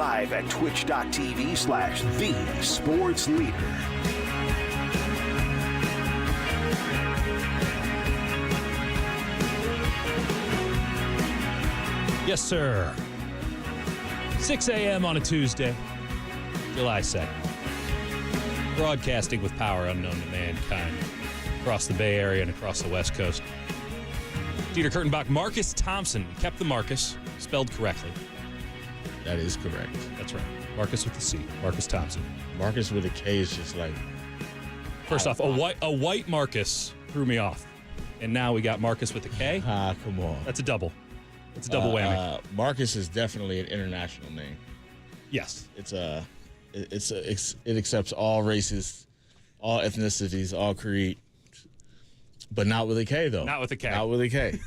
live at twitch.tv/thesportsleader. Yes, sir. 6 a.m. on a Tuesday, July 2nd. Broadcasting with power unknown to mankind across the Bay Area and across the West Coast. Dieter Kurtenbach, Marcus Thompson. We kept the Marcus, spelled correctly. That is correct. That's right. Marcus with a C. Marcus Thompson. Marcus with a K is just like... First off, a white Marcus threw me off. And now we got Marcus with a K. Come on. That's a double. It's a double whammy. Marcus is definitely an international name. Yes. It accepts all races, all ethnicities, all creed, but not with a K though. Not with a K. Not with a K.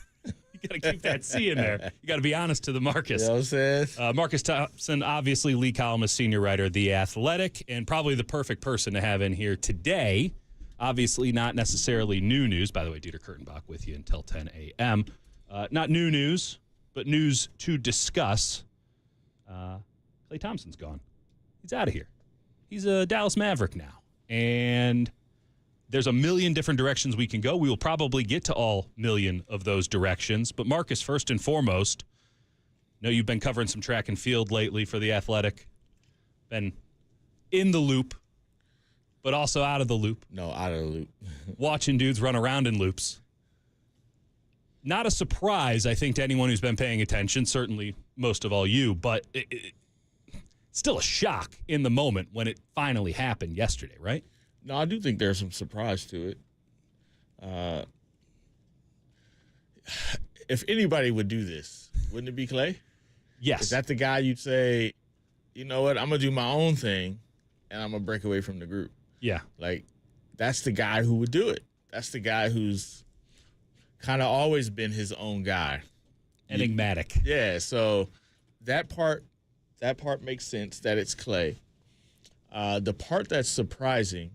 You got to keep that C in there. You got to be honest to the Marcus. You know what I'm saying? Marcus Thompson, obviously lead columnist, senior writer, The Athletic, and probably the perfect person to have in here today. Obviously not necessarily new news. By the way, Dieter Kurtenbach with you until 10 a.m. Not new news, but news to discuss. Klay Thompson's gone. He's out of here. He's a Dallas Maverick now. And there's a million different directions we can go. We will probably get to all million of those directions. But Marcus, first and foremost, I know you've been covering some track and field lately for The Athletic. Been in the loop, but also out of the loop. No, out of the loop. Watching dudes run around in loops. Not a surprise, I think, to anyone who's been paying attention, certainly most of all you, but it's still a shock in the moment when it finally happened yesterday, right? No, I do think there's some surprise to it. If anybody would do this, wouldn't it be Klay? Yes. Is that the guy you'd say, you know what, I'm going to do my own thing, and I'm going to break away from the group? Yeah. Like, that's the guy who would do it. That's the guy who's kind of always been his own guy. Enigmatic. Yeah, so that part makes sense that it's Klay. The part that's surprising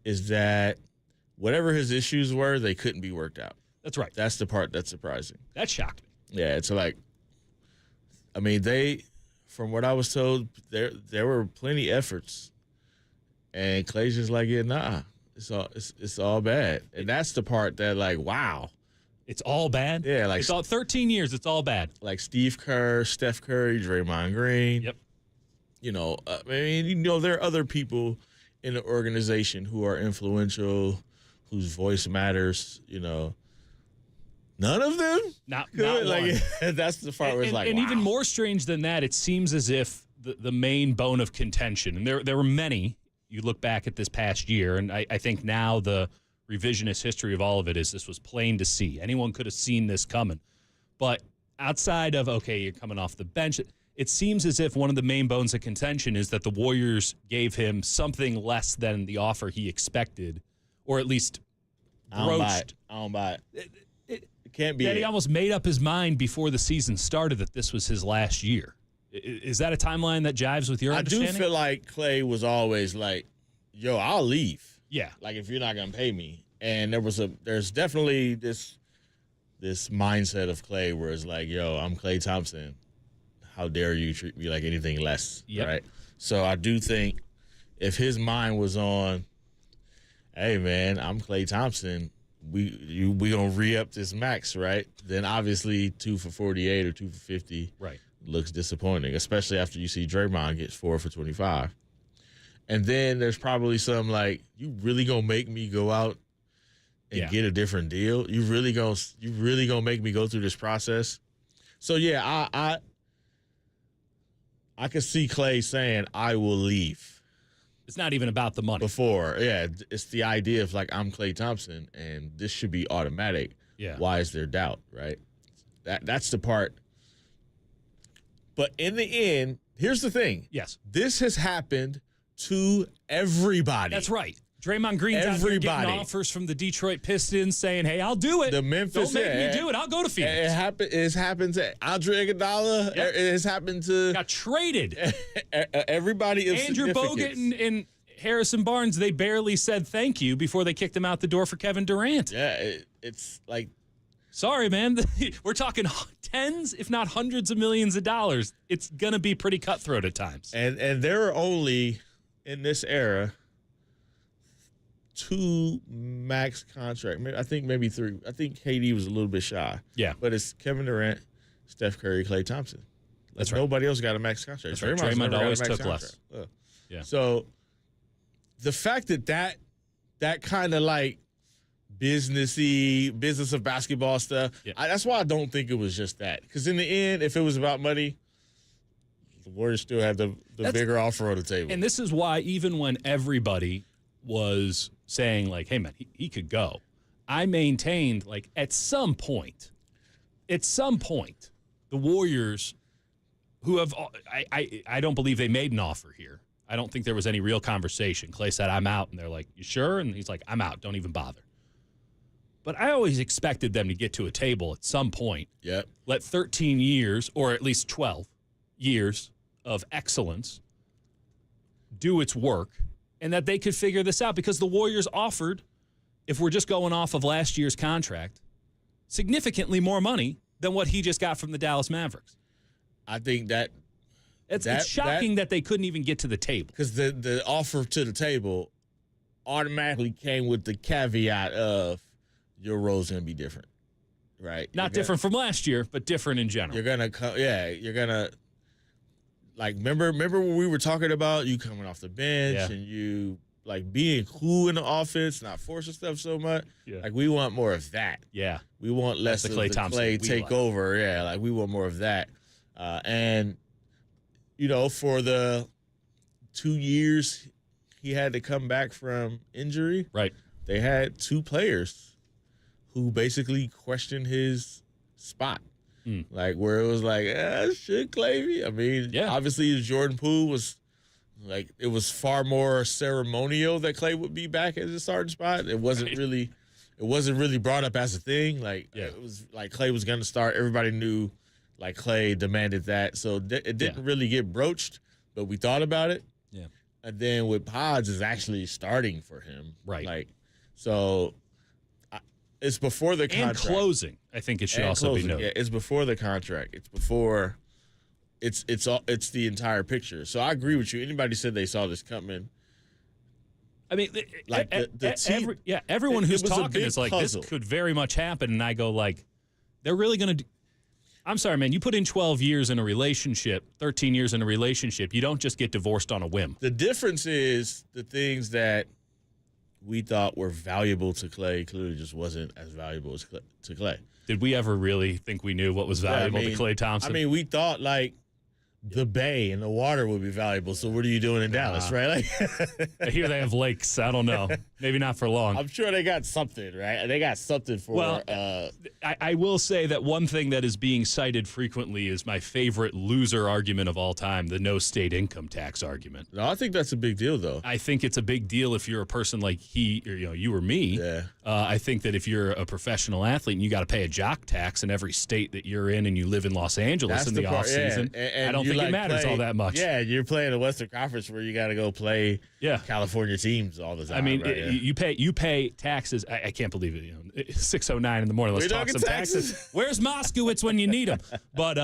is that whatever his issues were, they couldn't be worked out. That's right. That's the part that's surprising. That shocked me. Yeah, it's like, I mean, from what I was told, there were plenty efforts, and Klay's just like, yeah, nah, it's all bad, and that's the part that, like, wow. It's all bad? Yeah, like it's all 13 years, it's all bad. Like Steve Kerr, Steph Curry, Draymond Green. Yep. You know, I mean, there are other people in the organization who are influential, whose voice matters, None of them? Not like, one. That's the part where it's like, and wow. even more strange than that, it seems as if the main bone of contention, and there were many, you look back at this past year, and I think now the revisionist history of all of it is this was plain to see. Anyone could have seen this coming. But outside of, okay, you're coming off the bench, it seems as if one of the main bones of contention is that the Warriors gave him something less than the offer he expected, or at least broached. I don't buy it. It can't be. That he almost made up his mind before the season started that this was his last year. Is that a timeline that jives with your understanding? I do feel like Klay was always like, yo, I'll leave. Yeah. Like, if you're not going to pay me. And there's definitely this mindset of Klay where it's like, yo, I'm Klay Thompson. How dare you treat me like anything less, yep. Right? So I do think if his mind was on, hey, man, I'm Klay Thompson, we going to re-up this max, right? Then obviously 2 for 48 or 2 for 50 right. looks disappointing, especially after you see Draymond get 4 for 25. And then there's probably some like, you really gonna make me go out and get a different deal? You really gonna make me go through this process? So yeah, I could see Klay saying, I will leave. It's not even about the money. Before, yeah, it's the idea of like, I'm Klay Thompson and this should be automatic. Yeah. Why is there doubt, right? That's the part. But in the end, here's the thing. Yes. This has happened to everybody. That's right. Draymond Green's out here getting offers from the Detroit Pistons saying, hey, I'll do it. The Memphis, don't make me do it. I'll go to Phoenix. It's happened to Andre Iguodala. Yep. It has happened to... Got traded. Everybody of Andrew Bogut and Harrison Barnes, they barely said thank you before they kicked him out the door for Kevin Durant. Yeah, it's like... Sorry, man. We're talking tens, if not hundreds of millions of dollars. It's going to be pretty cutthroat at times. And there are only, in this era, 2 max contract. I think maybe 3. I think KD was a little bit shy. Yeah. But it's Kevin Durant, Steph Curry, Klay Thompson. That's right. Nobody else got a max contract. That's right. Draymond always took less. Yeah. So the fact that kind of like business of basketball stuff, that's why I don't think it was just that. Because in the end, if it was about money, the Warriors still had the bigger offer on the table. And this is why even when everybody was saying, like, hey, man, he could go, I maintained, like, at some point, the Warriors, who have I don't believe they made an offer here. I don't think there was any real conversation. Klay said, I'm out. And they're like, you sure? And he's like, I'm out. Don't even bother. But I always expected them to get to a table at some point. Yep. Let 13 years, or at least 12 years of excellence do its work, and that they could figure this out, because the Warriors offered, if we're just going off of last year's contract, significantly more money than what he just got from the Dallas Mavericks. I think it's shocking that they couldn't even get to the table. Because the offer to the table automatically came with the caveat of your role's going to be different, right? Not different from last year, but different in general. You're going to you're going to, like, remember when we were talking about you coming off the bench and you, like, being cool in the offense, not forcing stuff so much? Yeah. Like, we want more of that. Yeah. We want less of the Klay take over. Yeah, like, we want more of that. And, you know, for the 2 years he had to come back from injury, right? They had 2 players who basically questioned his spot. Like, where it was like, should Klay be? I mean, obviously Jordan Poole was like, it was far more ceremonial that Klay would be back as a starting spot. It wasn't really brought up as a thing. Like, it was like Klay was going to start. Everybody knew, like, Klay demanded that. So it didn't really get broached, but we thought about it. Yeah. And then with Pods is actually starting for him. Right. Like, so it's before the contract. And closing, I think it should also be noted. Yeah, it's before the contract. It's before. It's the entire picture. So I agree with you. Anybody said they saw this coming. I mean, like everyone who's talking is like, puzzle. This could very much happen, and I go, like, they're really going to. I'm sorry, man. You put in 12 years in a relationship, 13 years in a relationship. You don't just get divorced on a whim. The difference is the things that we thought were valuable to Klay clearly just wasn't as valuable as to Klay. Did we ever really think we knew what was valuable to Klay Thompson? I mean, we thought, like, the bay and the water would be valuable. So what are you doing in Dallas, right? Like, I hear they have lakes. I don't know. Maybe not for long. I'm sure they got something, right? They got something for. Well, I will say that one thing that is being cited frequently is my favorite loser argument of all time, the no state income tax argument. No, I think that's a big deal, though. I think it's a big deal if you're a person like you or me. Yeah. I think that if you're a professional athlete and you got to pay a jock tax in every state that you're in, and you live in Los Angeles in the off season, I don't think it matters all that much. Yeah, you're playing the Western Conference where you got to go play California teams all the time. I mean, right? you pay taxes. I can't believe it. 6:09 in the morning. Let's talk some taxes. Where's Moskowitz when you need him? But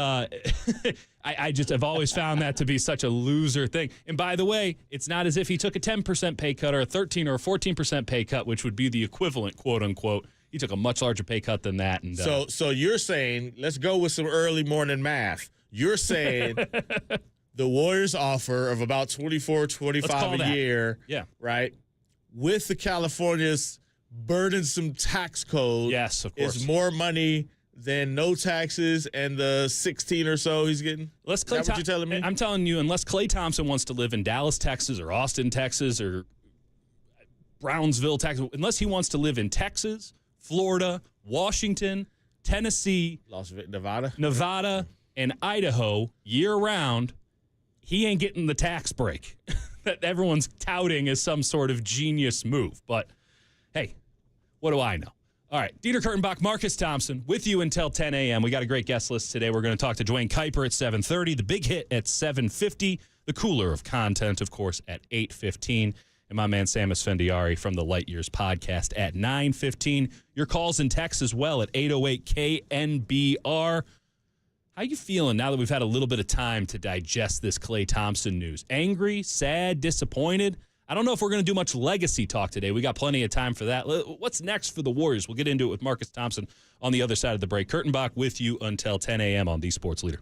I just have always found that to be such a loser thing. And by the way, it's not as if he took a 10% pay cut or a 13 or a 14% pay cut, which would be the equivalent, quote unquote. He took a much larger pay cut than that. And so you're saying, let's go with some early morning math. You're saying the Warriors offer of about 24, 25 a year, right, with the California's burdensome tax code, yes, of course, is more money than no taxes and the 16 or so he's getting? Is that what you're telling me? I'm telling you, unless Klay Thompson wants to live in Dallas, Texas, or Austin, Texas, or Brownsville, Texas, unless he wants to live in Texas, Florida, Washington, Tennessee, Nevada, and Idaho year-round, he ain't getting the tax break that everyone's touting as some sort of genius move. But, hey, what do I know? All right, Dieter Kurtenbach, Marcus Thompson, with you until 10 a.m. We got a great guest list today. We're going to talk to Dwayne Kuiper at 7:30, the big hit at 7:50, the cooler of content, of course, at 8:15. and my man Sam Esfandiari from the Light Years podcast at 9:15. Your calls and texts as well at 808-KNBR. How you feeling now that we've had a little bit of time to digest this Klay Thompson news? Angry, sad, disappointed? I don't know if we're going to do much legacy talk today. We got plenty of time for that. What's next for the Warriors? We'll get into it with Marcus Thompson on the other side of the break. Kurtenbach with you until 10 a.m. on The Sports Leader.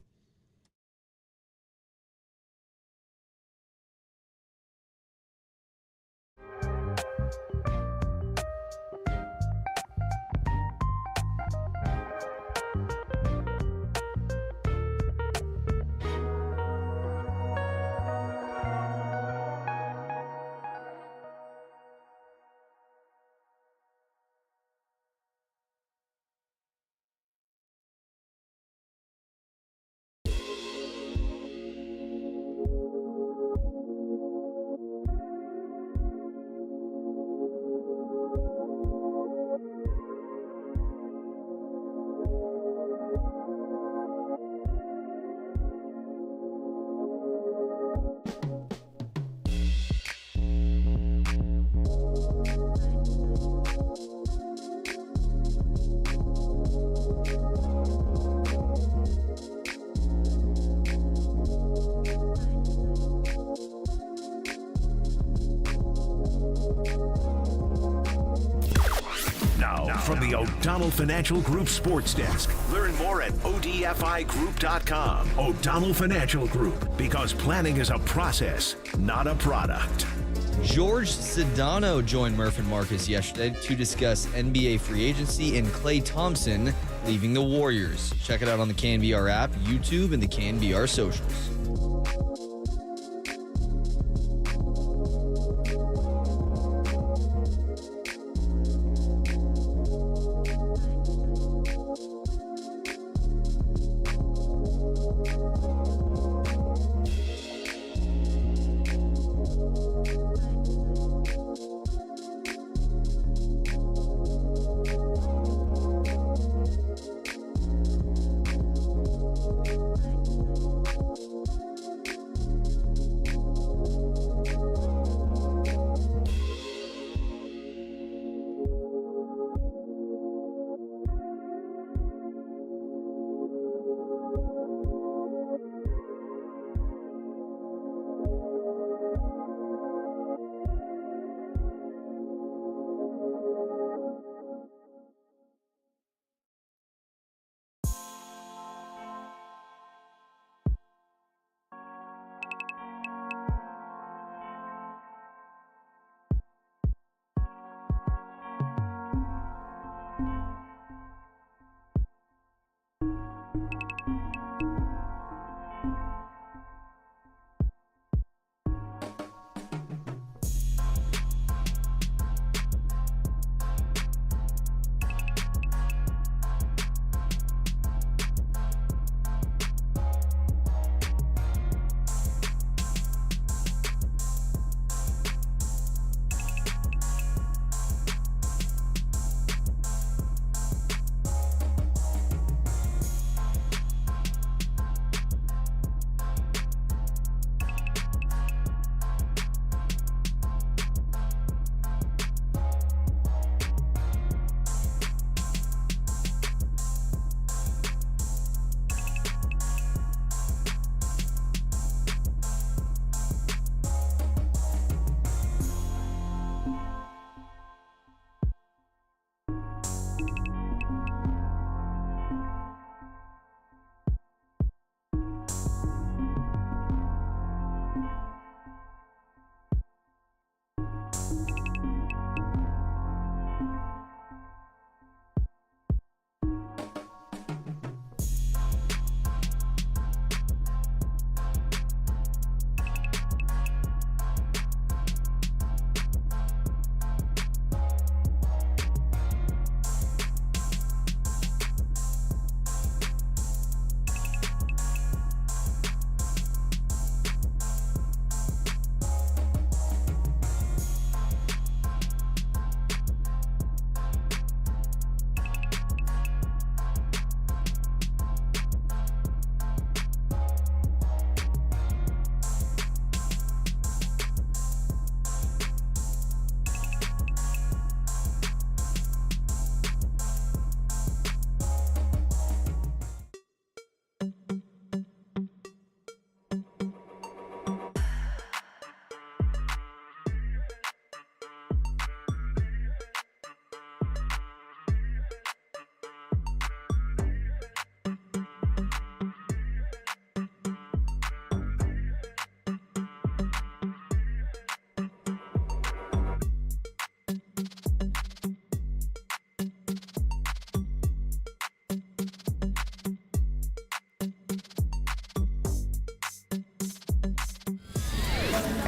From the O'Donnell Financial Group Sports Desk. Learn more at ODFIGroup.com. O'Donnell Financial Group, because planning is a process, not a product. George Sedano joined Murph and Marcus yesterday to discuss NBA free agency and Klay Thompson leaving the Warriors. Check it out on the KNBR app, YouTube, and the KNBR socials.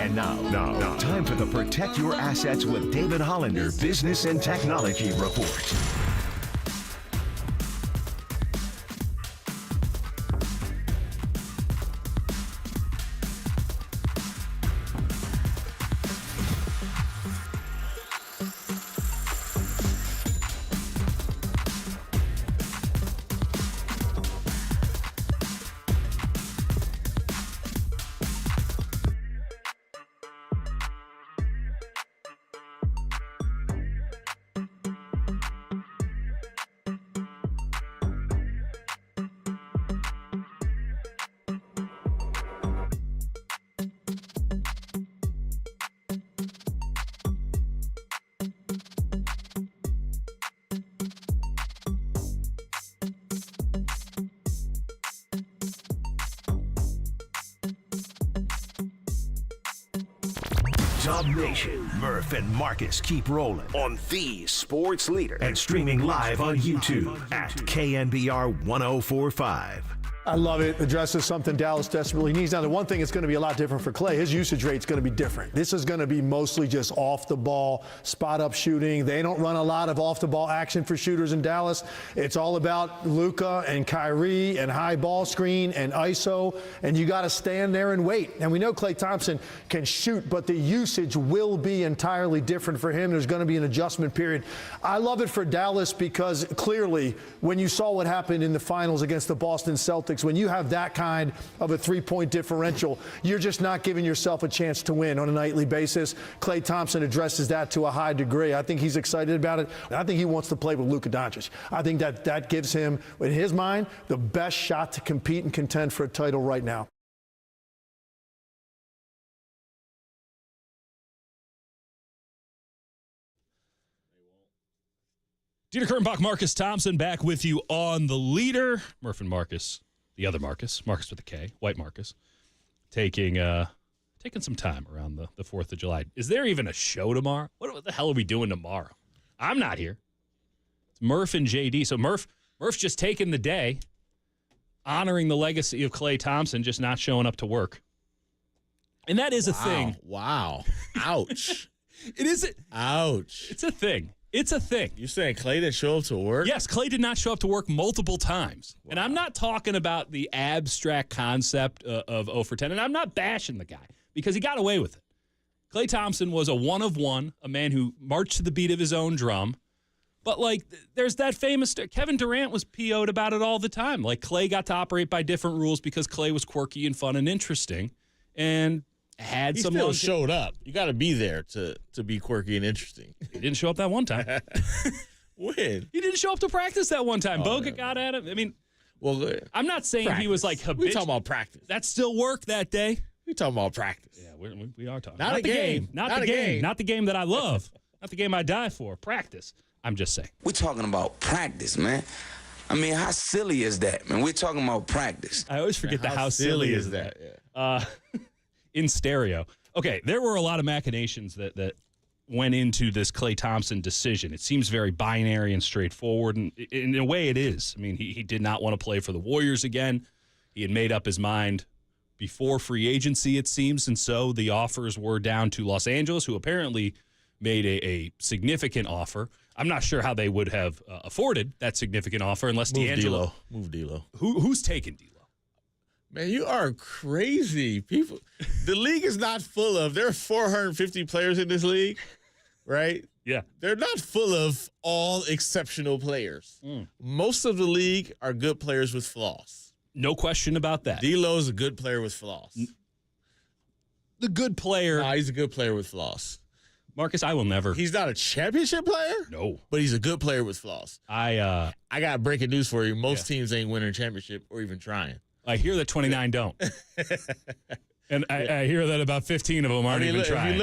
And now, time for the Protect Your Assets with David Hollander Business and Technology Report. Dub Nation, Murph and Marcus keep rolling on the sports leader and streaming live on YouTube at KNBR 1045. I love it. Addresses something Dallas desperately needs. Now, the one thing that's going to be a lot different for Klay, his usage rate's going to be different. This is going to be mostly just off the ball, spot up shooting. They don't run a lot of off the ball action for shooters in Dallas. It's all about Luka and Kyrie and high ball screen and ISO, and you got to stand there and wait. And we know Klay Thompson can shoot, but the usage will be entirely different for him. There's going to be an adjustment period. I love it for Dallas because clearly when you saw what happened in the finals against the Boston Celtics, when you have that kind of a three-point differential, you're just not giving yourself a chance to win on a nightly basis. Klay Thompson addresses that to a high degree. I think he's excited about it. I think he wants to play with Luka Doncic. I think that gives him, in his mind, the best shot to compete and contend for a title right now. Dieter Kurtenbach, Marcus Thompson, back with you on the leader. Murph and Marcus, the other Marcus with a K, white Marcus, taking some time around the 4th of July. Is there even a show tomorrow? What the hell are we doing tomorrow? I'm not here. It's Murph and JD. So Murph's just taking the day, honoring the legacy of Klay Thompson, just not showing up to work. And that is a thing. Wow. Ouch. It is. Ouch. It's a thing. It's a thing. You saying Klay didn't show up to work? Yes, Klay did not show up to work multiple times. Wow. And I'm not talking about the abstract concept of 0 for 10, and I'm not bashing the guy because he got away with it. Klay Thompson was a one of one, a man who marched to the beat of his own drum. But, like, there's that famous – Kevin Durant was PO'd about it all the time. Like, Klay got to operate by different rules because Klay was quirky and fun and interesting and had he some – still showed up. You got to be there to be quirky and interesting. He didn't show up that one time. When? He didn't show up to practice that one time. Bogut got at him. I mean, well, I'm not saying practice. He was like habitual. We talking about practice. That still worked that day. We talking about practice. Yeah, we are talking. Not a game. Not the game. Not the game that I love. Not the game I die for. Practice. I'm just saying. We're talking about practice, man. I mean, how silly is that, man? We're talking about practice. I always forget how silly is that. Yeah. In stereo. Okay, there were a lot of machinations that went into this Klay Thompson decision. It seems very binary and straightforward, and in a way it is. I mean, he did not want to play for the Warriors again. He had made up his mind before free agency, it seems, and so the offers were down to Los Angeles, who apparently made a significant offer. I'm not sure how they would have afforded that significant offer unless D'Angelo. Move D'Lo. Who's taking D'Lo? Man, you are crazy. People, the league is not full of, there are 450 players in this league, right? Yeah. They're not full of all exceptional players. Most of the league are good players with flaws. No question about that. D'Lo's a good player with flaws. The good player. Nah, he's a good player with flaws. Marcus, I will never. He's not a championship player? No. But he's a good player with flaws. I got breaking news for you. Most teams ain't winning a championship or even trying. I hear that 29 don't. And I hear that about 15 of them aren't even trying. If you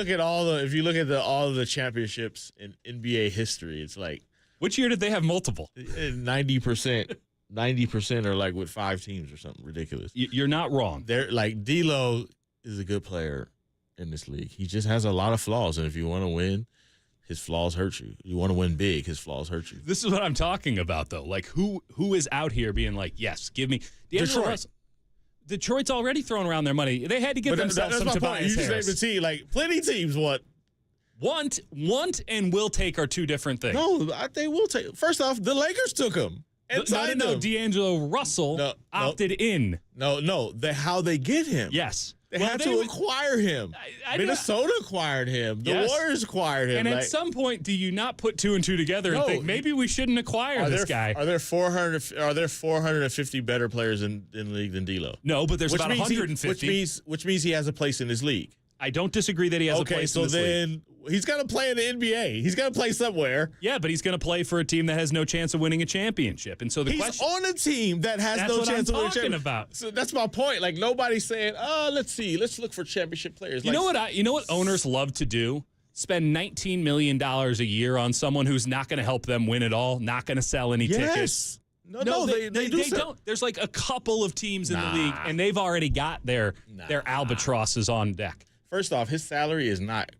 look at all of the championships in NBA history, it's like, which year did they have multiple? 90%. 90% are like with 5 teams or something ridiculous. You're not wrong. They're like, D'Lo is a good player in this league. He just has a lot of flaws, and if you want to win, his flaws hurt you. You want to win big, his flaws hurt you. This is what I'm talking about, though. Like, who is out here being like, yes, give me D'Angelo Russell. Detroit's already throwing around their money. They had to give themselves some Tobias Harris. You just named the team. Like, plenty teams Want and will take are two different things. No, they will take. First off, the Lakers took him. No, D'Angelo Russell opted in. No, how they get him. Yes. They had to acquire him. Minnesota acquired him. The Warriors acquired him. And at some point, do you not put 2 and 2 together and think maybe we shouldn't acquire this guy? Are there 450 better players in the league than D'Lo? No, but there's about 150. Which means he has a place in this league. I don't disagree that he has a place in this league. Okay, so then he's got to play in the NBA. He's got to play somewhere. Yeah, but he's going to play for a team that has no chance of winning a championship. And so he's on a team that has no chance of winning a championship. About. So that's my point. Like, nobody's saying, let's look for championship players. You know what owners love to do? Spend $19 million a year on someone who's not going to help them win it all, not going to sell any tickets. No, they don't. There's like a couple of teams in the league, and they've already got their albatrosses on deck. First off, his salary is not.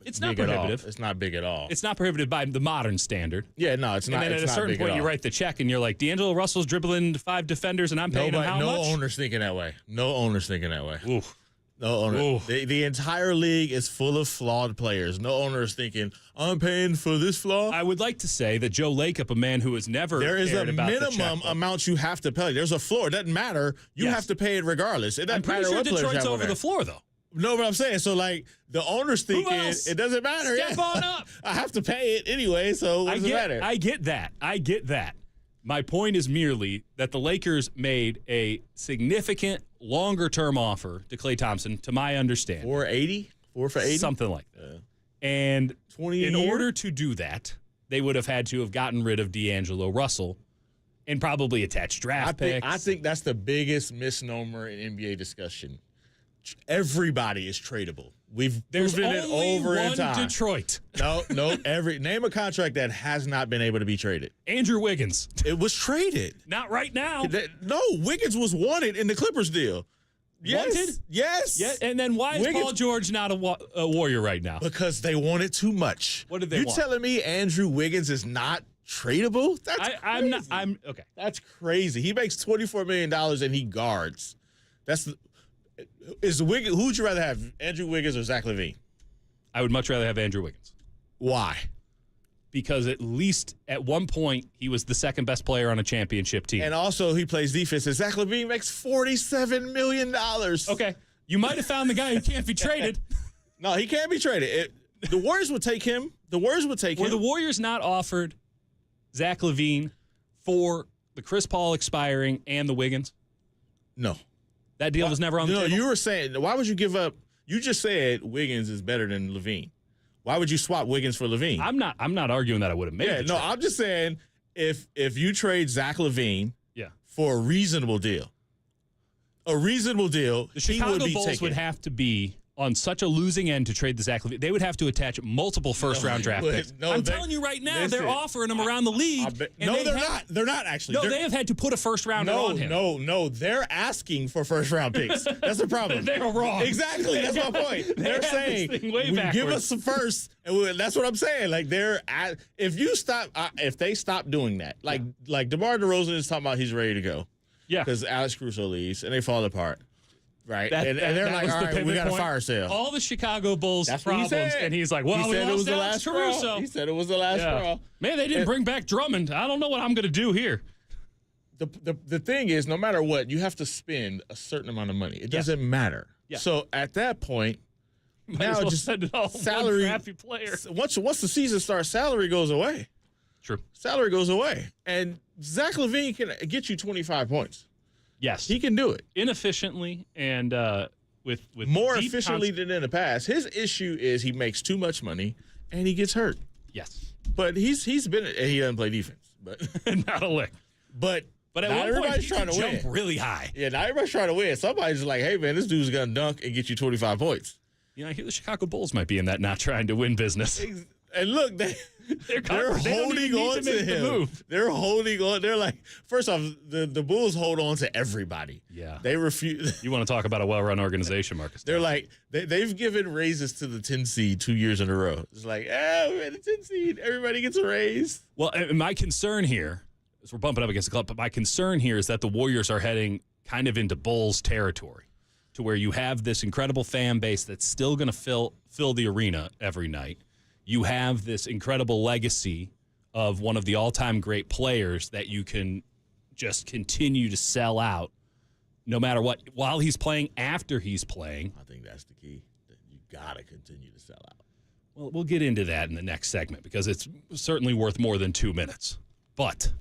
It's not prohibitive. It's not big at all. It's not prohibitive by the modern standard. Yeah, no, it's not. And then at a certain point, you write the check, and you're like, D'Angelo Russell's dribbling 5 defenders, and I'm paying him how much? No owners thinking that way. No owners thinking that way. Oof. No owner. The entire league is full of flawed players. No owner is thinking, I'm paying for this flaw. I would like to say that Joe Lacob, a man who has never there is cared a about minimum amount you have to pay. There's a floor. It doesn't matter. You have to pay it regardless. It doesn't I'm matter pretty what sure players Detroit's have over the floor, though. No, but I'm saying, so like the owner's thinking it doesn't matter. Step on up. I have to pay it anyway, so what does it matter? I get that. My point is merely that the Lakers made a significant longer-term offer to Klay Thompson, to my understanding. 480? 4 for 80? Something like that. And 20 in order to do that, they would have had to have gotten rid of D'Angelo Russell and probably attached draft picks. I think that's the biggest misnomer in NBA discussion. Everybody is tradable. There's proven it over in time. Detroit. No. Name a contract that has not been able to be traded. Andrew Wiggins. It was traded. Not right now. No, Wiggins was wanted in the Clippers deal. Yes. Wanted? Yes. Yeah. And then why is Paul George not a Warrior right now? Because they wanted too much. What did they want? You telling me Andrew Wiggins is not tradable? That's crazy. I'm okay. That's crazy. He makes $24 million and he guards. Who would you rather have, Andrew Wiggins or Zach LaVine? I would much rather have Andrew Wiggins. Why? Because at least at one point he was the second best player on a championship team. And also he plays defense. And Zach LaVine makes $47 million. Okay. You might have found the guy who can't be traded. No, he can't be traded. The Warriors would take him. Were the Warriors not offered Zach LaVine for the Chris Paul expiring and the Wiggins? No. That deal was never on the table? No, you were saying, why would you give up? You just said Wiggins is better than LaVine. Why would you swap Wiggins for LaVine? I'm not arguing that I would have made it. No, I'm just saying if you trade Zach LaVine for a reasonable deal, the Chicago would be Bulls taken. would have to be on such a losing end to trade the Zach LaVine. They would have to attach multiple first-round draft picks. I'm telling you right now, they're offering them around the league. They're not. They're not actually. No, they have had to put a first-rounder on him. No. They're asking for first-round picks. That's the problem. They're wrong. Exactly. That's my point. They're saying, give us the first. And that's what I'm saying. Like if they stop doing that, like DeMar DeRozan is talking about he's ready to go. Yeah. Because Alex Caruso leaves and they fall apart. Right. And they're like, all right, we got a fire sale. All the Chicago Bulls problems. And he's like, well, he said it was the last Caruso. straw. He said it was the last straw. Man, they didn't bring back Drummond. I don't know what I'm going to do here. The thing is, no matter what, you have to spend a certain amount of money. It doesn't matter. Yeah. So at that point, now just spend it all salary, one crappy player. Once the season starts, salary goes away. True. Salary goes away. And Zach LaVine can get you 25 points. Yes. He can do it. Inefficiently and with more efficiently than in the past. His issue is he makes too much money and he gets hurt. Yes. But he doesn't play defense. But not a lick. But at not one everybody's point, trying to win. Jump really high. Yeah, not everybody's trying to win. Somebody's just like, hey man, this dude's gonna dunk and get you 25 points. I hear the Chicago Bulls might be in that not trying to win business. And look, they're holding on to him. They're holding on. They're like, first off, the Bulls hold on to everybody. Yeah. They refuse. You want to talk about a well-run organization, Marcus? They're like, they've given raises to the 10 seed 2 years in a row. It's like, we're at the 10 seed. Everybody gets a raise. Well, my concern here is we're bumping up against the club, but my concern here is that the Warriors are heading kind of into Bulls territory, to where you have this incredible fan base that's still going to fill the arena every night. You have this incredible legacy of one of the all-time great players that you can just continue to sell out no matter what, while he's playing, after he's playing. I think that's the key. You got to continue to sell out. Well, we'll get into that in the next segment because it's certainly worth more than 2 minutes. But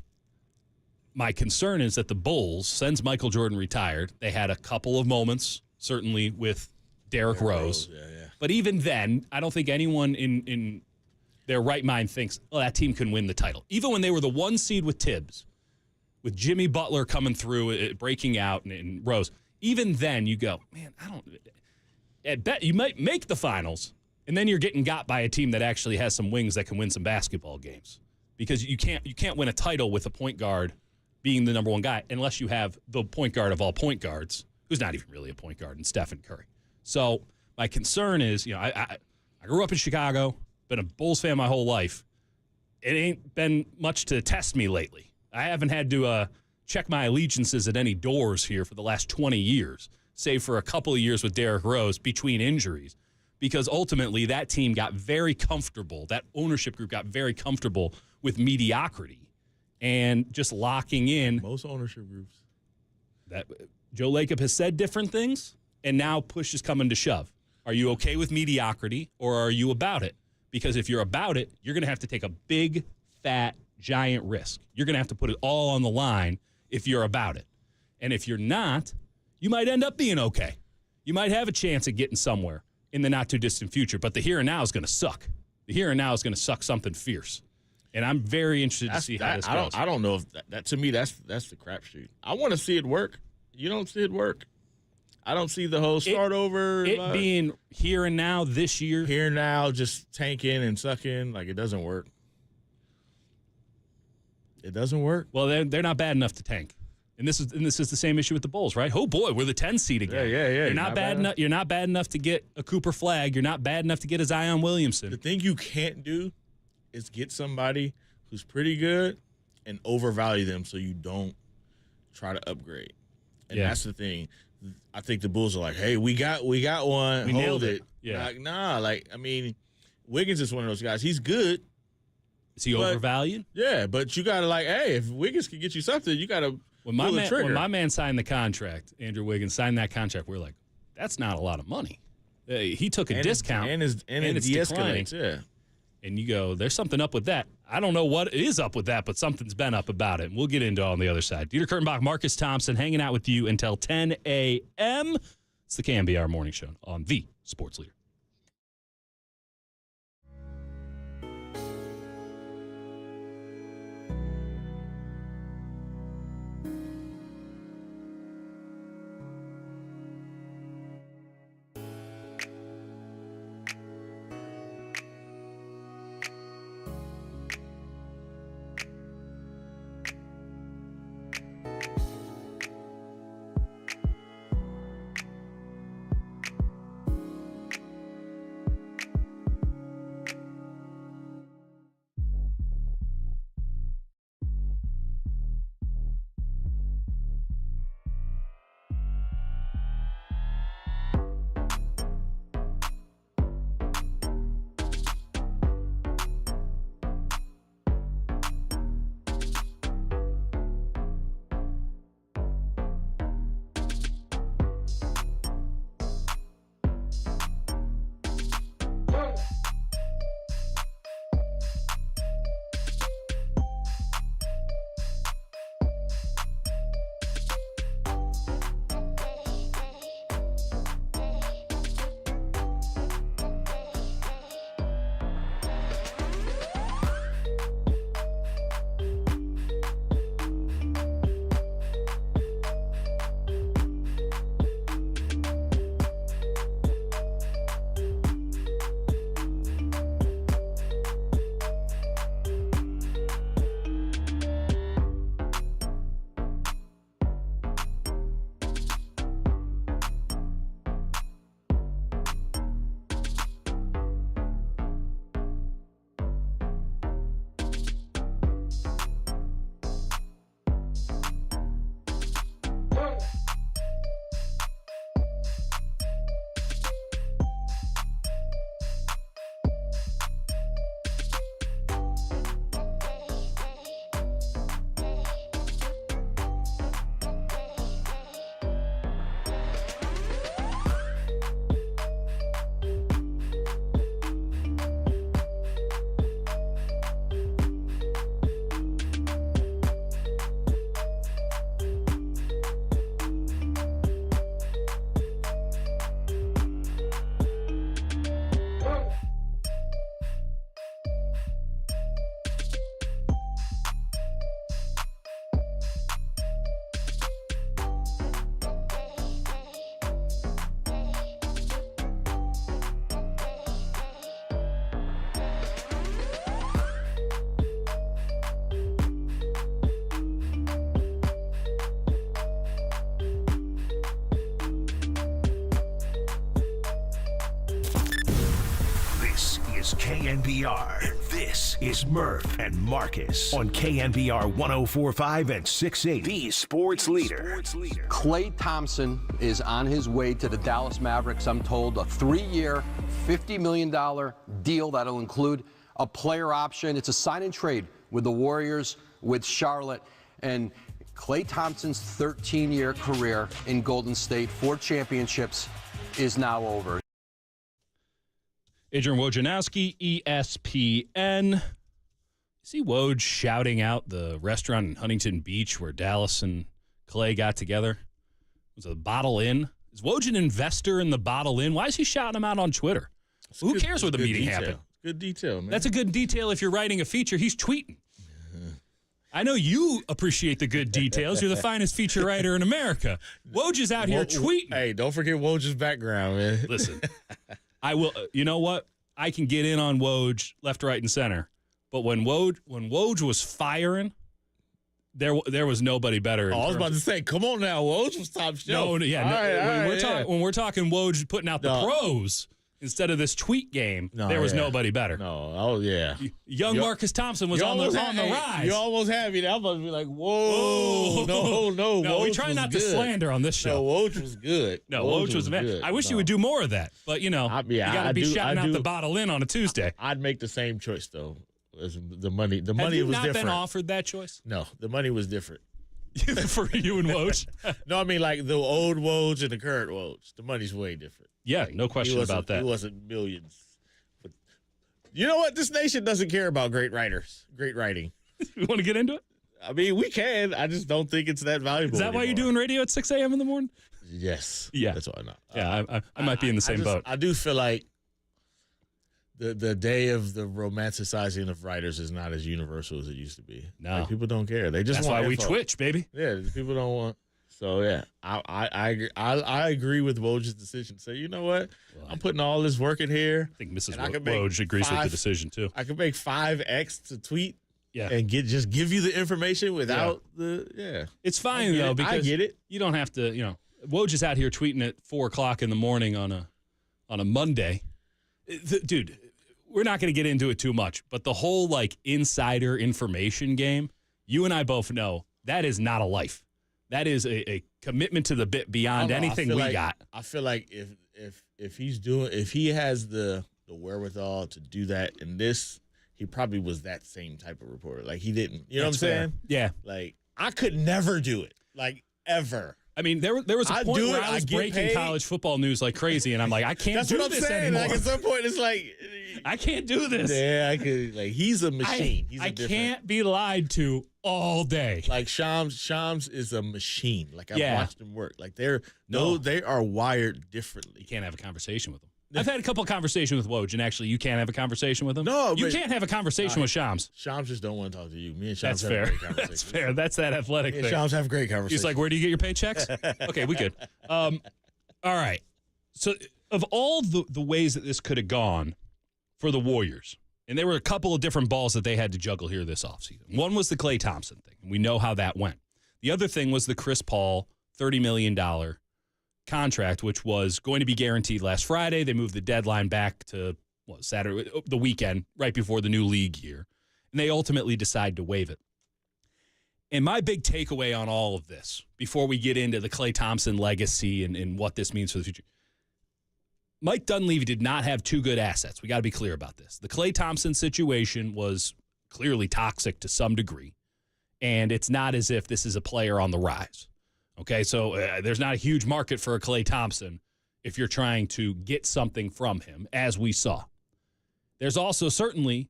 my concern is that the Bulls, since Michael Jordan retired, they had a couple of moments, certainly with Derrick Rose. Yeah. But even then, I don't think anyone in their right mind thinks, oh, that team can win the title. Even when they were the 1 seed with Tibbs, with Jimmy Butler coming through, breaking out, and Rose, even then you go, man, I bet you might make the finals, and then you're getting got by a team that actually has some wings that can win some basketball games. Because you can't win a title with a point guard being the number 1 guy unless you have the point guard of all point guards, who's not even really a point guard, in Stephen Curry. So my concern is, I grew up in Chicago, been a Bulls fan my whole life. It ain't been much to test me lately. I haven't had to check my allegiances at any doors here for the last 20 years, save for a couple of years with Derrick Rose between injuries, because ultimately that team got very comfortable, that ownership group got very comfortable with mediocrity and just locking in. Most ownership groups. That Joe Lacob has said different things, and now push is coming to shove. Are you okay with mediocrity, or are you about it? Because if you're about it, you're going to have to take a big, fat, giant risk. You're going to have to put it all on the line if you're about it. And if you're not, you might end up being okay. You might have a chance at getting somewhere in the not-too-distant future, but the here and now is going to suck. The here and now is going to suck something fierce. And I'm very interested to see how this goes. I don't know if that to me, that's the crapshoot. I want to see it work. You don't see it work. I don't see the whole start over. It being here and now this year. Here and now, just tanking and sucking. Like, it doesn't work. It doesn't work. Well, they're not bad enough to tank. And this is the same issue with the Bulls, right? Oh boy, we're the 10 seed again. Yeah. You're not bad enough. You're not bad enough to get a Cooper Flagg. You're not bad enough to get a Zion Williamson. The thing you can't do is get somebody who's pretty good and overvalue them so you don't try to upgrade. And that's the thing. I think the Bulls are like, hey, we got one. We Hold nailed it. Yeah. Like, nah, Wiggins is one of those guys. He's good. Is he overvalued? Yeah, but you got to hey, if Wiggins can get you something, you got to pull the trigger. When my man signed the contract, Andrew Wiggins signed that contract, we're like, that's not a lot of money. He took a discount. And it de-escalates, yeah. And you go, there's something up with that. I don't know what is up with that, but something's been up about it. And we'll get into it on the other side. Dieter Kurtenbach, Marcus Thompson, hanging out with you until 10 a.m. It's the KNBR Morning Show on the Sports Leader. is KNBR. And this is Murph and Marcus on KNBR 104.5 and 680. The sports leader. Klay Thompson is on his way to the Dallas Mavericks. I'm told a 3-year, $50 million deal that'll include a player option. It's a sign and trade with the Warriors, with Charlotte. And Klay Thompson's 13-year career in Golden State, 4 championships, is now over. Adrian Wojnarowski, ESPN. See Woj shouting out the restaurant in Huntington Beach where Dallas and Klay got together? Was it the Bottle Inn? Is Woj an investor in the Bottle Inn? Why is he shouting him out on Twitter? Who cares where the meeting happened? Good detail, man. That's a good detail if you're writing a feature. He's tweeting. I know you appreciate the good details. You're the finest feature writer in America. Woj is out here tweeting. Hey, don't forget Woj's background, man. Listen, I will. You know what? I can get in on Woj left, right, and center. But when Woj was firing, there was nobody better. I was about to say, come on now, Woj was top shelf. When we're talking Woj putting out the pros instead of this tweet game, there was nobody better. Young Marcus Thompson was on the rise. You almost had me. I was about to be like, whoa, no. No, we try not to slander on this show. No, Woj was good. Woj was good. I wish you would do more of that. But, you got to be shouting out the Bottle Inn on a Tuesday. I'd make the same choice, though. The money was different. Have you not been offered that choice? No, the money was different. For you and Woj? No, I mean like the old Woj and the current Woj. The money's way different. Yeah, no question about that. He wasn't millions. But you know what? This nation doesn't care about great writers, great writing. You want to get into it? I mean, we can. I just don't think it's that valuable. Is that anymore. why you're doing radio at 6 a.m. in the morning? Yes. Yeah. That's why not. Yeah, I might be in the same boat. I do feel like the day of the romanticizing of writers is not as universal as it used to be. No. Like, people don't care. They just That's want why we info. Twitch, baby. Yeah, people don't want. So yeah, I agree with Woj's decision. So you know what? I'm putting all this work in here. I think Mrs. Woj agrees with the decision too. I could make 5x to tweet. Yeah. And just give you the information without the It's fine though because I get it. You don't have to. Woj is out here tweeting at 4:00 in the morning on a Monday. Dude, we're not going to get into it too much, but the whole insider information game, you and I both know that is not a life. That is a commitment to the bit beyond anything we got. I feel like if he has the wherewithal to do that in this, he probably was that same type of reporter. Like he didn't, you know what I'm saying? Yeah. Like I could never do it, like ever. I mean, there was a point where I was breaking college football news like crazy, and I'm like, I can't do this anymore. Like at some point, it's like I can't do this. Yeah, I could. Like he's a machine. I can't be lied to all day. Like Shams is a machine. Like I've watched him work. Like they are wired differently. You can't have a conversation with them. I've had a couple of conversations with Woj, and actually, you can't have a conversation with him. No, you can't have a conversation with Shams. Shams just don't want to talk to you. Me and Shams have a great conversation. That's fair. That's that athletic thing. Shams have great conversations. He's like, "Where do you get your paychecks?" Okay, we good. All right. So, of all the ways that this could have gone for the Warriors, and there were a couple of different balls that they had to juggle here this offseason. One was the Klay Thompson thing, and we know how that went. The other thing was the Chris Paul $30 million contract, which was going to be guaranteed last Friday. They moved the deadline back to Saturday, the weekend, right before the new league year. And they ultimately decide to waive it. And my big takeaway on all of this, before we get into the Klay Thompson legacy and what this means for the future, Mike Dunleavy did not have two good assets. We got to be clear about this. The Klay Thompson situation was clearly toxic to some degree. And it's not as if this is a player on the rise. Okay, so there's not a huge market for a Klay Thompson if you're trying to get something from him, as we saw. There's also certainly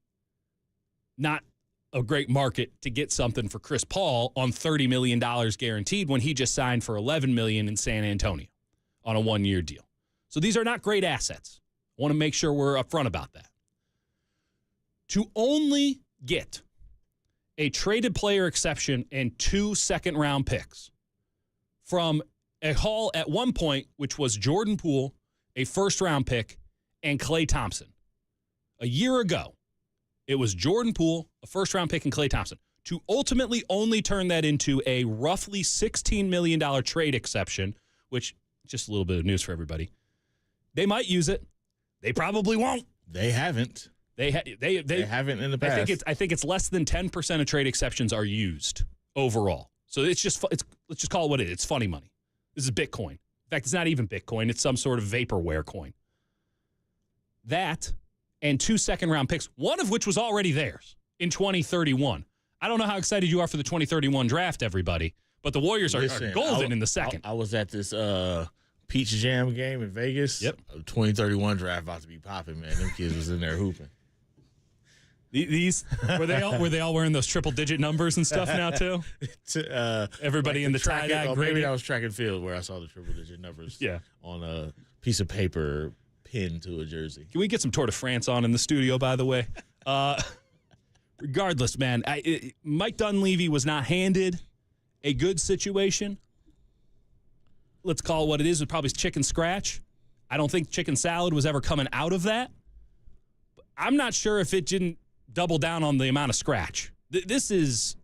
not a great market to get something for Chris Paul on $30 million guaranteed when he just signed for $11 million in San Antonio on a one-year deal. So these are not great assets. I want to make sure we're upfront about that. To only get a traded player exception and 2 second-round picks from a haul at one point, which was Jordan Poole, a first-round pick, and Klay Thompson. A year ago, it was Jordan Poole, a first-round pick, and Klay Thompson. To ultimately only turn that into a roughly $16 million trade exception, which, just a little bit of news for everybody, they might use it. They probably won't. They haven't. They haven't in the past. I think it's less than 10% of trade exceptions are used overall. So let's just call it what it is. It's funny money. This is Bitcoin. In fact, it's not even Bitcoin. It's some sort of vaporware coin. That and 2 second-round picks, one of which was already theirs in 2031. I don't know how excited you are for the 2031 draft, everybody, but the Warriors are golden in the second. I was at this Peach Jam game in Vegas. Yep. 2031 draft about to be popping, man. Them kids was in there hooping. These were they all wearing those triple-digit numbers and stuff now too? Everybody like in the tie-dye. Maybe that was track and field where I saw the triple-digit numbers. Yeah. On a piece of paper pinned to a jersey. Can we get some Tour de France on in the studio? By the way, regardless, man, Mike Dunleavy was not handed a good situation. Let's call it what it is. It was probably chicken scratch. I don't think chicken salad was ever coming out of that. I'm not sure if it didn't double down on the amount of scratch. This is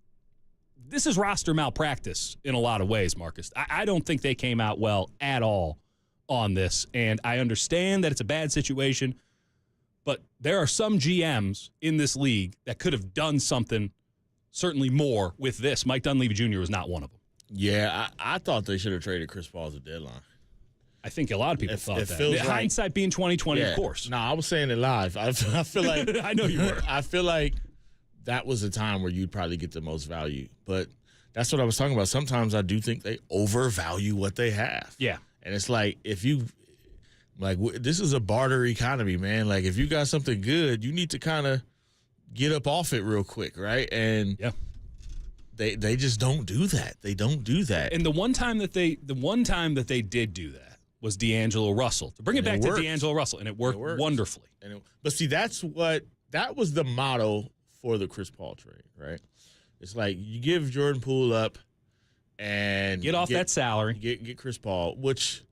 roster malpractice in a lot of ways, Marcus. I don't think they came out well at all on this, and I understand that it's a bad situation, but there are some GMs in this league that could have done something certainly more with this. Mike Dunleavy Jr. was not one of them. Yeah, I thought they should have traded Chris Paul at the deadline. I think a lot of people thought that. Hindsight being 2020, of course. No, I was saying it live. I feel like I know you were. I feel like that was a time where you'd probably get the most value. But that's what I was talking about. Sometimes I do think they overvalue what they have. Yeah. And it's like this is a barter economy, man. Like if you got something good, you need to kind of get up off it real quick, right? And yeah. They just don't do that. They don't do that. And the one time that they did do that was D'Angelo Russell. To bring it back to D'Angelo Russell, and it worked wonderfully. But see, that was the motto for the Chris Paul trade, right? It's like you give Jordan Poole up and get off that salary. Get Chris Paul, which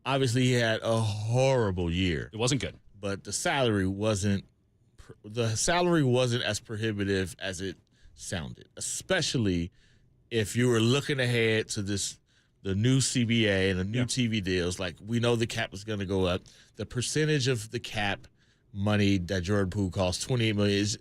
obviously he had a horrible year. It wasn't good. But the salary wasn't as prohibitive as it sounded, especially if you were looking ahead to the new CBA and the new TV deals. Like, we know the cap is going to go up. The percentage of the cap money that Jordan Poole costs, $28 million, is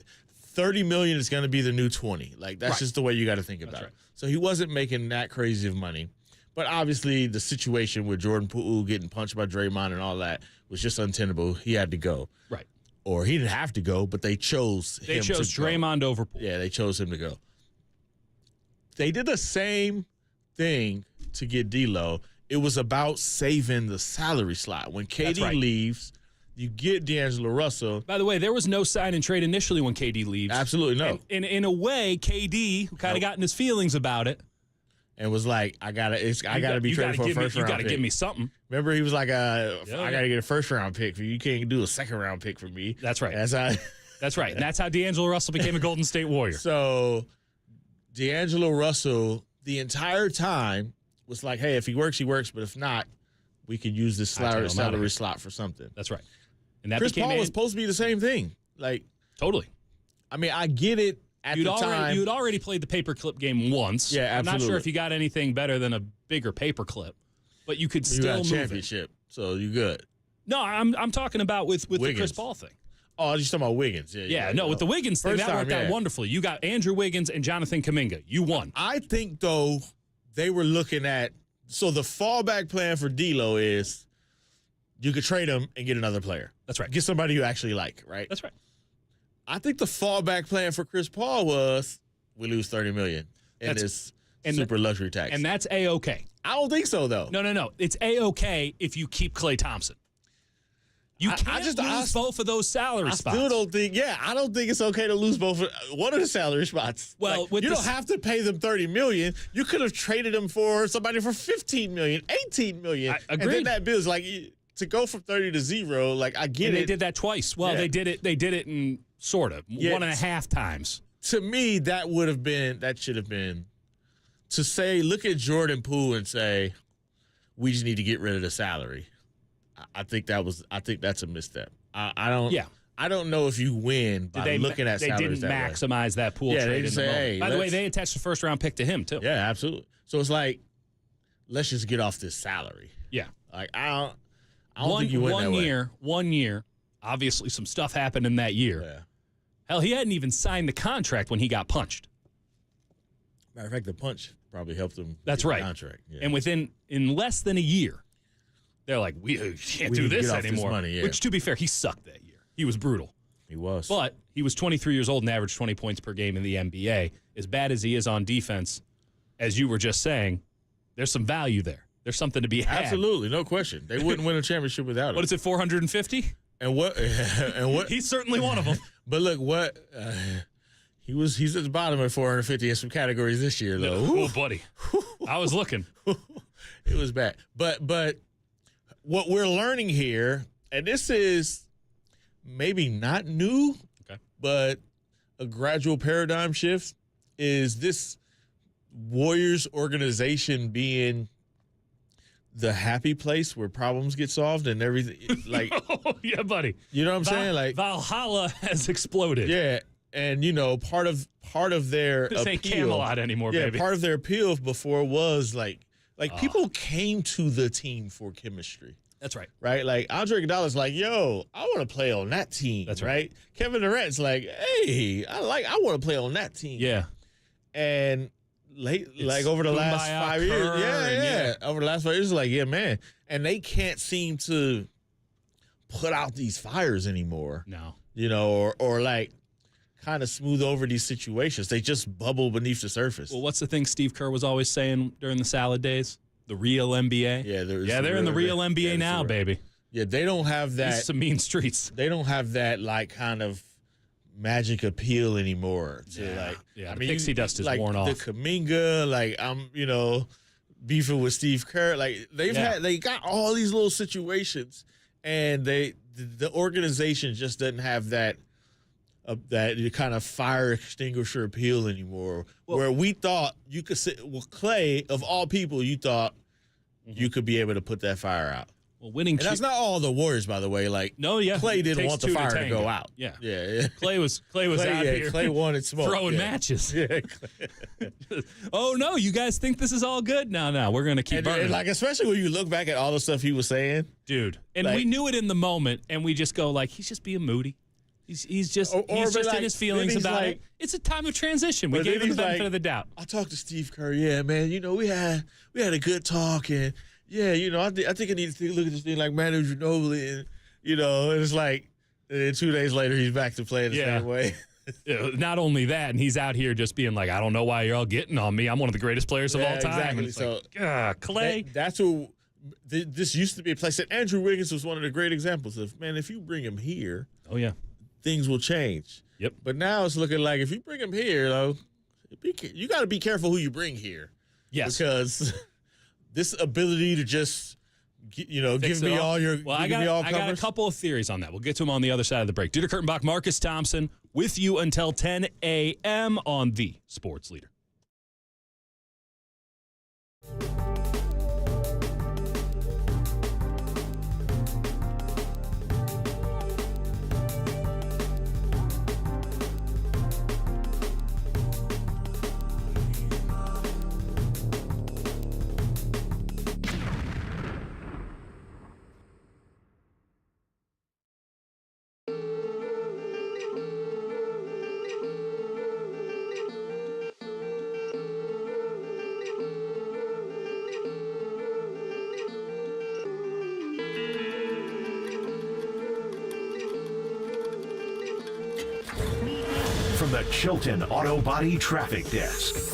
$30 million is going to be the new 20. Like, that's just the way you got to think about it. So he wasn't making that crazy of money. But obviously the situation with Jordan Poole getting punched by Draymond and all that was just untenable. He had to go. Right. Or he didn't have to go, but they chose him to go. They chose Draymond over Poole. Yeah, they chose him to go. They did the same thing to get D'Lo. It was about saving the salary slot. When KD leaves, you get D'Angelo Russell. By the way, there was no sign and trade initially when KD leaves. Absolutely no. And in a way, KD kind of got in his feelings about it. And was like, I gotta be traded for a first round pick. You gotta give me something. Remember, he was like, I gotta get a first round pick for you. You can't do a second round pick for me. That's right. That's right. And that's how D'Angelo Russell became a Golden State Warrior. So D'Angelo Russell, the entire time, was like, hey, if he works, he works. But if not, we could use this salary slot for something. That's right. And that Chris Paul was supposed to be the same thing. Like, totally. I mean, I get it. You'd already played the paperclip game once. Yeah, absolutely. I'm not sure if you got anything better than a bigger paperclip, but you could still got a move championship, so you good. No, I'm talking about with the Chris Paul thing. Oh, you're talking about Wiggins. Yeah, with the Wiggins thing, that worked out wonderfully. You got Andrew Wiggins and Jonathan Kuminga. You won. I think, though, they were looking at – so the fallback plan for D'Lo is you could trade him and get another player. That's right. Get somebody you actually like, right? That's right. I think the fallback plan for Chris Paul was we lose $30 million in this super luxury tax. And that's A-OK. I don't think so, though. No. It's A-OK if you keep Klay Thompson. You can't lose both of those salary spots. I don't think it's okay to lose both. One of the salary spots. Well, you don't have to pay them $30 million. You could have traded them for somebody for $15 million, $18 million. Agreed. And then that bill's like to go from 30 to 0. Like, I get it. They did that twice. Well, they did it in sort of 1.5 times. To me, that should have been to say, look at Jordan Poole and say, we just need to get rid of the salary. I think that's a misstep. I don't know if you win by looking at salaries that way. They didn't maximize that Poole trade in the moment. Hey, by the way, they attached a first-round pick to him, too. Yeah, absolutely. So it's like, let's just get off this salary. Yeah. Like, I don't think you win that way. 1 year, Obviously, some stuff happened in that year. Yeah. Hell, he hadn't even signed the contract when he got punched. Matter of fact, the punch probably helped him. That's get right. The contract. Yeah. And in less than a year, they're like, we can't do this anymore. Money, yeah. Which, to be fair, he sucked that year. He was brutal. He was. But he was 23 years old and averaged 20 points per game in the NBA. As bad as he is on defense, as you were just saying, there's some value there. There's something to be had. Absolutely, no question. They wouldn't win a championship without him. What is it, 450? And what? And what? He's certainly one of them. But look, what? He's at the bottom of 450 in some categories this year, though. Oh, buddy. I was looking. It was bad. But what we're learning here, and this is maybe not new, but a gradual paradigm shift, is this Warriors organization being the happy place where problems get solved and everything. Like, oh, yeah, buddy. You know what I'm saying? Like, Valhalla has exploded. Yeah. And, part of their this appeal. Ain't Camelot anymore, baby. Part of their appeal before was like people came to the team for chemistry. That's right. Right? Like, Andre Iguodala's like, yo, I want to play on that team. That's right. Kevin Durant's like, hey, I want to play on that team. Yeah. And over the last 5 years. Yeah. Over the last 5 years, like, yeah, man. And they can't seem to put out these fires anymore. No. Or like kind of smooth over these situations. They just bubble beneath the surface. Well, what's the thing Steve Kerr was always saying during the salad days? The real NBA. Yeah, they're in the real NBA now, baby. Yeah, they don't have that. These some mean streets. They don't have that like kind of magic appeal anymore. The pixie dust is worn off. The Kuminga, like I'm, beefing with Steve Kerr. Like they got all these little situations, and the organization just doesn't have that kind of fire extinguisher appeal anymore. Well, where we thought you could sit with Klay, of all people, you thought you could be able to put that fire out. Well, winning. And that's not all the Warriors, by the way. Like, Klay didn't want the fire to go out. Yeah. Klay was out here. Klay wanted smoke. Throwing matches. Yeah. Oh no, you guys think this is all good? No, we're gonna keep burning. And like, especially when you look back at all the stuff he was saying, dude. And we knew it in the moment, and we just go like, he's just being moody. He's just in his feelings about it. It's a time of transition. We gave him the benefit of the doubt. I talked to Steve Kerr. Yeah, man. We had a good talk, and yeah, I think I need to look at this thing like Manu Ginobili, and it's like, and 2 days later he's back to playing the same way. Not only that, and he's out here just being like, I don't know why you're all getting on me. I'm one of the greatest players of all time. Exactly. And it's Klay. That's who. This used to be a place that Andrew Wiggins was one of the great examples of. Man, if you bring him here, things will change. Yep. But now it's looking like if you bring him here, though, you got to be careful who you bring here. Yes. Because this ability to just, give me all your. Well, I got a couple of theories on that. We'll get to them on the other side of the break. Dieter Kurtenbach, Marcus Thompson, with you until 10 a.m. on the Sports Leader. From the Chilton Auto Body Traffic Desk.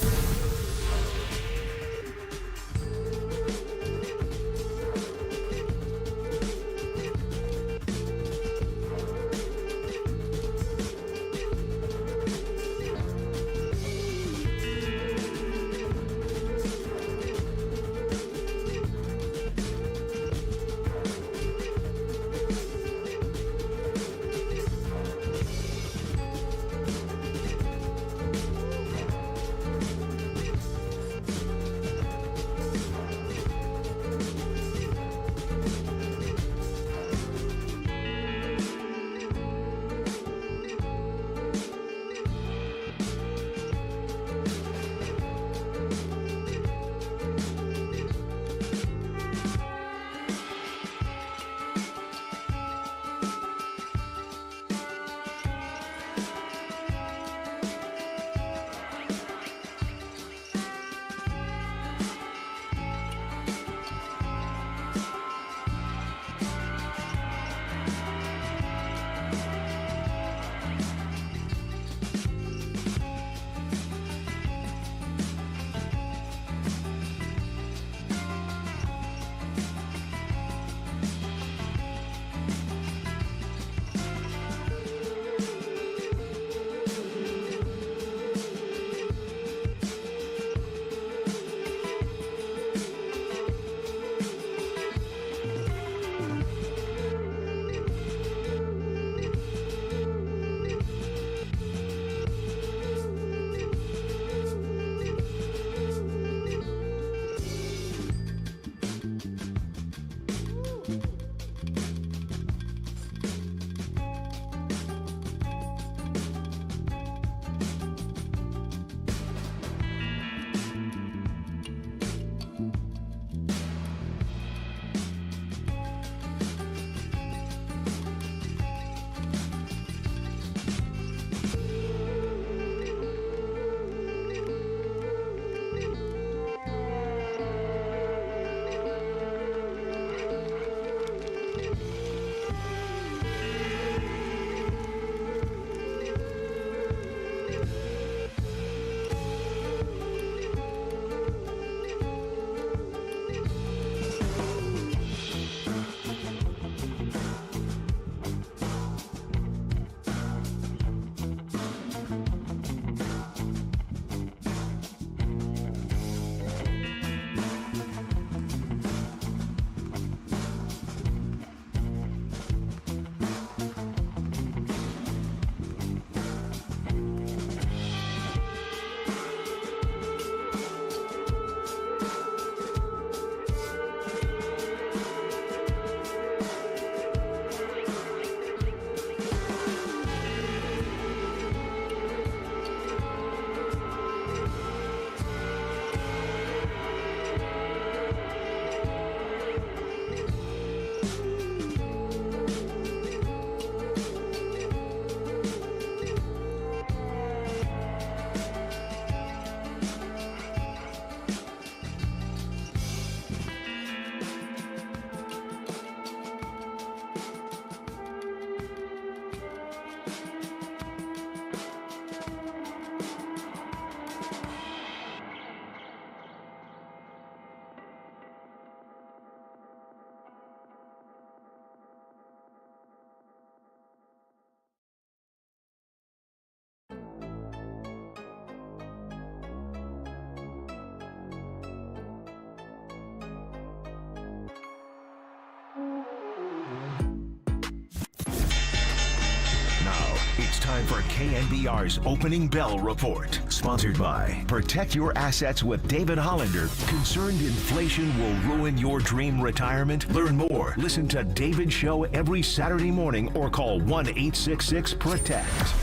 It's time for KNBR's Opening Bell Report. Sponsored by Protect Your Assets with David Hollander. Concerned inflation will ruin your dream retirement? Learn more. Listen to David's show every Saturday morning or call 1-866-PROTECT.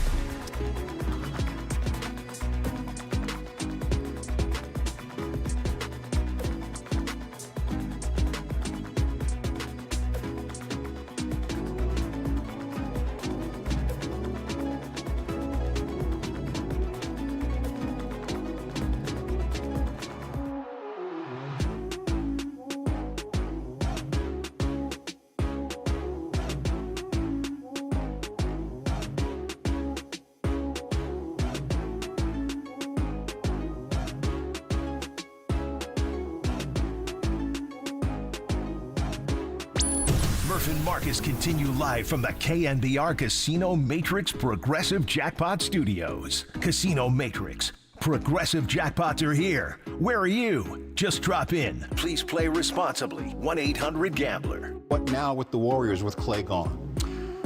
Murph and Marcus continue live from the KNBR Casino Matrix Progressive Jackpot Studios. Casino Matrix. Progressive jackpots are here. Where are you? Just drop in. Please play responsibly. 1-800-GAMBLER. What now with the Warriors with Klay gone?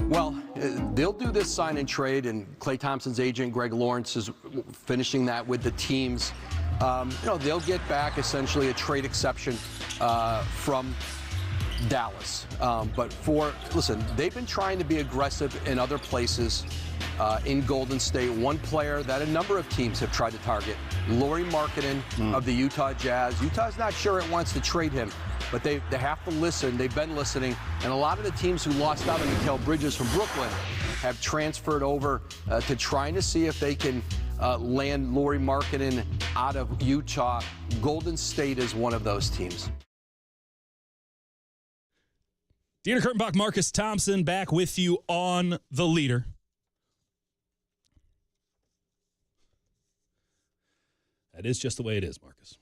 Well, they'll do this sign and trade, and Klay Thompson's agent, Greg Lawrence, is finishing that with the teams. They'll get back essentially a trade exception from Dallas. Listen, they've been trying to be aggressive in other places in Golden State. One player that a number of teams have tried to target, Lauri Markkanen of the Utah Jazz. Utah's not sure it wants to trade him, but they have to listen. They've been listening. And a lot of the teams who lost out on Mikal Bridges from Brooklyn have transferred over to trying to see if they can land Lauri Markkanen out of Utah. Golden State is one of those teams. Dieter Kurtenbach, Marcus Thompson, back with you on The Leader. That is just the way it is, Marcus.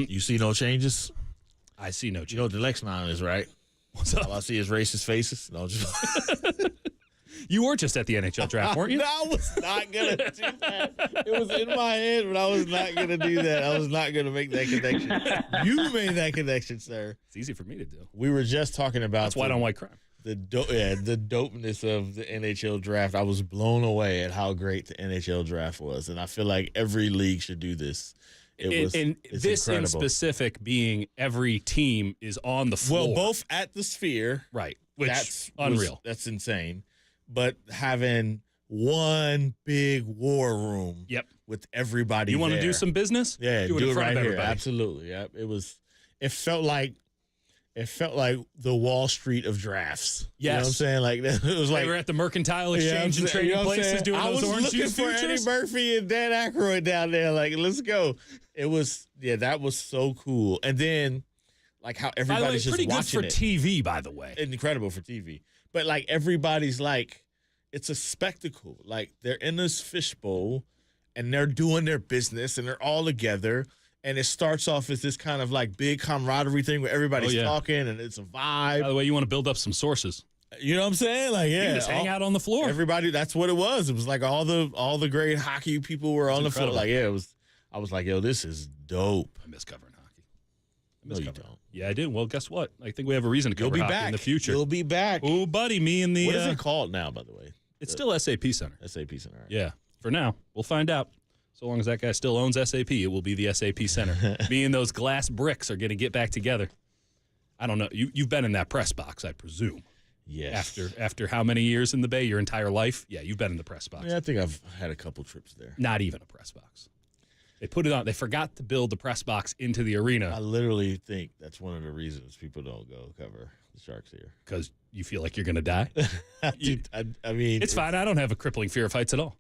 You see no changes? I see no changes. You know what the next line is, right? What's up? All I see is racist faces. No, just... You were just at the NHL draft, weren't you? I was not going to do that. It was in my head, but I was not going to do that. I was not going to make that connection. You made that connection, sir. It's easy for me to do. We were just talking about That's white on white crime. The dopeness of the NHL draft. I was blown away at how great the NHL draft was, and I feel like every league should do this. It's this incredible. In specific being every team is on the floor. Well, both at the Sphere. Right, which That's unreal. That's insane. But having one big war room with everybody You want there. To do some business? Yeah, do it in front right of here. everybody. Absolutely. Yep. It felt like the Wall Street of drafts. Yes. You know what I'm saying? Like it was like they were at the Mercantile Exchange and trading places doing those orange juice futures. I was looking for Eddie Murphy and Dan Aykroyd down there. Like, let's go. It was that was so cool. And then like how everybody's just watching it. Pretty good for TV, by the way. Incredible for TV. But like everybody's like, it's a spectacle. Like they're in this fishbowl and they're doing their business and they're all together. And it starts off as this kind of like big camaraderie thing where everybody's talking and it's a vibe. By the way, you want to build up some sources. You know what I'm saying? Like, yeah. You can just hang out on the floor. Everybody, that's what it was. It was like all the great hockey people were on the floor. Like, I was like, yo, this is dope. I miss covering hockey. No, you don't. Yeah, I did. Well, guess what? I think we have a reason to cover hockey in the future. You'll be back. Oh, buddy, me and the... What is it called now, by the way? It's still SAP Center. SAP Center, right. Yeah, for now. We'll find out. So long as that guy still owns SAP, it will be the SAP Center. Me and those glass bricks are going to get back together. I don't know. You've been in that press box, I presume. Yes. After how many years in the Bay? Your entire life? Yeah, you've been in the press box. Yeah, I think I've had a couple trips there. Not even a press box. They put it on. They forgot to build the press box into the arena. I literally think that's one of the reasons people don't go cover the Sharks here. Because you feel like you're going to die? I mean... It's fine. I don't have a crippling fear of heights at all.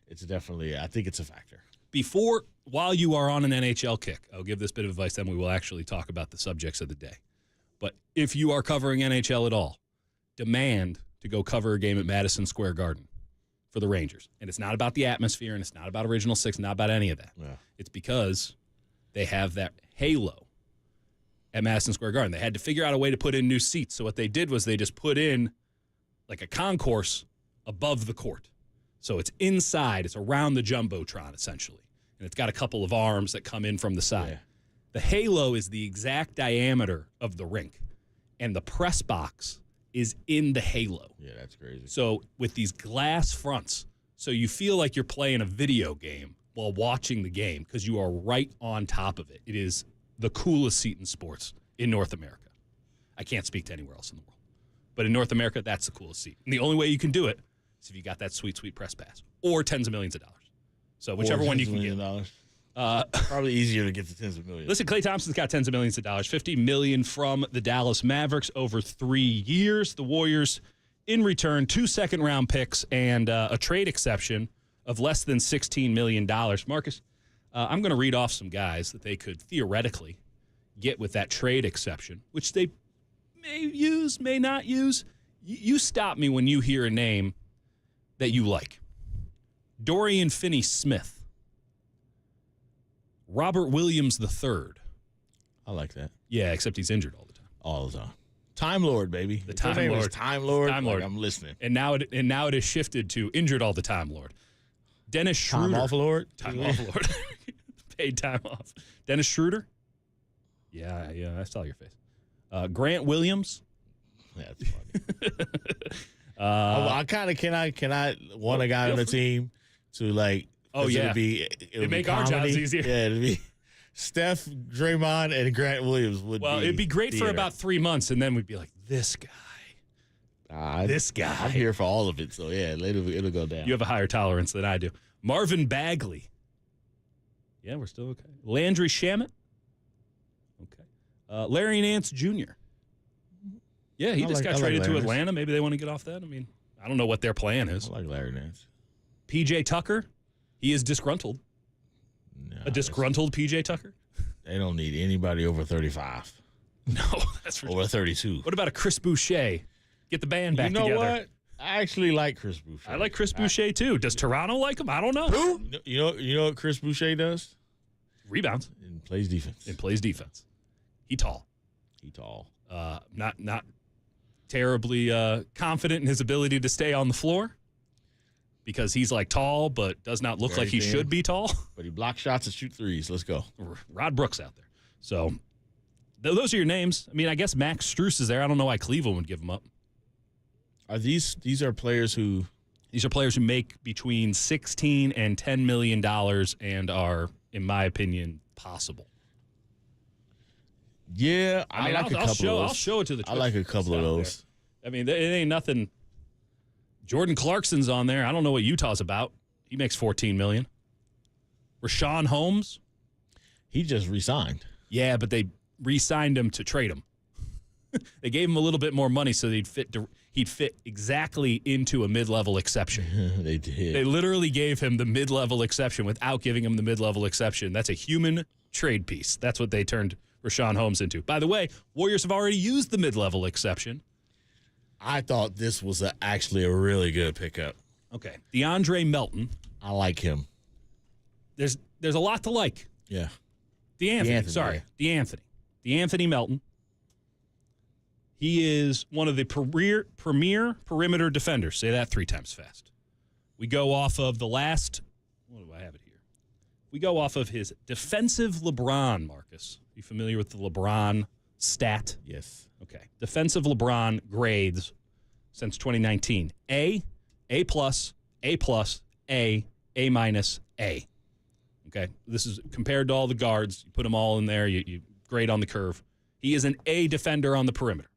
It's definitely... I think it's a factor. While you are on an NHL kick, I'll give this bit of advice, then we will actually talk about the subjects of the day. But if you are covering NHL at all, demand to go cover a game at Madison Square Garden for the Rangers. And it's not about the atmosphere, and it's not about Original Six, not about any of that. Yeah. It's because they have that halo at Madison Square Garden. They had to figure out a way to put in new seats. So what they did was they just put in like a concourse above the court. So it's inside. It's around the Jumbotron, essentially. And it's got a couple of arms that come in from the side. Yeah. The halo is the exact diameter of the rink. And the press box is in the halo. Yeah, that's crazy. So with these glass fronts, so you feel like you're playing a video game while watching the game because you are right on top of it. It is the coolest seat in sports in North America. I can't speak to anywhere else in the world. But in North America, that's the coolest seat. And the only way you can do it is if you got that sweet, sweet press pass or tens of millions of dollars. So whichever one you can get. Probably easier to get to tens of millions. Listen, Klay Thompson's got tens of millions of dollars, $50 million from the Dallas Mavericks over 3 years. The Warriors, in return, 2 second-round picks and a trade exception of less than $16 million. Marcus, I'm going to read off some guys that they could theoretically get with that trade exception, which they may use, may not use. You stop me when you hear a name that you like. Dorian Finney-Smith. Robert Williams III. I like that. Yeah, except he's injured all the time. All the time. Time Lord, baby. The Time Lord. Time Lord. Time Lord. Like, I'm listening. And now it is shifted to injured all the time Lord. Dennis Schroeder. Time off Lord. Time off Lord. Paid time off. Dennis Schroeder. Yeah, I saw your face. Grant Williams. That's funny. I kind of can I want a guy on the team to like. Oh yeah, it'd make our jobs easier. Yeah, it'd be Steph, Draymond, and Grant Williams would. Well, it'd be great for about 3 months, and then we'd be like, this guy. This guy. I'm here for all of it, so yeah, it'll go down. You have a higher tolerance than I do. Marvin Bagley. Yeah, we're still okay. Landry Shamet. Okay. Larry Nance Jr. Yeah, he just got traded to Atlanta. Maybe they want to get off that. I mean, I don't know what their plan is. I like Larry Nance. PJ Tucker. He is disgruntled. No, a disgruntled PJ Tucker? They don't need anybody over 35. No, that's for over 32. What about a Chris Boucher? Get the band back together. You know what? I actually like Chris Boucher. I like Chris Boucher too. Does Toronto like him? I don't know. Who? You know what Chris Boucher does? Rebounds. And plays defense. He tall. Not terribly confident in his ability to stay on the floor. Because he's like tall, but does not look like he should be tall. But he blocks shots and shoot threes. Let's go. Rod Brooks out there. So those are your names. I mean, I guess Max Strus is there. I don't know why Cleveland would give him up. Are these are players who make between $16 and $10 million and are, in my opinion, possible. Yeah, I mean, like I'll show it to the Twitter. I like a couple of those. There. I mean, it ain't nothing. Jordan Clarkson's on there. I don't know what Utah's about. He makes $14 million. Rashawn Holmes. He just re-signed. Yeah, but they re-signed him to trade him. They gave him a little bit more money so he'd fit exactly into a mid-level exception. They did. They literally gave him the mid-level exception without giving him the mid-level exception. That's a human trade piece. That's what they turned Rashawn Holmes into. By the way, Warriors have already used the mid-level exception. I thought this was actually a really good pickup. Okay. DeAndre Melton. I like him. There's a lot to like. Yeah. DeAnthony Melton. He is one of the premier perimeter defenders. Say that 3 times fast. We go off of the last, what do I have it here? We go off of his defensive LeBron, Marcus. You familiar with the LeBron stat? Yes. Okay. Defensive LeBron grades since 2019. A+, A+, A minus, A. Okay. This is compared to all the guards. You put them all in there. You grade on the curve. He is an A defender on the perimeter.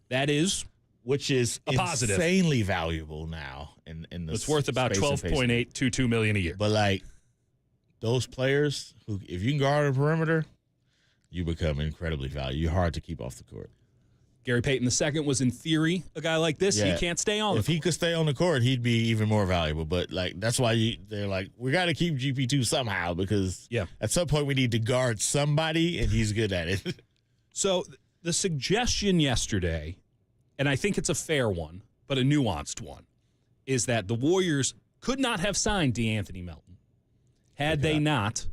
That is, which is a positive, insanely valuable now. In the it's worth about $12.822 million a year. But like those players who, if you can guard a perimeter, you become incredibly valuable. You're hard to keep off the court. Gary Payton II was, in theory, a guy like this. Yeah. He can't stay on the court. If he could stay on the court, he'd be even more valuable. But like that's why they're like, we got to keep GP2 somehow because at some point we need to guard somebody, and he's good at it. So the suggestion yesterday, and I think it's a fair one, but a nuanced one, is that the Warriors could not have signed DeAnthony Melton had they not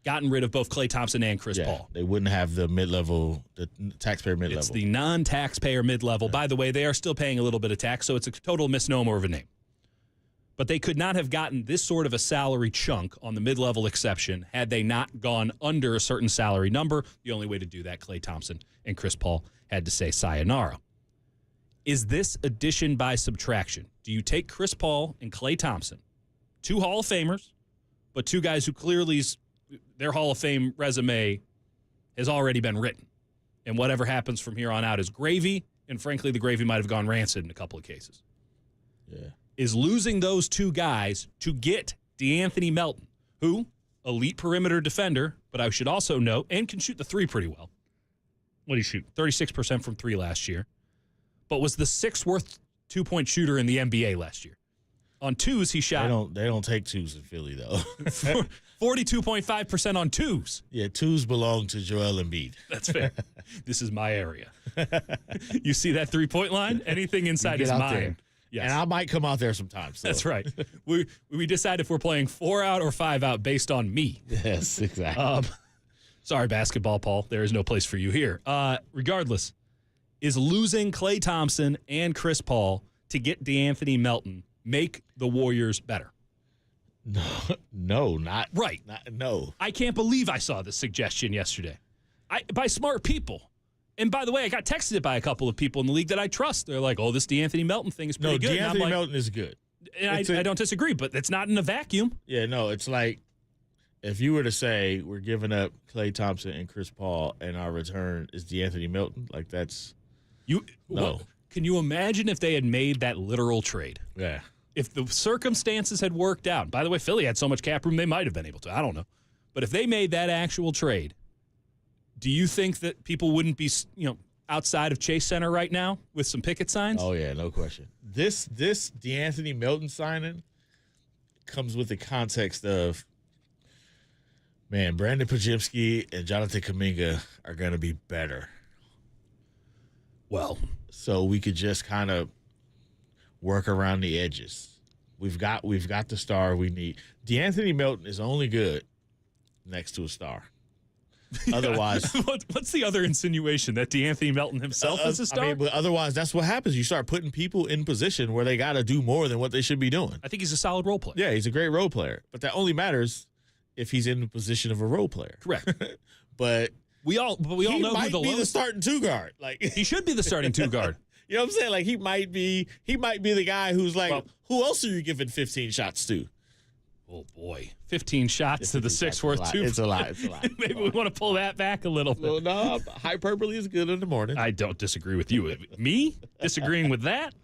gotten rid of both Klay Thompson and Chris Paul. They wouldn't have the mid-level, the taxpayer mid-level. It's the non-taxpayer mid-level. By the way, they are still paying a little bit of tax, so it's a total misnomer of a name. But they could not have gotten this sort of a salary chunk on the mid-level exception had they not gone under a certain salary number. The only way to do that, Klay Thompson and Chris Paul had to say sayonara. Is this addition by subtraction? Do you take Chris Paul and Klay Thompson, 2 Hall of Famers, but 2 guys who clearly their Hall of Fame resume has already been written, and whatever happens from here on out is gravy, and frankly, the gravy might have gone rancid in a couple of cases. Yeah. Is losing those 2 guys to get DeAnthony Melton, who, elite perimeter defender, but I should also note, and can shoot the 3 pretty well. What did he shoot? 36% from 3 last year, but was the 6th worst 2-point shooter in the NBA last year. On 2s, he shot. They don't take 2s in Philly, though. 42.5% on 2s. Yeah, 2s belong to Joel Embiid. That's fair. This is my area. You see that 3-point line? Anything inside is mine. There. Yes. And I might come out there sometimes. So. That's right. We decide if we're playing 4 out or 5 out based on me. Yes, exactly. Sorry, basketball, Paul. There is no place for you here. Regardless, is losing Klay Thompson and Chris Paul to get DeAnthony Melton make the Warriors better? No, not right. No. I can't believe I saw this suggestion yesterday. By smart people. And by the way, I got texted it by a couple of people in the league that I trust. They're like, "Oh, this DeAnthony Melton thing is pretty good." DeAnthony Melton is good. And I don't disagree, but it's not in a vacuum. Yeah, no, it's like if you were to say we're giving up Klay Thompson and Chris Paul, and our return is DeAnthony Melton, like that's no. What, can you imagine if they had made that literal trade? Yeah. If the circumstances had worked out. By the way, Philly had so much cap room they might have been able to. I don't know. But if they made that actual trade, do you think that people wouldn't be, outside of Chase Center right now with some picket signs? Oh yeah, no question. This DeAnthony Melton signing comes with the context of, man, Brandon Podziemski and Jonathan Kuminga are going to be better. Well, so we could just kind of work around the edges. We've got the star we need. DeAnthony Melton is only good next to a star. Otherwise, what's the other insinuation that DeAnthony Melton himself is a star? But otherwise, that's what happens. You start putting people in position where they got to do more than what they should be doing. I think he's a solid role player. Yeah, he's a great role player, but that only matters if he's in the position of a role player. Correct. But we all know who the starting 2 guard. Like he should be the starting 2 guard. You know what I'm saying? Like he might be the guy who's like, well, who else are you giving 15 shots to? Oh boy, 15 shots to the 6th worth 2. It's a lot. Maybe we want to pull that back a little bit. Well, no, hyperbole is good in the morning. I don't disagree with you. Me disagreeing with that?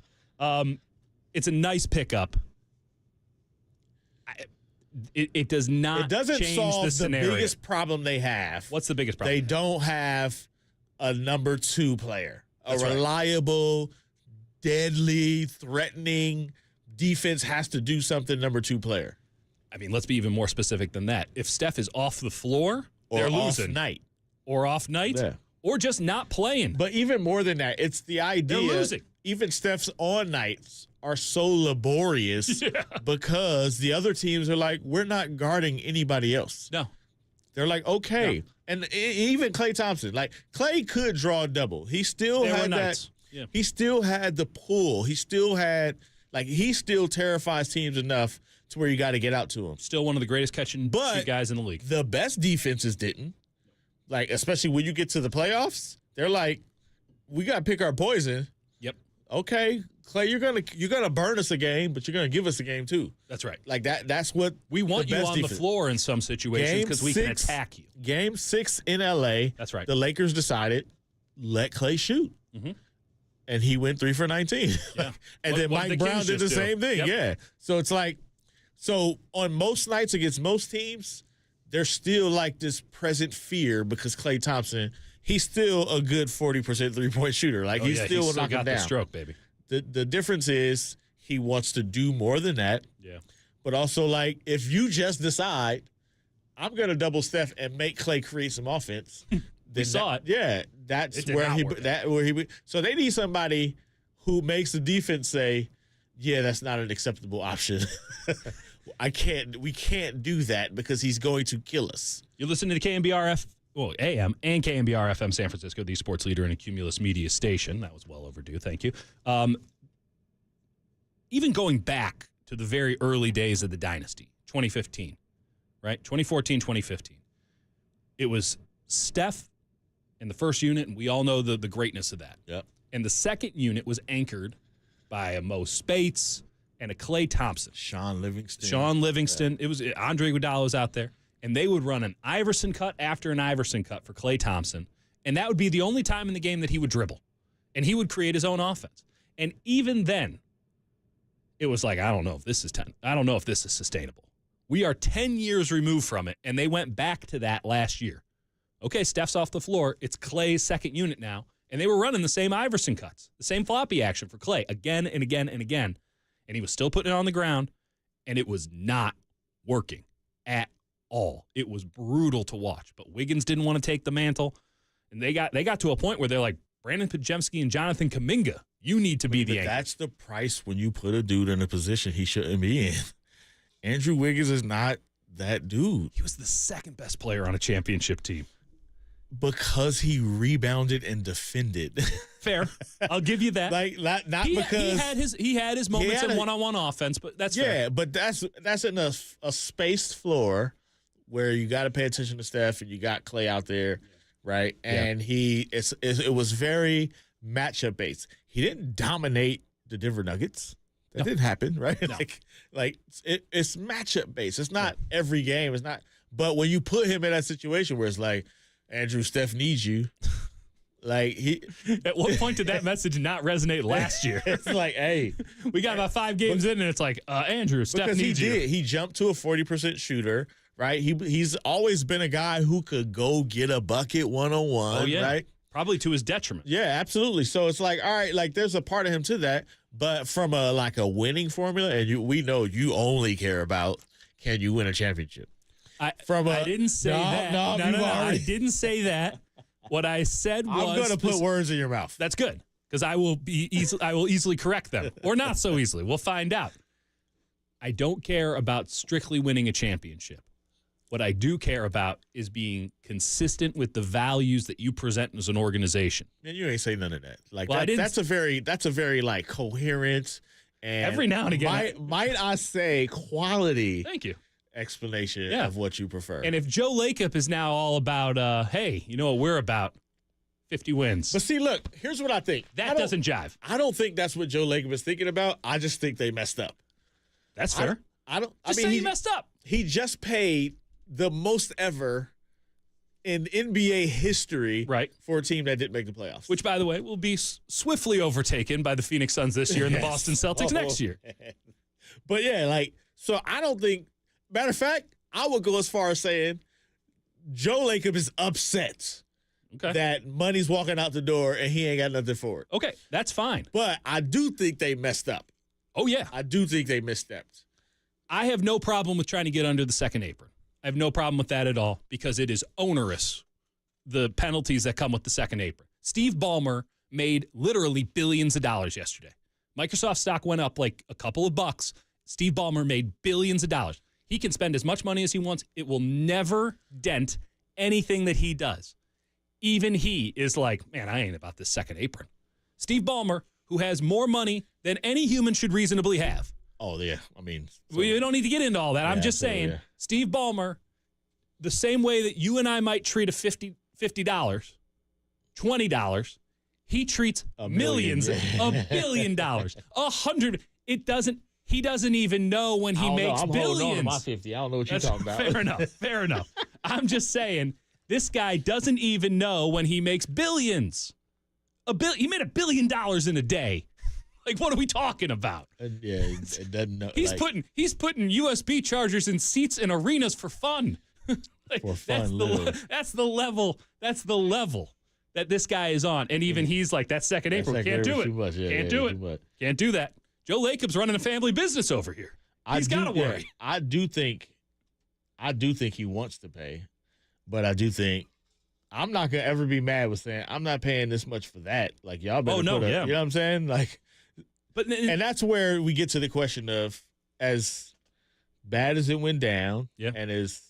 It's a nice pickup. It does not. It doesn't change solve the scenario. Biggest problem they have. What's the biggest problem? They don't have a number 2 player. That's reliable, deadly, threatening defense has to do something number 2 player. I mean, let's be even more specific than that. If Steph is off the floor, they're losing. Off night, yeah. Or just not playing. But even more than that, it's the idea. They're losing. Even Steph's on nights are so laborious because the other teams are like, we're not guarding anybody else. No. They're like, okay. No. And even Klay Thompson, like Klay could draw a double. He still had that. Yeah. He still had the pull. He still had, he still terrifies teams enough to where you got to get out to him. Still one of the greatest catch-and-shoot guys in the league. The best defenses didn't. Especially when you get to the playoffs, they're like, we got to pick our poison. Yep. Okay, Klay, you're gonna burn us a game, but you're gonna give us a game too. That's right. That's what we want you on the floor in some situations because we can attack you. Game 6 in LA. That's right. The Lakers decided let Klay shoot, and he went 3 for 19. Yeah. And then Mike Brown did the same thing. Yep. Yeah. So it's so on most nights against most teams, there's still this present fear because Klay Thompson. He's still a good 40% 3-point shooter. He's still knocking down. The stroke, baby. The difference is he wants to do more than that. Yeah. But also, if you just decide, I'm going to double Steph and make Klay create some offense. We saw it. Yeah, that's where he. So they need somebody who makes the defense say, yeah, that's not an acceptable option. We can't do that because he's going to kill us. You're listening to KNBR AM and KNBR FM San Francisco, the sports leader and a Cumulus media station. That was well overdue. Thank you. Even going back to the very early days of the dynasty, 2015, right? 2014, 2015. It was Steph in the first unit, and we all know the greatness of that. Yep. And the second unit was anchored by a Mo Spates and a Klay Thompson. Sean Livingston. Yeah. It was Andre Iguodala's out there. And they would run an Iverson cut after an Iverson cut for Klay Thompson. And that would be the only time in the game that he would dribble. And he would create his own offense. And even then, it was like, I don't know if this is sustainable. We are 10 years removed from it, and they went back to that last year. Okay, Steph's off the floor. It's Klay's second unit now. And they were running the same Iverson cuts, the same floppy action for Klay again and again and again. And he was still putting it on the ground, and it was not working at all. It was brutal to watch. But Wiggins didn't want to take the mantle, and they got to a point where they're like, Brandon Podziemski and Jonathan Kuminga, you need to be the anchor. That's the price when you put a dude in a position he shouldn't be in. Andrew Wiggins is not that dude. He was the second best player on a championship team. Because he rebounded and defended. Fair. I'll give you that. Not because he had his moments in one-on-one offense, but that's fair. Yeah, but that's in a spaced floor where you got to pay attention to Steph and you got Klay out there, right? And it was very matchup based. He didn't dominate the Denver Nuggets. That didn't happen, right? No. It's matchup based. It's not every game. It's not. But when you put him in that situation where it's like, Andrew, Steph needs you. At what point did that message not resonate last year? It's like, hey, we got about 5 games in, and it's like, Andrew, Steph needs you. He jumped to a 40% shooter, right? He's always been a guy who could go get a bucket one-on-one, right? Probably to his detriment. Yeah, absolutely. So it's like, all right, there's a part of him to that, but from a winning formula, and we know you only care about can you win a championship. I didn't say that. No, I didn't say that. What I said was, I'm going to put words in your mouth. That's good, because I will easily correct them, or not so easily. We'll find out. I don't care about strictly winning a championship. What I do care about is being consistent with the values that you present as an organization. And you ain't say none of that. That's a very coherent and every now and again. Might I say quality? Thank you. Explanation of what you prefer. And if Joe Lacob is now all about, hey, you know what we're about, 50 wins. But see, look, here's what I think. That doesn't jive. I don't think that's what Joe Lacob is thinking about. I just think they messed up. That's fair. I mean, he messed up. He just paid the most ever in NBA history for a team that didn't make the playoffs. Which, by the way, will be swiftly overtaken by the Phoenix Suns this year and the Boston Celtics next year. Man. But yeah, so I don't think, matter of fact, I would go as far as saying Joe Lacob is upset that money's walking out the door and he ain't got nothing for it. Okay, that's fine. But I do think they messed up. Oh, yeah. I do think they misstepped. I have no problem with trying to get under the second apron. I have no problem with that at all because it is onerous, the penalties that come with the second apron. Steve Ballmer made literally billions of dollars yesterday. Microsoft stock went up like a couple of bucks. Steve Ballmer made billions of dollars. He can spend as much money as he wants. It will never dent anything that he does. Even he is like, man, I ain't about this second apron. Steve Ballmer, who has more money than any human should reasonably have. Oh, yeah. I mean, we don't need to get into all that. I'm just saying, Steve Ballmer, the same way that you and I might treat a $50, $20, he treats millions, $1 billion, $100. He doesn't even know when he makes billions. Holding on to my 50. I don't know what you're talking about. Fair enough. I'm just saying, this guy doesn't even know when he makes billions. He made $1 billion in a day. Like, what are we talking about? It doesn't know. He's putting USB chargers in seats in arenas for fun. For fun, that's the level that this guy is on. And even he's like, that second apron, can't do it. Can't do it. Can't do that. Joe Lacob's running a family business over here. He's got to worry. I do think he wants to pay, but I do think I'm not gonna ever be mad with saying I'm not paying this much for that. Like, y'all better you know what I'm saying? Like, and that's where we get to the question of, as bad as it went down, and as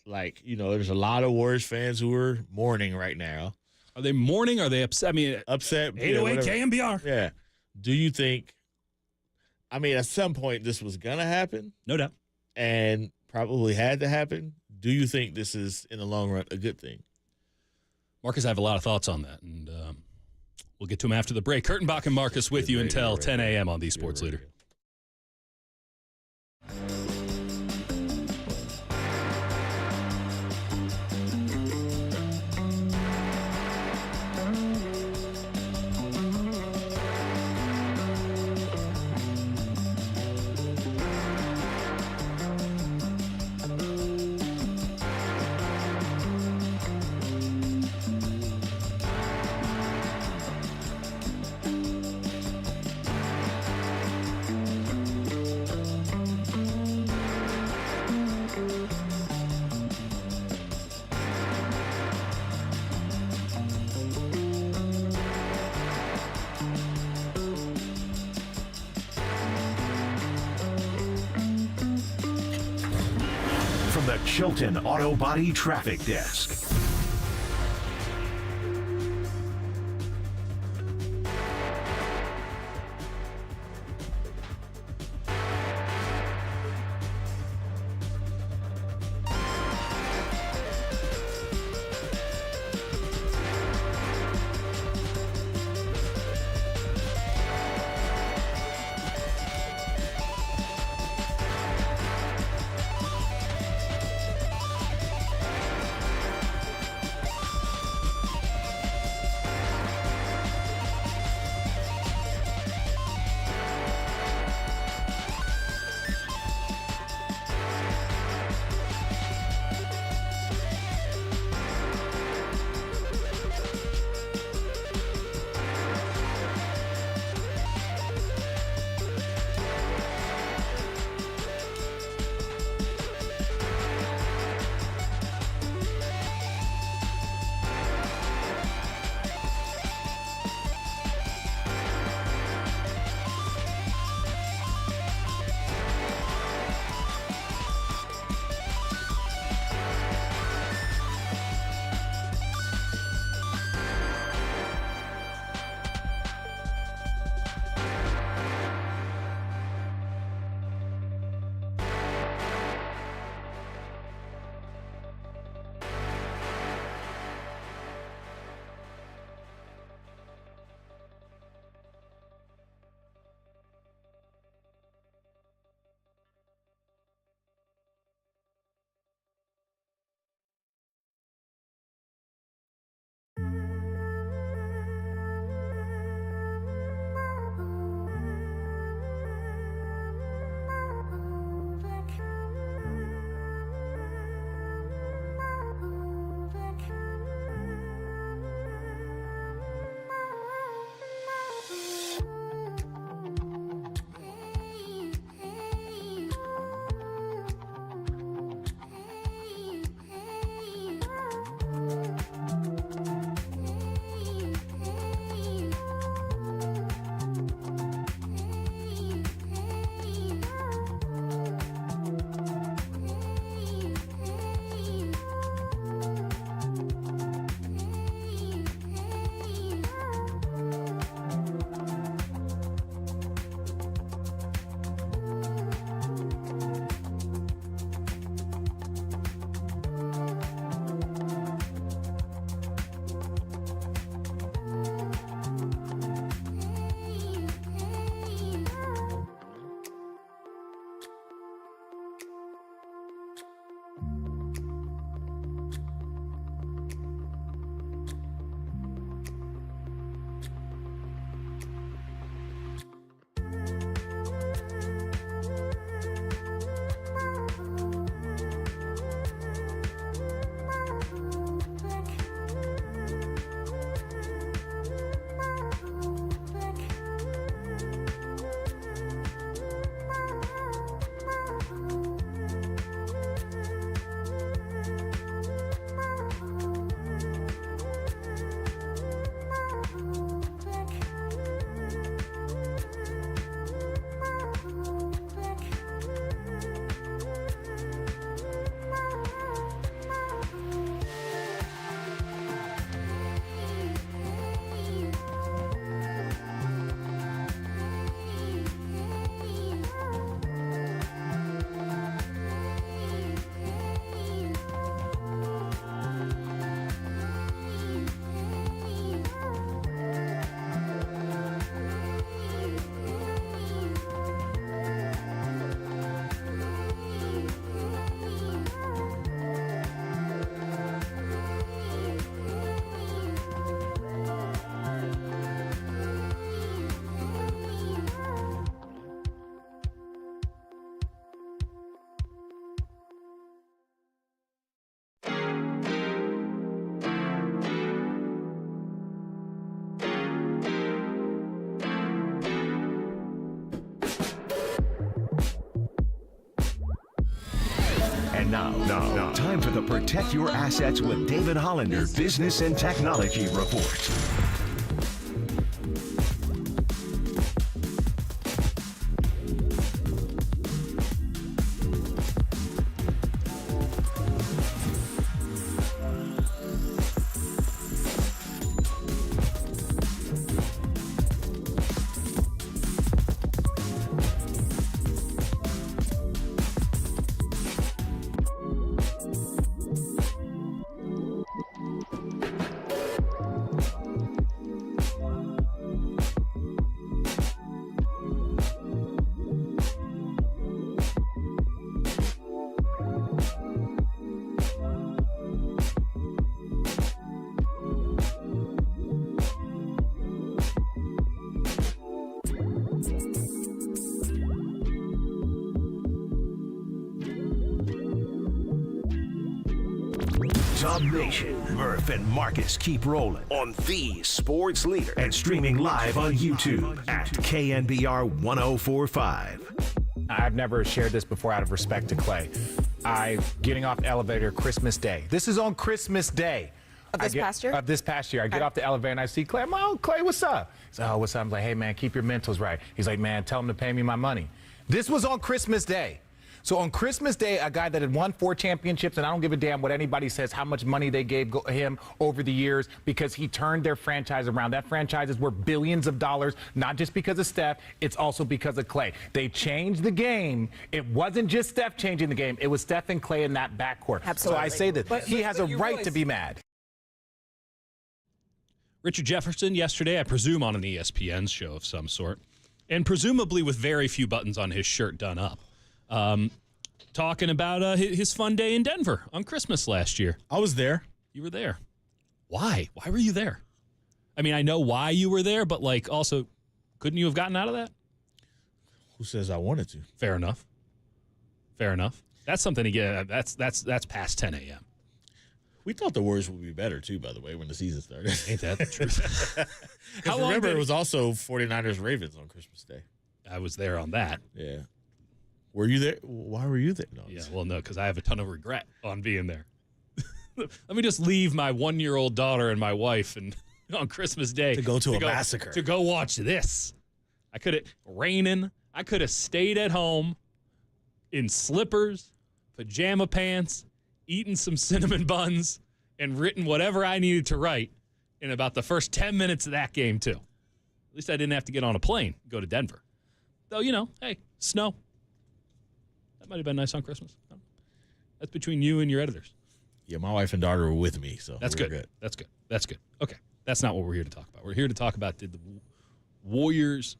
there's a lot of Warriors fans who are mourning right now. Are they mourning? Are they upset? I mean, upset. 808 KNBR. Yeah. Do you think? I mean, at some point this was gonna happen, no doubt, and probably had to happen. Do you think this is, in the long run, a good thing? Marcus, I have a lot of thoughts on that, and We'll get to him after the break. Kurtenbach and Marcus with you until 10 a.m. on the Sports Leader. From the Chilton Auto Body Traffic Desk. And now, time for the Protect Your Assets with David Hollander Business and Technology Report. Dub Nation, Murph and Marcus keep rolling on the sports leader and streaming live on YouTube at KNBR 1045. I've never shared this before out of respect to Klay. Getting off the elevator Christmas Day. This is on Christmas Day. Of this past year? Of this past year. I get off the elevator and I see Klay. I'm like, oh, Klay, what's up? He's like, oh, what's up? I'm like, hey, man, keep your mentals right. He's like, man, tell him to pay me my money. This was on Christmas Day. So on Christmas Day, a guy that had won 4 championships, and I don't give a damn what anybody says, how much money they gave him over the years, because he turned their franchise around. That franchise is worth billions of dollars, not just because of Steph, it's also because of Klay. They changed the game. It wasn't just Steph changing the game. It was Steph and Klay in that backcourt. Absolutely. So I say that he has a right to be mad. Richard Jefferson yesterday, I presume on an ESPN show of some sort, and presumably with very few buttons on his shirt done up. Talking about his fun day in Denver on Christmas last year. I was there. You were there. Why? Why were you there? I mean, I know why you were there, but like also, couldn't you have gotten out of that? Who says I wanted to? Fair enough. Fair enough. That's something to get. That's past 10 a.m. We thought the Warriors would be better, too, by the way, when the season started. Ain't that the truth? Remember, it was also 49ers-Ravens on Christmas Day. I was there on that. Yeah. Were you there? Why were you there? No, yeah, well, no, because I have a ton of regret on being there. Let me just leave my 1-year-old daughter and my wife and on Christmas Day to go to a massacre. To go watch this. I could have, raining, I could have stayed at home in slippers, pajama pants, eaten some cinnamon buns, and written whatever I needed to write in about the first 10 minutes of that game, too. At least I didn't have to get on a plane, go to Denver. Though, you know, hey, snow. That might have been nice on Christmas. That's between you and your editors. Yeah, my wife and daughter were with me, so that's good. That's good. That's good. Okay, that's not what we're here to talk about. We're here to talk about did the Warriors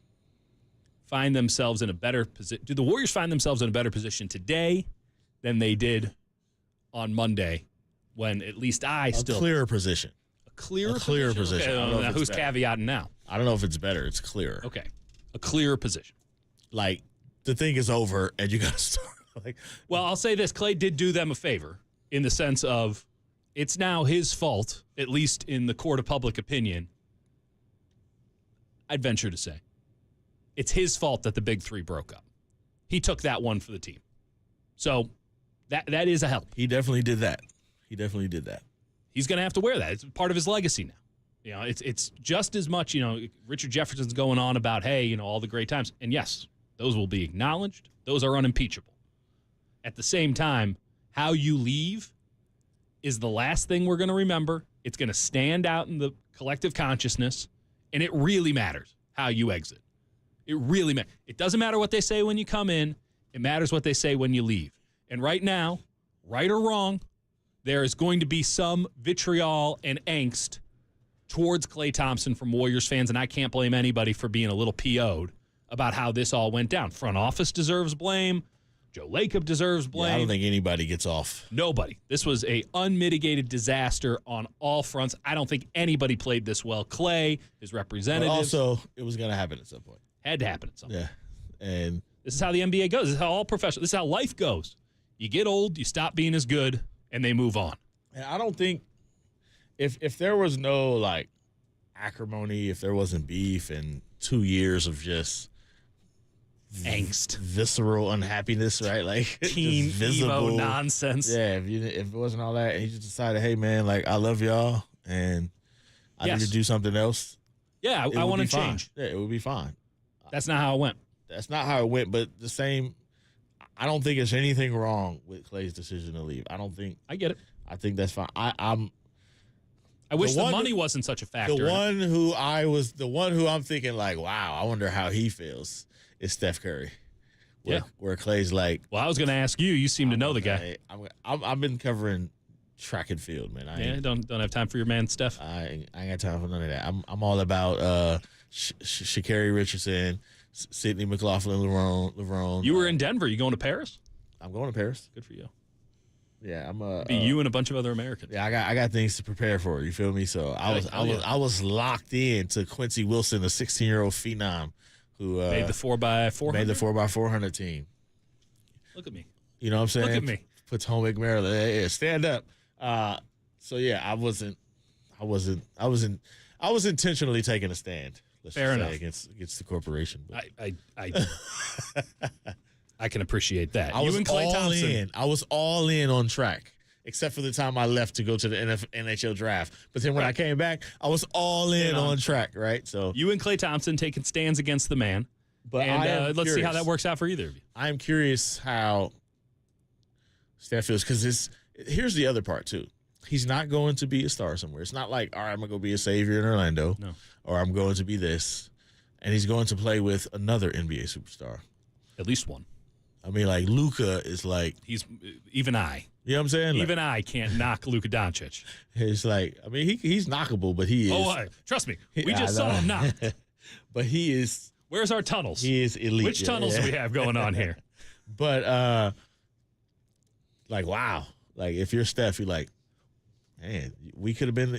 find themselves in a better position? Do the Warriors find themselves in a better position today than they did on Monday, when at least I still clearer position. A clearer position. Okay, now who's caveating now? I don't know if it's better. It's clearer. Okay, a clearer position. Like the thing is over, and you got to start. Well, I'll say this. Klay did do them a favor in the sense of it's now his fault, at least in the court of public opinion. I'd venture to say it's his fault that the big three broke up. He took that one for the team. So that is a help. He definitely did that. He's going to have to wear that. It's part of his legacy now. You know, it's just as much, you know, Richard Jefferson's going on about, hey, you know, all the great times. And yes, those will be acknowledged. Those are unimpeachable. At the same time, how you leave is the last thing we're going to remember. It's going to stand out in the collective consciousness, and it really matters how you exit. It really matters. It doesn't matter what they say when you come in. It matters what they say when you leave. And right now, right or wrong, there is going to be some vitriol and angst towards Klay Thompson from Warriors fans, and I can't blame anybody for being a little PO'd about how this all went down. Front office deserves blame. Joe Lacob deserves blame. Yeah, I don't think anybody gets off. Nobody. This was a unmitigated disaster on all fronts. I don't think anybody played this well. Klay, his representatives. But also, it was going to happen at some point. Had to happen at some point. Yeah. And this is how the NBA goes. This is how all professional. This is how life goes. You get old, you stop being as good, and they move on. And I don't think if there was no like acrimony, if there wasn't beef and 2 years of just angst, angst, visceral unhappiness, right? Like teen emo nonsense. Yeah, if it wasn't all that, he just decided, hey man, like I love y'all and I need to do something else. Yeah, I want to change. Yeah, it would be fine. That's not how it went. That's not how it went, but the same. I don't think there's anything wrong with Klay's decision to leave. I don't think. I get it. I think that's fine. I wish the money wasn't such a factor. The one who I'm thinking like, wow, I wonder how he feels is Steph Curry. Where Klay's like, well, I was going to ask you. You seem to know the guy. I've been covering track and field, man. Don't have time for your man, Steph. I ain't got time for none of that. I'm all about Sha'Carri Richardson, Sydney McLaughlin, LeBron. You were in Denver. You going to Paris? I'm going to Paris. Good for you. Yeah, I'm be you and a bunch of other Americans. Yeah, I got things to prepare for. You feel me? So I was locked in to Quincy Wilson, a 16-year-old phenom who made the 4x400. Made the 4x400 team. Look at me. You know what I'm saying? Look at me. Potomac, Maryland. Yeah, stand up. So yeah, I was intentionally taking a stand. Fair enough. Against the corporation. I can appreciate that. I was all in on track, except for the time I left to go to the NHL draft. But then when I came back, I was all in on track, right? So you and Klay Thompson taking stands against the man. But let's see how that works out for either of you. I'm curious how Steph feels, because here's the other part too. He's not going to be a star somewhere. It's not like, all right, I'm going to go be a savior in Orlando, or I'm going to be this. And he's going to play with another NBA superstar. At least one. I mean, like, Luka is like... Even I. You know what I'm saying? Even I can't knock Luka Doncic. It's like, I mean, he's knockable, but he is... Oh, trust me. We just saw him knock. But he is... Where's our tunnels? He is elite. Which tunnels do we have going on here? But, like, wow. Like, if you're Steph, you're like, man, we could have been...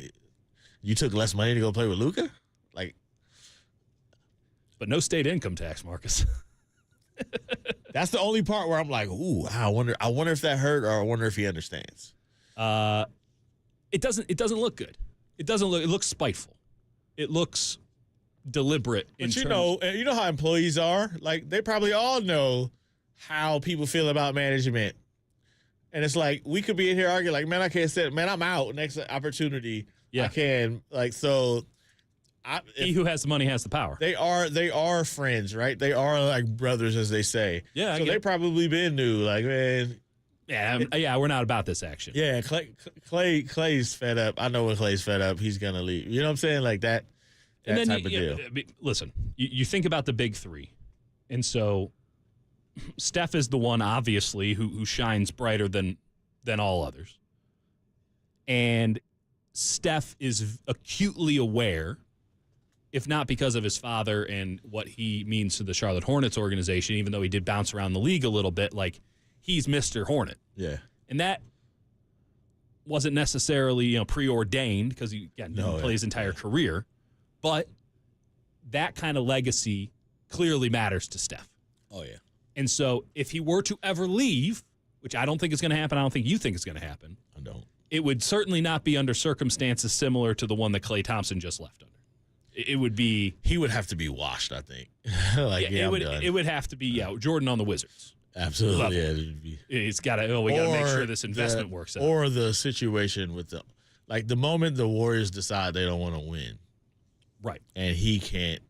You took less money to go play with Luka? Like... But no state income tax, Marcus. That's the only part where I'm like, ooh, I wonder if that hurt, or I wonder if he understands. It doesn't look good. It looks spiteful. It looks deliberate. But you know how employees are. Like, they probably all know how people feel about management. And it's like, we could be in here arguing like, man, I can't say it. Man, I'm out. Next opportunity, I can. Like, so... He who has the money has the power. They are friends, right? They are like brothers, as they say. Yeah, so they probably been new, like, man. Yeah, we're not about this action. Yeah, Klay's fed up. I know when Klay's fed up, he's gonna leave. You know what I'm saying? Like that type of deal. Listen, you think about the big three, and so Steph is the one, obviously, who shines brighter than all others, and Steph is acutely aware, if not because of his father and what he means to the Charlotte Hornets organization, even though he did bounce around the league a little bit, like, he's Mr. Hornet. Yeah. And that wasn't necessarily, preordained, because he didn't play his entire career. But that kind of legacy clearly matters to Steph. Oh, yeah. And so if he were to ever leave, which I don't think is going to happen, I don't think you think is going to happen. I don't. It would certainly not be under circumstances similar to the one that Klay Thompson just left under. It would be... He would have to be washed, I think. It would have to be, Jordan on the Wizards. Absolutely, yeah. It's got to, we got to make sure this investment works out. Or the situation with the moment the Warriors decide they don't want to win. Right. And he can't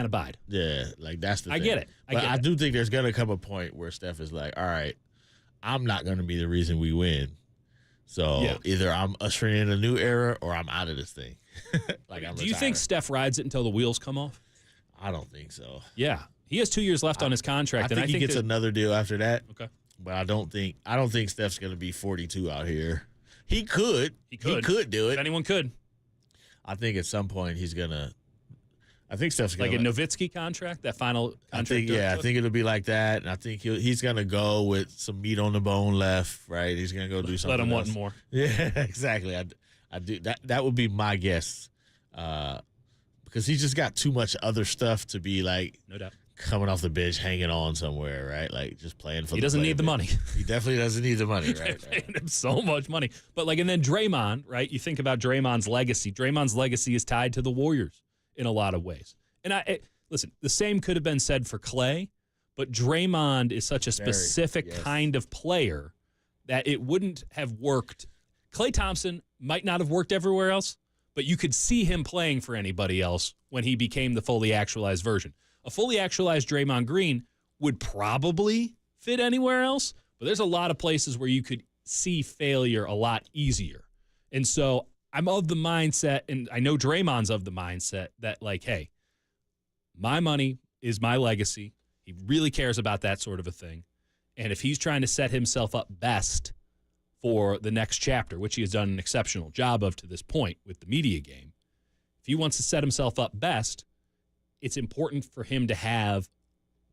abide. Yeah, like that's the thing. I get it. I do think there's going to come a point where Steph is like, all right, I'm not going to be the reason we win. So either I'm ushering in a new era or I'm out of this thing. Do you think Steph rides it until the wheels come off? I don't think so. Yeah. He has 2 years left on his contract. I think he gets another deal after that. Okay. But I don't think Steph's going to be 42 out here. He could. He could do it. If anyone could. I think at some point he's going to. I think Steph's going to. Like a Nowitzki contract, that final contract? I think it'll be like that. And I think he's going to go with some meat on the bone left, right? He's going to go do something Let him else. want more. Yeah, exactly. I do. That would be my guess. Because he's just got too much other stuff to be like. No doubt. Coming off the bench, hanging on somewhere, right? Like just playing for. He doesn't need the money. He definitely doesn't need the money, right? Paying him so much money, but and then Draymond, right? You think about Draymond's legacy. Draymond's legacy is tied to the Warriors in a lot of ways. And listen, the same could have been said for Klay, But Draymond is such a specific kind of player that it wouldn't have worked. Klay Thompson might not have worked everywhere else, but you could see him playing for anybody else when he became the fully actualized version. A fully actualized Draymond Green would probably fit anywhere else, but there's a lot of places where you could see failure a lot easier. And so I'm of the mindset, and I know Draymond's of the mindset that, like, hey, my money is my legacy. He really cares about that sort of a thing. And if he's trying to set himself up best for the next chapter, which he has done an exceptional job of to this point with the media game, if he wants to set himself up best, it's important for him to have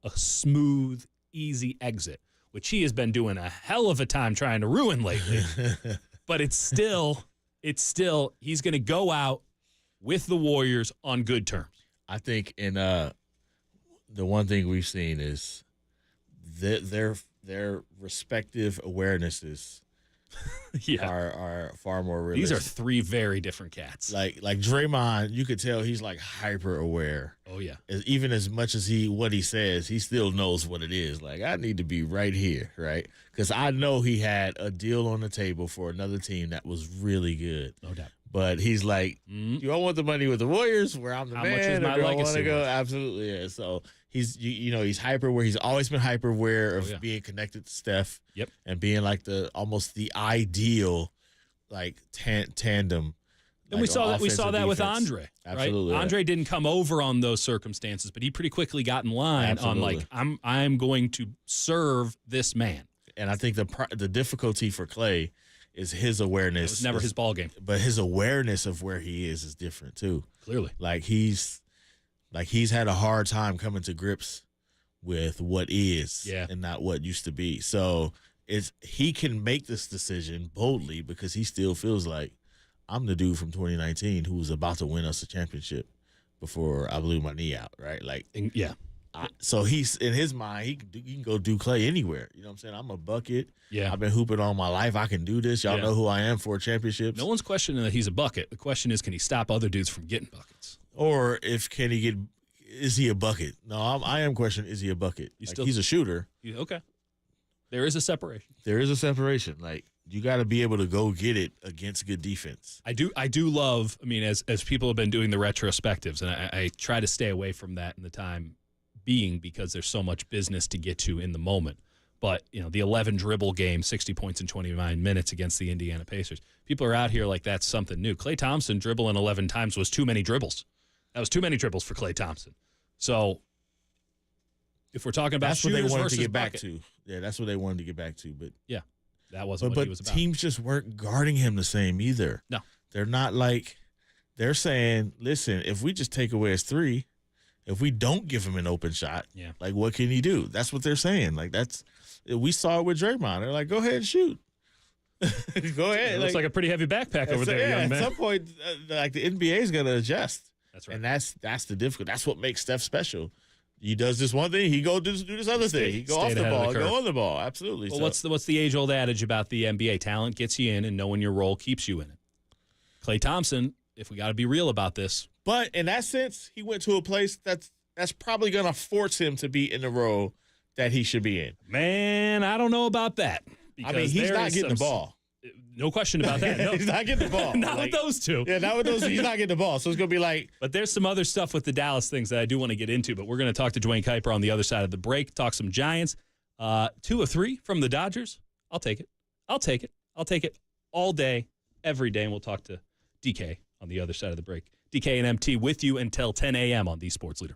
a smooth, easy exit, which he has been doing a hell of a time trying to ruin lately. But it's still, he's going to go out with the Warriors on good terms. I think the one thing we've seen is their respective awarenesses are far more realistic. These are three very different cats. Like Draymond, you could tell he's like hyper aware. Oh yeah. Even as much as what he says, he still knows what it is. Like, I need to be right here, right? Because I know he had a deal on the table for another team that was really good. No doubt. But he's like, you all want the money with the Warriors where I'm the How man? much is my or do I legacy want to go? worth? Absolutely, yeah. So he's he's hyper aware. He's always been hyper aware of being connected to Steph. Yep. And being like almost the ideal like tandem. And we saw that with Andre. Absolutely. Right? Andre didn't come over on those circumstances, but he pretty quickly got in line on like, I'm going to serve this man. And I think the difficulty for Klay is his awareness. It was never his ball game. But his awareness of where he is different too. Clearly. Like he's had a hard time coming to grips with what is and not what used to be. So he can make this decision boldly because he still feels like, I'm the dude from 2019 who was about to win us a championship before I blew my knee out, right? Like, so he's in his mind, he can go do Klay anywhere. You know what I'm saying? I'm a bucket. Yeah. I've been hooping all my life. I can do this. Y'all know who I am for championships. No one's questioning that he's a bucket. The question is, can he stop other dudes from getting buckets? Or is he a bucket? No, I am questioning, is he a bucket? He's a shooter. Okay. There is a separation. There is a separation. Like, you got to be able to go get it against good defense. I do love, I mean, as people have been doing the retrospectives, and I try to stay away from that in the time being because there's so much business to get to in the moment. But, the 11 dribble game, 60 points in 29 minutes against the Indiana Pacers. People are out here like that's something new. Klay Thompson dribbling 11 times was too many dribbles. That was too many dribbles for Klay Thompson. So if we're talking about that's what they wanted to get bucket, back to. Yeah, that's what they wanted to get back to. But yeah, that wasn't what he was about. But teams just weren't guarding him the same either. No. They're not like – they're saying, listen, if we just take away his three, if we don't give him an open shot, like what can he do? That's what they're saying. Like we saw it with Draymond. They're like, go ahead and shoot. Go ahead. It looks like a pretty heavy backpack over there, young man. At some point, like the NBA is going to adjust. That's right. And that's the difficulty. That's what makes Steph special. He does this one thing, he go do this other thing. He go off the ball, go on the ball. Absolutely. Well, what's the age-old adage about the NBA? Talent gets you in, and knowing your role keeps you in it. Klay Thompson, if we got to be real about this. But in that sense, he went to a place that's probably going to force him to be in the role that he should be in. Man, I don't know about that. I mean, he's not getting the ball. No question about that. No. He's not getting the ball. Not with those two. Yeah, not with those two. He's not getting the ball. So it's going to be like. But there's some other stuff with the Dallas things that I do want to get into. But we're going to talk to Dwayne Kuiper on the other side of the break, talk some Giants. 2 of 3 from the Dodgers. I'll take it. I'll take it all day, every day. And we'll talk to DK on the other side of the break. DK and MT with you until 10 a.m. on the Sports Leader.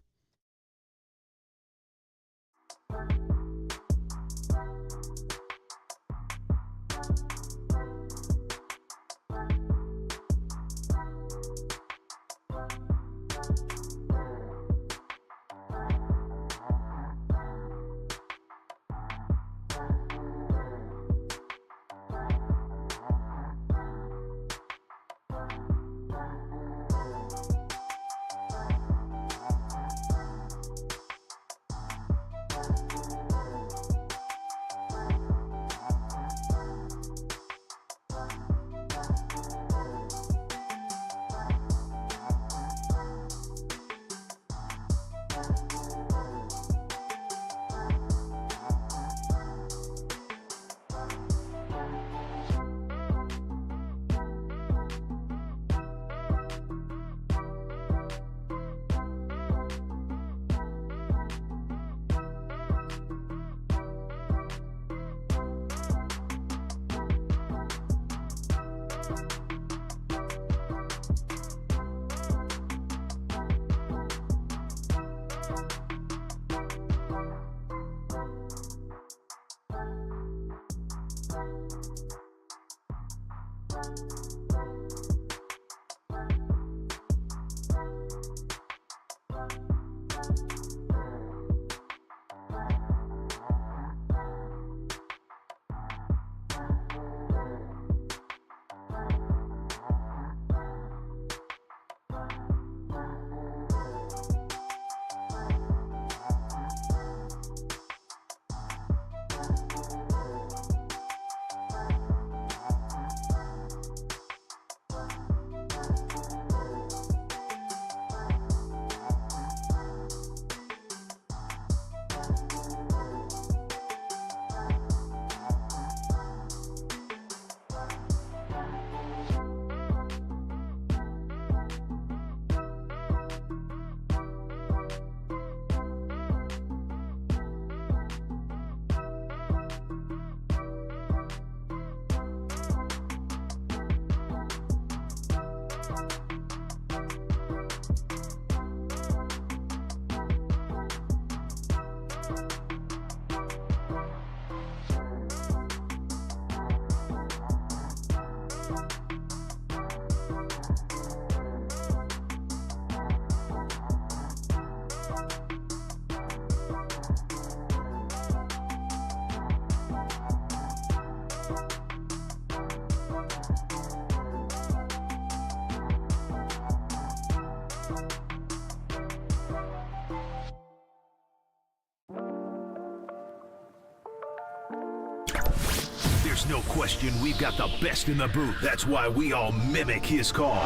There's no question we've got the best in the booth. That's why we all mimic his call.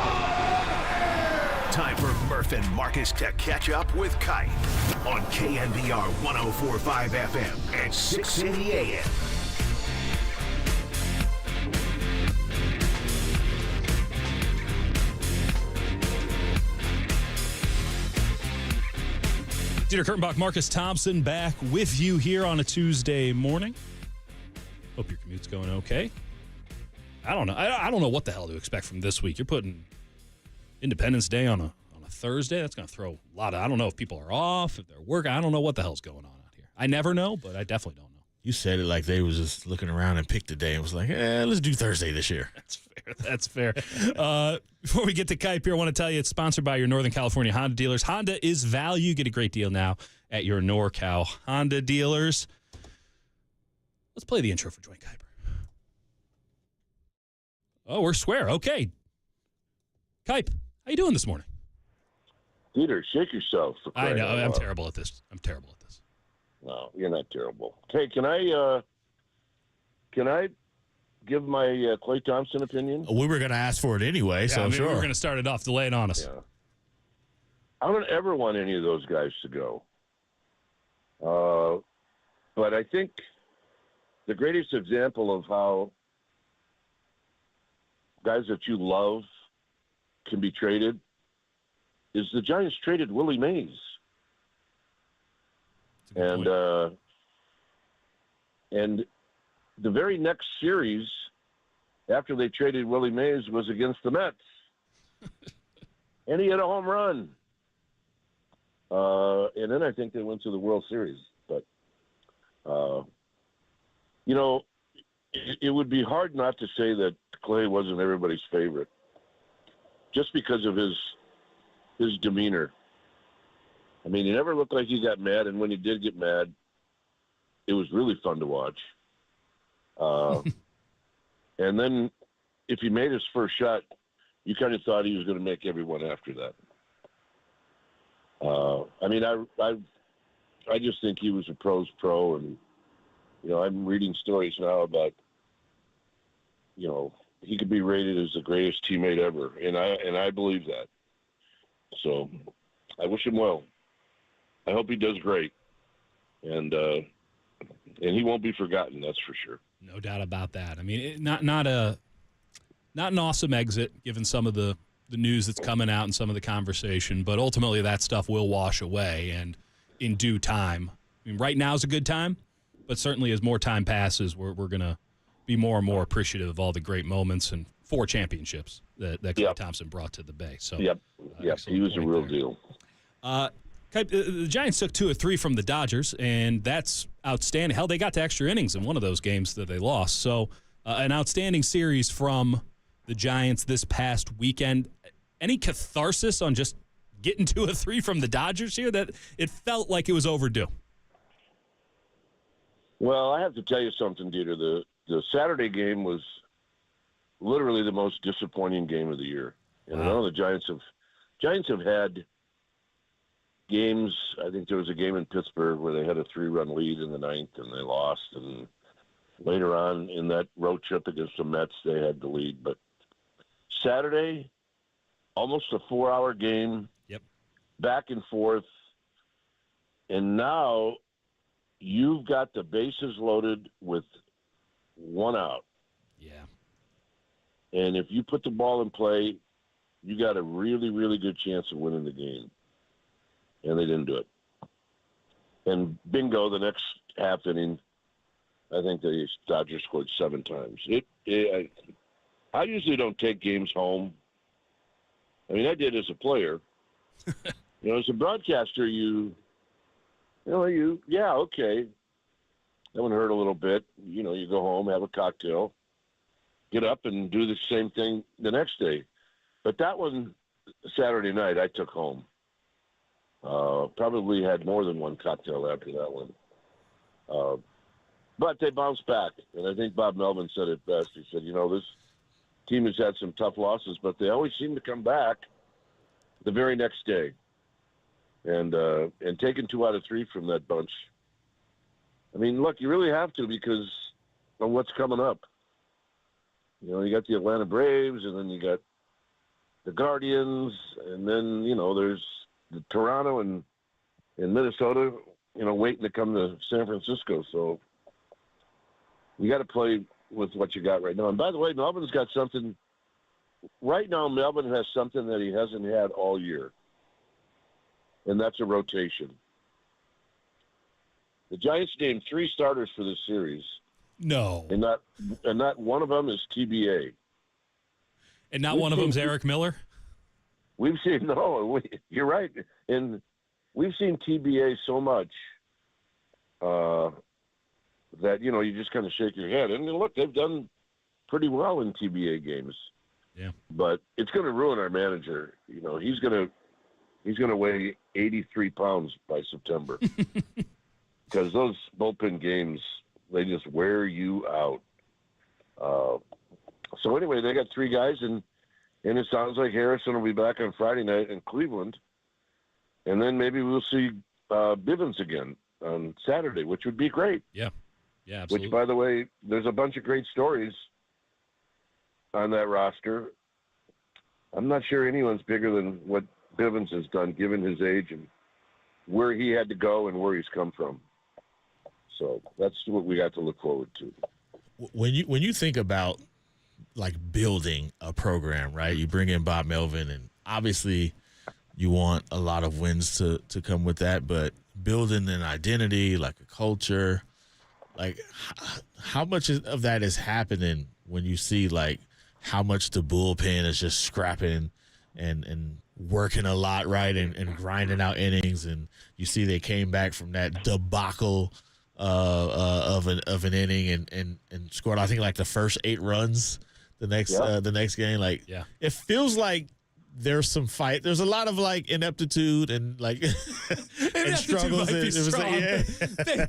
Time for Murph and Marcus to catch up with Kite on KNBR 104.5 FM and 680 AM. Dieter Kurtenbach, Marcus Thompson back with you here on a Tuesday morning. Hope your commute's going okay. I don't know. I don't know what the hell to expect from this week. You're putting Independence Day on a Thursday. That's going to throw a lot of. I don't know if people are off, if they're working. I don't know what the hell's going on out here. I never know, but I definitely don't know. You said it like they was just looking around and picked a day and was like, let's do Thursday this year. That's fair. Before we get to Kuip here, I want to tell you it's sponsored by your Northern California Honda dealers. Honda is value. Get a great deal now at your NorCal Honda dealers. Let's play the intro for Dwayne Kuiper. Oh, we're square. Okay. Kuip, how you doing this morning? Peter, shake yourself. I know. I'm terrible at this. No, you're not terrible. Hey, can I give my Klay Thompson opinion? We were going to ask for it anyway, so sure. We were going to start it off. Lay it on us. Yeah. I don't ever want any of those guys to go. But I think the greatest example of how guys that you love can be traded is the Giants traded Willie Mays. And the very next series after they traded Willie Mays was against the Mets. And he had a home run. And then I think they went to the World Series. But, it would be hard not to say that Klay wasn't everybody's favorite just because of his demeanor. I mean, he never looked like he got mad, and when he did get mad, it was really fun to watch. And then if he made his first shot, you kind of thought he was going to make everyone after that. I just think he was a pro's pro, and, I'm reading stories now about, he could be rated as the greatest teammate ever, and I believe that. So I wish him well. I hope he does great, and he won't be forgotten. That's for sure. No doubt about that. I mean, not an awesome exit given some of the news that's coming out and some of the conversation, but ultimately that stuff will wash away, and in due time. I mean, right now is a good time, but certainly as more time passes, we're going to be more and more appreciative of all the great moments and 4 championships that Klay Thompson brought to the Bay. So, Yep, he was a real deal. The Giants took 2 of 3 from the Dodgers, and that's outstanding. Hell, they got to extra innings in one of those games that they lost. So an outstanding series from the Giants this past weekend. Any catharsis on just getting to a 3 from the Dodgers here? That it felt like it was overdue. Well, I have to tell you something, Dieter. The Saturday game was literally the most disappointing game of the year. And I know the Giants have had games. I think there was a game in Pittsburgh where they had a 3-run lead in the 9th and they lost. And later on in that road trip against the Mets, they had the lead. But Saturday, almost a 4-hour game. Yep. Back and forth. And now you've got the bases loaded with 1 out. Yeah. And if you put the ball in play, you got a really, really good chance of winning the game. And they didn't do it. And bingo, the next half inning, I think the Dodgers scored 7 times. I usually don't take games home. I mean, I did as a player. As a broadcaster, okay. That one hurt a little bit. You go home, have a cocktail, get up and do the same thing the next day. But that one, Saturday night, I took home. Probably had more than one cocktail after that one. But they bounced back. And I think Bob Melvin said it best. He said, this team has had some tough losses, but they always seem to come back the very next day. And taking 2 out of 3 from that bunch. I mean, look, you really have to because of what's coming up. You got the Atlanta Braves, and then you got the Guardians, and then, there's the Toronto and Minnesota, waiting to come to San Francisco. So you got to play with what you got right now. And by the way, Melvin's got something. Right now, Melvin has something that he hasn't had all year. And that's a rotation. The Giants named 3 starters for this series. No. And not one of them is TBA. And not one of them's Eric Miller? We've seen, you're right. And we've seen TBA so much that, you just kind of shake your head. And look, they've done pretty well in TBA games. Yeah. But it's going to ruin our manager. He's going to weigh 83 pounds by September. Because those bullpen games, they just wear you out. So anyway, they got 3 guys, and it sounds like Harrison will be back on Friday night in Cleveland. And then maybe we'll see Bivens again on Saturday, which would be great. Yeah. Yeah, absolutely. Which, by the way, there's a bunch of great stories on that roster. I'm not sure anyone's bigger than what Bivens has done, given his age and where he had to go and where he's come from. So that's what we got to look forward to. When you think about like building a program, right? You bring in Bob Melvin, and obviously you want a lot of wins to come with that, but building an identity, like a culture, like how much of that is happening when you see like how much the bullpen is just scrapping and working a lot, right, and grinding out innings, and you see they came back from that debacle of an inning and scored, I think, like the first 8 runs the next game. Like, yeah, it feels like there's some fight. There's a lot of like ineptitude and like and struggles.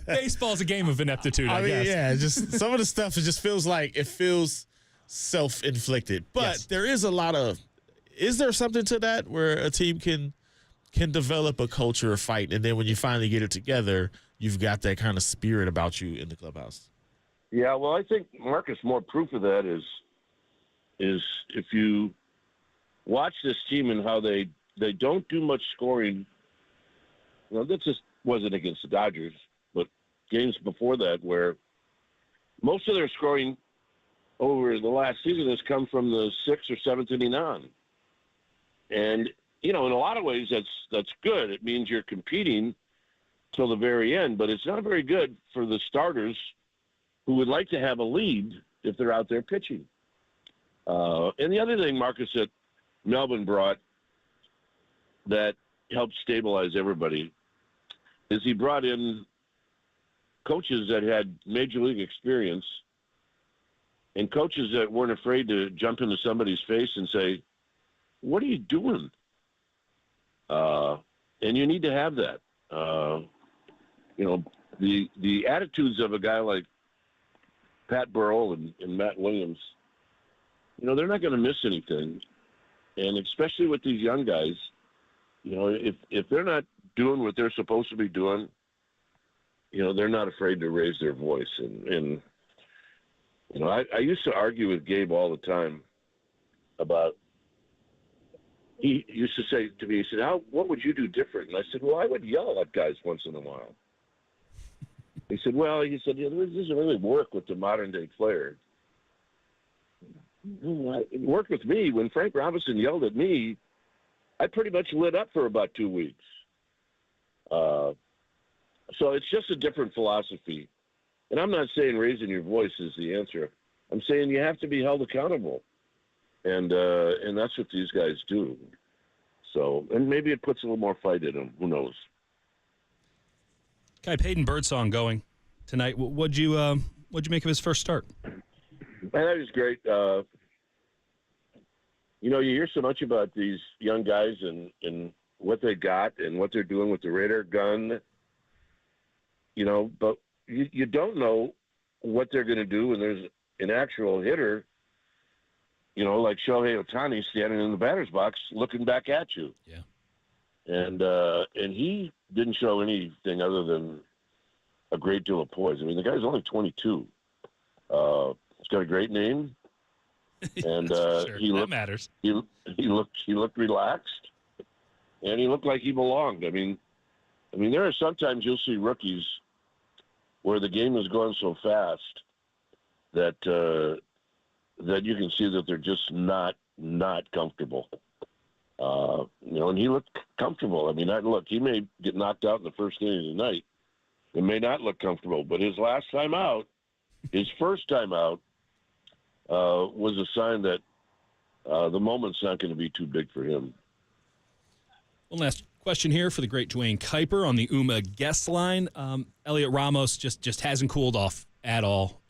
Baseball's a game of ineptitude. I guess. Yeah, just some of the stuff. It just feels like it feels self-inflicted. But yes, there is a lot of. Is there something to that where a team can develop a culture of fight, and then when you finally get it together, you've got that kind of spirit about you in the clubhouse? Yeah, well, I think, Marcus, more proof of that is if you watch this team and how they don't do much scoring. Well, that just wasn't against the Dodgers, but games before that where most of their scoring over the last season has come from the 6th or 7th inning on. And, in a lot of ways that's good. It means you're competing till the very end, but it's not very good for the starters who would like to have a lead if they're out there pitching. And the other thing, Marcus, that Melvin brought that helped stabilize everybody is he brought in coaches that had major league experience and coaches that weren't afraid to jump into somebody's face and say, "What are you doing?" And you need to have that. The attitudes of a guy like Pat Burrell and Matt Williams, they're not going to miss anything. And especially with these young guys, if they're not doing what they're supposed to be doing, they're not afraid to raise their voice. And I used to argue with Gabe all the time about, he used to say to me, he said, what would you do different? And I said, well, I would yell at guys once in a while. He said, this doesn't really work with the modern day player. It worked with me. When Frank Robinson yelled at me, I pretty much lit up for about 2 weeks. So it's just a different philosophy. And I'm not saying raising your voice is the answer. I'm saying you have to be held accountable. And that's what these guys do. So, and maybe it puts a little more fight in them. Who knows? Guy Peyton Birdsong going tonight. What'd you make of his first start? Man, that was great. You hear so much about these young guys and what they got and what they're doing with the radar gun, but you don't know what they're going to do when there's an actual hitter, like Shohei Ohtani standing in the batter's box looking back at you. Yeah. And he didn't show anything other than a great deal of poise. I mean, the guy's only 22. He's got a great name. And sure. he looked, that matters. He looked relaxed, and he looked like he belonged. I mean, there are sometimes you'll see rookies where the game is going so fast that you can see that they're just not comfortable. And he looked comfortable. I mean, he may get knocked out in the first inning of the night. It may not look comfortable, but his first time out, was a sign that the moment's not going to be too big for him. One last question here for the great Dwayne Kuiper on the UMA guest line. Elliot Ramos just hasn't cooled off at all,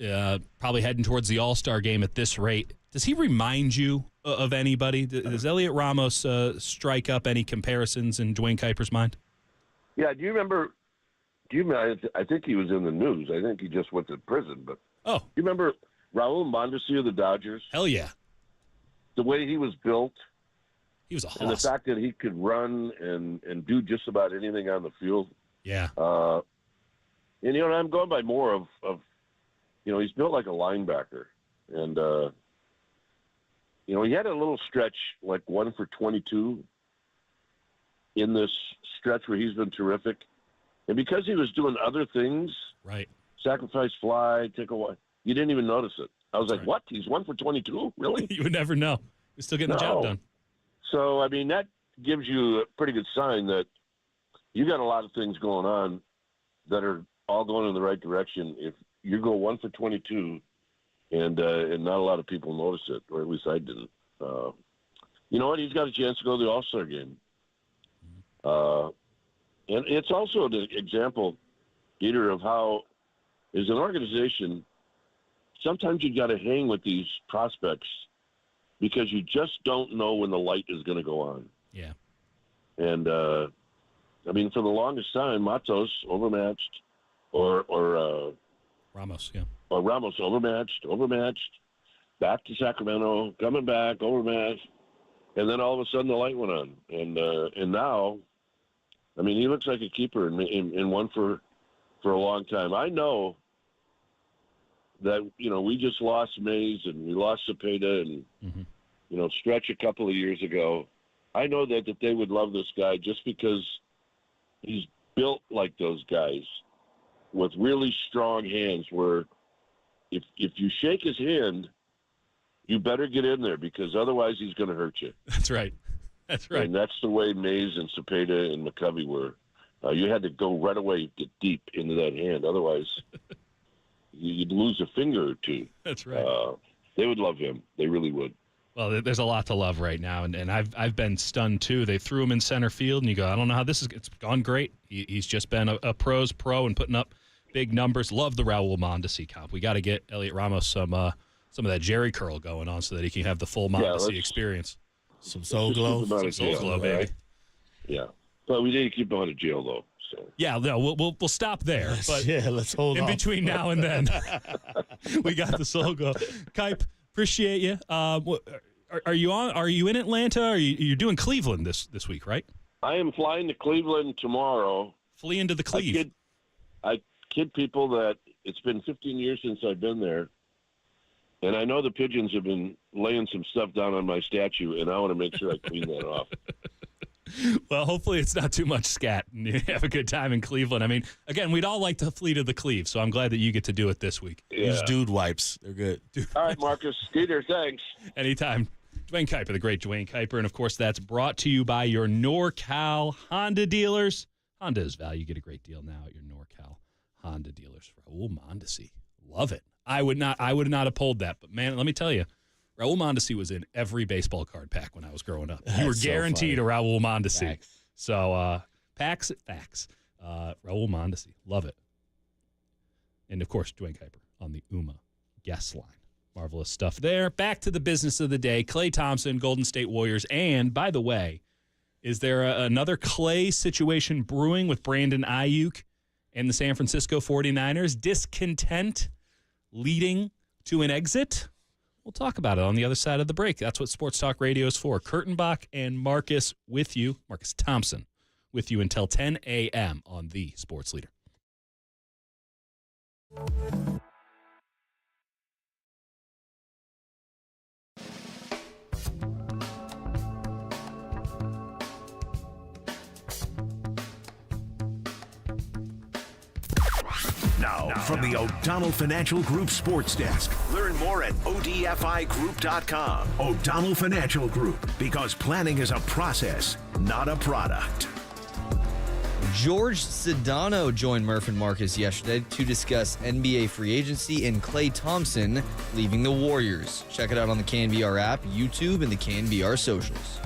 probably heading towards the All-Star game at this rate. Does he remind you of anybody? Does Elliot Ramos strike up any comparisons in Dwayne Kuiper's mind? Yeah, do you remember, I think he was in the news. I think he just went to prison. But do you remember Raul Mondesi of the Dodgers? Hell yeah. The way he was built. He was a hoss. And the fact that he could run and do just about anything on the field. Yeah. And, I'm going by more of he's built like a linebacker. And, he had a little stretch, like 1 for 22 in this stretch where he's been terrific. And because he was doing other things, right, sacrifice fly, take a while, you didn't even notice it. I was like, what? He's 1 for 22? Really? You would never know. He's still getting the job done. So, that gives you a pretty good sign that you got a lot of things going on that are all going in the right direction. If you go 1 for 22 and not a lot of people notice it, or at least I didn't. You know what? He's got a chance to go to the All-Star game. And it's also an example, Dieter, of how, as an organization, sometimes you got to hang with these prospects because you just don't know when the light is going to go on. Yeah. And, for the longest time, Matos overmatched or Ramos, yeah. Or Ramos overmatched, back to Sacramento, coming back, overmatched. And then all of a sudden the light went on. And now, he looks like a keeper and one for a long time. I know that, we just lost Mays and we lost Cepeda and, Stretch a couple of years ago. I know that they would love this guy just because he's built like those guys with really strong hands where if you shake his hand, you better get in there because otherwise he's going to hurt you. That's right. That's right. And that's the way Mays and Cepeda and McCovey were. You had to go right away, get deep into that hand. Otherwise, you'd lose a finger or two. That's right. They would love him. They really would. Well, there's a lot to love right now, and I've been stunned too. They threw him in center field, and you go, I don't know how this is. It's gone great. He's just been a pro and putting up big numbers. Love the Raul Mondesi comp. We got to get Elliot Ramos some some of that Jerry curl going on so that he can have the full Mondesi experience. Some soul glow. Some soul glow, baby. Right? Yeah. But we didn't keep him out of jail, though. So. Yeah, no, we'll stop there. But let's hold on. In between now and then, we got the soul glow. Kipe, appreciate you. Are you on? Are you in Atlanta? You're doing Cleveland this week, right? I am flying to Cleveland tomorrow. Flee into the Cleve. I kid people that it's been 15 years since I've been there, and I know the pigeons have been laying some stuff down on my statue, and I want to make sure I clean that off. Well, hopefully it's not too much scat and you have a good time in Cleveland. I mean, again, we'd all like to flee to the Cleve, so I'm glad that you get to do it this week. Yeah. Use dude wipes. They're good. All right, Marcus. Skeeter, thanks. Anytime. Dwayne Kuiper, the great Dwayne Kuiper. And, of course, that's brought to you by your NorCal Honda dealers. Honda is value. Get a great deal now at your NorCal Honda dealers. Raul Mondesi. Love it. I would not have pulled that. But, man, let me tell you, Raul Mondesi was in every baseball card pack when I was growing up. You were guaranteed a Raul Mondesi. Facts. So, facts. Raul Mondesi. Love it. And, of course, Dwayne Kuiper on the UMA guest line. Marvelous stuff there. Back to the business of the day. Klay Thompson, Golden State Warriors. And, by the way, is there another Klay situation brewing with Brandon Aiyuk and the San Francisco 49ers? Discontent leading to an exit? We'll talk about it on the other side of the break. That's what Sports Talk Radio is for. Kurtenbach and Marcus with you. Marcus Thompson with you until 10 a.m. on the Sports Leader. Now, from the O'Donnell Financial Group Sports Desk. Learn more at odfigroup.com. O'Donnell Financial Group, because planning is a process, not a product. George Sedano joined Murph and Marcus yesterday to discuss NBA free agency and Klay Thompson leaving the Warriors. Check it out on the KNBR app, YouTube, and the KNBR socials.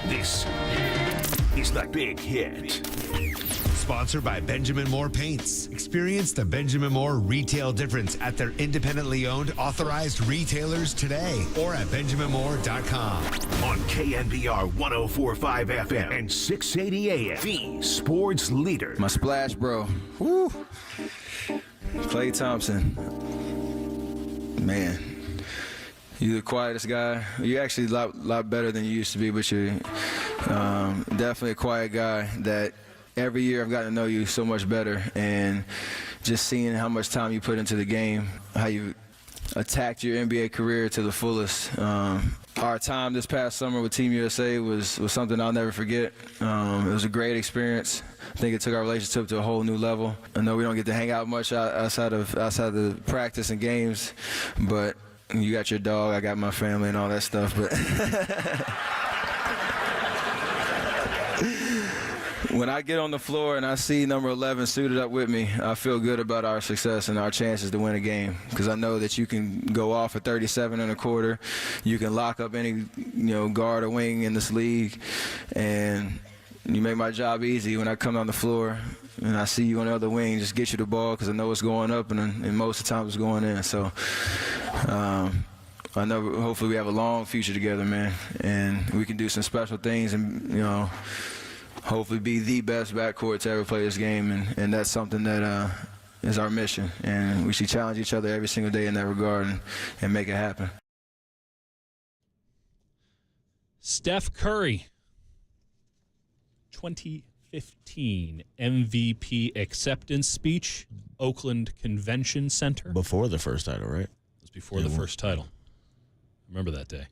This is The Big Hit. Sponsored by Benjamin Moore Paints. Experience the Benjamin Moore retail difference at their independently owned authorized retailers today or at benjaminmoore.com. On KNBR 104.5 FM and 680 AM. The sports leader. My splash, bro. Woo. Klay Thompson. Man. You're the quietest guy. You're actually a lot better than you used to be, but you're definitely a quiet guy that every year I've gotten to know you so much better, and just seeing how much time you put into the game, how you attacked your NBA career to the fullest. Our time this past summer with Team USA was something I'll never forget. It was a great experience. I think it took our relationship to a whole new level. I know we don't get to hang out much outside of the practice and games, but you got your dog, I got my family and all that stuff, but when I get on the floor and I see number 11 suited up with me, I feel good about our success and our chances to win a game, because I know that you can go off at 37 and a quarter, you can lock up any guard or wing in this league, and you make my job easy when I come on the floor and I see you on the other wing, just get you the ball because I know it's going up and most of the time it's going in. So I know hopefully we have a long future together, man, and we can do some special things and, hopefully be the best backcourt to ever play this game, and that's something that is our mission, and we should challenge each other every single day in that regard and make it happen. Steph Curry, 2015 MVP acceptance speech, Oakland Convention Center. Before the first title, right? It was before the first title. I remember that day.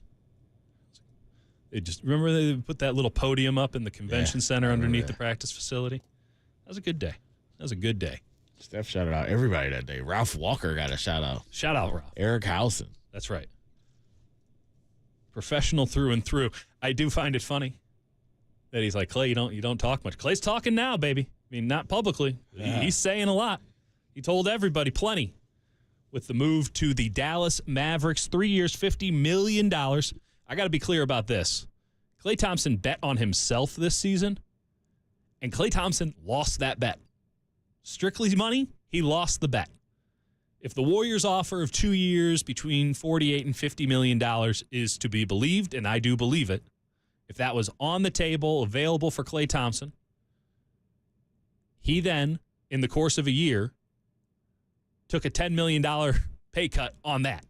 Remember they put that little podium up in the convention center underneath the practice facility? That was a good day. That was a good day. Steph shouted out everybody that day. Ralph Walker got a shout out. Shout out, Ralph. Eric Howson. That's right. Professional through and through. I do find it funny that he's like, Klay, you don't talk much. Clay's talking now, baby. I mean, not publicly. Yeah. He's saying a lot. He told everybody plenty with the move to the Dallas Mavericks. 3 years, $50 million. I got to be clear about this. Klay Thompson bet on himself this season, and Klay Thompson lost that bet. Strictly money, he lost the bet. If the Warriors' offer of 2 years between $48 and $50 million is to be believed, and I do believe it, if that was on the table, available for Klay Thompson, he then, in the course of a year, took a $10 million pay cut on that.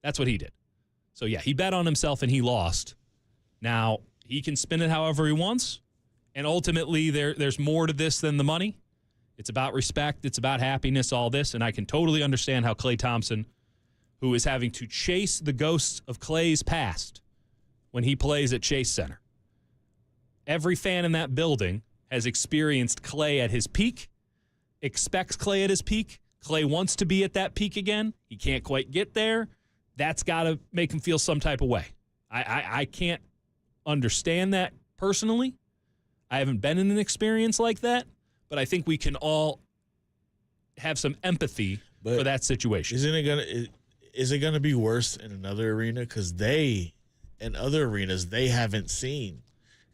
That's what he did. So, yeah, he bet on himself and he lost. Now, he can spin it however he wants, and ultimately there's more to this than the money. It's about respect. It's about happiness, all this, and I can totally understand how Klay Thompson, who is having to chase the ghosts of Klay's past when he plays at Chase Center. Every fan in that building has experienced Klay at his peak, expects Klay at his peak. Klay wants to be at that peak again. He can't quite get there. That's got to make him feel some type of way. I can't understand that personally. I haven't been in an experience like that, but I think we can all have some empathy for that situation. Is it gonna be worse in another arena? Because in other arenas, they haven't seen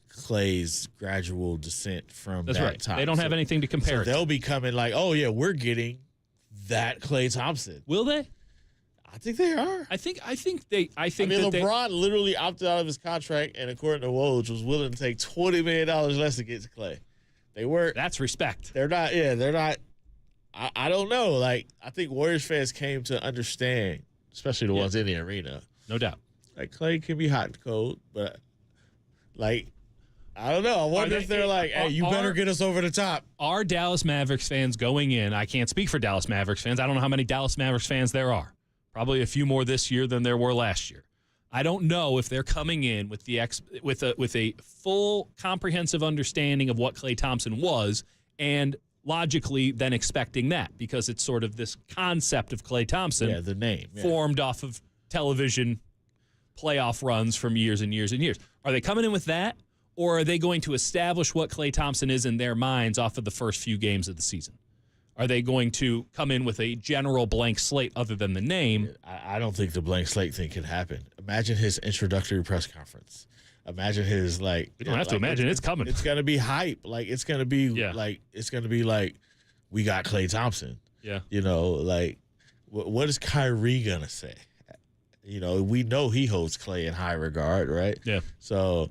Klay's gradual descent from That's that right. top. They don't have anything to compare it to. They'll be coming like, oh, yeah, we're getting that Klay Thompson. Will they? I think they are. I think LeBron literally opted out of his contract, and according to Woj, was willing to take $20 million less to get to Klay. They were. That's respect. They're not. Yeah, they're not. I don't know. Like, I think Warriors fans came to understand, especially the ones in the arena. No doubt. Like, Klay can be hot and cold, but like, I don't know. I wonder if they're like, hey, you better get us over the top. Are Dallas Mavericks fans going in? I can't speak for Dallas Mavericks fans. I don't know how many Dallas Mavericks fans there are. Probably a few more this year than there were last year. I don't know if they're coming in with a full comprehensive understanding of what Klay Thompson was, and logically then expecting that, because it's sort of this concept of Klay Thompson, the name, formed off of television playoff runs from years and years and years. Are they coming in with that, or are they going to establish what Klay Thompson is in their minds off of the first few games of the season? Are they going to come in with a general blank slate other than the name? I don't think the blank slate thing can happen. Imagine his introductory press conference. imagine his like. You don't have to imagine it's coming. It's gonna be hype. Like it's gonna be like we got Klay Thompson. Yeah. You know, like what is Kyrie gonna say? You know, we know he holds Klay in high regard, right? Yeah. So,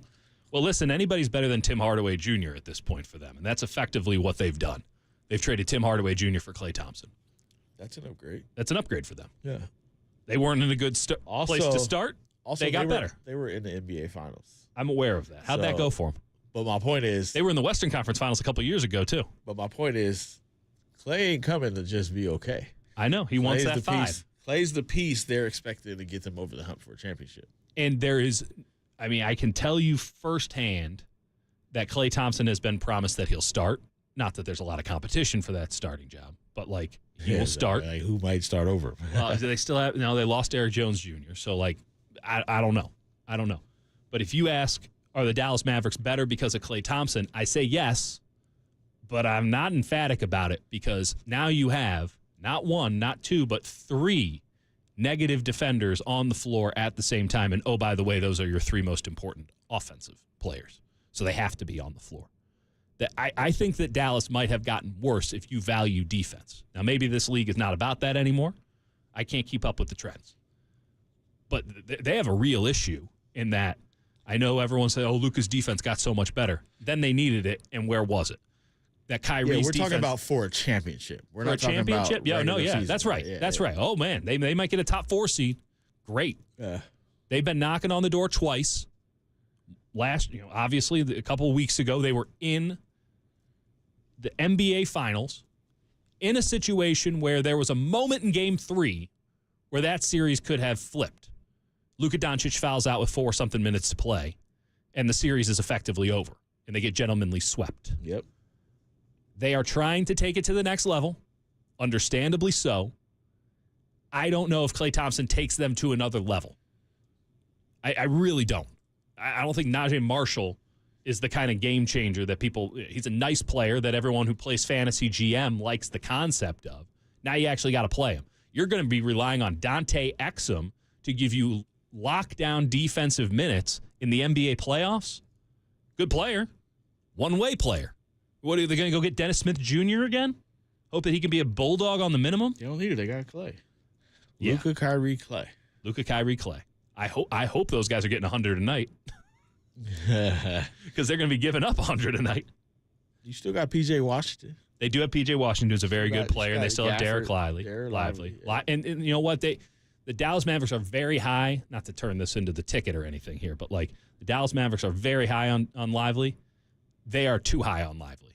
well, listen, anybody's better than Tim Hardaway Jr. at this point for them, and that's effectively what they've done. They've traded Tim Hardaway Jr. for Klay Thompson. that's an upgrade. That's an upgrade for them. Yeah. They weren't in a good place to start. Also, they got better. They were in the NBA Finals. I'm aware of that. How'd that go for them? But my point is, they were in the Western Conference Finals a couple of years ago too. But my point is, Klay ain't coming to just be okay. I know he wants that 5. Klay's the piece they're expected to get them over the hump for a championship. And there is, I mean, I can tell you firsthand that Klay Thompson has been promised that he'll start. Not that there's a lot of competition for that starting job, but like he will start. Like, who might start over? They still have they lost Eric Jones Jr. So like, I don't know. I don't know. But if you ask, are the Dallas Mavericks better because of Klay Thompson? I say yes, but I'm not emphatic about it because now you have not 1, not 2, but 3 negative defenders on the floor at the same time. And, oh, by the way, those are your 3 most important offensive players. So they have to be on the floor. I think that Dallas might have gotten worse if you value defense. Now, maybe this league is not about that anymore. I can't keep up with the trends. But they have a real issue in that I know everyone said, oh, Luka's defense got so much better. Then they needed it, and where was it? That Kyrie's we're defense. talking about for a championship. We're for not a talking championship? about Yeah, season. that's right. That's right. Oh, man, they might get a top 4 seed. Great. Yeah. They've been knocking on the door twice. Obviously, a couple of weeks ago, they were in the NBA Finals in a situation where there was a moment in Game 3 where that series could have flipped. Luka Doncic fouls out with 4-something minutes to play, and the series is effectively over, and they get gentlemanly swept. Yep. They are trying to take it to the next level, understandably so. I don't know if Klay Thompson takes them to another level. I really don't. I don't think Najee Marshall is the kind of game changer that he's a nice player that everyone who plays fantasy GM likes the concept of. Now you actually got to play him. You're going to be relying on Dante Exum to give you lockdown defensive minutes in the NBA playoffs. Good player. One-way player. What, are they going to go get Dennis Smith Jr. again? Hope that he can be a bulldog on the minimum? They don't need it. They got Klay. Yeah. Luka, Kyrie, Klay. Luka, Kyrie, Klay. I hope those guys are getting 100 a night because they're going to be giving up 100 a night. You still got P.J. Washington. They do have P.J. Washington, who's a very good player, and they still have Derek Lively. Yeah. And you know what? The Dallas Mavericks are very high, not to turn this into the ticket or anything here, but like the Dallas Mavericks are very high on Lively. They are too high on Lively.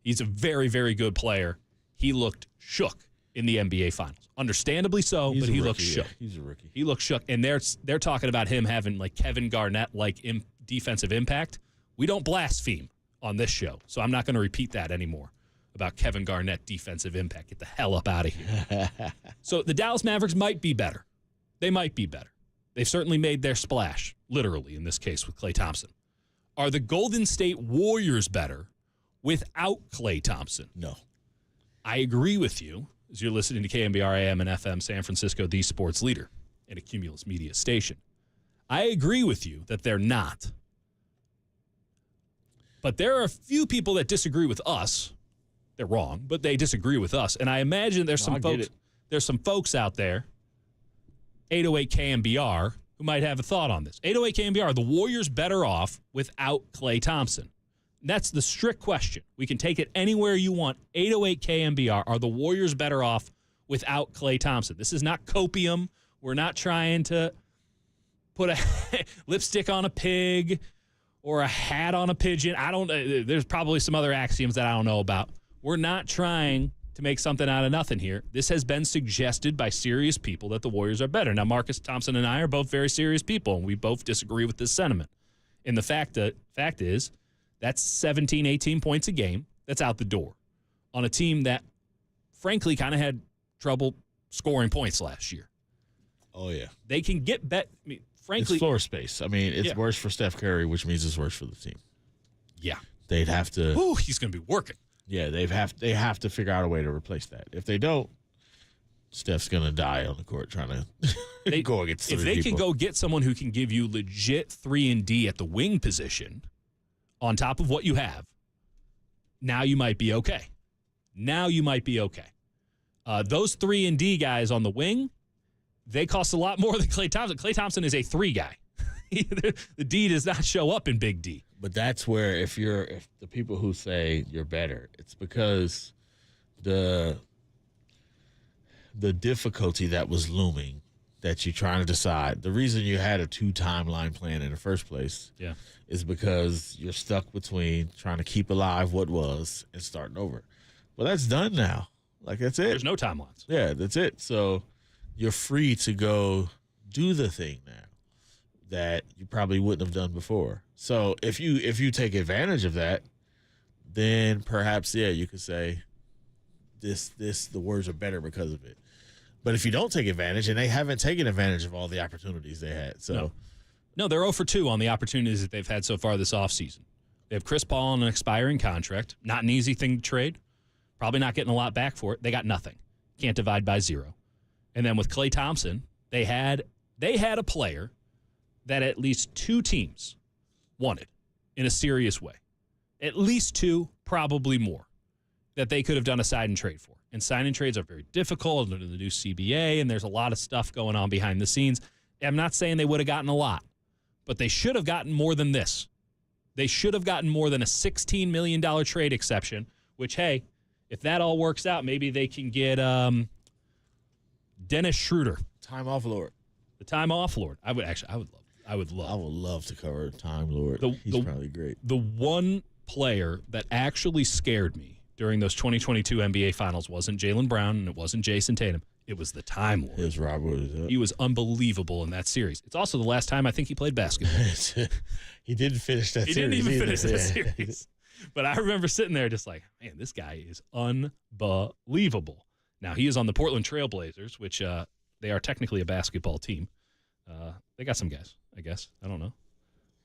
He's a very, very good player. He looked shook in the NBA Finals. Understandably so, but he looked shook. Yeah, he's a rookie. He looked shook. And they're talking about him having like Kevin Garnett-like defensive impact. We don't blaspheme on this show, so I'm not going to repeat that anymore about Kevin Garnett defensive impact. Get the hell up out of here. So the Dallas Mavericks might be better. They might be better. They've certainly made their splash, literally in this case with Klay Thompson. Are the Golden State Warriors better without Klay Thompson? No. I agree with you. As you're listening to KNBR AM and FM San Francisco, the sports leader and a Cumulus Media station. I agree with you that they're not. But there are a few people that disagree with us. They're wrong, but they disagree with us. And I imagine there's some folks out there, 808 KNBR, who might have a thought on this. 808 KNBR, are the Warriors better off without Klay Thompson? That's the strict question. We can take it anywhere you want. 808 KNBR, are the Warriors better off without Klay Thompson? This is not copium. We're not trying to put a lipstick on a pig or a hat on a pigeon. There's probably some other axioms that I don't know about. We're not trying to make something out of nothing here. This has been suggested by serious people that the Warriors are better. Now, Marcus Thompson and I are both very serious people, and we both disagree with this sentiment. And the fact is, that's 17, 18 points a game. That's out the door on a team that, frankly, kind of had trouble scoring points last year. Oh, yeah. They can get bet. I mean, frankly, it's floor space. I mean, it's worse for Steph Curry, which means it's worse for the team. Yeah. They'd have to. Ooh, he's going to be working. Yeah, they have to figure out a way to replace that. If they don't, Steph's going to die on the court trying to go against if three they people. can go get someone who can give you legit 3-and-D at the wing position on top of what you have, now you might be okay. Those 3-and-D guys on the wing, they cost a lot more than Klay Thompson. Klay Thompson is a 3 guy. The D does not show up in Big D. But that's where if the people who say you're better, it's because the difficulty that was looming that you're trying to decide. The reason you had a 2-timeline plan in the first place is because you're stuck between trying to keep alive what was and starting over. Well, that's done now. Like, that's it. There's no timelines. Yeah, that's it. So you're free to go do the thing now that you probably wouldn't have done before. So if you take advantage of that, then perhaps, you could say the words are better because of it. But if you don't take advantage, and they haven't taken advantage of all the opportunities they had. So No, they're 0 for 2 on the opportunities that they've had so far this offseason. They have Chris Paul on an expiring contract. Not an easy thing to trade. Probably not getting a lot back for it. They got nothing. Can't divide by 0. And then with Klay Thompson, they had a player that at least 2 teams wanted in a serious way. At least 2, probably more, that they could have done a sign and trade for. And sign and trades are very difficult under the new CBA, and there's a lot of stuff going on behind the scenes. I'm not saying they would have gotten a lot, but they should have gotten more than this. They should have gotten more than a $16 million trade exception, which, hey, if that all works out, maybe they can get Dennis Schroeder. Time off Lord. The time off Lord. I would love to cover Time Lord. He's probably great. The one player that actually scared me during those 2022 NBA Finals wasn't Jaylen Brown and it wasn't Jason Tatum. It was the Time Lord. It was Rob Williams. He was unbelievable in that series. It's also the last time I think he played basketball. He didn't finish that series. He didn't even finish that Yeah. series. But I remember sitting there just like, man, this guy is unbelievable. Now, he is on the Portland Trail Blazers, which they are technically a basketball team. They got some guys, I guess. I don't know.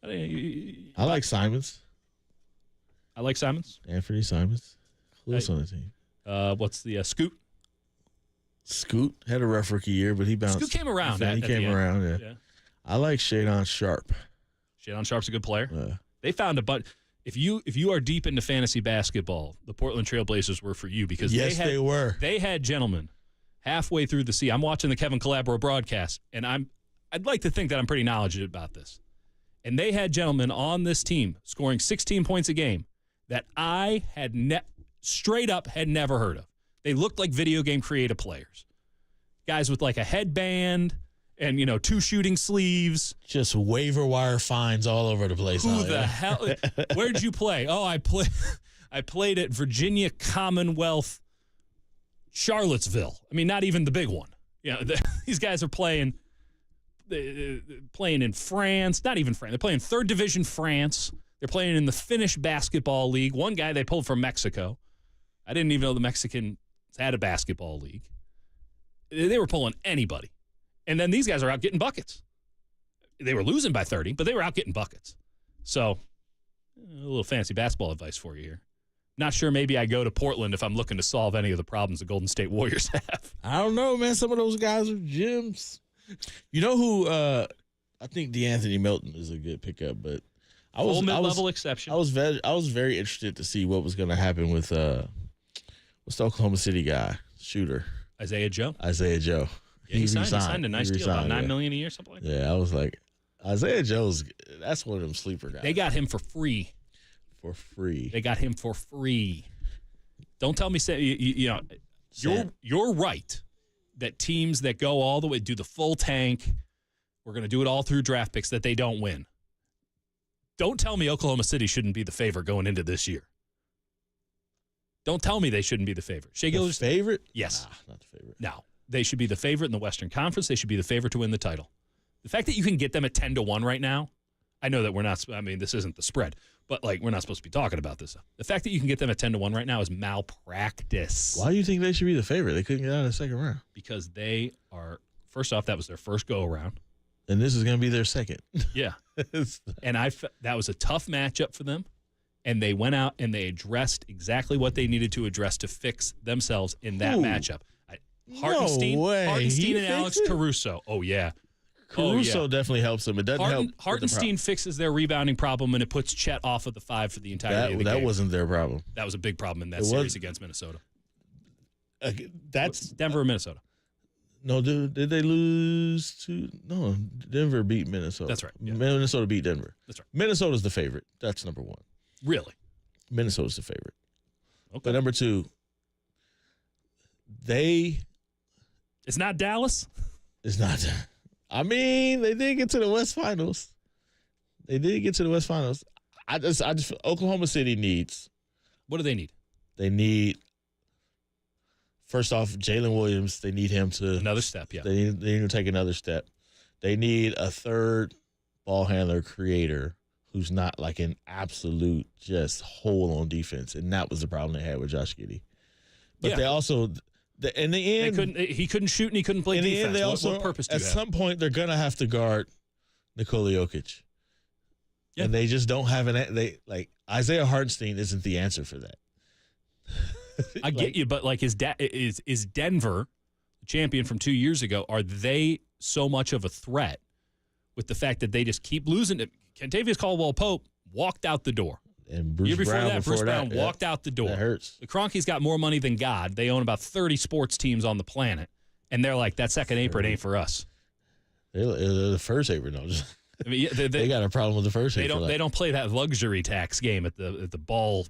I like Simons. I like Simons. Anthony Simons. Who else on the team? What's the Scoot? Scoot had a rough rookie year, but he bounced. Scoot came around. He came around, yeah. I like Shadon Sharp. Shadon Sharp's a good player. They found a bunch. If you are deep into fantasy basketball, the Portland Trail Blazers were for you because they were. They had gentlemen halfway through the season. I'm watching the Kevin Calabro broadcast, and I'd like to think that I'm pretty knowledgeable about this. And they had gentlemen on this team scoring 16 points a game that I had straight up had never heard of. They looked like video game creative players. Guys with like a headband and, 2 shooting sleeves. Just waiver wire fines all over the place. Who the hell? Where did you play? Oh, I played at Virginia Commonwealth, Charlottesville. I mean, not even the big one. These guys are playing in France. Not even France. They're playing 3rd Division France. They're playing in the Finnish Basketball League. One guy they pulled from Mexico. I didn't even know the Mexicans had a basketball league. They were pulling anybody. And then these guys are out getting buckets. They were losing by 30, but they were out getting buckets. So, a little fancy basketball advice for you here. Not sure maybe I go to Portland if I'm looking to solve any of the problems the Golden State Warriors have. I don't know, man. Some of those guys are gems. You know who? I think DeAnthony Melton is a good pickup, but I was mid-level exception. I was very interested to see what was going to happen with what's the Oklahoma City guy shooter Isaiah Joe. Yeah, he signed a nice deal, about $9 million a year, something like that. Yeah, I was like, Isaiah Joe's. That's one of them sleeper guys. They got him for free. They got him for free. Don't tell me you're right that teams that go all the way do the full tank, we're going to do it all through draft picks, that they don't win. Don't tell me Oklahoma City shouldn't be the favorite going into this year. Don't tell me they shouldn't be the favorite. Shai Gilgeous, favorite? Yes. Not the favorite. No. They should be the favorite in the Western Conference. They should be the favorite to win the title. The fact that you can get them at 10-1 right now, I know that this isn't the spread, but we're not supposed to be talking about this. The fact that you can get them at 10-1 right now is malpractice. Why do you think they should be the favorite? They couldn't get out of the second round. Because they are, first off, that was their first go-around. And this is going to be their second. Yeah. And that was a tough matchup for them. And they went out and they addressed exactly what they needed to address to fix themselves in that matchup. Hartenstein, No way. Hartenstein He and Alex fixed it? Caruso. Oh, yeah. Caruso definitely helps them. It doesn't help. Hartenstein fixes their rebounding problem, and it puts Chet off of the 5 for the entirety of the game. That wasn't their problem. That was a big problem in that series against Minnesota. That's Denver or Minnesota. No, did they lose to? No, Denver beat Minnesota. That's right. Yeah. Minnesota beat Denver. That's right. Minnesota's the favorite. That's number one. Really? Minnesota's the favorite. Okay. But number two, it's not Dallas? It's not. I mean, they did get to the West Finals. I just Oklahoma City needs. What do they need? They need, first off, Jalen Williams. They need him to another step. Yeah, they need to take another step. They need a third ball handler creator who's not like an absolute just hole on defense, and that was the problem they had with Josh Giddey. But they also. In the end, he couldn't shoot and he couldn't play defense. In the end, they also, what purpose do at you have? some point, they're going to have to guard Nikola Jokic. Yeah. And they just don't have Isaiah Hartenstein isn't the answer for that. I get you, but like is Denver, the champion from 2 years ago, are they so much of a threat with the fact that they just keep losing it? Kentavious Caldwell-Pope walked out the door. And Bruce year before Brown, that, Bruce Brown walked out the door. That hurts. The Kroenkes got more money than God. They own about 30 sports teams on the planet, and they're like, that second apron ain't for us. They're the first apron. No, I mean, they got a problem with the first apron. They don't play that luxury tax game at the ball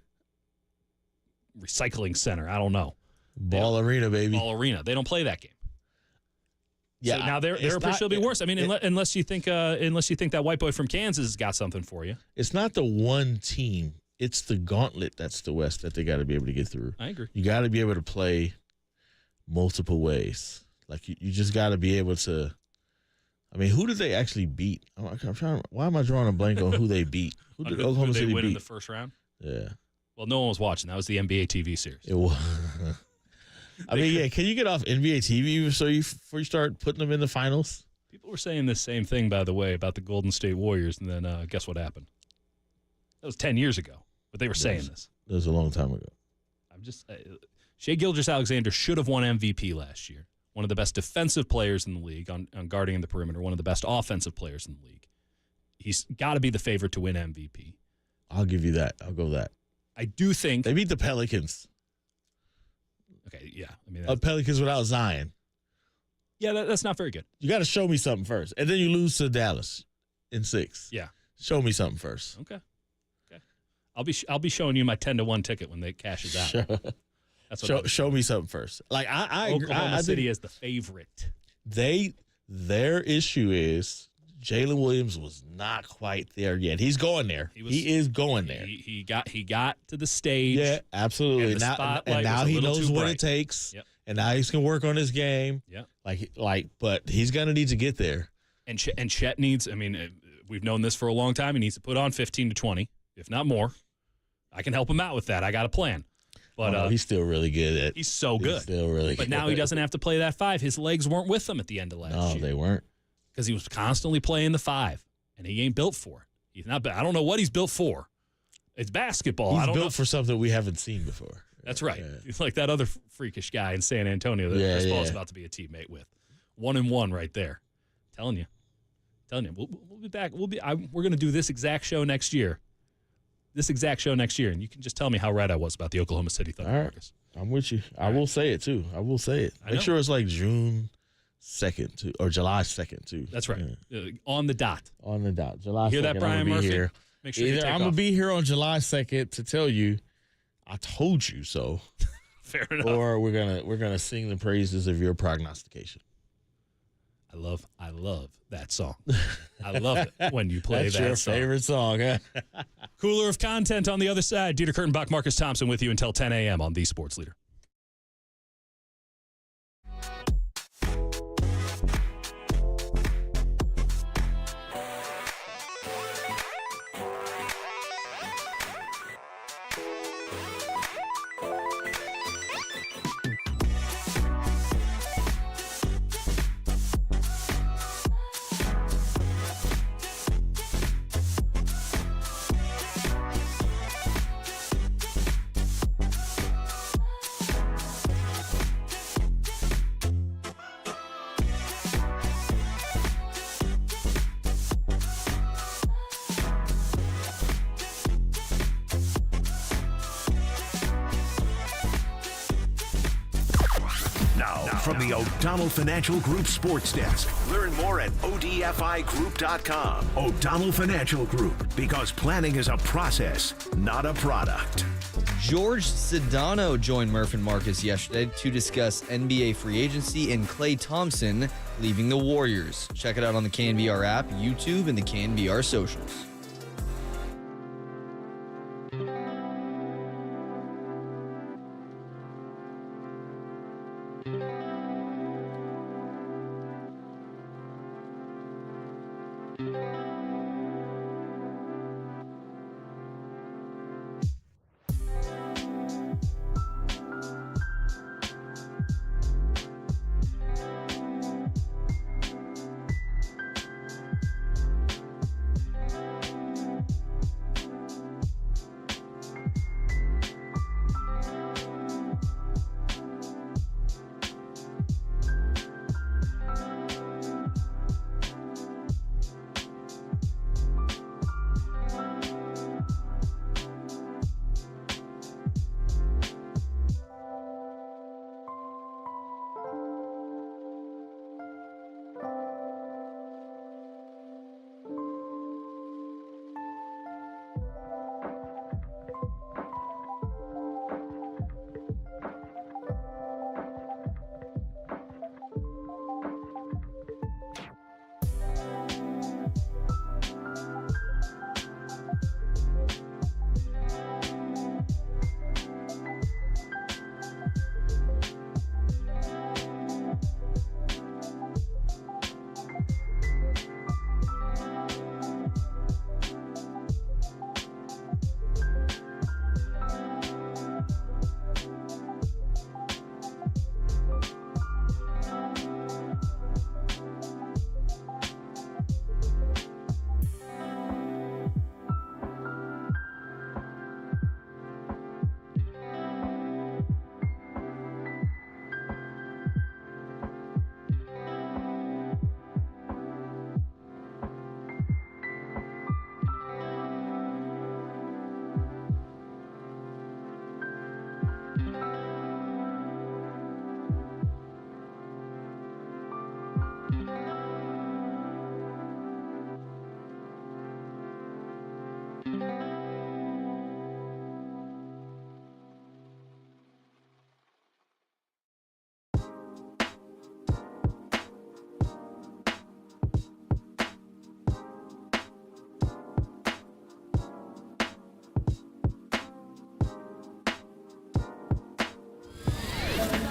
recycling center. I don't know. Ball arena, baby. Ball arena. They don't play that game. Yeah. So now their approach will be worse. I mean, unless you think that white boy from Kansas has got something for you. It's not the one team. It's the gauntlet that's the West that they got to be able to get through. I agree. You got to be able to play multiple ways. Like you just got to be able to. I mean, who did they actually beat? I'm trying. Why am I drawing a blank on who they beat? Who did Oklahoma City win beat in the first round? Yeah. Well, no one was watching. That was the NBA TV series. It was. I mean, yeah. Can you get off NBA TV before you start putting them in the finals? People were saying the same thing, by the way, about the Golden State Warriors, and then guess what happened? That was 10 years ago, but they were saying this. That was a long time ago. I'm just Shai Gilgeous-Alexander should have won MVP last year. One of the best defensive players in the league on guarding the perimeter. One of the best offensive players in the league. He's got to be the favorite to win MVP. I'll give you that. I'll go that. I do think they beat the Pelicans. Okay, yeah. I mean, Pelicans without Zion. Yeah, that's not very good. You got to show me something first, and then you lose to Dallas in 6. Yeah, show me something first. Okay. I'll be showing you my 10-1 ticket when they cashes out. That's show me something first. Like Oklahoma City is the favorite. Their issue is Jalen Williams was not quite there yet. He's going there. He is going there. He got to the stage. Yeah, absolutely. And now he knows what it takes. Yep. And now he's gonna work on his game. Yeah. But he's gonna need to get there. And Chet needs. I mean, we've known this for a long time. He needs to put on 15 to 20, if not more. I can help him out with that. I got a plan. But he's still really good at. He's so good. He's still really good. But now he doesn't have to play that 5. His legs weren't with him at the end of last year. No, they weren't. Because he was constantly playing the 5, and he ain't built for it. He's not. I don't know what he's built for. It's basketball. He's I don't built know. for something we haven't seen before. That's right. Yeah. He's like that other freakish guy in San Antonio that Chris Paul's about to be a teammate with. 1-1 right there. Telling you. We'll be back. We're going to do this exact show next year. And you can just tell me how right I was about the Oklahoma City Thunder. All right. I'm with you. I will say it too. I will say it. Make sure it's like June 2nd too, or July 2nd too. That's right. On the dot. July 2nd. Hear that, Brian Murphy? Here. Make sure either I'm gonna be here on July 2nd to tell you, I told you so. Fair enough. Or we're gonna sing the praises of your prognostication. I love that song. I love it when you play That's that your song. favorite song, huh? Cooler of content on the other side. Dieter Kurtenbach, Marcus Thompson with you until 10 a.m. on The Sports Leader. Now, from the O'Donnell Financial Group Sports Desk. Learn more at odfigroup.com. O'Donnell Financial Group, because planning is a process, not a product. George Sedano joined Murph and Marcus yesterday to discuss NBA free agency and Klay Thompson leaving the Warriors. Check it out on the KNBR app, YouTube, and the KNBR socials.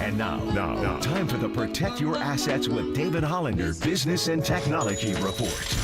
And now, time for the Protect Your Assets with David Hollander Business and Technology Report.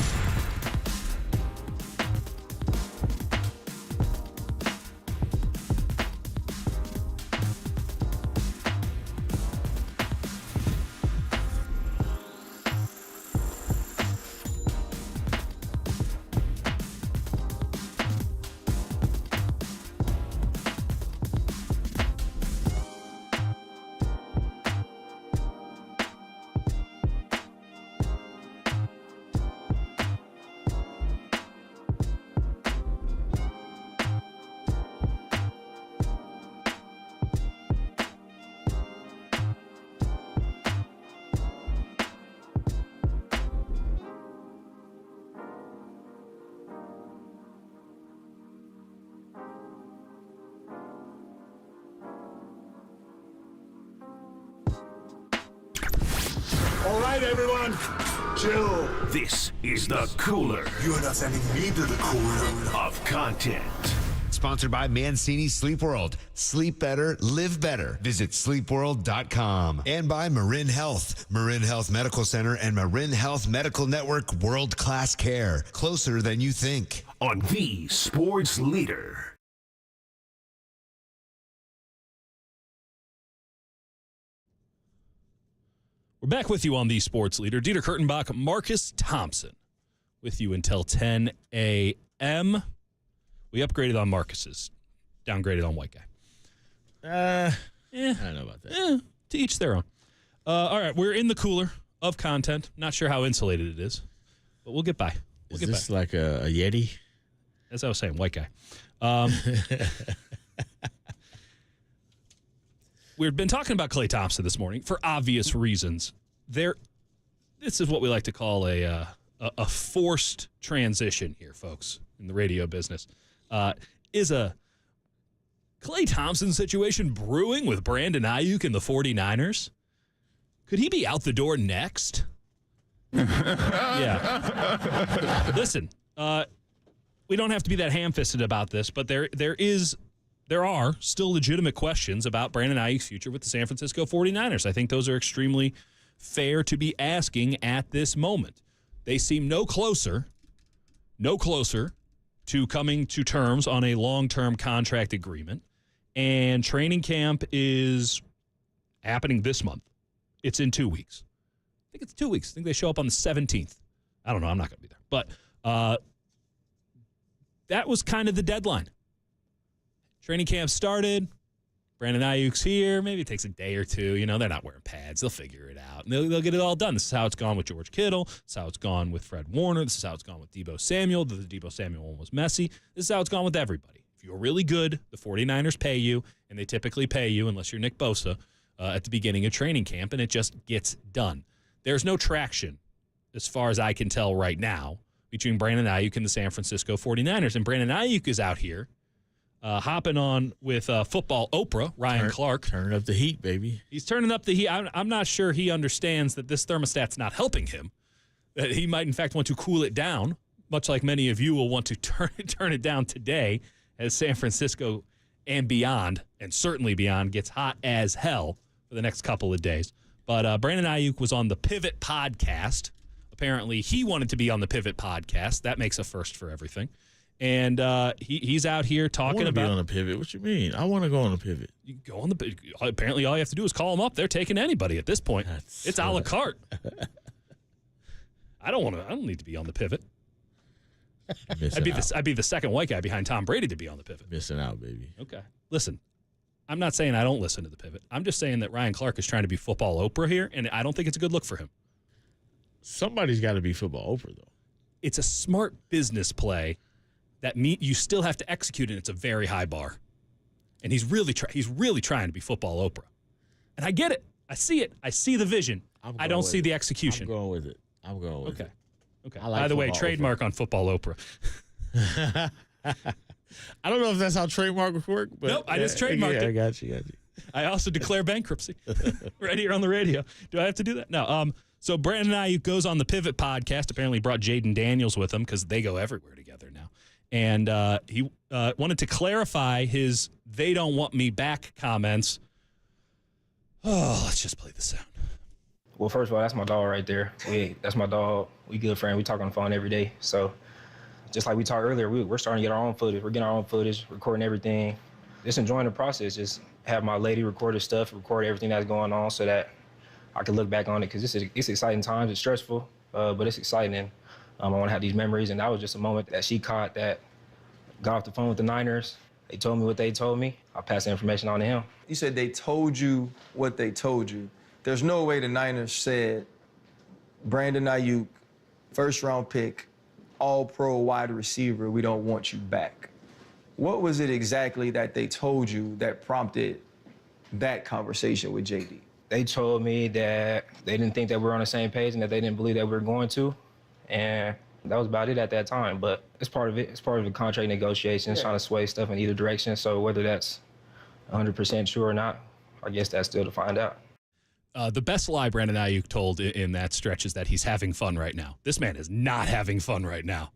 All right, everyone, chill. This is the Cooler. You're not sending me to the cooler of content. Sponsored by Mancini Sleep World. Sleep better, live better. Visit sleepworld.com. And by Marin Health. Marin Health Medical Center and Marin Health Medical Network world-class care. Closer than you think. On the Sports Leader. We're back with you on the Sports Leader. Dieter Kurtenbach, Marcus Thompson with you until 10 a.m. We upgraded on Marcus's, downgraded on White Guy. I don't know about that. To each their own. All right, we're in the cooler of content. Not sure how insulated it is, but we'll get by. Is this like a Yeti? As I was saying, White Guy. we've been talking about Klay Thompson this morning for obvious reasons. This is what we like to call a forced transition here, folks, in the radio business. Is a Klay Thompson situation brewing with Brandon Aiyuk and the 49ers? Could he be out the door next? Yeah. Listen, we don't have to be that ham-fisted about this, but there are still legitimate questions about Brandon Aiyuk's future with the San Francisco 49ers. I think those are extremely fair to be asking at this moment. They seem no closer to coming to terms on a long-term contract agreement, and training camp is happening this month. It's in 2 weeks. I think it's 2 weeks. I think they show up on the 17th. I don't know. I'm not going to be there. But that was kind of the deadline. Training camp started. Brandon Aiyuk's here. Maybe it takes a day or two. You know, they're not wearing pads. They'll figure it out. And they'll get it all done. This is how it's gone with George Kittle. This is how it's gone with Fred Warner. This is how it's gone with Deebo Samuel. The Deebo Samuel one was messy. This is how it's gone with everybody. If you're really good, the 49ers pay you, and they typically pay you, unless you're Nick Bosa, at the beginning of training camp, and it just gets done. There's no traction, as far as I can tell right now, between Brandon Aiyuk and the San Francisco 49ers. And Brandon Aiyuk is out here hopping on with football Oprah, Ryan Clark. Turning up the heat, baby. He's turning up the heat. I'm not sure he understands that this thermostat's not helping him, that he might, in fact, want to cool it down, much like many of you will want to turn it down today as San Francisco and beyond, and certainly beyond, gets hot as hell for the next couple of days. But Brandon Aiyuk was on the Pivot podcast. Apparently, he wanted to be on the Pivot podcast. That makes a first for everything. And he's out here talking about. Be on the Pivot. What you mean? I want to go on the Pivot. You can go on the. Apparently, all you have to do is call them up. They're taking anybody at this point. It's a la carte. I don't need to be on the Pivot. I'd be the second white guy behind Tom Brady to be on the Pivot. Missing out, baby. Okay. Listen, I'm not saying I don't listen to the Pivot. I'm just saying that Ryan Clark is trying to be football Oprah here, and I don't think it's a good look for him. Somebody's got to be football Oprah, though. It's a smart business play that you still have to execute, and it's a very high bar. And he's really trying to be football Oprah. And I get it. I see it. I see the vision. I don't see the execution. I'm going with it. Okay. Okay. I like By the way, football trademark on football Oprah. I don't know if that's how trademarks work, but nope, I just trademarked it. I got you. I also declare bankruptcy right here on the radio. Do I have to do that? No. So Brandon Aiyuk goes on the Pivot podcast. Apparently brought Jaden Daniels with him because they go everywhere together now. And he wanted to clarify his "they don't want me back" comments. Oh, let's just play the sound. Well, first of all, that's my dog right there. That's my dog. We good friends. We talk on the phone every day. So just like we talked earlier, we're starting to get our own footage. We're getting our own footage, recording everything. Just enjoying the process. Just have my lady record his stuff, record everything that's going on so that I can look back on it because it's exciting times. It's stressful, but it's exciting. And I want to have these memories. And that was just a moment that she caught that got off the phone with the Niners. They told me what they told me. I passed the information on to him. You said they told you what they told you. There's no way the Niners said, Brandon Aiyuk, first-round pick, all-pro wide receiver, we don't want you back. What was it exactly that they told you that prompted that conversation with JD? They told me that they didn't think that we were on the same page and that they didn't believe that we were going to. And that was about it at that time. But it's part of it. It's part of the contract negotiations, trying to sway stuff in either direction. So whether that's 100% true or not, I guess that's still to find out. The best lie Brandon Aiyuk told in that stretch is that he's having fun right now. This man is not having fun right now.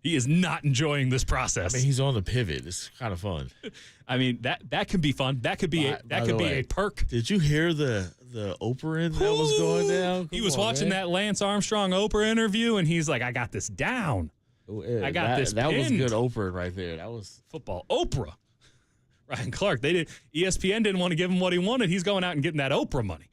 He is not enjoying this process. I mean, he's on the Pivot. It's kind of fun. I mean, that could be fun. That could be a perk. Did you hear the Oprah that was going down? He was watching that Lance Armstrong Oprah interview, and he's like, "I got this down. I got this." That was pinned. good Oprah right there. That was football Oprah. Ryan Clark. ESPN didn't want to give him what he wanted. He's going out and getting that Oprah money.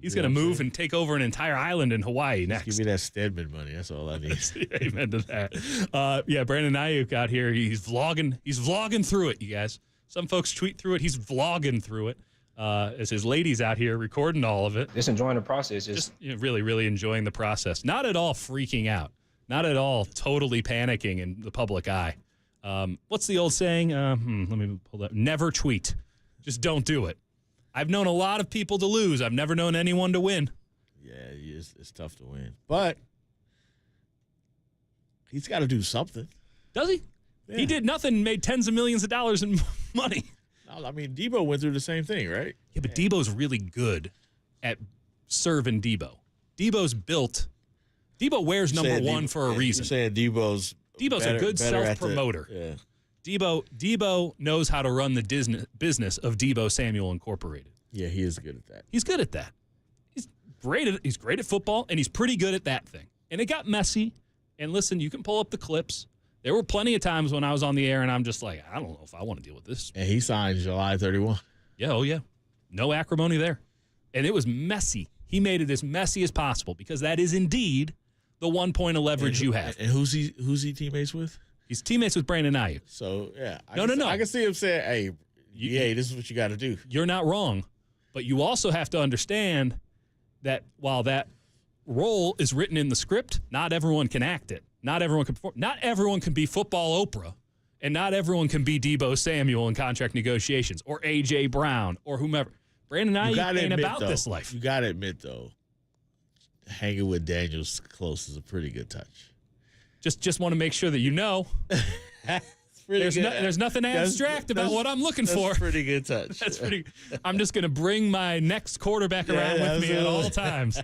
He's going to move and take over an entire island in Hawaii next. Give me that Stedman money. That's all I need. Amen to that. Brandon Aiyuk out here. He's vlogging. He's vlogging through it, you guys. Some folks tweet through it. He's vlogging through it. As his ladies out here recording all of it. Just enjoying the process. Just really, really enjoying the process. Not at all freaking out. Not at all totally panicking in the public eye. What's the old saying? Let me pull that. Never tweet. Just don't do it. I've known a lot of people to lose. I've never known anyone to win. Yeah, it's tough to win. But he's got to do something. Does he? Yeah. He did nothing and made tens of millions of dollars in money. I mean, Debo went through the same thing, right? Yeah, but Debo's really good at serving Debo. Debo's built. Debo wears number one for a reason. You're saying Debo's a good self-promoter. Yeah. Debo knows how to run the business of Debo Samuel Incorporated. Yeah, he is good at that. He's good at that. He's great at football, and he's pretty good at that thing. And it got messy. And listen, you can pull up the clips. There were plenty of times when I was on the air, and I'm just like, I don't know if I want to deal with this. And he signed July 31. Yeah, oh yeah. No acrimony there. And it was messy. He made it as messy as possible because that is indeed the 1 point of leverage you have. And who's he teammates with? He's teammates with Brandon Aiyuk. So, yeah. No. I can see him saying, hey, this is what you got to do. You're not wrong. But you also have to understand that while that role is written in the script, not everyone can act it. Not everyone can perform. Not everyone can be football Oprah. And not everyone can be Debo Samuel in contract negotiations or A.J. Brown or whomever. Brandon Aiyuk ain't about this life. You got to admit, though, hanging with Daniels close is a pretty good touch. Just want to make sure that you know. There's nothing abstract about what I'm looking for. That's pretty good touch. I'm just going to bring my next quarterback around with me at all times.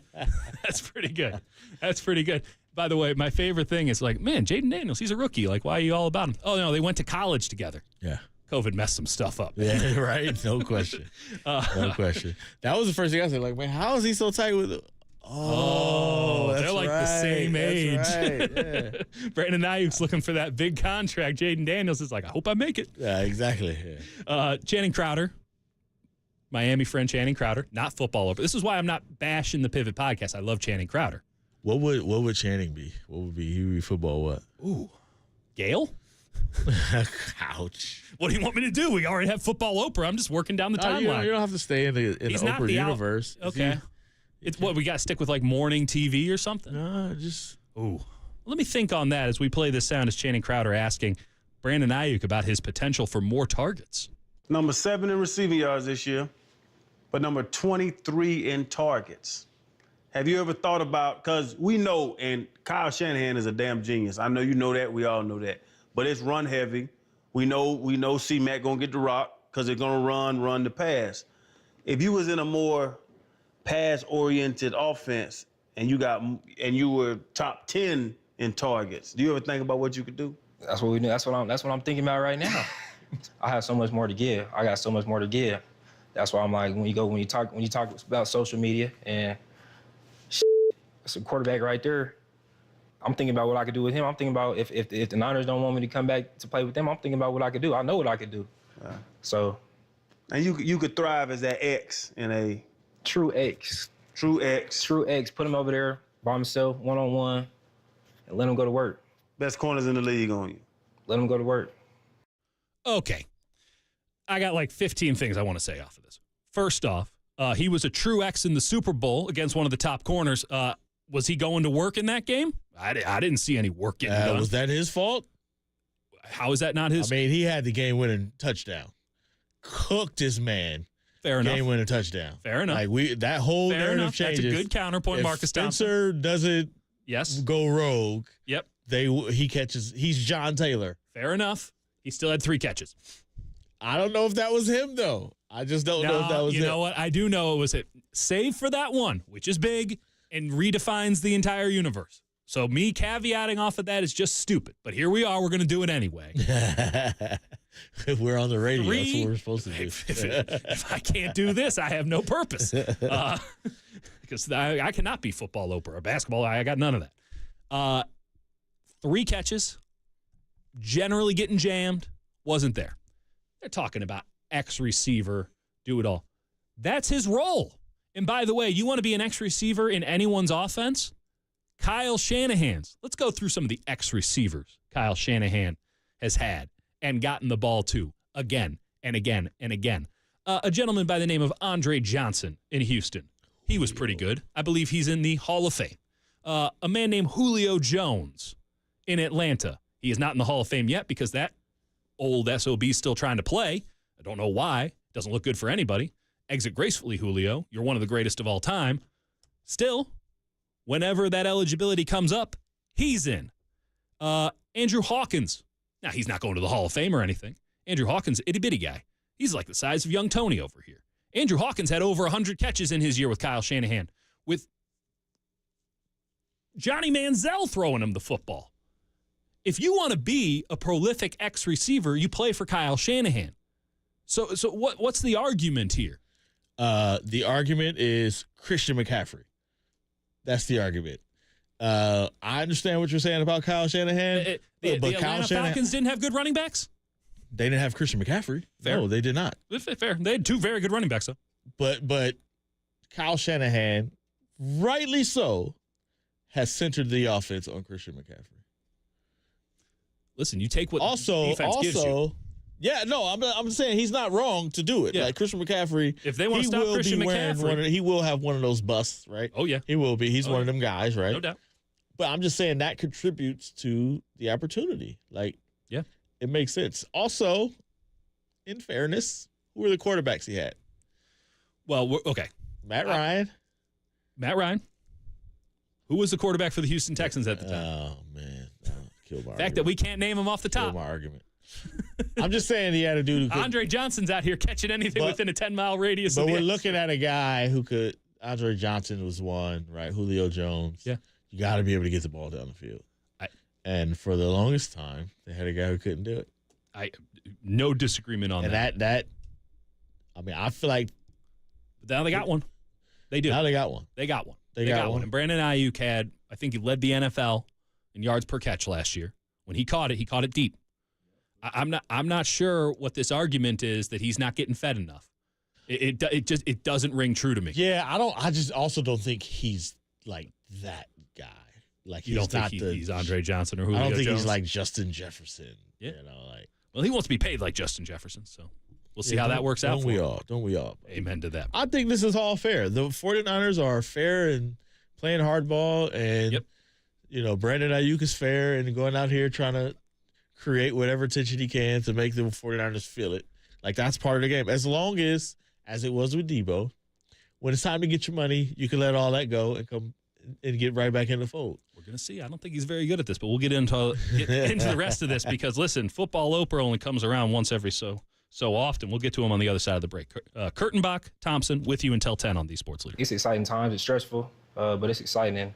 That's pretty good. That's pretty good. By the way, my favorite thing is like, man, Jaden Daniels, he's a rookie. Like, why are you all about him? Oh, no, they went to college together. Yeah. COVID messed some stuff up. Yeah, right? No question. No question. That was the first thing I said. Like, man, how is he so tight with it? Oh, they're like the same age. Right. Yeah. Brandon Aiyuk's looking for that big contract. Jaden Daniels is like, I hope I make it. Yeah, exactly. Yeah. Channing Crowder, Miami friend Channing Crowder, not football. But this is why I'm not bashing the Pivot podcast. I love Channing Crowder. What would Channing be? What would be? He would be football what? Ooh, Gale? Ouch. What do you want me to do? We already have football Oprah. I'm just working down the timeline. You don't have to stay in the Oprah universe. Okay. It's what we got to stick with, like morning TV or something. No, just Let me think on that as we play this sound. As Channing Crowder asking Brandon Aiyuk about his potential for more targets. Number 7 in receiving yards this year, but number 23 in targets. Have you ever thought about, because we know, and Kyle Shanahan is a damn genius. I know you know that. We all know that. But it's run heavy. We know C-Mac going to get the rock because they're going to run the pass. If you was in a more pass-oriented offense and you were top 10 in targets, do you ever think about what you could do? That's what we do. That's what I'm thinking about right now. I have so much more to give. I got so much more to give. That's why I'm like, when you talk about social media and it's a quarterback right there. I'm thinking about what I could do with him. I'm thinking about if the Niners don't want me to come back to play with them, I'm thinking about what I could do. I know what I could do. So, and you could thrive as that X in a true X. True X. Put him over there by himself, one-on-one, and let him go to work. Best corners in the league on you. Let him go to work. Okay. I got like 15 things I want to say off of this. First off, he was a true X in the Super Bowl against one of the top corners. Was he going to work in that game? I didn't see any work getting done. Was that his fault? How is that not his? I mean, he had the game-winning touchdown. Cooked his man. Fair enough. Game-winning touchdown. Fair enough. Like that whole narrative changes. That's a good counterpoint, Marcus Thompson. Spencer doesn't go rogue. Yep. He catches. He's John Taylor. Fair enough. He still had 3 catches. I don't know if that was him though. I just don't know if that was him. You know what? I do know it was it. Save for that one, which is big and redefines the entire universe. So me caveating off of that is just stupid. But here we are. We're going to do it anyway. We're on the radio. That's what we're supposed to do. If I can't do this, I have no purpose. Because I cannot be football Oprah or basketball. I got none of that. 3 catches, generally getting jammed, wasn't there. They're talking about X receiver, do it all. That's his role. And by the way, you want to be an X receiver in anyone's offense? Kyle Shanahan's. Let's go through some of the X receivers Kyle Shanahan has had and gotten the ball to again and again and again. A gentleman by the name of Andre Johnson in Houston. He was pretty good. I believe he's in the Hall of Fame. A man named Julio Jones in Atlanta. He is not in the Hall of Fame yet because that old SOB is still trying to play. I don't know why. Doesn't look good for anybody. Exit gracefully, Julio. You're one of the greatest of all time. Still, whenever that eligibility comes up, he's in. Andrew Hawkins. Now, he's not going to the Hall of Fame or anything. Andrew Hawkins, itty-bitty guy. He's like the size of young Tony over here. Andrew Hawkins had over 100 catches in his year with Kyle Shanahan, with Johnny Manziel throwing him the football. If you want to be a prolific ex-receiver, you play for Kyle Shanahan. So what's the argument here? The argument is Christian McCaffrey. That's the argument. I understand what you're saying about Kyle Shanahan. The but Atlanta Falcons didn't have good running backs? They didn't have Christian McCaffrey. Fair. No, they did not. Fair. They had two very good running backs, though. But Kyle Shanahan, rightly so, has centered the offense on Christian McCaffrey. Listen, you take what defense gives you. Yeah, no, I'm saying he's not wrong to do it. Yeah. Like Christian McCaffrey, if they want to stop Christian McCaffrey, he will have one of those busts, right? Oh yeah, he will be. He's one of them guys, right? No doubt. But I'm just saying that contributes to the opportunity. Like, yeah, it makes sense. Also, in fairness, who were the quarterbacks he had? Well, okay, Matt Ryan. Who was the quarterback for the Houston Texans at the time? Oh man, kill my fact that we can't name him off the top. Kill my argument. I'm just saying he had a dude who could. Andre Johnson's out here catching anything within a 10-mile radius. But of the we're looking at a guy who could. Andre Johnson was one, right? Julio Jones. Yeah. You got to be able to get the ball down the field. And for the longest time, they had a guy who couldn't do it. No disagreement on that. And that, I mean, I feel like. Now they got one. They do. Now they got one. They got one. They got one. And Brandon Aiyuk had, I think he led the NFL in yards per catch last year. When he caught it deep. I'm not sure what this argument is that he's not getting fed enough. It doesn't ring true to me. Yeah, I just also don't think he's like that guy. Like you don't think he's Andre Johnson or Julio I don't think Jones? He's like Justin Jefferson. Yeah. You know, like. Well, he wants to be paid like Justin Jefferson, so we'll see how that works out. Don't we all? Amen to that. I think this is all fair. The 49ers are fair and playing hardball, and you know, Brandon Aiyuk is fair and going out here trying to create whatever attention he can to make the 49ers feel it. Like, that's part of the game. As long as it was with Debo, when it's time to get your money, you can let all that go and come and get right back in the fold. We're going to see. I don't think he's very good at this, but we'll get into the rest of this because, listen, football Oprah only comes around once every so often. We'll get to him on the other side of the break. Kurtenbach, Thompson, with you until 10 on the Sports Leader. It's exciting times. It's stressful, but it's exciting.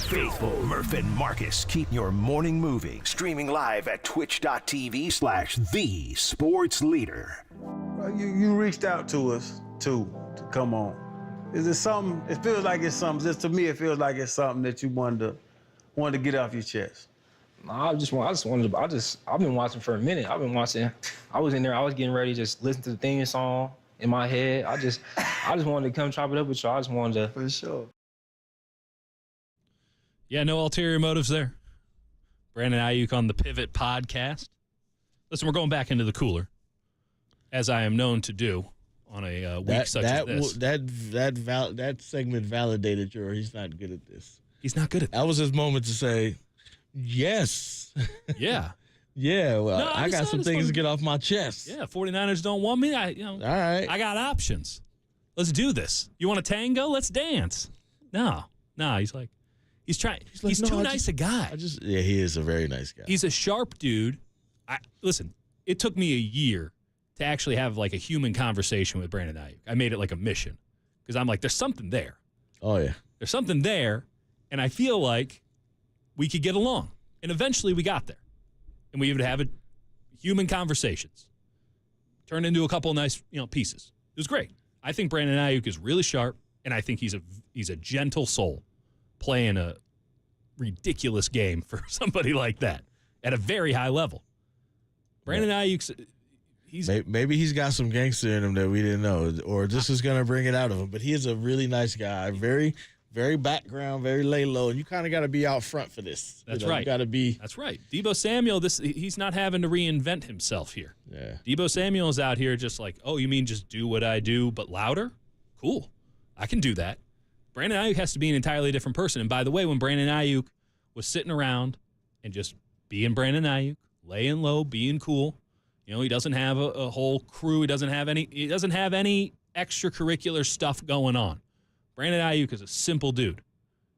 faithful Murph and Marcus keep your morning moving. Streaming live at twitch.tv/thesportsleader. You reached out to us, to come on. Is it something, it feels like it's something, just to me, it feels like it's something that you wanted to get off your chest. I've been watching for a minute. I was in there, I was getting ready to just listen to the theme song in my head. I just wanted to come chop it up with y'all. I just wanted to. For sure. Yeah, no ulterior motives there. Brandon Aiyuk on the Pivot podcast. Listen, we're going back into the cooler, as I am known to do on a week such as this. That segment validated he's not good at this. He's not good at this. That was his moment to say, yes. Yeah. Yeah, well, No, I got some things to get off my chest. Yeah, 49ers don't want me. All right. I got options. Let's do this. You want a tango? Let's dance. No, he's like, he's trying. He's too nice a guy. Yeah, he is a very nice guy. He's a sharp dude. Listen, it took me a year to actually have like a human conversation with Brandon Aiyuk. I made it like a mission because I'm like, there's something there. Oh, yeah. There's something there, and I feel like we could get along. And eventually we got there. And we would have human conversations. Turned into a couple of nice, pieces. It was great. I think Brandon Aiyuk is really sharp, and I think he's a gentle soul playing a ridiculous game for somebody like that at a very high level. Brandon Aiyuk's maybe he's got some gangster in him that we didn't know, or this is going to bring it out of him. But he is a really nice guy, very, very background, very lay low, and you kind of got to be out front for this. That's right. You got to be. That's right. Deebo Samuel, he's not having to reinvent himself here. Yeah. Deebo Samuel is out here just like, oh, you mean just do what I do but louder? Cool. I can do that. Brandon Aiyuk has to be an entirely different person. And by the way, when Brandon Aiyuk was sitting around and just being Brandon Aiyuk, laying low, being cool, he doesn't have a whole crew. He doesn't have any extracurricular stuff going on. Brandon Aiyuk is a simple dude.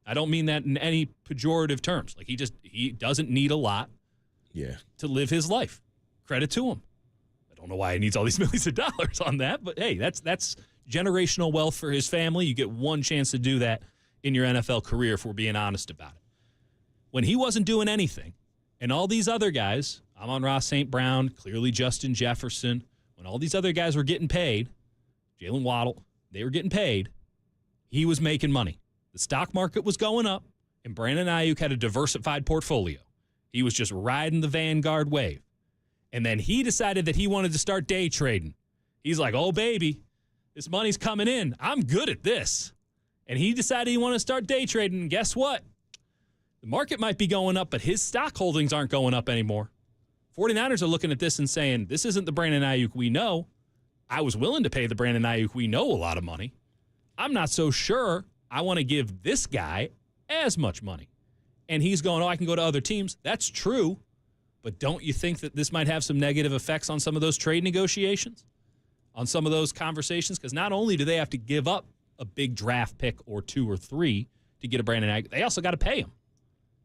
I don't mean that in any pejorative terms. Like he doesn't need a lot to live his life. Credit to him. I don't know why he needs all these millions of dollars on that, but hey, that's generational wealth for his family. You get one chance to do that in your NFL career if we're being honest about it. When he wasn't doing anything, and all these other guys, Amon-Ra St. Brown, clearly Justin Jefferson, when all these other guys were getting paid, Jalen Waddle, they were getting paid, he was making money. The stock market was going up, and Brandon Aiyuk had a diversified portfolio. He was just riding the Vanguard wave. And then he decided that he wanted to start day trading. He's like, oh, baby, this money's coming in. I'm good at this. And he decided he wanted to start day trading, and guess what? The market might be going up, but his stock holdings aren't going up anymore. 49ers are looking at this and saying, this isn't the Brandon Aiyuk we know. I was willing to pay the Brandon Aiyuk we know a lot of money. I'm not so sure I want to give this guy as much money. And he's going, I can go to other teams. That's true. But don't you think that this might have some negative effects on some of those trade negotiations? On some of those conversations? Because not only do they have to give up a big draft pick or 2 or 3 to get a Brandon Aiyuk, they also got to pay him.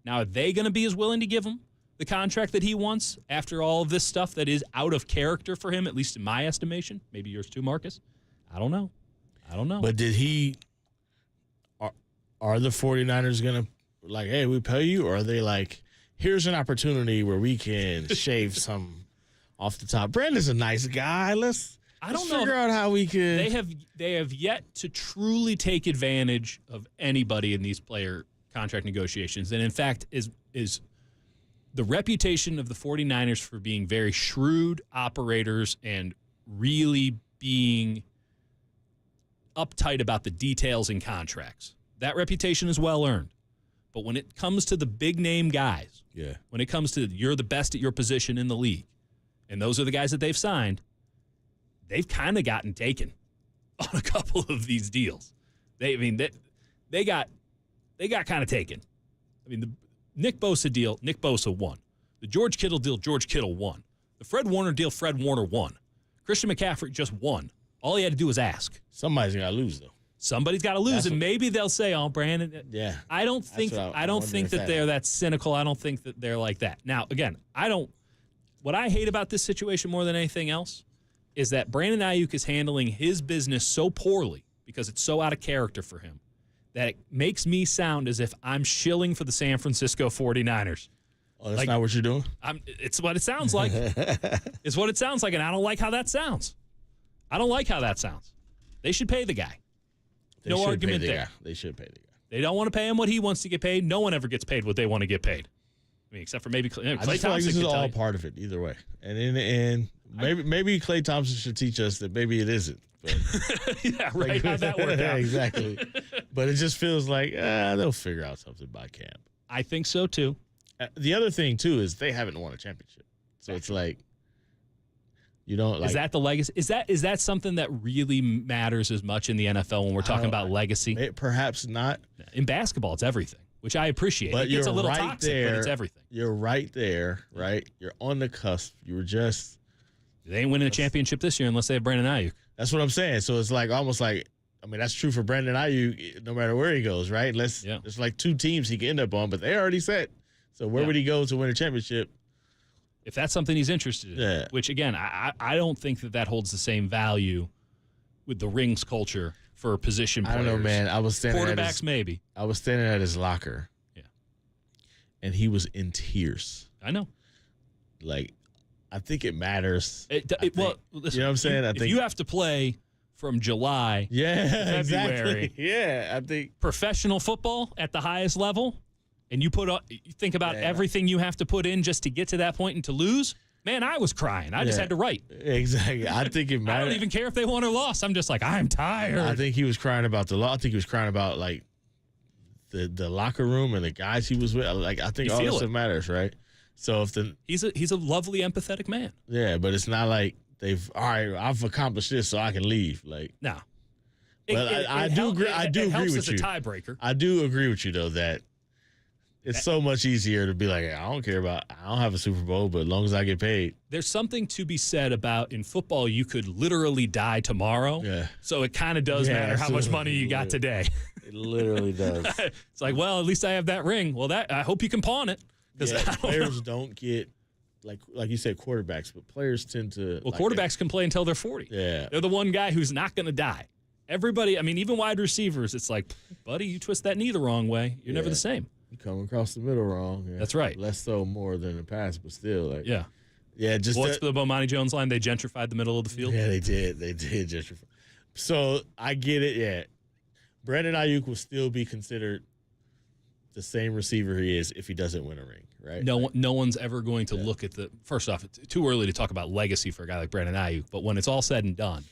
Now, are they going to be as willing to give him the contract that he wants after all of this stuff that is out of character for him, at least in my estimation? Maybe yours too, Marcus? I don't know. But are the 49ers going to, like, hey, we pay you? Or are they like, here's an opportunity where we can shave some off the top? Brandon's a nice guy. Let's figure out how we can. They have yet to truly take advantage of anybody in these player contract negotiations. And in fact, is the reputation of the 49ers for being very shrewd operators and really being uptight about the details in contracts. That reputation is well earned. But when it comes to the big name guys, when it comes to you're the best at your position in the league, and those are the guys that they've signed, they've kind of gotten taken on a couple of these deals. They got kind of taken. I mean, the Nick Bosa deal, Nick Bosa won. The George Kittle deal, George Kittle won. The Fred Warner deal, Fred Warner won. Christian McCaffrey just won. All he had to do was ask. Somebody's got to lose, though. Somebody's got to lose, and maybe they'll say, "Oh, Brandon." Yeah. I don't think that they're that cynical. I don't think that they're like that. Now, again, what I hate about this situation more than anything else is that Brandon Aiyuk is handling his business so poorly because it's so out of character for him that it makes me sound as if I'm shilling for the San Francisco 49ers. Oh, that's not what you're doing? It's what it sounds like. It's what it sounds like, and I don't like how that sounds. I don't like how that sounds. They should pay the guy. No argument there. They should pay the guy. They don't want to pay him what he wants to get paid. No one ever gets paid what they want to get paid. I mean, except for maybe Klay I just feel like Thompson. this is all part of it, either way. And in the end, maybe Klay Thompson should teach us that maybe it isn't. But, yeah, right. How'd that work out? Exactly. But it just feels like they'll figure out something by camp. I think so, too. The other thing, too, is they haven't won a championship. So it's like, you don't like. Is that the legacy? Is that something that really matters as much in the NFL when we're talking about legacy? Perhaps not. In basketball, it's everything, which I appreciate. But It gets a little right toxic, there, but it's everything. You're right there, right? You're on the cusp. You were just. They ain't winning a championship this year unless they have Brandon Aiyuk. That's what I'm saying. So it's like almost like, I mean, that's true for Brandon Aiyuk no matter where he goes, right? There's like 2 teams he can end up on, but they already set. So where would he go to win a championship? If that's something he's interested in, which, again, I don't think that holds the same value with the rings culture for position players. I don't know, man. I was standing quarterbacks, maybe. I was standing at his locker. Yeah. And he was in tears. I know. Like, I think it matters. Listen, you know what I'm saying? If you have to play from July to February, exactly. Yeah, I think professional football at the highest level, and you think about everything you have to put in just to get to that point and to lose, man, I was crying. I just had to write. Exactly. I think it matters. I don't even care if they won or lost. I'm just like, I'm tired. I think he was crying about the law. I think he was crying about, like, the locker room and the guys he was with. Like, I think all this stuff matters, right? So if he's a lovely, empathetic man. Yeah, but it's not like I've accomplished this, so I can leave. Like, no. But I do agree. I do agree with you. As a tiebreaker. I do agree with you though that it's so much easier to be like, I don't care about. I don't have a Super Bowl, but as long as I get paid. There's something to be said about in football. You could literally die tomorrow. Yeah. So it kind of does matter how much money you got today. It literally does. It's like, well, at least I have that ring. Well, I hope you can pawn it. Players don't get like you said quarterbacks, but players tend to. Well, quarterbacks can play until they're 40. Yeah, they're the one guy who's not going to die. Everybody, I mean, even wide receivers, it's like, buddy, you twist that knee the wrong way, you're never the same. You come across the middle wrong. Yeah. That's right. Less so more than the past, but still, like yeah. Just what's the Bomani Jones line? They gentrified the middle of the field. Yeah, they did gentrify. So I get it. Yeah, Brandon Aiyuk will still be considered the same receiver he is if he doesn't win a ring, right? No one's ever going to look at the. First off, it's too early to talk about legacy for a guy like Brandon Aiyuk. But when it's all said and done,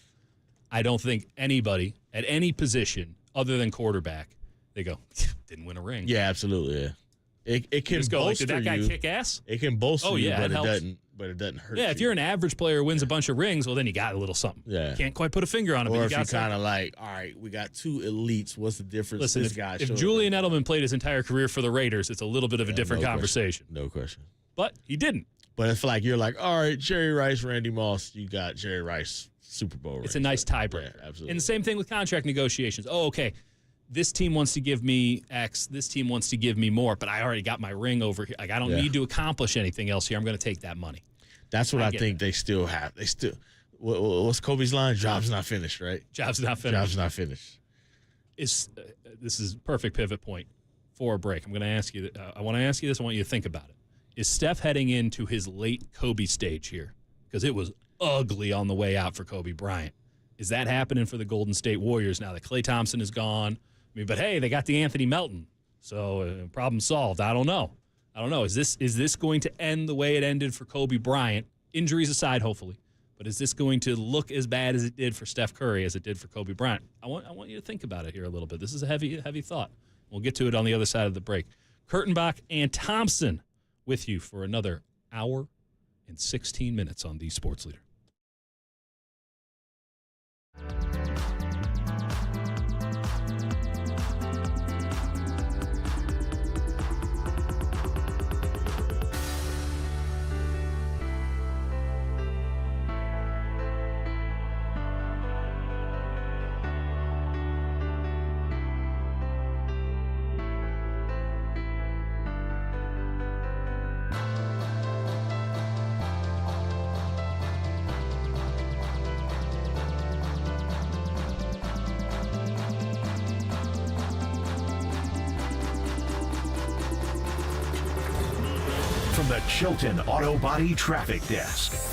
I don't think anybody at any position other than quarterback, they go, didn't win a ring. Yeah, absolutely. Yeah, it can just go bolster like, did that guy you. kick ass? It can bolster you, but it doesn't. But it doesn't hurt. Yeah, if you're an average player who wins a bunch of rings, well, then you got a little something. Yeah, can't quite put a finger on it. Or but if you you're kind of like, all right, we got 2 elites. What's the difference? Listen, if Julian Edelman played his entire career for the Raiders, it's a little bit of a different conversation. No question. But he didn't. But it's like you're like, all right, Jerry Rice, Randy Moss, you got Jerry Rice Super Bowl rings. It's a nice tiebreaker. Yeah, absolutely. And the same thing with contract negotiations. Oh, okay. This team wants to give me X. This team wants to give me more, but I already got my ring over here. Like, I don't need to accomplish anything else here. I'm going to take that money. That's what I think they still have. They still. What's Kobe's line? Job's not finished, right? Job's not finished. Job's not finished. This is a perfect pivot point for a break. I'm going to ask you. I want to ask you this. I want you to think about it. Is Steph heading into his late Kobe stage here? Because it was ugly on the way out for Kobe Bryant. Is that happening for the Golden State Warriors now that Klay Thompson is gone? I mean, but hey, they got the Anthony Melton, so problem solved. I don't know. Is this going to end the way it ended for Kobe Bryant? Injuries aside, hopefully. But is this going to look as bad as it did for Steph Curry as it did for Kobe Bryant? I want you to think about it here a little bit. This is a heavy thought. We'll get to it on the other side of the break. Kurtenbach and Thompson with you for another hour and 16 minutes on The Sports Leader. from the Chilton Auto Body Traffic Desk.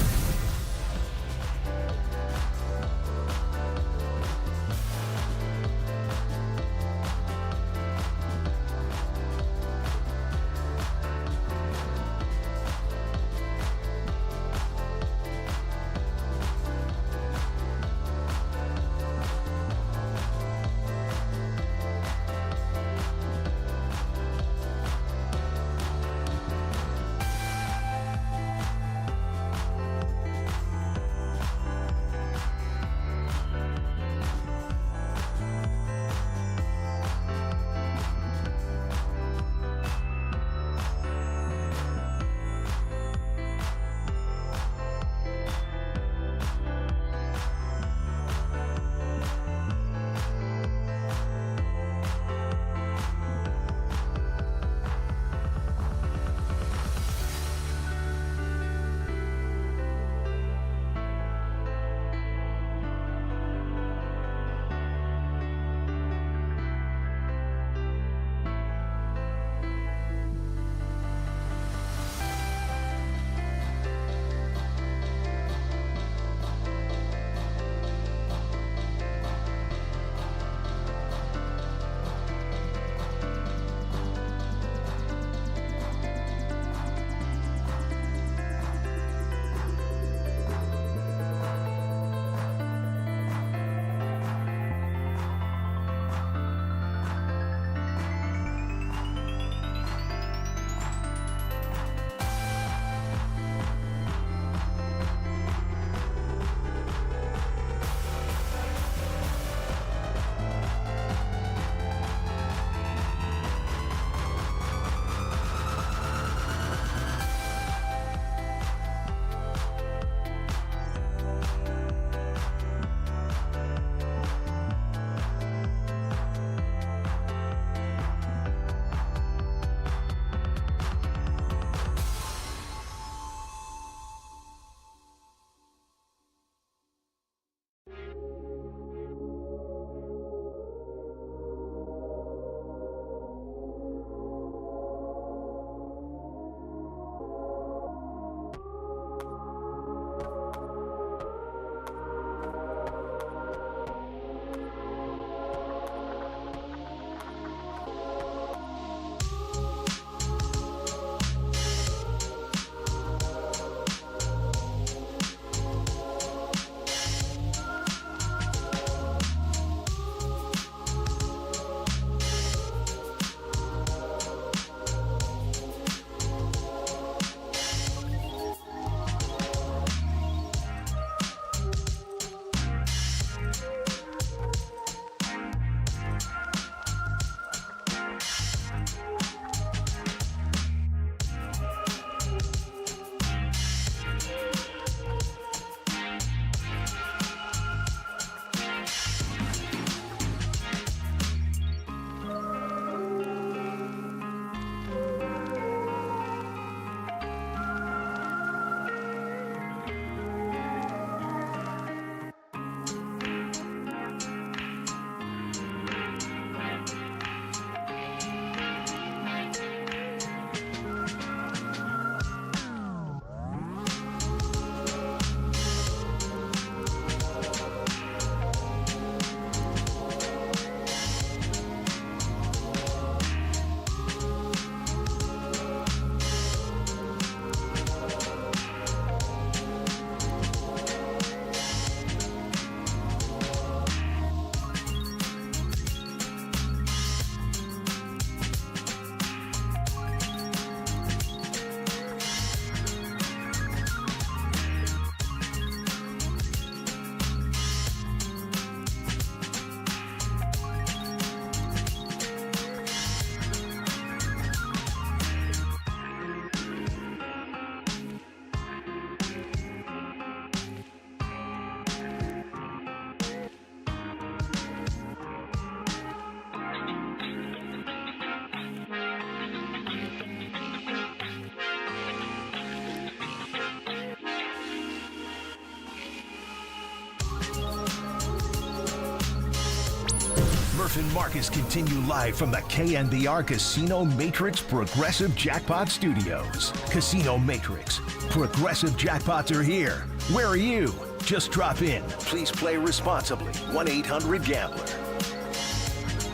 and Marcus continue live from the KNBR Casino Matrix Progressive Jackpot Studios. Casino Matrix. Progressive jackpots are here. Where are you? Just drop in. Please play responsibly. 1-800-GAMBLER.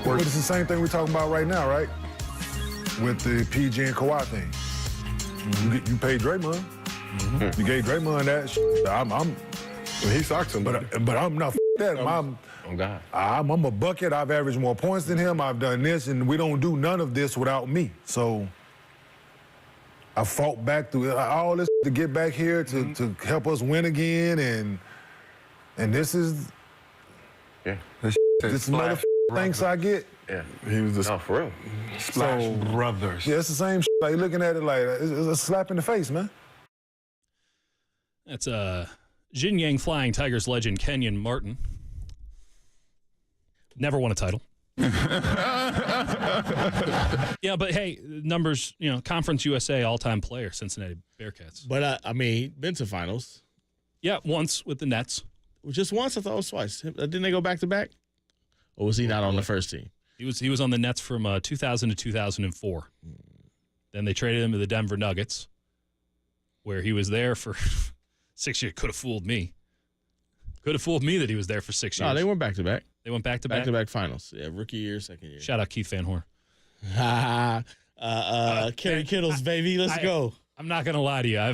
But it's the same thing we're talking about right now, right? With the PG and Kawhi thing. You paid Draymond. You gave Draymond that shit. He sucks him, but I'm not that. I'm a bucket. I've averaged more points than him. I've done this, and we don't do none of this without me. So I fought back through all this to get back here to help us win again, and this is this another thanks I get. Yeah, he was the for real. Splash Brothers. Yeah, it's the same. Like you're looking at it like it's a slap in the face, man. That's Jin Yang Flying Tigers legend Kenyon Martin. Never won a title. Yeah, but hey, numbers, Conference USA all-time player, Cincinnati Bearcats. But, been to finals. Yeah, once with the Nets. Just once? I thought it was twice. Didn't they go back-to-back? Or was he not on the first team? He was on the Nets from 2000 to 2004. Then they traded him to the Denver Nuggets, where he was there for 6 years. Could have fooled me. Could have fooled me that he was there for 6 years. No, they went back-to-back. They went back-to-back? Back-to-back finals. Yeah, rookie year, second year. Shout out Keith Van Horn. Kerry Kittles, baby. Let's go. I'm not going to lie to you.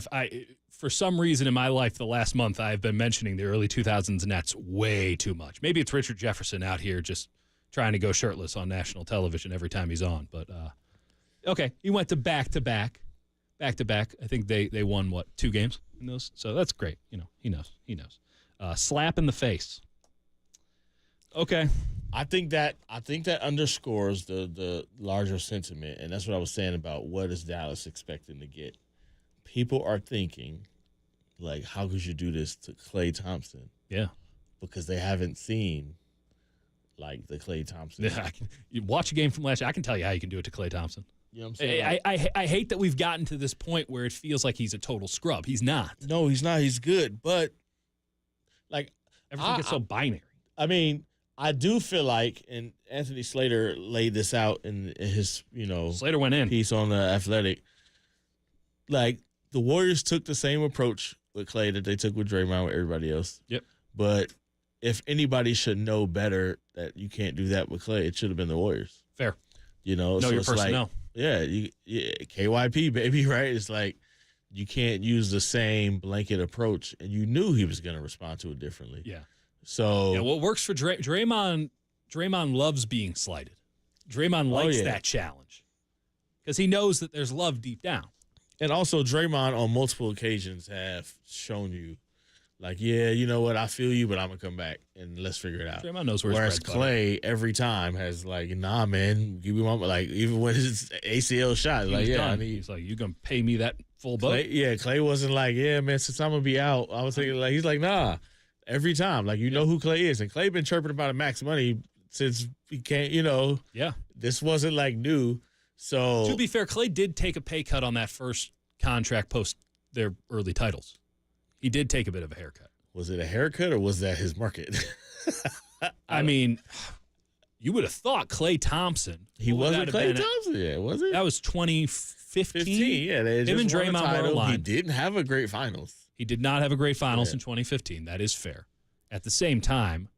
For some reason in my life the last month, I've been mentioning the early 2000s Nets way too much. Maybe it's Richard Jefferson out here just trying to go shirtless on national television every time he's on. But, okay, he went to back-to-back. Back-to-back. I think they won, 2 games in those? So that's great. He knows. Slap in the face. Okay. I think that underscores the larger sentiment, and that's what I was saying about what is Dallas expecting to get. People are thinking, like, how could you do this to Klay Thompson? Yeah. Because they haven't seen, like, the Klay Thompson. Yeah, you watch a game from last year. I can tell you how you can do it to Klay Thompson. You know what I'm saying? I hate that we've gotten to this point where it feels like he's a total scrub. He's not. No, he's not. He's good, but, like, everything gets so binary. I do feel like, and Anthony Slater laid this out in his, Slater went in piece on the Athletic. Like, the Warriors took the same approach with Klay that they took with Draymond, with everybody else. Yep. But if anybody should know better that you can't do that with Klay, it should have been the Warriors. Fair. Know your personnel. KYP, baby, right? It's like you can't use the same blanket approach, and you knew he was going to respond to it differently. Yeah. So what works for Draymond loves being slighted. Draymond likes that challenge because he knows that there's love deep down. And also, Draymond on multiple occasions have shown you, like, yeah, you know what, I feel you, but I'm going to come back and let's figure it out. Draymond knows where Whereas his bread's buttered. Klay, every time, has like, nah, man, give me my, like, even when his ACL shot, like, yeah, he's like, you going to pay me that full boat? Klay wasn't like, yeah, man, since I'm going to be out, I was thinking, like, he's like, nah, every time. Like, you know who Klay is. And Klay been chirping about a max money since he can't, Yeah. This wasn't, like, new. So to be fair, Klay did take a pay cut on that first contract post their early titles. He did take a bit of a haircut. Was it a haircut or was that his market? You would have thought Klay Thompson. He wasn't Klay Thompson yet, was it? That was 2015. Yeah. They Him and just won a Draymond were title. aligned. He didn't have a great finals. He did not have a great finals in 2015. That is fair. At the same time,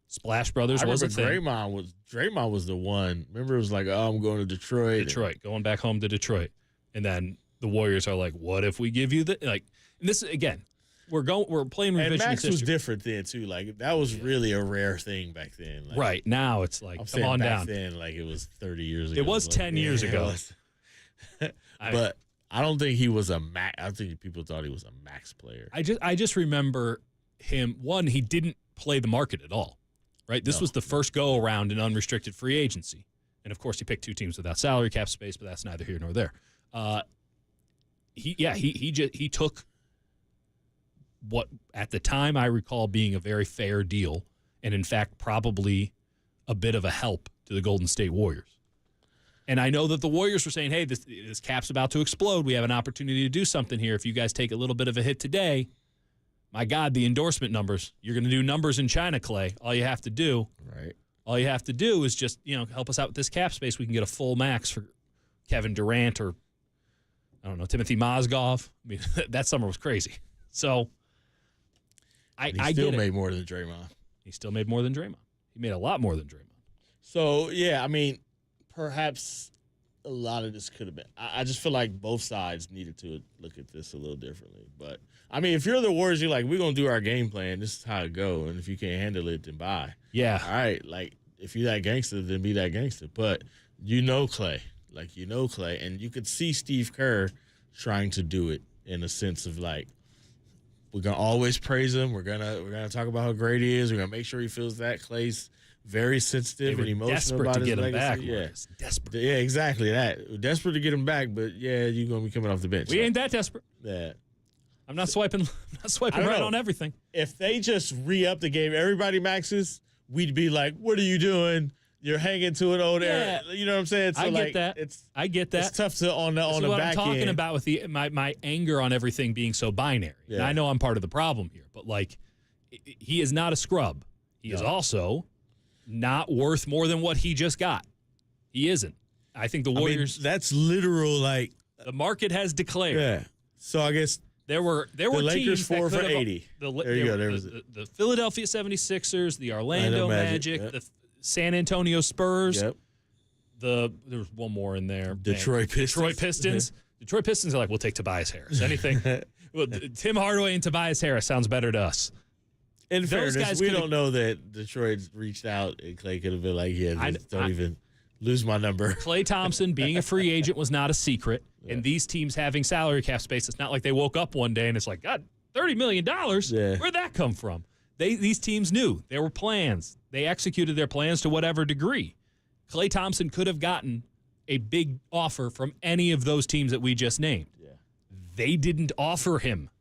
Splash Brothers was a thing. Draymond was the one. Remember, it was like, oh, I'm going to Detroit. Going back home to Detroit. And then the Warriors are like, what if we give you the and this again, we're playing revisionist And Max history. was different then too. Like that was really a rare thing back then. Like, right now, it's like I'm come on back down. Then, like it was 30 years ago. It was 10 years ago. But I don't think he was a max. I think people thought he was a max player. I just remember him. One, he didn't play the market at all. Right, this was the first go around in unrestricted free agency, and of course, he picked 2 teams without salary cap space, but that's neither here nor there. He took what at the time I recall being a very fair deal, and in fact probably a bit of a help to the Golden State Warriors. And I know that the Warriors were saying, "Hey, this cap's about to explode. We have an opportunity to do something here. If you guys take a little bit of a hit today, my God, the endorsement numbers. You're going to do numbers in China, Klay. All you have to do, right? All you have to do is just, help us out with this cap space. We can get a full max for Kevin Durant or, I don't know, Timothy Mozgov. I mean, that summer was crazy. So I still get it. made more than Draymond. He still made more than Draymond. He made a lot more than Draymond. So, yeah, I mean, perhaps a lot of this could have been. I just feel like both sides needed to look at this a little differently. But, I mean, if you're the Warriors, you're like, we're going to do our game plan. This is how it go. And if you can't handle it, then bye. Yeah. All right. Like, if you're that gangster, then be that gangster. But Klay. Klay. And you could see Steve Kerr trying to do it in a sense of, like, we're going to always praise him. We're gonna talk about how great he is. We're going to make sure he feels that. Clay's very sensitive and emotional about his legacy. Back, yeah. Desperate. Yeah, exactly that. Desperate to get him back, but yeah, you're gonna be coming off the bench. We ain't that desperate. Yeah. I'm not swiping right on everything. If they just re-up the game, everybody maxes, we'd be like, what are you doing? You're hanging to an old era. You know what I'm saying? So I get that. I get that. It's tough to on the what back I'm talking end. about with my anger on everything being so binary. Yeah. And I know I'm part of the problem here, but like he is not a scrub. He is also not worth more than what he just got. He isn't. I think the Warriors. That's literal. Like the market has declared. Yeah. So I guess there were the Lakers teams that 4 for could have- 80. There you go. The Philadelphia 76ers, the Orlando Magic, the San Antonio Spurs. Yep. There was one more in there. Detroit Pistons. Detroit Pistons are like, we'll take Tobias Harris. Anything. Well, Tim Hardaway and Tobias Harris sounds better to us. In fairness, we don't know that Detroit reached out and Klay could have been like, don't even lose my number. Klay Thompson being a free agent was not a secret, and these teams having salary cap space, it's not like they woke up one day and it's like, God, $30 million? Where'd that come from? These teams knew. There were plans. They executed their plans to whatever degree. Klay Thompson could have gotten a big offer from any of those teams that we just named. Yeah. They didn't offer him.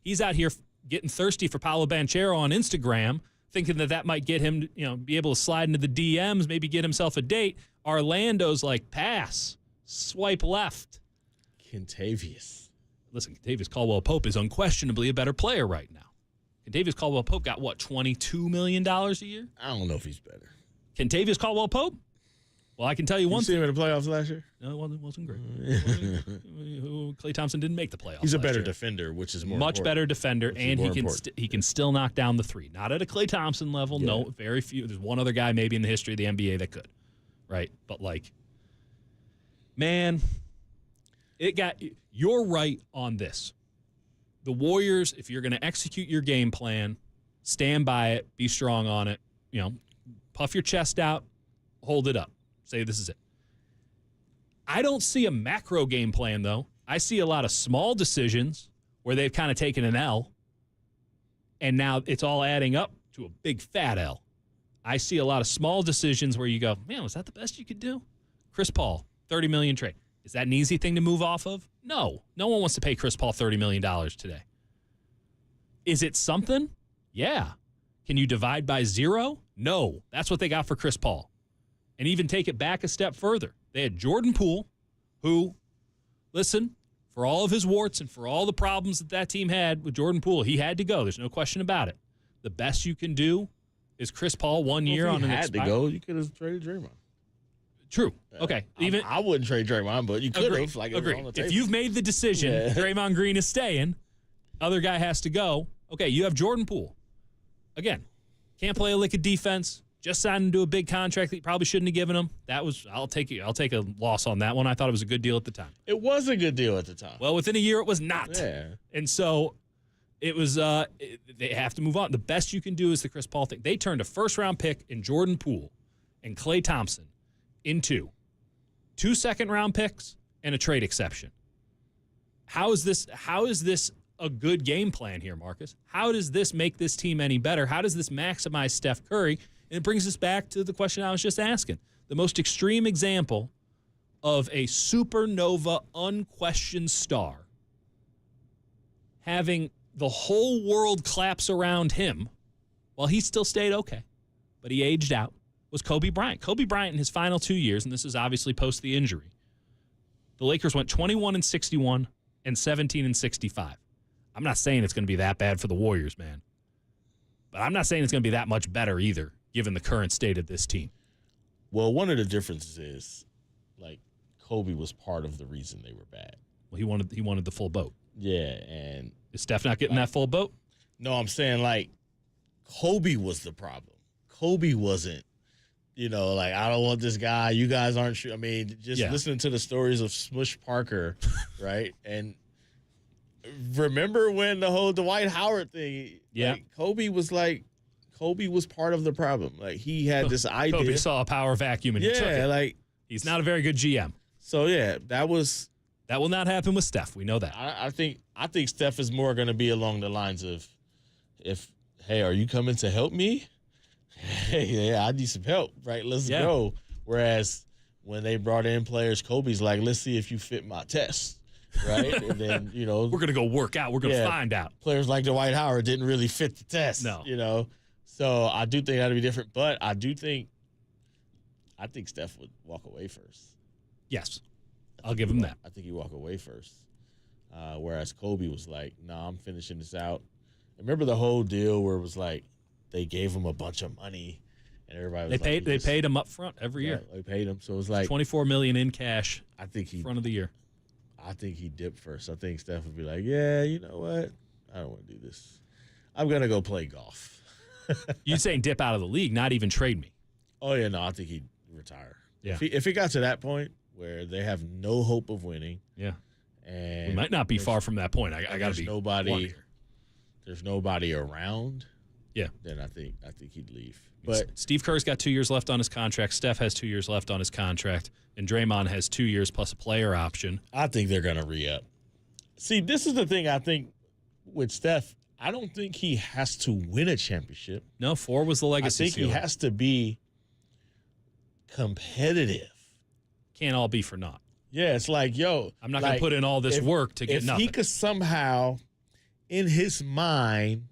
He's out here getting thirsty for Paolo Banchero on Instagram, thinking that might get him, be able to slide into the DMs, maybe get himself a date. Orlando's like, pass, swipe left. Kentavious. Listen, Kentavious Caldwell-Pope is unquestionably a better player right now. Kentavious Caldwell-Pope got, $22 million a year? I don't know if he's better. Kentavious Caldwell-Pope? Well, I can tell you one thing. You see him in the playoffs last year? No, it wasn't great. Klay Thompson didn't make the playoffs. He's a better defender, which is more much important. better defender, and he can still knock down the three. Not at a Klay Thompson level. Yeah. No, very few. There's one other guy maybe in the history of the NBA that could, right? But man, you're right on this. The Warriors, if you're going to execute your game plan, stand by it, be strong on it. Puff your chest out, hold it up. Say this is it. I don't see a macro game plan, though. I see a lot of small decisions where they've kind of taken an L, and now it's all adding up to a big fat L. I see a lot of small decisions where you go, man, was that the best you could do? Chris Paul, $30 million trade. Is that an easy thing to move off of? No. No one wants to pay Chris Paul $30 million today. Is it something? Yeah. Can you divide by 0? No. That's what they got for Chris Paul. And even take it back a step further. They had Jordan Poole, who, listen, for all of his warts and for all the problems that team had with Jordan Poole, he had to go. There's no question about it. The best you can do is Chris Paul 1 year on an had to go. You could have traded Draymond. True. Okay. I wouldn't trade Draymond, but you could have. Agree. If you've made the decision, Draymond Green is staying, other guy has to go. Okay, you have Jordan Poole. Again, can't play a lick of defense. Just signed him to a big contract that you probably shouldn't have given him. I'll take a loss on that one. I thought it was a good deal at the time. It was a good deal at the time. Well, within a year, it was not. Yeah. And so it was. They have to move on. The best you can do is the Chris Paul thing. They turned a first-round pick in Jordan Poole and Klay Thompson into 2 second-round picks and a trade exception. How is this a good game plan here, Marcus? How does this make this team any better? How does this maximize Steph Curry? And it brings us back to the question I was just asking. The most extreme example of a supernova, unquestioned star having the whole world collapse around him while he still stayed okay, but he aged out, was Kobe Bryant. Kobe Bryant in his final 2 years, and this is obviously post the injury, the Lakers went 21-61 and 17-65. I'm not saying it's going to be that bad for the Warriors, man. But I'm not saying it's going to be that much better either, given the current state of this team. Well, one of the differences is, like, Kobe was part of the reason they were bad. Well, he wanted the full boat. Yeah, and is Steph not getting that full boat? No, I'm saying, like, Kobe was the problem. Kobe wasn't, like, I don't want this guy. You guys aren't sure. I mean, just listening to the stories of Smush Parker, right? And remember when the whole Dwight Howard thing, like, Kobe was part of the problem. Like, he had this idea. Kobe saw a power vacuum and he took it. Like, he's not a very good GM. So, yeah, that will not happen with Steph. We know that. I think Steph is more going to be along the lines of, hey, are you coming to help me? Hey, yeah, I need some help, right? Let's go. Whereas when they brought in players, Kobe's like, let's see if you fit my test, right? And then, we're going to go work out. We're going to find out. Players like Dwight Howard didn't really fit the test, No. So I do think that'll be different. But I think Steph would walk away first. Yes. I'll give him that. I think he walk away first. Whereas Kobe was like, nah, I'm finishing this out. Remember the whole deal where it was like they gave him a bunch of money and everybody was they paid him up front every year. They paid him. So it was like $24 million in cash. I think front of the year. I think he dipped first. I think Steph would be like, yeah, you know what? I don't want to do this. I'm gonna go play golf. You saying dip out of the league, not even trade me? Oh yeah, no, I think he'd retire. Yeah. If he got to that point where they have no hope of winning. Yeah. And we might not be far from that point. I got to be nobody. There's nobody around. Yeah. Then I think he'd leave. But Steve Kerr's got 2 years left on his contract. Steph has 2 years left on his contract, and Draymond has 2 years plus a player option. I think they're gonna re-up. See, this is the thing I think with Steph. I don't think he has to win a championship. No, 4 was the legacy. I think he has to be competitive. Can't all be for naught. Yeah, it's like, yo, I'm not going to put in all this work to get nothing. If he could somehow, in his mind,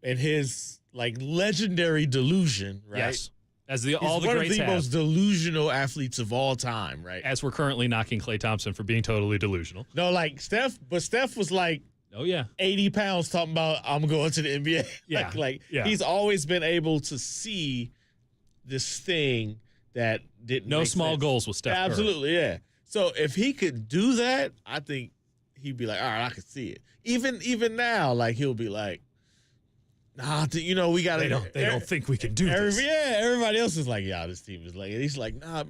in his like legendary delusion, right? Yes. As He's all the one greats of the have. most delusional athletes of all time, right? As we're currently knocking Klay Thompson for being totally delusional. No, like Steph was like, oh yeah, 80 pounds talking about I'm going to the NBA. Yeah, he's always been able to see this thing that didn't. No make small sense. goals with Steph. Absolutely, yeah. So if he could do that, I think he'd be like, all right, I can see it. Even now, like he'll be like, nah, we got to. They don't think we can do this. Yeah, everybody else is like, yeah, this team is like. And he's like, nah,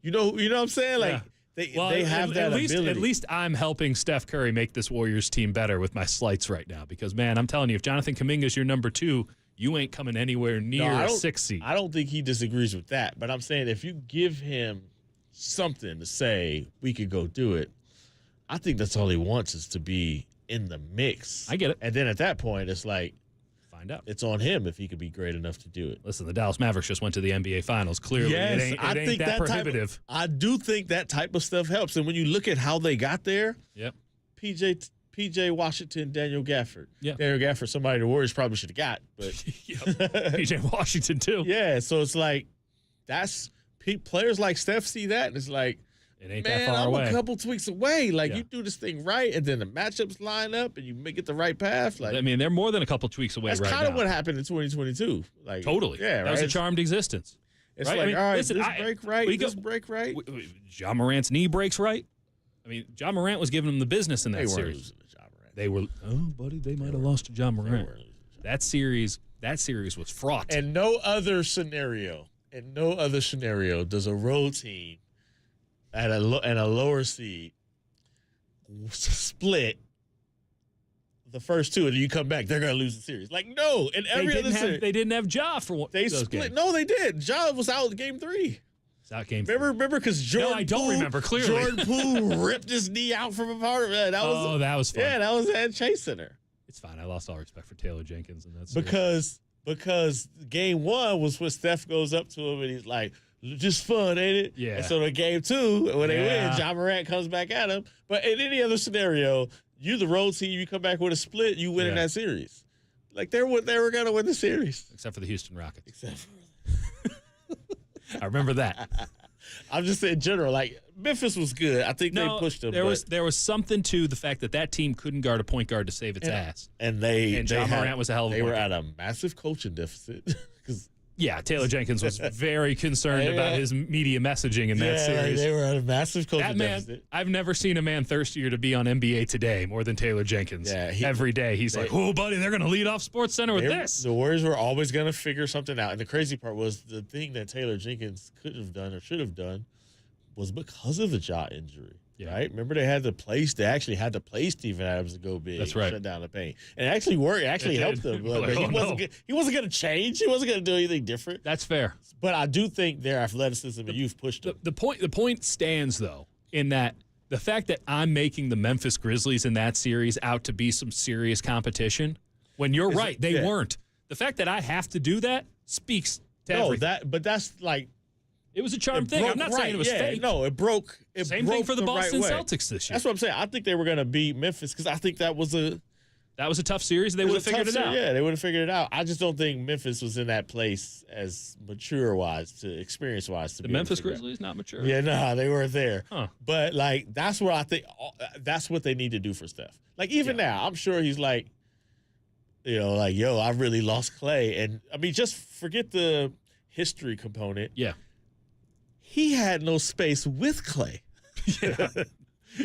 you know what I'm saying? Like they have that ability. At least I'm helping Steph Curry make this Warriors team better with my slights right now. Because man, I'm telling you, if Jonathan Kuminga's your number 2, you ain't coming anywhere near a 6 seed. I don't think he disagrees with that. But I'm saying if you give him something to say, we could go do it. I think that's all he wants is to be in the mix. I get it. And then at that point, it's like, find out. It's on him if he could be great enough to do it. Listen, the Dallas Mavericks just went to the NBA Finals. Clearly, yes, it ain't that prohibitive. I do think that type of stuff helps. And when you look at how they got there, yep. PJ Washington, Daniel Gafford. Yeah. Daniel Gafford, somebody the Warriors probably should have got. But PJ Washington, too. Yeah, so it's like, that's players like Steph see that, and it's like, it ain't man, that far away. I'm a couple tweaks away. Like, you do this thing right, and then the matchups line up, and you make it the right path. Like, I mean, they're more than a couple tweaks away right now. That's kind of what happened in 2022. Like, totally. Yeah, that was a charmed existence. It's right? like, I mean, all right, listen, this break right. Ja Morant's knee breaks right. I mean, Ja Morant was giving him the business in that series. Losing to Ja Morant. They were, buddy, they might have lost to Ja Morant. That series was fraught. And no other scenario does a road team at a lower seed split the first 2 and you come back, they're going to lose the series. Like, no, in every other series. They didn't have Ja for one. They split. Games. No, they did. Ja was out game 3. It's out game 3. Remember because Jordan No, I don't remember clearly. Jordan Poole ripped his knee out from a part of it. That was fun. Yeah, that was at Chase Center. It's fine. I lost all respect for Taylor Jenkins and that's because game 1 was when Steph goes up to him and he's like, just fun, ain't it? Yeah. And so in game 2, when they win, Ja Morant comes back at him. But in any other scenario, you the road team, you come back with a split, you win in that series. Like they were gonna win the series. Except for the Houston Rockets. Except for I remember that. I'm just saying in general, like Memphis was good. I think they pushed them. There was something to the fact that team couldn't guard a point guard to save its ass. And Ja Morant was a hell of a They point were guard. at a massive coaching deficit because Yeah, Taylor Jenkins was very concerned about his media messaging in that series. They were at a massive coaching That man, deficit. I've never seen a man thirstier to be on NBA Today more than Taylor Jenkins. Yeah, every day he's like, "Oh, buddy, they're going to lead off Sports Center with this." The Warriors were always going to figure something out. And the crazy part was the thing that Taylor Jenkins could have done or should have done was because of the jaw injury. Right? Remember they actually had to play Steven Adams to go big. That's right. Shut down the paint. And it actually worked. It actually helped them. But he wasn't going to change. He wasn't going to do anything different. That's fair. But I do think their athleticism and youth pushed them. The point stands, though, in that the fact that I'm making the Memphis Grizzlies in that series out to be some serious competition, when you're right, they weren't. The fact that I have to do that speaks to everything. But that's like, it was a charm thing. I'm not saying it was fake. No, it broke. Same thing for the Boston Celtics this year. That's what I'm saying. I think they were going to beat Memphis because I think that was a tough series. They would have figured it out. Yeah, they would have figured it out. I just don't think Memphis was in that place as mature-wise, experience-wise. The Memphis Grizzlies not mature. Yeah, no, they weren't there. Huh. But like that's what I think. That's what they need to do for Steph. Like even now, I'm sure he's like, like, yo, I really lost Klay, and I mean, just forget the history component. Yeah. He had no space with Klay. Yeah.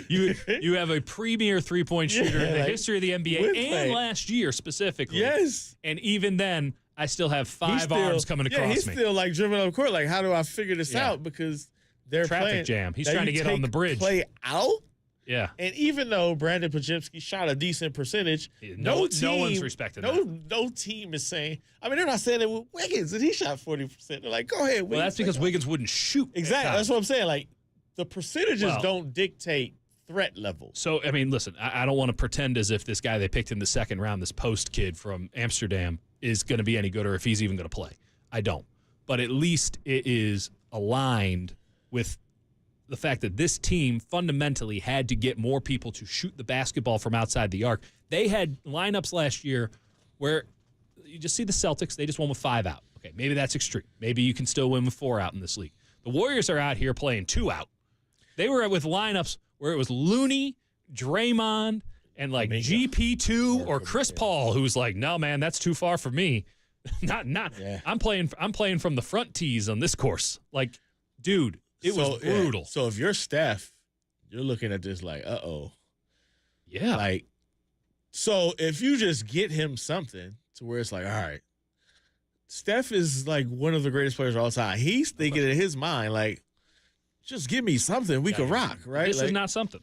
You have a premier three-point shooter in the history of the NBA and last year specifically. Yes. And even then, I still have five arms coming across me. He's still like dribbling up court. Like, how do I figure this out? Because they're traffic jam. He's trying to get on the bridge. Play out. Yeah. And even though Brandon Podziemski shot a decent percentage, no one's respecting that. No team is saying. I mean, they're not saying it with Wiggins, and he shot 40%. They're like, go ahead, Wiggins. Well, that's because Wiggins wouldn't shoot. Exactly. That's what I'm saying. Like, the percentages don't dictate threat level. So, I mean, listen, I don't want to pretend as if this guy they picked in the second round, this Post kid from Amsterdam, is going to be any good or if he's even going to play. I don't. But at least it is aligned with the fact that this team fundamentally had to get more people to shoot the basketball from outside the arc. They had lineups last year where you just see the Celtics, they just won with 5 out. Okay, maybe that's extreme. Maybe you can still win with 4 out in this league. The Warriors are out here playing 2 out. They were with lineups where it was Looney, Draymond, and like GP2 or Chris Paul, who's like, no, man, that's too far for me. Not. Yeah. I'm playing from the front tees on this course. Like, dude, it was brutal. Yeah. So if you're Steph, you're looking at this like, uh-oh. Yeah. Like, so if you just get him something to where it's like, all right, Steph is like one of the greatest players of all time. He's thinking in his mind, like, just give me something we can rock, right? This is not something.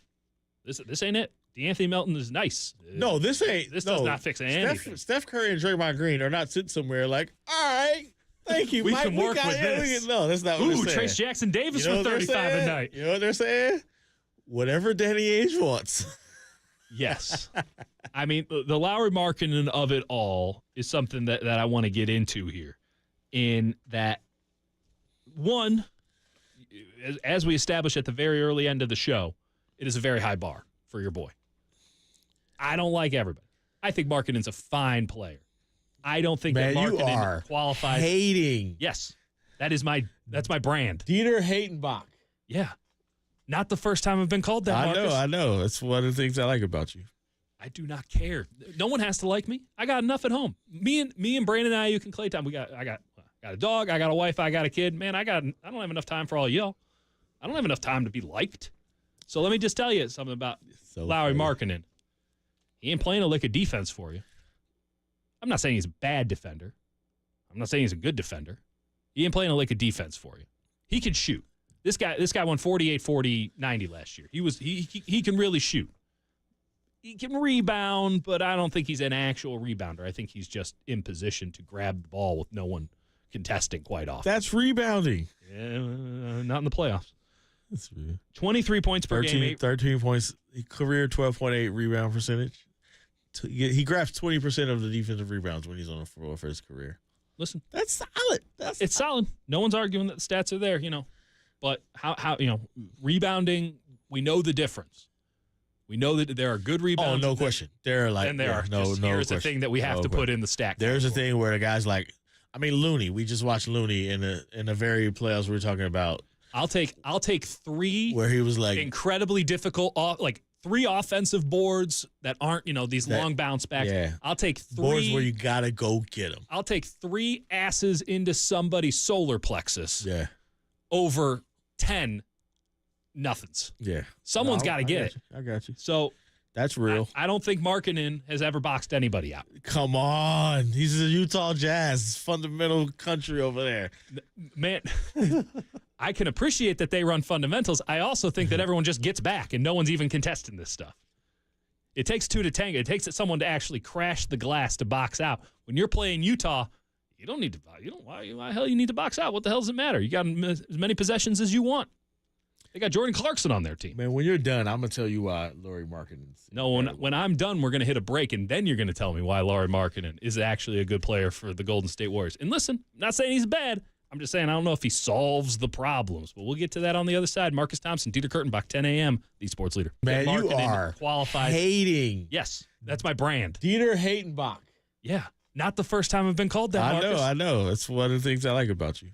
This ain't it. DeAnthony Melton is nice. No, this ain't. This does not fix anything. Steph Curry and Draymond Green are not sitting somewhere like, all right, thank you, we Mike. can work with this. No, that's not what they're saying. Trace Jackson Davis for 35 a night. You know what they're saying? Whatever Danny Ainge wants. Yes. I mean, the Lauri Markkanen of it all is something that I want to get into here. In that, one, as we established at the very early end of the show, it is a very high bar for your boy. I don't like everybody. I think Markkanen's a fine player. I don't think that Markkanen qualifies. Hating. Yes. That's my brand. Dieter Hatenbach. Yeah. Not the first time I've been called that, Marcus. I know. That's one of the things I like about you. I do not care. No one has to like me. I got enough at home. Me and Brandon Aiyuk and Klay Thompson. I got a dog. I got a wife. I got a kid. Man, I don't have enough time for all y'all. I don't have enough time to be liked. So let me just tell you something about Lauri Markkanen. He ain't playing a lick of defense for you. I'm not saying he's a bad defender. I'm not saying he's a good defender. He ain't playing a lick of defense for you. He can shoot. This guy won 48, 40, 90 last year. He can really shoot. He can rebound, but I don't think he's an actual rebounder. I think he's just in position to grab the ball with no one contesting quite often. That's rebounding. Yeah, not in the playoffs. 23 points per game. 13 points. Career 12.8 rebound percentage. He grabs 20% of the defensive rebounds when he's on the floor for his career. Listen, that's solid. It's solid. No one's arguing that the stats are there, But how rebounding, we know the difference. We know that there are good rebounds. Oh, no question. There are and there are. Here's the thing that we have to put in the stack. There's a thing where the guy's like, Looney. We just watched Looney in the very playoffs we were talking about. I'll take 3 where he was like incredibly difficult, like 3 offensive boards that aren't, these long bounce backs. Yeah. I'll take 3 boards where you gotta go get them. I'll take 3 asses into somebody's solar plexus. Yeah. Over 10 nothings. Yeah. Someone's got to get it. I got you. So that's real. I don't think Markkanen has ever boxed anybody out. Come on. He's a Utah Jazz fundamental country over there. Man, I can appreciate that they run fundamentals. I also think that everyone just gets back and no one's even contesting this stuff. It takes 2 to tango. It takes someone to actually crash the glass to box out. When you're playing Utah, you don't need to. Why the hell you need to box out? What the hell does it matter? You got as many possessions as you want. They got Jordan Clarkson on their team. Man, when you're done, I'm gonna tell you why Lauri Markkanen. No, when I'm done, we're gonna hit a break, and then you're gonna tell me why Lauri Markkanen is actually a good player for the Golden State Warriors. And listen, I'm not saying he's bad. I'm just saying I don't know if he solves the problems. But we'll get to that on the other side. Marcus Thompson, Dieter Kurtenbach, 10 a.m. The Sports Leader. Man, you are qualified. hating. Yes, that's my brand. Dieter Hatenbach. Yeah, not the first time I've been called that. Marcus. I know. That's one of the things I like about you.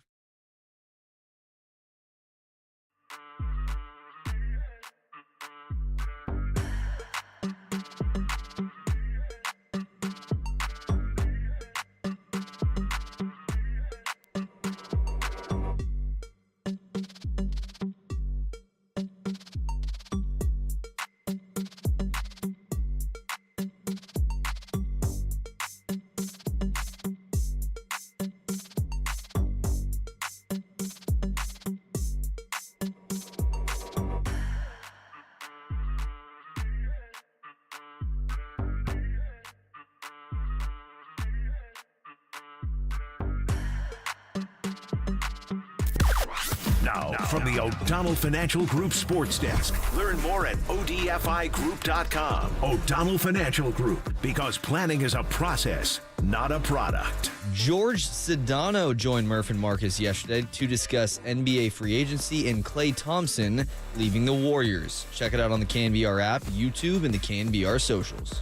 Now, from the O'Donnell Financial Group Sports Desk. Learn more at odfigroup.com. O'Donnell Financial Group, because planning is a process, not a product. George Sedano joined Murph and Marcus yesterday to discuss NBA free agency and Klay Thompson leaving the Warriors. Check it out on the KNBR app, YouTube, and the KNBR socials.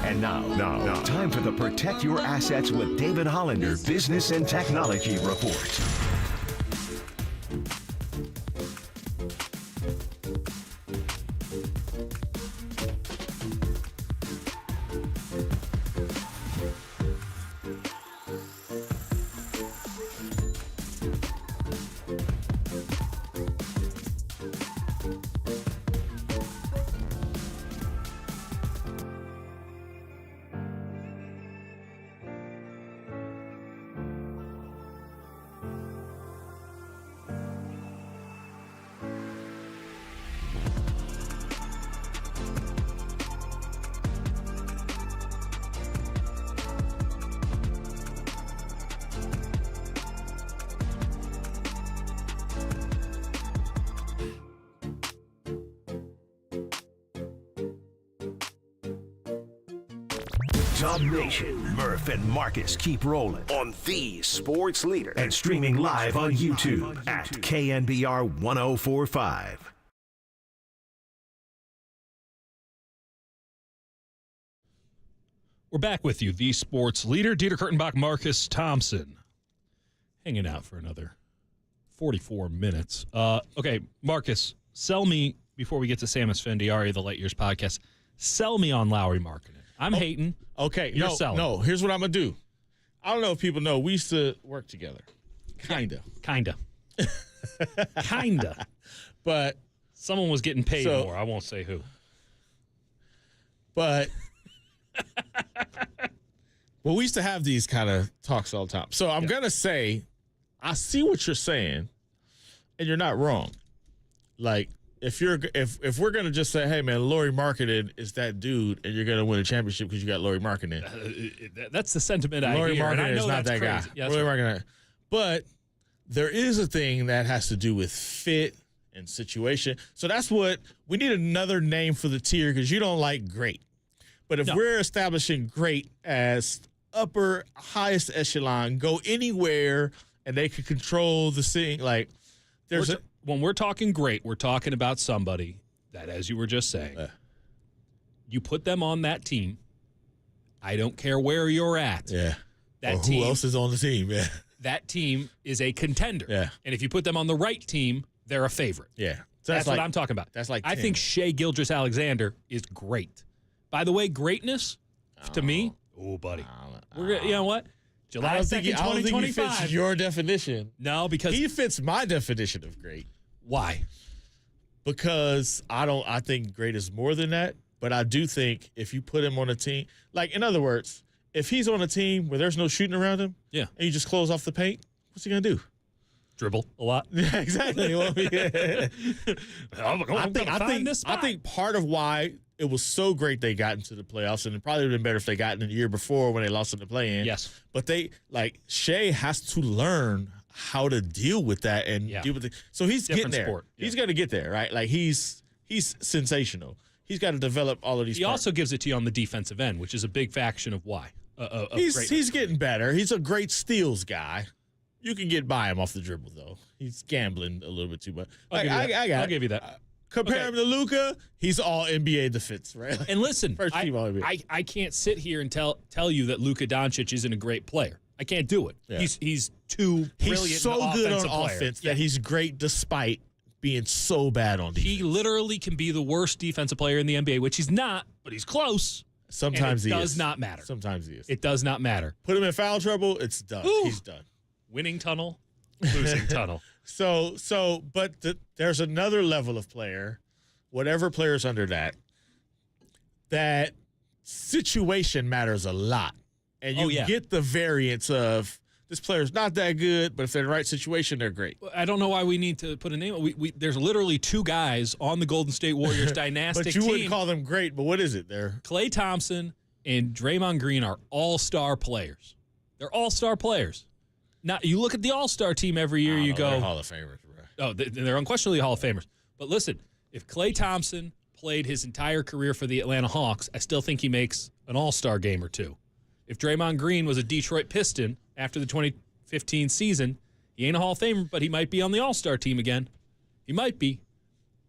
And now, time for the Protect Your Assets with David Hollander Business and Technology Report. Dub Nation, Murph and Marcus keep rolling on the sports leader and streaming live on YouTube at KNBR 1045. We're back with you, the sports leader, Dieter Kurtenbach, Marcus Thompson, hanging out for another 44 minutes. Okay, Marcus, sell me, before we get to Sam Esfandiari, the Light Years podcast, sell me on Lauri Markkanen. I'm hating. Okay, You're selling. No, here's what I'm going to do. I don't know if people know, we used to work together. Kinda. But someone was getting paid more. I won't say who. But we used to have these kind of talks all the time. So I'm going to say, I see what you're saying, and you're not wrong. Like, if we're going to just say, hey, man, Lauri Markkanen is that dude, and you're going to win a championship because you got Lauri Markkanen. That's the sentiment I Lauri hear. Markkanen And I know is not that's that crazy. guy. Yeah, Lauri right. Markkanen. But there is a thing that has to do with fit and situation. So that's what we need, another name for the tier, because you don't like great. But if we're establishing great as upper, highest echelon, go anywhere and they can control the scene, like there's when we're talking great, we're talking about somebody that, as you were just saying, you put them on that team. I don't care where you're at. Yeah. That or team, who else is on the team? Yeah. That team is a contender. Yeah. And if you put them on the right team, they're a favorite. Yeah. So that's like, what I'm talking about. That's like I 10. think Shai Gilgeous-Alexander is great. By the way, greatness to me, buddy. You know what? July I don't 2nd, think he 2025. fits your definition. No, because he fits my definition of great. Why? Because I think great is more than that. But I do think if you put him on a team, like, in other words, if he's on a team where there's no shooting around him, and you just close off the paint, what's he gonna do? Dribble a lot. Yeah, exactly. Well, yeah. I think part of why it was so great they got into the playoffs, and it probably would have been better if they got in the year before when they lost in the play-in. Yes. But Shai has to learn how to deal with that and deal with it. So he's Different getting there. sport. Yeah. He's going to get there, right? Like, he's sensational. He's got to develop all of these. He also gives it to you on the defensive end, which is a big faction of why. He's getting better. He's a great steals guy. You can get by him off the dribble, though. He's gambling a little bit too much. I'll give you that. Compare him to Luka, he's all NBA defense, right? And listen, First team all NBA. I can't sit here and tell you that Luka Doncic isn't a great player. I can't do it. Yeah. He's too brilliant. He's so good on player. offense that he's great despite being so bad on defense. He literally can be the worst defensive player in the NBA, which he's not, but he's close. Sometimes he is. It does not matter. Sometimes he is. It does not matter. Put him in foul trouble, it's done. Ooh. He's done. Winning tunnel, losing tunnel. But there's another level of player, whatever player's under that situation matters a lot. And you get the variance of this player's not that good, but if they're in the right situation, they're great. I don't know why we need to put a name. There's literally two guys on the Golden State Warriors dynastic But you team. wouldn't call them great, but what is it? They're Klay Thompson and Draymond Green are all-star players. They're all-star players. Now, you look at the all-star team every year, you go... They're Hall of Famers, bro. Oh, they're unquestionably Hall of Famers. But listen, if Klay Thompson played his entire career for the Atlanta Hawks, I still think he makes an all-star game or two. If Draymond Green was a Detroit Piston after the 2015 season, he ain't a Hall of Famer, but he might be on the all-star team again. He might be.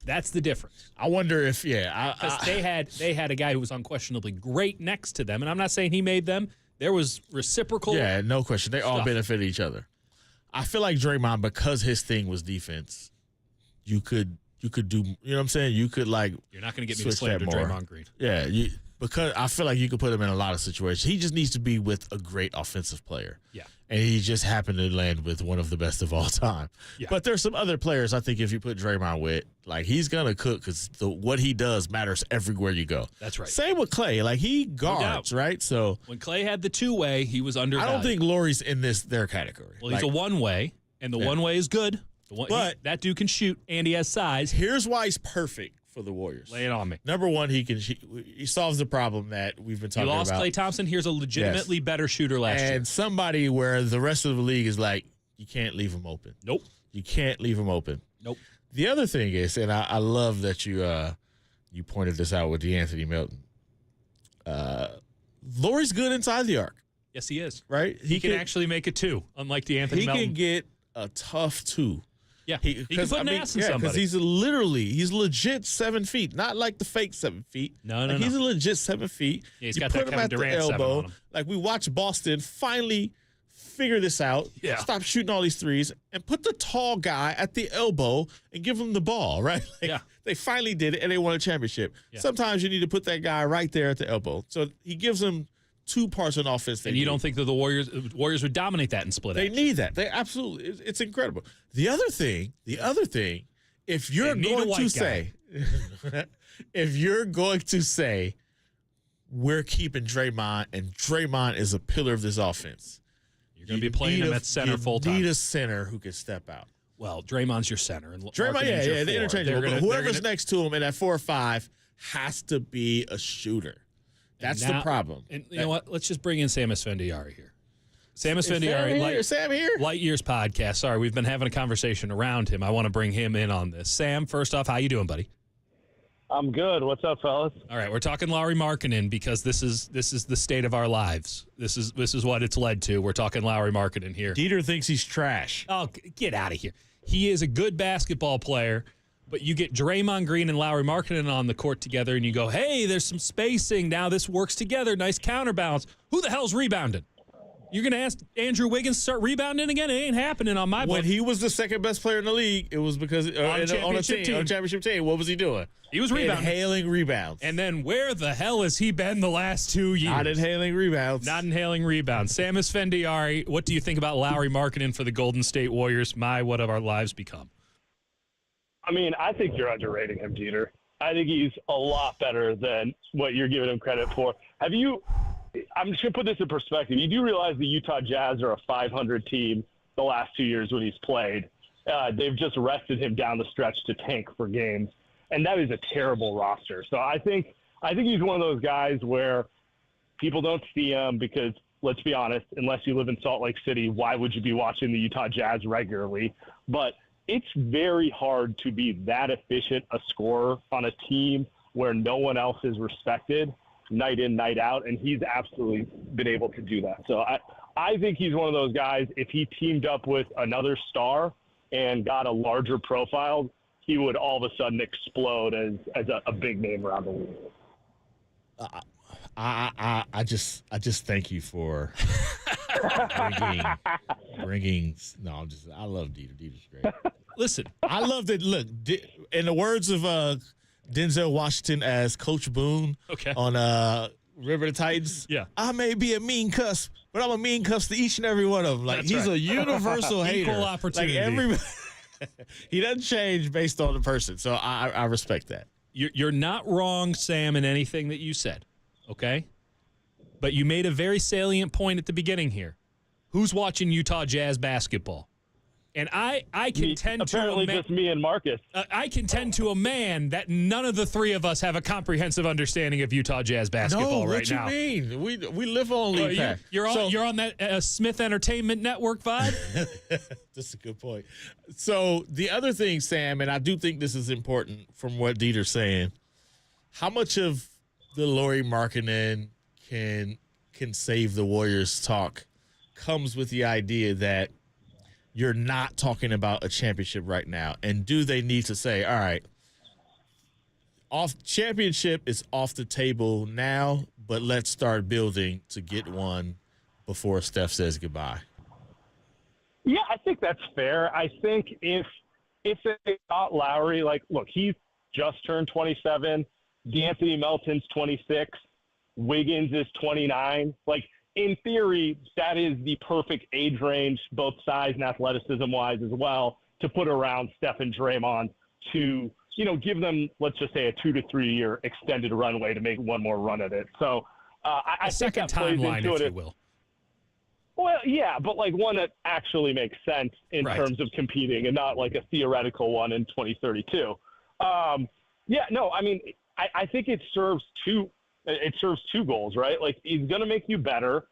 That's the difference. I wonder if because they had a guy who was unquestionably great next to them, and I'm not saying he made them. There was reciprocal. Yeah, no question. They all stuff. benefit each other. I feel like Draymond, because his thing was defense, you could do, you know what I'm saying? You could like. You're not going to get me to slander Draymond Green. Yeah, because I feel like you could put him in a lot of situations. He just needs to be with a great offensive player. Yeah. And he just happened to land with one of the best of all time. Yeah. But there's some other players I think if you put Draymond with, like he's going to cook because what he does matters everywhere you go. That's right. Same with Klay. Like he guards, right? So when Klay had the two-way, he was undervalued. I don't think Lauri's in their category. Well, he's a one-way, and the one-way is good. But that dude can shoot, and he has size. Here's why he's perfect for the Warriors. Lay it on me. Number one, he solves the problem that we've been talking about. You lost Klay Thompson. Here's a legitimately better shooter last year. And somebody where the rest of the league is like, you can't leave him open. Nope. You can't leave him open. Nope. The other thing is, and I love that you pointed this out with DeAnthony Melton. Lauri's good inside the arc. Yes, he is. Right? He can actually make a two, unlike DeAnthony Melton. He can get a tough two. Yeah, he can put an ass in somebody. Because he's legit 7 feet, not like the fake 7 feet. No. He's a legit 7 feet. Yeah, he's you got put that him Kevin at Durant the 7 elbow. on him. Like we watched Boston finally figure this out. Yeah. Stop shooting all these threes and put the tall guy at the elbow and give him the ball. Right? Like, they finally did it and they won a championship. Yeah. Sometimes you need to put that guy right there at the elbow. So he gives them two parts on offense. And you don't think that the Warriors would dominate that in split? They need that. They absolutely. It's incredible. The other thing, if you're going to say, if you're going to say, we're keeping Draymond and Draymond is a pillar of this offense, you're going to be playing him at center full time. You need a center who can step out. Well, Draymond's your center. And Draymond, they're interchangeable. But whoever's next to him in that 4 or 5 has to be a shooter. That's the problem. And you know what? Let's just bring in Sam Esfandiari here. Sam Esfandiari, Sam here? Light Years podcast. Sorry, we've been having a conversation around him. I want to bring him in on this. Sam, first off, how you doing, buddy? I'm good. What's up, fellas? All right, we're talking Lauri Markkanen because this is the state of our lives. This is what it's led to. We're talking Lauri Markkanen here. Dieter thinks he's trash. Oh, get out of here. He is a good basketball player. But you get Draymond Green and Lauri Markkanen on the court together, and you go, hey, there's some spacing. Now this works together. Nice counterbalance. Who the hell's rebounding? You're going to ask Andrew Wiggins to start rebounding again? It ain't happening on my book. When he was the second best player in the league, it was because on a championship team. What was he doing? He was rebounding. Inhaling rebounds. And then where the hell has he been the last 2 years? Not inhaling rebounds. Sam Esfandiari, what do you think about Lauri Markkanen for the Golden State Warriors? What have our lives become? I mean, I think you're underrating him, Dieter. I think he's a lot better than what you're giving him credit for. I'm just going to put this in perspective. You do realize the Utah Jazz are a 500 team the last 2 years when he's played. They've just rested him down the stretch to tank for games, and that is a terrible roster. So I think he's one of those guys where people don't see him because, let's be honest, unless you live in Salt Lake City, why would you be watching the Utah Jazz regularly? But it's very hard to be that efficient a scorer on a team where no one else is respected night in, night out, and he's absolutely been able to do that. So I think he's one of those guys, if he teamed up with another star and got a larger profile, he would all of a sudden explode as a big name around the league. I just thank you for bringing. No, I love Dieter. Dieter's great. Listen, I love that. Look, in the words of Denzel Washington as Coach Boone on River of the Titans. Yeah, I may be a mean cuss, but I'm a mean cuss to each and every one of them. Like he's a universal hater. Equal opportunity. Like he doesn't change based on the person. So I respect that. You're not wrong, Sam, in anything that you said. Okay? But you made a very salient point at the beginning here. Who's watching Utah Jazz basketball? And I contend apparently to just me and Marcus. I contend to a man that none of the three of us have a comprehensive understanding of Utah Jazz basketball right now. What you mean? We live on League Pack. You're on that Smith Entertainment Network vibe? That's a good point. So the other thing, Sam, and I do think this is important from what Dieter's saying, how much of the Lauri Markkanen can save the Warriors talk comes with the idea that you're not talking about a championship right now. And do they need to say, all right, championship is off the table now, but let's start building to get one before Steph says goodbye. Yeah, I think that's fair. I think if they got Lauri, like, look, he's just turned 27. D'Anthony Melton's 26. Wiggins is 29. Like, in theory, that is the perfect age range, both size and athleticism-wise as well, to put around Steph and Draymond to, give them, let's just say, a 2 to 3 year extended runway to make one more run at it. So I think that plays into it. If you will. Well, yeah, but like one that actually makes sense in terms of competing and not like a theoretical one in 2032. I think it serves two goals, right? Like, he's going to make you better.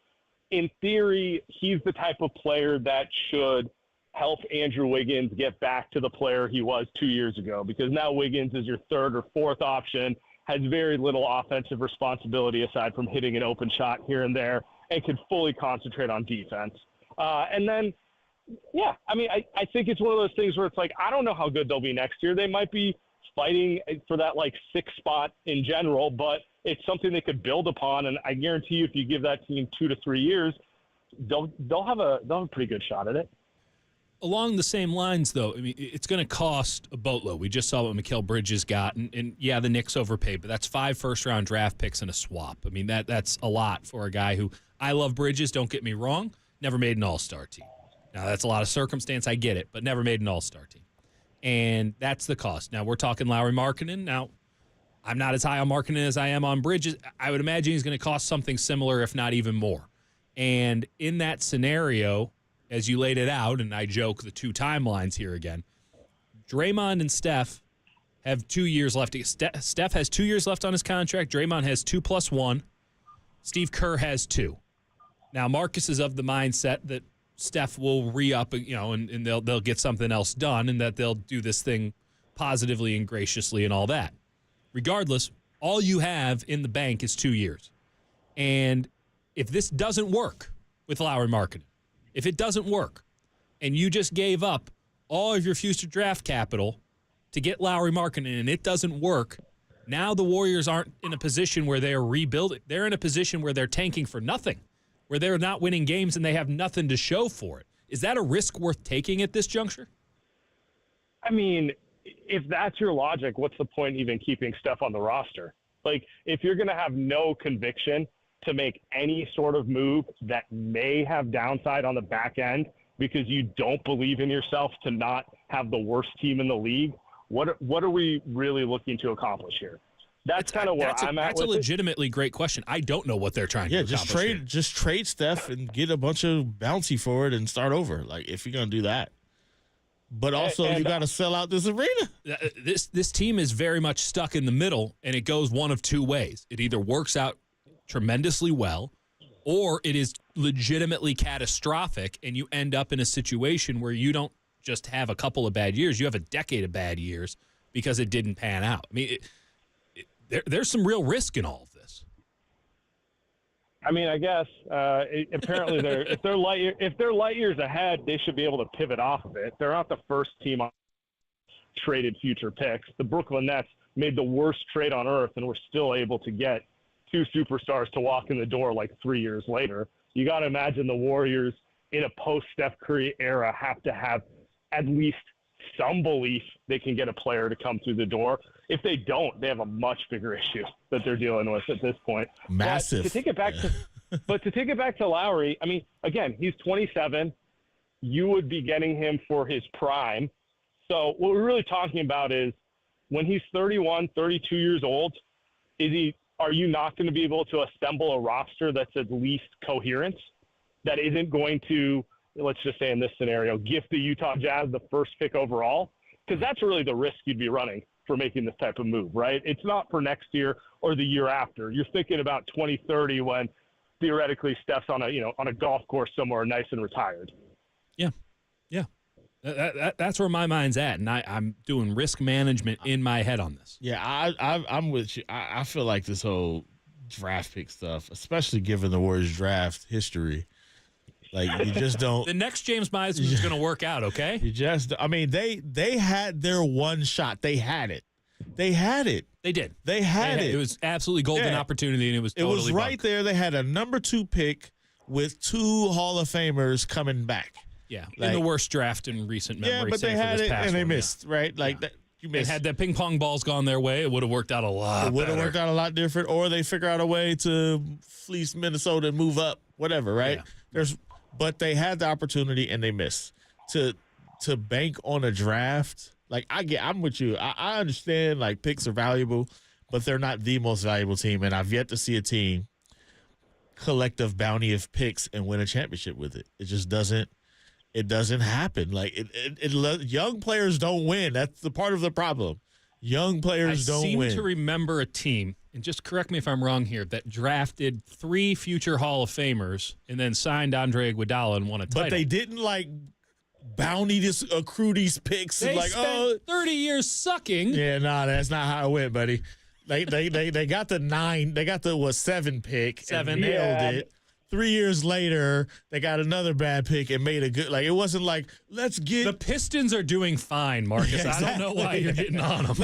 In theory, he's the type of player that should help Andrew Wiggins get back to the player he was 2 years ago, because now Wiggins is your third or fourth option, has very little offensive responsibility aside from hitting an open shot here and there, and can fully concentrate on defense. I think it's one of those things where it's like, I don't know how good they'll be next year. They might be fighting for that like sixth spot in general, but it's something they could build upon. And I guarantee you, if you give that team 2 to 3 years, they'll have a pretty good shot at it. Along the same lines, though, I mean, it's going to cost a boatload. We just saw what Mikal Bridges got, and yeah, the Knicks overpaid, but that's 5 first-round draft picks and a swap. I mean, that's a lot for a guy who, I love Bridges, don't get me wrong, never made an all-star team. Now, that's a lot of circumstance, I get it, but never made an all-star team. And that's the cost. Now, we're talking Lauri Markkanen. Now, I'm not as high on Markkanen as I am on Bridges. I would imagine he's going to cost something similar, if not even more. And in that scenario, as you laid it out, and I joke the two timelines here again, Draymond and Steph have 2 years left. Steph has 2 years left on his contract. Draymond has 2 + 1. Steve Kerr has 2. Now, Marcus is of the mindset that Steph will re-up, and they'll get something else done, and that they'll do this thing positively and graciously and all that. Regardless, all you have in the bank is 2 years. And if this doesn't work with Lauri Markkanen, if it doesn't work, and you just gave up all of your future draft capital to get Lauri Markkanen, and it doesn't work, now the Warriors aren't in a position where they're rebuilding. They're in a position where they're tanking for nothing, where they're not winning games and they have nothing to show for it. Is that a risk worth taking at this juncture? I mean, if that's your logic, what's the point even keeping Steph on the roster? Like, if you're going to have no conviction to make any sort of move that may have downside on the back end because you don't believe in yourself to not have the worst team in the league, what are we really looking to accomplish here? That's kind of where I'm at. That's a legitimately great question. I don't know what they're trying to accomplish. Yeah, just trade Steph and get a bunch of bounty for it and start over. Like, if you're gonna do that, but also you got to sell out this arena. This team is very much stuck in the middle, and it goes one of two ways. It either works out tremendously well, or it is legitimately catastrophic, and you end up in a situation where you don't just have a couple of bad years, you have a decade of bad years because it didn't pan out. I mean, there's some real risk in all of this. I mean, I guess apparently if they're light years ahead, they should be able to pivot off of it. They're not the first team on traded future picks. The Brooklyn Nets made the worst trade on earth and were still able to get 2 superstars to walk in the door like 3 years later. You got to imagine the Warriors in a post-Steph Curry era have to have at least some belief they can get a player to come through the door. If they don't, they have a much bigger issue that they're dealing with at this point. Massive. But to take it back to Lauri, I mean, again, he's 27. You would be getting him for his prime. So what we're really talking about is when he's 31, 32 years old, are you not going to be able to assemble a roster that's at least coherent, that isn't going to, let's just say in this scenario, gift the Utah Jazz the first pick overall? Because that's really the risk you'd be running for making this type of move, right? It's not for next year or the year after. You're thinking about 2030 when theoretically Steph's on a golf course somewhere nice and retired. Yeah. That's where my mind's at, and I'm doing risk management in my head on this. Yeah, I'm with you. I feel like this whole draft pick stuff, especially given the Warriors draft history, like you just don't. The next James Wiseman is going to work out, okay? They had their one shot. They had it. They had it. They did. They had it. It was absolutely golden opportunity, and it was totally It was right there. They had a number 2 pick with 2 Hall of Famers coming back. Yeah, in the worst draft in recent memory. Yeah, but they had it, and they missed, right? Like, that, you missed. Had the ping pong balls gone their way, it would have worked out a lot It would have better. worked out a lot different, or they figure out a way to fleece Minnesota and move up, whatever, right? Yeah. But they had the opportunity, and they missed. To bank on a draft, like, I'm with you. I understand, like, picks are valuable, but they're not the most valuable team, and I've yet to see a team collective bounty of picks and win a championship with it. It just doesn't. It doesn't happen. Like young players don't win. That's the part of the problem. Young players don't win. I seem to remember a team, and just correct me if I'm wrong here, that drafted 3 future Hall of Famers and then signed Andre Iguodala and won a title. But they didn't accrue these picks. They and spent 30 years sucking. Yeah, that's not how it went, buddy. They got the 9. They got the 7 pick. 7. And nailed it. 3 years later, they got another bad pick and made a good. Like, it wasn't like, let's get. The Pistons are doing fine, Marcus. Yeah, exactly. I don't know why you're getting on them.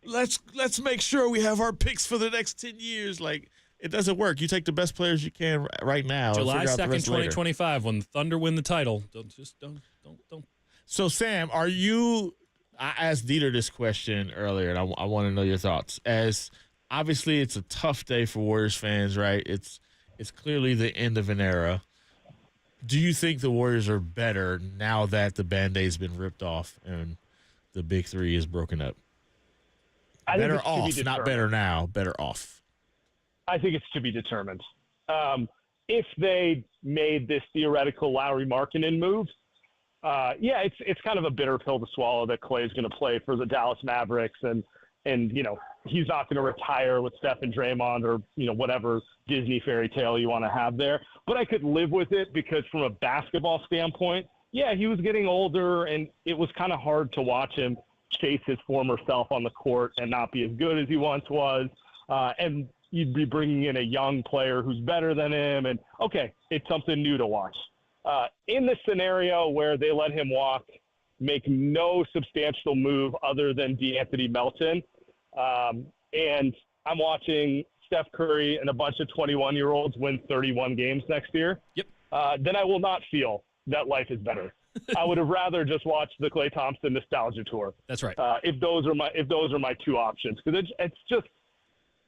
Let's make sure we have our picks for the next 10 years. Like, it doesn't work. You take the best players you can right now. July and 2nd, figure out the rest 2025, when the Thunder win the title. Don't. So, Sam, I asked Dieter this question earlier, and I want to know your thoughts. As obviously, it's a tough day for Warriors fans, right? It's clearly the end of an era. Do you think the Warriors are better now that the Band-Aid's been ripped off and the Big Three is broken up? Better off, not better now. Better off. I think it's to be determined. If they made this theoretical Lauri Markkanen move, it's kind of a bitter pill to swallow that Klay is going to play for the Dallas Mavericks, and he's not going to retire with Steph and Draymond or whatever Disney fairy tale you want to have there. But I could live with it because from a basketball standpoint, he was getting older, and it was kind of hard to watch him chase his former self on the court and not be as good as he once was. And you'd be bringing in a young player who's better than him, and it's something new to watch. In the scenario where they let him walk, make no substantial move other than DeAnthony Melton, and I'm watching Steph Curry and a bunch of 21-year-olds win 31 games next year, then I will not feel that life is better. I would have rather just watched the Klay Thompson nostalgia tour. That's right. If those are my 2 options, because it's just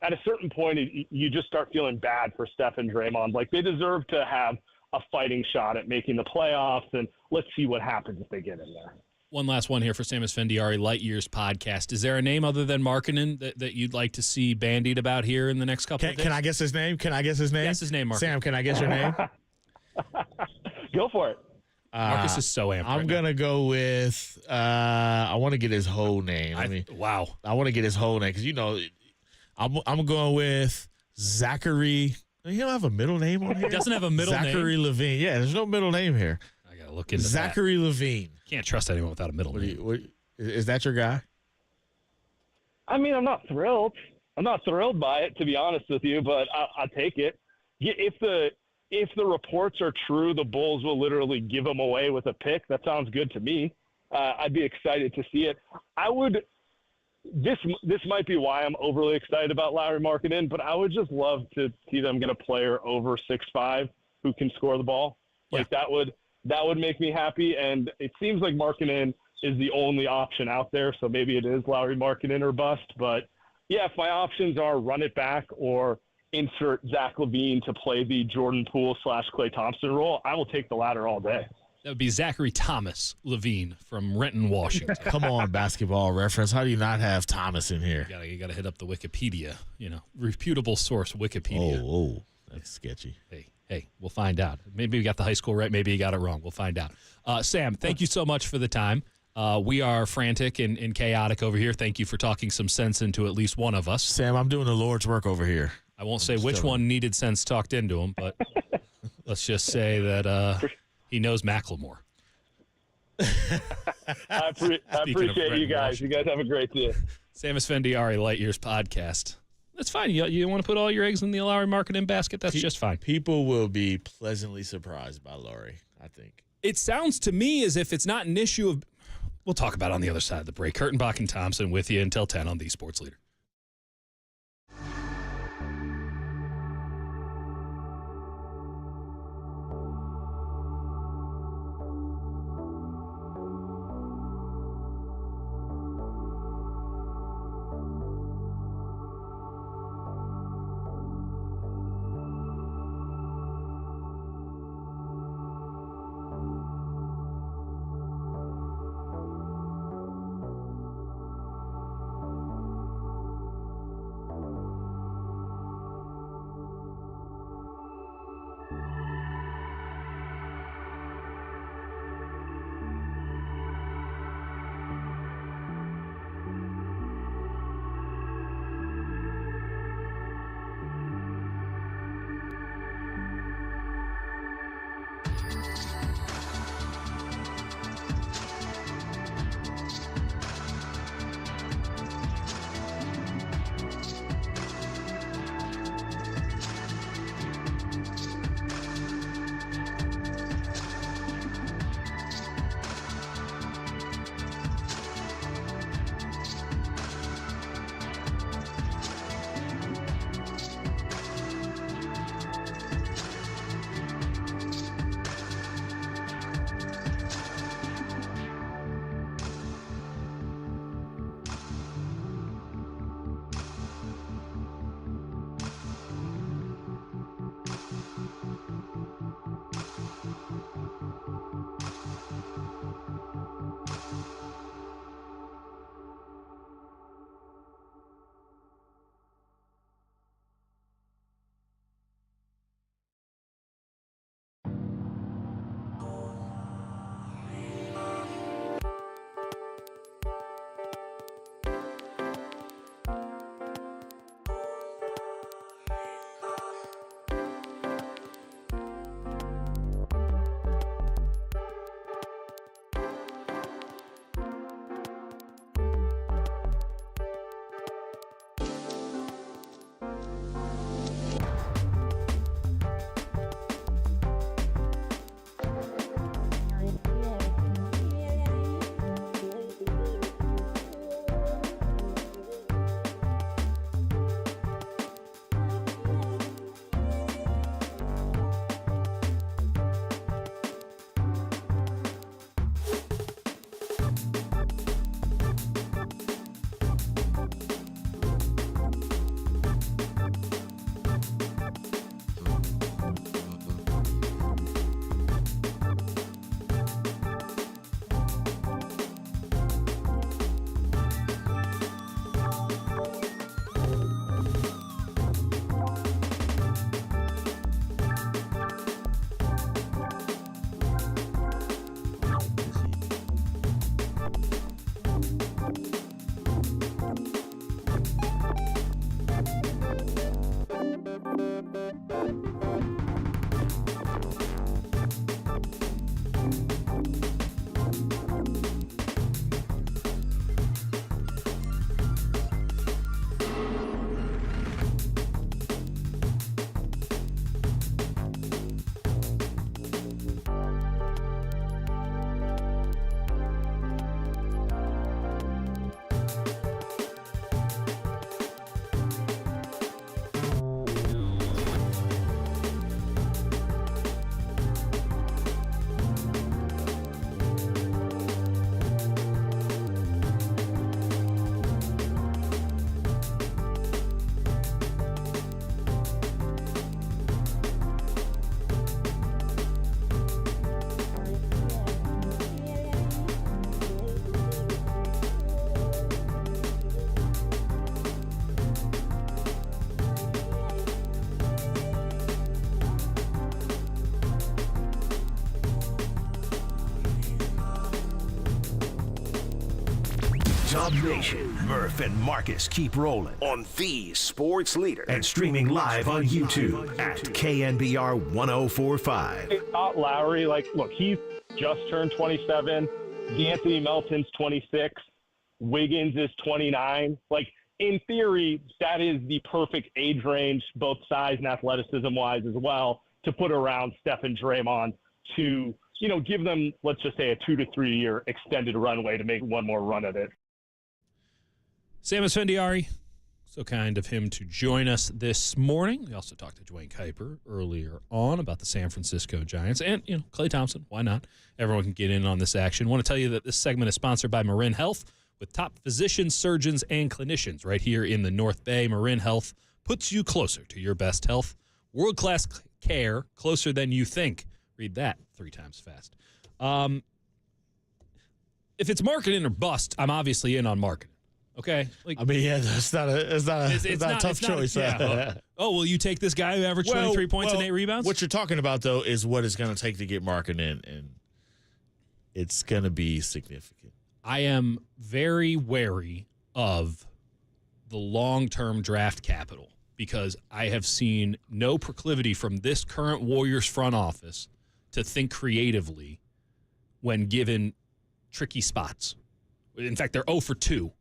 at a certain point you just start feeling bad for Steph and Draymond. Like, they deserve to have a fighting shot at making the playoffs, and let's see what happens if they get in there. One last one here for Sam Esfandiari, Light Years podcast. Is there a name other than Markkanen that you'd like to see bandied about here in the next couple of days? Can I guess his name? Yes, his name, Marcus. Sam, can I guess your name? Go for it. Marcus is so amped. I'm going to go with, I want to get his whole name. I want to get his whole name because, I'm going with Zachary. He don't have a middle name on here? He doesn't have a middle name? Zachary Levine. Yeah, there's no middle name here. I got to look into Zachary Levine. Can't trust anyone without a middle name. Is that your guy? I mean, I'm not thrilled. I'm not thrilled by it, to be honest with you, but I'll take it. If the reports are true, the Bulls will literally give him away with a pick. That sounds good to me. I'd be excited to see it. This might be why I'm overly excited about Lauri Markkanen, but I would just love to see them get a player over 6'5" who can score the ball. Like, that would make me happy. And it seems like Markkanen is the only option out there, so maybe it is Lauri Markkanen or bust. But if my options are run it back or insert Zach LaVine to play the Jordan Poole / Klay Thompson role, I will take the latter all day. That would be Zachary Thomas Levine from Renton, Washington. Come on, Basketball Reference. How do you not have Thomas in here? You got to hit up the Wikipedia, reputable source Wikipedia. Oh, that's sketchy. Hey, we'll find out. Maybe we got the high school right. Maybe you got it wrong. We'll find out. Sam, thank you so much for the time. We are frantic and chaotic over here. Thank you for talking some sense into at least one of us. Sam, I'm doing the Lord's work over here. I won't say which one needed sense talked into him, but let's just say that he knows Macklemore. I appreciate you guys. You guys have a great day. Sam Esfandiari, Light Years podcast. That's fine. You want to put all your eggs in the Lauri Markkanen basket? That's just fine. People will be pleasantly surprised by Lauri, I think. It sounds to me as if it's not an issue of We'll talk about it on the other side of the break. Kurtenbach and Thompson with you until 10 on the Sports Leader. Dub Nation, Murph and Marcus keep rolling on the Sports Leader and streaming live on YouTube at KNBR 1045. Lauri, look, he's just turned 27. D'Anthony Melton's 26. Wiggins is 29. In theory, that is the perfect age range, both size and athleticism-wise as well, to put around Steph and Draymond to give them, let's just say, a 2 to 3 year extended runway to make one more run at it. Sam Esfandiari, so kind of him to join us this morning. We also talked to Dwayne Kuiper earlier on about the San Francisco Giants and, Klay Thompson. Why not? Everyone can get in on this action. I want to tell you that this segment is sponsored by Marin Health with top physicians, surgeons, and clinicians right here in the North Bay. Marin Health puts you closer to your best health. World-class care, closer than you think. Read that 3 times fast. If it's marketing or bust, I'm obviously in on marketing. Okay, that's not a tough choice. Will you take this guy who averaged 23 points and 8 rebounds? What you're talking about, though, is what it's going to take to get Markkanen, and it's going to be significant. I am very wary of the long-term draft capital because I have seen no proclivity from this current Warriors front office to think creatively when given tricky spots. In fact, they're 0 for 2.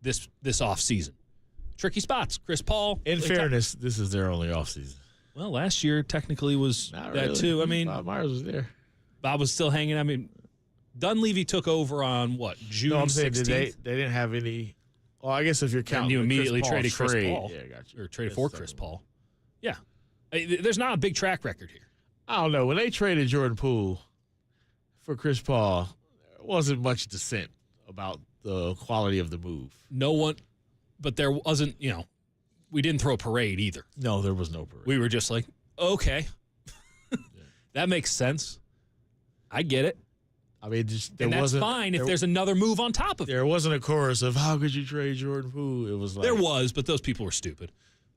This offseason. Tricky spots. Chris Paul. In fairness, this is their only offseason. Well, last year technically was that too. I mean, Bob Myers was there. Bob was still hanging. I mean, Dunleavy took over on June 16th? They didn't have any. Well, I guess if you're counting, and you immediately traded Chris Paul. Yeah, gotcha. Or traded for Chris Paul. Yeah. There's not a big track record here. I don't know. When they traded Jordan Poole for Chris Paul, there wasn't much dissent about the quality of the move. No one, but there wasn't, we didn't throw a parade either. No, there was no parade. We were just like, okay, that makes sense. I get it. I mean, that's fine if there's another move on top of it. There wasn't a chorus of how could you trade Jordan Poole? It was like there was, but those people were stupid.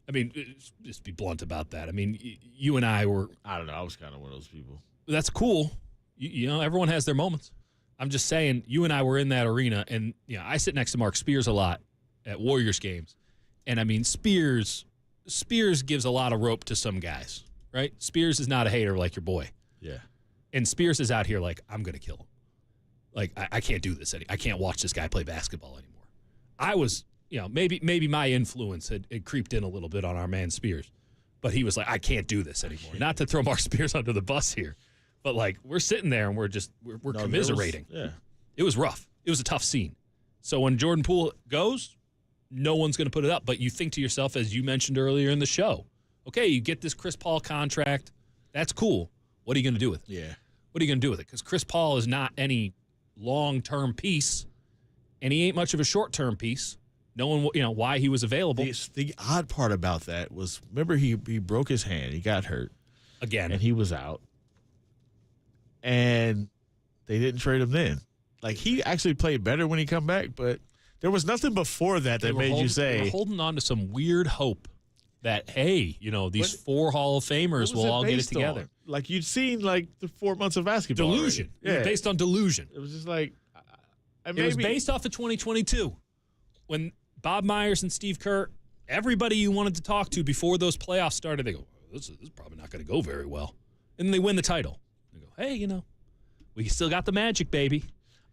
I mean, just be blunt about that. I mean, you and I were. I don't know. I was kind of one of those people. That's cool. Everyone has their moments. I'm just saying, you and I were in that arena, and I sit next to Mark Spears a lot at Warriors games, and I mean, Spears gives a lot of rope to some guys, right? Spears is not a hater like your boy. Yeah. And Spears is out here like, I'm going to kill him. Like, I can't do this anymore. I can't watch this guy play basketball anymore. I was, maybe my influence had creeped in a little bit on our man Spears, but he was like, I can't do this anymore. Not to throw Mark Spears under the bus here. But, we're sitting there and we're commiserating. It was rough. It was a tough scene. So when Jordan Poole goes, no one's going to put it up. But you think to yourself, as you mentioned earlier in the show, okay, you get this Chris Paul contract. That's cool. What are you going to do with it? Yeah. What are you going to do with it? Because Chris Paul is not any long-term piece, and he ain't much of a short-term piece. No one, why he was available. The odd part about that was, remember, he broke his hand. He got hurt. Again. And he was out. And they didn't trade him then. He actually played better when he come back, but there was nothing before that made you say. They were holding on to some weird hope that, hey, these 4 Hall of Famers will all get it together. On? You'd seen, the 4 months of basketball. Delusion. Yeah. It was based on delusion. It was just it was based off of 2022 when Bob Myers and Steve Kerr, everybody you wanted to talk to before those playoffs started, they go, this is probably not going to go very well. And then they win the title. Hey, we still got the magic, baby.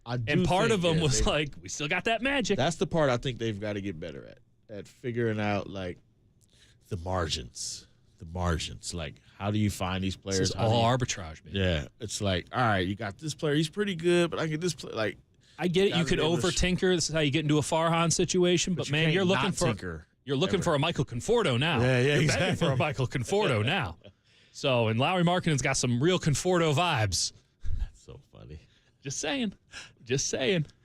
And part of them was we still got that magic. That's the part I think they've got to get better at figuring out, the margins. The margins. How do you find these players? This is all arbitrage, man. Yeah. It's all right, you got this player. He's pretty good, but I get this player. I get it. You could over-tinker. This is how you get into a Farhan situation. But man, you're looking for a Michael Conforto now. Yeah, you're exactly. begging for a Michael Conforto now. So, and Lauri Markkanen's got some real Conforto vibes. That's so funny. Just saying.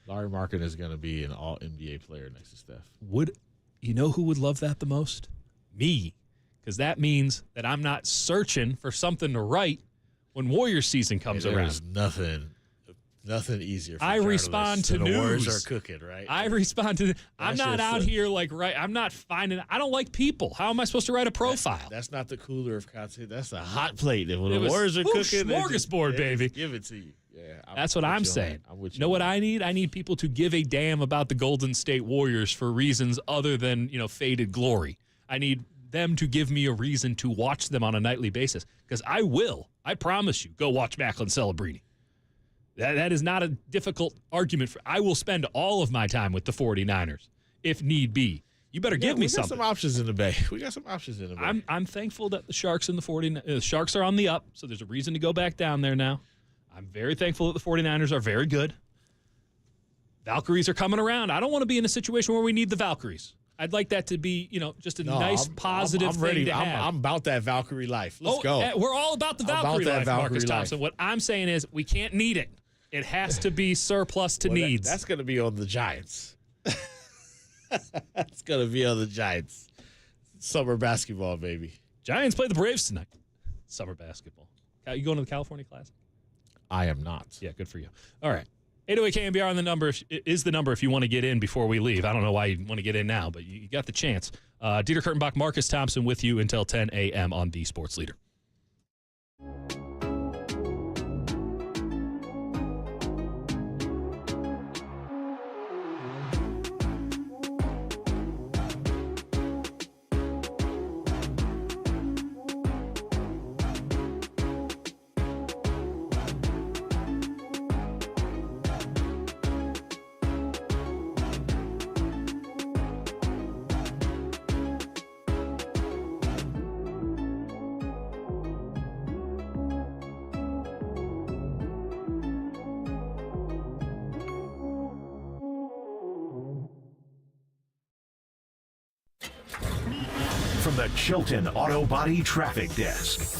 Lauri Markkanen is going to be an all-NBA player next to Steph. Who would love that the most? Me. Because that means that I'm not searching for something to write when Warriors season comes around. There's nothing easier for I respond to than news. The Warriors are cooking, right? I respond to. I'm not out here I'm not finding. I don't like people. How am I supposed to write a profile? That's not the cooler of content. That's a hot plate. When the Warriors are cooking, smorgasbord, baby. Give it to you. Yeah, that's what I'm saying. What I need? I need people to give a damn about the Golden State Warriors for reasons other than faded glory. I need them to give me a reason to watch them on a nightly basis because I will. I promise you. Go watch Macklin Celebrini. That is not a difficult argument. I will spend all of my time with the 49ers if need be. You better give me something. We got some options in the Bay. I'm thankful that the Sharks and the Sharks are on the up, so there's a reason to go back down there now. I'm very thankful that the 49ers are very good. Valkyries are coming around. I don't want to be in a situation where we need the Valkyries. I'd like that to be, just a nice, positive thing to have. I'm about that Valkyrie life. Let's go. We're all about the Valkyrie life, Marcus Thompson. What I'm saying is we can't need it. It has to be surplus to needs. That's going to be on the Giants. That's going to be on the Giants. Summer basketball, baby. Giants play the Braves tonight. Summer basketball. You going to the California Classic? I am not. Yeah, good for you. All right. 808 KNBR on the number is the number if you want to get in before we leave. I don't know why you want to get in now, but you got the chance. Dieter Kurtenbach, Marcus Thompson with you until 10 a.m. on the Sports Leader. From the Chilton Auto Body Traffic Desk.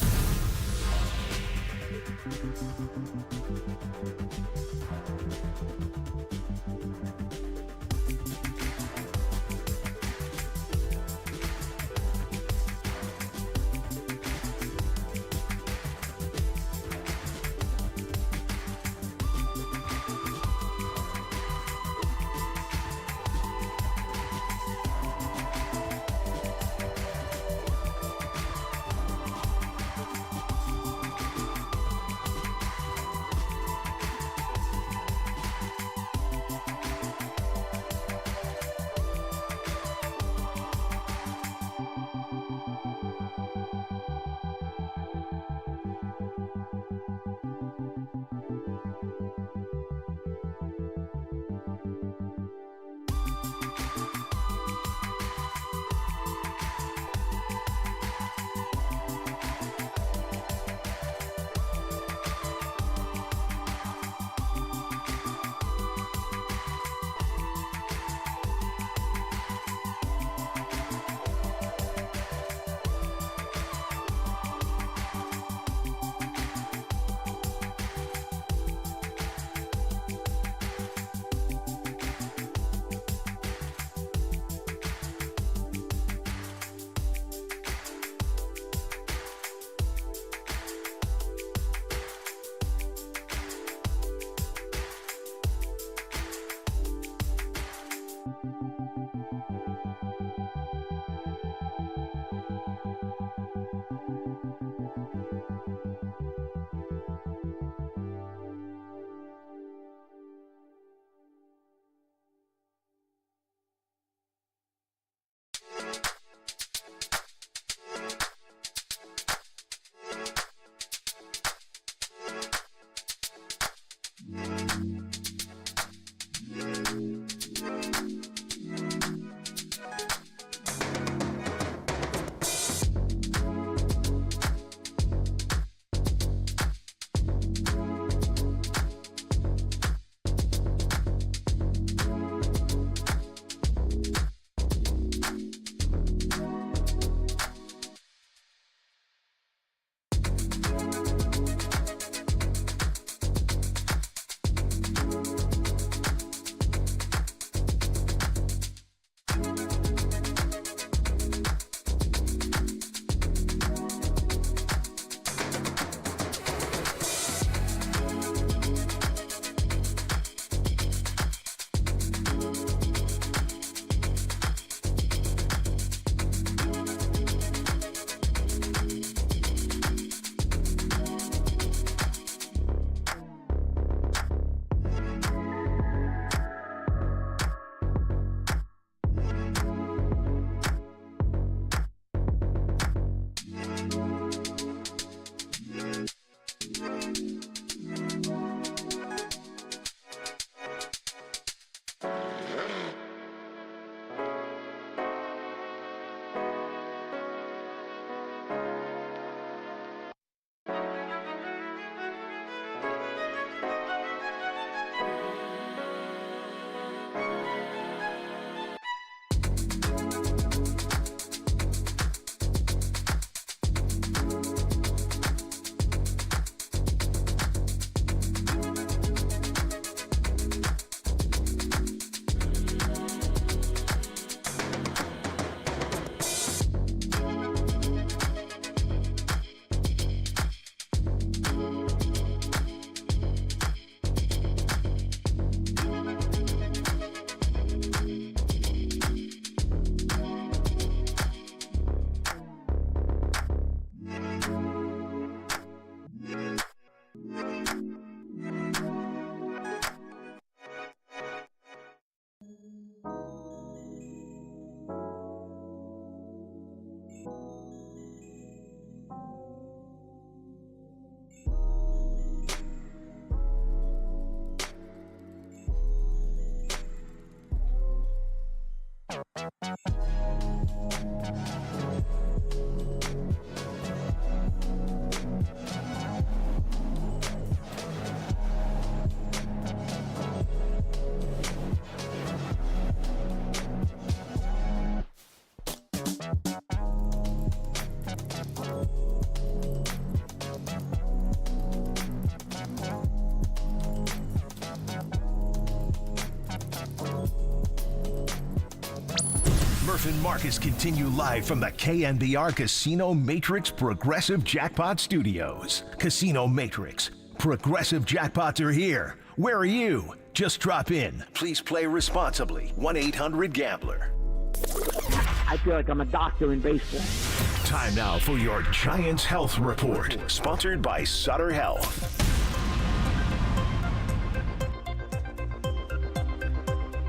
Murph and Marcus continue live from the KNBR Casino Matrix Progressive Jackpot Studios. Casino Matrix. Progressive jackpots are here. Where are you? Just drop in. Please play responsibly. 1-800-GAMBLER. I feel like I'm a doctor in baseball. Time now for your Giants Health Report. Sponsored by Sutter Health.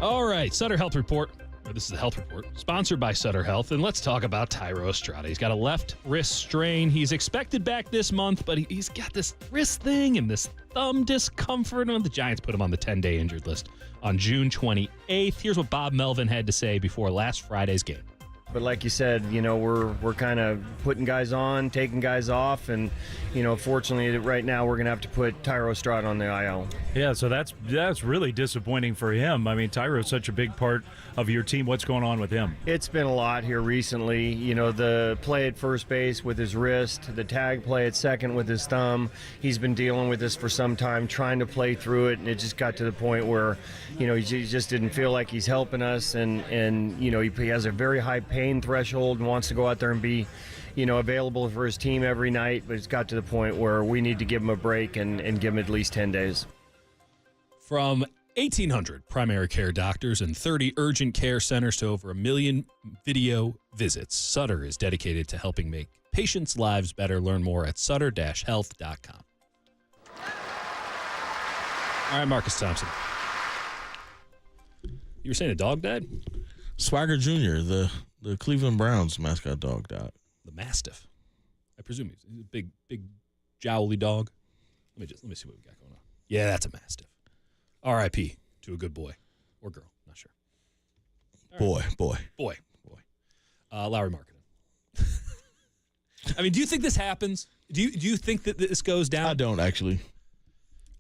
All right, Sutter Health Report. This is the health report, sponsored by Sutter Health. And let's talk about Thairo Estrada. He's got a left wrist strain. He's expected back this month, but he's got this wrist thing and this thumb discomfort. And the Giants put him on the 10-day injured list on June 28th. Here's what Bob Melvin had to say before last Friday's game. But like you said, we're kind of putting guys on, taking guys off, and fortunately right now we're going to have to put Thairo Estrada on the IL. Yeah, so that's really disappointing for him. I mean, Thairo's such a big part of your team. What's going on with him? It's been a lot here recently. The play at first base with his wrist, the tag play at second with his thumb. He's been dealing with this for some time, trying to play through it, and it just got to the point where, he just didn't feel like he's helping us, and he has a very high pain threshold and wants to go out there and be available for his team every night, but it's got to the point where we need to give him a break and give him at least 10 days. From 1,800 primary care doctors and 30 urgent care centers to over 1 million video visits, Sutter is dedicated to helping make patients' lives better. Learn more at sutter-health.com. All right, Marcus Thompson. You were saying a dog died? Swagger Jr., the Cleveland Browns mascot dog died. The Mastiff. I presume he's a big jowly dog. Let me see what we got going on. Yeah, that's a Mastiff. R.I.P. to a good boy or girl, not sure. Boy. Lauri Markkanen. I mean, do you think this happens? Do you think that this goes down? I don't actually.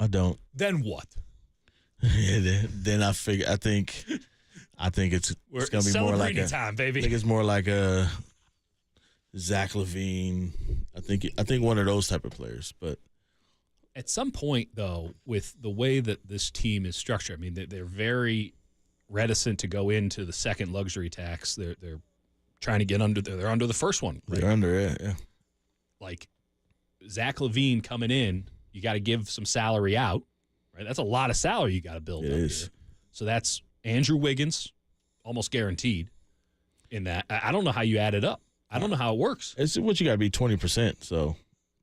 I don't. Then what? Yeah, then I think it's gonna be more like time, baby. I think it's more like a Zach LaVine. I think one of those type of players. But at some point, though, with the way that this team is structured, I mean, they're very reticent to go into the second luxury tax. They're trying to get under. They're under the first one. Right? They're under it. Yeah. Like Zach LaVine coming in, you got to give some salary out. Right, that's a lot of salary you got to build. It is. Here. So that's Andrew Wiggins, almost guaranteed. In that, I don't know how you add it up. I don't know how it works. It's what you got to be 20%. So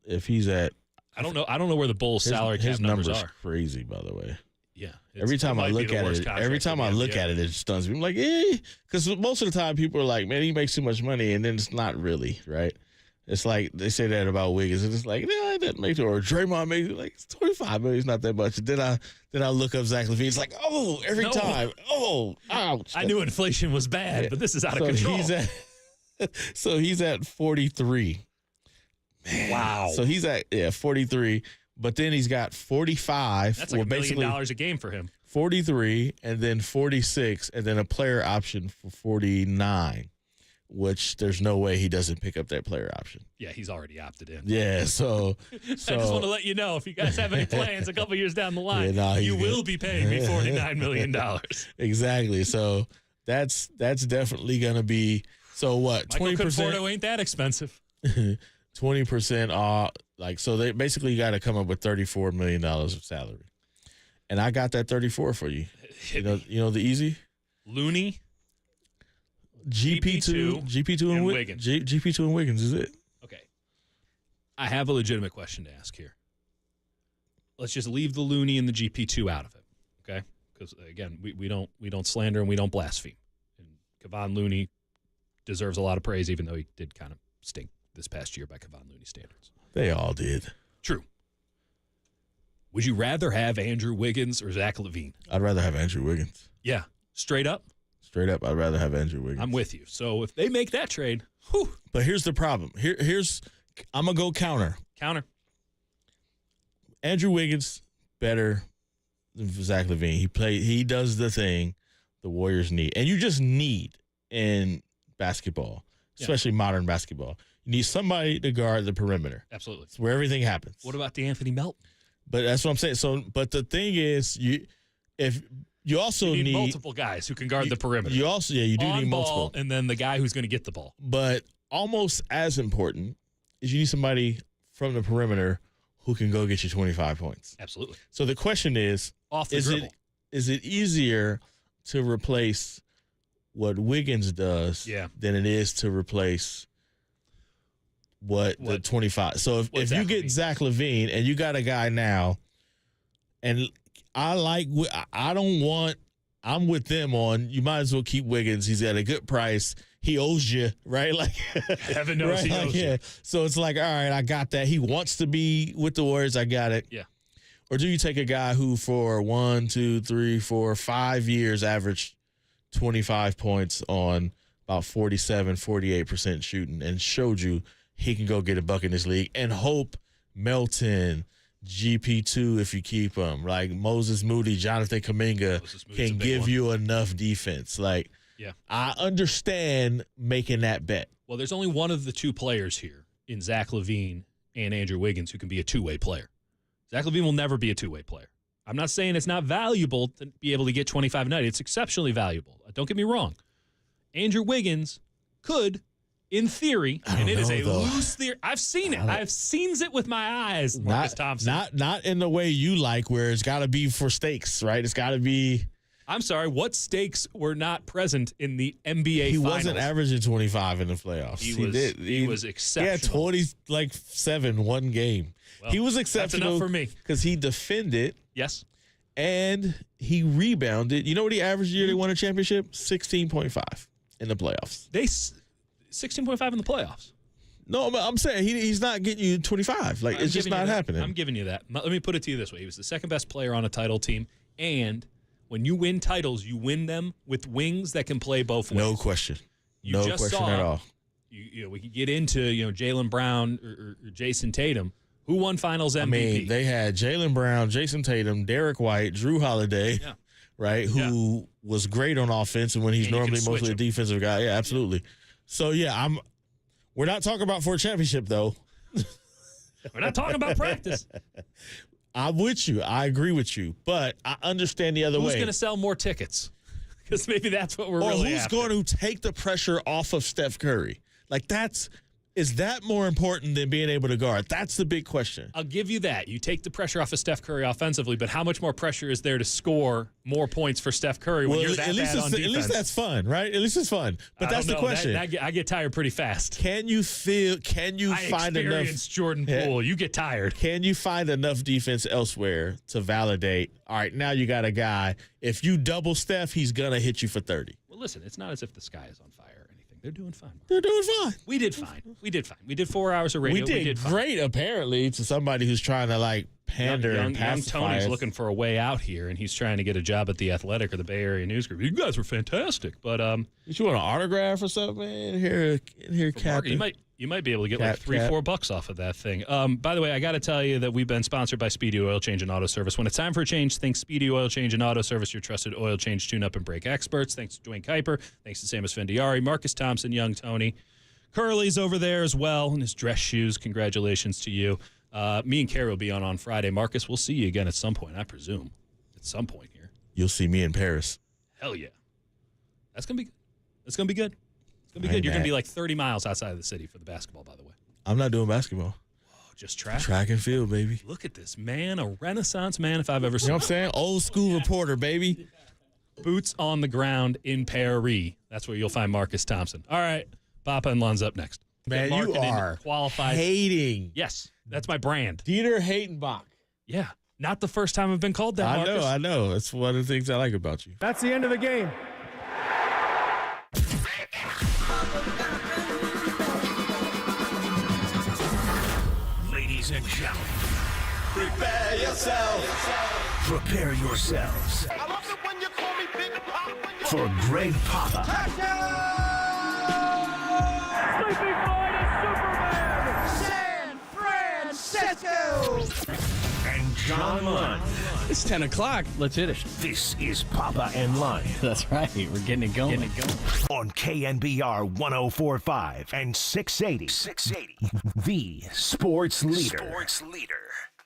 if he's at, I don't know where the Bulls' salary cap his numbers number's are. crazy, by the way. Yeah. Every time I look at it, it stuns me. I'm like, because most of the time people are like, man, he makes too much money, and then it's not really right. It's like they say that about Wiggins, and it's like, yeah, that makes it. Or Draymond makes it like it's $25 million, it's not that much. And then I look up Zach LaVine. It's like, every time, ouch. I knew inflation was bad, but this is out of control. He's at 43. Man. Wow. So he's at 43, but then he's got 45. That's like $1 million a game for him. 43, and then 46, and then a player option for 49. Which there's no way he doesn't pick up that player option. Yeah, he's already opted in. Yeah, so I just want to let you know, if you guys have any plans a couple years down the line, you will be paying me $49 million. Exactly. So that's definitely going to be, so what, 20%? Michael Conforto ain't that expensive. 20% off. So they basically got to come up with $34 million of salary. And I got that 34 for you. You know the easy? Looney. GP2 and Wiggins. GP2 and Wiggins is it. Okay. I have a legitimate question to ask here. Let's just leave the Looney and the GP2 out of it, okay? because again, we don't slander and we don't blaspheme. And Kevon Looney deserves a lot of praise, even though he did kind of stink this past year by Kevon Looney standards. They all did. True. Would you rather have Andrew Wiggins or Zach LaVine? I'd rather have Andrew Wiggins. Yeah, straight up. Straight up, I'd rather have Andrew Wiggins. I'm with you. So if they make that trade, whew. But here's the problem. Here's I'm gonna go counter. Counter. Andrew Wiggins better than Zach LaVine. He does the thing the Warriors need, and you just need in basketball, especially modern basketball. You need somebody to guard the perimeter. Absolutely. It's where everything happens. What about DeAnthony Melton? But that's what I'm saying. So, but the thing is, you also need multiple guys who can guard the perimeter. You also, you do On need ball, multiple, and then the guy who's going to get the ball. But almost as important is you need somebody from the perimeter who can go get you 25 points. Absolutely. So the question is, off the dribble. Is it easier to replace what Wiggins does than it is to replace what the 25? So if you get Zach LaVine and you got a guy now, and I'm with them on, you might as well keep Wiggins. He's at a good price. He owes you, right? Like heaven knows right? he owes you. So it's like, all right, I got that. He wants to be with the Warriors. I got it. Yeah. Or do you take a guy who for 1, 2, 3, 4, 5 years averaged 25 points on about 47, 48% shooting and showed you he can go get a bucket in this league, and hope Melton, GP2 if you keep him, like Moses Moody, Jonathan Kuminga can give you enough defense. Like, yeah, I understand making that bet. Well, there's only one of the two players here in Zach LaVine and Andrew Wiggins who can be a two-way player. Zach LaVine will never be a two-way player. I'm not saying it's not valuable to be able to get 25 a night. It's exceptionally valuable. Don't get me wrong. Andrew Wiggins could, in theory, and it is a loose theory. I've seen it. I've seen it with my eyes, Marcus Thompson. Not in the way you like, where it's got to be for stakes, right? It's got to be. I'm sorry, what stakes were not present in the NBA He Finals? wasn't averaging 25 in the playoffs. He was exceptional. He had 27 one game. Well, he was exceptional. That's enough for me. Because he defended. Yes. And he rebounded. You know what he averaged the year they won a championship? 16.5 in the playoffs. 16.5 in the playoffs. No, I'm saying he's not getting you 25. Like, it's just not happening. I'm giving you that. Let me put it to you this way. He was the second best player on a title team, and when you win titles, you win them with wings that can play both ways. No question. No question at all. We could get into Jaylen Brown or Jason Tatum. Who won Finals MVP? I mean, they had Jaylen Brown, Jason Tatum, Derek White, Drew Holiday, right? Who was great on offense, and when he's normally mostly a defensive guy, yeah, absolutely. So we're not talking about for a championship though. We're not talking about practice. I'm with you. I agree with you, but I understand the other way. Who's going to sell more tickets? Because maybe that's what we're really who's after. going to take the pressure off of Steph Curry? Like, is that more important than being able to guard? That's the big question. I'll give you that. You take the pressure off of Steph Curry offensively, but how much more pressure is there to score more points for Steph Curry when you're that bad on defense? At least that's fun, right? At least it's fun. But that's the question. I get tired pretty fast. Can you find enough? Jordan Poole. You get tired. Can you find enough defense elsewhere to validate, all right, now you got a guy, if you double Steph, he's going to hit you for 30. Well, listen, it's not as if the sky is on fire or anything. They're doing fine. They're doing fine. We did fine. We did 4 hours of radio. We did great, apparently, to somebody who's trying to, pander and pacify Young Tony's us. looking for a way out here, and he's trying to get a job at The Athletic or the Bay Area News Group. You guys were fantastic, but you want an autograph or something, man? Here, Captain. You might be able to get $3-4 off of that thing. By the way, I got to tell you that we've been sponsored by Speedy Oil Change and Auto Service. When it's time for a change, think Speedy Oil Change and Auto Service, your trusted oil change, tune-up, and brake experts. Thanks to Dwayne Kuiper. Thanks to Samus Fendiari, Marcus Thompson, Young Tony. Curly's over there as well in his dress shoes. Congratulations to you. Me and Carrie will be on Friday. Marcus, we'll see you again at some point, I presume. At some point here. You'll see me in Paris. Hell yeah. That's going to be good. It's going to be good. It's going to be good. You're going to be like 30 miles outside of the city for the basketball, by the way. I'm not doing basketball. Oh, just track? Track and field, baby. Look at this man, a renaissance man if I've ever seen. You know what I'm saying? Old school reporter, baby. Boots on the ground in Paris. That's where you'll find Marcus Thompson. All right. Papa and Lun's up next. Man, you are qualified. hating. Yes, that's my brand. Dieter Hatenbach. Yeah. Not the first time I've been called that, Marcus. I know. That's one of the things I like about you. That's the end of the game. Ladies and gentlemen, Prepare yourself. prepare yourselves I love it when you call me Big Pop. for Greg Papa Sleeping Boy to Superman. San Francisco. and John Lund. It's 10 o'clock. Let's hit it. This is Papa and Lund That's right. We're getting it going. on KNBR 104.5 and 680. The sports leader.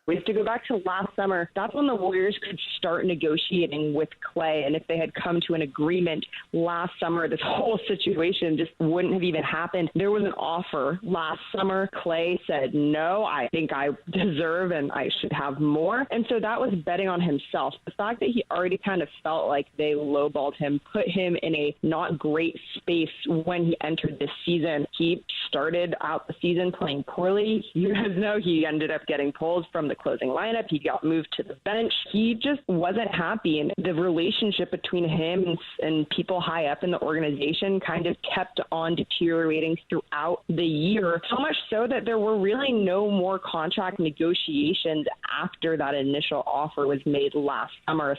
We have to go back to last summer. That's when the Warriors could start negotiating with Klay. And if they had come to an agreement last summer, this whole situation just wouldn't have even happened. There was an offer last summer. Klay said, no, I think I deserve and I should have more. And so that was betting on himself. The fact that he already kind of felt like they lowballed him, put him in a not great space when he entered this season. He started out the season playing poorly. You guys know he ended up getting pulled from the closing lineup. He got moved to the bench. He just wasn't happy. And the relationship between him and people high up in the organization kind of kept on deteriorating throughout the year. So much so that there were really no more contract negotiations after that initial offer was made last summer.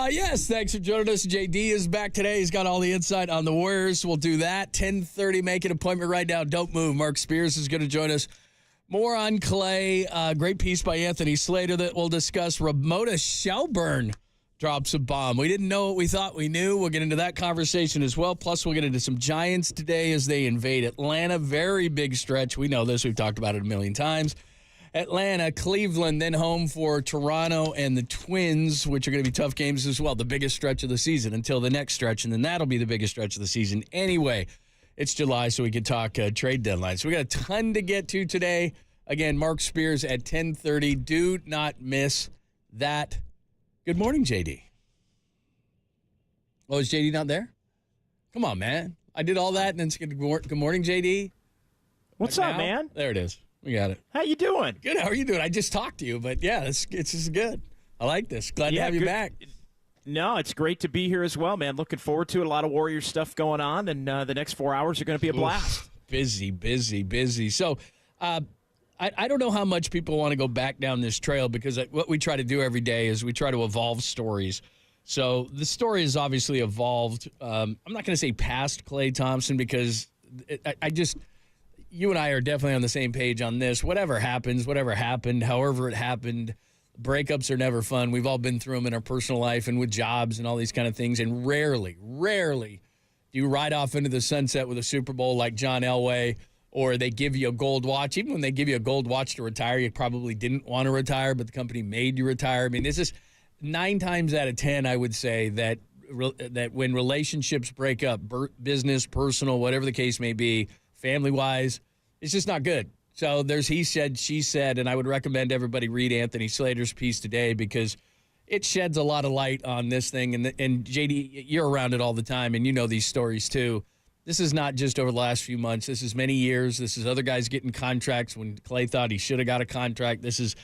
Yes, thanks for joining us. JD is back today. He's got all the insight on the Warriors. We'll do that. 10:30, make an appointment right now. Don't move. Mark Spears is going to join us. More on Klay. Great piece by Anthony Slater that we'll discuss. Ramona Shelburne drops a bomb. We didn't know what we thought we knew. We'll get into that conversation as well. Plus, we'll get into some Giants today as they invade Atlanta. Very big stretch. We know this. We've talked about it a million times. Atlanta, Cleveland, then home for Toronto and the Twins, which are going to be tough games as well. The biggest stretch of the season until the next stretch, and then that'll be the biggest stretch of the season anyway. It's July, so we can talk trade deadline. So we got a ton to get to today. Again, Mark Spears at 10:30. Do not miss that. Good morning, JD. Oh, is JD not there? Come on, man. I did all that, and then it's good morning, JD. What's Right up, now? man? There it is. We got it. How you doing? Good. How are you doing? I just talked to you, but yeah, it's just good. I like this. Glad to have you good. back. No, it's great to be here as well, man. Looking forward to it. A lot of Warriors stuff going on, and the next 4 hours are going to be a blast. Busy. So I don't know how much people want to go back down this trail because what we try to do every day is we try to evolve stories. So the story has obviously evolved. I'm not going to say past Klay Thompson because you and I are definitely on the same page on this. Whatever happens, whatever happened, however it happened, breakups are never fun. We've all been through them in our personal life and with jobs and all these kind of things. And rarely do you ride off into the sunset with a Super Bowl like John Elway, or they give you a gold watch. Even when they give you a gold watch to retire, you probably didn't want to retire, but the company made you retire. I mean, this is 9 times out of 10, I would say, that when relationships break up, business, personal, whatever the case may be, family-wise, it's just not good. So there's he said, she said, and I would recommend everybody read Anthony Slater's piece today because it sheds a lot of light on this thing. And JD, you're around it all the time, and you know these stories too. This is not just over the last few months. This is many years. This is other guys getting contracts when Klay thought he should have got a contract. This is,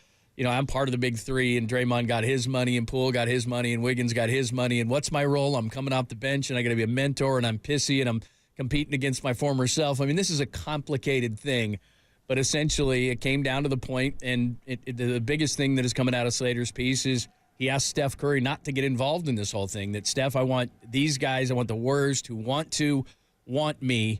I'm part of the big three, and Draymond got his money, and Poole got his money, and Wiggins got his money. And what's my role? I'm coming off the bench, and I got to be a mentor, and I'm pissy, and I'm competing against my former self. I mean, this is a complicated thing, but essentially it came down to the point, and the biggest thing that is coming out of Slater's piece is he asked Steph Curry not to get involved in this whole thing, that Steph, I want these guys, I want the Warriors to want me,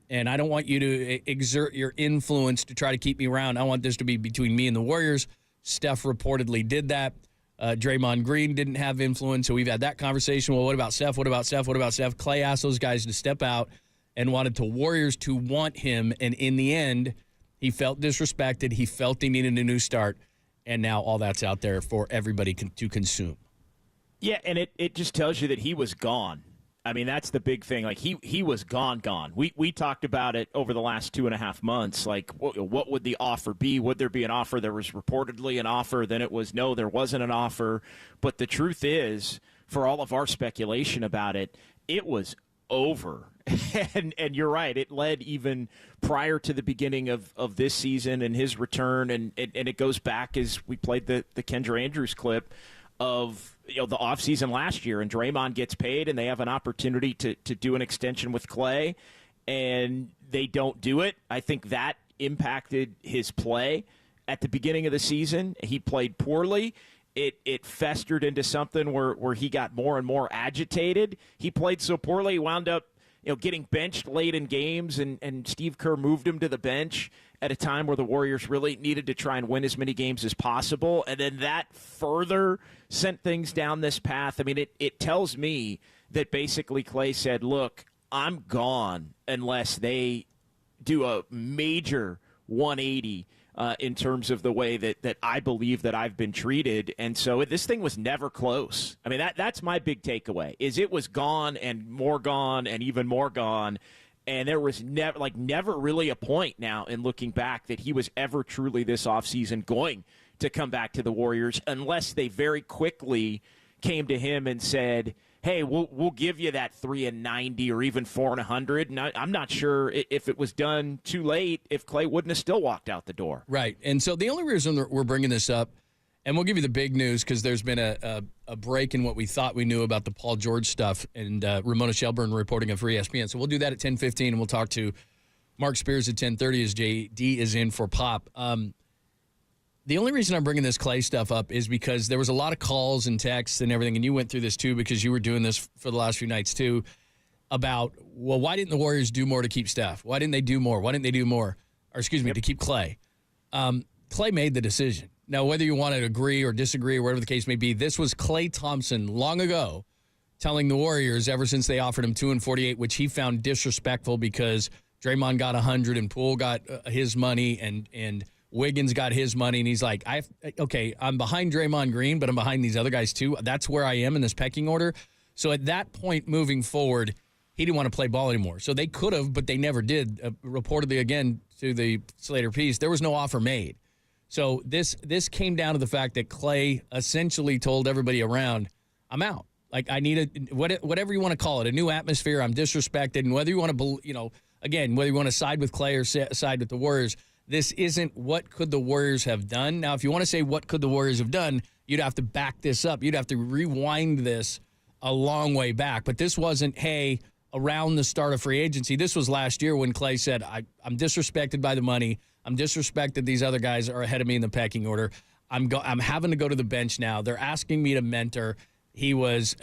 and I don't want you to exert your influence to try to keep me around. I want this to be between me and the Warriors. Steph reportedly did that. Draymond Green didn't have influence, so we've had that conversation. Well, what about Steph? Klay asked those guys to step out and wanted the Warriors to want him, and in the end, he felt disrespected. He felt he needed a new start, and now all that's out there for everybody to consume. Yeah, and it just tells you that he was gone. I mean, that's the big thing. Like, he was gone. We talked about it over the last 2.5 months. Like, what would the offer be? Would there be an offer? There was reportedly an offer. Then it was, no, there wasn't an offer. But the truth is, for all of our speculation about it, it was over. And you're right. It led even prior to the beginning of this season and his return. And it goes back as we played the Kendra Andrews clip of the offseason last year, and Draymond gets paid and they have an opportunity to do an extension with Klay, and they don't do it. I think that impacted his play at the beginning of the season. He played poorly. It festered into something where he got more and more agitated. He played so poorly, he wound up getting benched late in games, and Steve Kerr moved him to the bench at a time where the Warriors really needed to try and win as many games as possible. And then that further sent things down this path. I mean, it tells me that basically Klay said, look, I'm gone unless they do a major 180 in terms of the way that I believe that I've been treated. And so this thing was never close. I mean, that's my big takeaway, is it was gone and even more gone. And there was never really a point now in looking back that he was ever truly this offseason going to come back to the Warriors, unless they very quickly came to him and said, hey, we'll give you that 3-90 or even 4-100. And I'm not sure if it was done too late, if Klay wouldn't have still walked out the door. Right. And so the only reason that we're bringing this up, and we'll give you the big news because there's been a break in what we thought we knew about the Paul George stuff, and Ramona Shelburne reporting it for ESPN. So we'll do that at 10:15, and we'll talk to Mark Spears at 10:30 as JD is in for Pop. The only reason I'm bringing this Klay stuff up is because there was a lot of calls and texts and everything, and you went through this too because you were doing this for the last few nights too, about, well, why didn't the Warriors do more to keep Steph? Why didn't they do more? Why didn't they do more? Or excuse me, to keep Klay. Klay made the decision. Now, whether you want to agree or disagree or whatever the case may be, this was Klay Thompson long ago telling the Warriors ever since they offered him 2 and 48, which he found disrespectful because Draymond got 100 and Poole got his money and Wiggins got his money. And he's like, I'm behind Draymond Green, but I'm behind these other guys too. That's where I am in this pecking order. So at that point moving forward, he didn't want to play ball anymore. So they could have, but they never did. Reportedly, again, to the Slater piece, there was no offer made. So this came down to the fact that Klay essentially told everybody around, I'm out. Like, I need whatever you want to call it, a new atmosphere. I'm disrespected. And whether you want to, again, whether you want to side with Klay or side with the Warriors, this isn't what could the Warriors have done. Now, if you want to say what could the Warriors have done, you'd have to back this up. You'd have to rewind this a long way back. But this wasn't, hey, around the start of free agency. This was last year when Klay said, I'm disrespected by the money. I'm disrespected. These other guys are ahead of me in the pecking order. I'm having to go to the bench now. They're asking me to mentor. He was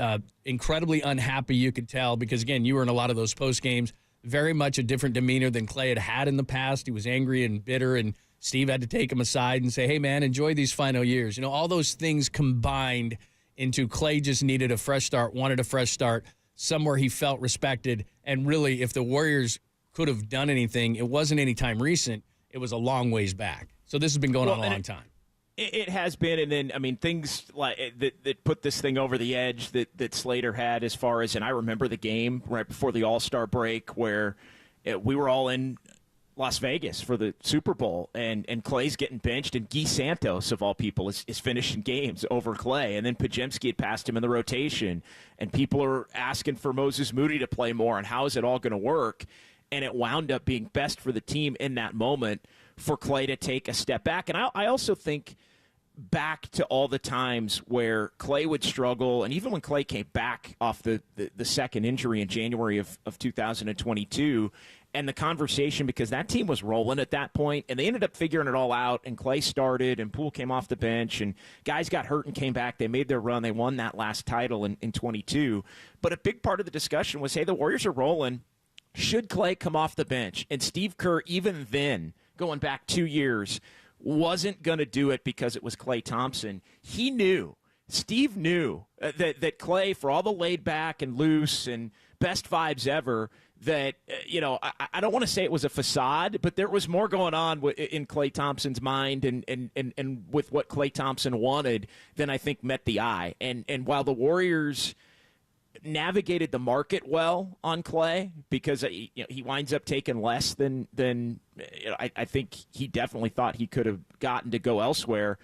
incredibly unhappy, you could tell, because, again, you were in a lot of those post games. Very much a different demeanor than Klay had in the past. He was angry and bitter, and Steve had to take him aside and say, hey, man, enjoy these final years. All those things combined into Klay just needed a fresh start, wanted a fresh start, somewhere he felt respected. And really, if the Warriors could have done anything, it wasn't any time recent. It was a long ways back. So this has been going on a long time. It has been, and then, I mean, things like that put this thing over the edge that Slater had as far as, and I remember the game right before the All-Star break where we were all in Las Vegas for the Super Bowl, and Klay's getting benched, and Guy Santos, of all people, is finishing games over Klay, and then Podziemski had passed him in the rotation, and people are asking for Moses Moody to play more, and how is it all going to work? And it wound up being best for the team in that moment for Klay to take a step back. And I also think back to all the times where Klay would struggle, and even when Klay came back off the second injury in January of 2022, and the conversation, because that team was rolling at that point, and they ended up figuring it all out, and Klay started, and Poole came off the bench, and guys got hurt and came back. They made their run. They won that last title in 22. But a big part of the discussion was, hey, the Warriors are rolling. Should Klay come off the bench? And Steve Kerr, even then, going back 2 years, wasn't going to do it because it was Klay Thompson. He knew, Steve knew that Klay, for all the laid back and loose and best vibes ever. That, I don't want to say it was a facade, but there was more going on in Klay Thompson's mind and with what Klay Thompson wanted than I think met the eye. And while the Warriors navigated the market well on Klay, because he winds up taking less than I think he definitely thought he could have gotten to go elsewhere.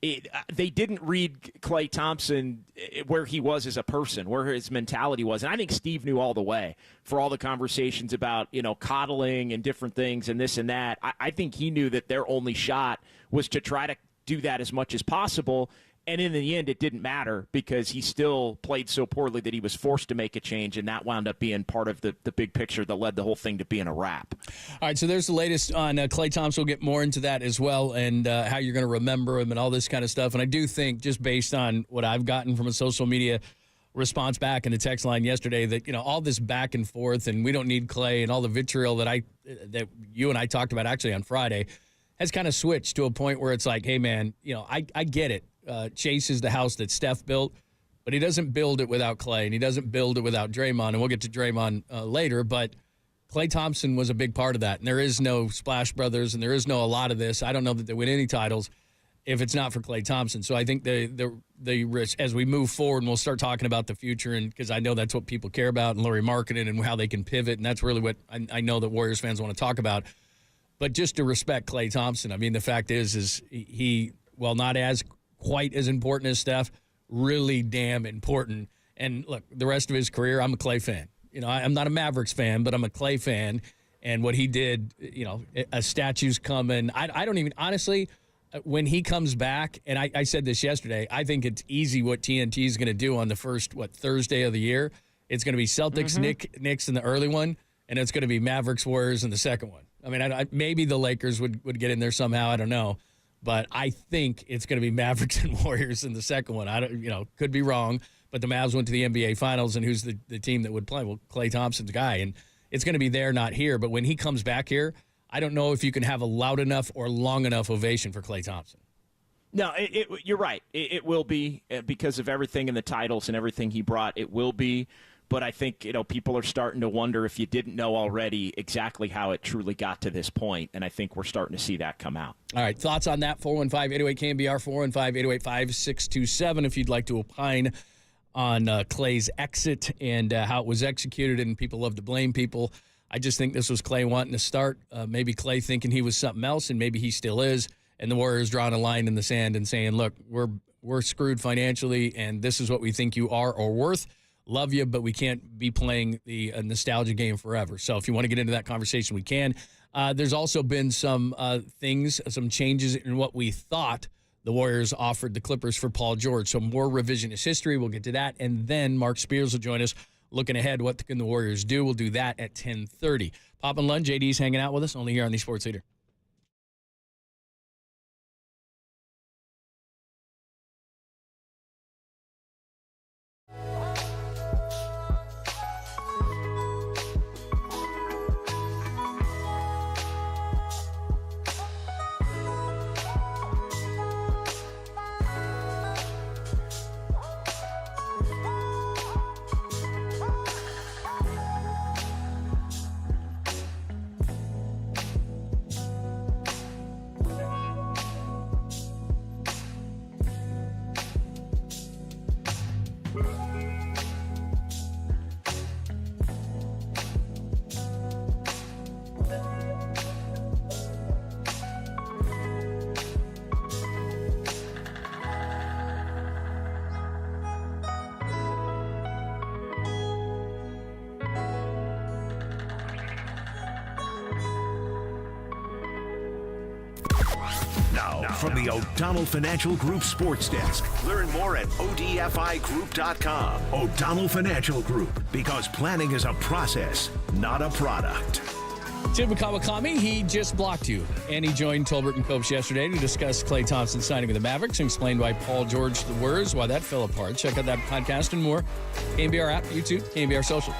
They didn't read Klay Thompson where he was as a person, where his mentality was. And I think Steve knew all the way for all the conversations about, coddling and different things and this and that. I think he knew that their only shot was to try to do that as much as possible. And in the end, it didn't matter because he still played so poorly that he was forced to make a change, and that wound up being part of the big picture that led the whole thing to being a wrap. All right, so there's the latest on Klay Thompson. We'll get more into that as well and how you're going to remember him and all this kind of stuff. And I do think, just based on what I've gotten from a social media response back in the text line yesterday, that all this back and forth and we don't need Klay and all the vitriol that you and I talked about actually on Friday has kind of switched to a point where it's like, hey, man, I get it. Chase is the house that Steph built, but he doesn't build it without Klay, and he doesn't build it without Draymond, and we'll get to Draymond later, but Klay Thompson was a big part of that, and there is no Splash Brothers, and there is no a lot of this. I don't know that they win any titles if it's not for Klay Thompson. So I think the risk, as we move forward, and we'll start talking about the future, and because I know that's what people care about, and Lauri Markkanen and how they can pivot, and that's really what I know that Warriors fans want to talk about. But just to respect Klay Thompson, I mean, the fact is he, while not as quite as important as Steph, really damn important. And look, the rest of his career, I'm a Klay fan. I'm not a Mavericks fan, but I'm a Klay fan. And what he did, a statue's coming. I don't even, honestly, when he comes back, and I said this yesterday, I think it's easy what TNT is going to do on the first, Thursday of the year. It's going to be Celtics, Knicks in the early one, and it's going to be Mavericks, Warriors in the second one. I mean, maybe the Lakers would get in there somehow. I don't know. But I think it's going to be Mavericks and Warriors in the second one. I don't, could be wrong, but the Mavs went to the NBA Finals, and who's the team that would play? Well, Klay Thompson's guy, and it's going to be there, not here. But when he comes back here, I don't know if you can have a loud enough or long enough ovation for Klay Thompson. No, you're right. It will be because of everything in the titles and everything he brought. It will be. But I think, people are starting to wonder if you didn't know already exactly how it truly got to this point. And I think we're starting to see that come out. All right. Thoughts on that? 415-808-KNBR, 415-808-5627 if you'd like to opine on Klay's exit and how it was executed. And people love to blame people. I just think this was Klay wanting to start. Maybe Klay thinking he was something else, and maybe he still is. And the Warriors drawing a line in the sand and saying, look, we're screwed financially, and this is what we think you are or worth. Love you, but we can't be playing the nostalgia game forever. So if you want to get into that conversation, we can. There's also been some some changes in what we thought the Warriors offered the Clippers for Paul George. So more revisionist history. We'll get to that. And then Mark Spears will join us looking ahead. What can the Warriors do? We'll do that at 10:30. Pop and Lund, JD's hanging out with us, only here on the Sports Leader. From the O'Donnell Financial Group Sports Desk. Learn more at ODFIGroup.com. O'Donnell Financial Group, because planning is a process, not a product. Tim Kawakami, he just blocked you. And he joined Tolbert and Copes yesterday to discuss Klay Thompson signing with the Mavericks and explained why Paul George the words, why that fell apart. Check out that podcast and more. KNBR app, YouTube, KNBR Social.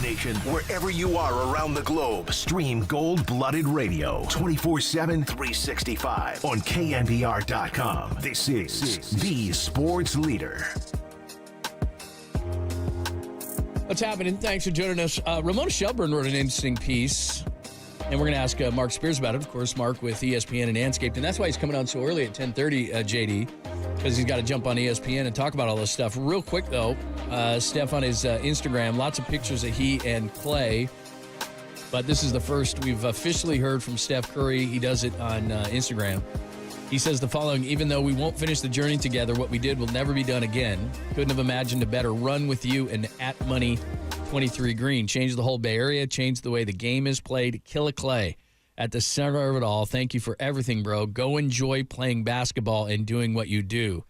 Nation, wherever you are around the globe, stream Gold-Blooded Radio 24/7, 365 on KNBR.com. This is the sports leader. What's happening? Thanks for joining us. Ramona Shelburne wrote an interesting piece, and we're going to ask Mark Spears about it. Of course, Mark with ESPN and Anscaped, and that's why he's coming on so early at 10:30, JD, because he's got to jump on ESPN and talk about all this stuff. Real quick, though, Steph on his Instagram, lots of pictures of he and Klay, but this is the first we've officially heard from Steph Curry. He does it on Instagram. He says the following: even though we won't finish the journey together, what we did will never be done again. Couldn't have imagined a better run with you and at Money 23 Green. Changed the whole Bay Area, changed the way the game is played. Killer Klay at the center of it all. Thank you for everything, bro. Go enjoy playing basketball and doing what you do.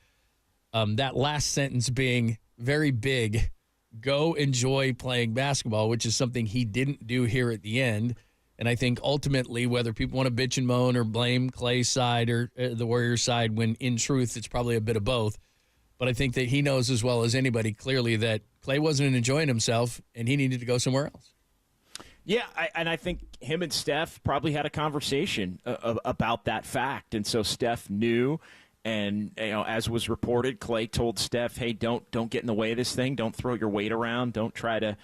That last sentence being very big. Go enjoy playing basketball, which is something he didn't do here at the end. And I think ultimately, whether people want to bitch and moan or blame Klay's side or the Warriors side, when in truth it's probably a bit of both. But I think that he knows as well as anybody clearly that Klay wasn't enjoying himself and he needed to go somewhere else. Yeah, and I think him and Steph probably had a conversation about that fact. And so Steph knew, and as was reported, Klay told Steph, "Hey, don't get in the way of this thing. Don't throw your weight around. Don't try to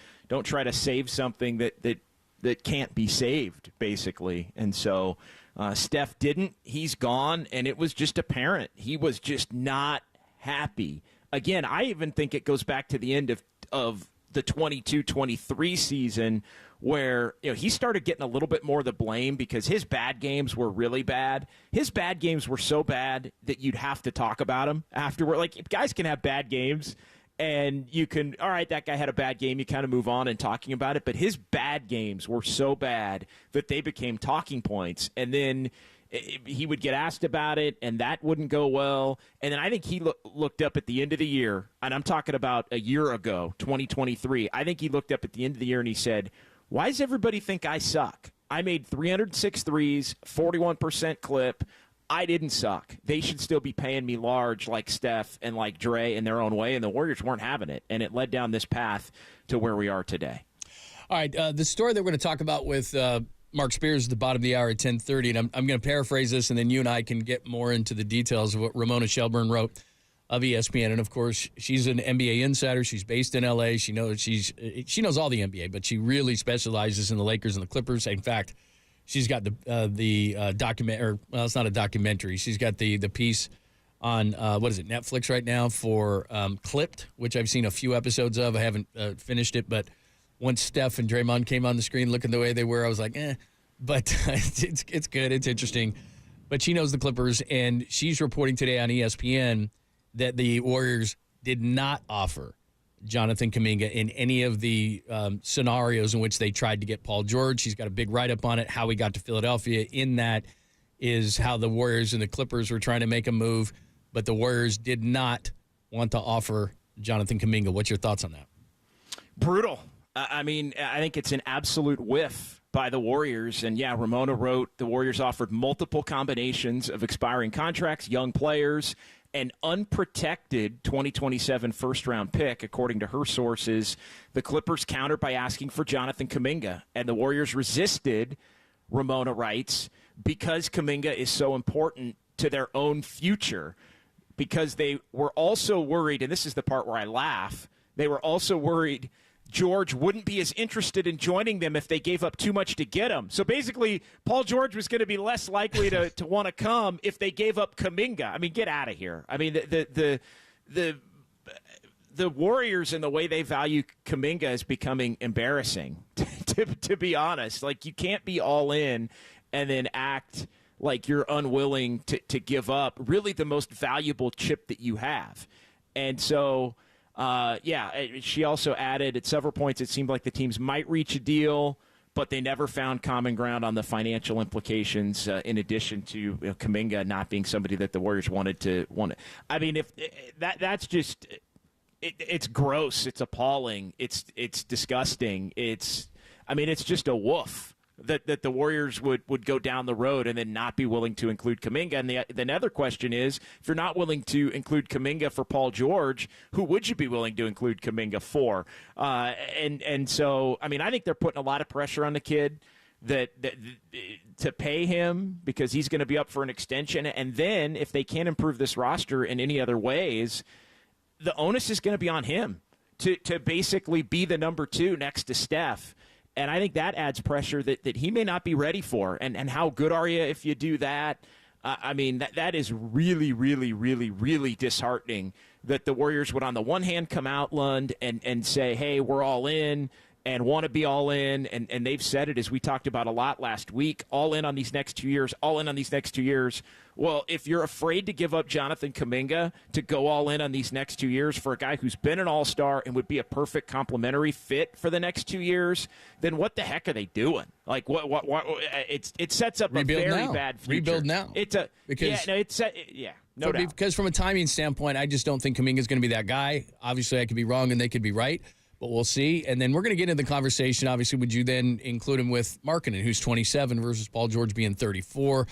save something that can't be saved," basically. And so Steph didn't. He's gone, and it was just apparent. He was just not happy. Again, I even think it goes back to the end of the 22-23 season, where he started getting a little bit more of the blame because his bad games were really bad. His bad games were so bad that you'd have to talk about them afterward. Like, guys can have bad games, and you can, all right, that guy had a bad game, you kind of move on and talking about it. But his bad games were so bad that they became talking points. And then he would get asked about it, and that wouldn't go well. And then I think he looked up at the end of the year, and I'm talking about a year ago, 2023. I think he looked up at the end of the year and he said, "Why does everybody think I suck? I made 306 threes, 41% clip. I didn't suck. They should still be paying me large like Steph and like Dre in their own way," and the Warriors weren't having it. And it led down this path to where we are today. All right, the story that we're going to talk about with Mark Spears at the bottom of the hour at 10:30, and I'm going to paraphrase this, and then you and I can get more into the details of what Ramona Shelburne wrote of ESPN. And, of course, she's an NBA insider. She's based in L.A. She knows all the NBA, but she really specializes in the Lakers and the Clippers. In fact, she's got the document, or well, it's not a documentary. She's got the piece on what is it, Netflix right now for Clipped, which I've seen a few episodes of. I haven't finished it, but once Steph and Draymond came on the screen looking the way they were, I was like, eh. But it's good. It's interesting. But she knows the Clippers, and she's reporting today on ESPN that the Warriors did not offer Jonathan Kuminga in any of the scenarios in which they tried to get Paul George. She's got a big write-up on it, how he got to Philadelphia. In that is how the Warriors and the Clippers were trying to make a move, but the Warriors did not want to offer Jonathan Kuminga. What's your thoughts on that? Brutal. I mean, I think it's an absolute whiff by the Warriors. And, yeah, Ramona wrote the Warriors offered multiple combinations of expiring contracts, young players, an unprotected 2027 first-round pick, according to her sources. The Clippers countered by asking for Jonathan Kuminga, and the Warriors resisted, Ramona writes, because Kuminga is so important to their own future, because they were also worried, and this is the part where I laugh, they were also worried George wouldn't be as interested in joining them if they gave up too much to get him. So basically, Paul George was going to be less likely to want to come if they gave up Kuminga. I mean, get out of here. I mean, the Warriors and the way they value Kuminga is becoming embarrassing, to be honest. Like, you can't be all in and then act like you're unwilling to give up really the most valuable chip that you have. And so she also added at several points it seemed like the teams might reach a deal, but they never found common ground on the financial implications in addition to Kuminga not being somebody that the Warriors wanted. I mean, if that's just it's gross. It's appalling. It's disgusting. It's just a woof. that the Warriors would go down the road and then not be willing to include Kuminga. And the other question is, if you're not willing to include Kuminga for Paul George, who would you be willing to include Kuminga for? And so, I mean, I think they're putting a lot of pressure on the kid that to pay him because he's going to be up for an extension. And then if they can't improve this roster in any other ways, the onus is going to be on him to basically be the number 2 next to Steph. And I think that adds pressure that he may not be ready for. And how good are you if you do that? I mean, that is really, really, really, really disheartening that the Warriors would on the one hand come out, Lund, and say, hey, we're all in, and want to be all in, and they've said it, as we talked about a lot last week, all in on these next 2 years, all in on these next 2 years. Well, if you're afraid to give up Jonathan Kuminga to go all in on these next 2 years for a guy who's been an all-star and would be a perfect complementary fit for the next 2 years, then what the heck are they doing? Like, what it sets up Rebuild a very now. bad future. Rebuild now. Because from a timing standpoint, I just don't think Kuminga's going to be that guy. Obviously, I could be wrong and they could be right. But we'll see. And then we're going to get into the conversation. Obviously, would you then include him with Markkanen, who's 27, versus Paul George being 34?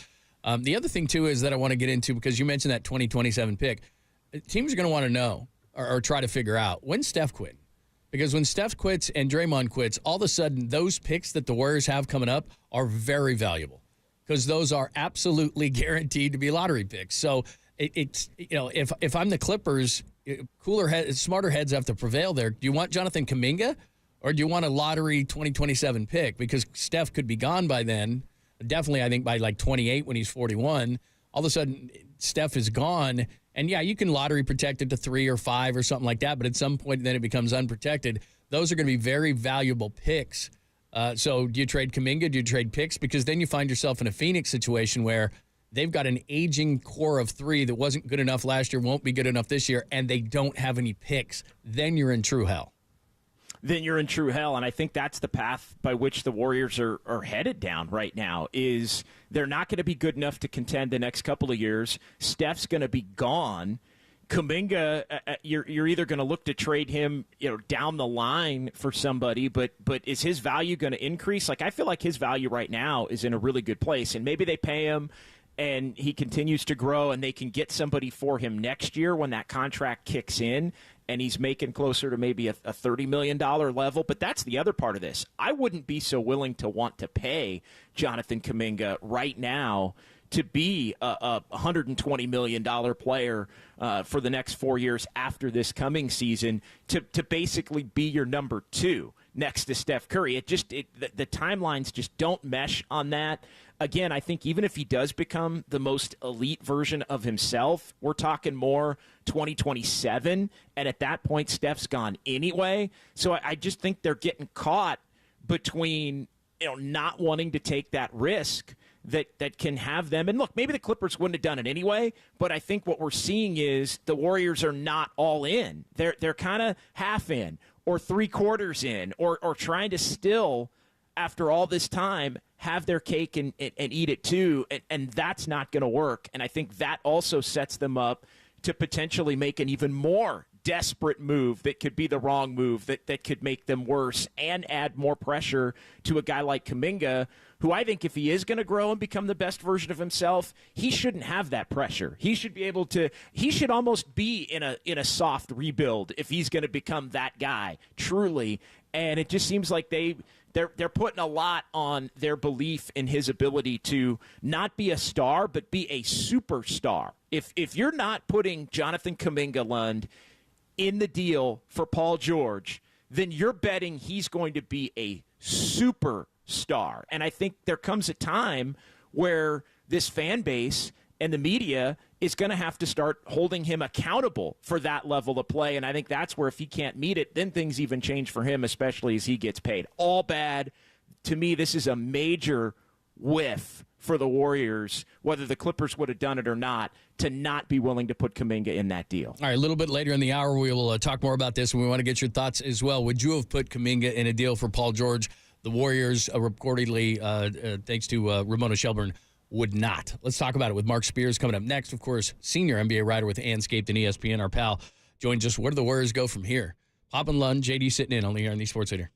The other thing, too, is that I want to get into, because you mentioned that 2027 pick, teams are going to want to know or try to figure out, when Steph quit? Because when Steph quits and Draymond quits, all of a sudden those picks that the Warriors have coming up are very valuable because those are absolutely guaranteed to be lottery picks. So it's if I'm the Clippers, smarter heads have to prevail there. Do you want Jonathan Kuminga or do you want a lottery 2027 pick? Because Steph could be gone by then. Definitely, I think, by like 28 when he's 41. All of a sudden, Steph is gone. And, yeah, you can lottery protect it to 3 or 5 or something like that, but at some point then it becomes unprotected. Those are going to be very valuable picks. So do you trade Kuminga? Do you trade picks? Because then you find yourself in a Phoenix situation where they've got an aging core of 3 that wasn't good enough last year, won't be good enough this year, and they don't have any picks. Then you're in true hell. Then you're in true hell, and I think that's the path by which the Warriors are headed down right now, is they're not going to be good enough to contend the next couple of years. Steph's going to be gone. Kuminga, you're either going to look to trade him, down the line for somebody, but is his value going to increase? Like, I feel like his value right now is in a really good place, and maybe they pay him and he continues to grow and they can get somebody for him next year when that contract kicks in and he's making closer to maybe a $30 million level. But that's the other part of this. I wouldn't be so willing to want to pay Jonathan Kuminga right now to be a $120 million player for the next 4 years after this coming season to basically be your number 2 next to Steph Curry. The timelines just don't mesh on that. Again, I think even if he does become the most elite version of himself, we're talking more 2027, and at that point, Steph's gone anyway. So I just think they're getting caught between not wanting to take that risk that can have them. And look, maybe the Clippers wouldn't have done it anyway, but I think what we're seeing is the Warriors are not all in. They're kind of half in or 3/4 in or trying to still, after all this time, have their cake and eat it too, and that's not going to work. And I think that also sets them up to potentially make an even more desperate move that could be the wrong move that could make them worse and add more pressure to a guy like Kuminga, who I think if he is going to grow and become the best version of himself, he shouldn't have that pressure. He should be able to – he should almost be in a soft rebuild if he's going to become that guy, truly. And it just seems like they're putting a lot on their belief in his ability to not be a star but be a superstar. If you're not putting Jonathan Kuminga, Lund, in the deal for Paul George, then you're betting he's going to be a superstar. And I think there comes a time where this fan base and the media is going to have to start holding him accountable for that level of play. And I think that's where if he can't meet it, then things even change for him, especially as he gets paid. All bad. To me, this is a major whiff for the Warriors, whether the Clippers would have done it or not, to not be willing to put Kuminga in that deal. All right, a little bit later in the hour, we will talk more about this, and we want to get your thoughts as well. Would you have put Kuminga in a deal for Paul George? The Warriors, reportedly, thanks to Ramona Shelburne, would not. Let's talk about it with Mark Spears coming up next. Of course, senior NBA writer with Anscaped and ESPN, our pal, joins us. Where do the Warriors go from here? Pop and Lund, JD sitting in only here on the Sports Leader.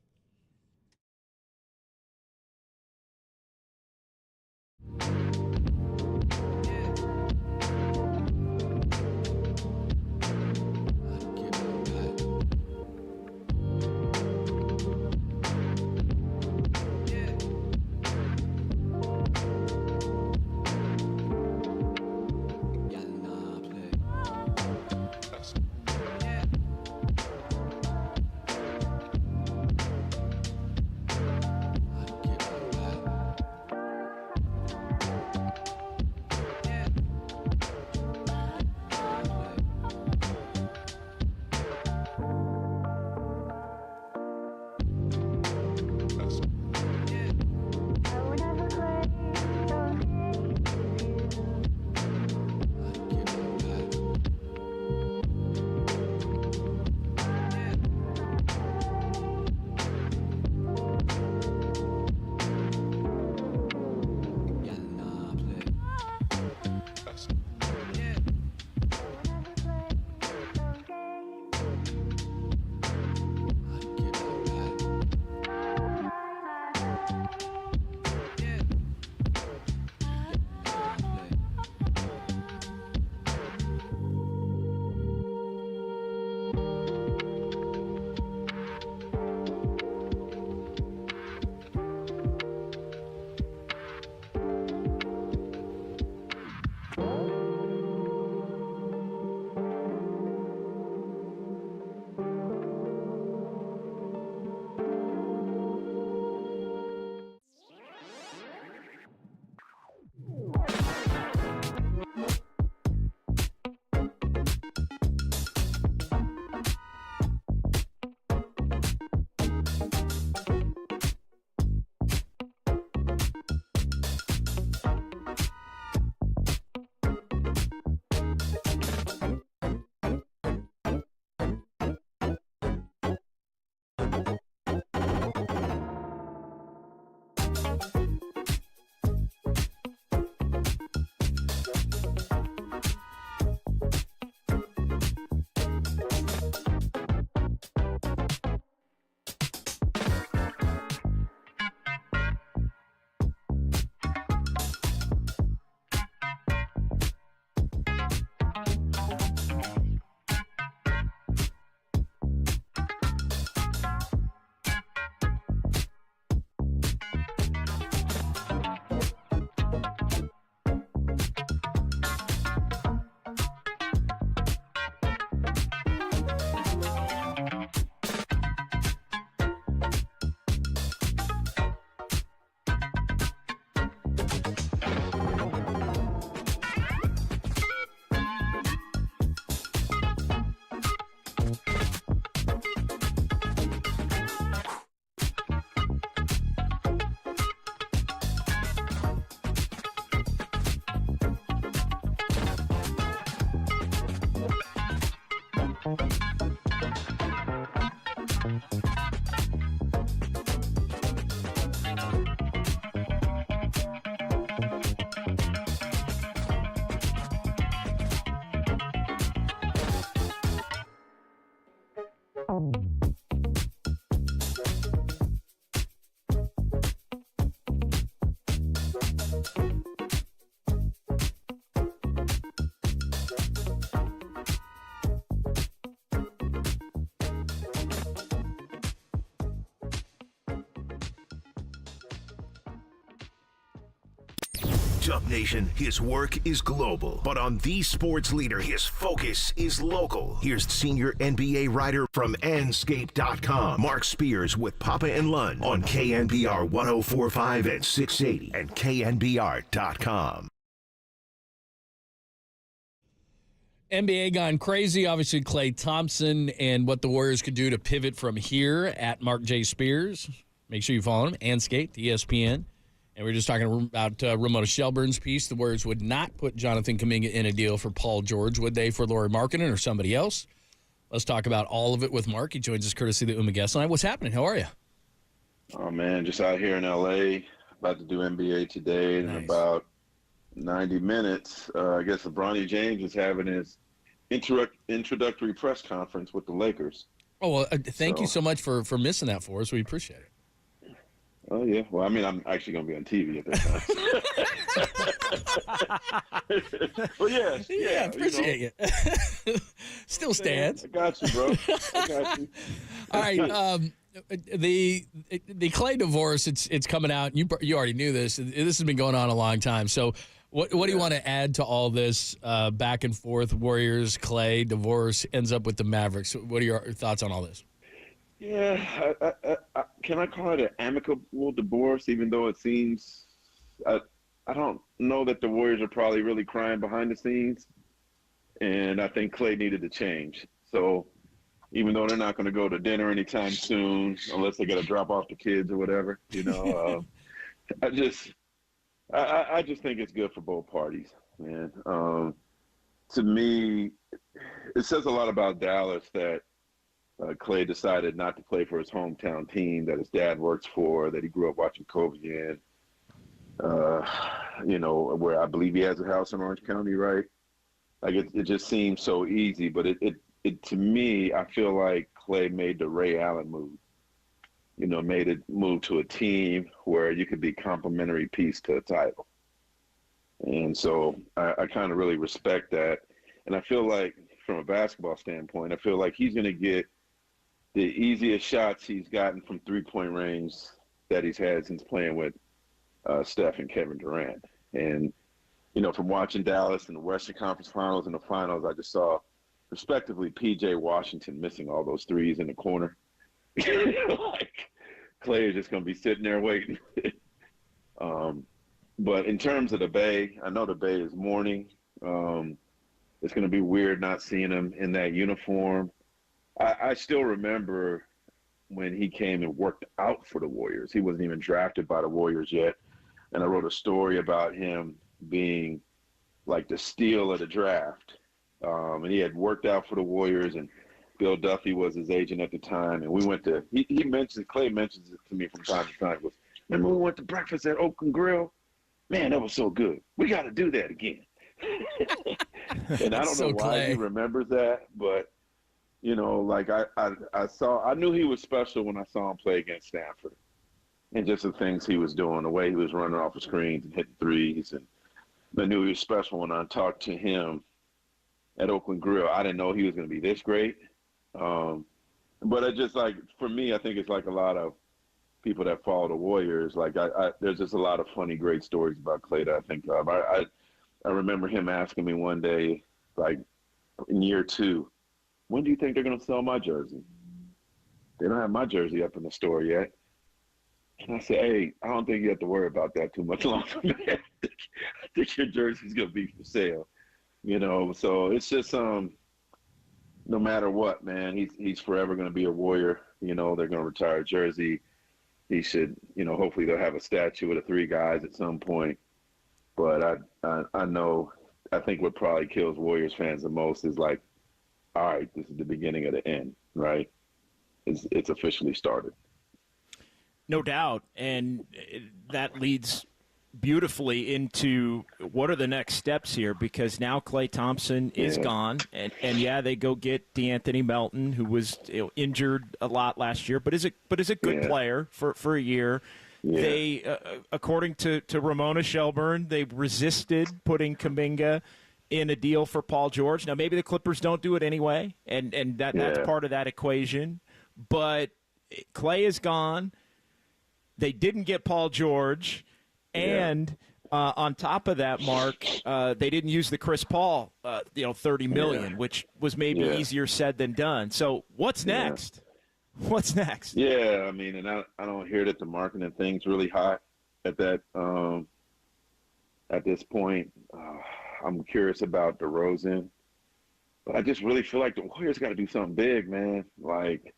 Dub Nation, his work is global, but on the sports leader, his focus is local. Here's senior NBA writer from Anscape.com, Mark Spears with Papa and Lund on KNBR 104.5 and 680 and KNBR.com. NBA gone crazy. Obviously, Klay Thompson and what the Warriors could do to pivot from here at Mark J. Spears. Make sure you follow him, Anscape, ESPN. And we were just talking about Ramona Shelburne's piece. The Warriors would not put Jonathan Kuminga in a deal for Paul George, would they, for Lauri Markkanen or somebody else? Let's talk about all of it with Mark. He joins us courtesy of the Uma Guest Line. What's happening? How are you? Oh, man, just out here in L.A., about to do NBA today in about 90 minutes. I guess LeBron James is having his introductory press conference with the Lakers. Oh, well, thank you so much for missing that for us. We appreciate it. Oh, yeah. Well, I mean, I'm actually going to be on TV at that time. Well, yeah, appreciate you. Still stands. I got you, bro. I got you. All right. The Klay divorce, it's coming out. You already knew this. This has been going on a long time. So what do you want to add to all this back and forth? Warriors, Klay, divorce, ends up with the Mavericks. What are your thoughts on all this? Yeah, can I call it an amicable divorce, even though it seems I don't know that the Warriors are probably really crying behind the scenes, and I think Klay needed to change. So even though they're not going to go to dinner anytime soon, unless they got to drop off the kids or whatever, I just think it's good for both parties, man. To me, it says a lot about Dallas that Klay decided not to play for his hometown team that his dad works for, that he grew up watching Kobe in, where I believe he has a house in Orange County, right? Like it just seems so easy, but it to me, I feel like Klay made the Ray Allen move. Made it move to a team where you could be complementary piece to a title. And so I kind of really respect that. And I feel like from a basketball standpoint, I feel like he's going to get the easiest shots he's gotten from three-point range that he's had since playing with Steph and Kevin Durant. And, from watching Dallas in the Western Conference Finals and the Finals, I just saw, respectively, P.J. Washington missing all those threes in the corner. Like, Klay is just going to be sitting there waiting. But in terms of the Bay, I know the Bay is mourning. It's going to be weird not seeing him in that uniform. I still remember when he came and worked out for the Warriors. He wasn't even drafted by the Warriors yet. And I wrote a story about him being like the steal of the draft. And he had worked out for the Warriors, and Bill Duffy was his agent at the time. And we went to, Klay mentions it to me from time to time. He goes, remember we went to breakfast at Oakland Grill? Man, that was so good. We got to do that again. And I don't know why he remembers that, but I knew he was special when I saw him play against Stanford, and just the things he was doing, the way he was running off the screens and hitting threes, and I knew he was special when I talked to him at Oakland Grill. I didn't know he was going to be this great, but I just for me, I think it's like a lot of people that follow the Warriors. There's just a lot of funny, great stories about Klay that I think of. I remember him asking me one day, in year 2, when do you think they're going to sell my jersey? They don't have my jersey up in the store yet. And I said, hey, I don't think you have to worry about that too much longer, man. I think your jersey's going to be for sale. So it's just no matter what, man, he's forever going to be a Warrior. They're going to retire a jersey. He should, hopefully they'll have a statue of the 3 guys at some point. But I know, I think what probably kills Warriors fans the most is all right, this is the beginning of the end, right? It's officially started. No doubt. And that leads beautifully into what are the next steps here, because now Klay Thompson is gone, and they go get DeAnthony Melton, who was injured a lot last year, but is a good player for a year. Yeah. They, according to Ramona Shelburne, they resisted putting Kuminga in a deal for Paul George. Now maybe the Clippers don't do it anyway, and that's part of that equation. But Klay is gone. They didn't get Paul George. And on top of that, Mark, they didn't use the Chris Paul, $30 million, which was maybe easier said than done. So what's next? What's next? Yeah, I mean, and I don't hear that the marketing thing's really hot at that at this point. I'm curious about DeRozan, but I just really feel like the Warriors got to do something big, man. Like,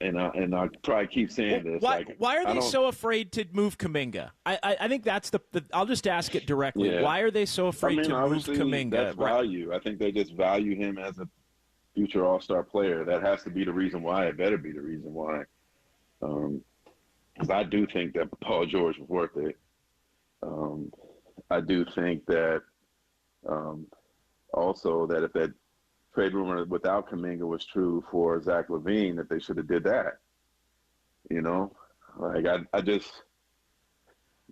And I probably keep saying this. Why are they so afraid to move Kuminga? I think that's the I'll just ask it directly. Yeah. Why are they so afraid to move Kuminga? That's value. I think they just value him as a future All-Star player. That has to be the reason why. It better be the reason why. Because I do think that Paul George was worth it. I do think that also that if that trade rumor without Kuminga was true for Zach LaVine, that they should have did that. I just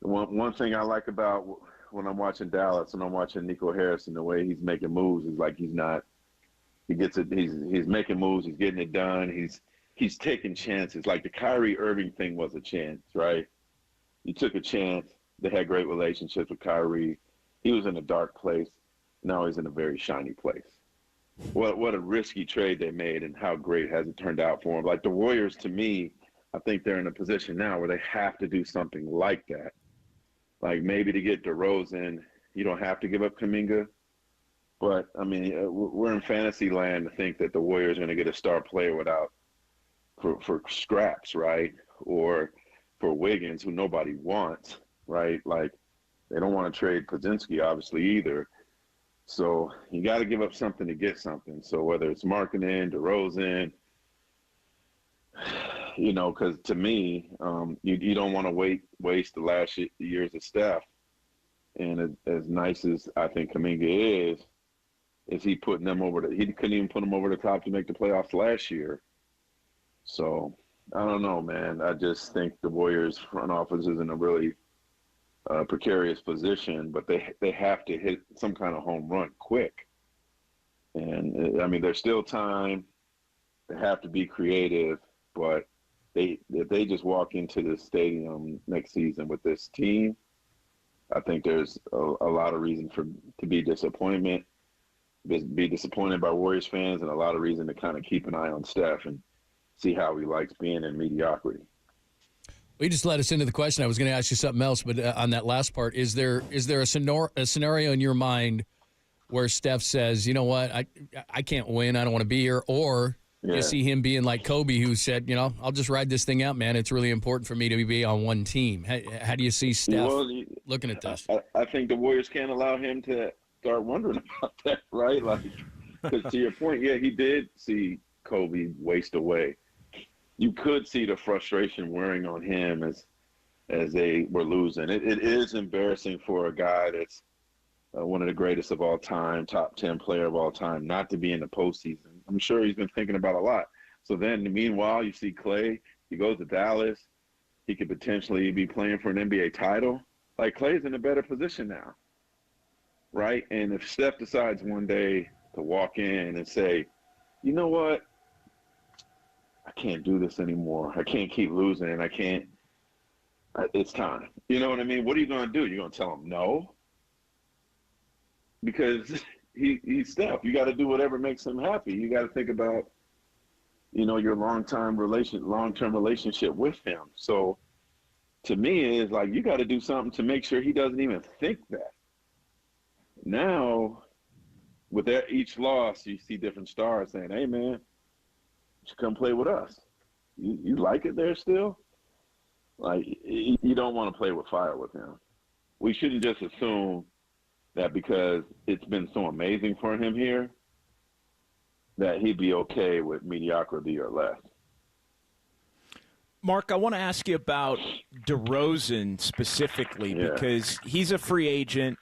one thing I like about when I'm watching Dallas and I'm watching Nico Harrison, the way he's making moves is like he's making moves, he's getting it done, he's taking chances. Like the Kyrie Irving thing was a chance, right? He took a chance. They had great relationships with Kyrie. He was in a dark place. Now he's in a very shiny place. What a risky trade they made, and how great has it turned out for them. Like the Warriors, to me, I think they're in a position now where they have to do something like that. Like maybe to get DeRozan, you don't have to give up Kuminga. But, I mean, we're in fantasy land to think that the Warriors are going to get a star player for scraps, right? Or for Wiggins, who nobody wants, right? Like they don't want to trade Podziemski, obviously, either. So you got to give up something to get something. So whether it's Markkanen, DeRozan, because to me, you don't want to waste the last years of Steph. And as nice as I think Kuminga is he putting them he couldn't even put them over the top to make the playoffs last year. So I don't know, man. I just think the Warriors front office is in a really precarious position, but they have to hit some kind of home run quick. And I mean, there's still time. They have to be creative, but if they just walk into the stadium next season with this team, I think there's a lot of reason to be disappointed by Warriors fans, and a lot of reason to kind of keep an eye on Steph and see how he likes being in mediocrity. Well, you just led us into the question. I was going to ask you something else, but on that last part, is there a scenario in your mind where Steph says, you know what, I can't win, I don't want to be here, or you see him being like Kobe, who said, I'll just ride this thing out, man. It's really important for me to be on one team. How do you see Steph looking at this? I think the Warriors can't allow him to start wondering about that, right? Like, because to your point, he did see Kobe waste away. You could see the frustration wearing on him as they were losing. It is embarrassing for a guy that's one of the greatest of all time, top 10 player of all time, not to be in the postseason. I'm sure he's been thinking about a lot. So then, meanwhile, you see Klay. He goes to Dallas. He could potentially be playing for an NBA title. Like, Klay's in a better position now, right? And if Steph decides one day to walk in and say, you know what, I can't do this anymore. I can't keep losing. It's time. You know what I mean? What are you going to do? You're going to tell him no? Because he's Steph. You got to do whatever makes him happy. You got to think about, your long-term relationship with him. So to me, it's like you got to do something to make sure he doesn't even think that. Now, with each loss, you see different stars saying, hey, man, you should come play with us. You like it there still? Like, you don't want to play with fire with him. We shouldn't just assume that because it's been so amazing for him here that he'd be okay with mediocrity or less. Mark, I want to ask you about DeRozan specifically because he's a free agent.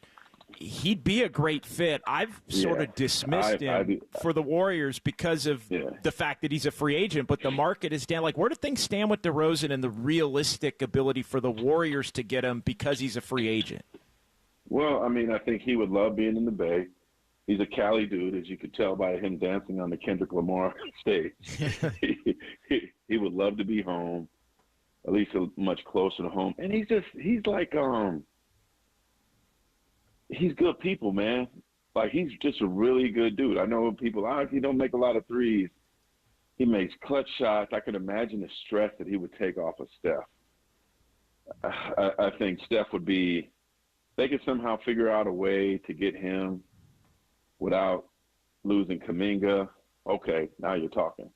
He'd be a great fit. I've sort of dismissed him for the Warriors because of the fact that he's a free agent, but the market is down. Like, where do things stand with DeRozan and the realistic ability for the Warriors to get him because he's a free agent? Well, I mean, I think he would love being in the Bay. He's a Cali dude, as you could tell by him dancing on the Kendrick Lamar stage. He would love to be home, at least much closer to home. And he's good people, man. Like, he's just a really good dude. I know people, he don't make a lot of threes. He makes clutch shots. I can imagine the stress that he would take off of Steph. I think Steph would be – they could somehow figure out a way to get him without losing Kuminga. Okay, now you're talking.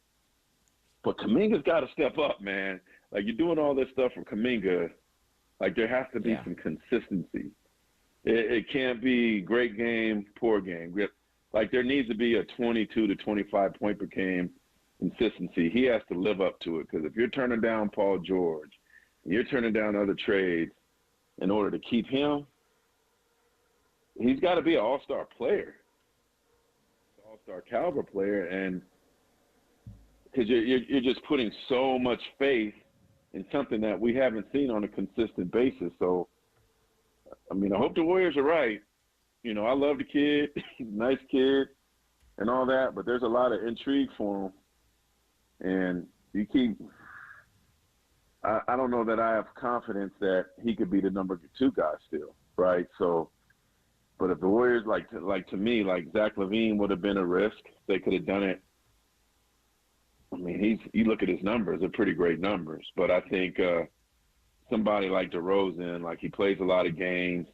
But Kuminga's got to step up, man. Like, you're doing all this stuff for Kuminga. Like, there has to be some consistency. It can't be great game, poor game. Like, there needs to be a 22 to 25 point per game consistency. He has to live up to it, because if you're turning down Paul George and you're turning down other trades in order to keep him, he's got to be an all-star player, all-star caliber player, and because you're just putting so much faith in something that we haven't seen on a consistent basis. So, I mean, I hope the Warriors are right. You know, I love the kid. He's a nice kid and all that, but there's a lot of intrigue for him. And you keep – I don't know that I have confidence that he could be the number 2 guy still, right? So, but if the Warriors, like to me, like Zach LaVine would have been a risk. They could have done it. I mean, you look at his numbers, they're pretty great numbers. But I think somebody like DeRozan, like, he plays a lot of games.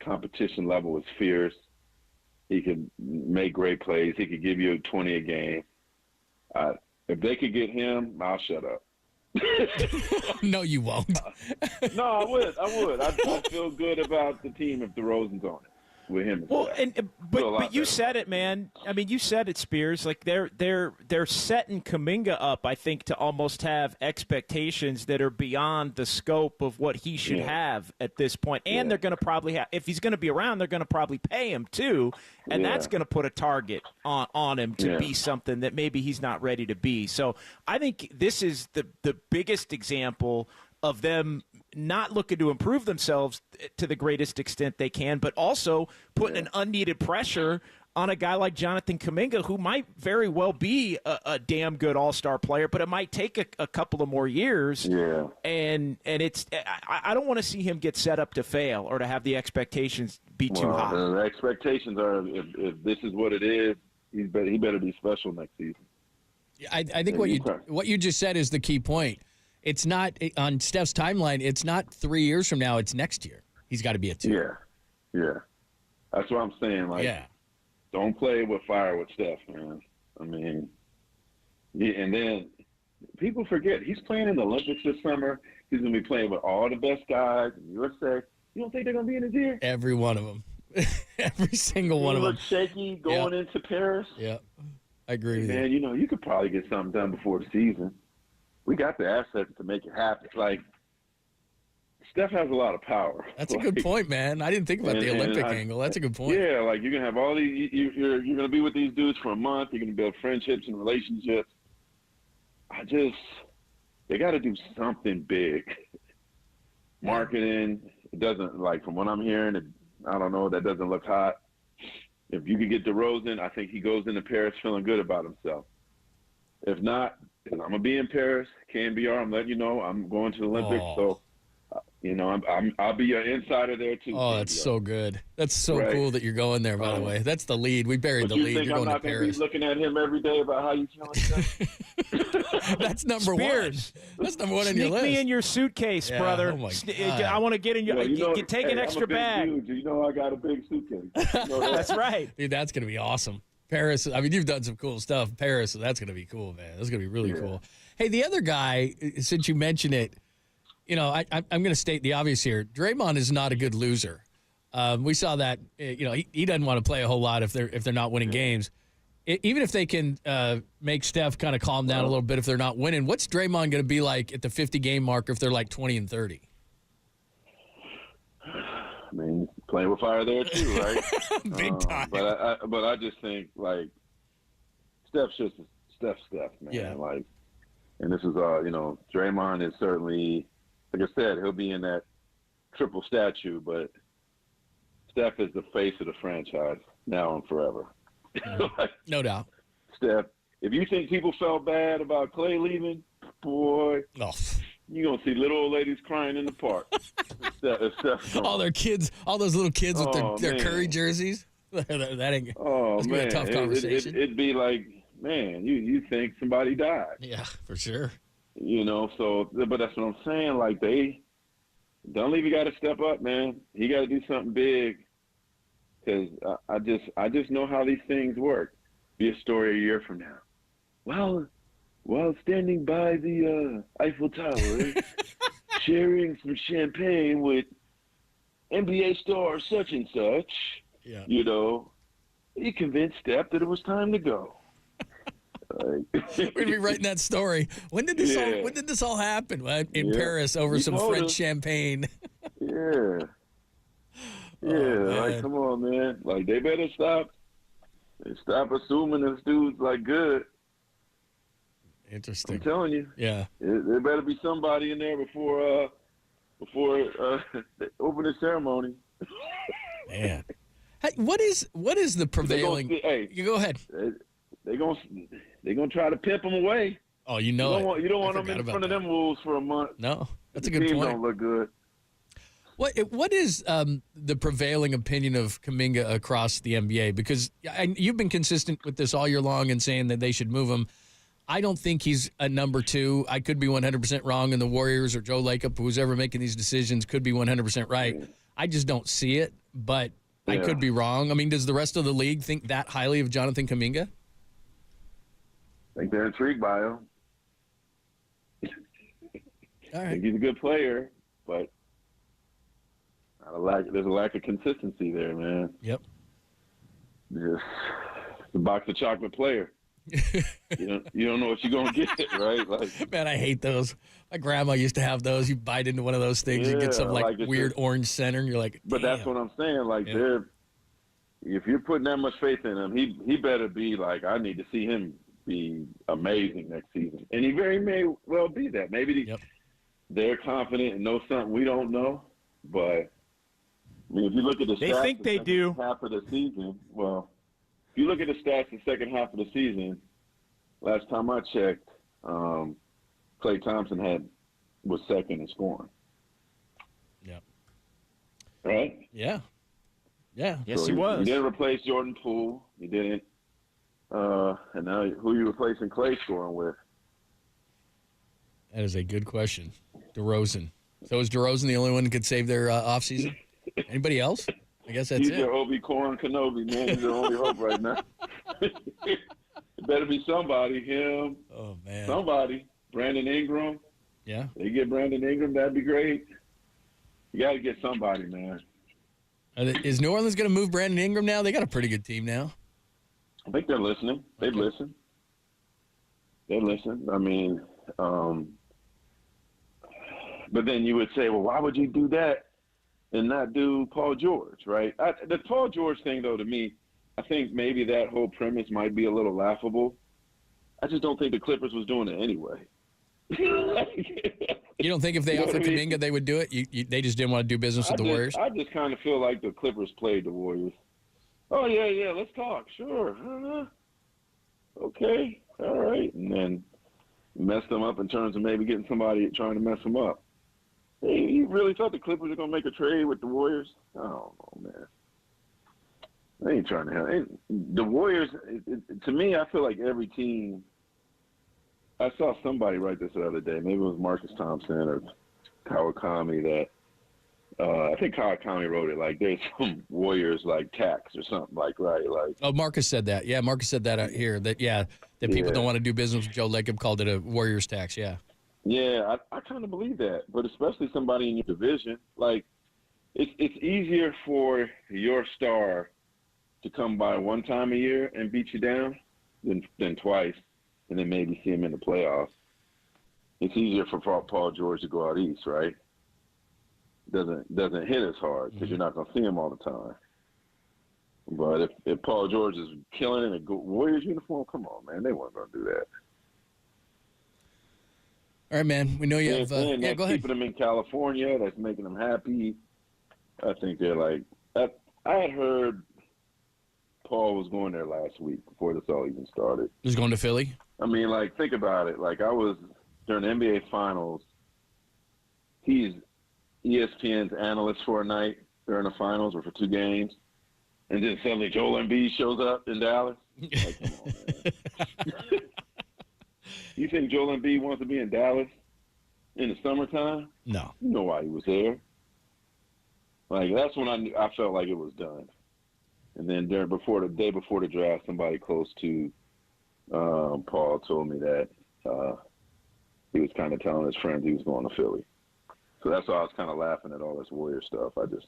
Competition level is fierce. He can make great plays. He could give you 20 a game. If they could get him, I'll shut up. No, you won't. No, I would. I'd feel good about the team if DeRozan's on it with him. Well, but you said it, man. I mean, you said it, Spears. Like, they're setting Kuminga up, I think, to almost have expectations that are beyond the scope of what he should have at this point. And they're going to probably have, if he's going to be around, they're going to probably pay him too, and that's going to put a target on him to be something that maybe he's not ready to be. So I think this is the biggest example of them not looking to improve themselves to the greatest extent they can, but also putting an unneeded pressure on a guy like Jonathan Kuminga, who might very well be a damn good all-star player, but it might take a couple of more years. Yeah. And it's I don't want to see him get set up to fail or to have the expectations be too high. The expectations are, if this is what it is, he better be special next season. I think what you just said is the key point. It's not on Steph's timeline. It's not 3 years from now. It's next year. He's got to be a 2. Yeah. That's what I'm saying. Like, don't play with fire with Steph, man. I mean, and then people forget he's playing in the Olympics this summer. He's going to be playing with all the best guys in USA. You don't think they're going to be in his ear? Every one of them. Every single one of them. Look shaky going into Paris. Yeah, I agree with you. Man, you know, you could probably get something done before the season. We got the assets to make it happen. Like, Steph has a lot of power. That's a good point, man. I didn't think about the Olympic angle. That's a good point. Yeah, like, you're going to have all these – you're going to be with these dudes for a month. You're going to build friendships and relationships. They got to do something big. Marketing, it doesn't – like, from what I'm hearing, I don't know, that doesn't look hot. If you could get DeRozan, I think he goes into Paris feeling good about himself. If not, I'm going to be in Paris, KNBR. I'm letting you know I'm going to the Olympics. So, you know, I'll be an insider there too. Oh, that's so good. That's so cool that you're going there, by the way. That's the lead. We buried the lead. You're going to Paris. I'm not going to be looking at him every day about how you feeling. That's number Spears. 1. That's number 1 on your list. Sneak me in your suitcase, brother. Oh my God. I want to get in your – take an extra bag. Dude, you know I got a big suitcase. You know that's right. Dude, that's going to be awesome. Paris, I mean, you've done some cool stuff. Paris, that's going to be cool, man. That's going to be really cool. Hey, the other guy, since you mentioned it, you know, I'm going to state the obvious here. Draymond is not a good loser. We saw that, you know, he doesn't want to play a whole lot if they're not winning games. even if they can make Steph kind of calm down a little bit if they're not winning, what's Draymond going to be like at the 50-game mark if they're like 20-30? I mean, playing with fire there too, right? Big time. But I just think like Steph's just Steph, man. Yeah. Like, and this is Draymond is certainly, like I said, he'll be in that triple statue, but Steph is the face of the franchise now and forever. Like, no doubt. Steph, if you think people felt bad about Klay leaving, boy, you're going to see little old ladies crying in the park. All their kids, all those little kids with their man. Curry jerseys. That ain't that's gonna be a tough conversation. It'd be like, man, you think somebody died. Yeah, for sure. But that's what I'm saying. Like, Dunleavy got to step up, man. He got to do something big. Because I just know how these things work. Be a story a year from now. Well, while standing by the Eiffel Tower, sharing some champagne with NBA star such and such, he convinced Steph that it was time to go. We're gonna be writing that story. When did this all happen? In Paris over some French champagne. Yeah. Like, come on, man. Like, they better stop assuming this dude's like good. Interesting. I'm telling you. Yeah. There better be somebody in there before the opening ceremony. Man. Hey, what is the prevailing? You go ahead. They're gonna try to pimp them away. Oh, you know you don't want them in front of them wolves for a month. No, that's a the good team point. Don't look good. What is the prevailing opinion of Kuminga across the NBA? Because you've been consistent with this all year long and saying that they should move him. I don't think he's a number 2. I could be 100% wrong, and the Warriors or Joe Lacob, who's ever making these decisions, could be 100% right. I just don't see it, but I could be wrong. I mean, does the rest of the league think that highly of Jonathan Kuminga? I think they're intrigued by him. All right. I think he's a good player, but there's a lack of consistency there, man. Yep. Just a box of chocolate player. you don't know what you're gonna get, right? Like, man, I hate those. My grandma used to have those. You bite into one of those things, you get some like weird orange center, and you're like, but that's what I'm saying. Like, if you're putting that much faith in him, he better be like, I need to see him be amazing next season, and he very may well be that. Maybe they're confident and know something we don't know, but. I mean, if you look at the stats, they think they do. Half of the season. Well, if you look at the stats the second half of the season, last time I checked, Klay Thompson was second in scoring. Yep. Right? Yeah. Yeah. Yes, he was. You didn't replace Jordan Poole. You didn't. And now who are you replacing Klay scoring with? That is a good question. DeRozan. So is DeRozan the only one who could save their offseason? Anybody else? I guess that's He's it. your Obi-Wan Kenobi, man. He's the only hope right now. It better be somebody. Him. Oh, man. Somebody. Brandon Ingram. Yeah. They get Brandon Ingram, that'd be great. You got to get somebody, man. Is New Orleans going to move Brandon Ingram now? They got a pretty good team now. I think they're listening. They've listened. They listen. I mean, but then you would say, well, why would you do that and not do Paul George, right? The Paul George thing, though, to me, I think maybe that whole premise might be a little laughable. I just don't think the Clippers was doing it anyway. You don't think if they offered Kuminga, they would do it? They just didn't want to do business with the Warriors? I just kind of feel like the Clippers played the Warriors. Oh, yeah, let's talk. Sure. Okay. All right. And then messed them up in terms of maybe getting somebody trying to mess them up. Hey, you really thought the Clippers were going to make a trade with the Warriors? I don't know, man. They ain't trying to help. The Warriors, to me, I feel like every team – I saw somebody write this the other day. Maybe it was Marcus Thompson or Kawakami that I think Kawakami wrote it, like there's some Warriors like tax or something like, right? Like, oh, Marcus said that. Yeah, Marcus said that out here, that people don't want to do business with Joe Lacob, called it a Warriors tax, yeah. Yeah, I kind of believe that, but especially somebody in your division. Like, it's easier for your star to come by one time a year and beat you down than twice, and then maybe see him in the playoffs. It's easier for Paul George to go out east, right? Doesn't hit as hard because you're not going to see him all the time. But if Paul George is killing in a Warriors uniform, come on, man, they weren't going to do that. All right, man. We know you have. Go ahead. Keeping them in California, that's making them happy. I think they're like. I had heard Paul was going there last week before this all even started. He's going to Philly. I mean, like, think about it. Like, I was during the NBA Finals. He's ESPN's analyst for a night during the finals or for 2 games, and then suddenly Joel Embiid shows up in Dallas. Like, come on, man. You think Joel Embiid wants to be in Dallas in the summertime? No. You know why he was there. Like, that's when I felt like it was done. And then the day before the draft, somebody close to Paul told me that he was kind of telling his friends he was going to Philly. So that's why I was kind of laughing at all this Warrior stuff. It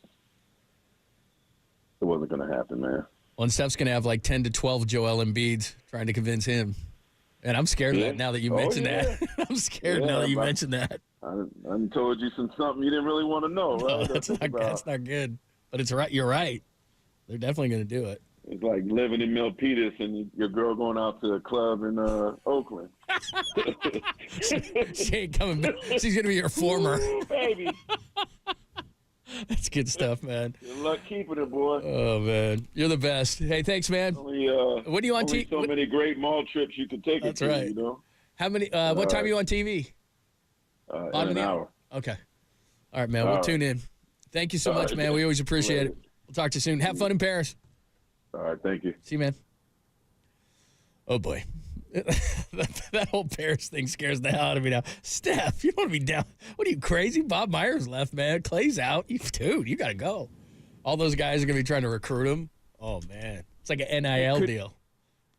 wasn't going to happen, man. Well, and Steph's going to have like 10 to 12 Joel Embiids trying to convince him. And I'm scared of that now that you mentioned that. I'm scared now that you mentioned that. I told you something you didn't really want to know, right? No, that's not good. But it's right. You're right. They're definitely going to do it. It's like living in Milpitas and your girl going out to a club in Oakland. She ain't coming back. She's going to be your former. Ooh, baby. That's good stuff, man. Good luck keeping it, boy. Oh, man. You're the best. Hey, thanks, man. When are you on TV? So many great mall trips you could take. That's it to, right. You know? How many? What time are you on TV? In an hour. Okay. All right, man. We'll tune in. Thank you so much, man. We always appreciate it. We'll talk to you soon. Have fun in Paris. All right. Thank you. See you, man. Oh, boy. That whole Paris thing scares the hell out of me now. Steph, you don't want to be down. What are you, crazy? Bob Myers left, man. Clay's out. Dude, you got to go. All those guys are going to be trying to recruit him. Oh, man. It's like an NIL deal.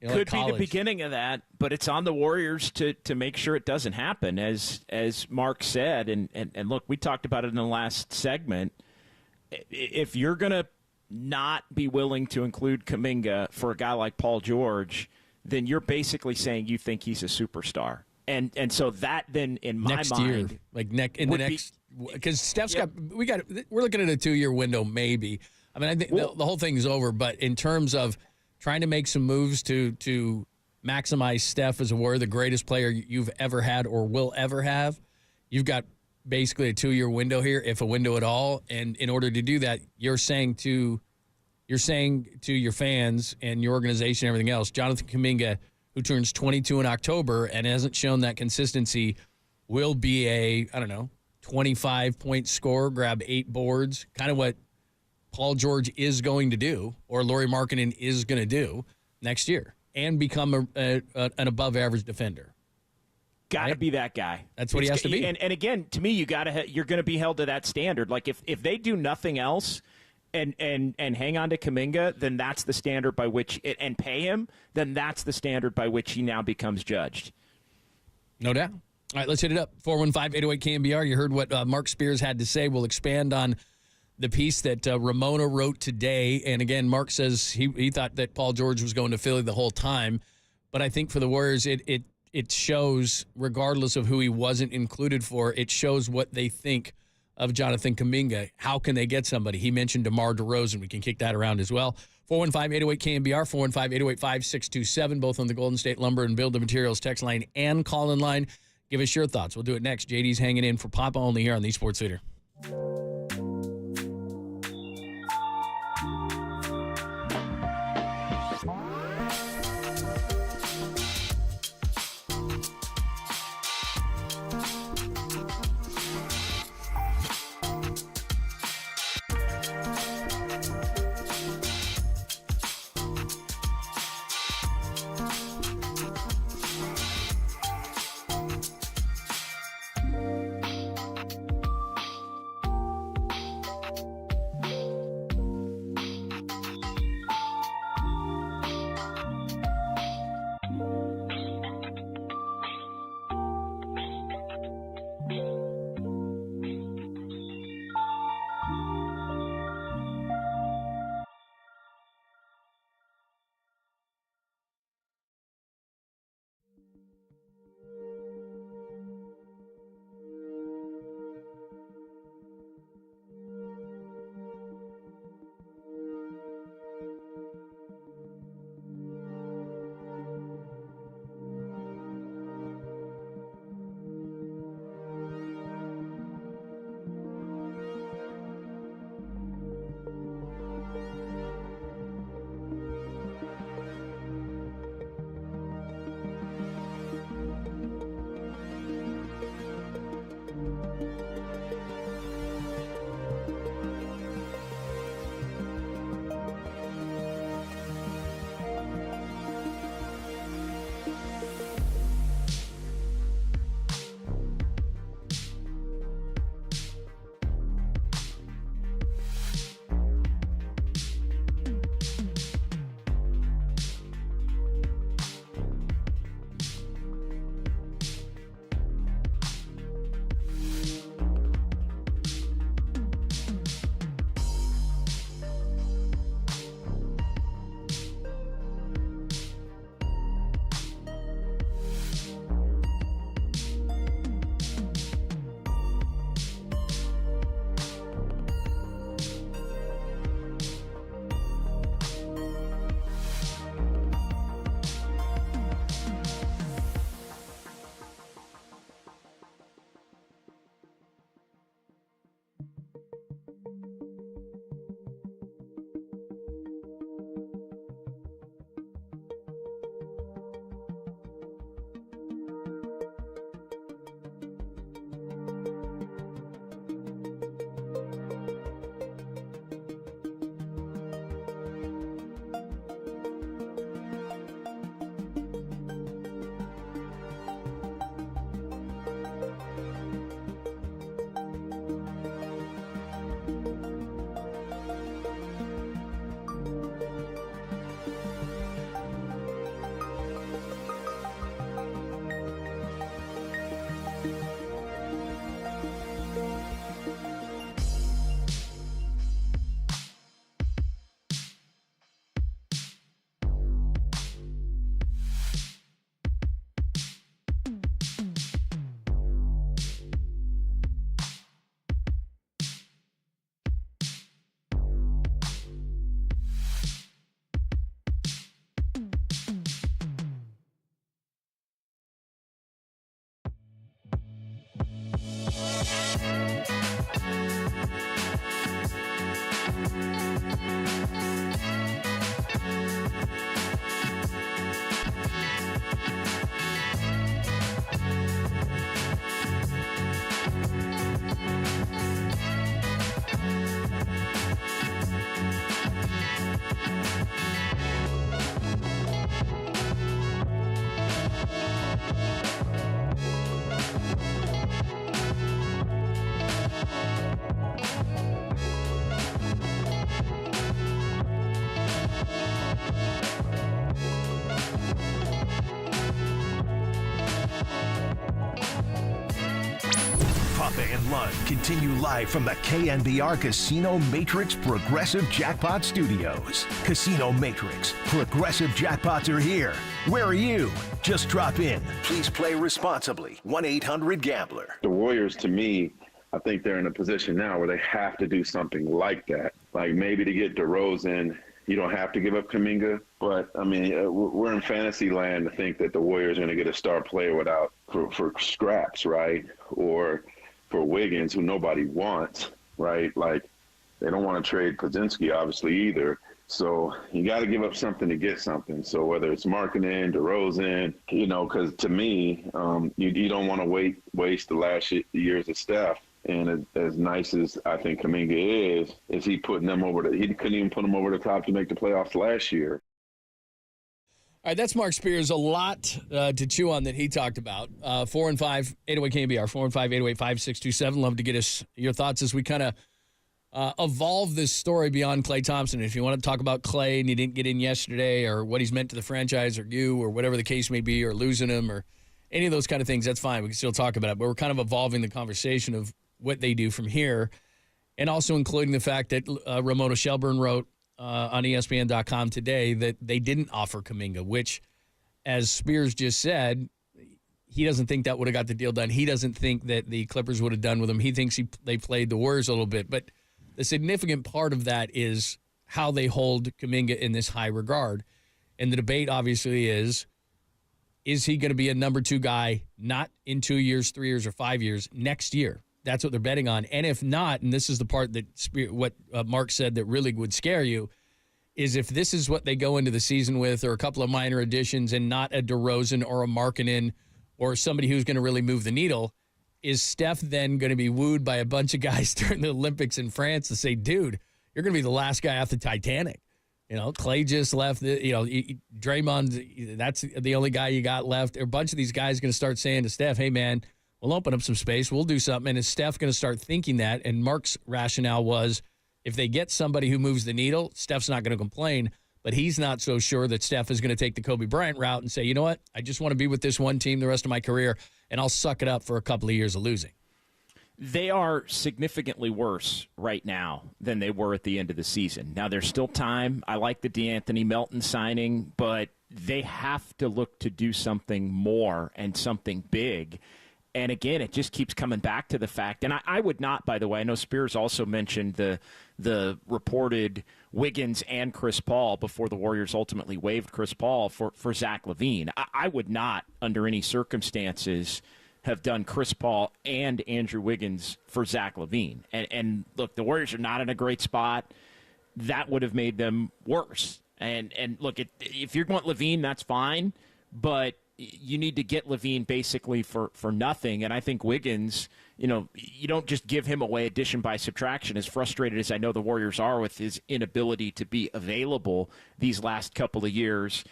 You know, Could like be the beginning of that, but it's on the Warriors to make sure it doesn't happen, as Mark said. And look, we talked about it in the last segment. If you're going to not be willing to include Kuminga for a guy like Paul George, then you're basically saying you think he's a superstar. And so that then, in my next mind, year, like because Steph's we're looking at a 2-year window maybe. I mean, I think the whole thing is over, but in terms of trying to make some moves to maximize Steph as a Warrior, the greatest player you've ever had or will ever have, you've got basically a 2-year window here, if a window at all. And in order to do that, you're saying to your fans and your organization and everything else, Jonathan Kuminga, who turns 22 in October and hasn't shown that consistency, will be a, 25-point scorer, grab 8 boards, kind of what Paul George is going to do, or Lauri Markkanen is going to do next year, and become an above-average defender. Got to be that guy. That's what he has to be. And again, to me, you're going to be held to that standard. Like if they do nothing else and hang on to Kuminga, then that's the standard by which and pay him, then that's the standard by which he now becomes judged. No doubt. All right, let's hit it up. 415-808-KNBR. You heard what Mark Spears had to say. We'll expand on the piece that Ramona wrote today. And again, Mark says he thought that Paul George was going to Philly the whole time. But I think for the Warriors, it shows, regardless of who he wasn't included for, it shows what they think of Jonathan Kuminga. How can they get somebody? He mentioned DeMar DeRozan. We can kick that around as well. 415-808-KNBR, 415-808-5627, both on the Golden State Lumber and Building Materials text line and call-in line. Give us your thoughts. We'll do it next. JD's hanging in for Papa only here on the Sports Leader. Bomba and Lund continue live from the KNBR Casino Matrix Progressive Jackpot Studios. Casino Matrix, Progressive Jackpots are here. Where are you? Just drop in. Please play responsibly. 1-800-GAMBLER. The Warriors, to me, I think they're in a position now where they have to do something like that. Like maybe to get DeRozan, you don't have to give up Kuminga. But, I mean, we're in fantasy land to think that the Warriors are going to get a star player for scraps, right? Or for Wiggins, who nobody wants, right? Like, they don't want to trade Podziemski, obviously, either. So you got to give up something to get something. So whether it's Markkanen, DeRozan, because to me, you don't want to waste the last years of Steph. And as nice as I think Kuminga is he putting them he couldn't even put them over the top to make the playoffs last year. All right, that's Mark Spears. A lot to chew on that he talked about. 415-808 KNBR, 415-808-5627. Love to get your thoughts as we kind of evolve this story beyond Klay Thompson. If you want to talk about Klay and he didn't get in yesterday, or what he's meant to the franchise or you, or whatever the case may be, or losing him, or any of those kind of things, that's fine. We can still talk about it. But we're kind of evolving the conversation of what they do from here, and also including the fact that Ramona Shelburne wrote on ESPN.com today that they didn't offer Kuminga, which, as Spears just said, he doesn't think that would have got the deal done. He doesn't think that the Clippers would have done with him. He thinks they played the Warriors a little bit. But the significant part of that is how they hold Kuminga in this high regard. And the debate, obviously, is he going to be a number 2 guy, not in 2 years, 3 years, or 5 years, next year? That's what they're betting on. And if not, and this is the part that what Mark said that really would scare you, is if this is what they go into the season with, or a couple of minor additions and not a DeRozan or a Markkanen or somebody who's going to really move the needle, is Steph then going to be wooed by a bunch of guys during the Olympics in France to say, dude, you're going to be the last guy off the Titanic? Klay just left. Draymond, that's the only guy you got left. A bunch of these guys are going to start saying to Steph, hey, man, we'll open up some space. We'll do something. And is Steph going to start thinking that? And Mark's rationale was, if they get somebody who moves the needle, Steph's not going to complain. But he's not so sure that Steph is going to take the Kobe Bryant route and say, you know what, I just want to be with this one team the rest of my career, and I'll suck it up for a couple of years of losing. They are significantly worse right now than they were at the end of the season. Now, there's still time. I like the DeAnthony Melton signing, but they have to look to do something more and something big. And again, it just keeps coming back to the fact, and I would not, by the way, I know Spears also mentioned the reported Wiggins and Chris Paul before the Warriors ultimately waived Chris Paul for Zach LaVine. I would not, under any circumstances, have done Chris Paul and Andrew Wiggins for Zach LaVine. And look, the Warriors are not in a great spot. That would have made them worse. And look, if you want LaVine, that's fine, but you need to get LaVine basically for nothing. And I think Wiggins, you don't just give him away addition by subtraction. As frustrated as I know the Warriors are with his inability to be available these last couple of years,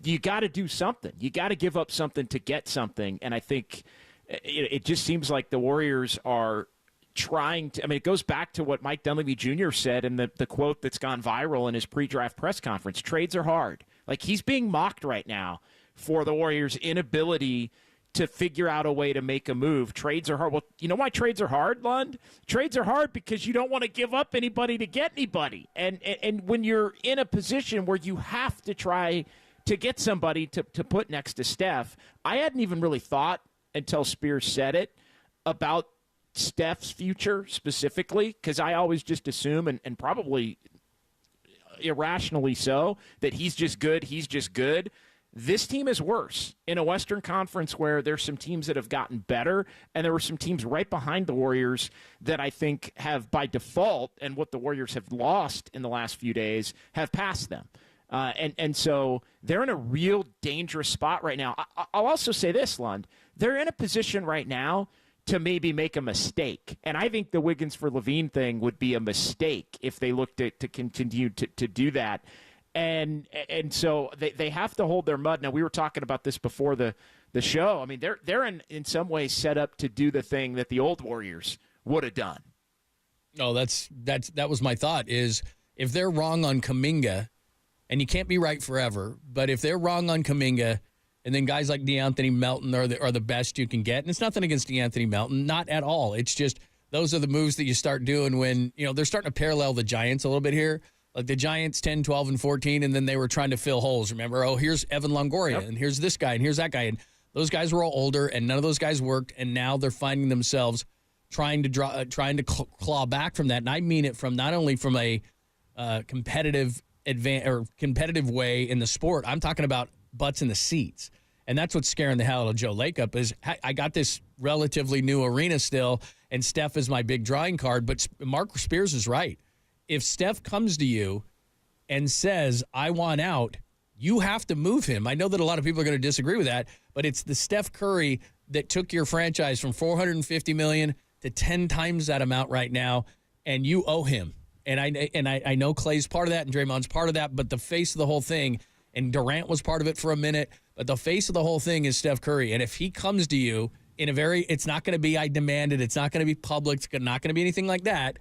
you got to do something. You got to give up something to get something. And I think it just seems like the Warriors are trying to, it goes back to what Mike Dunleavy Jr. said in the quote that's gone viral in his pre-draft press conference. Trades are hard. Like, he's being mocked right now for the Warriors' inability to figure out a way to make a move. Trades are hard. Well, you know why trades are hard, Lund? Trades are hard because you don't want to give up anybody to get anybody. And when you're in a position where you have to try to get somebody to put next to Steph, I hadn't even really thought until Spears said it about Steph's future specifically, because I always just assume, and probably irrationally so, that he's just good. This team is worse in a Western Conference where there's some teams that have gotten better, and there were some teams right behind the Warriors that I think have, by default, and what the Warriors have lost in the last few days, have passed them. And so they're in a real dangerous spot right now. I'll also say this, Lund. They're in a position right now to maybe make a mistake. And I think the Wiggins for LaVine thing would be a mistake if they look to continue to do that. And so they have to hold their mud. Now, we were talking about this before the show. They're in some ways set up to do the thing that the old Warriors would have done. Oh, that was my thought, is if they're wrong on Kuminga, and you can't be right forever, but if they're wrong on Kuminga And then guys like DeAnthony Melton are the best you can get. And it's nothing against DeAnthony Melton, not at all. It's just those are the moves that you start doing when, they're starting to parallel the Giants a little bit here. Like the Giants 10, 12, and 14, and then they were trying to fill holes. Remember, here's Evan Longoria, and here's this guy, and here's that guy. And those guys were all older, and none of those guys worked, and now they're finding themselves trying to claw back from that. And I mean it from not only from a competitive way in the sport. I'm talking about butts in the seats. And that's what's scaring the hell out of Joe Lacob is I got this relatively new arena still, and Steph is my big drawing card. But Mark Spears is right. If Steph comes to you and says, I want out, you have to move him. I know that a lot of people are going to disagree with that, but it's the Steph Curry that took your franchise from $450 million to 10 times that amount right now, and you owe him. And I know Klay's part of that and Draymond's part of that, but the face of the whole thing, and Durant was part of it for a minute, but the face of the whole thing is Steph Curry. And if he comes to you in it's not going to be I demanded, it's not going to be public, it's not going to be anything like that.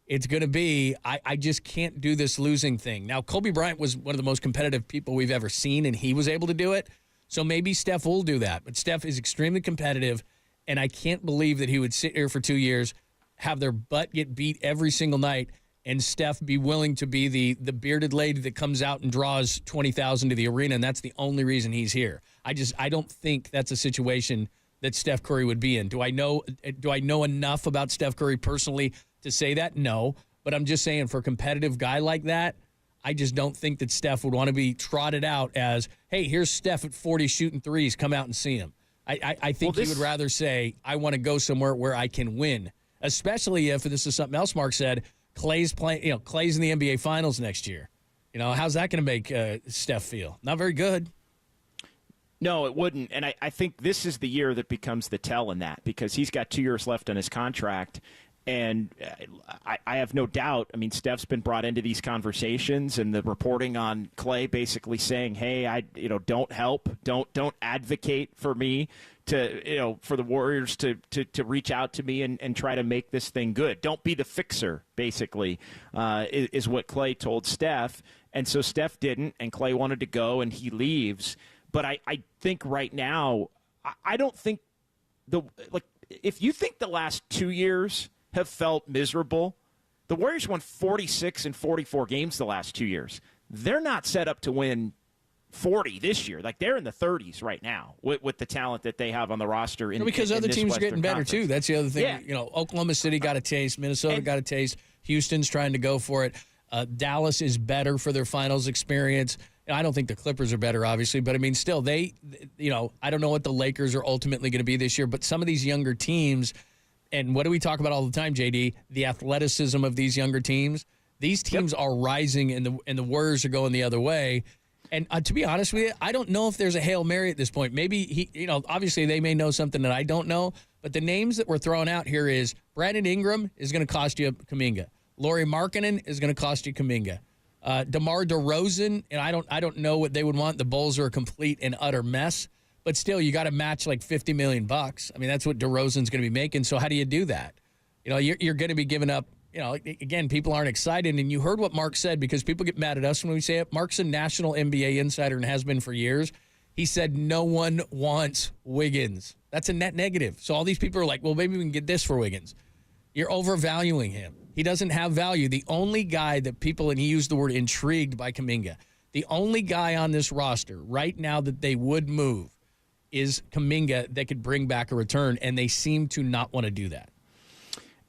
It's going to be I just can't do this losing thing. Now, Kobe Bryant was one of the most competitive people we've ever seen, and he was able to do it. So maybe Steph will do that. But Steph is extremely competitive, and I can't believe that he would sit here for 2 years, have their butt get beat every single night, and Steph be willing to be the bearded lady that comes out and draws 20,000 to the arena, and that's the only reason he's here. I don't think that's a situation that Steph Curry would be in. Do I know enough about Steph Curry personally to say that? No. But I'm just saying for a competitive guy like that, I just don't think that Steph would want to be trotted out as, hey, here's Steph at 40 shooting threes. Come out and see him. I think he would rather say, I want to go somewhere where I can win, especially if, this is something else Mark said, Klay's in the NBA Finals next year. How's that going to make Steph feel? Not very good. No, it wouldn't. And I think this is the year that becomes the tell in that, because he's got 2 years left on his contract. And I have no doubt, Steph's been brought into these conversations, and the reporting on Klay basically saying, hey, don't help, don't advocate for me to, for the Warriors to reach out to me and try to make this thing good. Don't be the fixer, basically, is what Klay told Steph. And so Steph didn't, and Klay wanted to go, and he leaves. But I think right now, I don't think if you think the last 2 years have felt miserable, the Warriors won 46 and 44 games the last 2 years. They're not set up to win 40 this year. They're in the 30s right now with the talent that they have on the roster. Because other teams are getting better too. That's the other thing. Yeah. Oklahoma City got a taste. Minnesota got a taste. Houston's trying to go for it. Dallas is better for their finals experience. I don't think the Clippers are better, obviously, but still, I don't know what the Lakers are ultimately going to be this year, but some of these younger teams, and what do we talk about all the time, JD? The athleticism of these younger teams. These teams are rising, and the Warriors are going the other way. And to be honest with you, I don't know if there's a Hail Mary at this point. Maybe obviously they may know something that I don't know, but the names that we're throwing out here is Brandon Ingram is going to cost you Kuminga. Lauri Markkanen is going to cost you Kuminga. DeMar DeRozan, and I don't know what they would want. The Bulls are a complete and utter mess, but still, you got to match like $50 million. That's what DeRozan's going to be making. So how do you do that? You're going to be giving up. Again, people aren't excited, and you heard what Mark said, because people get mad at us when we say it. Mark's a national NBA insider and has been for years. He said no one wants Wiggins. That's a net negative. So all these people are like, well, maybe we can get this for Wiggins. You're overvaluing him. He doesn't have value. The only guy that people, and he used the word intrigued by Kuminga, the only guy on this roster right now that they would move is Kuminga that could bring back a return, and they seem to not want to do that.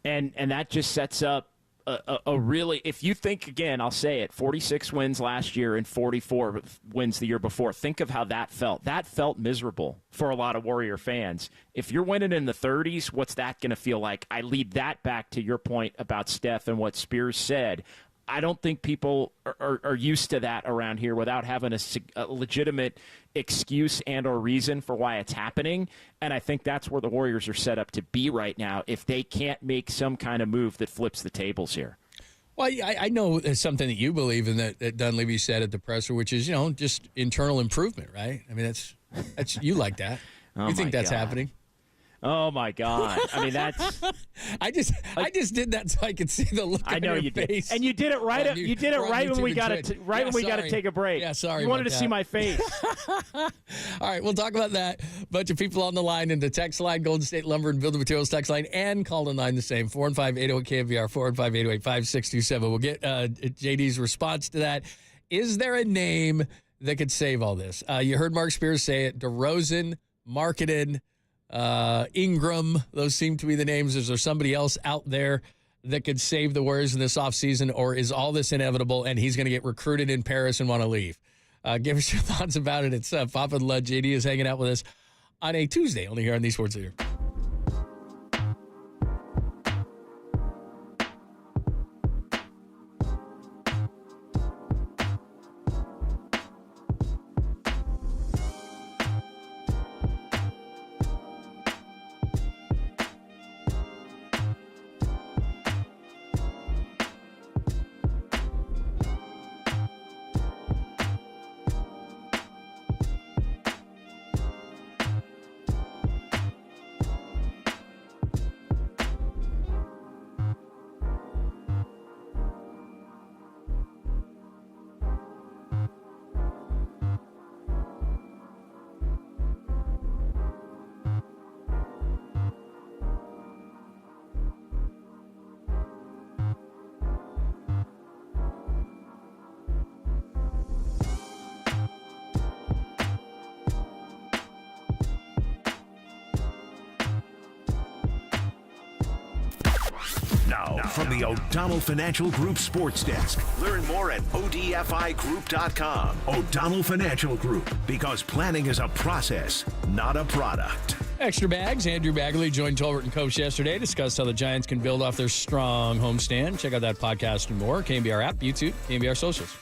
And that just sets up a really, if you think, again, I'll say it, 46 wins last year and 44 wins the year before. Think of how that felt. That felt miserable for a lot of Warrior fans. If you're winning in the 30s, what's that going to feel like? I lead that back to your point about Steph and what Spears said. I don't think people are used to that around here without having a legitimate excuse and or reason for why it's happening. And I think that's where the Warriors are set up to be right now if they can't make some kind of move that flips the tables here. Well, I know it's something that you believe in that Dunleavy said at the presser, which is, just internal improvement, right? That's you like that. You think that's happening? Oh my God! I mean, that's. I just did that so I could see the look on your face. And you did it right. You did it right when we got to when we got to take a break. Yeah, sorry. You wanted to see my face. All right, we'll talk about that. Bunch of people on the line in the text line, Golden State Lumber and Building Materials text line, and call in line the same 415-808-KNBR 415-808-5627. We'll get JD's response to that. Is there a name that could save all this? You heard Mark Spears say it. DeRozan, Markkanen, Ingram, those seem to be the names. Is there somebody else out there that could save the Warriors in this offseason, or is all this inevitable and he's going to get recruited in Paris and want to leave? Give us your thoughts about it. It's Papa and Lud. JD is hanging out with us on a Tuesday, only here on the Sports Leader. Now, from the O'Donnell Financial Group Sports Desk. Learn more at ODFIGroup.com. O'Donnell Financial Group, because planning is a process, not a product. Extra bags. Andrew Bagley joined Tolbert and Coach yesterday, discussed how the Giants can build off their strong homestand. Check out that podcast and more. KNBR app, YouTube, KNBR socials.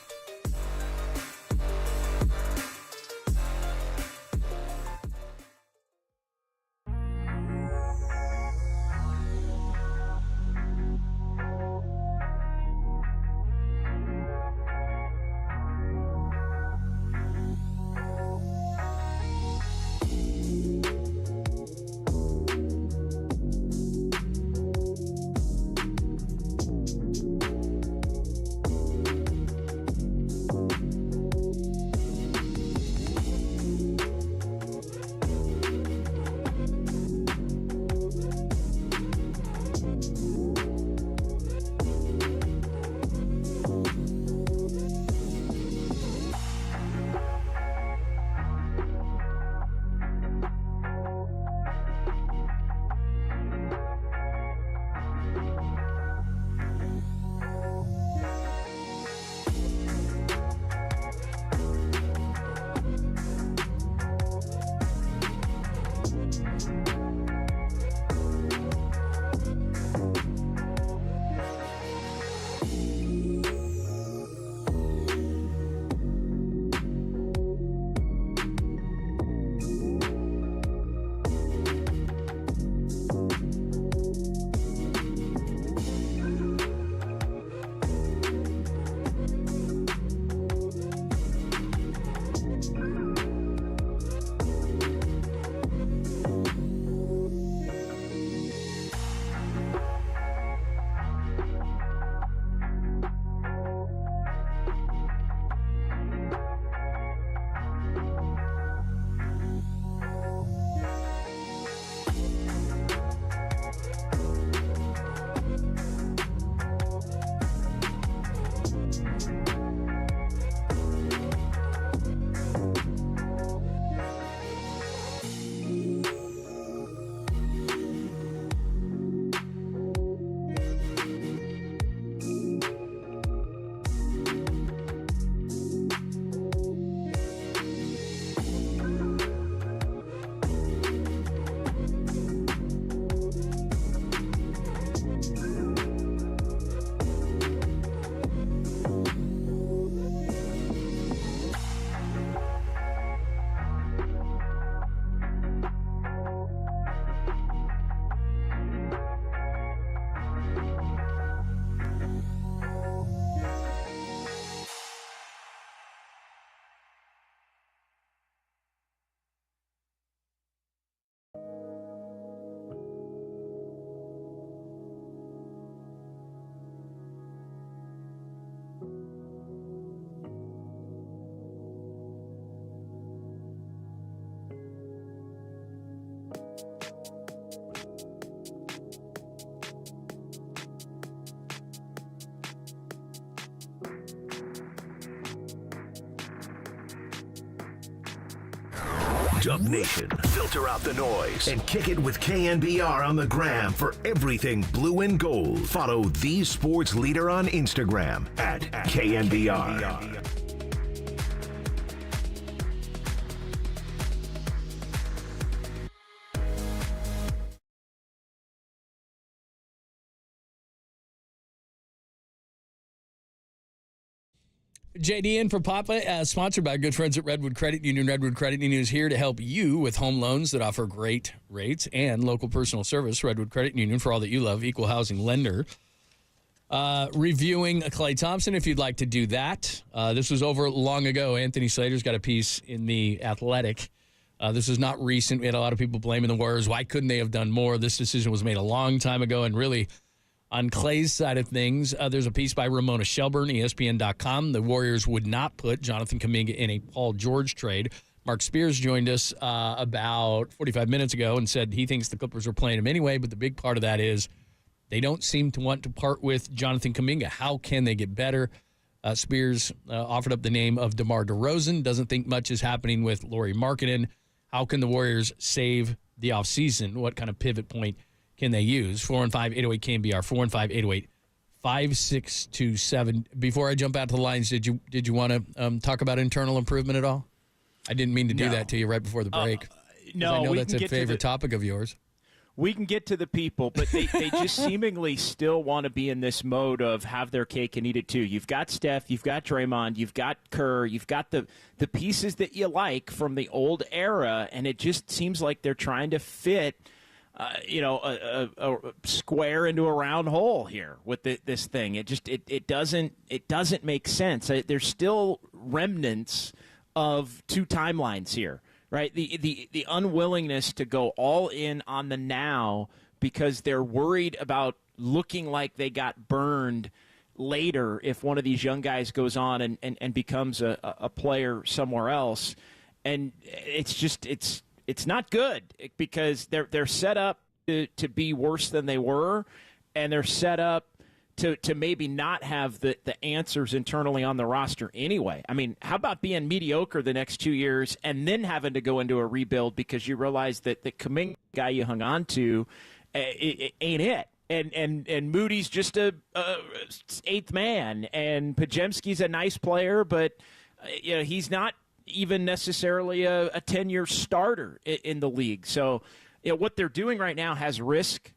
Dub Nation, filter out the noise and kick it with KNBR on the gram for everything blue and gold. Follow the sports leader on Instagram at KNBR. JD in for Papa, sponsored by good friends at Redwood Credit Union. Redwood Credit Union is here to help you with home loans that offer great rates and local personal service. Redwood Credit Union, for all that you love, equal housing lender. Reviewing Klay Thompson, if you'd like to do that. This was over long ago. Anthony Slater's got a piece in The Athletic. This is not recent. We had a lot of people blaming the Warriors. Why couldn't they have done more? This decision was made a long time ago, and really, on Klay's side of things, there's a piece by Ramona Shelburne, ESPN.com. The Warriors would not put Jonathan Kuminga in a Paul George trade. Mark Spears joined us about 45 minutes ago and said he thinks the Clippers are playing him anyway, but the big part of that is they don't seem to want to part with Jonathan Kuminga. How can they get better? Spears offered up the name of DeMar DeRozan. Doesn't think much is happening with Lauri Markkanen. How can the Warriors save the offseason? What kind of pivot point can they use? 415-808-KNBR, 415-808-5627. Before I jump out to the lines, did you want to talk about internal improvement at all? I didn't mean to do that to you right before the break. No, I know that's a favorite topic of yours. We can get to the people, but they just seemingly still want to be in this mode of have their cake and eat it too. You've got Steph, you've got Draymond, you've got Kerr, you've got the pieces that you like from the old era, and it just seems like they're trying to fit a square into a round hole here with this thing. It doesn't make sense. There's still remnants of two timelines here, right? The unwillingness to go all in on the now because they're worried about looking like they got burned later if one of these young guys goes on and becomes a player somewhere else. And it's not good because they're set up to be worse than they were, and they're set up to maybe not have the answers internally on the roster anyway. I mean, how about being mediocre the next 2 years and then having to go into a rebuild because you realize that the Kuminga guy you hung on to it ain't it. And Moody's just a eighth man, and Pajemski's a nice player, but he's not even necessarily a 10-year starter in the league. So what they're doing right now has risk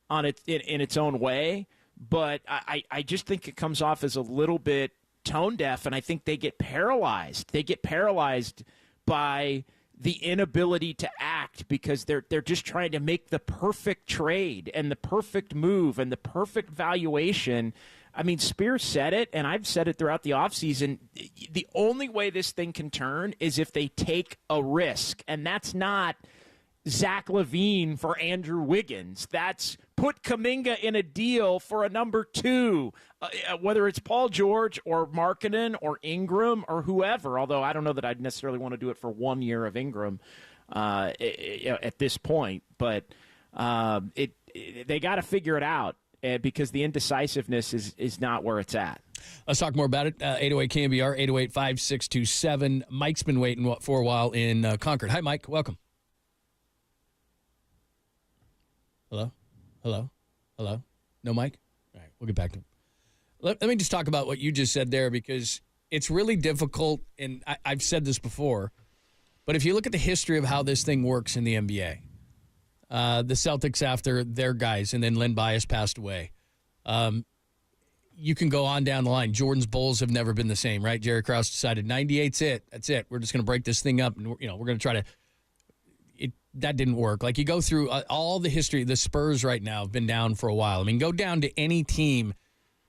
on it in its own way, but I just think it comes off as a little bit tone deaf, and I think they get paralyzed. They get paralyzed by the inability to act because they're just trying to make the perfect trade and the perfect move and the perfect valuation. I mean, Spears said it, and I've said it throughout the offseason. The only way this thing can turn is if they take a risk, and that's not Zach LaVine for Andrew Wiggins. That's put Kuminga in a deal for a number two, whether it's Paul George or Markkanen or Ingram or whoever, although I don't know that I'd necessarily want to do it for 1 year of Ingram at this point. But they got to figure it out. Because the indecisiveness is not where it's at. Let's talk more about it. 808-KNBR, 808-5627. Mike's been waiting for a while in Concord. Hi, Mike. Welcome. Hello? No, Mike? All right, we'll get back to him. Let me just talk about what you just said there because it's really difficult, and I've said this before, but if you look at the history of how this thing works in the NBA, the Celtics after their guys, and then Len Bias passed away. You can go on down the line. Jordan's Bulls have never been the same, right? Jerry Krause decided 98's it. That's it. We're just going to break this thing up, and we're going to try to. That didn't work. Like you go through all the history. The Spurs right now have been down for a while. I mean, go down to any team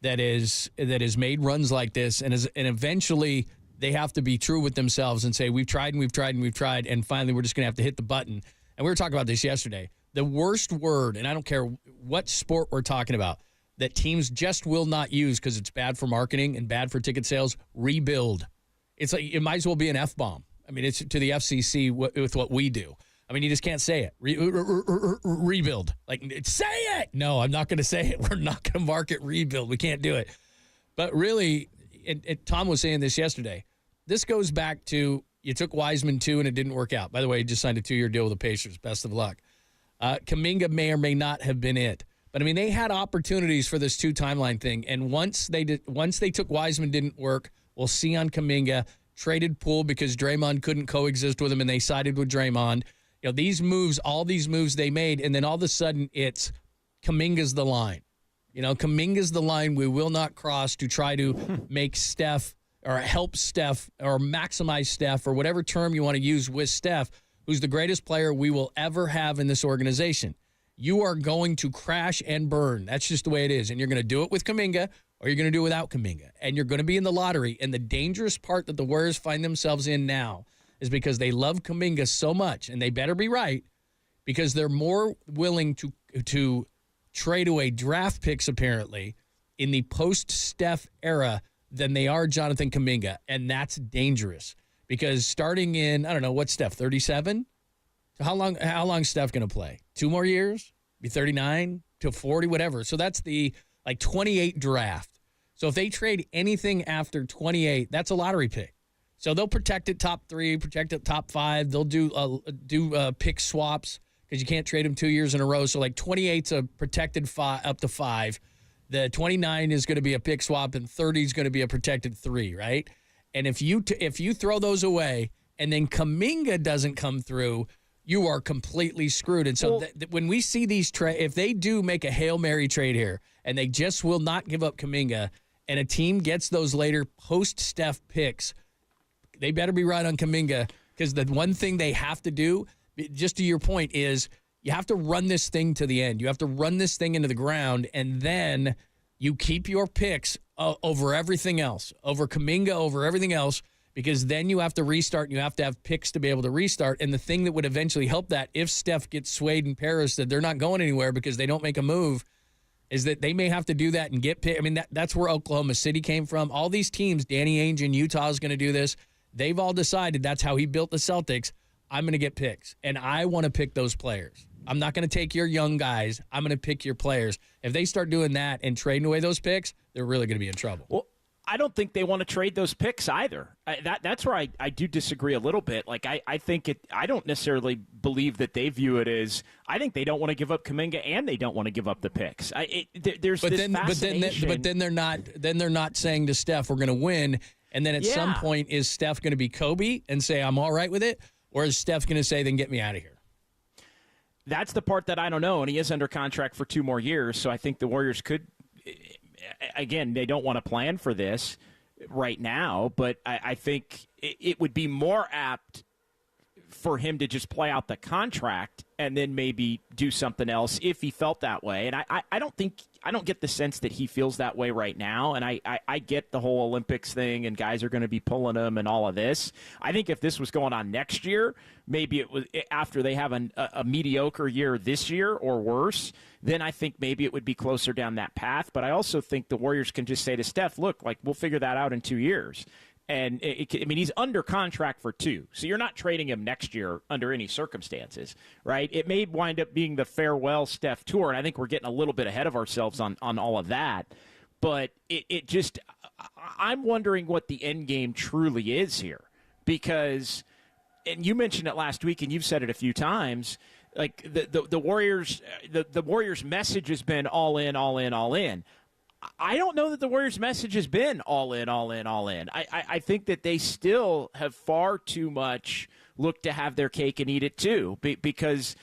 that has made runs like this, and eventually they have to be true with themselves and say we've tried and we've tried and we've tried, and finally we're just going to have to hit the button. And we were talking about this yesterday. The worst word, and I don't care what sport we're talking about, that teams just will not use because it's bad for marketing and bad for ticket sales, rebuild. It's like it might as well be an F-bomb. I mean, it's to the FCC with what we do. I mean, you just can't say it. Rebuild. Like, say it! No, I'm not going to say it. We're not going to market rebuild. We can't do it. But really, and Tom was saying this yesterday, this goes back to You took Wiseman too, and it didn't work out. By the way, he just signed a 2-year deal with the Pacers. Best of luck. Kuminga may or may not have been it. But, I mean, they had opportunities for this 2-timeline thing, and once they took Wiseman, didn't work. We'll see on Kuminga. Traded Poole because Draymond couldn't coexist with him, and they sided with Draymond. You know, these moves, all these moves they made, and then all of a sudden it's Kuminga's the line. You know, Kuminga's the line we will not cross to try to make Steph or help Steph or maximize Steph or whatever term you want to use with Steph, who's the greatest player we will ever have in this organization. You are going to crash and burn. That's just the way it is. And you're going to do it with Kuminga or you're going to do it without Kuminga. And you're going to be in the lottery. And the dangerous part that the Warriors find themselves in now is because they love Kuminga so much, and they better be right, because they're more willing to trade away draft picks, apparently, in the post-Steph era than they are Jonathan Kuminga. And that's dangerous because starting in, I don't know, what's Steph, 37? So how long Steph going to play? 2 more years? Be 39 to 40, whatever. So that's the 28 draft. So if they trade anything after 28, that's a lottery pick. So they'll protect it top 3, protect it top 5. They'll do pick swaps because you can't trade them 2 years in a row. So 28's a protected 5 up to 5. The 29 is going to be a pick swap, and 30 is going to be a protected 3, right? And if you throw those away and then Kuminga doesn't come through, you are completely screwed. And so when we see these if they do make a Hail Mary trade here and they just will not give up Kuminga and a team gets those later post-Steph picks, they better be right on Kuminga, because the one thing they have to do, just to your point, is you have to run this thing to the end. You have to run this thing into the ground, and then you keep your picks over everything else, over Kuminga, over everything else, because then you have to restart, and you have to have picks to be able to restart. And the thing that would eventually help that, if Steph gets swayed in Paris that they're not going anywhere because they don't make a move, is that they may have to do that and get picked. I mean, that's where Oklahoma City came from. All these teams, Danny Ainge in Utah is going to do this. They've all decided that's how he built the Celtics. I'm going to get picks, and I want to pick those players. I'm not going to take your young guys. I'm going to pick your players. If they start doing that and trading away those picks, they're really going to be in trouble. Well, I don't think they want to trade those picks either. That's where I do disagree a little bit. I don't necessarily believe that they view it as. I think they don't want to give up Kuminga and they don't want to give up the picks. But then they're not saying to Steph, we're going to win. And then at some point, is Steph going to be Kobe and say, I'm all right with it? Or is Steph going to say, then get me out of here? That's the part that I don't know. And he is under contract for 2 more years. So I think the Warriors could, again, they don't want to plan for this right now. But I think it would be more apt for him to just play out the contract and then maybe do something else if he felt that way. And I don't get the sense that he feels that way right now. And I get the whole Olympics thing and guys are going to be pulling him and all of this. I think if this was going on next year, maybe it was after they have a mediocre year this year or worse, then I think maybe it would be closer down that path. But I also think the Warriors can just say to Steph, look, we'll figure that out in 2 years. And, he's under contract for 2. So you're not trading him next year under any circumstances, right? It may wind up being the farewell Steph tour, and I think we're getting a little bit ahead of ourselves on all of that. But I'm wondering what the end game truly is here. Because, and you mentioned it last week, and you've said it a few times, the Warriors' message has been all in, all in, all in. I don't know that the Warriors' message has been all in, all in, all in. I think that they still have far too much looked to have their cake and eat it too, because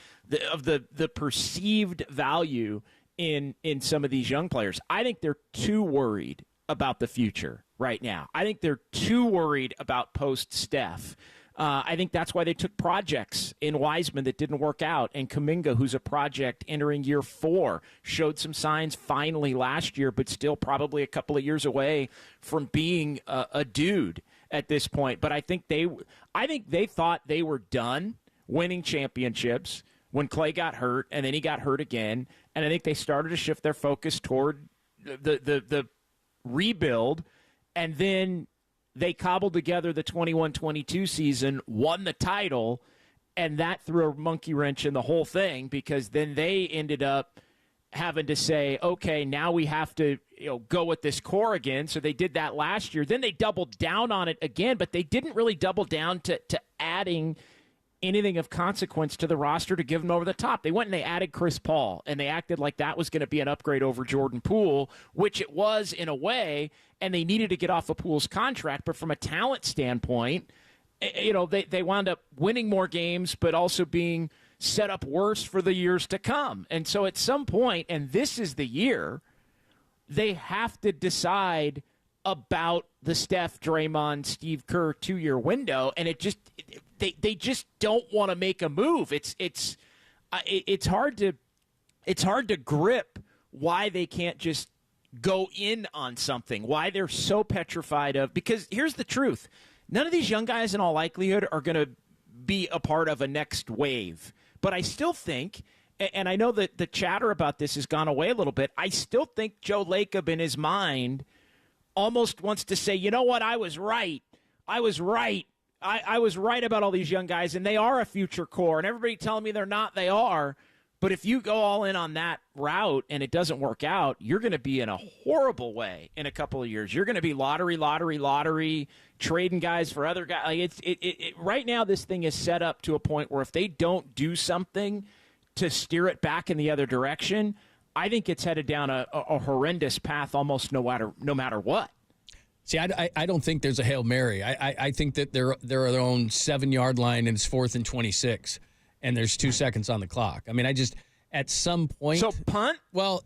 of the perceived value in some of these young players. I think they're too worried about the future right now. I think they're too worried about post-Steph. I think that's why they took projects in Wiseman that didn't work out. And Kuminga, who's a project entering year 4, showed some signs finally last year, but still probably a couple of years away from being a dude at this point. But I think they thought they were done winning championships when Klay got hurt, and then he got hurt again. And I think they started to shift their focus toward the rebuild, and then they cobbled together the 21-22 season, won the title, and that threw a monkey wrench in the whole thing, because then they ended up having to say, okay, now we have to go with this core again. So they did that last year. Then they doubled down on it again, but they didn't really double down to adding anything of consequence to the roster to give them over the top. They went and they added Chris Paul, and they acted like that was going to be an upgrade over Jordan Poole, which it was in a way, and they needed to get off of Poole's contract. But from a talent standpoint, they wound up winning more games, but also being set up worse for the years to come. And so at some point, and this is the year, they have to decide about the Steph, Draymond, Steve Kerr 2-year window, and they just don't want to make a move. It's hard to grip why they can't just go in on something, why they're so petrified of, because here's the truth. None of these young guys in all likelihood are going to be a part of a next wave. But I still think, and I know that the chatter about this has gone away a little bit, I still think Joe Lacob in his mind almost wants to say, you know what, I was right. I was right about all these young guys, and they are a future core. And everybody telling me they're not, they are. But if you go all in on that route and it doesn't work out, you're going to be in a horrible way in a couple of years. You're going to be lottery, trading guys for other guys. Like right now, this thing is set up to a point where if they don't do something to steer it back in the other direction, I think it's headed down a horrendous path almost no matter what. See, I don't think there's a Hail Mary. I think that they're at their own 7-yard line and it's 4th and 26. And there's 2 seconds on the clock. I mean, at some point. So punt? Well,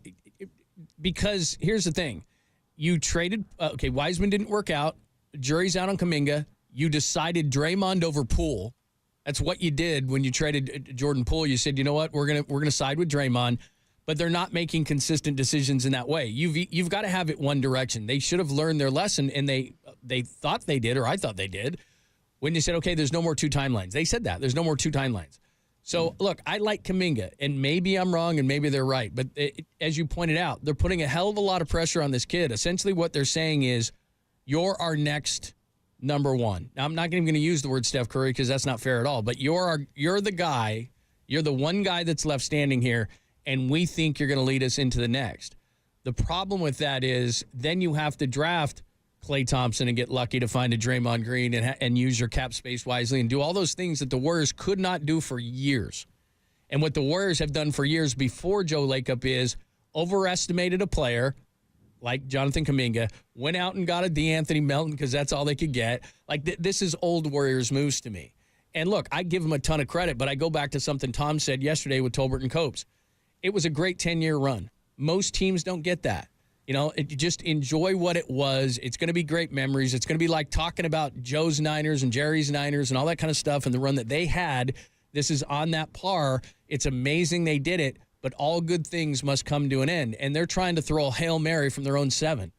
because here's the thing. You traded, Wiseman didn't work out. Jury's out on Kuminga. You decided Draymond over Poole. That's what you did when you traded Jordan Poole. You said, you know what, we're gonna side with Draymond. But they're not making consistent decisions in that way. You've got to have it one direction. They should have learned their lesson, and they thought they did, or I thought they did, when you said, okay, there's no more 2 timelines. They said that. There's no more 2 timelines. So, look, I like Kuminga, and maybe I'm wrong and maybe they're right. But as you pointed out, they're putting a hell of a lot of pressure on this kid. Essentially what they're saying is, you're our next number one. Now, I'm not even going to use the word Steph Curry because that's not fair at all. But you're the guy. You're the one guy that's left standing here, and we think you're going to lead us into the next. The problem with that is then you have to draft Klay Thompson and get lucky to find a Draymond Green and use your cap space wisely and do all those things that the Warriors could not do for years. And what the Warriors have done for years before Joe Lacob is overestimated a player like Jonathan Kuminga, went out and got a DeAnthony Melton because that's all they could get. Like, this is old Warriors moves to me. And look, I give them a ton of credit, but I go back to something Tom said yesterday with Tolbert and Copes. It was a great 10-year run. Most teams don't get that. Just enjoy what it was. It's going to be great memories. It's going to be like talking about Joe's Niners and Jerry's Niners and all that kind of stuff and the run that they had. This is on that par. It's amazing they did it, but all good things must come to an end. And they're trying to throw a Hail Mary from their own 7.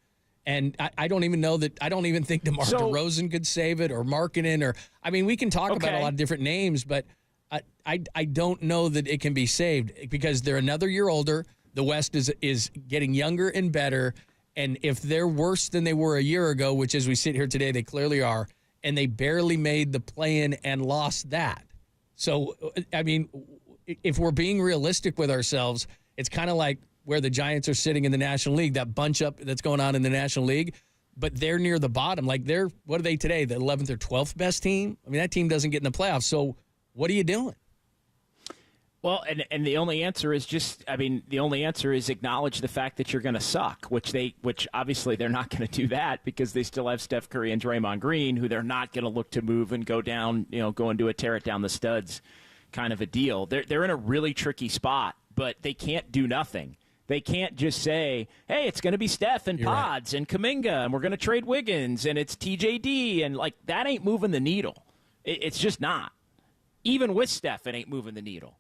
And I don't even know that – I don't even think DeMar DeRozan could save it or Markkanen or – I mean, we can talk about a lot of different names, but I don't know that it can be saved because they're another year older. The West is getting younger and better, and if they're worse than they were a year ago, which as we sit here today, they clearly are, and they barely made the play-in and lost that. So, I mean, if we're being realistic with ourselves, it's kind of like where the Giants are sitting in the National League, that bunch up that's going on in the National League, but they're near the bottom. Like, what are they today, the 11th or 12th best team? I mean, that team doesn't get in the playoffs, so what are you doing? Well, and the only answer is acknowledge the fact that you're going to suck, which obviously they're not going to do that because they still have Steph Curry and Draymond Green, who they're not going to look to move and go down, go and do a tear it down the studs kind of a deal. They're in a really tricky spot, but they can't do nothing. They can't just say, hey, it's going to be Steph and Pods and Kuminga, and we're going to trade Wiggins, and it's TJD, and like that ain't moving the needle. It's just not. Even with Steph, it ain't moving the needle.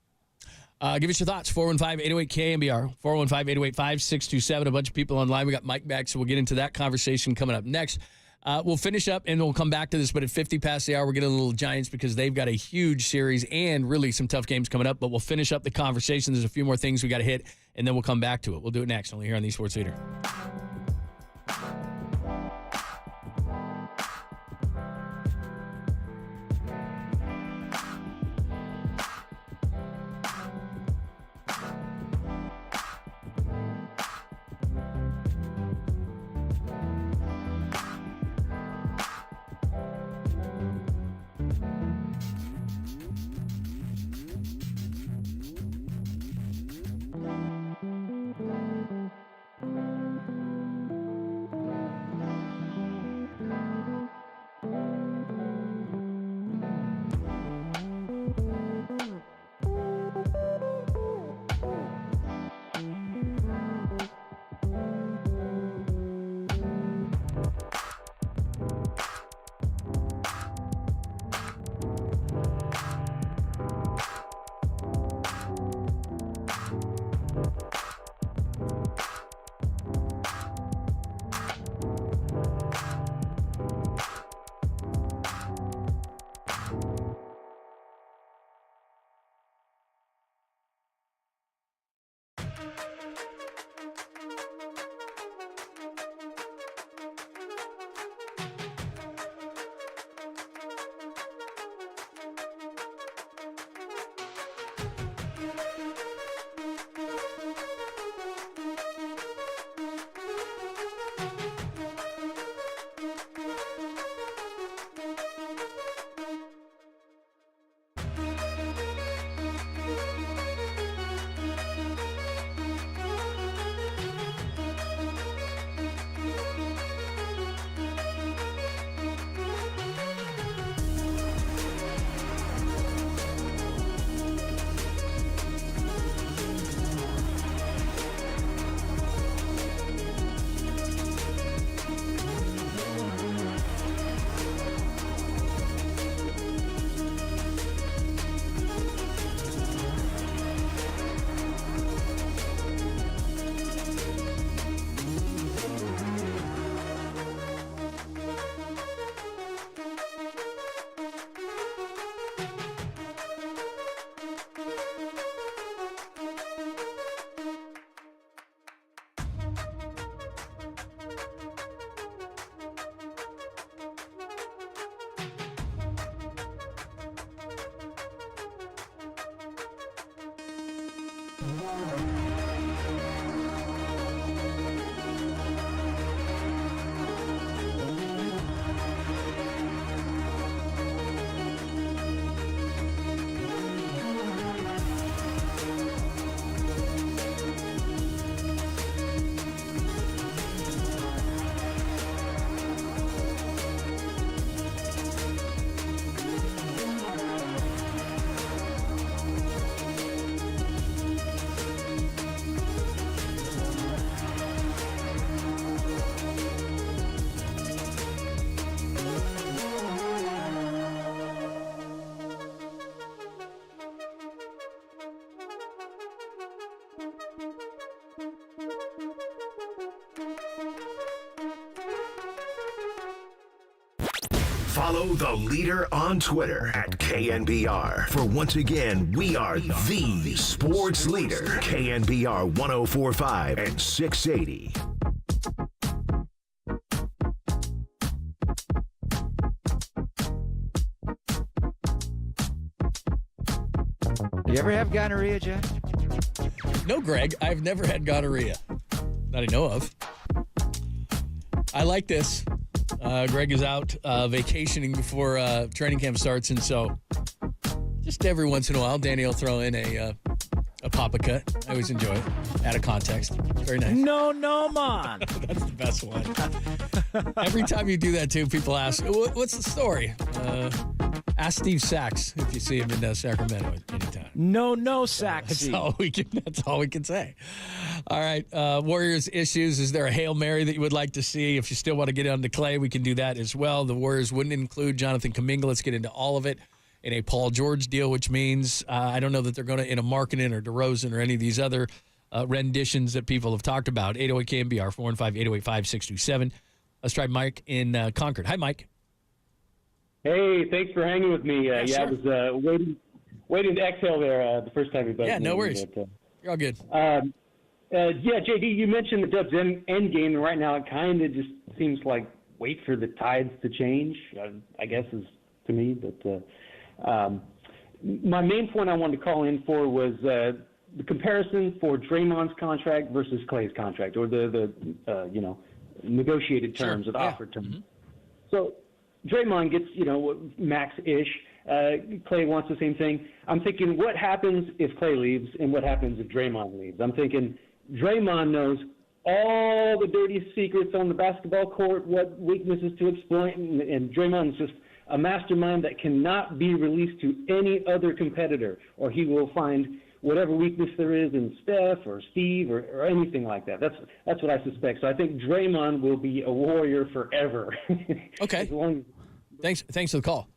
Give us your thoughts, 415-808-KNBR, 415-808-5627. A bunch of people online. We got Mike back, so we'll get into that conversation coming up next. We'll finish up, and we'll come back to this, but at 50 past the hour, we're getting a little Giants because they've got a huge series and really some tough games coming up, but we'll finish up the conversation. There's a few more things we got to hit, and then we'll come back to it. We'll do it next, only here on the Sports Leader. Follow the leader on Twitter at KNBR. For once again, we are the sports leader. KNBR 104.5 and 680. You ever have gonorrhea, Jack? No, Greg. I've never had gonorrhea that I know of. I like this. Greg is out vacationing before training camp starts, and so just every once in a while, Danny will throw in a Papa Cut. I always enjoy it. Out of context. Very nice. No, man. That's the best one. Every time you do that, too, people ask, what's the story? Ask Steve Sachs if you see him in Sacramento anytime. No, Sachs. That's all we can say. All right, Warriors issues. Is there a Hail Mary that you would like to see? If you still want to get onto Klay, we can do that as well. The Warriors wouldn't include Jonathan Kuminga. Let's get into all of it in a Paul George deal, which means I don't know that they're going to, in a Markkanen or DeRozan or any of these other renditions that people have talked about. 808 KNBR, 415-808-5627. Let's try Mike in Concord. Hi, Mike. Hey, thanks for hanging with me. I was waiting to exhale there the first time you buzzed. Yeah, no worries. You're all good. JD, you mentioned the Dubs end game, and right now it kind of just seems like wait for the tides to change, I guess is to me. But my main point I wanted to call in for was the comparison for Draymond's contract versus Klay's contract, or the negotiated terms, or the offered terms. Mm-hmm. So Draymond gets, max-ish. Klay wants the same thing. I'm thinking, what happens if Klay leaves and what happens if Draymond leaves? I'm thinking Draymond knows all the dirty secrets on the basketball court, what weaknesses to exploit, and Draymond's just a mastermind that cannot be released to any other competitor, or he will find whatever weakness there is in Steph or Steve or anything like that. That's what I suspect. So I think Draymond will be a Warrior forever. Okay. Thanks for the call.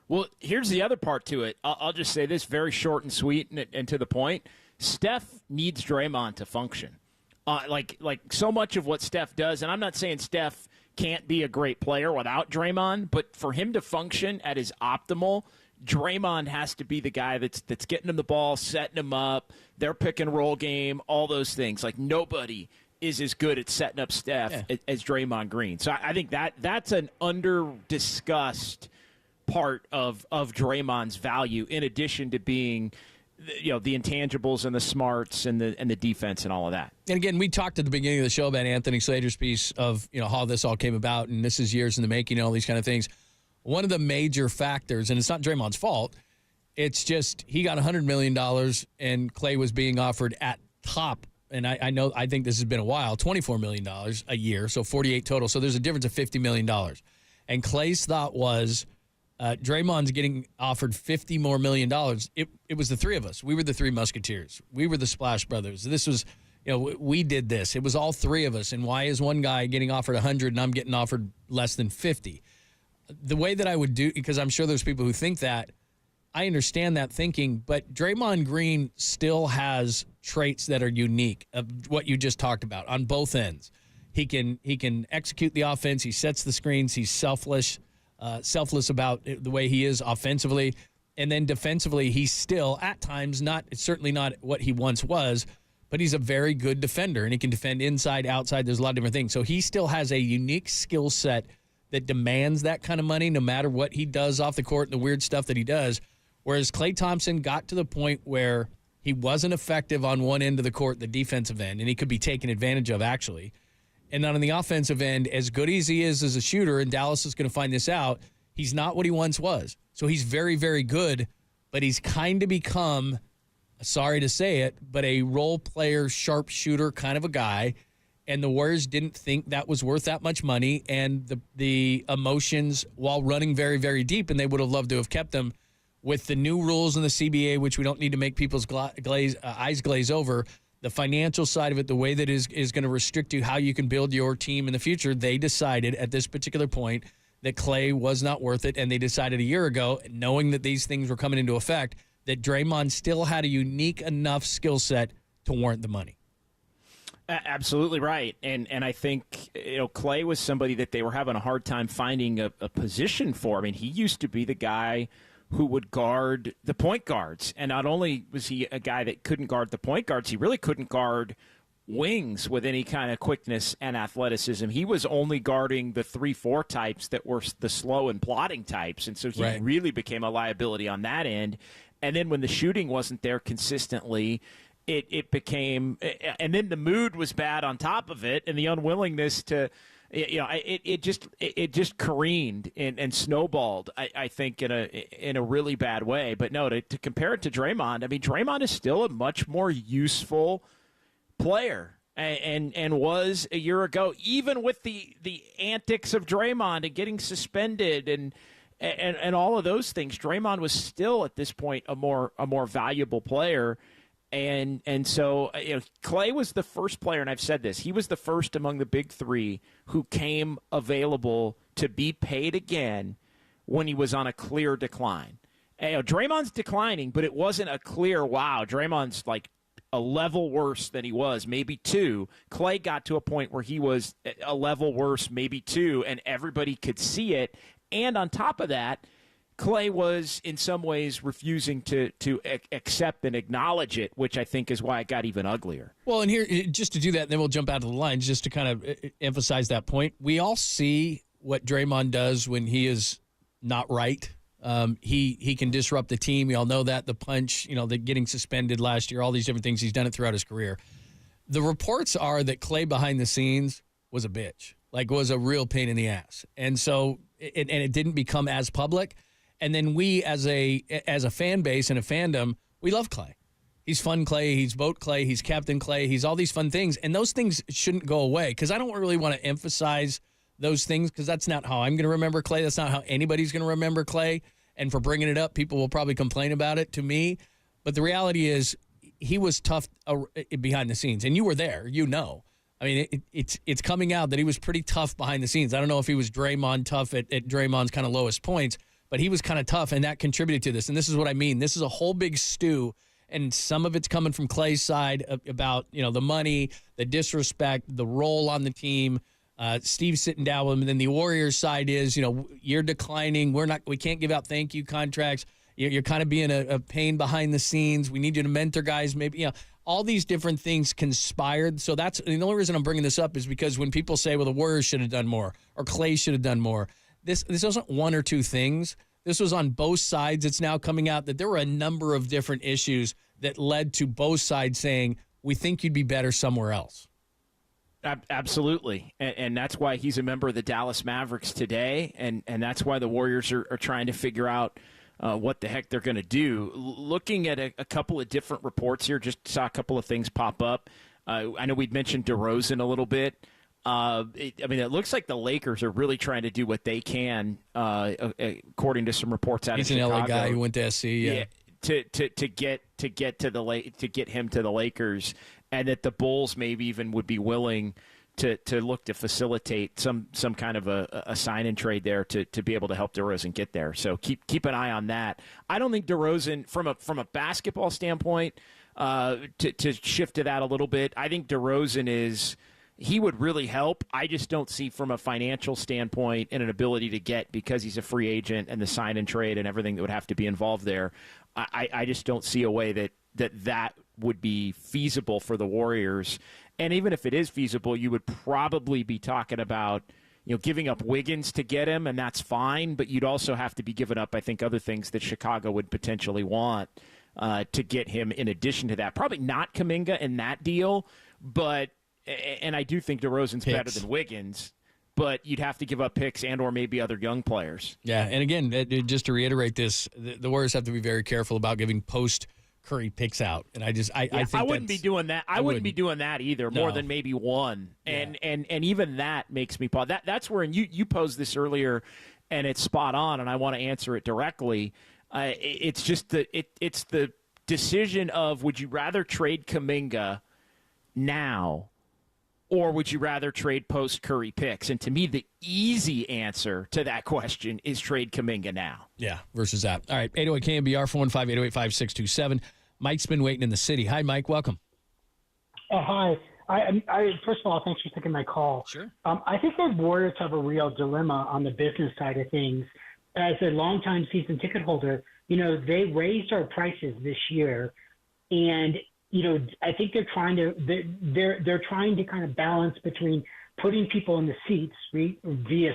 Well, here's the other part to it. I'll just say this very short and sweet and to the point. Steph needs Draymond to function. Like so much of what Steph does, and I'm not saying Steph can't be a great player without Draymond, but for him to function at his optimal, Draymond has to be the guy that's getting him the ball, setting him up, their pick and roll game, all those things. Like nobody is as good at setting up Steph as Draymond Green. So I think that's an under-discussed part of Draymond's value, in addition to being the intangibles and the smarts and the defense and all of that. And again, we talked at the beginning of the show about Anthony Slater's piece of how this all came about, and this is years in the making, and all these kind of things. One of the major factors, and it's not Draymond's fault, it's just he got $100 million and Klay was being offered at top, and I think this has been a while, $24 million a year, so 48 total. So there's a difference of $50 million. And Klay's thought was, Draymond's getting offered $50 more million. It was the three of us. We were the three Musketeers. We were the Splash Brothers. This was, we did this. It was all three of us. And why is one guy getting offered 100 and I'm getting offered less than 50? The way that I would do, because I'm sure there's people who think that, I understand that thinking, but Draymond Green still has traits that are unique of what you just talked about on both ends. He can execute the offense. He sets the screens. He's selfless about the way he is offensively. And then defensively, he's still, at times, certainly not what he once was, but he's a very good defender, and he can defend inside, outside. There's a lot of different things. So he still has a unique skill set that demands that kind of money no matter what he does off the court and the weird stuff that he does. Whereas Klay Thompson got to the point where He wasn't effective on one end of the court, the defensive end, and he could be taken advantage of, actually. And then on the offensive end, as good as he is as a shooter, and Dallas is going to find this out, he's not what he once was. So he's very, very good, but he's kind of become, sorry to say it, but a role player, sharpshooter kind of a guy. And the Warriors didn't think that was worth that much money, and the emotions while running very, very deep, and they would have loved to have kept him. With the new rules in the CBA, which we don't need to make people's eyes glaze over, the financial side of it, the way that is going to restrict you how you can build your team in the future, they decided at this particular point that Klay was not worth it, and they decided a year ago, knowing that these things were coming into effect, that Draymond still had a unique enough skill set to warrant the money. Absolutely right. And I think, Klay was somebody that they were having a hard time finding a position for. I mean, he used to be the guy who would guard the point guards. And not only was he a guy that couldn't guard the point guards, he really couldn't guard wings with any kind of quickness and athleticism. He was only guarding the 3-4 types that were the slow and plodding types. And so he really became a liability on that end. And then when the shooting wasn't there consistently, it became, and then the mood was bad on top of it, and the unwillingness to, it just careened and snowballed, I think, in a really bad way. But no, to compare it to Draymond, I mean, Draymond is still a much more useful player and was a year ago, even with the antics of Draymond and getting suspended and all of those things. Draymond was still at this point a more valuable player. And so Klay was the first player, and I've said this, he was the first among the big three who came available to be paid again when he was on a clear decline. And, Draymond's declining, but it wasn't a clear, wow, Draymond's like a level worse than he was, maybe two. Klay got to a point where he was a level worse, maybe two, and everybody could see it. And on top of that, Klay was in some ways refusing to accept and acknowledge it, which I think is why it got even uglier. Well, and here, just to do that, and then we'll jump out to the lines, just to kind of emphasize that point. We all see what Draymond does when he is not right. He can disrupt the team. We all know that. The punch, the getting suspended last year, all these different things. He's done it throughout his career. The reports are that Klay behind the scenes was a bitch, was a real pain in the ass. And so, it didn't become as public. And then we, as a fan base and a fandom, we love Klay. He's fun Klay. He's vote Klay. He's captain Klay. He's all these fun things. And those things shouldn't go away, because I don't really want to emphasize those things, because that's not how I'm going to remember Klay. That's not how anybody's going to remember Klay. And for bringing it up, people will probably complain about it to me. But the reality is he was tough behind the scenes. And you were there. I mean, it's coming out that he was pretty tough behind the scenes. I don't know if he was Draymond tough at Draymond's kind of lowest points, but he was kind of tough, and that contributed to this. And this is what I mean. This is a whole big stew, and some of it's coming from Klay's side about, the money, the disrespect, the role on the team. Steve sitting down with him. And then the Warriors side is, you're declining. We can't give out thank you contracts. You're kind of being a pain behind the scenes. We need you to mentor guys. Maybe, all these different things conspired. So that's the only reason I'm bringing this up is because when people say, well, the Warriors should have done more or Klay should have done more, This wasn't one or two things. This was on both sides. It's now coming out that there were a number of different issues that led to both sides saying, we think you'd be better somewhere else. Absolutely. And that's why he's a member of the Dallas Mavericks today. And that's why the Warriors are trying to figure out what the heck they're going to do. Looking at a couple of different reports here, just saw a couple of things pop up. I know we'd mentioned DeRozan a little bit. It looks like the Lakers are really trying to do what they can, according to some reports out of Chicago. He's an LA guy who went to SC, yeah. To get him to the Lakers, and that the Bulls maybe even would be willing to look to facilitate some kind of a sign and trade there to be able to help DeRozan get there. So keep an eye on that. I don't think DeRozan, from a basketball standpoint, to shift to that a little bit, I think DeRozan he would really help. I just don't see from a financial standpoint and an ability to get, because he's a free agent and the sign and trade and everything that would have to be involved there. I just don't see a way that would be feasible for the Warriors. And even if it is feasible, you would probably be talking about, giving up Wiggins to get him, and that's fine. But you'd also have to be giving up, I think, other things that Chicago would potentially want to get him in addition to that. Probably not Kuminga in that deal, but and I do think DeRozan's better than Wiggins, but you'd have to give up picks and or maybe other young players. Yeah, and again, just to reiterate this, the Warriors have to be very careful about giving post-Curry picks out. And I think I wouldn't be doing that. I wouldn't be doing that either, more than maybe one. And even that makes me pause. That's where, and you posed this earlier, and it's spot on, and I want to answer it directly. It's just it's the decision of, would you rather trade Kuminga now, or would you rather trade post-Curry picks? And to me, the easy answer to that question is trade Kuminga now. Yeah, versus that. All right, 808 KNBR, 415-808-5627. Mike's been waiting in the city. Hi, Mike. Welcome. Hi. I first of all, thanks for taking my call. Sure. I think the Warriors have a real dilemma on the business side of things. As a longtime season ticket holder, they raised our prices this year, and I think they're trying to kind of balance between putting people in the seats via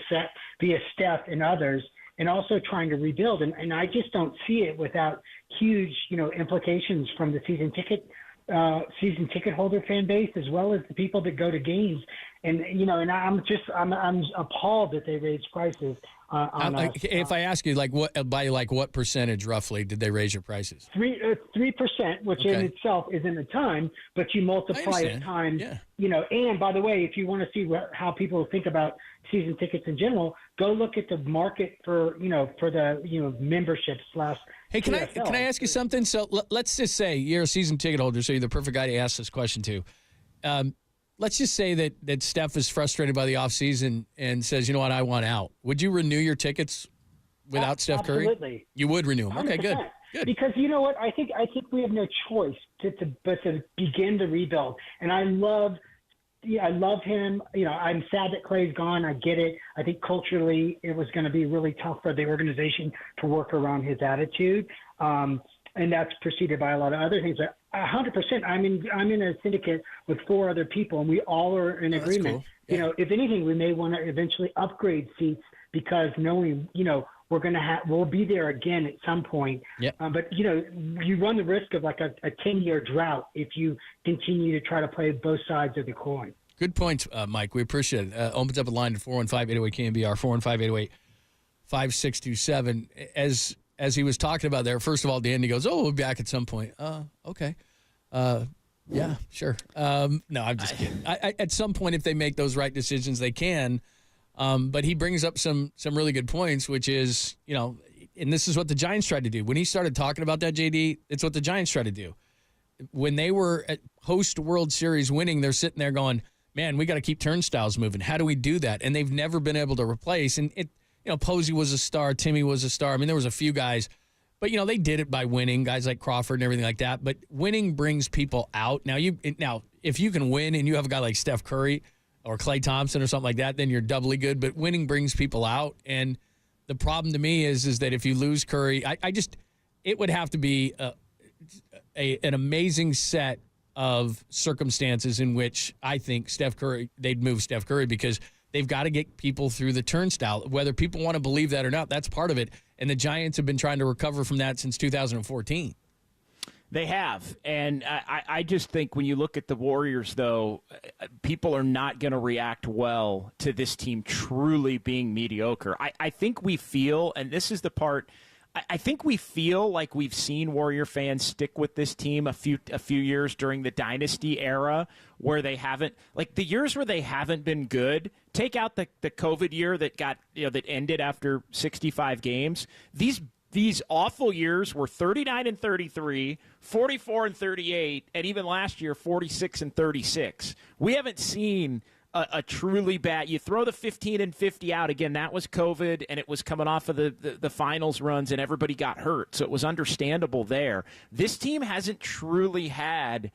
Steph and others, and also trying to rebuild. And I just don't see it without huge, implications from the season ticket holder fan base, as well as the people that go to games. And and I'm appalled that they raised prices on us. If I ask you, what percentage roughly did they raise your prices? 3%, which in itself isn't a ton, but you multiply it times, And by the way, if you want to see how people think about season tickets in general, go look at the market for the memberships / Hey, can I ask you something? So let's just say you're a season ticket holder, so you're the perfect guy to ask this question to. Let's just say that Steph is frustrated by the offseason and says, you know what, I want out. Would you renew your tickets without Steph Curry? Absolutely. You would renew them. 100%. Okay, good. Because you know what, I think we have no choice but to begin the rebuild. And I love him. I'm sad that Klay's gone. I get it. I think culturally it was going to be really tough for the organization to work around his attitude. And that's preceded by a lot of other things. But 100%, I'm in a syndicate with 4 other people, and we all are in agreement. Cool. Yeah. If anything, we may want to eventually upgrade seats, because knowing, we'll be there again at some point. Yep. But you run the risk of like a 10-year drought if you continue to try to play both sides of the coin. Good points, Mike. We appreciate it. Opens up a line to 415-808-KNBR, 415-808-5627. As he was talking about there, first of all, Danny goes, we'll be back at some point. Okay. Yeah, sure. No, I'm just kidding. At some point, if they make those right decisions, they can. But he brings up some really good points, which is, and this is what the Giants tried to do. When he started talking about that, JD, it's what the Giants tried to do. When they were at post-World Series winning, they're sitting there going, man, we got to keep turnstiles moving. How do we do that? And they've never been able to replace. And Posey was a star. Timmy was a star. I mean, there was a few guys. But, they did it by winning, guys like Crawford and everything like that. But winning brings people out. Now, if you can win and you have a guy like Steph Curry or Klay Thompson or something like that, then you're doubly good. But winning brings people out. And the problem to me is that if you lose Curry, it would have to be an amazing set of circumstances in which I think they'd move Steph Curry, because they've got to get people through the turnstile. Whether people want to believe that or not, that's part of it. And the Giants have been trying to recover from that since 2014. They have. And I just think when you look at the Warriors, though, people are not going to react well to this team truly being mediocre. I think we feel, and this is the part, I think we feel like we've seen Warrior fans stick with this team a few years during the dynasty era, where they haven't, like the years where they haven't been good. Take out the COVID year that got that ended after 65 games. These awful years were 39-33, 44-38, and even last year 46-36. We haven't seen a truly bad. You throw the 15-50 out again. That was COVID, and it was coming off of the finals runs, and everybody got hurt, so it was understandable there. This team hasn't truly had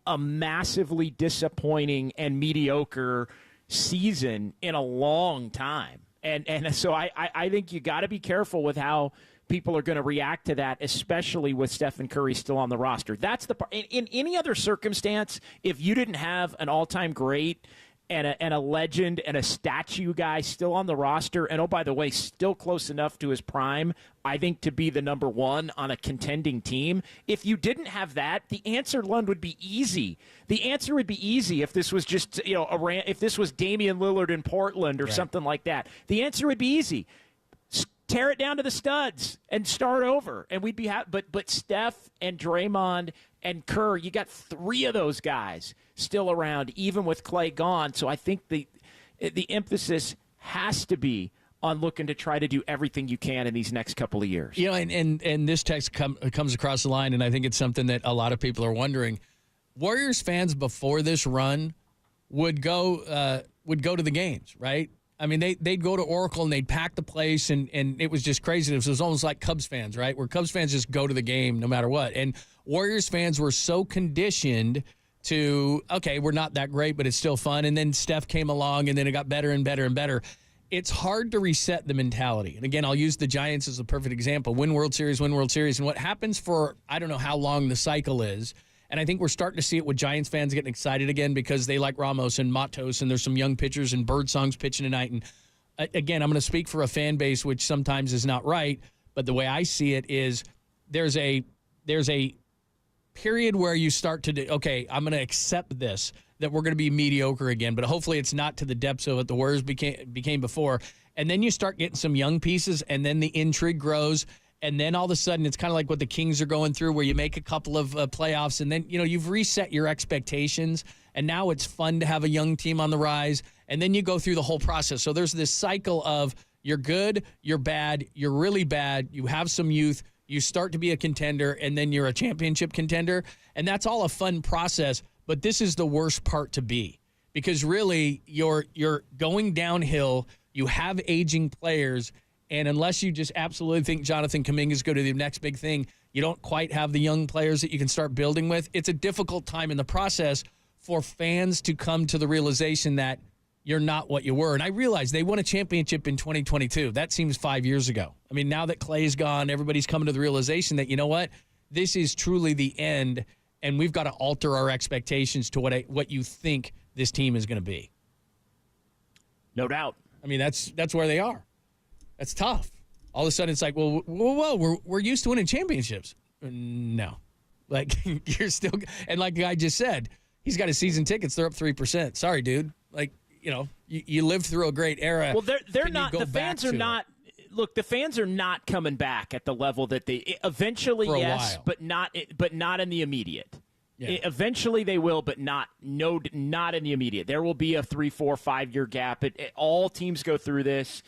a massively disappointing and mediocre season in a long time, and so I think you got to be careful with how people are going to react to that, especially with Stephen Curry still on the roster. That's the part. In any other circumstance, if you didn't have an all-time great and a legend and a statue guy still on the roster, and, oh, by the way, still close enough to his prime, I think, to be the number one on a contending team. If you didn't have that, the answer, Lund, would be easy. The answer would be easy if this was just, if this was Damian Lillard in Portland or something like that. The answer would be easy. Tear it down to the studs and start over, and we'd be happy. But Steph and Draymond and Kerr, you got 3 of those guys still around, even with Klay gone. So I think the emphasis has to be on looking to try to do everything you can in these next couple of years. And this text comes across the line, and I think it's something that a lot of people are wondering. Warriors fans before this run would go to the games, right? I mean, they'd go to Oracle and they'd pack the place, and it was just crazy. It was almost like Cubs fans, right? Where Cubs fans just go to the game no matter what. And Warriors fans were so conditioned to, okay, we're not that great, but it's still fun. And then Steph came along, and then it got better and better and better. It's hard to reset the mentality. And again, I'll use the Giants as a perfect example. Win World Series. And what happens for, I don't know how long the cycle is, and I think we're starting to see it with Giants fans getting excited again because they like Ramos and Matos, and there's some young pitchers and Birdsong's pitching tonight. And again, I'm going to speak for a fan base, which sometimes is not right, but the way I see it is there's a period where you start to do, okay, I'm going to accept this, that we're going to be mediocre again, but hopefully it's not to the depths of what the Warriors became before. And then you start getting some young pieces, and then the intrigue grows. And then all of a sudden, it's kind of like what the Kings are going through, where you make a couple of playoffs, and then you've reset your expectations, and now it's fun to have a young team on the rise, and then you go through the whole process. So there's this cycle of you're good, you're bad, you're really bad, you have some youth, you start to be a contender, and then you're a championship contender, and that's all a fun process. But this is the worst part to be, because really you're going downhill. You have aging players. And unless you just absolutely think Jonathan Kuminga's go to the next big thing, you don't quite have the young players that you can start building with. It's a difficult time in the process for fans to come to the realization that you're not what you were. And I realize they won a championship in 2022. That seems 5 years ago. I mean, now that Klay's gone, everybody's coming to the realization that, you know what, this is truly the end, and we've got to alter our expectations to what you think this team is going to be. No doubt. I mean, that's where they are. That's tough. All of a sudden, it's like, well, we're used to winning championships. No. Like, you're still – and like the guy just said, he's got his season tickets. They're up 3%. Sorry, dude. Like, you lived through a great era. Well, they're not – the fans are not – look, the fans are not coming back at the level that they – eventually, yes, while. but not in the immediate. Yeah. Eventually they will, but not in the immediate. There will be a 3, 4, 5 year gap. All teams go through this.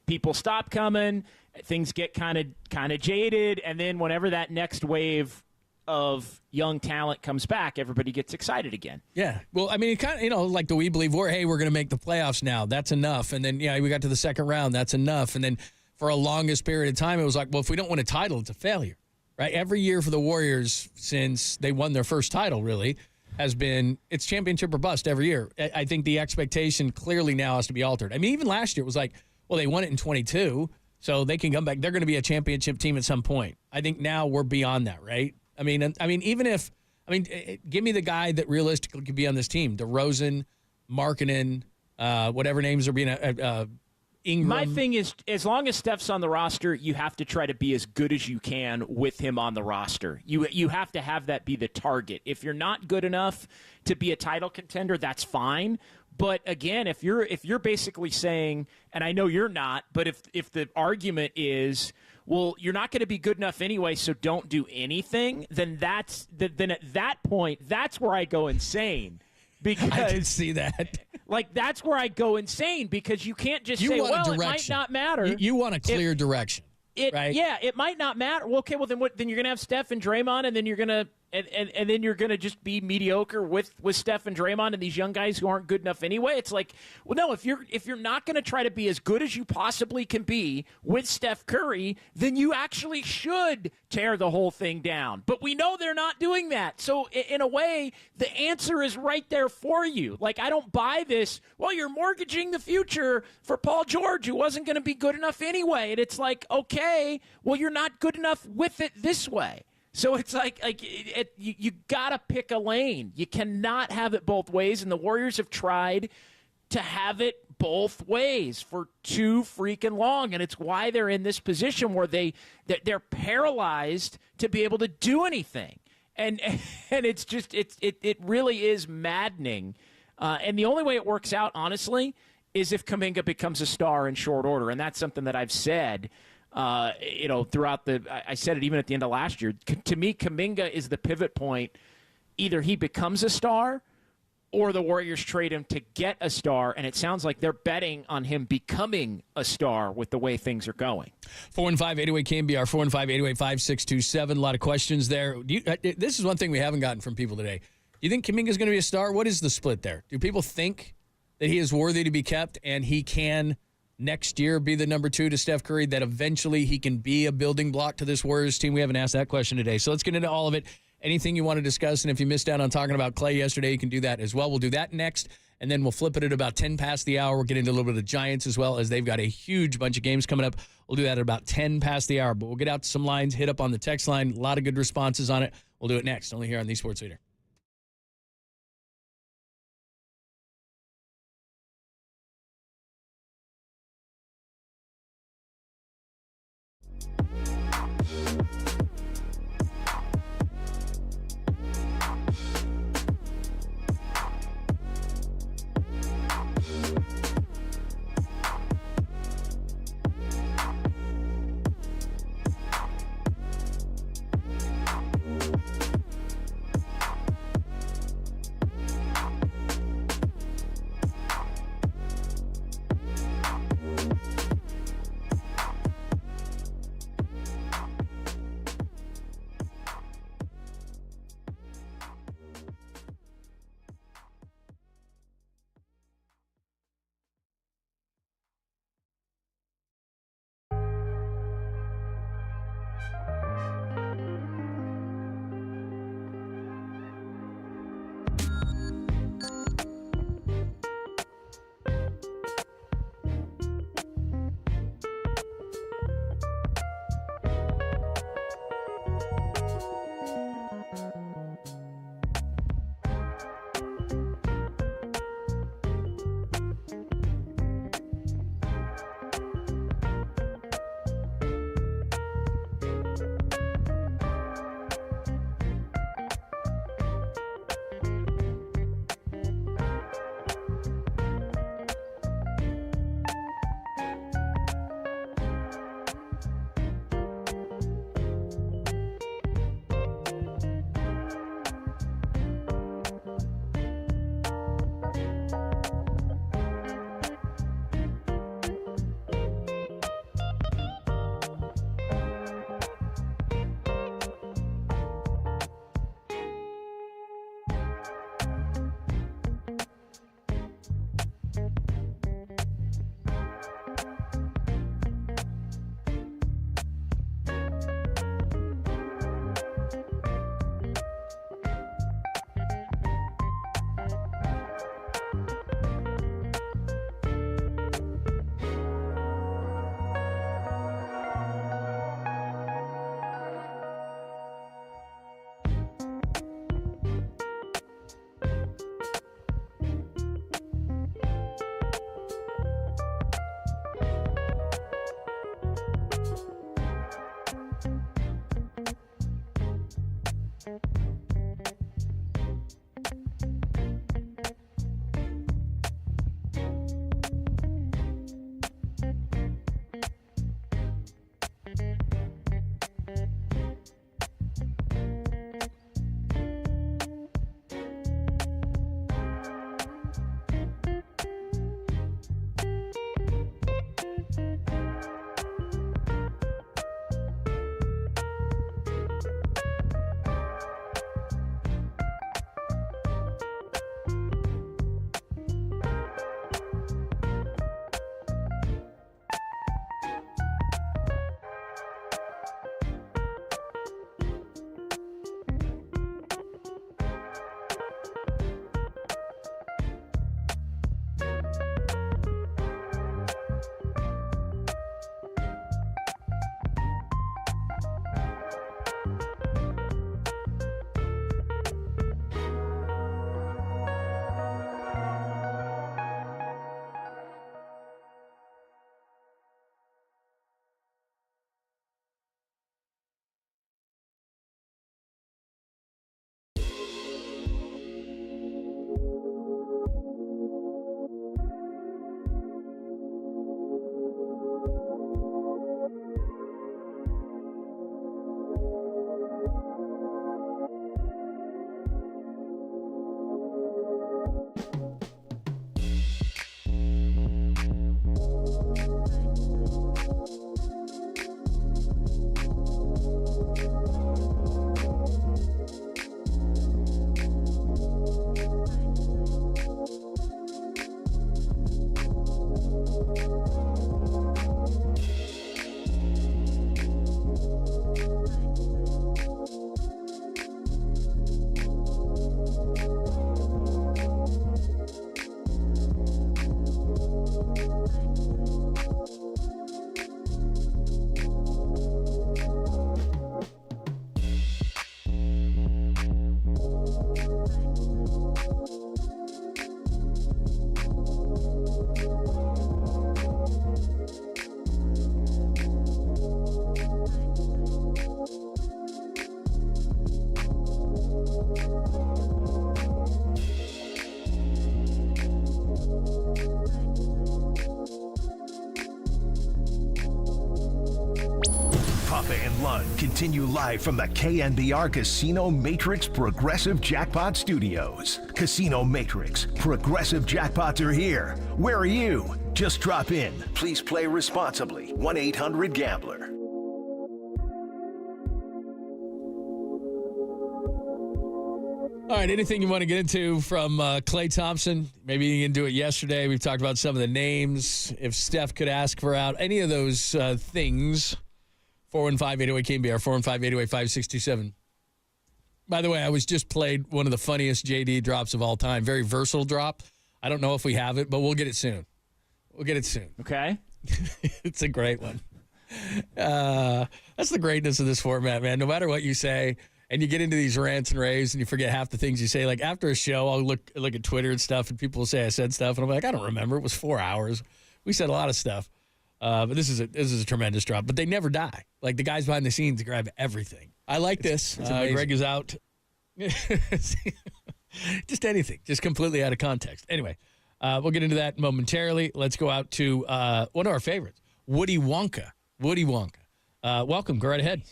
People stop coming, things get kind of jaded, and then whenever that next wave of young talent comes back, everybody gets excited again. Yeah. Well, I mean, kind of, like the We Believe we're going to make the playoffs now. That's enough. And then, we got to the second round. That's enough. And then for a longest period of time, it was like, well, if we don't win a title, it's a failure, right? Every year for the Warriors since they won their first title, really, has been it's championship or bust every year. I think the expectation clearly now has to be altered. I mean, even last year it was like, well, they won it in 22, so they can come back. They're going to be a championship team at some point. I think now we're beyond that, right? I mean, give me the guy that realistically could be on this team: DeRozan, Markkanen, whatever names are being Ingram. My thing is, as long as Steph's on the roster, you have to try to be as good as you can with him on the roster. You have to have that be the target. If you're not good enough to be a title contender, that's fine. But again, if you're basically saying, and I know you're not, but if the argument is, well, you're not going to be good enough anyway, so don't do anything, then then at that point, that's where I go insane. Because I can see that. Like, that's where I go insane, because you can't just say, well, it might not matter. You want a clear direction, right? Yeah, it might not matter. Well, okay, well, then what? Then you're going to have Steph and Draymond, and then you're going to and then you're going to just be mediocre with Steph and Draymond and these young guys who aren't good enough anyway. It's like, well, no, if you're not going to try to be as good as you possibly can be with Steph Curry, then you actually should tear the whole thing down. But we know they're not doing that. So in a way, the answer is right there for you. Like, I don't buy this, well, you're mortgaging the future for Paul George, who wasn't going to be good enough anyway. And it's like, okay, well, you're not good enough with it this way. So it's like you got to pick a lane. You cannot have it both ways, and the Warriors have tried to have it both ways for too freaking long, and it's why they're in this position where they're paralyzed to be able to do anything. And it's just it really is maddening. And the only way it works out, honestly, is if Kuminga becomes a star in short order, and that's something that I've said. Throughout I said it even at the end of last year. To me, Kuminga is the pivot point. Either he becomes a star or the Warriors trade him to get a star, and it sounds like they're betting on him becoming a star with the way things are going. 415-808-KNBR, 415-808-5627. A lot of questions there. This is one thing we haven't gotten from people today. Do you think Kuminga's going to be a star? What is the split there? Do people think that he is worthy to be kept and he can next year be the number 2 to Steph Curry, that eventually he can be a building block to this Warriors team? We haven't asked that question today. So let's get into all of it. Anything you want to discuss, and if you missed out on talking about Klay yesterday, you can do that as well. We'll do that next, and then we'll flip it at about 10 past the hour. We'll get into a little bit of the Giants as well, as they've got a huge bunch of games coming up. We'll do that at about 10 past the hour, but we'll get out to some lines, hit up on the text line. A lot of good responses on it. We'll do it next, only here on the Sports Leader. Hoffa and Lund continue live from the KNBR Casino Matrix Progressive Jackpot Studios. Casino Matrix, Progressive Jackpots are here. Where are you? Just drop in. Please play responsibly. 1-800-GAMBLER. All right, anything you want to get into from Klay Thompson? Maybe you didn't do it yesterday. We've talked about some of the names. If Steph could ask for out, any of those things, 415-808-KNBR, 415-808-5627. By the way, I was just played one of the funniest JD drops of all time. Very versatile drop. I don't know if we have it, but we'll get it soon. Okay. It's a great one. That's the greatness of this format, man. No matter what you say, and you get into these rants and raves, and you forget half the things you say. Like after a show, I'll look at Twitter and stuff, and people will say I said stuff, and I'm like, I don't remember. It was 4 hours. We said a lot of stuff, but this is a tremendous drop. But they never die. Like the guys behind the scenes grab everything. I like this. Greg is out. Just anything, just completely out of context. Anyway, we'll get into that momentarily. Let's go out to one of our favorites, Woody Wonka. Welcome. Go right ahead.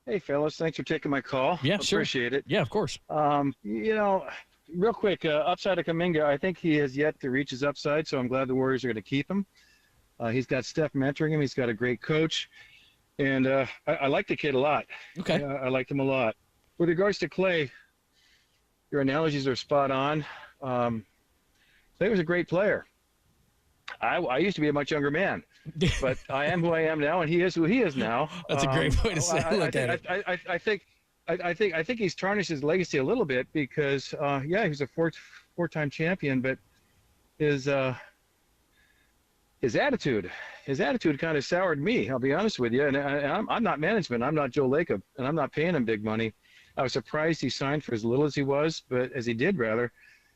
Hey, fellas. Thanks for taking my call. Yeah, sure. Appreciate it. Yeah, of course. Real quick, upside of Kuminga, I think he has yet to reach his upside, so I'm glad the Warriors are going to keep him. He's got Steph mentoring him. He's got a great coach. And I like the kid a lot. Okay. I like him a lot. With regards to Klay, your analogies are spot on. Klay was a great player. I used to be a much younger man, but I am who I am now, and he is who he is now. That's a great way to say it. I think he's tarnished his legacy a little bit because, he was a four-time champion, but his attitude kind of soured me. I'll be honest with you, and I'm not management. I'm not Joe Lacob, and I'm not paying him big money. I was surprised he signed for as little as he was, but as he did rather.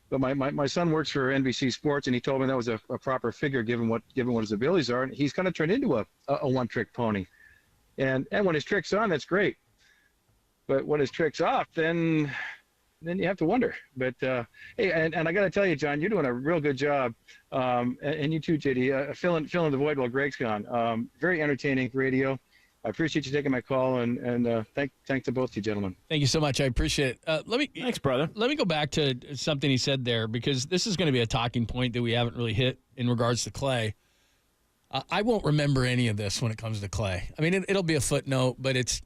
But my son works for NBC Sports, and he told me that was a proper figure given what his abilities are. And he's kind of turned into a one-trick pony. And when his trick's on, that's great. But when his trick's off, then you have to wonder. But hey, and I got to tell you, John, you're doing a real good job, and you too, JD, filling the void while Greg's gone. Very entertaining radio. I appreciate you taking my call, and thanks to both of you gentlemen. Thank you so much. I appreciate it. Thanks, brother. Let me go back to something he said there, because this is going to be a talking point that we haven't really hit in regards to Klay. I won't remember any of this when it comes to Klay. I mean, it'll be a footnote, but it's,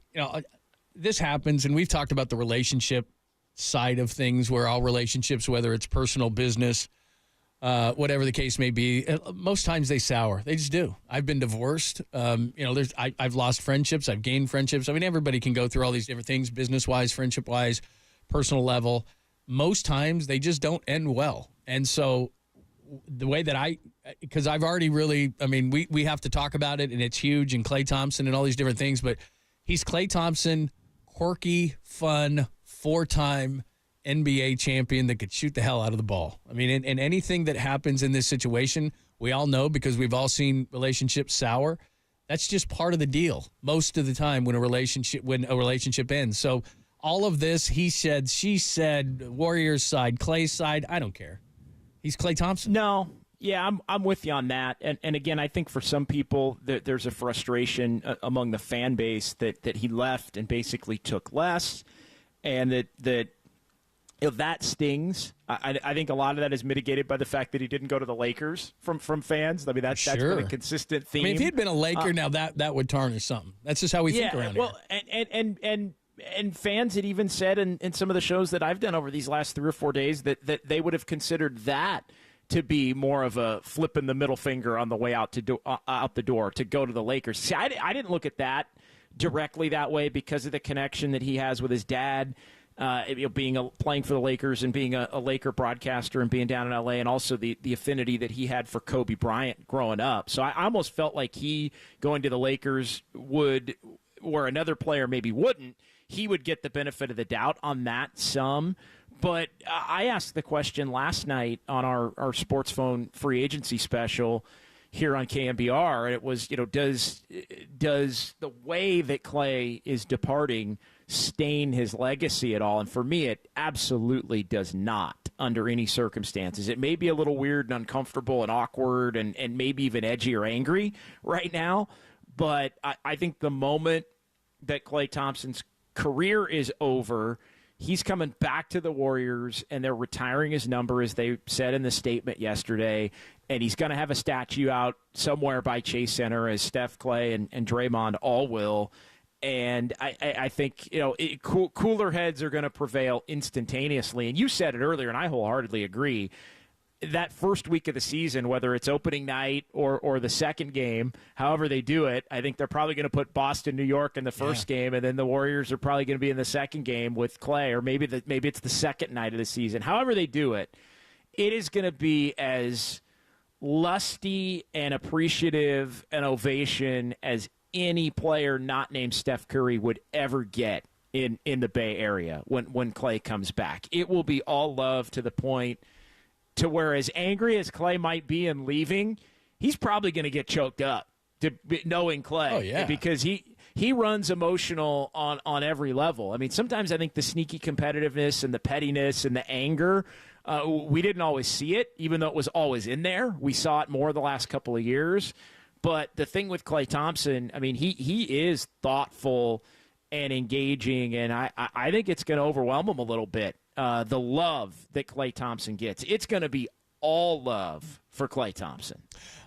this happens, and we've talked about the relationship side of things, where all relationships, whether it's personal, business, whatever the case may be, most times they sour. They just do. I've been divorced. I've lost friendships. I've gained friendships. I mean, everybody can go through all these different things, business-wise, friendship-wise, personal level. Most times they just don't end well. And so the way that because I've already really, we have to talk about it, and it's huge, and Klay Thompson and all these different things, but he's Klay Thompson, quirky, fun, 4-time NBA champion that could shoot the hell out of the ball. I mean, and anything that happens in this situation, we all know, because we've all seen relationships sour. That's just part of the deal most of the time when a relationship ends. So all of this, he said, she said, Warriors side, Klay's side, I don't care. He's Klay Thompson. No. Yeah, I'm with you on that. And again, I think for some people, there's a frustration among the fan base that he left and basically took less, and that that stings. I think a lot of that is mitigated by the fact that he didn't go to the Lakers from fans. I mean, that's been a consistent theme. I mean, if he had been a Laker, now that would tarnish something. That's just how we think around here. And fans had even said in some of the shows that I've done over these last 3 or 4 days that they would have considered that to be more of a flip in the middle finger on the way out the door to go to the Lakers. See, I didn't look at that directly that way because of the connection that he has with his dad. Playing for the Lakers and being a Laker broadcaster and being down in L.A., and also the affinity that he had for Kobe Bryant growing up. So I almost felt like he going to the Lakers would, where another player maybe wouldn't, he would get the benefit of the doubt on that some. But I asked the question last night on our Sports Phone free agency special here on KNBR, and it was, does the way that Klay is departing stain his legacy at all? And for me, it absolutely does not under any circumstances. It may be a little weird and uncomfortable and awkward and maybe even edgy or angry right now, But I think the moment that Klay Thompson's career is over, he's coming back to the Warriors, and they're retiring his number, as they said in the statement yesterday, and he's going to have a statue out somewhere by Chase Center, as Steph, Klay, and Draymond all will. And I think, cooler heads are going to prevail instantaneously. And you said it earlier, and I wholeheartedly agree. That first week of the season, whether it's opening night or the second game, however they do it, I think they're probably going to put Boston, New York in the first game, and then the Warriors are probably going to be in the second game with Klay, or maybe it's the second night of the season. However they do it, it is going to be as lusty and appreciative an ovation as any player not named Steph Curry would ever get in the Bay Area when Klay comes back. It will be all love, to the point to where, as angry as Klay might be in leaving, he's probably going to get choked up knowing Klay. Oh, yeah. Because he runs emotional on every level. I mean, sometimes I think the sneaky competitiveness and the pettiness and the anger, we didn't always see it, even though it was always in there. We saw it more the last couple of years. But the thing with Klay Thompson, I mean, he is thoughtful and engaging, and I think it's going to overwhelm him a little bit. The love that Klay Thompson gets, it's going to be all love for Klay Thompson.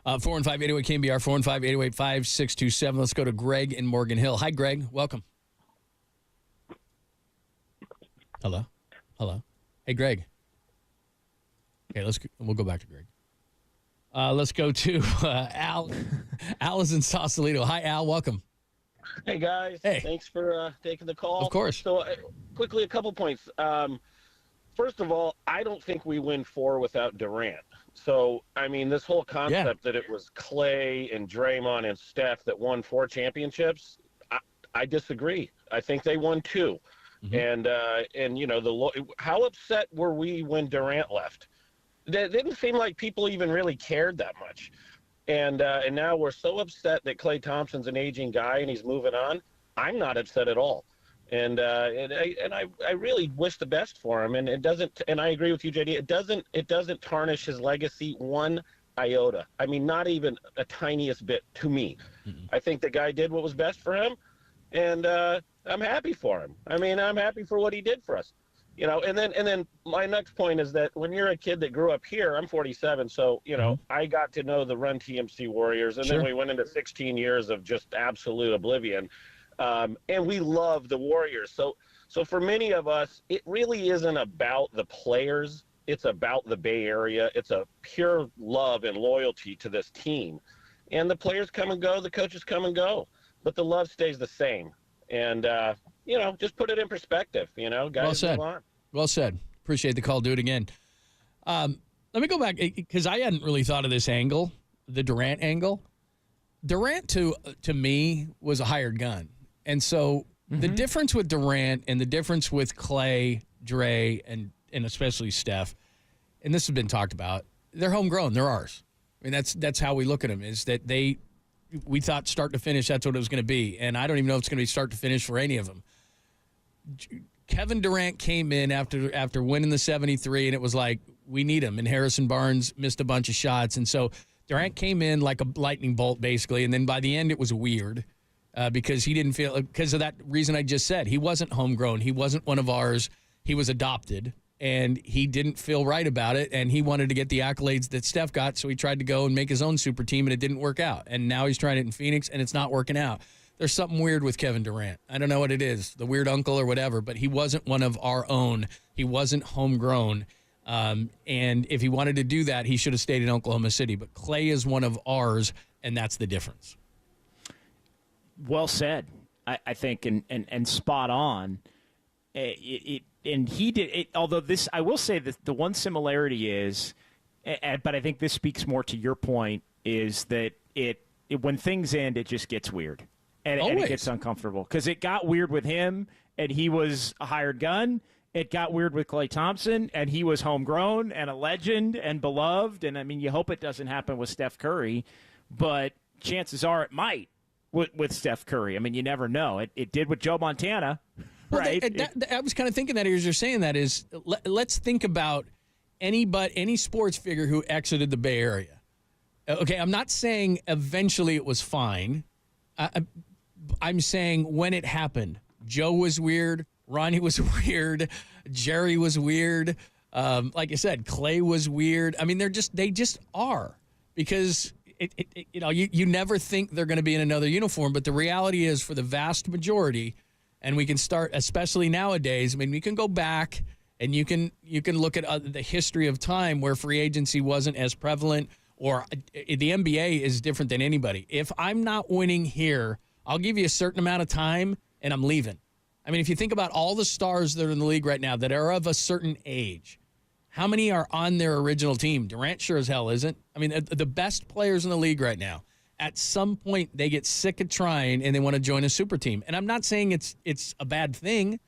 415-808 KNBR, 415-808-5627. Let's go to Greg in Morgan Hill. Hi, Greg. Welcome. Hello. Hey, Greg. Okay, we'll go back to Greg. Let's go to Al. Al is in Sausalito. Hi, Al. Welcome. Hey, guys. Hey. Thanks for taking the call. Of course. So, quickly, a couple points. First of all, I don't think we win 4 without Durant. So, I mean, this whole concept that it was Klay and Draymond and Steph that won 4 championships, I disagree. I think they won 2. Mm-hmm. And how upset were we when Durant left? It didn't seem like people even really cared that much. And now we're so upset that Klay Thompson's an aging guy and he's moving on. I'm not upset at all. And I really wish the best for him. And it doesn't. And I agree with you, JD. It doesn't tarnish his legacy one iota. I mean, not even a tiniest bit to me. Mm-hmm. I think the guy did what was best for him, and I'm happy for him. I mean, I'm happy for what he did for us. And then my next point is that when you're a kid that grew up here, I'm 47, so, I got to know the Run TMC Warriors, and then we went into 16 years of just absolute oblivion, and we love the Warriors. So for many of us, it really isn't about the players. It's about the Bay Area. It's a pure love and loyalty to this team. And the players come and go, the coaches come and go, but the love stays the same. And, just put it in perspective, guys. Well said. Move on. Well said. Appreciate the call. Do it again. Let me go back, because I hadn't really thought of this angle, the Durant angle. Durant, to me, was a hired gun. And so the difference with Durant and the difference with Klay, Dre, and especially Steph, and this has been talked about, they're homegrown. They're ours. I mean, that's how we look at them, is that we thought start to finish, that's what it was going to be. And I don't even know if it's going to be start to finish for any of them. Kevin Durant came in after winning the 73, and it was like, we need him. And Harrison Barnes missed a bunch of shots. And so Durant came in like a lightning bolt, basically. And then by the end, it was weird because he didn't feel, because of that reason I just said. He wasn't homegrown. He wasn't one of ours. He was adopted. And he didn't feel right about it, and he wanted to get the accolades that Steph got, so he tried to go and make his own super team, and it didn't work out. And now he's trying it in Phoenix, and it's not working out. There's something weird with Kevin Durant. I don't know what it is, the weird uncle or whatever, but he wasn't one of our own. He wasn't homegrown. And if he wanted to do that, he should have stayed in Oklahoma City. But Klay is one of ours, and that's the difference. Well said, I think, and spot on. And he did it, although this, I will say that the one similarity is, but I think this speaks more to your point, is that it when things end, it just gets weird. And it gets uncomfortable. Because it got weird with him, and he was a hired gun. It got weird with Klay Thompson, and he was homegrown and a legend and beloved. And, I mean, you hope it doesn't happen with Steph Curry, but chances are it might with Steph Curry. I mean, you never know. It did with Joe Montana. Well, right. I was kind of thinking that as you're saying that is, let's think about any sports figure who exited the Bay Area. Okay, I'm not saying eventually it was fine, I'm saying when it happened, Joe was weird, Ronnie was weird, Jerry was weird. Like I said, Klay was weird. I mean, they just are, because you never think they're going to be in another uniform, but the reality is, for the vast majority, and we can start, especially nowadays. I mean, we can go back and you can look at the history of time where free agency wasn't as prevalent, or the NBA is different than anybody. If I'm not winning here, I'll give you a certain amount of time and I'm leaving. I mean, if you think about all the stars that are in the league right now that are of a certain age, how many are on their original team? Durant sure as hell isn't. I mean, the best players in the league right now, at some point they get sick of trying and they want to join a super team. And I'm not saying it's a bad thing,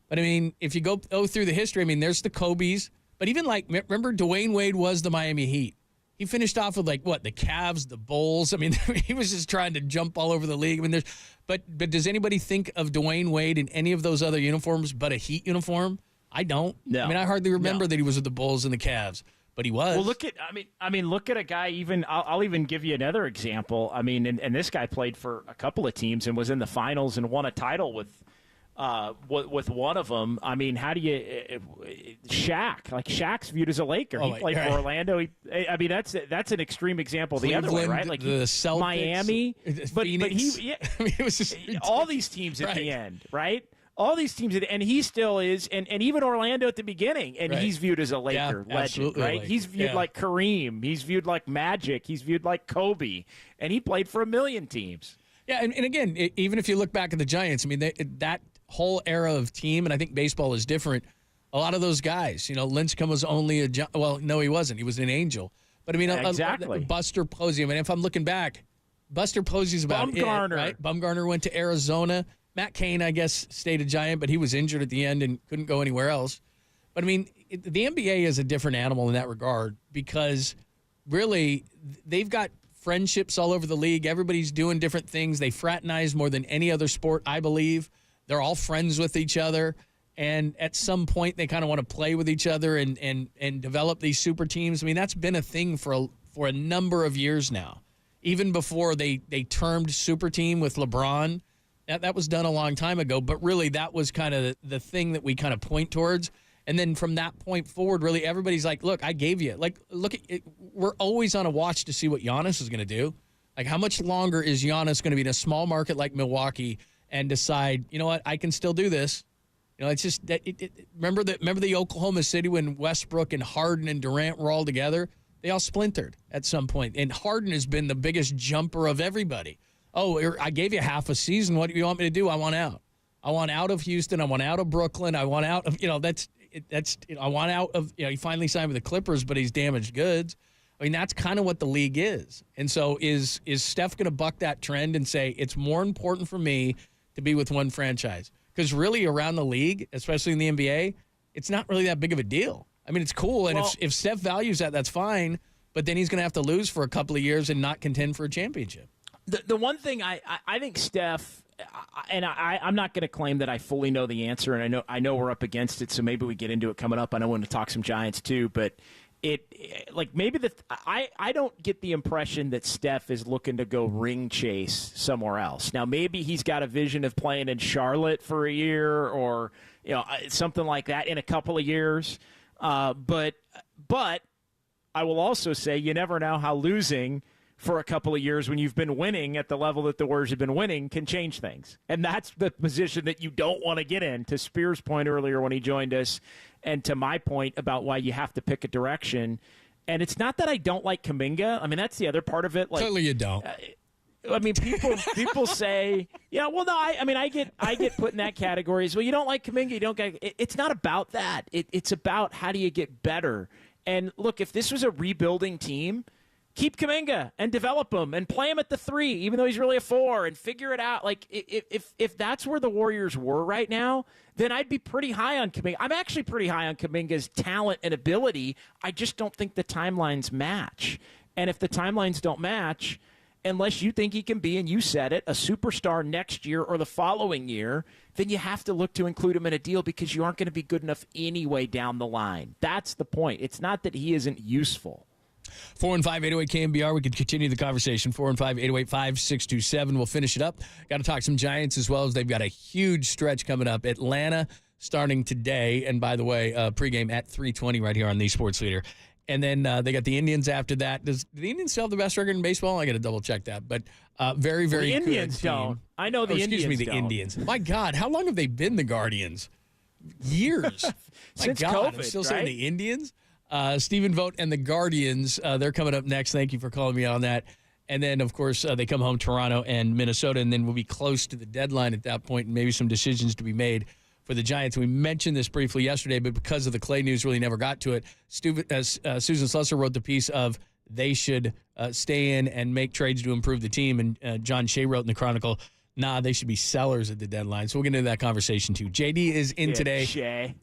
but I mean, if you go through the history, I mean, there's the Kobe's, but even like, remember Dwayne Wade was the Miami Heat. He finished off with the Cavs, the Bulls. I mean, he was just trying to jump all over the league. I mean, but does anybody think of Dwayne Wade in any of those other uniforms but a Heat uniform? I don't. No. I mean, I hardly remember that he was with the Bulls and the Cavs, but he was. Well, look at a guguy. Even I'll even give you another example. I mean, and this guy played for a couple of teams and was in the finals and won a title with one of them. I mean, how do you Shaq? Like, Shaq's viewed as a Laker. He played for Orlando. I mean, that's an extreme example the other way, right? Like the Celtics, Miami, but he. I mean, it was just all these teams at the end, right? All these teams, and he still is, and even Orlando at the beginning, and he's viewed as a Laker legend, right? He's viewed like Kareem. He's viewed like Magic. He's viewed like Kobe, and he played for a million teams. Yeah, and again, even if you look back at the Giants, I mean, that whole era of team, and I think baseball is different. A lot of those guys, Lincecum was only well, no, he wasn't. He was an Angel. But I mean, exactly. Buster Posey. I mean, if I'm looking back, Buster Posey's about Bumgarner. it, right? Bumgarner went to Arizona. Matt Cain, I guess, stayed a Giant, but he was injured at the end and couldn't go anywhere else. But I mean, the NBA is a different animal in that regard, because really they've got friendships all over the league. Everybody's doing different things. They fraternize more than any other sport, I believe. They're all friends with each other, and at some point they kind of want to play with each other and develop these super teams. I mean, that's been a thing for a number of years now. Even before they termed super team with LeBron, that was done a long time ago. But really, that was kind of the thing that we kind of point towards. And then from that point forward, really everybody's like, look, I gave you. Like, look, we're always on a watch to see what Giannis is going to do. Like, how much longer is Giannis going to be in a small market like Milwaukee and decide, you know what, I can still do this? It's just that. Remember the Oklahoma City when Westbrook and Harden and Durant were all together? They all splintered at some point, and Harden has been the biggest jumper of everybody. Oh, I gave you half a season. What do you want me to do? I want out. I want out of Houston. I want out of Brooklyn. I want out of I want out of he finally signed with the Clippers, but he's damaged goods. I mean, that's kind of what the league is. And so is Steph going to buck that trend and say it's more important for me to be with one franchise? Because really around the league, especially in the NBA, it's not really that big of a deal. I mean, it's cool, and if Steph values that, that's fine. But then he's going to have to lose for a couple of years and not contend for a championship. The one thing I think Steph, and I'm not going to claim that I fully know the answer, and I know we're up against it, so maybe we get into it coming up. I know want to talk some Giants too, but I don't get the impression that Steph is looking to go ring chase somewhere else. Now, maybe he's got a vision of playing in Charlotte for a year or something like that in a couple of years. But I will also say you never know how losing for a couple of years when you've been winning at the level that the Warriors have been winning can change things. And that's the position that you don't want to get in, to Spears' point earlier when he joined us, and to my point about why you have to pick a direction. And it's not that I don't like Kuminga. I mean, that's the other part of it. Like, clearly you don't. I mean, people say, well, no, I get put in that category as well. You don't like Kuminga, you don't get. It's not about that. It's about how do you get better. And look, if this was a rebuilding team, keep Kuminga and develop him and play him at the 3, even though he's really a 4, and figure it out. Like, if that's where the Warriors were right now, then I'd be pretty high on Kuminga. I'm actually pretty high on Kuminga's talent and ability. I just don't think the timelines match. And if the timelines don't match, unless you think he can be, and you said it, a superstar next year or the following year, then you have to look to include him in a deal because you aren't going to be good enough anyway down the line. That's the point. It's not that he isn't useful. 415-808-KNBR. We could continue the conversation. 415-808-5627. We'll finish it up. Got to talk some Giants as well, as they've got a huge stretch coming up. Atlanta starting today. And by the way, pregame at 3:20 right here on the Sports Leader. And then they got the Indians after that. Do the Indians still have the best record in baseball? I got to double check that. But very, very good. The Indians team. don't. I know the Indians. Excuse me, the don't. Indians. My God, how long have they been the Guardians? Years. Since My God, COVID, I'm still right? saying the Indians. Stephen Vogt and the Guardians. They're coming up next. Thank you for calling me on that. And then, of course, they come home, Toronto and Minnesota, and then we'll be close to the deadline at that point, and maybe some decisions to be made for the Giants. We mentioned this briefly yesterday, but because of the Klay news, really never got to it. Susan Slusser wrote the piece of they should stay in and make trades to improve the team, and John Shea wrote in the Chronicle, nah, they should be sellers at the deadline. So we'll get into that conversation, too. JD is in today. Shea.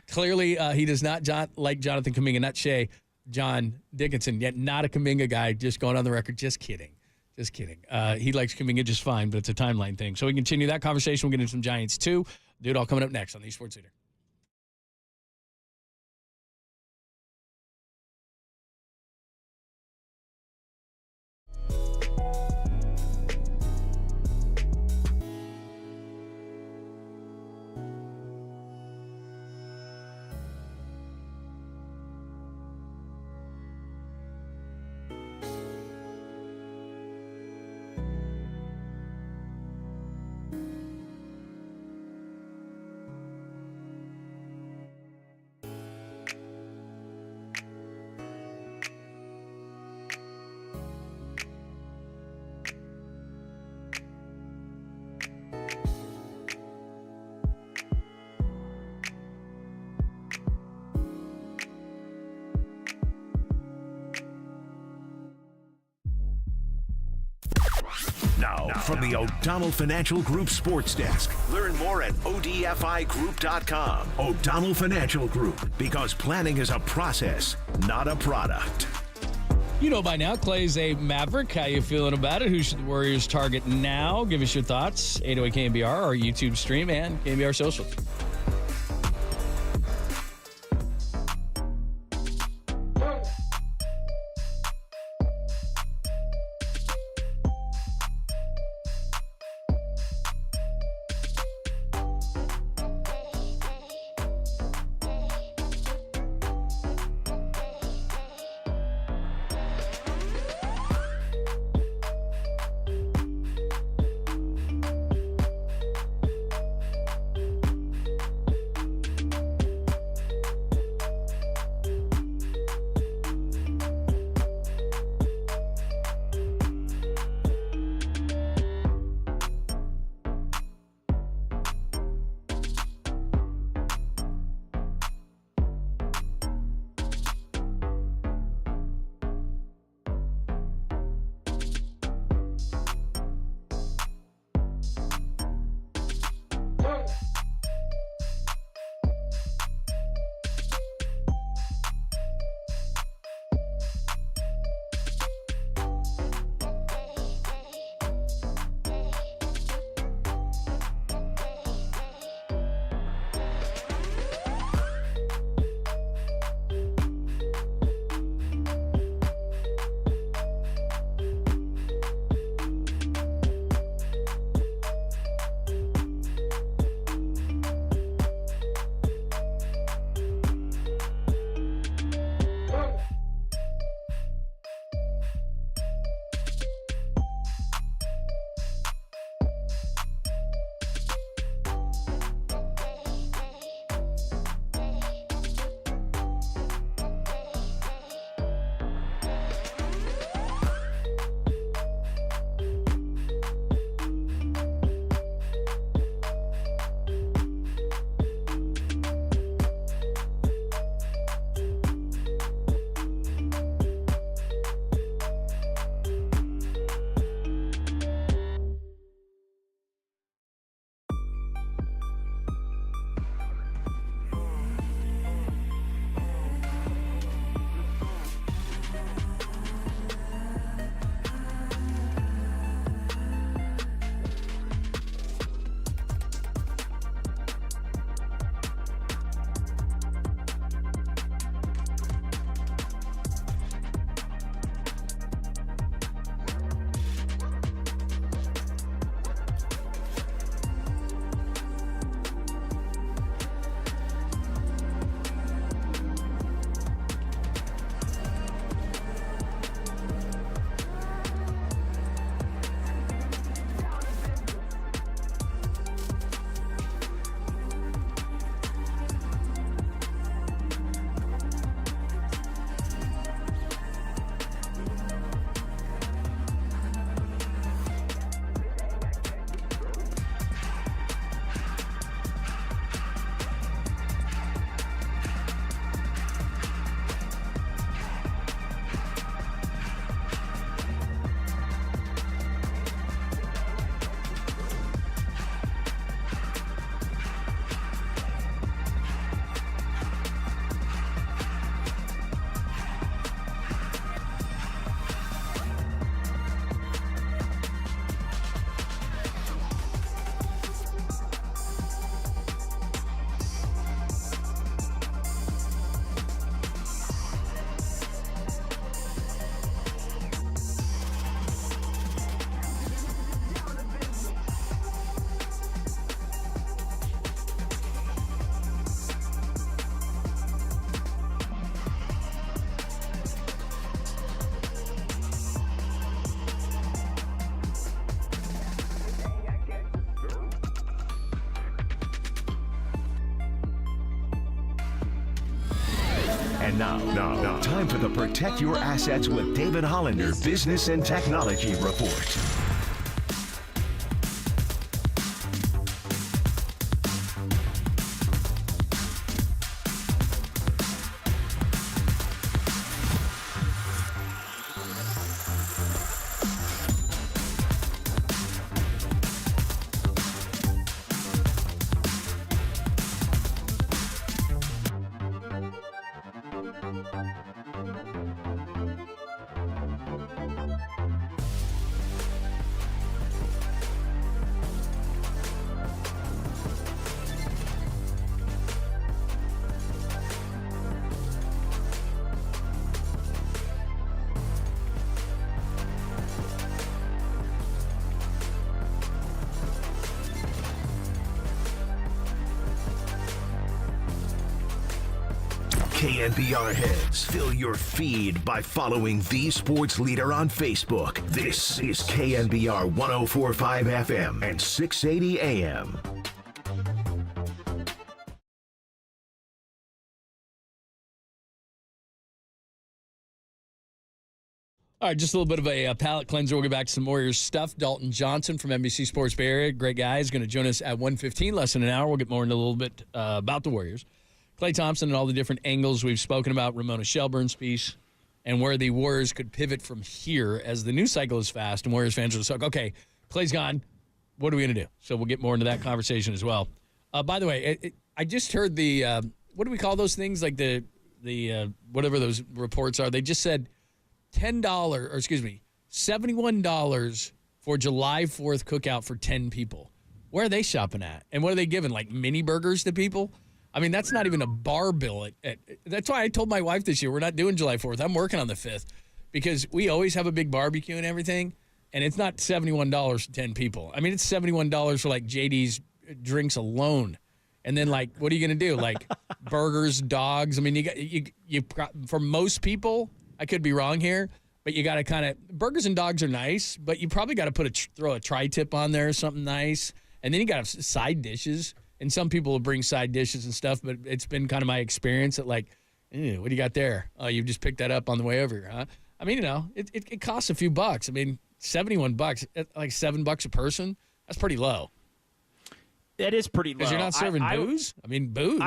Clearly, he does not like Jonathan Kuminga, not Shea, John Dickinson, yet not a Kuminga guy, just going on the record. Just kidding. Just kidding. He likes Kuminga just fine, but it's a timeline thing. So we continue that conversation. We'll get into some Giants, too. Dude, all coming up next on the Sports Leader. Now, from the O'Donnell Financial Group Sports Desk. Learn more at odfigroup.com. O'Donnell Financial Group, because planning is a process, not a product. You know by now, Clay's a Maverick. How you feeling about it? Who should the Warriors target now? Give us your thoughts. 808 KNBR, our YouTube stream, and KNBR Social. And now, time for the Protect Your Assets with David Hollander Business and Technology Report. KNBR heads, fill your feed by following the sports leader on Facebook. This is KNBR 104.5 FM and 680 AM. All right, just a little bit of a palate cleanser. We'll get back to some Warriors stuff. Dalton Johnson from NBC Sports Bay Area, great guy, is going to join us at 1:15, less than an hour. We'll get more into a little bit about the Warriors. Klay Thompson and all the different angles we've spoken about, Ramona Shelburne's piece, and where the Warriors could pivot from here as the news cycle is fast and Warriors fans are just like, okay, Klay's gone. What are we going to do? So we'll get more into that conversation as well. By the way, I just heard the, what do we call those things? Like the whatever those reports are. They just said $71 for July 4th cookout for 10 people. Where are they shopping at? And what are they giving, like mini burgers to people? I mean, that's not even a bar bill. That's why I told my wife this year, we're not doing July 4th. I'm working on the 5th because we always have a big barbecue and everything, and it's not $71 for 10 people. I mean, it's $71 for, like, JD's drinks alone. And then, like, what are you going to do? Like, burgers, dogs. I mean, you for most people, I could be wrong here, but you got to kind of – burgers and dogs are nice, but you probably got to throw a tri-tip on there or something nice. And then you got to have side dishes. And some people will bring side dishes and stuff, but it's been kind of my experience that, like, what do you got there? Oh, you just picked that up on the way over here, huh? I mean, it costs a few bucks. I mean, $71, like $7 a person, that's pretty low. That is pretty low. Because you're not serving booze? I mean, booze.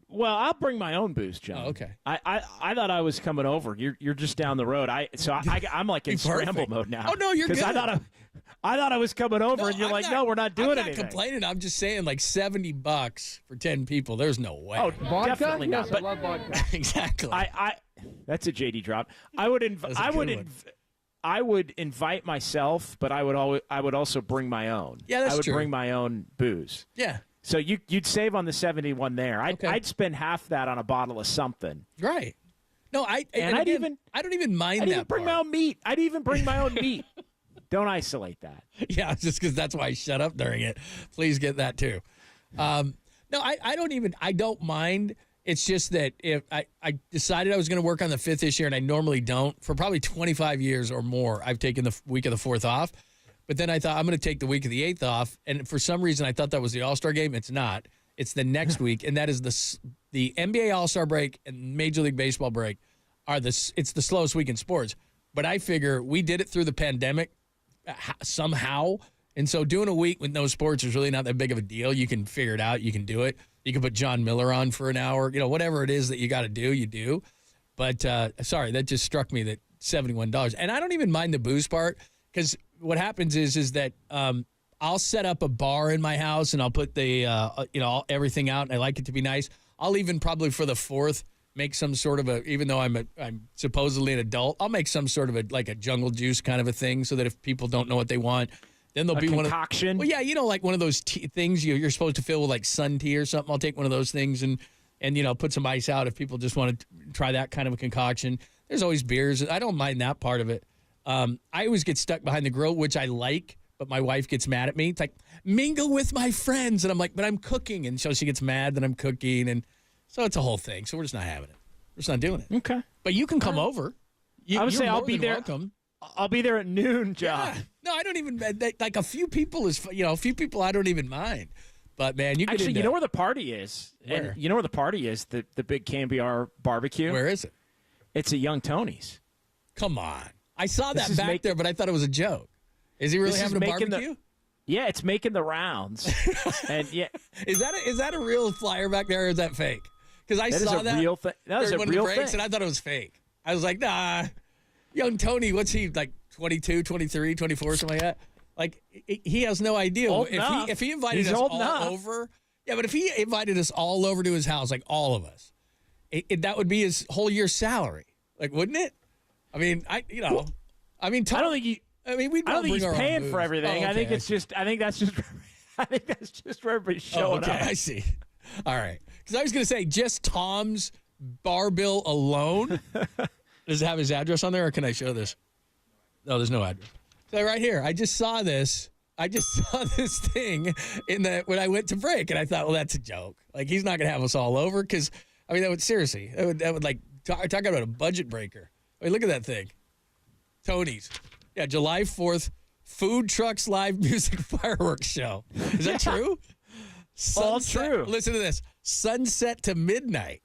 Well, I'll bring my own booze, John. Oh, okay. I thought I was coming over. You're just down the road. I'm like in scramble mode now. Oh, no, you're good. I thought I was coming over, and you're no, we're not doing anything. I'm not complaining. I'm just saying, like, $70 for 10 people. There's no way. Oh, definitely not. But, I love vodka. Exactly. That's a JD drop. I would invite myself, but I would also bring my own. Yeah, that's true. I would bring my own booze. Yeah. So you'd save on the 71 there. I'd spend half that on a bottle of something. Right. No, I don't even mind that. I'd even bring my own meat. I'd even bring my own meat. Don't isolate that. Yeah, just because that's why I shut up during it. Please get that too. No, I don't mind. It's just that if I decided I was going to work on the 5th this year, and I normally don't. For probably 25 years or more, I've taken the week of the 4th off. But then I thought I'm going to take the week of the 8th off. And for some reason, I thought that was the All-Star game. It's not. It's the next week, and that is the NBA All-Star break and Major League Baseball break it's the slowest week in sports. But I figure we did it through the pandemic somehow. And so doing a week with no sports is really not that big of a deal. You can figure it out. You can do it. You can put John Miller on for an hour. Whatever it is that you got to do, you do. But, sorry, that just struck me that $71. And I don't even mind the booze part because what happens is that I'll set up a bar in my house and I'll put the, everything out, and I like it to be nice. I'll even probably for the 4th make some sort of even though I'm supposedly an adult, I'll make some sort of a jungle juice kind of a thing so that if people don't know what they want, then there'll be concoction. Well, yeah, like one of those things you're supposed to fill with like sun tea or something. I'll take one of those things and put some ice out if people just want to try that kind of a concoction. There's always beers. I don't mind that part of it. I always get stuck behind the grill, which I like, but my wife gets mad at me. It's like, mingle with my friends. And I'm like, but I'm cooking. And so she gets mad that I'm cooking. And so it's a whole thing. So we're just not having it. We're just not doing it. Okay. But you can come over. I would say I'll be there. Welcome. I'll be there at noon, John. Yeah. No, I don't even, like a few people I don't even mind. But man, you know where the party is? Where? And you know where the party is? The big KNBR barbecue. Where is it? It's at Young Tony's. Come on. I saw that back there, but I thought it was a joke. Is he really having a barbecue? Yeah, it's making the rounds. And yeah, is that a real flyer back there, or is that fake? Because I saw that. Real thing. That was a one real of the breaks, thing. and I thought it was fake. I was like, nah. Young Tony, what's he like? 22, 23, 24, something like that. Like he has no idea if he invited us all over. Yeah, but if he invited us all over to his house, like all of us, that would be his whole year's salary. Like, wouldn't it? I mean, I don't think he. I mean, I don't think he's paying for everything. Oh, okay, I think it's just. I think that's just where everybody's showing up. I see. All right, because I was going to say just Tom's bar bill alone. Does it have his address on there, or can I show this? No, there's no address. So right here, I just saw this. I just saw this thing when I went to break, and I thought, well, that's a joke. Like he's not going to have us all over because I mean that would like talk about a budget breaker. I mean, look at that thing. Tony's. Yeah, July 4th, food trucks, live music, fireworks show. Is that true? All true. Listen to this. Sunset to midnight.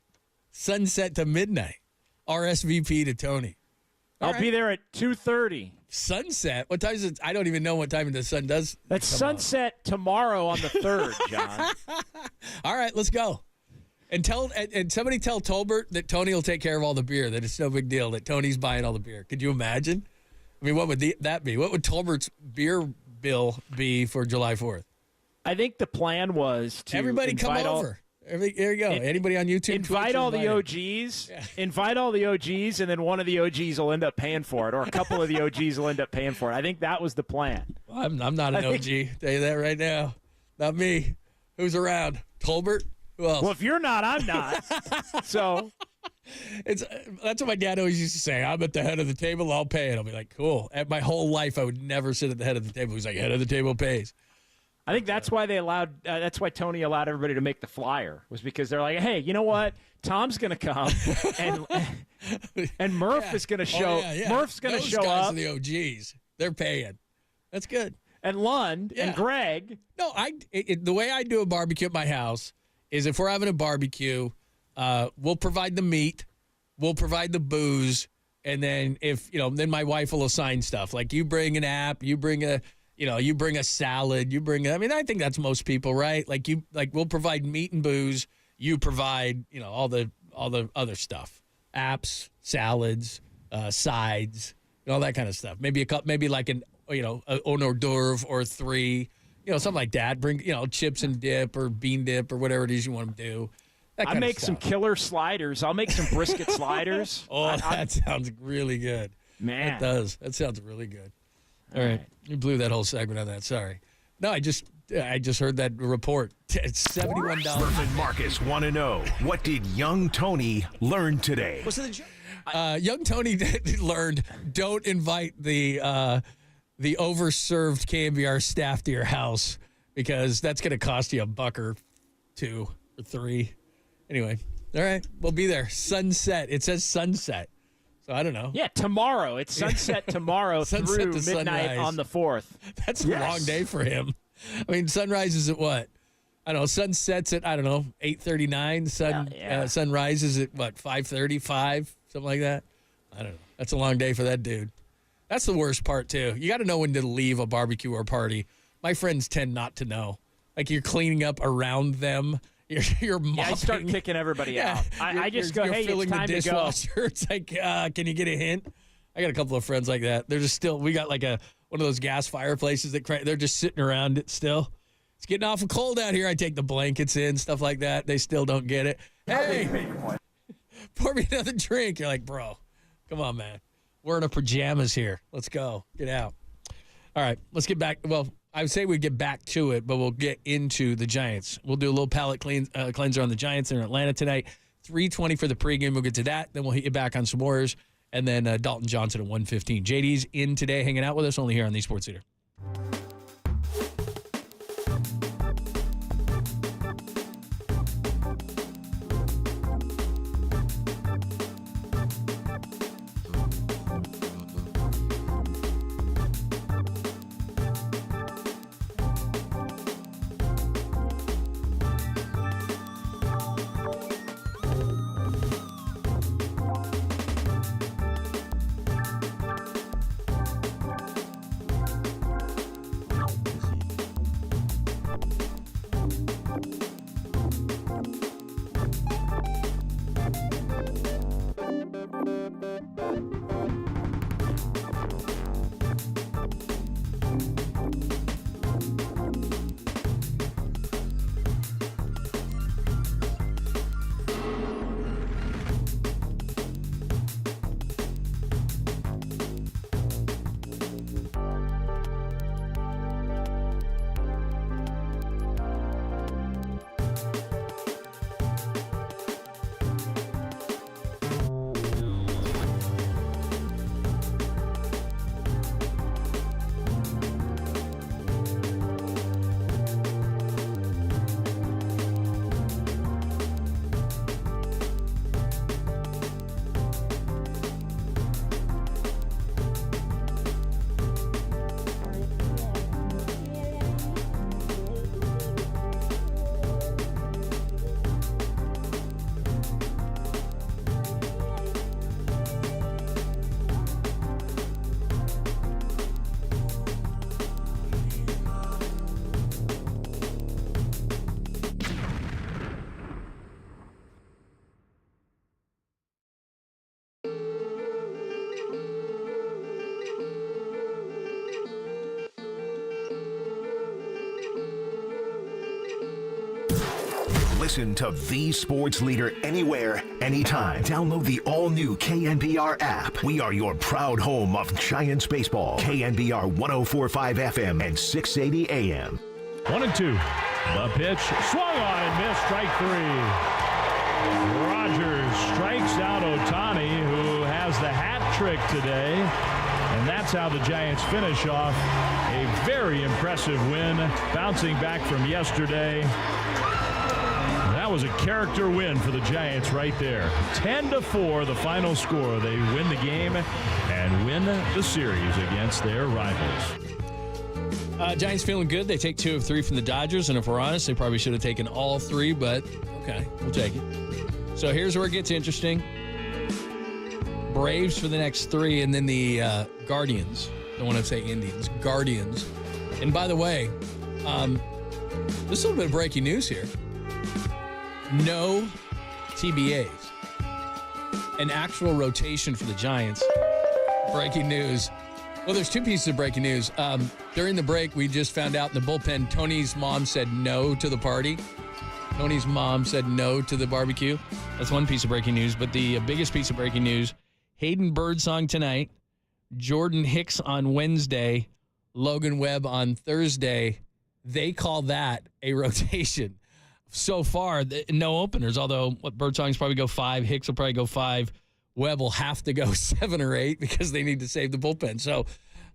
Sunset to midnight. RSVP to Tony. I'll be there at 2:30. Sunset? What time is it? I don't even know what time the sun does. That's sunset tomorrow on the 3rd, John. All right, let's go. And somebody tell Tolbert that Tony will take care of all the beer, that it's no big deal, that Tony's buying all the beer. Could you imagine? I mean, what would that be? What would Tolbert's beer bill be for July 4th? I think the plan was to everybody come over. There you go. Anybody on YouTube? Invite all the OGs. Yeah. Invite all the OGs, and then one of the OGs will end up paying for it, or a couple of the OGs will end up paying for it. I think that was the plan. Well, I'm not an OG. Tell you that right now. Not me. Who's around? Tolbert? Who else? Well, if you're not, I'm not. So that's what my dad always used to say. I'm at the head of the table. I'll pay it. I'll be like, cool. At my whole life, I would never sit at the head of the table. He's like, head of the table pays. I think that's why they allowed. That's why Tony allowed everybody to make the flyer, was because they're like, hey, you know what? Tom's going to come, and Murph is going to show. Murph's going to show up. Those guys are the OGs. They're paying. That's good. And Lund and Greg. No, the way I do a barbecue at my house is if we're having a barbecue, we'll provide the meat, we'll provide the booze, and then then my wife will assign stuff. Like you bring an app, you bring a salad, I mean, I think that's most people, right? We'll provide meat and booze. You provide, all the other stuff, apps, salads, sides, all that kind of stuff. Maybe like an hors d'oeuvre or 3, something like that. Bring, chips and dip or bean dip or whatever it is you want to do. I'll make some killer sliders. I'll make some brisket sliders. Oh, that sounds really good. Man. It does. That sounds really good. All right. You blew that whole segment on that. Sorry. No, I just heard that report. It's $71. Murph and Marcus want to know, what did young Tony learn today? Young Tony learned, don't invite the overserved KNBR staff to your house because that's going to cost you $1 or $2 or $3. Anyway, all right. We'll be there. Sunset. It says sunset. So I don't know. Yeah, tomorrow. It's sunset tomorrow through midnight sunrise. On the 4th. That's a long day for him. I mean, sunrise is at what? I don't know. Sun sets at, 8:39. Sun rises at what? 5:30, 5, something like that. I don't know. That's a long day for that dude. That's the worst part too. You got to know when to leave a barbecue or party. My friends tend not to know. Like you're cleaning up around them. You're mopping. Yeah, I start kicking everybody out. I just go, hey, it's time to go. It's like, can you get a hint? I got a couple of friends like that. They're just still, we got like one of those gas fireplaces that they're just sitting around it still. It's getting awful cold out here. I take the blankets in, stuff like that. They still don't get it. Hey, pour me another drink. You're like, bro, come on, man. We're in our pajamas here. Let's go. Get out. All right, let's get back. Well, I would say we'd get back to it, but we'll get into the Giants. We'll do a little palate cleanser on the Giants in Atlanta tonight. 3:20 for the pregame. We'll get to that. Then we'll hit you back on some Warriors. And then Dalton Johnson at 1:15. JD's in today hanging out with us, only here on the Sports Leader. Listen to the sports leader anywhere, anytime. Download the all-new KNBR app. We are your proud home of Giants baseball. KNBR 104.5 FM and 680 AM. 1-2. The pitch swung on and missed. Strike 3. Rogers strikes out Ohtani, who has the hat trick today. And that's how the Giants finish off a very impressive win, bouncing back from yesterday. That was a character win for the Giants right there. 10-4, the final score. They win the game and win the series against their rivals. Giants feeling good. They take 2 of 3 from the Dodgers, and if we're honest, they probably should have taken all 3, but okay, we'll take it. So here's where it gets interesting. Braves for the next 3, and then the Guardians. Don't want to say Indians. Guardians. And by the way, there's a little bit of breaking news here. No TBAs. An actual rotation for the Giants. Breaking news. Well, there's 2 pieces of breaking news. During the break, we just found out in the bullpen, Tony's mom said no to the party. Tony's mom said no to the barbecue. That's one piece of breaking news. But the biggest piece of breaking news, Hayden Birdsong tonight, Jordan Hicks on Wednesday, Logan Webb on Thursday. They call that a rotation. So far, no openers, although Birdsong's probably go 5, Hicks will probably go 5. Webb will have to go 7 or 8 because they need to save the bullpen. So,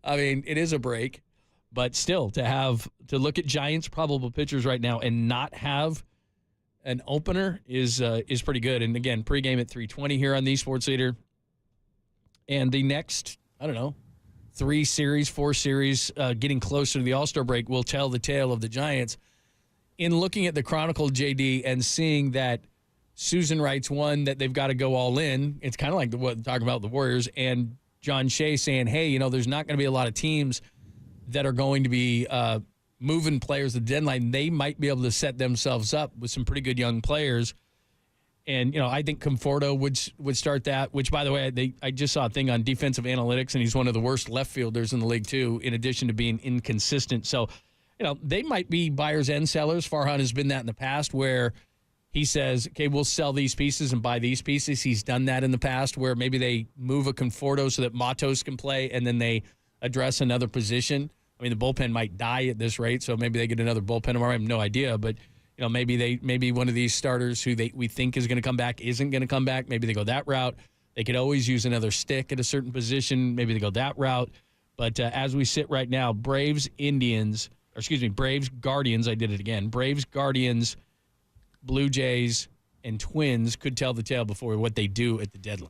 I mean, it is a break. But still, to look at Giants' probable pitchers right now and not have an opener is pretty good. And, again, pregame at 3:20 here on the Sports Leader. And the next, 3 series, 4 series, getting closer to the All-Star break will tell the tale of the Giants. In looking at the Chronicle, JD, and seeing that Susan writes one that they've got to go all in, it's kind of like what talking about the Warriors, and John Shea saying, hey, there's not going to be a lot of teams that are going to be moving players at the deadline. They might be able to set themselves up with some pretty good young players. And, I think Conforto would start that, which, by the way, I just saw a thing on defensive analytics, and he's one of the worst left fielders in the league, too, in addition to being inconsistent. So, they might be buyers and sellers. Farhan has been that in the past where he says, okay, we'll sell these pieces and buy these pieces. He's done that in the past where maybe they move a Conforto so that Matos can play, and then they address another position. I mean, the bullpen might die at this rate, so maybe they get another bullpen tomorrow. I have no idea, but maybe one of these starters who we think is going to come back isn't going to come back. Maybe they go that route. They could always use another stick at a certain position. Maybe they go that route. But as we sit right now, Braves, Guardians, I did it again. Braves, Guardians, Blue Jays, and Twins could tell the tale before what they do at the deadline.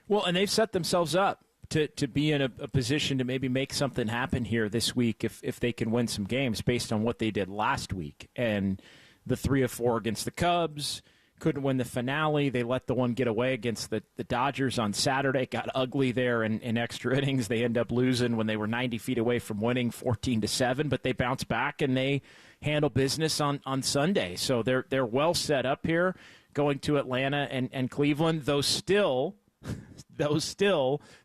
Well, and they've set themselves up to be in a position to maybe make something happen here this week if they can win some games based on what they did last week. And the 3 of 4 against the Cubs, couldn't win the finale. They let the one get away against the Dodgers on Saturday. Got ugly there in extra innings. They end up losing when they were 90 feet away from winning 14-7, but they bounce back and they handle business on Sunday. So they're well set up here going to Atlanta and Cleveland, though still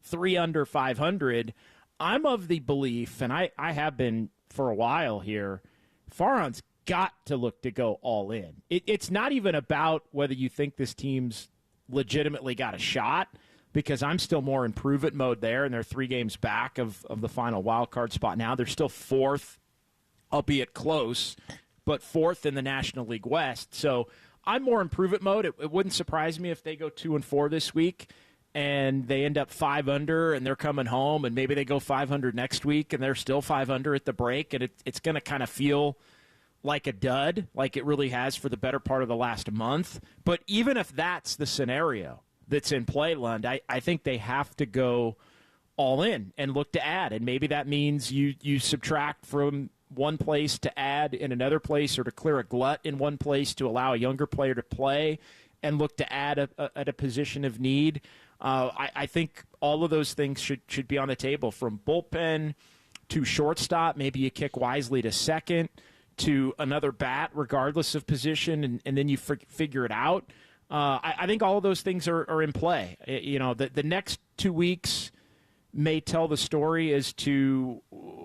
3 under 500. I'm of the belief, and I have been for a while here, Farhan's got to look to go all in. It's not even about whether you think this team's legitimately got a shot, because I'm still more in prove-it mode there, and they're 3 games back of the final wild card spot now. They're still 4th, albeit close, but 4th in the National League West. So I'm more in prove-it mode. It wouldn't surprise me if they go 2-4 this week, and they end up 5 under, and they're coming home, and maybe they go 500 next week, and they're still 5 under at the break, and it's going to kind of feel like a dud, like it really has for the better part of the last month. But even if that's the scenario that's in play, Lund, I think they have to go all in and look to add. And maybe that means you subtract from one place to add in another place, or to clear a glut in one place to allow a younger player to play, and look to add at a position of need. I think all of those things should be on the table, from bullpen to shortstop. Maybe you kick Wisely to second, to another bat, regardless of position, and then you figure it out. I think all of those things are in play. The next 2 weeks may tell the story as to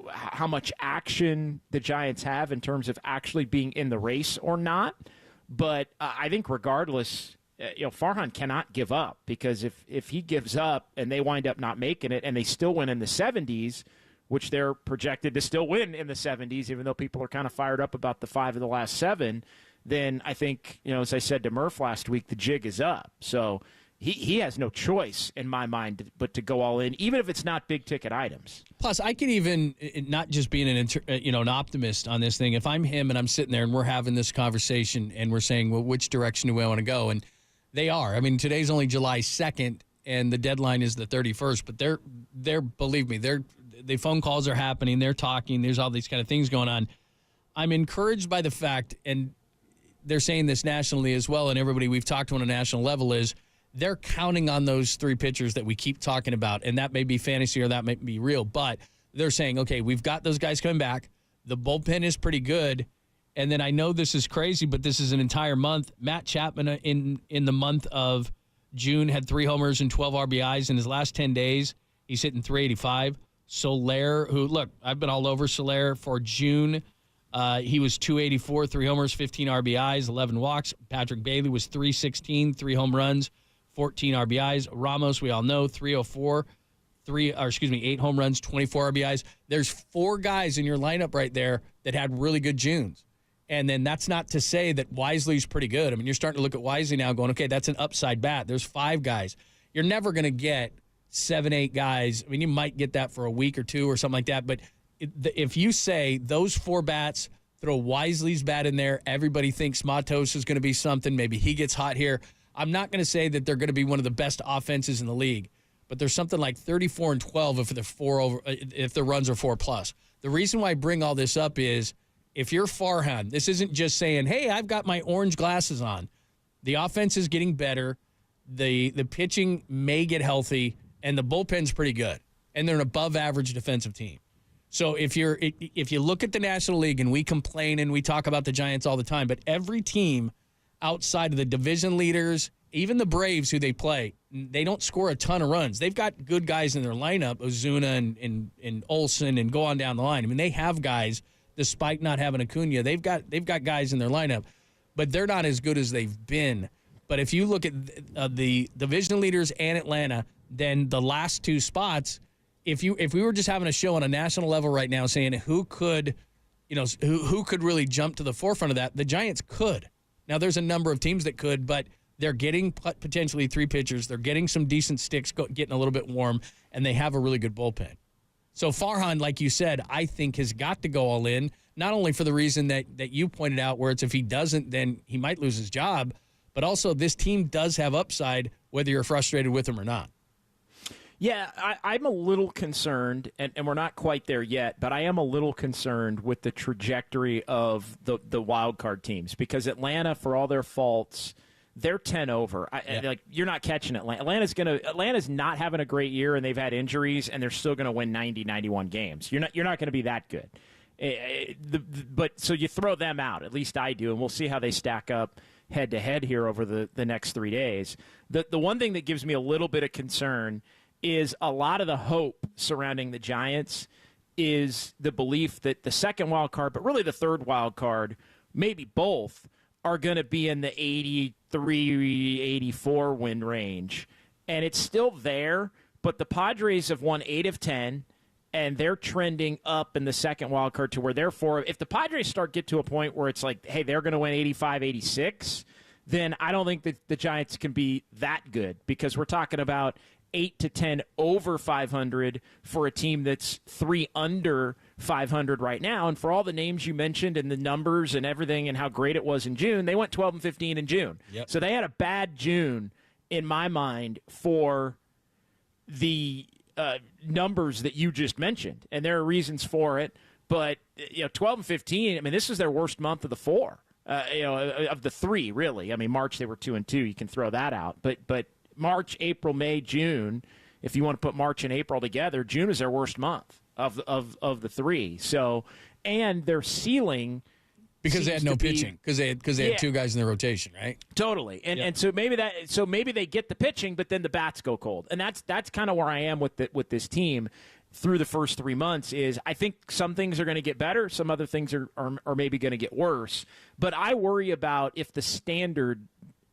how much action the Giants have in terms of actually being in the race or not. But I think regardless, Farhan cannot give up, because if he gives up and they wind up not making it and they still win in the 70s, which they're projected to still win in the 70s, even though people are kind of fired up about the 5 of the last 7, then I think, as I said to Murph last week, the jig is up. So he has no choice in my mind but to go all in, even if it's not big ticket items. Plus, I could even, not just being an optimist on this thing, if I'm him and I'm sitting there and we're having this conversation and we're saying, well, which direction do we want to go? And they are. I mean, today's only July 2nd and the deadline is the 31st, but they're believe me, the phone calls are happening, they're talking, there's all these kind of things going on. I'm encouraged by the fact, and they're saying this nationally as well, and everybody we've talked to on a national level is they're counting on those 3 pitchers that we keep talking about, and that may be fantasy or that may be real, but they're saying, okay, we've got those guys coming back. The bullpen is pretty good, and then I know this is crazy, but this is an entire month. Matt Chapman in the month of June had 3 homers and 12 RBIs. In his last 10 days, he's hitting .385. Soler, who, look, I've been all over Soler for June. He was .284, 3 homers, 15 RBIs, 11 walks. Patrick Bailey was .316, 3 home runs, 14 RBIs. Ramos, we all know, .304, 8 home runs, 24 RBIs. There's 4 guys in your lineup right there that had really good Junes. And then that's not to say that Wisely's pretty good. I mean, you're starting to look at Wisely now going, okay, that's an upside bat. There's 5 guys. You're never going to get 7, 8 guys. I mean, you might get that for a week or 2 or something like that. But if you say those 4 bats, throw Wisely's bat in there, everybody thinks Matos is going to be something. Maybe he gets hot here. I'm not going to say that they're going to be one of the best offenses in the league, but there's something like 34-12 if the runs are 4+. The reason why I bring all this up is if you're Farhan, this isn't just saying, hey, I've got my orange glasses on. The offense is getting better. The pitching may get healthy, and the bullpen's pretty good, and they're an above-average defensive team. So if you look at the National League, and we complain and we talk about the Giants all the time, but every team outside of the division leaders, even the Braves who they play, they don't score a ton of runs. They've got good guys in their lineup, Ozuna and Olsen, and go on down the line. I mean, they have guys, despite not having Acuna. They've got guys in their lineup, but they're not as good as they've been. But if you look at the division leaders and Atlanta, then the last 2 spots, if we were just having a show on a national level right now saying who could really jump to the forefront of that, the Giants could. Now, there's a number of teams that could, but they're getting potentially 3 pitchers. They're getting some decent sticks, getting a little bit warm, and they have a really good bullpen. So Farhan, like you said, I think has got to go all in, not only for the reason that you pointed out, where it's if he doesn't, then he might lose his job, but also this team does have upside, whether you're frustrated with them or not. Yeah, I'm a little concerned, and we're not quite there yet, but I am a little concerned with the trajectory of the wild card teams, because Atlanta, for all their faults, they're 10 over. You're not catching Atlanta. Atlanta's not having a great year, and they've had injuries, and they're still going to win 90, 91 games. You're not going to be that good. But so you throw them out. At least I do, and we'll see how they stack up head to head here over the next 3 days. The one thing that gives me a little bit of concern is a lot of the hope surrounding the Giants is the belief that the second wild card, but really the third wild card, maybe both, are going to be in the 83, 84 win range. And it's still there, but the Padres have won 8 of 10, and they're trending up in the second wild card to where they're 4. If the Padres get to a point where it's like, hey, they're going to win 85, 86, then I don't think that the Giants can be that good, because we're talking about 8 to 10 over 500 for a team that's 3 under 500 right now. And for all the names you mentioned and the numbers and everything and how great it was in June, they went 12-15 in June. Yep. So they had a bad June in my mind for the numbers that you just mentioned. And there are reasons for it. But 12-15, I mean, this is their worst month of the 4. Of the 3, really. I mean, March they were 2-2. You can throw that out. But March, April, May, June, if you want to put March and April together, June is their worst month of the 3. So, and their ceiling because they had no pitching, because they had 2 guys in the rotation, right? Totally. And so maybe they get the pitching, but then the bats go cold. And that's kind of where I am with this team. through the first 3 months is I think some things are going to get better. Some other things are maybe going to get worse. But I worry about if the standard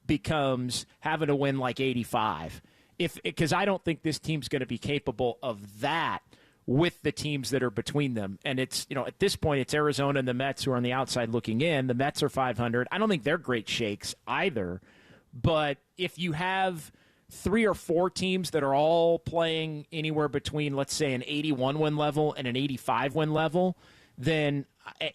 becomes having to win like 85. Because I don't think this team's going to be capable of that with the teams that are between them. And it's, at this point, it's Arizona and the Mets who are on the outside looking in. The Mets are 500. I don't think they're great shakes either. But if you have 3 or 4 teams that are all playing anywhere between, let's say, an 81 win level and an 85 win level, then,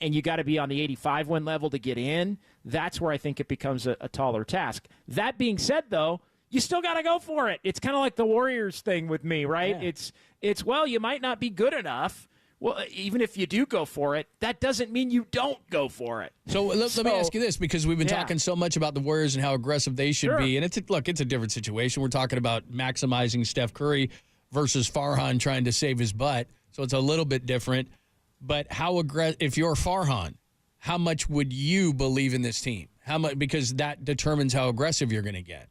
and you got to be on the 85 win level to get in, that's where I think it becomes a taller task. That being said, though, you still got to go for it. It's kind of like the Warriors thing with me, right? Yeah. It's well, you might not be good enough. Well, even if you do go for it, that doesn't mean you don't go for it. So let me ask you this, because we've been talking so much about the Warriors and how aggressive they should be. And it's a different situation. We're talking about maximizing Steph Curry versus Farhan trying to save his butt. So it's a little bit different. But how aggressive, if you're Farhan, how much would you believe in this team? How much? Because that determines how aggressive you're going to get,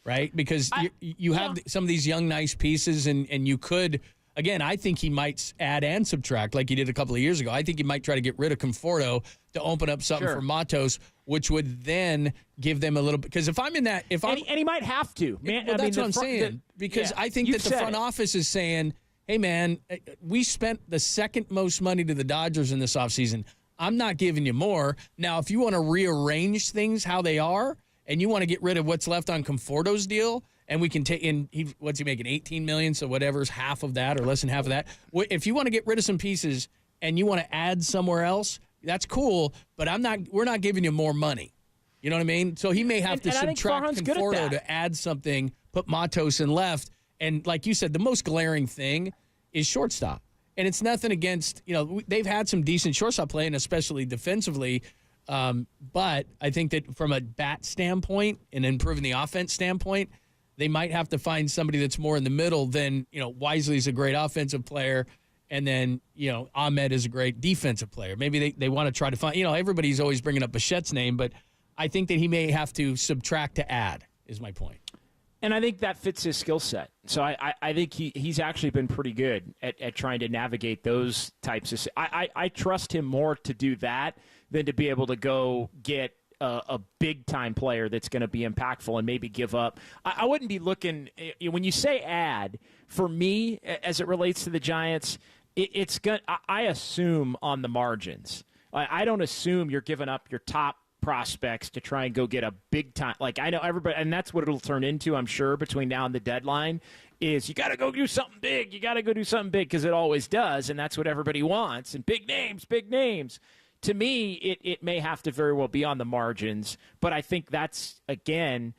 right? Because you have some of these young, nice pieces, and you could. Again, I think he might add and subtract like he did a couple of years ago. I think he might try to get rid of Conforto to open up something for Matos, which would then give them a little bit. Because if I'm in that, and he might have to, man. Well, that's what I'm saying. Because I think that the front office is saying, "Hey, man, we spent the second most money to the Dodgers in this offseason. I'm not giving you more. Now, if you want to rearrange things how they are, and you want to get rid of what's left on Conforto's deal." And we can take in, what's he making, $18 million, so whatever's half of that or less than half of that. If you want to get rid of some pieces and you want to add somewhere else, that's cool, but we're not giving you more money. You know what I mean? So he may have to subtract Conforto to add something, put Matos in left. And like you said, the most glaring thing is shortstop. And it's nothing against, they've had some decent shortstop play, and especially defensively. But I think that from a bat standpoint and improving the offense standpoint, they might have to find somebody that's more in the middle than, Wisely's a great offensive player, and then, Ahmed is a great defensive player. Maybe they want to try to find, everybody's always bringing up Bichette's name, but I think that he may have to subtract to add, is my point. And I think that fits his skill set. So I think he's actually been pretty good at trying to navigate those types of – I trust him more to do that than to be able to go get – a big-time player that's going to be impactful and maybe give up. I wouldn't be looking – when you say add, for me, as it relates to the Giants, it's good. I assume on the margins. I don't assume you're giving up your top prospects to try and go get a big-time – like I know everybody – and that's what it'll turn into, I'm sure, between now and the deadline is you got to go do something big. You got to go do something big because it always does, and that's what everybody wants. And big names, big names. To me, it may have to very well be on the margins, but I think that's, again,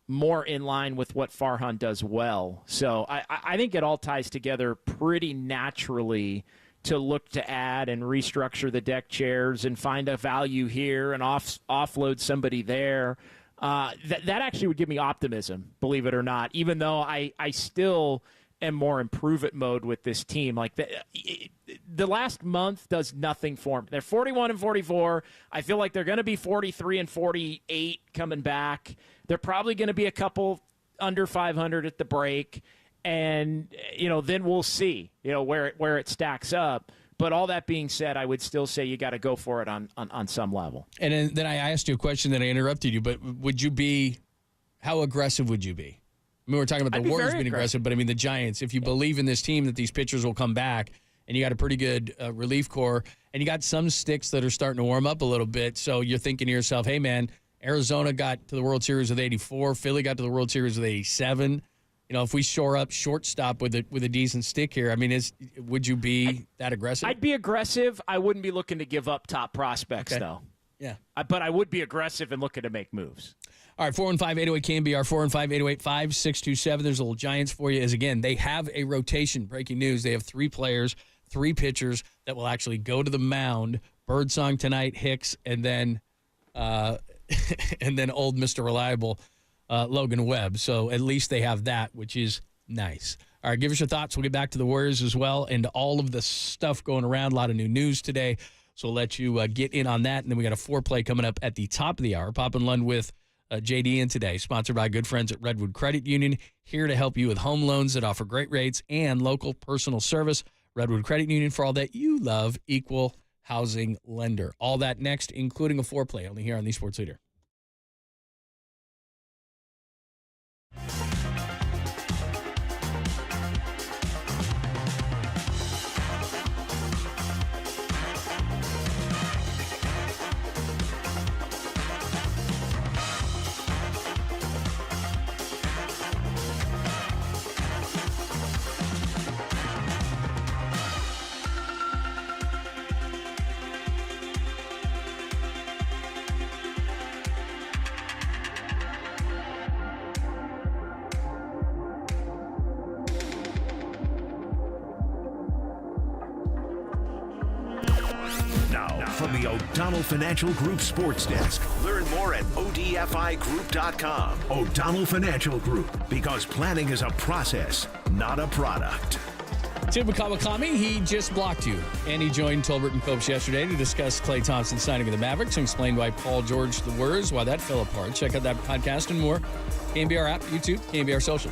more in line with what Farhan does well. So I think it all ties together pretty naturally to look to add and restructure the deck chairs and find a value here and offload somebody there. That actually would give me optimism, believe it or not, even though I still am more improve-it mode with this team. Like the last month does nothing for them. They're 41-44. I feel like they're going to be 43-48 coming back. They're probably going to be a couple under 500 at the break, and then we'll see where it stacks up. But all that being said, I would still say you got to go for it on some level. And then I asked you a question that I interrupted you, but how aggressive would you be? I mean, we're talking about the Warriors being aggressive, but I mean the Giants. If you believe in this team that these pitchers will come back, and you got a pretty good relief corps, and you got some sticks that are starting to warm up a little bit, so you're thinking to yourself, hey, man, Arizona got to the World Series with 84. Philly got to the World Series with 87. If we shore up shortstop with a decent stick here, I mean, would you be that aggressive? I'd be aggressive. I wouldn't be looking to give up top prospects, though. Yeah. But I would be aggressive and looking to make moves. All right, 415-808-KNBR, 415-808-5627. There's a little Giants for you. Again, they have a rotation. Breaking news, they have 3 players, 3 pitchers that will actually go to the mound. Birdsong tonight, Hicks, and then old Mr. Reliable, Logan Webb. So at least they have that, which is nice. All right, give us your thoughts. We'll get back to the Warriors as well and all of the stuff going around. A lot of new news today. So we'll let you get in on that. And then we got a foreplay coming up at the top of the hour. Pop and Lund with JD in today, sponsored by good friends at Redwood Credit Union, here to help you with home loans that offer great rates and local personal service. Redwood Credit Union, for all that you love, equal housing lender. All that next, including a foreplay, only here on the Sports Leader. From the O'Donnell Financial Group Sports Desk. Learn more at odfigroup.com. O'Donnell Financial Group, because planning is a process, not a product. Tim Kawakami, he just blocked you. And he joined Tolbert and Copes yesterday to discuss Klay Thompson signing with the Mavericks and explain why Paul George the words, why that fell apart. Check out that podcast and more. KNBR app, YouTube, KNBR Social.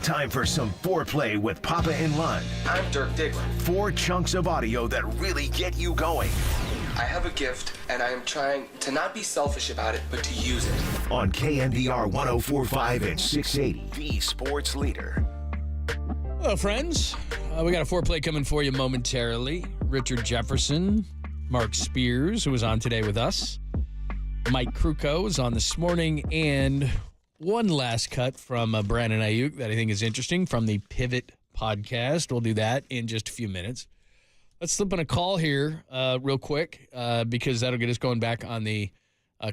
Time for some foreplay with Papa and Lund. I'm Dirk Diggler. 4 chunks of audio that really get you going. I have a gift, and I am trying to not be selfish about it, but to use it. On KNBR 104.5 and 680, the sports leader. Hello, friends. We got a foreplay coming for you momentarily. Richard Jefferson, Mark Spears, who was on today with us. Mike Krukow was on this morning, and one last cut from Brandon Aiyuk that I think is interesting from the Pivot podcast. We'll do that in just a few minutes. Let's slip in a call here real quick because that'll get us going back on the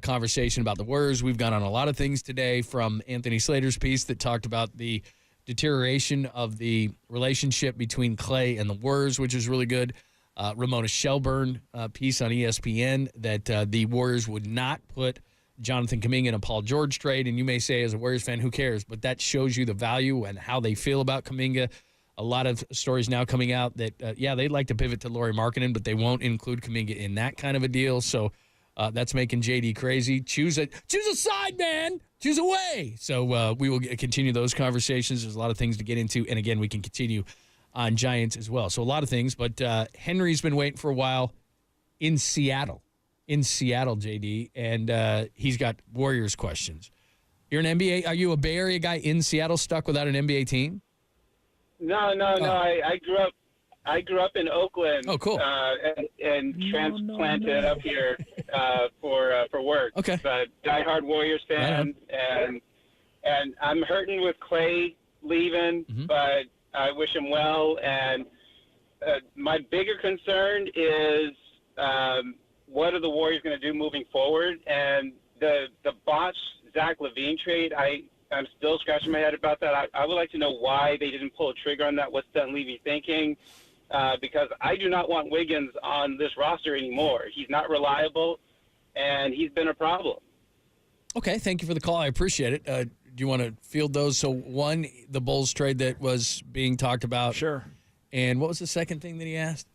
conversation about the Warriors. We've gone on a lot of things today, from Anthony Slater's piece that talked about the deterioration of the relationship between Klay and the Warriors, which is really good. Ramona Shelburne piece on ESPN that the Warriors would not put Jonathan Kuminga in a Paul George trade. And you may say, as a Warriors fan, who cares? But that shows you the value and how they feel about Kuminga. A lot of stories now coming out that, they'd like to pivot to Lauri Markkanen, but they won't include Kuminga in that kind of a deal. So that's making JD crazy. Choose a side, man. Choose a way. So we will continue those conversations. There's a lot of things to get into. And, again, we can continue on Giants as well. So a lot of things. But Henry's been waiting for a while in Seattle. JD, and he's got Warriors questions. You're an NBA. Are you a Bay Area guy in Seattle stuck without an NBA team? No. I grew up in Oakland. Oh, cool. And transplanted up here for work. Okay. But diehard Warriors fan, and I'm hurting with Klay leaving, but I wish him well. And my bigger concern is what are the Warriors going to do moving forward? And the botched Zach LaVine trade, I'm still scratching my head about that. I would like to know why they didn't pull a trigger on that. What's Dunleavy thinking? Because I do not want Wiggins on this roster anymore. He's not reliable, and he's been a problem. Okay, thank you for the call. I appreciate it. Do you want to field those? So, one, the Bulls trade that was being talked about. Sure. And what was the second thing that he asked?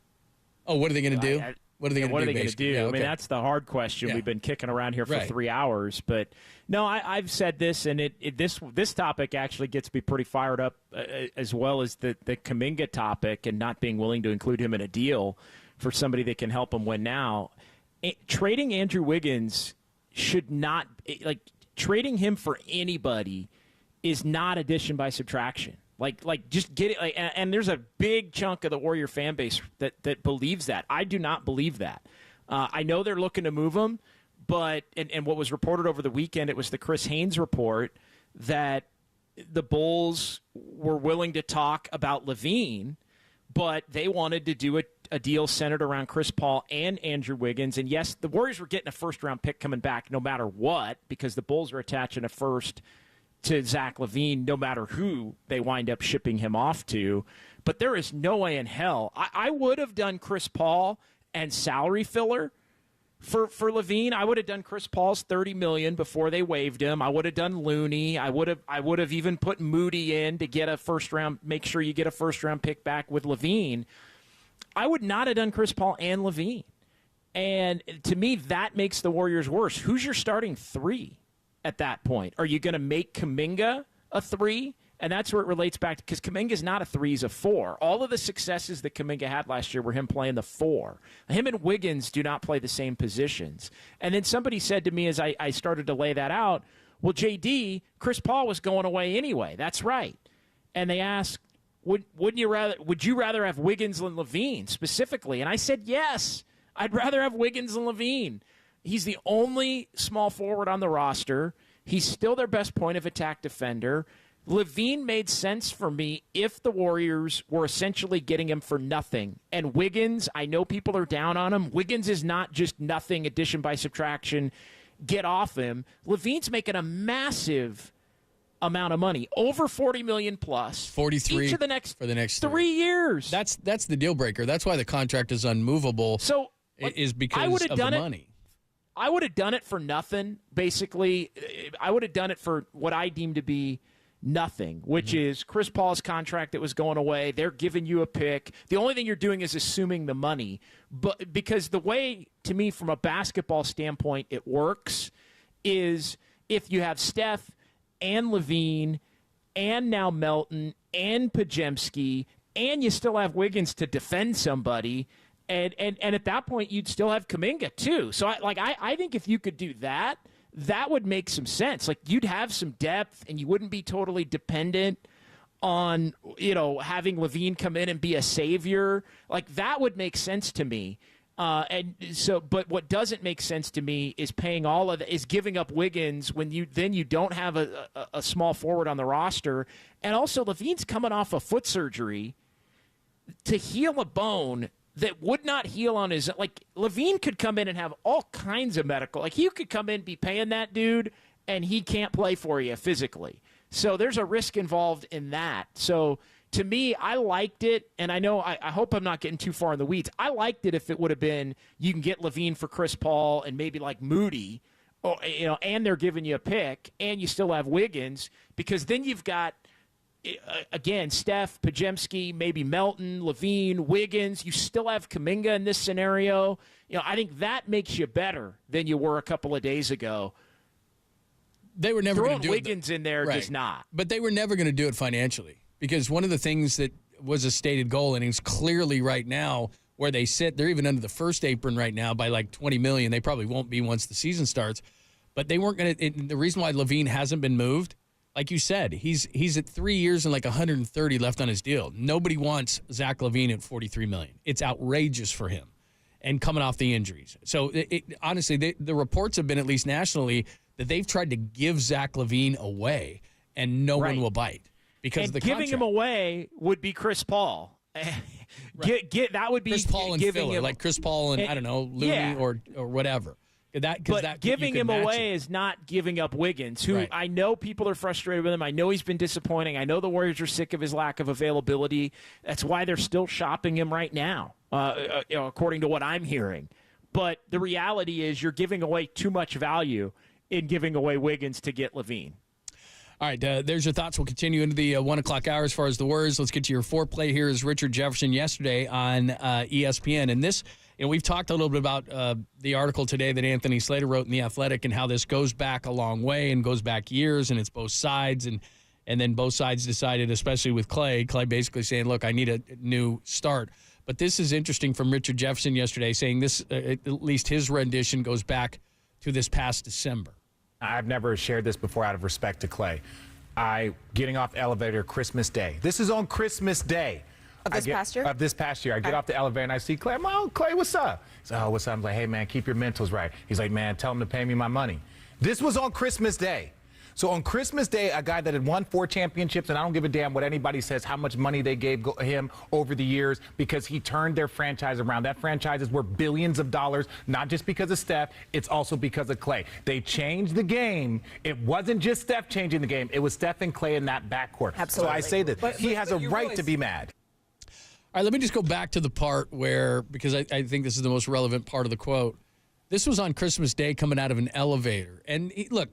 Oh, what are they going to do? What are they going to do? Yeah, I mean, that's the hard question. We've been kicking around here for 3 hours. But, no, I've said this, and this topic actually gets me pretty fired up, as well as the Kuminga topic and not being willing to include him in a deal for somebody that can help him win now. Trading Andrew Wiggins should not – trading him for anybody is not addition by subtraction. Like just get it. And there's a big chunk of the Warrior fan base that believes that. I do not believe that. I know they're looking to move him, but and what was reported over the weekend, it was the Chris Haynes report that the Bulls were willing to talk about LaVine, but they wanted to do a deal centered around Chris Paul and Andrew Wiggins. And yes, the Warriors were getting a first-round pick coming back no matter what, because the Bulls are attaching a first to Zach LaVine, no matter who they wind up shipping him off to. But there is no way in hell. I would have done Chris Paul and salary filler for LaVine. I would have done Chris Paul's $30 million before they waived him. I would have done Looney. I would have even put Moody in to get a first round, make sure you get a first round pick back with LaVine. I would not have done Chris Paul and LaVine. And to me, that makes the Warriors worse. Who's your starting three at that point? Are you going to make Kuminga a three? And that's where it relates back to, because Kuminga's not a three, he's a four. All of the successes that Kuminga had last year were him playing the four. Him and Wiggins do not play the same positions. And then somebody said to me as I started to lay that out, well, JD, Chris Paul was going away anyway. That's right. And they asked, would you rather have Wiggins than LaVine specifically? And I said, yes, I'd rather have Wiggins than LaVine. He's the only small forward on the roster. He's still their best point of attack defender. LaVine made sense for me if the Warriors were essentially getting him for nothing. And Wiggins, I know people are down on him. Wiggins is not just nothing, addition by subtraction. Get off him. LaVine's making a massive amount of money, over $40 million plus. 43 each of the next for the next 3 years. That's the deal breaker. That's why the contract is unmovable. So is because of the money. I would have done it for nothing. Basically, I would have done it for what I deem to be nothing, which is Chris Paul's contract that was going away. They're giving you a pick. The only thing you're doing is assuming the money. But because the way, to me, from a basketball standpoint, it works is if you have Steph and LaVine and now Melton and Podziemski, and you still have Wiggins to defend somebody. And at that point, you'd still have Kuminga, too. So, I think if you could do that, that would make some sense. Like, you'd have some depth, and you wouldn't be totally dependent on, having LaVine come in and be a savior. Like, that would make sense to me. But what doesn't make sense to me is paying all of is giving up Wiggins when you don't have a small forward on the roster. And also, LaVine's coming off a foot surgery to heal a bone that would not heal on his, like, LaVine could come in and have all kinds of medical, like, you could come in, be paying that dude, and he can't play for you physically. So there's a risk involved in that. So to me, I liked it, and I know, I hope I'm not getting too far in the weeds. I liked it if it would have been, you can get LaVine for Chris Paul and maybe like Moody, or, and they're giving you a pick, and you still have Wiggins, because then you've got, again, Steph, Podziemski, maybe Melton, LaVine, Wiggins. You still have Kuminga in this scenario. I think that makes you better than you were a couple of days ago. They were never going to do Wiggins in there, does not. But they were never going to do it financially, because one of the things that was a stated goal, and it's clearly right now where they sit, they're even under the first apron right now by like $20 million. They probably won't be once the season starts. But they weren't going to. The reason why LaVine hasn't been moved, like you said, he's at 3 years and like 130 left on his deal. Nobody wants Zach LaVine at $43 million. It's outrageous for him, and coming off the injuries. So honestly, the reports have been, at least nationally, that they've tried to give Zach LaVine away, and no one will bite because of the giving contract. Him away would be Chris Paul. That would be Chris Paul and giving filler, him, like Chris Paul and I don't know, Looney or whatever. But giving him away is not giving up Wiggins, who I know people are frustrated with him. I know he's been disappointing. I know the Warriors are sick of his lack of availability. That's why they're still shopping him right now, according to what I'm hearing. But the reality is you're giving away too much value in giving away Wiggins to get LaVine. All right, there's your thoughts. We'll continue into the 1 o'clock hour as far as the Warriors. Let's get to your foreplay. Here is Richard Jefferson yesterday on ESPN. And this, we've talked a little bit about the article today that Anthony Slater wrote in The Athletic, and how this goes back a long way and goes back years, and it's both sides. And then both sides decided, especially with Klay basically saying, look, I need a new start. But this is interesting from Richard Jefferson yesterday, saying this, at least his rendition, goes back to this past December. I've never shared this before out of respect to Klay. Getting off the elevator Christmas Day. This is on Christmas Day. Of this past year? Of this past year. I get off the elevator and I see Klay. I'm like, oh, Klay, what's up? He's like, oh, what's up? I'm like, hey, man, keep your mentals right. He's like, man, tell him to pay me my money. This was on Christmas Day. So on Christmas Day, a guy that had won 4 championships, and I don't give a damn what anybody says, how much money they gave him over the years, because he turned their franchise around. That franchise is worth billions of dollars, not just because of Steph, it's also because of Klay. They changed the game. It wasn't just Steph changing the game. It was Steph and Klay in that backcourt. Absolutely. So I say that he has a right to be mad. All right, let me just go back to the part where, because I think this is the most relevant part of the quote. This was on Christmas Day coming out of an elevator. And look,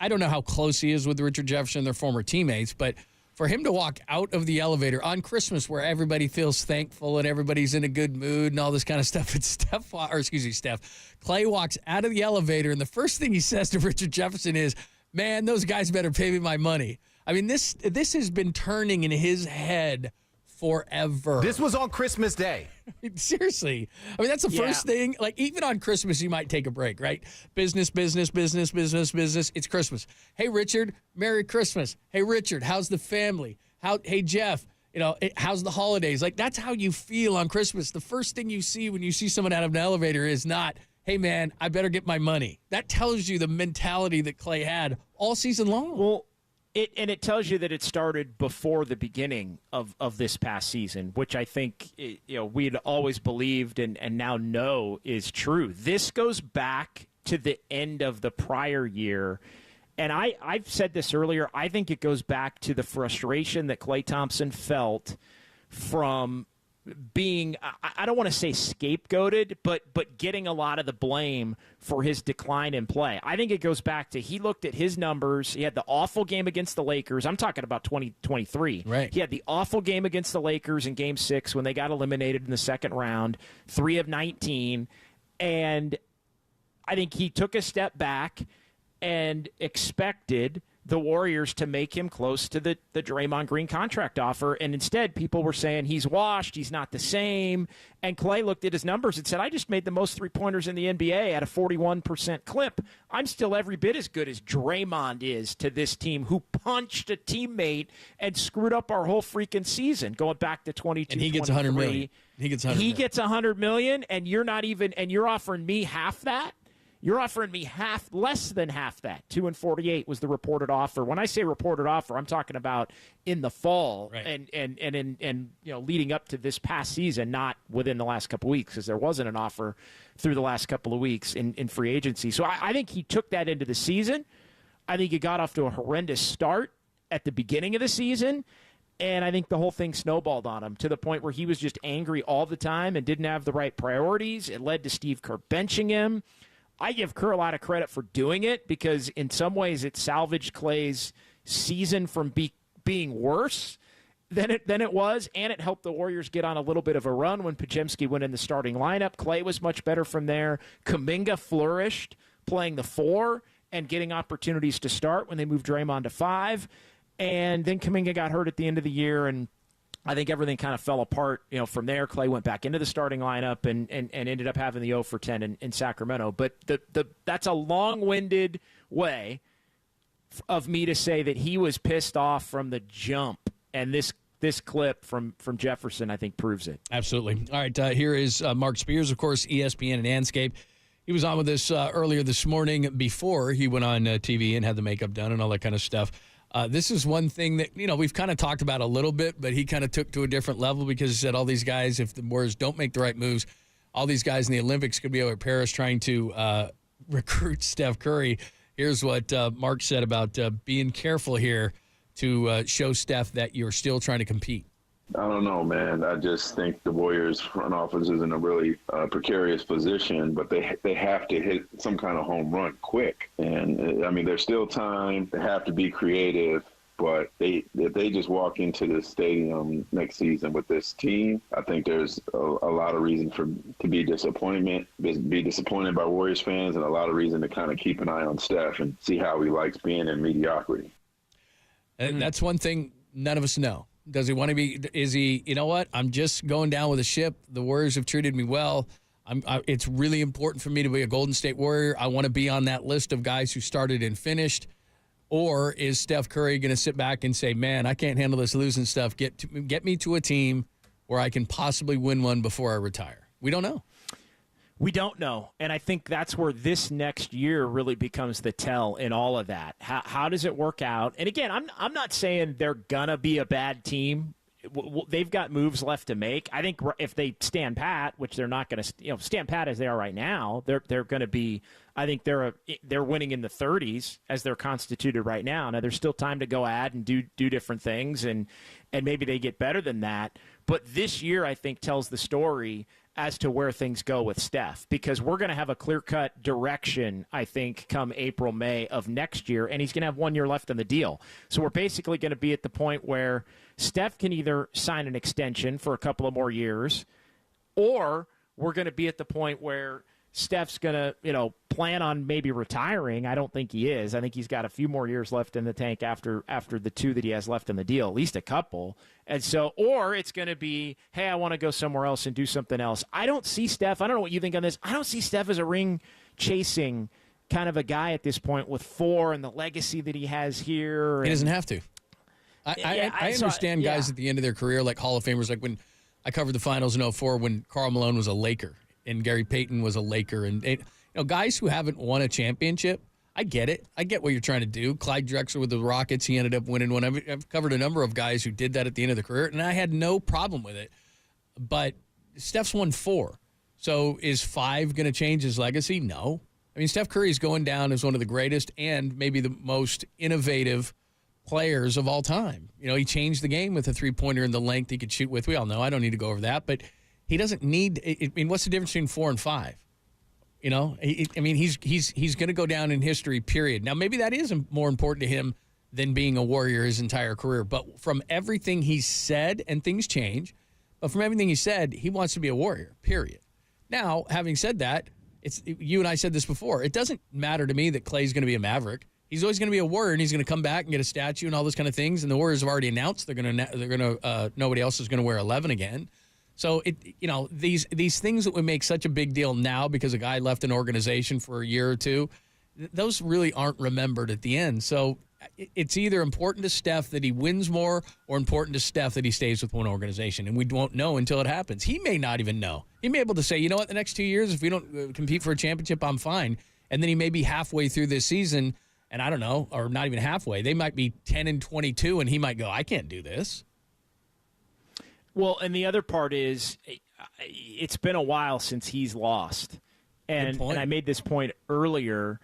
I don't know how close he is with Richard Jefferson, their former teammates, but for him to walk out of the elevator on Christmas where everybody feels thankful and everybody's in a good mood and all this kind of stuff, and Steph, Klay walks out of the elevator, and the first thing he says to Richard Jefferson is, man, those guys better pay me my money. I mean, this has been turning in his head forever. This was on Christmas Day. Seriously. I mean, that's the first thing. Like, even on Christmas, you might take a break, right? Business. It's Christmas. Hey, Richard, Merry Christmas. Hey, Richard, how's the family? Hey, Jeff, how's the holidays? Like, that's how you feel on Christmas. The first thing you see when you see someone out of an elevator is not, hey, man, I better get my money. That tells you the mentality that Klay had all season long. Well, it tells you that it started before the beginning of this past season, which I think we'd always believed and now know is true. This goes back to the end of the prior year. And I've said this earlier. I think it goes back to the frustration that Klay Thompson felt from being, I don't want to say scapegoated, but getting a lot of the blame for his decline in play. I think it goes back to, he looked at his numbers. He had the awful game against the Lakers. I'm talking about 2023. Right. He had the awful game against the Lakers in Game 6 when they got eliminated in the second round, 3 of 19. And I think he took a step back and expected the Warriors to make him close to the Draymond Green contract offer. And instead, people were saying he's washed, he's not the same. And Klay looked at his numbers and said, I just made the most three-pointers in the NBA at a 41% clip. I'm still every bit as good as Draymond is to this team who punched a teammate and screwed up our whole freaking season going back to 22, and he gets $100 million. He gets $100 million, and you're not even, and you're offering me half that? You're offering me less than half that. 2 and 48 was the reported offer. When I say reported offer, I'm talking about in the fall and leading up to this past season, not within the last couple of weeks, because there wasn't an offer through the last couple of weeks in free agency. So I think he took that into the season. I think he got off to a horrendous start at the beginning of the season. And I think the whole thing snowballed on him to the point where he was just angry all the time and didn't have the right priorities. It led to Steve Kerr benching him. I give Kerr a lot of credit for doing it because in some ways it salvaged Klay's season from being worse than it was, and it helped the Warriors get on a little bit of a run when Podziemski went in the starting lineup. Klay was much better from there. Kuminga flourished playing the 4 and getting opportunities to start when they moved Draymond to 5. And then Kuminga got hurt at the end of the year, and I think everything kind of fell apart, from there. Klay went back into the starting lineup and ended up having the 0 for 10 in Sacramento. But that's a long-winded way of me to say that he was pissed off from the jump. And this clip from Jefferson, I think, proves it. Absolutely. All right, here is Mark Spears, of course, ESPN and Anscape. He was on with us earlier this morning before he went on TV and had the makeup done and all that kind of stuff. This is one thing that, we've kind of talked about a little bit, but he kind of took to a different level because he said all these guys, if the Warriors don't make the right moves, all these guys in the Olympics could be over at Paris trying to recruit Steph Curry. Here's what Mark said about being careful here to show Steph that you're still trying to compete. I don't know, man. I just think the Warriors front office is in a really precarious position, but they have to hit some kind of home run quick. And, there's still time. They have to be creative. But if they just walk into the stadium next season with this team, I think there's a lot of reason to be disappointed by Warriors fans, and a lot of reason to kind of keep an eye on Steph and see how he likes being in mediocrity. And that's one thing none of us know. Does he want to be? Is he? You know what? I'm just going down with a ship. The Warriors have treated me well. It's really important for me to be a Golden State Warrior. I want to be on that list of guys who started and finished. Or is Steph Curry going to sit back and say, "Man, I can't handle this losing stuff. Get me to a team where I can possibly win one before I retire"? We don't know. We don't know, and I think that's where this next year really becomes the tell in all of that. How does it work out? And again, I'm not saying they're gonna be a bad team. They've got moves left to make. I think if they stand pat, which they're not going to, stand pat as they are right now, they're going to be. I think they're winning in the 30s as they're constituted right now. Now there's still time to go add and do different things, and maybe they get better than that. But this year, I think, tells the story as to where things go with Steph, because we're going to have a clear-cut direction, I think, come April, May of next year, and he's going to have 1 year left on the deal. So we're basically going to be at the point where Steph can either sign an extension for a couple of more years, or we're going to be at the point where Steph's going to, plan on maybe retiring. I don't think he is. I think he's got a few more years left in the tank after the 2 that he has left in the deal, at least a couple. And so, or it's going to be, hey, I want to go somewhere else and do something else. I don't see Steph. I don't know what you think on this. I don't see Steph as a ring-chasing kind of a guy at this point with 4 and the legacy that he has here. He doesn't have to. I understand guys at the end of their career, like Hall of Famers, like when I covered the finals in 2004 when Karl Malone was a Laker and Gary Payton was a Laker. And guys who haven't won a championship, I get it. I get what you're trying to do. Clyde Drexler with the Rockets, he ended up winning one. I've covered a number of guys who did that at the end of their career, and I had no problem with it. But Steph's won 4. So is 5 going to change his legacy? No. I mean, Steph Curry is going down as one of the greatest and maybe the most innovative players of all time. He changed the game with a three-pointer and the length he could shoot with. We all know. I don't need to go over that. But he doesn't need – I mean, what's the difference between 4 and 5? He's going to go down in history, period. Now, maybe that is more important to him than being a Warrior his entire career. But from everything he said, and things change, but from everything he said, he wants to be a Warrior, period. Now, having said that, you and I said this before, it doesn't matter to me that Klay's going to be a Maverick. He's always going to be a Warrior, and he's going to come back and get a statue and all those kind of things. And the Warriors have already announced nobody else is going to wear 11 again. So these things that would make such a big deal now because a guy left an organization for a year or two, those really aren't remembered at the end. So it's either important to Steph that he wins more or important to Steph that he stays with one organization. And we won't know until it happens. He may not even know. He may be able to say, you know what, the next 2 years, if we don't compete for a championship, I'm fine. And then he may be halfway through this season. And I don't know, or not even halfway. They might be 10-22, and he might go, I can't do this. Well, and the other part is it's been a while since he's lost. And I made this point earlier.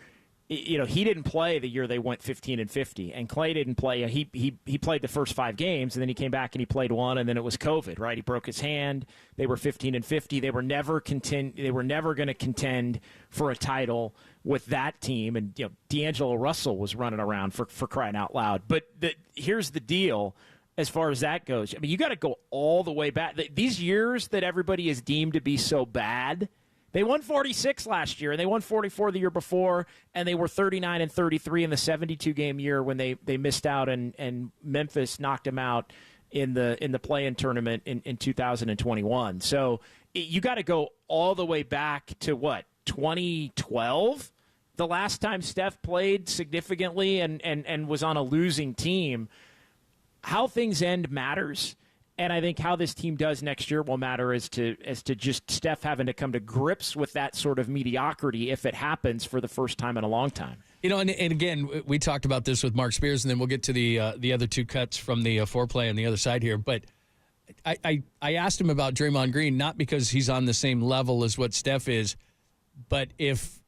He didn't play the year they went 15-50, and Klay didn't play. He played the first 5 games, and then he came back and he played one, and then it was COVID, right? He broke his hand. They were 15-50. They were never going to contend for a title with that team, and D'Angelo Russell was running around for crying out loud. But here's the deal. As far as that goes, I mean, you got to go all the way back. These years that everybody is deemed to be so bad, they won 46 last year, and they won 44 the year before, and they were 39-33 in the 72-game year when they missed out, and Memphis knocked them out in the play-in tournament in 2021. So you got to go all the way back to 2012, the last time Steph played significantly and was on a losing team. How things end matters, and I think how this team does next year will matter as to just Steph having to come to grips with that sort of mediocrity if it happens for the first time in a long time. And again, we talked about this with Mark Spears, and then we'll get to the other two cuts from the foreplay on the other side here. But I asked him about Draymond Green, not because he's on the same level as what Steph is, but if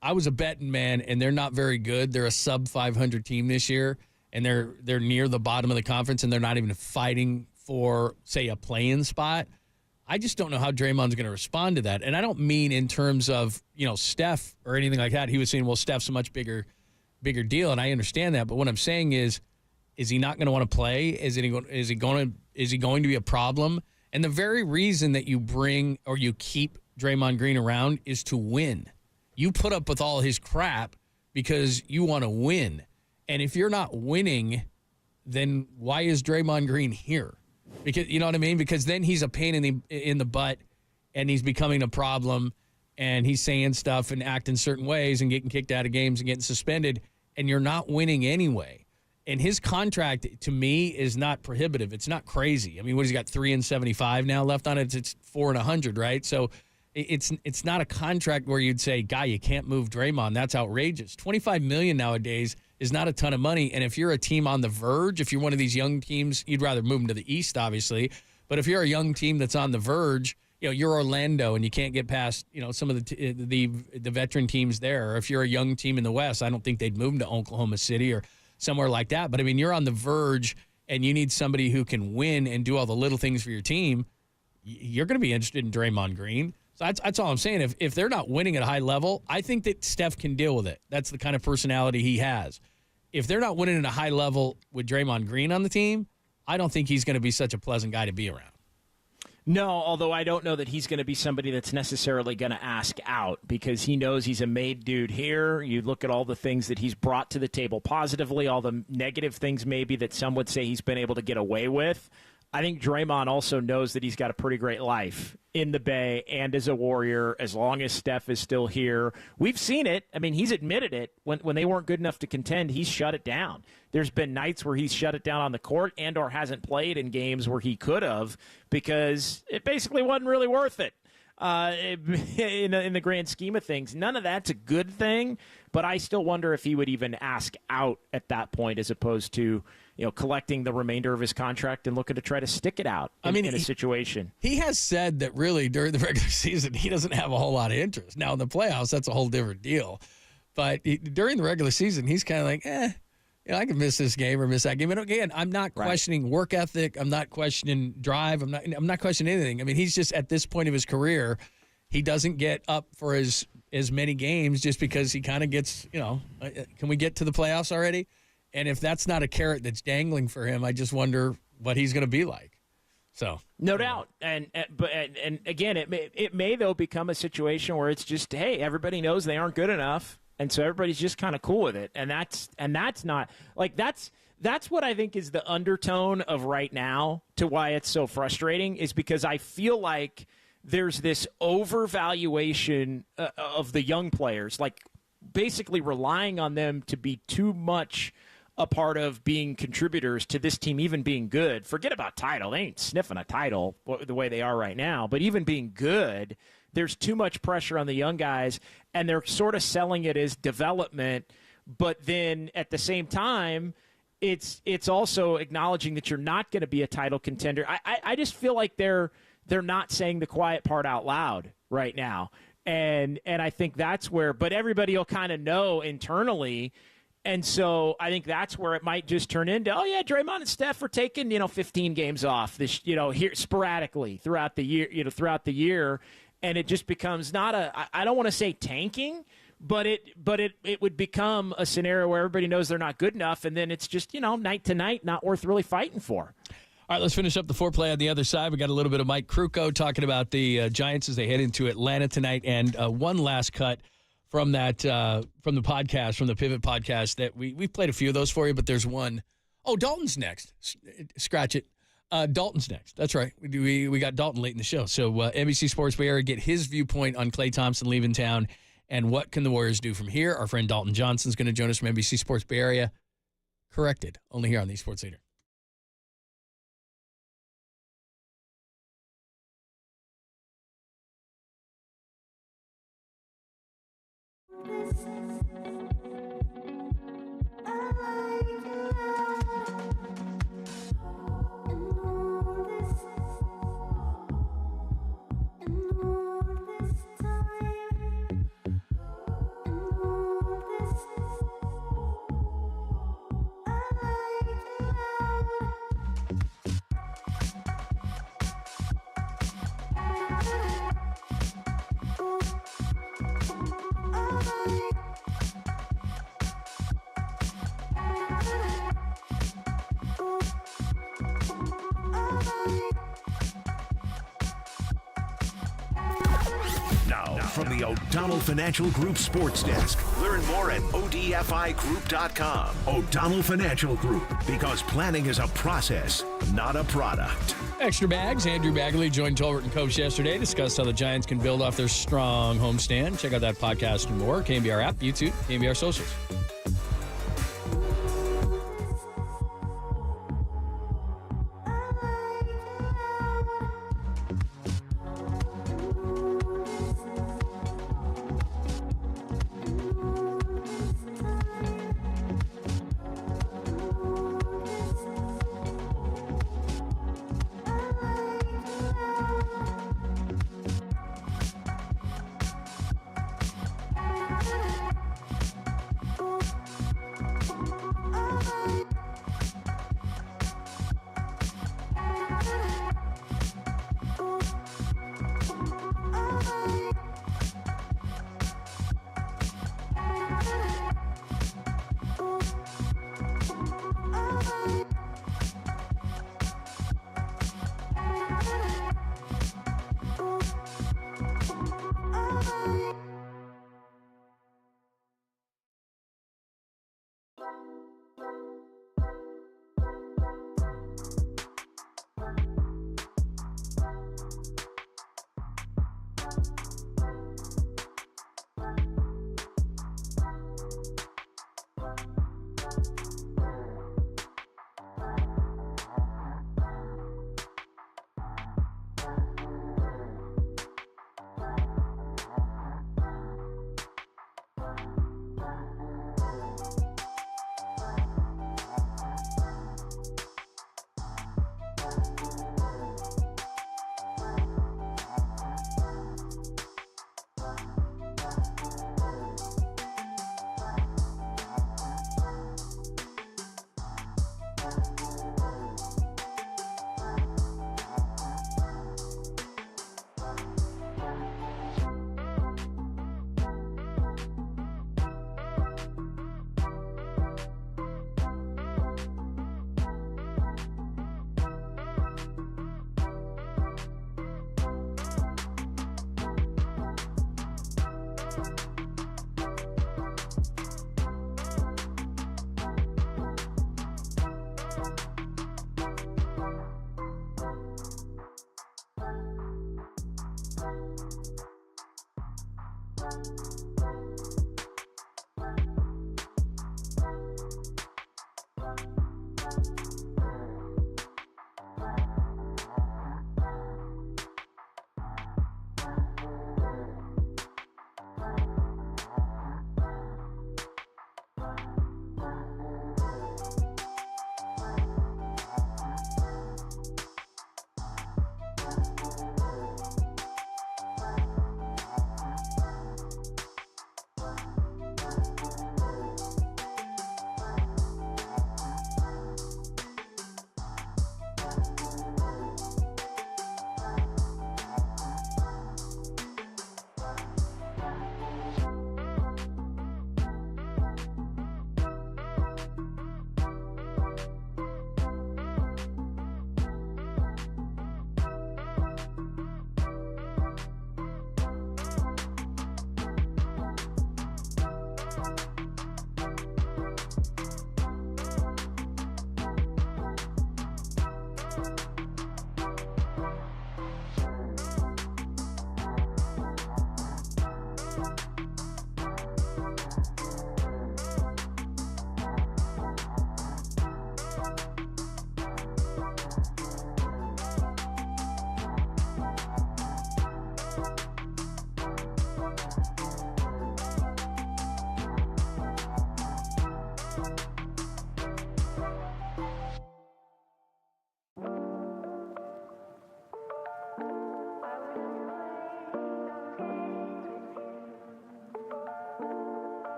I was a betting man and they're not very good, they're a sub-500 team this year, and they're near the bottom of the conference, and they're not even fighting for, say, a play-in spot, I just don't know how Draymond's going to respond to that. And I don't mean in terms of, Steph or anything like that. He was saying, well, Steph's a much bigger deal, and I understand that. But what I'm saying is he not going to want to play? Is he going to be a problem? And the very reason that you bring or you keep Draymond Green around is to win. You put up with all his crap because you want to win. And if you're not winning, then why is Draymond Green here? Because you know what I mean? Because then he's a pain in the butt, and he's becoming a problem, and he's saying stuff and acting certain ways and getting kicked out of games and getting suspended, and you're not winning anyway. And his contract, to me, is not prohibitive. It's not crazy. I mean, what, he's got $375 now left on it? It's $4 and $100, right? So it's not a contract where you'd say, guy, you can't move Draymond. That's outrageous. $25 million nowadays is not a ton of money. And if you're a team on the verge, if you're one of these young teams, you'd rather move them to the East, obviously. But if you're a young team that's on the verge, you're Orlando and you can't get past, some of the veteran teams there. Or if you're a young team in the West, I don't think they'd move them to Oklahoma City or somewhere like that. But I mean, you're on the verge and you need somebody who can win and do all the little things for your team. You're going to be interested in Draymond Green. So that's all I'm saying. If they're not winning at a high level, I think that Steph can deal with it. That's the kind of personality he has. If they're not winning at a high level with Draymond Green on the team, I don't think he's going to be such a pleasant guy to be around. No, although I don't know that he's going to be somebody that's necessarily going to ask out, because he knows he's a made dude here. You look at all the things that he's brought to the table positively, all the negative things maybe that some would say he's been able to get away with. I think Draymond also knows that he's got a pretty great life in the Bay and as a Warrior as long as Steph is still here. We've seen it. I mean, he's admitted it. When they weren't good enough to contend, he's shut it down. There's been nights where he's shut it down on the court and or hasn't played in games where he could have because it basically wasn't really worth it. In the grand scheme of things, none of that's a good thing, but I still wonder if he would even ask out at that point as opposed to collecting the remainder of his contract and looking to try to stick it out in a situation. He has said that really during the regular season, he doesn't have a whole lot of interest. Now in the playoffs, that's a whole different deal. But during the regular season, he's kind of like, I can miss this game or miss that game. And again, I'm not questioning work ethic. I'm not questioning drive. I'm not questioning anything. I mean, he's just at this point of his career, he doesn't get up for as many games just because he kind of gets, can we get to the playoffs already? And if that's not a carrot that's dangling for him, I just wonder what he's going to be like. So no doubt, and again, it may though become a situation where it's just, hey, everybody knows they aren't good enough, And so everybody's just kind of cool with it. And that's not like that's what I think is the undertone of right now to why it's so frustrating, is because I feel like there's this overvaluation of the young players, like basically relying on them to be too much a part of being contributors to this team even being good. Forget about title. They ain't sniffing a title the way they are right now. But even being good, there's too much pressure on the young guys, and they're sort of selling it as development. But then at the same time, it's also acknowledging that you're not going to be a title contender. I just feel like they're not saying the quiet part out loud right now. And I think that's where, but everybody will kind of know internally. And so I think that's where it might just turn into, oh yeah, Draymond and Steph are taking, 15 games off this, here sporadically throughout the year. And it just becomes not I don't want to say tanking, but it would become a scenario where everybody knows they're not good enough. And then it's just, night to night, not worth really fighting for. All right, let's finish up the foreplay on the other side. We got a little bit of Mike Krukow talking about the Giants as they head into Atlanta tonight. And one last cut from that from the podcast, from the Pivot podcast, that we've played a few of those for you, but there's one. Oh, Dalton's next. Scratch it. Dalton's next. That's right. We got Dalton late in the show. So NBC Sports Bay Area, get his viewpoint on Klay Thompson leaving town and what can the Warriors do from here. Our friend Dalton Johnson's going to join us from NBC Sports Bay Area. Corrected. Only here on the Sports Leader. From the O'Donnell Financial Group Sports Desk. Learn more at ODFIGroup.com. O'Donnell Financial Group, because planning is a process, not a product. Extra Bags. Andrew Bagley joined Tolbert and Coach yesterday, discussed how the Giants can build off their strong homestand. Check out that podcast and more. KNBR app, YouTube, KNBR socials.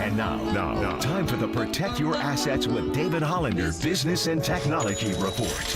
And now, time for the Protect Your Assets with David Hollander Business and Technology Report.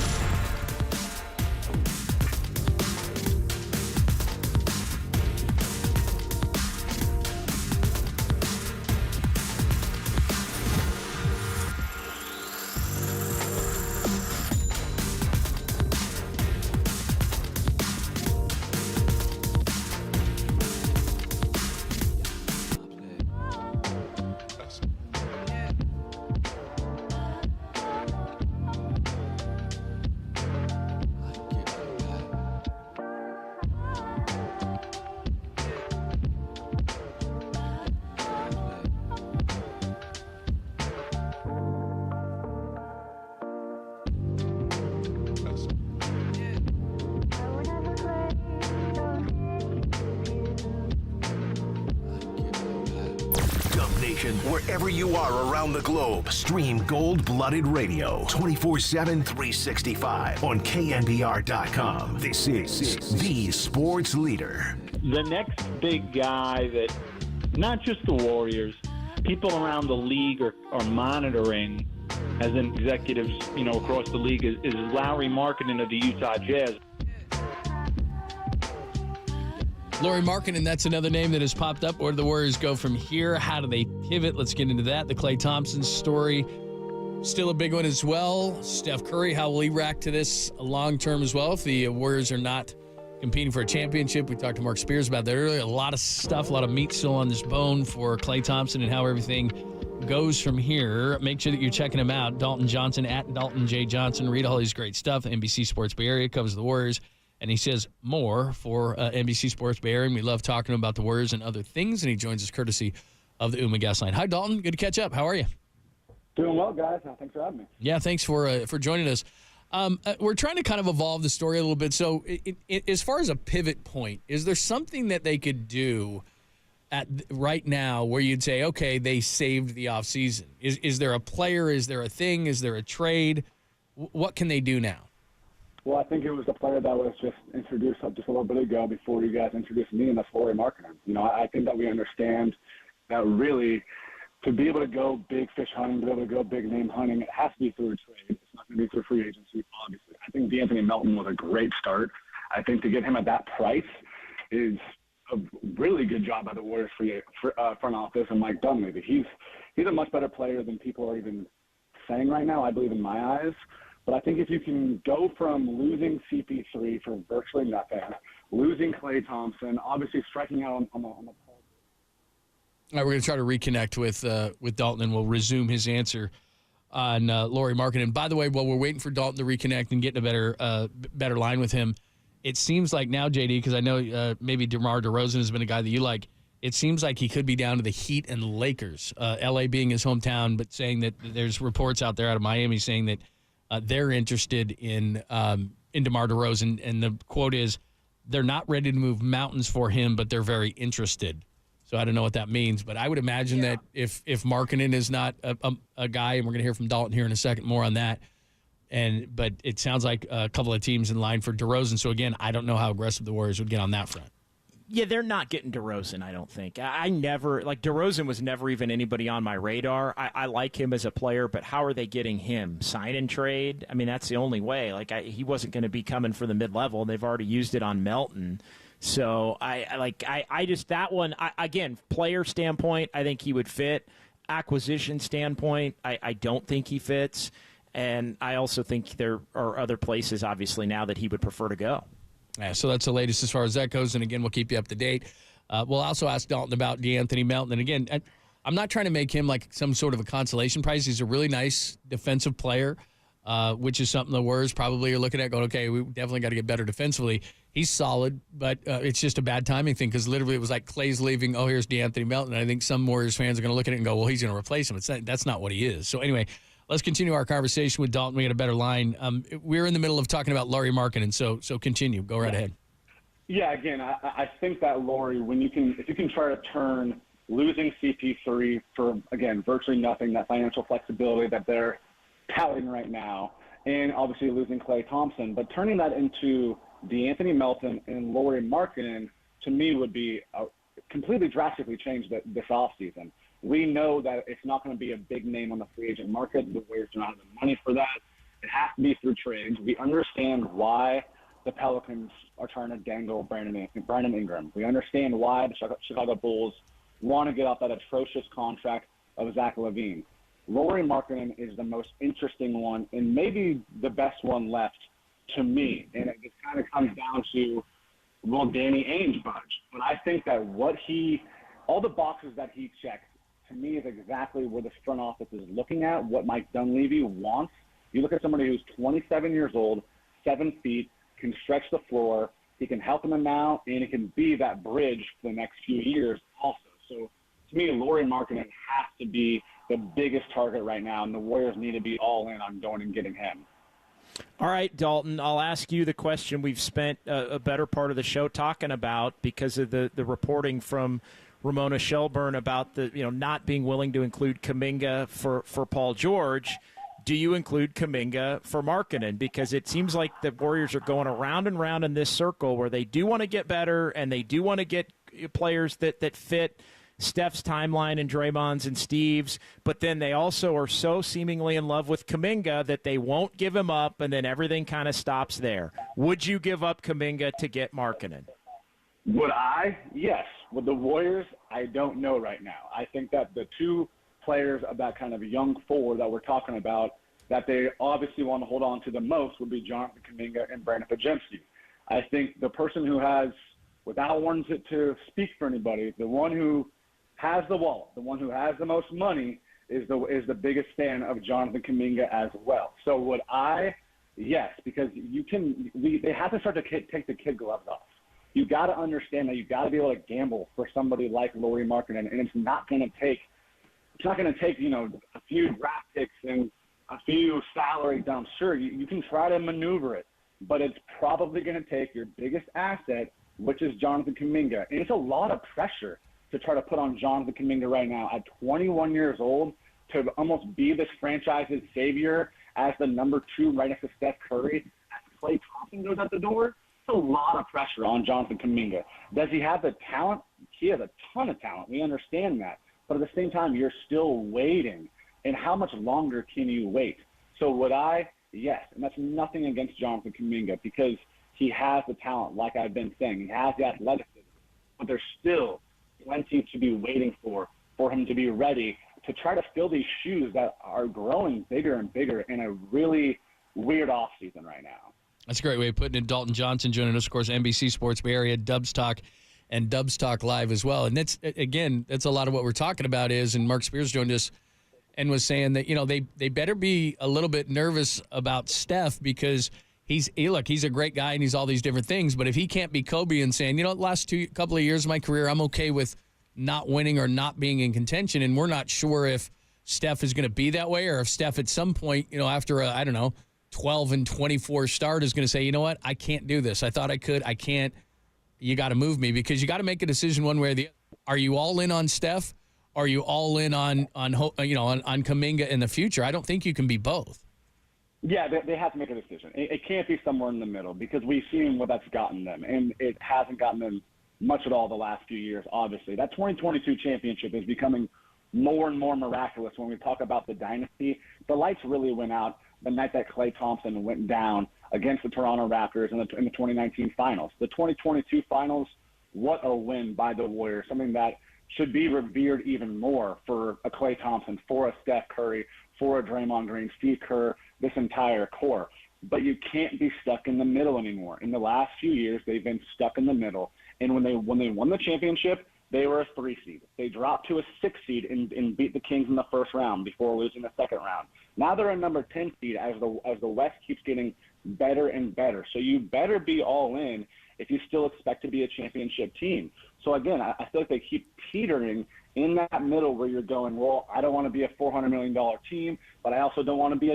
Wherever you are around the globe, stream Gold-Blooded Radio 24/7, 365 on KNBR.com. This is the sports leader. The next big guy that not just the Warriors, people around the league are monitoring as an executives, across the league is Lauri Markkanen of the Utah Jazz. Lauri Markkanen, that's another name that has popped up. Where do the Warriors go from here? How do they pivot? Let's get into that. The Klay Thompson story, still a big one as well. Steph Curry, how will he react to this long term as well if the Warriors are not competing for a championship? We talked to Mark Spears about that earlier. A lot of stuff, a lot of meat still on this bone for Klay Thompson and how everything goes from here. Make sure that you're checking him out. Dalton Johnson at Dalton J. Johnson. Read all his great stuff. NBC Sports Bay Area covers the Warriors. And he says more for NBC Sports Bay Area. And we love talking about the Warriors and other things. And he joins us courtesy of the Uma Gas Line. Hi, Dalton. Good to catch up. How are you? Doing well, guys. Thanks for having me. Yeah, thanks for joining us. We're trying to kind of evolve the story a little bit. So as far as a pivot point, is there something that they could do right now where you'd say, okay, they saved the offseason? Is there a player? Is there a thing? Is there a trade? What can they do now? Well, I think it was the player that was just introduced just a little bit ago before you guys introduced me, and that's Lauri Markkanen. I think that we understand that really to be able to go big fish hunting, to be able to go big name hunting, it has to be through a trade. It's not going to be through free agency, obviously. I think DeAnthony Melton was a great start. I think to get him at that price is a really good job by the Warriors front office and Mike Dunleavy. He's a much better player than people are even saying right now, I believe, in my eyes. But I think if you can go from losing CP3 for virtually nothing, losing Klay Thompson, obviously striking out on the All right, we're going to try to reconnect with Dalton, and we'll resume his answer on Lauri Markkanen. By the way, while we're waiting for Dalton to reconnect and get in a better line with him, it seems like now, JD, because I know maybe DeMar DeRozan has been a guy that you like, it seems like he could be down to the Heat and Lakers, L.A. being his hometown, but saying that there's reports out there out of Miami saying that they're interested in DeMar DeRozan, and the quote is, they're not ready to move mountains for him, but they're very interested. So I don't know what that means, but I would imagine that if Markkanen is not a guy, and we're going to hear from Dalton here in a second more on that, but it sounds like a couple of teams in line for DeRozan. So again, I don't know how aggressive the Warriors would get on that front. Yeah, they're not getting DeRozan, I don't think. I never, DeRozan was never even anybody on my radar. I like him as a player, but how are they getting him? Sign and trade? I mean, that's the only way. He wasn't going to be coming for the mid-level. They've already used it on Melton. So again, player standpoint, I think he would fit. Acquisition standpoint, I don't think he fits. And I also think there are other places, obviously, now that he would prefer to go. Yeah, so that's the latest as far as that goes. And again, we'll keep you up to date. We'll also ask Dalton about DeAnthony Melton. And again, I'm not trying to make him like some sort of a consolation prize. He's a really nice defensive player, which is something the Warriors probably are looking at going, okay, we definitely got to get better defensively. He's solid, but it's just a bad timing thing because literally it was like Klay's leaving, oh, here's DeAnthony Melton. And I think some Warriors fans are going to look at it and go, well, he's going to replace him. That's not what he is. So anyway, let's continue our conversation with Dalton. We get a better line. We're in the middle of talking about Lauri Markkanen, so continue. Go right ahead. Yeah, again, I think that Lauri, if you can try to turn losing CP3 for, again, virtually nothing, that financial flexibility that they're touting right now, and obviously losing Klay Thompson, but turning that into DeAnthony Melton and Lauri Markkanen, to me, would be completely drastically change this offseason. We know that it's not going to be a big name on the free agent market. The Warriors do not have the money for that. It has to be through trades. We understand why the Pelicans are trying to dangle Brandon Ingram. We understand why the Chicago Bulls want to get off that atrocious contract of Zach LaVine. Lauri Markkanen is the most interesting one and maybe the best one left to me. And it just kind of comes down to, will Danny Ainge budge? But I think that all the boxes that he checks, to me, is exactly where the front office is looking at, what Mike Dunleavy wants. You look at somebody who's 27 years old, 7 feet, can stretch the floor, he can help them out, and he can be that bridge for the next few years also. So to me, Lauri Markkanen has to be the biggest target right now, and the Warriors need to be all in on going and getting him. All right, Dalton, I'll ask you the question we've spent a better part of the show talking about because of the reporting from Ramona Shelburne about the not being willing to include Kuminga for Paul George. Do you include Kuminga for Markkanen? Because it seems like the Warriors are going around and around in this circle where they do want to get better and they do want to get players that fit Steph's timeline and Draymond's and Steve's, but then they also are so seemingly in love with Kuminga that they won't give him up, and then everything kind of stops there. Would you give up Kuminga to get Markkanen? Would I? Yes. With the Warriors, I don't know right now. I think that the two players of that kind of young forward that we're talking about that they obviously want to hold on to the most would be Jonathan Kuminga and Brandon Podziemski. I think the person who has, without wanting to speak for anybody, the one who has the wallet, the one who has the most money is the biggest fan of Jonathan Kuminga as well. So would I? Yes, because they have to start to take the kid gloves off. You got to understand that you got to be able to gamble for somebody like Lauri Markkanen, and it's not going to take a few draft picks and a few salary dumps. Sure, you can try to maneuver it, but it's probably going to take your biggest asset, which is Jonathan Kuminga. And it's a lot of pressure to try to put on Jonathan Kuminga right now at 21 years old to almost be this franchise's savior as the number 2 right next to Steph Curry as Klay Thompson goes out the door. It's a lot of pressure on Jonathan Kuminga. Does he have the talent? He has a ton of talent. We understand that. But at the same time, you're still waiting. And how much longer can you wait? So would I? Yes. And that's nothing against Jonathan Kuminga because he has the talent, like I've been saying. He has the athleticism. But there's still plenty to be waiting for him to be ready to try to fill these shoes that are growing bigger and bigger in a really weird offseason right now. That's a great way of putting it. Dalton Johnson joining us, of course, NBC Sports Bay Area, Dubs Talk, and Dubs Talk Live as well. And that's a lot of what we're talking about is, and Mark Spears joined us, and was saying that, they better be a little bit nervous about Steph because he's a great guy and he's all these different things. But if he can't be Kobe and saying, last couple of years of my career, I'm okay with not winning or not being in contention, and we're not sure if Steph is going to be that way or if Steph at some point, after a, 12 and 24 start is going to say, you know what, I can't do this. I thought I could. I can't. You got to move me because you got to make a decision one way or the other. Are you all in on Steph? Are you all in on Kuminga in the future? I don't think you can be both. Yeah, they have to make a decision. It can't be somewhere in the middle because we've seen what that's gotten them, and it hasn't gotten them much at all the last few years, obviously. That 2022 championship is becoming more and more miraculous when we talk about the dynasty. The lights really went out the night that Klay Thompson went down against the Toronto Raptors in the 2019 finals. The 2022 finals, what a win by the Warriors, something that should be revered even more for a Klay Thompson, for a Steph Curry, for a Draymond Green, Steve Kerr, this entire core. But you can't be stuck in the middle anymore. In the last few years, they've been stuck in the middle. And when they won the championship, they were a 3 seed. They dropped to a 6 seed and beat the Kings in the first round before losing the second round. Now they're a number 10 seed as the West keeps getting better and better. So you better be all in if you still expect to be a championship team. So again, I feel like they keep teetering in that middle where you're going, well, I don't want to be a $400 million team, but I also don't want to be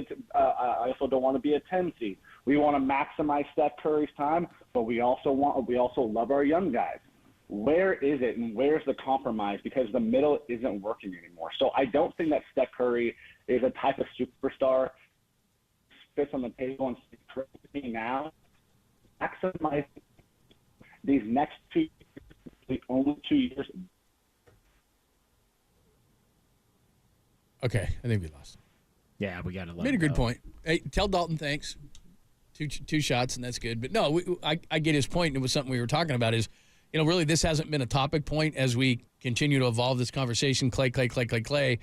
a 10 seed. We want to maximize Steph Curry's time, but we also love our young guys. Where is it and where's the compromise? Because the middle isn't working anymore. So I don't think that Steph Curry is a type of superstar fits on the table and Curry now. Maximize these next 2 years, the only 2 years. Okay, I think we lost him. Yeah, we got to let Made a him good go. point. Hey, tell Dalton thanks. Two shots, and that's good. But no, I get his point, and it was something we were talking about is, really this hasn't been a topic point as we continue to evolve this conversation, Klay.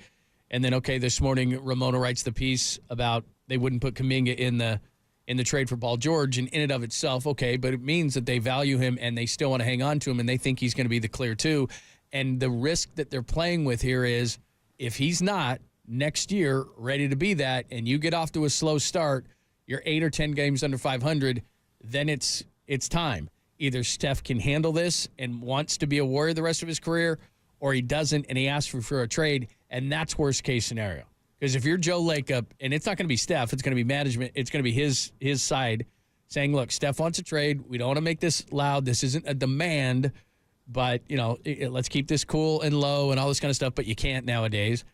And then, okay, this morning Ramona writes the piece about they wouldn't put Kuminga in the trade for Paul George, and in and of itself, okay, but it means that they value him and they still want to hang on to him and they think he's going to be the clear 2. And the risk that they're playing with here is if he's not next year ready to be that and you get off to a slow start, you're 8 or 10 games under 500, then it's time. Either Steph can handle this and wants to be a Warrior the rest of his career, or he doesn't and he asks for a trade, and that's worst case scenario. Because if you're Joe Lacob, and it's not going to be Steph, it's going to be management, it's going to be his side saying, look, Steph wants a trade. We don't want to make this loud. This isn't a demand, but, let's keep this cool and low and all this kind of stuff, but you can't nowadays.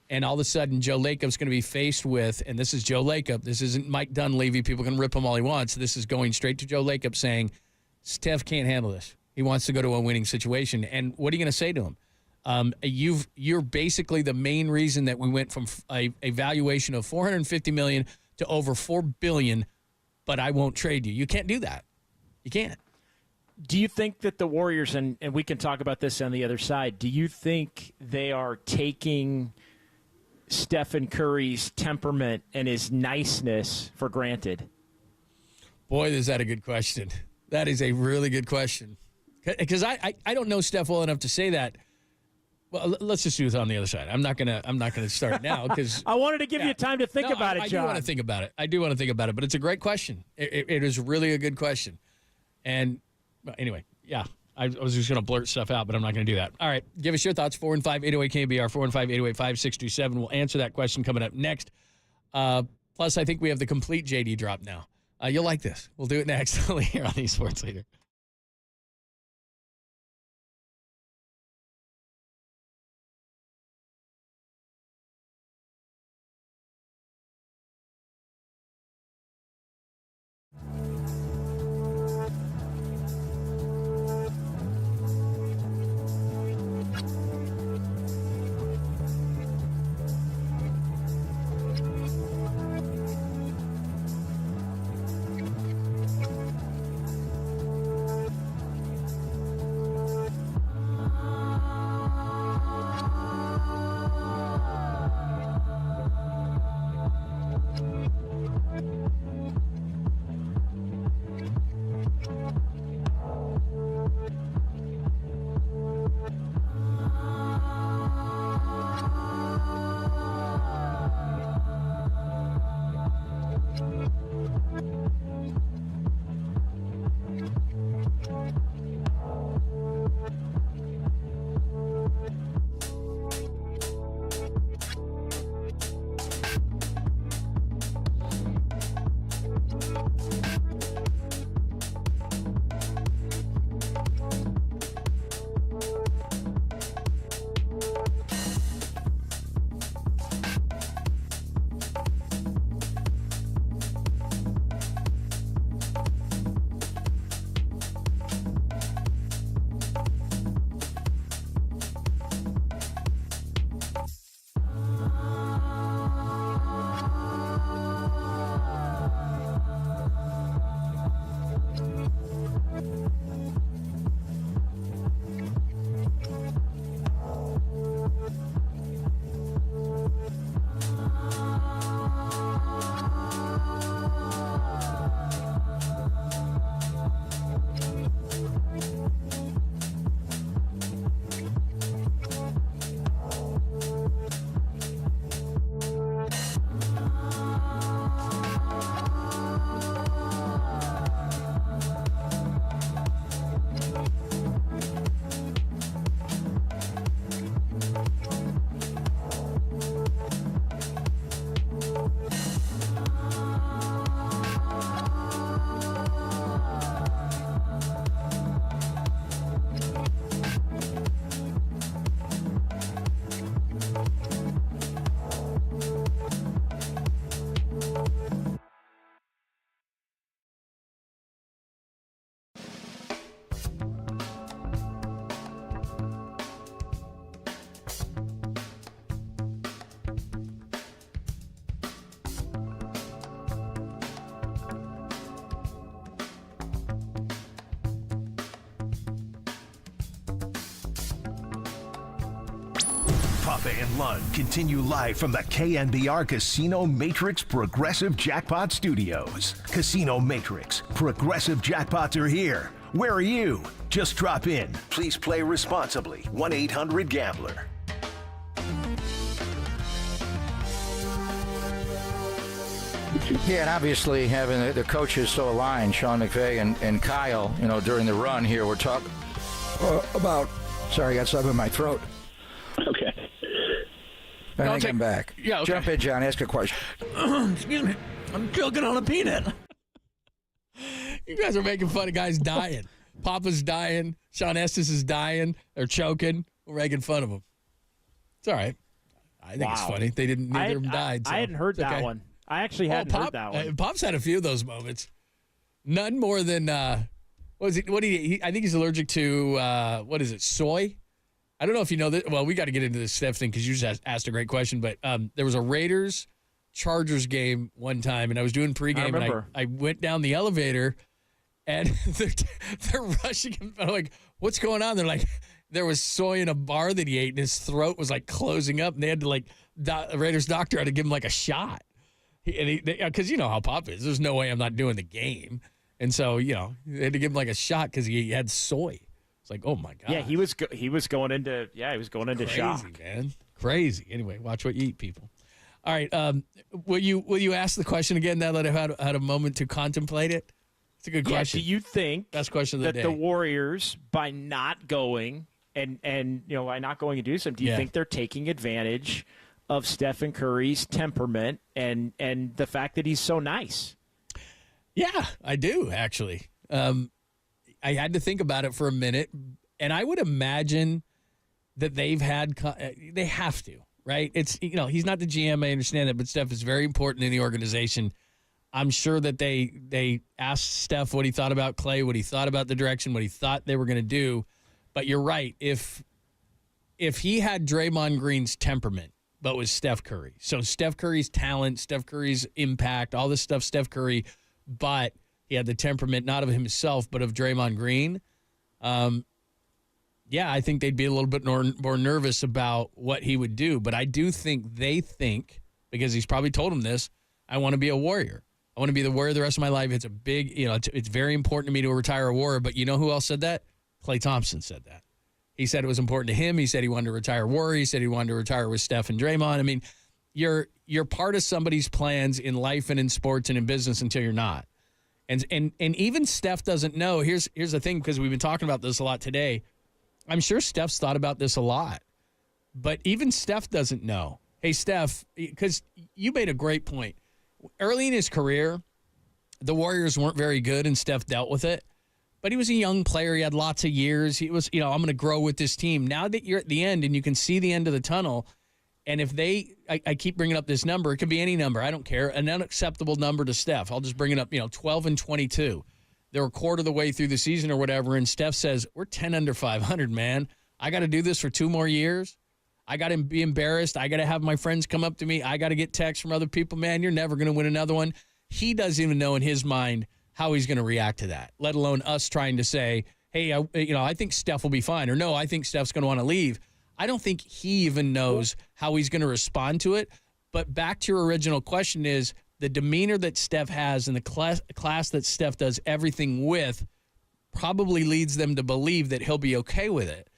And all of a sudden, Joe Lacob's going to be faced with, and this is Joe Lacob. This isn't Mike Dunleavy. People can rip him all he wants. This is going straight to Joe Lacob saying, Steph can't handle this. He wants to go to a winning situation. And what are you going to say to him? You're basically the main reason that we went from a valuation of $450 million to over $4 billion, but I won't trade you. You can't do that. You can't. Do you think that the Warriors, and we can talk about this on the other side, do you think they are taking Stephen Curry's temperament and his niceness for granted? Boy, is that a good question. That is a really good question. Because I don't know Steph well enough to say that. Well, let's just do this on the other side. I'm not gonna start now because I wanted to give you time to think about it, John. I do want to think about it. But it's a great question. It is really a good question. And anyway, yeah, I was just gonna blurt stuff out, but I'm not gonna do that. All right, give us your thoughts. 415-808-KNBR, 415-808-5627. We'll answer that question coming up next. Plus, I think we have the complete JD drop now. You'll like this. We'll do it next here on the Sports Leader. Papa and Lund continue live from the KNBR Casino Matrix Progressive Jackpot Studios. Casino Matrix, Progressive Jackpots are here. Where are you? Just drop in. Please play responsibly. 1-800-GAMBLER. Yeah, and obviously having the coaches so aligned, Sean McVay and Kyle, during the run here, we're talking about, sorry, I got something in my throat. Okay. I think I'm back. Yeah, okay. Jump in, John, ask a question. Excuse me. I'm choking on a peanut. You guys are making fun of guys dying. Papa's dying. Sean Estes is dying. They're choking. We're making fun of them. It's all right. I think it's funny. They didn't, neither of them died. So I hadn't heard that okay. one. I actually hadn't heard that one. Pop's had a few of those moments. None more than what is it? I think he's allergic to what is it? Soy. I don't know if you know that. Well, we got to get into this Steph thing because you just asked a great question. But there was a Raiders Chargers game one time, and I was doing pregame, and I went down the elevator, and they're rushing him. I'm like, what's going on? They're like, there was soy in a bar that he ate, and his throat was like closing up, and they had to the Raiders doctor had to give him like a shot. Because you know how Pop is. There's no way I'm not doing the game. And so, they had to give him like a shot because he had soy. It's like, oh my God. Yeah, he was going into Crazy, shock. Man. Crazy. Anyway, watch what you eat, people. All right. Will you ask the question again now that I've had a moment to contemplate it? It's a good question. Do you think best question of the day, the Warriors, by not going and by not going and do something, do you think they're taking advantage of Stephen Curry's temperament and the fact that he's so nice? Yeah, I do, actually. I had to think about it for a minute, and I would imagine that they have to, right? It's, he's not the GM, I understand that, but Steph is very important in the organization. I'm sure that they asked Steph what he thought about Klay, what he thought about the direction, what he thought they were going to do. But you're right. If he had Draymond Green's temperament, but was Steph Curry. So Steph Curry's talent, Steph Curry's impact, all this stuff, Steph Curry, but he had the temperament not of himself, but of Draymond Green. I think they'd be a little bit more nervous about what he would do. But I do think they think, because he's probably told him this, I want to be a Warrior. I want to be the Warrior the rest of my life. It's a big, it's very important to me to retire a Warrior. But you know who else said that? Klay Thompson said that. He said it was important to him. He said he wanted to retire Warrior. He said he wanted to retire with Steph and Draymond. I mean, you're part of somebody's plans in life and in sports and in business until you're not. And even Steph doesn't know. Here's the thing, because we've been talking about this a lot today. I'm sure Steph's thought about this a lot. But even Steph doesn't know. Hey, Steph, because you made a great point. Early in his career, the Warriors weren't very good, and Steph dealt with it. But he was a young player. He had lots of years. He was, I'm going to grow with this team. Now that you're at the end and you can see the end of the tunnel, and if I keep bringing up this number. It could be any number. I don't care. An unacceptable number to Steph. I'll just bring it up, 12 and 22. They're a quarter of the way through the season or whatever, and Steph says, we're 10 under 500, man. I got to do this for 2 more years. I got to be embarrassed. I got to have my friends come up to me. I got to get texts from other people. Man, you're never going to win another one. He doesn't even know in his mind how he's going to react to that, let alone us trying to say, hey, I think Steph will be fine, or no, I think Steph's going to want to leave. I don't think he even knows how he's going to respond to it. But back to your original question is the demeanor that Steph has and the class that Steph does everything with probably leads them to believe that he'll be okay with it.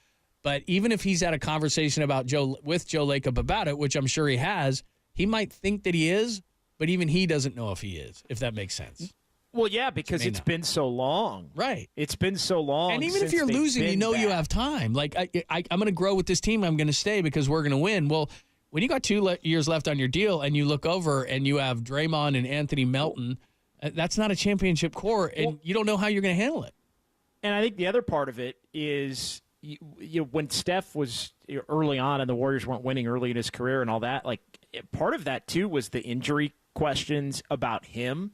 But even if he's had a conversation with Joe Lacob about it, which I'm sure he has, he might think that he is, but even he doesn't know if he is, if that makes sense. Well, yeah, because it's been so long. Right. It's been so long. And even if you're losing, you have time. Like, I'm going to grow with this team. I'm going to stay because we're going to win. Well, when you got 2 years left on your deal and you look over and you have Draymond and Anthony Melton, that's not a championship core, and you don't know how you're going to handle it. And I think the other part of it is, when Steph was early on and the Warriors weren't winning early in his career and all that, like, part of that, too, was the injury questions about him.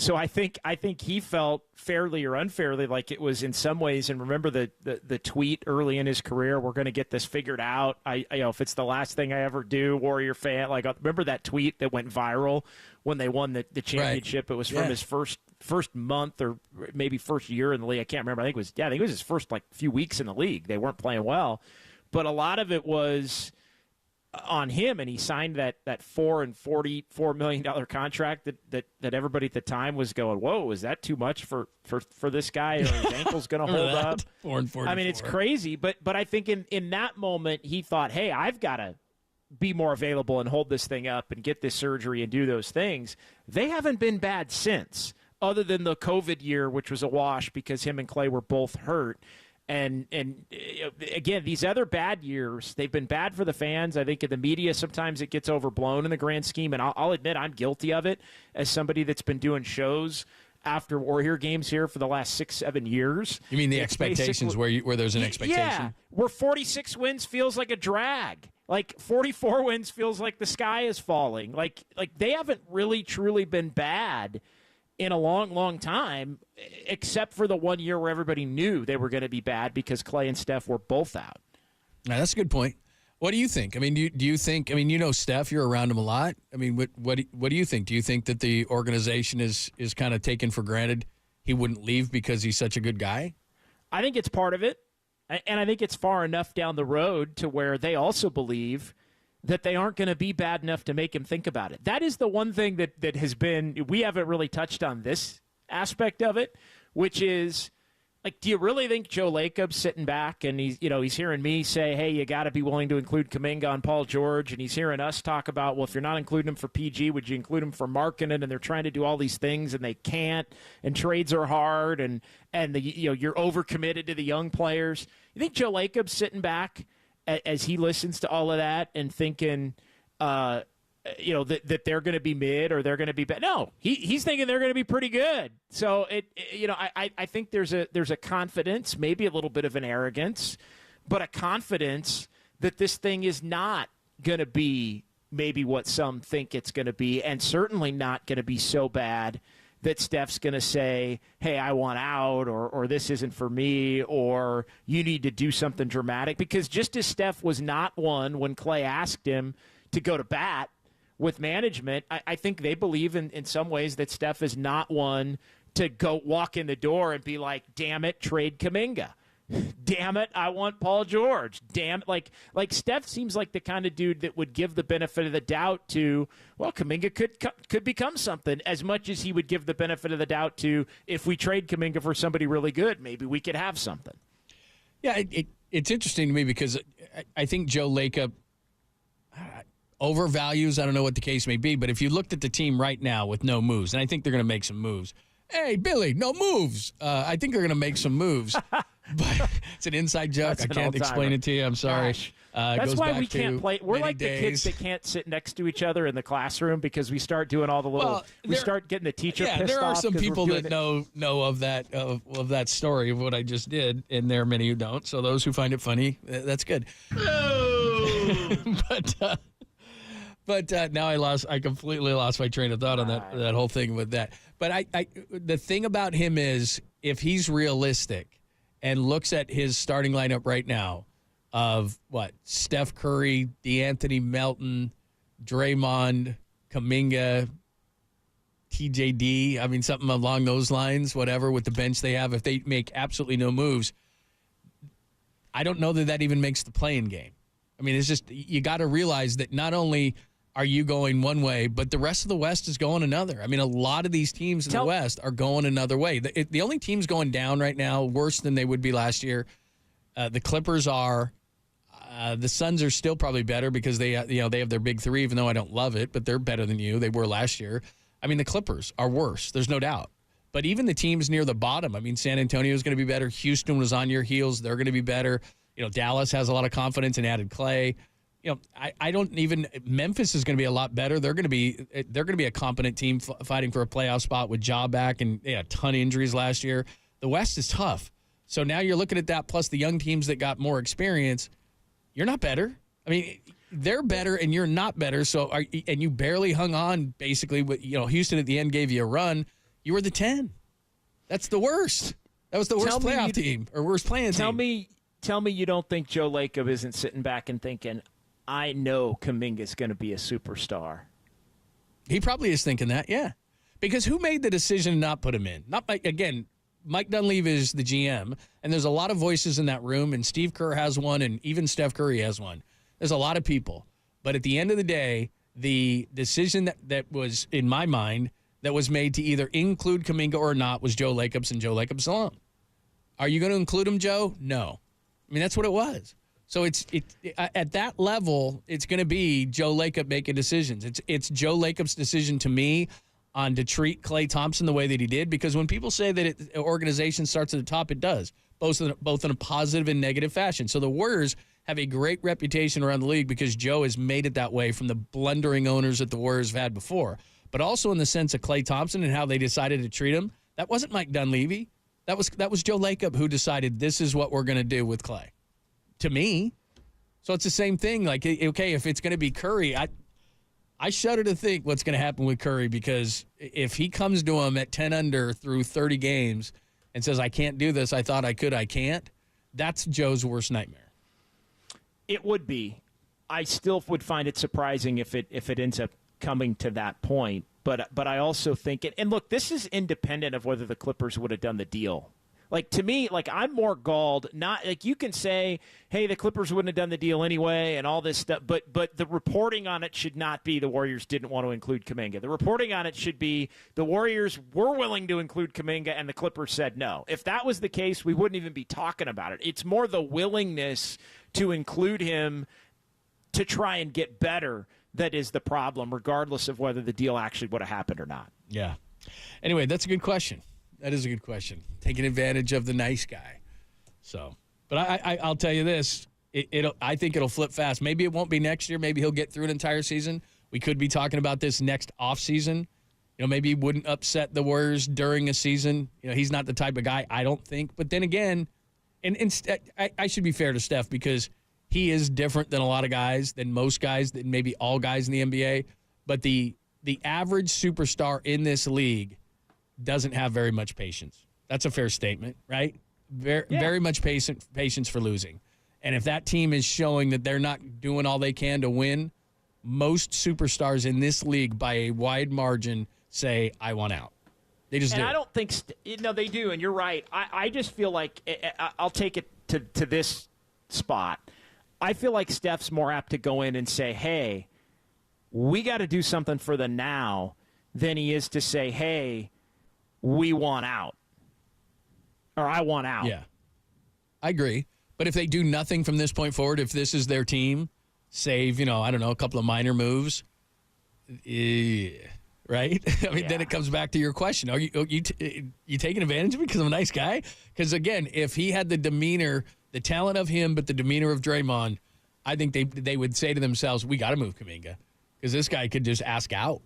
So I think he felt fairly or unfairly like it was in some ways, and remember the tweet early in his career, we're going to get this figured out. If it's the last thing I ever do, Warrior fan, like, remember that tweet that went viral when they won the championship? Right. It was from his first month or maybe first year in the league. I can't remember. I think it was his first few weeks in the league. They weren't playing well, but a lot of it was on him, and he signed that $4 and $44 million contract that everybody at the time was going, whoa, is that too much for this guy? Or his ankle's going to hold up? 4 and 44. I mean, it's crazy, but I think in that moment he thought, hey, I've got to be more available and hold this thing up and get this surgery and do those things. They haven't been bad since, other than the COVID year, which was a wash because him and Klay were both hurt. And again, these other bad years, they've been bad for the fans. I think in the media, sometimes it gets overblown in the grand scheme. And I'll admit I'm guilty of it as somebody that's been doing shows after Warrior games here for the last 6-7 years. You mean the expectations where there's an expectation? Yeah, where 46 wins feels like a drag. Like 44 wins feels like the sky is falling. Like they haven't really truly been bad in a long, long time, except for the 1 year where everybody knew they were going to be bad because Klay and Steph were both out. Now, that's a good point. What do you think? I mean, do you think? I mean, you know Steph, you're around him a lot. I mean, what do you think? Do you think that the organization is kind of taken for granted he wouldn't leave because he's such a good guy? I think it's part of it, and I think it's far enough down the road to where they also believe that they aren't going to be bad enough to make him think about it. That is the one thing that has been, we haven't really touched on this aspect of it, which is, like, do you really think Joe Lacob's sitting back and he's hearing me say, hey, you got to be willing to include Kuminga on Paul George, and he's hearing us talk about, well, if you're not including him for PG, would you include him for Markkanen? And they're trying to do all these things and they can't, and trades are hard, and you're overcommitted to the young players. You think Joe Lacob's sitting back as he listens to all of that and thinking, that they're going to be mid or they're going to be bad? No, he's thinking they're going to be pretty good. So I think there's a confidence, maybe a little bit of an arrogance, but a confidence that this thing is not going to be maybe what some think it's going to be, and certainly not going to be so bad that Steph's going to say, hey, I want out, or this isn't for me, or you need to do something dramatic. Because just as Steph was not one when Klay asked him to go to bat with management, I think they believe in some ways that Steph is not one to go walk in the door and be like, damn it, trade Kuminga. Damn it, I want Paul George. Damn it. Like Steph seems like the kind of dude that would give the benefit of the doubt to, well, Kuminga could become something, as much as he would give the benefit of the doubt to, if we trade Kuminga for somebody really good, maybe we could have something. Yeah, it's interesting to me because I think Joe Lacob overvalues, I don't know what the case may be, but if you looked at the team right now with no moves, and I think they're going to make some moves. Hey, Billy, no moves. I think they're going to make some moves. But it's an inside joke. I can't explain it to you. I'm sorry. That's why we can't play. We're like the kids that can't sit next to each other in the classroom because we start doing all the little. We start getting the teacher pissed off. Yeah, there are some people that know of that story of what I just did, and there are many who don't. So those who find it funny, that's good. But now I completely lost my train of thought on that whole thing with that. But the thing about him is, if he's realistic and looks at his starting lineup right now of Steph Curry, DeAnthony Melton, Draymond, Kuminga, TJD, I mean, something along those lines, whatever, with the bench they have, if they make absolutely no moves, I don't know that even makes the play-in game. I mean, it's just, you got to realize that not only are you going one way, but the rest of the West is going another. I mean, a lot of these teams in the West are going another way. The only teams going down right now, worse than they would be last year, the Clippers are. The Suns are still probably better because they have their big three, even though I don't love it, but they're better than you. They were last year. I mean, the Clippers are worse. There's no doubt. But even the teams near the bottom, I mean, San Antonio is going to be better. Houston was on your heels. They're going to be better. Dallas has a lot of confidence and added Klay. I don't even. Memphis is going to be a lot better. They're going to be a competent team fighting for a playoff spot with Ja back, and they had a ton of injuries last year. The West is tough. So now you're looking at that, plus the young teams that got more experience. You're not better. I mean, they're better and you're not better. So and you barely hung on. Basically, with Houston at the end gave you a run. You were the 10. That's the worst. That was the worst playoff team or worst playing team. Tell me you don't think Joe Lacob isn't sitting back and thinking, I know Kuminga's going to be a superstar. He probably is thinking that, yeah. Because who made the decision to not put him in? Mike Dunleavy is the GM, and there's a lot of voices in that room, and Steve Kerr has one, and even Steph Curry has one. There's a lot of people. But at the end of the day, the decision that was, in my mind, that was made to either include Kuminga or not was Joe Lacob's and Joe Lacob's alone. Are you going to include him, Joe? No. I mean, that's what it was. So it's at that level, it's going to be Joe Lacob making decisions. It's Joe Lacob's decision to me on to treat Klay Thompson the way that he did, because when people say that an organization starts at the top, it does, both in a positive and negative fashion. So the Warriors have a great reputation around the league because Joe has made it that way from the blundering owners that the Warriors have had before. But also in the sense of Klay Thompson and how they decided to treat him, that wasn't Mike Dunleavy. That was Joe Lacob who decided this is what we're going to do with Klay. To me. So it's the same thing. Like, okay, if it's going to be Curry, I shudder to think what's going to happen with Curry, because if he comes to him at 10 under through 30 games and says, I can't do this, I thought I could, I can't, that's Joe's worst nightmare. It would be. I still would find it surprising if it ends up coming to that point. But I also think it, and look, this is independent of whether the Clippers would have done the deal. Like, to me, like, I'm more galled. Not like you can say, hey, the Clippers wouldn't have done the deal anyway and all this stuff, but the reporting on it should not be the Warriors didn't want to include Kuminga. The reporting on it should be the Warriors were willing to include Kuminga and the Clippers said no. If that was the case, we wouldn't even be talking about it. It's more the willingness to include him to try and get better that is the problem, regardless of whether the deal actually would have happened or not. Yeah. Anyway, that's a good question. That is a good question. Taking advantage of the nice guy. So, but I'll tell you this. I think it'll flip fast. Maybe it won't be next year. Maybe he'll get through an entire season. We could be talking about this next offseason. Maybe he wouldn't upset the Warriors during a season. He's not the type of guy, I don't think. But then again, I should be fair to Steph, because he is different than a lot of guys, than most guys, than maybe all guys in the NBA. But the average superstar in this league doesn't have very much patience. That's a fair statement, right? Very much patience for losing. And if that team is showing that they're not doing all they can to win, most superstars in this league by a wide margin say, I want out. They just do. And I don't think they do, and you're right. I just feel like I'll take it to this spot. I feel like Steph's more apt to go in and say, hey, we got to do something for the now, than he is to say, hey, we want out. Or I want out. Yeah. I agree. But if they do nothing from this point forward, if this is their team, save, I don't know, a couple of minor moves, right? I mean, then it comes back to your question. Are you taking advantage of it because I'm a nice guy? Because, again, if he had the demeanor, the talent of him, but the demeanor of Draymond, I think they would say to themselves, we got to move Kuminga, because this guy could just ask out.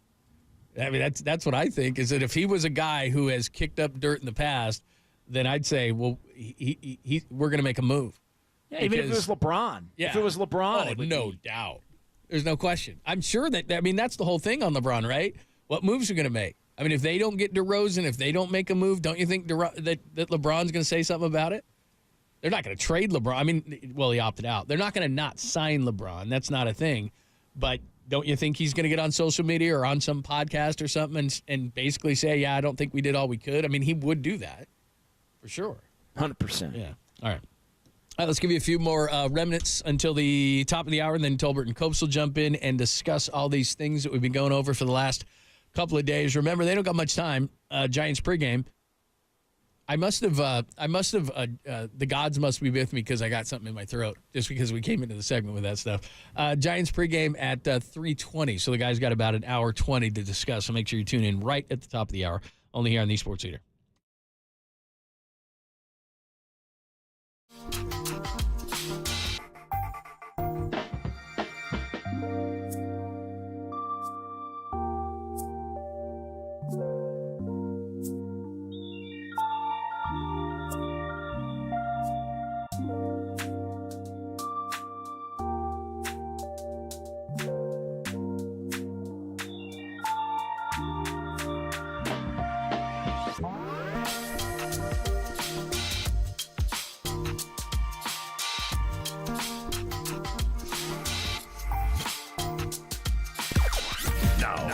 I mean, that's what I think, is that if he was a guy who has kicked up dirt in the past, then I'd say, well, we're going to make a move. Yeah, even if it was LeBron. Yeah. If it was LeBron, no doubt. There's no question. I'm sure that's the whole thing on LeBron, right? What moves are going to make? I mean, if they don't get DeRozan, if they don't make a move, don't you think that LeBron's going to say something about it? They're not going to trade LeBron. I mean, well, he opted out. They're not going to not sign LeBron. That's not a thing. But don't you think he's going to get on social media or on some podcast or something and basically say, yeah, I don't think we did all we could? I mean, he would do that for sure. 100%. Yeah. All right. Let's give you a few more remnants until the top of the hour, and then Tolbert and Copes will jump in and discuss all these things that we've been going over for the last couple of days. Remember, they don't got much time. Giants pregame. I must have, the gods must be with me because I got something in my throat just because we came into the segment with that stuff. Giants pregame at 3:20, so the guys got about an hour 20 to discuss, so make sure you tune in right at the top of the hour, only here on the Sports Leader.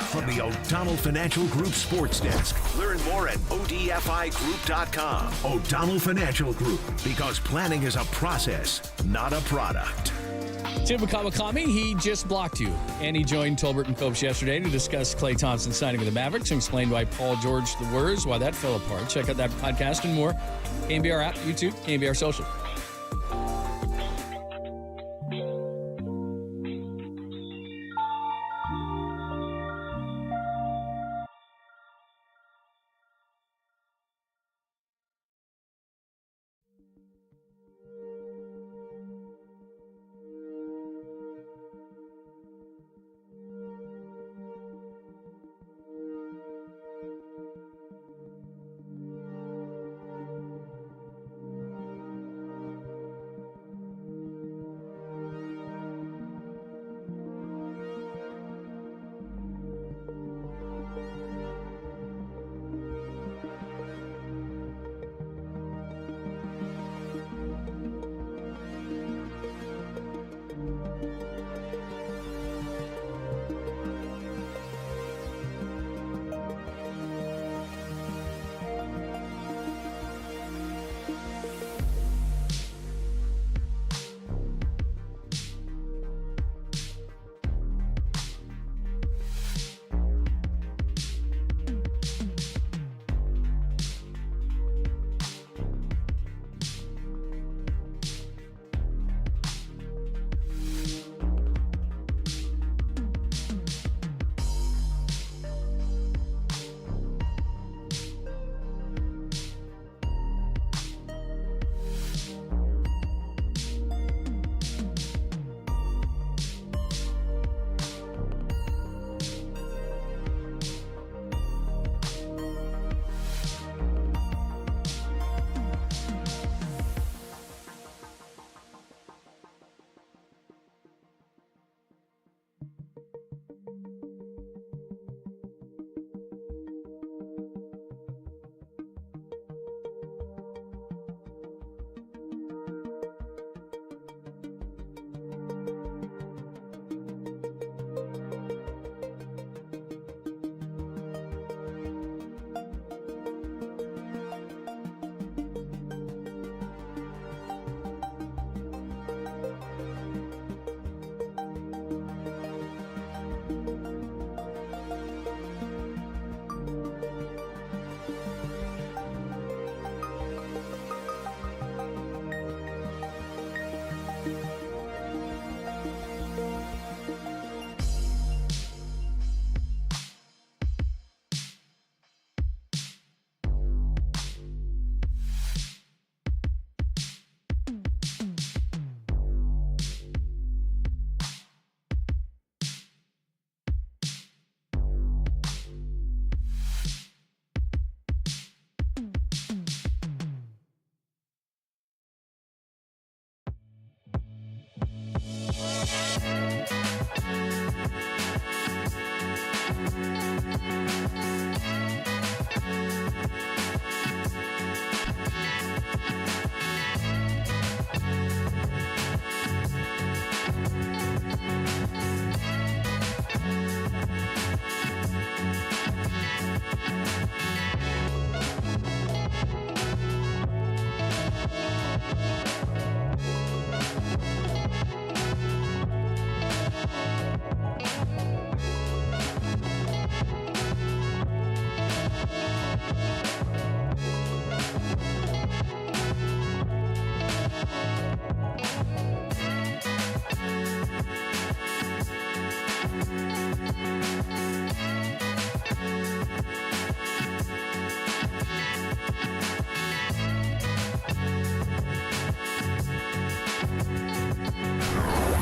From the O'Donnell Financial Group Sports Desk. Learn more at ODFIGroup.com. O'Donnell Financial Group, because planning is a process, not a product. Tim Kawakami, he just blocked you. And he joined Tolbert and Copes yesterday to discuss Klay Thompson signing with the Mavericks and explained why Paul George the words, why that fell apart. Check out that podcast and more. KNBR app, YouTube, KNBR social.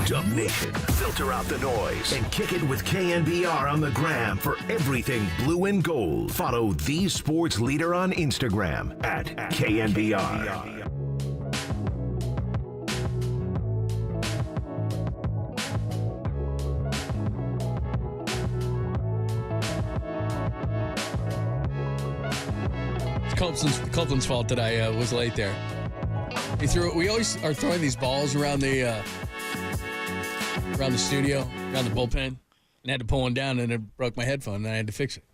Dub Nation, filter out the noise and kick it with KNBR on the gram for everything blue and gold. Follow the sports leader on Instagram at KNBR. Copeland's fault that I was late there. We always are throwing these balls around the studio, around the bullpen, and had to pull one down, and it broke my headphone, and I had to fix it.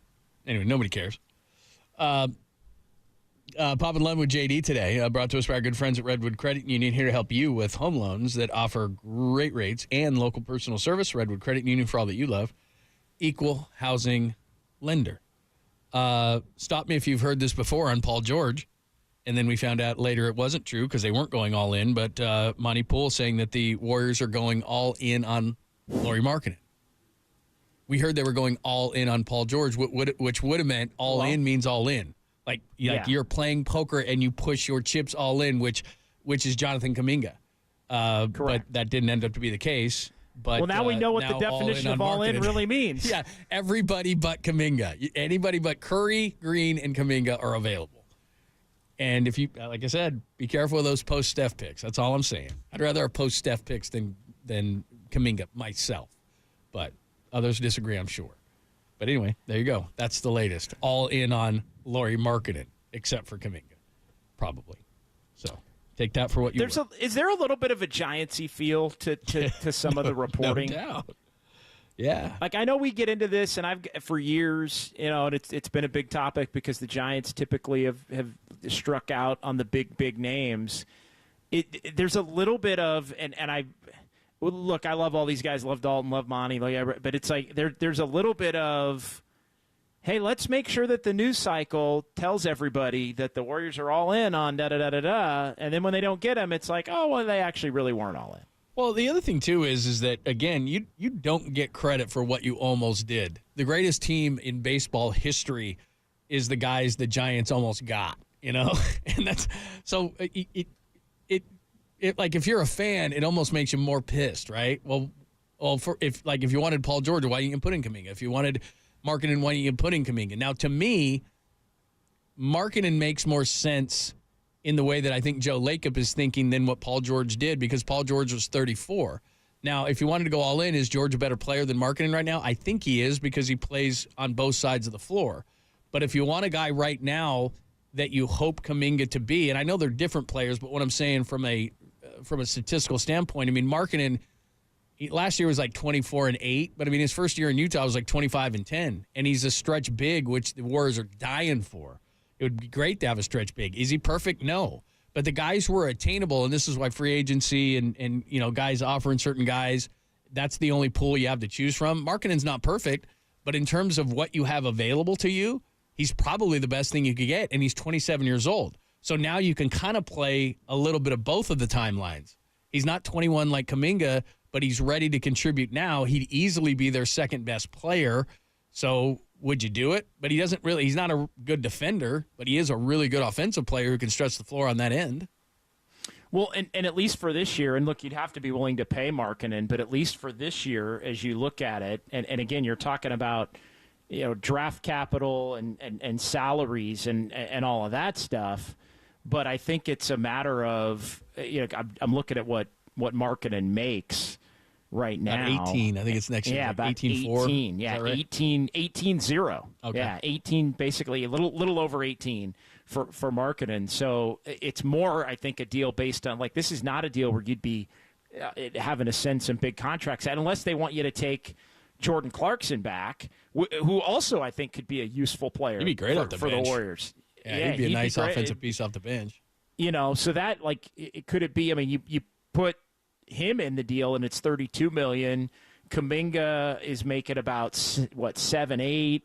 Anyway, nobody cares. Pop and Lund with JD today, brought to us by our good friends at Redwood Credit Union, here to help you with home loans that offer great rates and local personal service. Redwood Credit Union, for all that you love. Equal housing lender. Stop me if you've heard this before on Paul George, and then we found out later it wasn't true because they weren't going all in, but Monty Poole saying that the Warriors are going all in on Lauri Markkanen. We heard they were going all in on Paul George, which would have meant all in means all in. Like you're playing poker and you push your chips all in, which is Jonathan Kuminga. But that didn't end up to be the case. But now we know what the definition of all in really means. Yeah, everybody but Kuminga. Anybody but Curry, Green, and Kuminga are available. And if you, like I said, be careful of those post-Steph picks. That's all I'm saying. I'd rather have post-Steph picks than Kuminga myself. But others disagree, I'm sure. But anyway, there you go. That's the latest. All in on Lauri Markkanen, except for Kuminga, probably. So take that for what you want. Is there a little bit of a Giantsy feel to some of the reporting? No doubt. Yeah. Like, I know we get into this, and for years, and it's been a big topic because the Giants typically have struck out on the big names. There's a little bit of, look, I love all these guys, love Dalton, love Monty, but it's like there's a little bit of, hey, let's make sure that the news cycle tells everybody that the Warriors are all in on da-da-da-da-da, and then when they don't get them, it's like, oh, well, they actually really weren't all in. Well, the other thing, too, is that, again, you don't get credit for what you almost did. The greatest team in baseball history is the guys the Giants almost got, and that's – so it like if you're a fan, it almost makes you more pissed, right? Well, if you wanted Paul George, why didn't you put in Kuminga? If you wanted Markkanen, why didn't you put in Kuminga? Now, to me, Markkanen makes more sense in the way that I think Joe Lacob is thinking than what Paul George did, because Paul George was 34. Now, if you wanted to go all in, is George a better player than Markkanen right now? I think he is, because he plays on both sides of the floor. But if you want a guy right now that you hope Kuminga to be, and I know they're different players, but what I'm saying from a statistical standpoint, I mean, Markkanen last year was like 24-8, but I mean, his first year in Utah was like 25-10, and he's a stretch big, which the Warriors are dying for. It would be great to have a stretch big. Is he perfect? No. But the guys who are attainable, and this is why free agency and guys offering certain guys, that's the only pool you have to choose from. Markkanen's not perfect, but in terms of what you have available to you, he's probably the best thing you could get, and he's 27 years old. So now you can kind of play a little bit of both of the timelines. He's not 21 like Kuminga, but he's ready to contribute now. He'd easily be their second best player. So would you do it? But he's not a good defender, but he is a really good offensive player who can stretch the floor on that end. Well, and at least for this year, and look, you'd have to be willing to pay Markkanen, but at least for this year, as you look at it, and again, you're talking about draft capital and salaries and all of that stuff. But I think it's a matter of, I'm looking at what Markkanen makes right now. About 18. I think it's next year. Yeah, like about 18. Yeah, right? 18-0. Okay. Yeah, 18, basically a little over 18 for Markkanen. So it's more, I think, a deal based on, like, this is not a deal where you'd be having to send some big contracts out, unless they want you to take Jordan Clarkson back, who also I think could be a useful player. He'd be great off the for bench. The Warriors. Yeah, he'd be a nice offensive piece off the bench. So that, could it be? I mean, you put him in the deal, and it's $32 million. Kuminga is making about 7-8,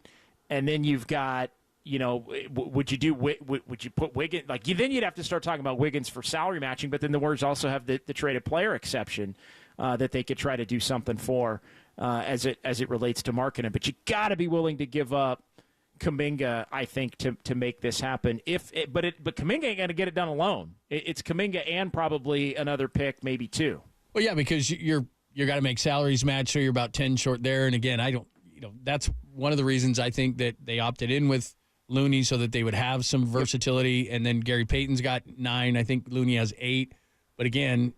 and then you've got, would you put Wiggins? Then you'd have to start talking about Wiggins for salary matching. But then the Warriors also have the traded player exception that they could try to do something for as it relates to Markkanen. But you got to be willing to give up Kuminga, I think, to make this happen. But Kuminga ain't going to get it done alone. It's Kuminga and probably another pick, maybe two. Well, yeah, because you got to make salaries match, so you're about 10 short there. And again, that's one of the reasons I think that they opted in with Looney, so that they would have some versatility. And then Gary Payton's got 9. I think Looney has 8. But again,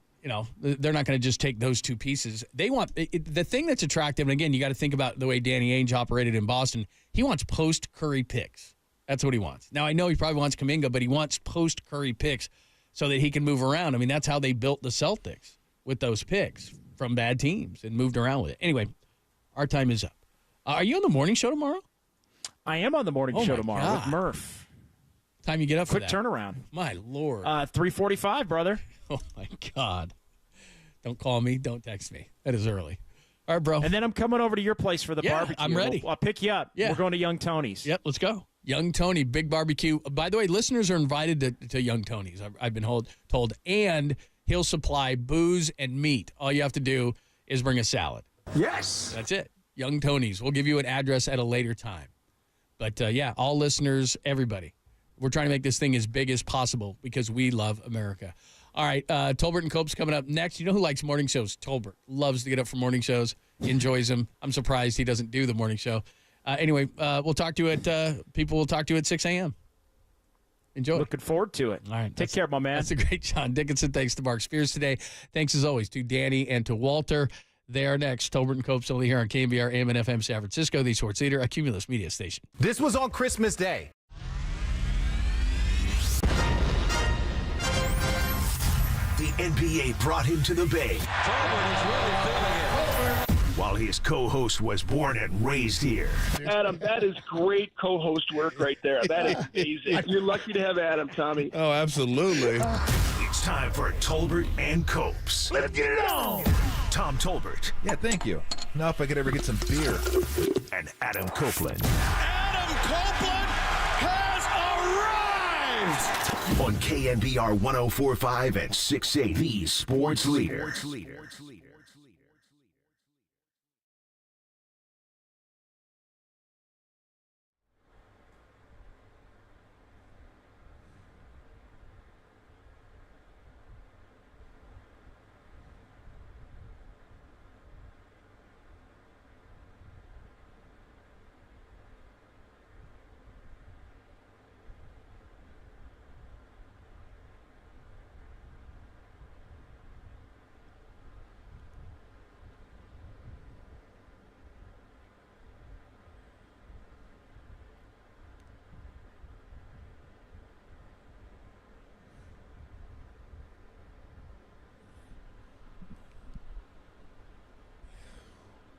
they're not going to just take those two pieces. They want the thing that's attractive. And again, you got to think about the way Danny Ainge operated in Boston. He wants post-Curry picks. That's what he wants. Now, I know he probably wants Kuminga, but he wants post-Curry picks so that he can move around. I mean, that's how they built the Celtics, with those picks from bad teams, and moved around with it. Anyway, our time is up. Are you on the morning show tomorrow? I am on the morning show tomorrow with Murph. What Time you get up for Quick that? turnaround. My Lord. 3:45, brother. Oh, my God. Don't call me. Don't text me. That is early. All right, bro. And then I'm coming over to your place for the barbecue. I'm ready. I'll pick you up. Yeah. We're going to Young Tony's. Yep, let's go. Young Tony, big barbecue. By the way, listeners are invited to Young Tony's. I've been told. And he'll supply booze and meat. All you have to do is bring a salad. Yes. That's it. Young Tony's. We'll give you an address at a later time. But, yeah, all listeners, everybody. We're trying to make this thing as big as possible because we love America. All right, Tolbert and Cope's coming up next. You know who likes morning shows? Tolbert. Loves to get up for morning shows. He enjoys them. I'm surprised he doesn't do the morning show. Anyway, we'll talk to you at people will talk to you at 6 a.m. Enjoy. Looking forward to it. All right. Take care, my man. That's a great John Dickinson. Thanks to Mark Spears today. Thanks, as always, to Danny and to Walter. They are next. Tolbert and Cope's only here on KNBR AM and FM San Francisco, the sports leader, a Cumulus media station. This was on Christmas Day. The NBA brought him to the Bay. While his co-host was born and raised here. Adam, that is great co-host work right there. That is amazing. You're lucky to have Adam, Tommy. Oh, absolutely. It's time for Tolbert and Copes. Let's get it on! Tom Tolbert. Yeah, thank you. Now if I could ever get some beer. And Adam Copeland. Adam Copeland has arrived! On KNBR 104.5 and 680, the sports leader.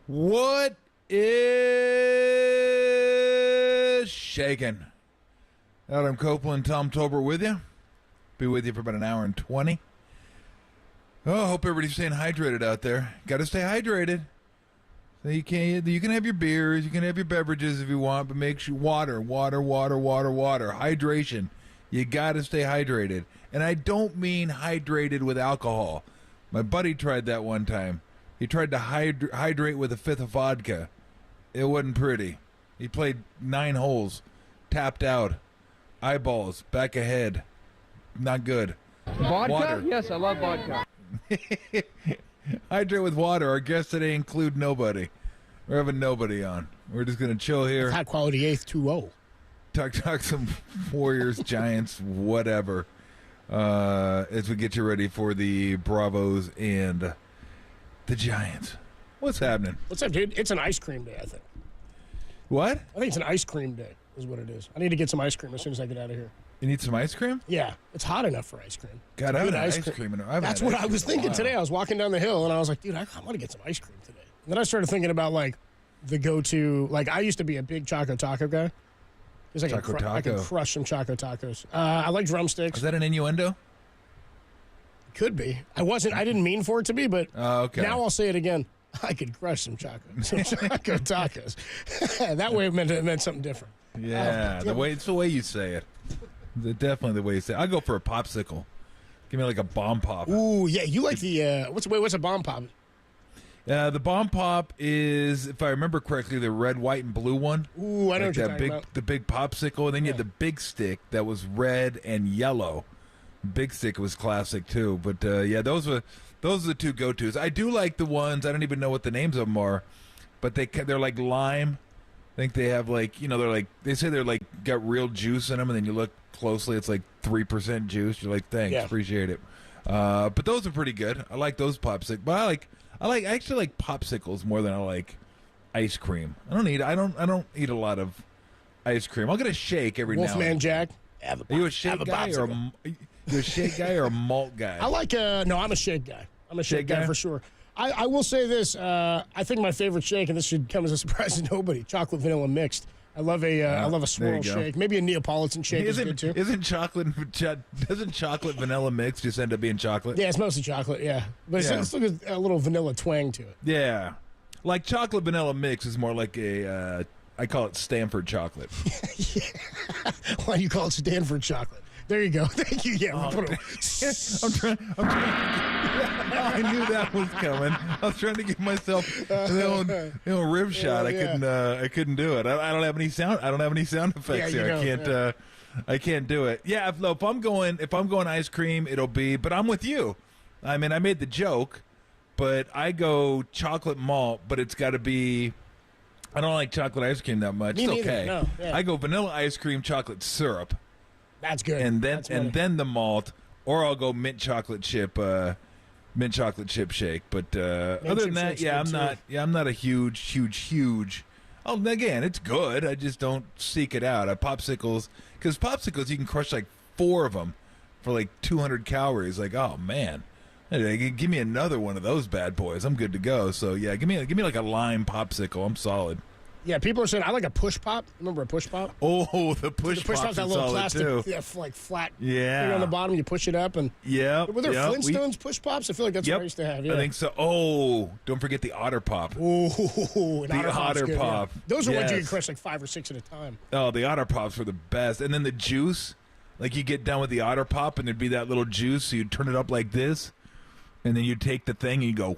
What is shaking? Adam Copeland, Tom Tolbert with you. Be with you for about an hour and 20. Oh, hope everybody's staying hydrated out there. Got to stay hydrated. So you can have your beers, you can have your beverages if you want, but make sure water. Hydration. You got to stay hydrated. And I don't mean hydrated with alcohol. My buddy tried that one time. He tried to hydrate with a fifth of vodka. It wasn't pretty. He played 9 holes, tapped out, eyeballs, back of head. Not good. Vodka? Water. Yes, I love vodka. Hydrate with water. Our guests today include nobody. We're having nobody on. We're just going to chill here. High quality 8th 2-0. Talk some Warriors, Giants, whatever. As we get you ready for the Bravos and the Giants. What's happening? What's up, dude? It's an ice cream day, I think. What? I think it's an ice cream day is what it is. I need to get some ice cream as soon as I get out of here. You need some ice cream? Yeah. It's hot enough for ice cream. God, I haven't had ice cream. That's what I was thinking today. I was walking down the hill, and I was like, dude, I want to get some ice cream today. And then I started thinking about, like, the go-to. Like, I used to be a big Choco Taco guy. Because I can crush some Choco Tacos. I like drumsticks. Is that an innuendo? Could be. I didn't mean for it to be, but okay. Now I'll say it again. I could crush some Choco Tacos. That way it meant something different. Yeah, it's the way you say it. Definitely the way you say it. I'll go for a popsicle. Give me like a bomb pop. Ooh, yeah. You like the what's a bomb pop? The bomb pop is, if I remember correctly, the red, white, and blue one. Ooh, I know what you're talking about. The big popsicle, and then you had the big stick that was red and yellow. Big stick was classic too, but yeah, those are the two go-tos. I do like the ones, I don't even know what the names of them are, but they're like lime. I think they have they say they're like got real juice in them, and then you look closely, it's like 3% juice. You're like, thanks, appreciate it. But those are pretty good. I like those popsicles, but I actually like popsicles more than I like ice cream. I don't eat a lot of ice cream. I'll get a shake every now and then. Wolfman Jack. Are you a shake guy or a shake guy or a malt guy? I like I'm a shake guy. I'm a shake guy for sure. I will say this. I think my favorite shake, and this should come as a surprise to nobody, chocolate vanilla mixed. I love a swirl shake. Maybe a Neapolitan shake is good too. Doesn't chocolate vanilla mix just end up being chocolate? Yeah, it's mostly chocolate. Yeah, but it's still got a little vanilla twang to it. Yeah, like chocolate vanilla mix is more like a. I call it Stanford chocolate. Why do you call it Stanford chocolate? There you go. Thank you. Yeah, I'm trying. I knew that was coming. I was trying to give myself a rib shot. I couldn't do it. I don't have any sound. I don't have any sound effects here. I can't do it. Yeah, if I'm going ice cream, it'll be. But I'm with you. I mean, I made the joke, but I go chocolate malt. But it's got to be. I don't like chocolate ice cream that much. Me it's neither. okay. No, yeah. I go vanilla ice cream, chocolate syrup. That's good. And then the malt, or I'll go mint chocolate chip shake. But other than that, I'm not a huge. Oh, again, it's good. I just don't seek it out. Popsicles, because popsicles you can crush like 4 of them for like 200 calories. Like, oh man, give me another one of those bad boys. I'm good to go. So yeah, give me like a lime popsicle. I'm solid. Yeah, people are saying I like a push pop. Remember a push pop? Oh, the push pop's that little plastic, like flat thing on the bottom. You push it up and were there Flintstones push pops? I feel like that's what I used to have. Yeah. I think so. Oh, don't forget the Otter Pop. Oh, the Otter Pop. Yeah. Those are ones you can crush like 5 or 6 at a time. Oh, the Otter Pops were the best. And then the juice, like you get done with the Otter Pop and there'd be that little juice, so you'd turn it up like this. And then you take the thing and you go,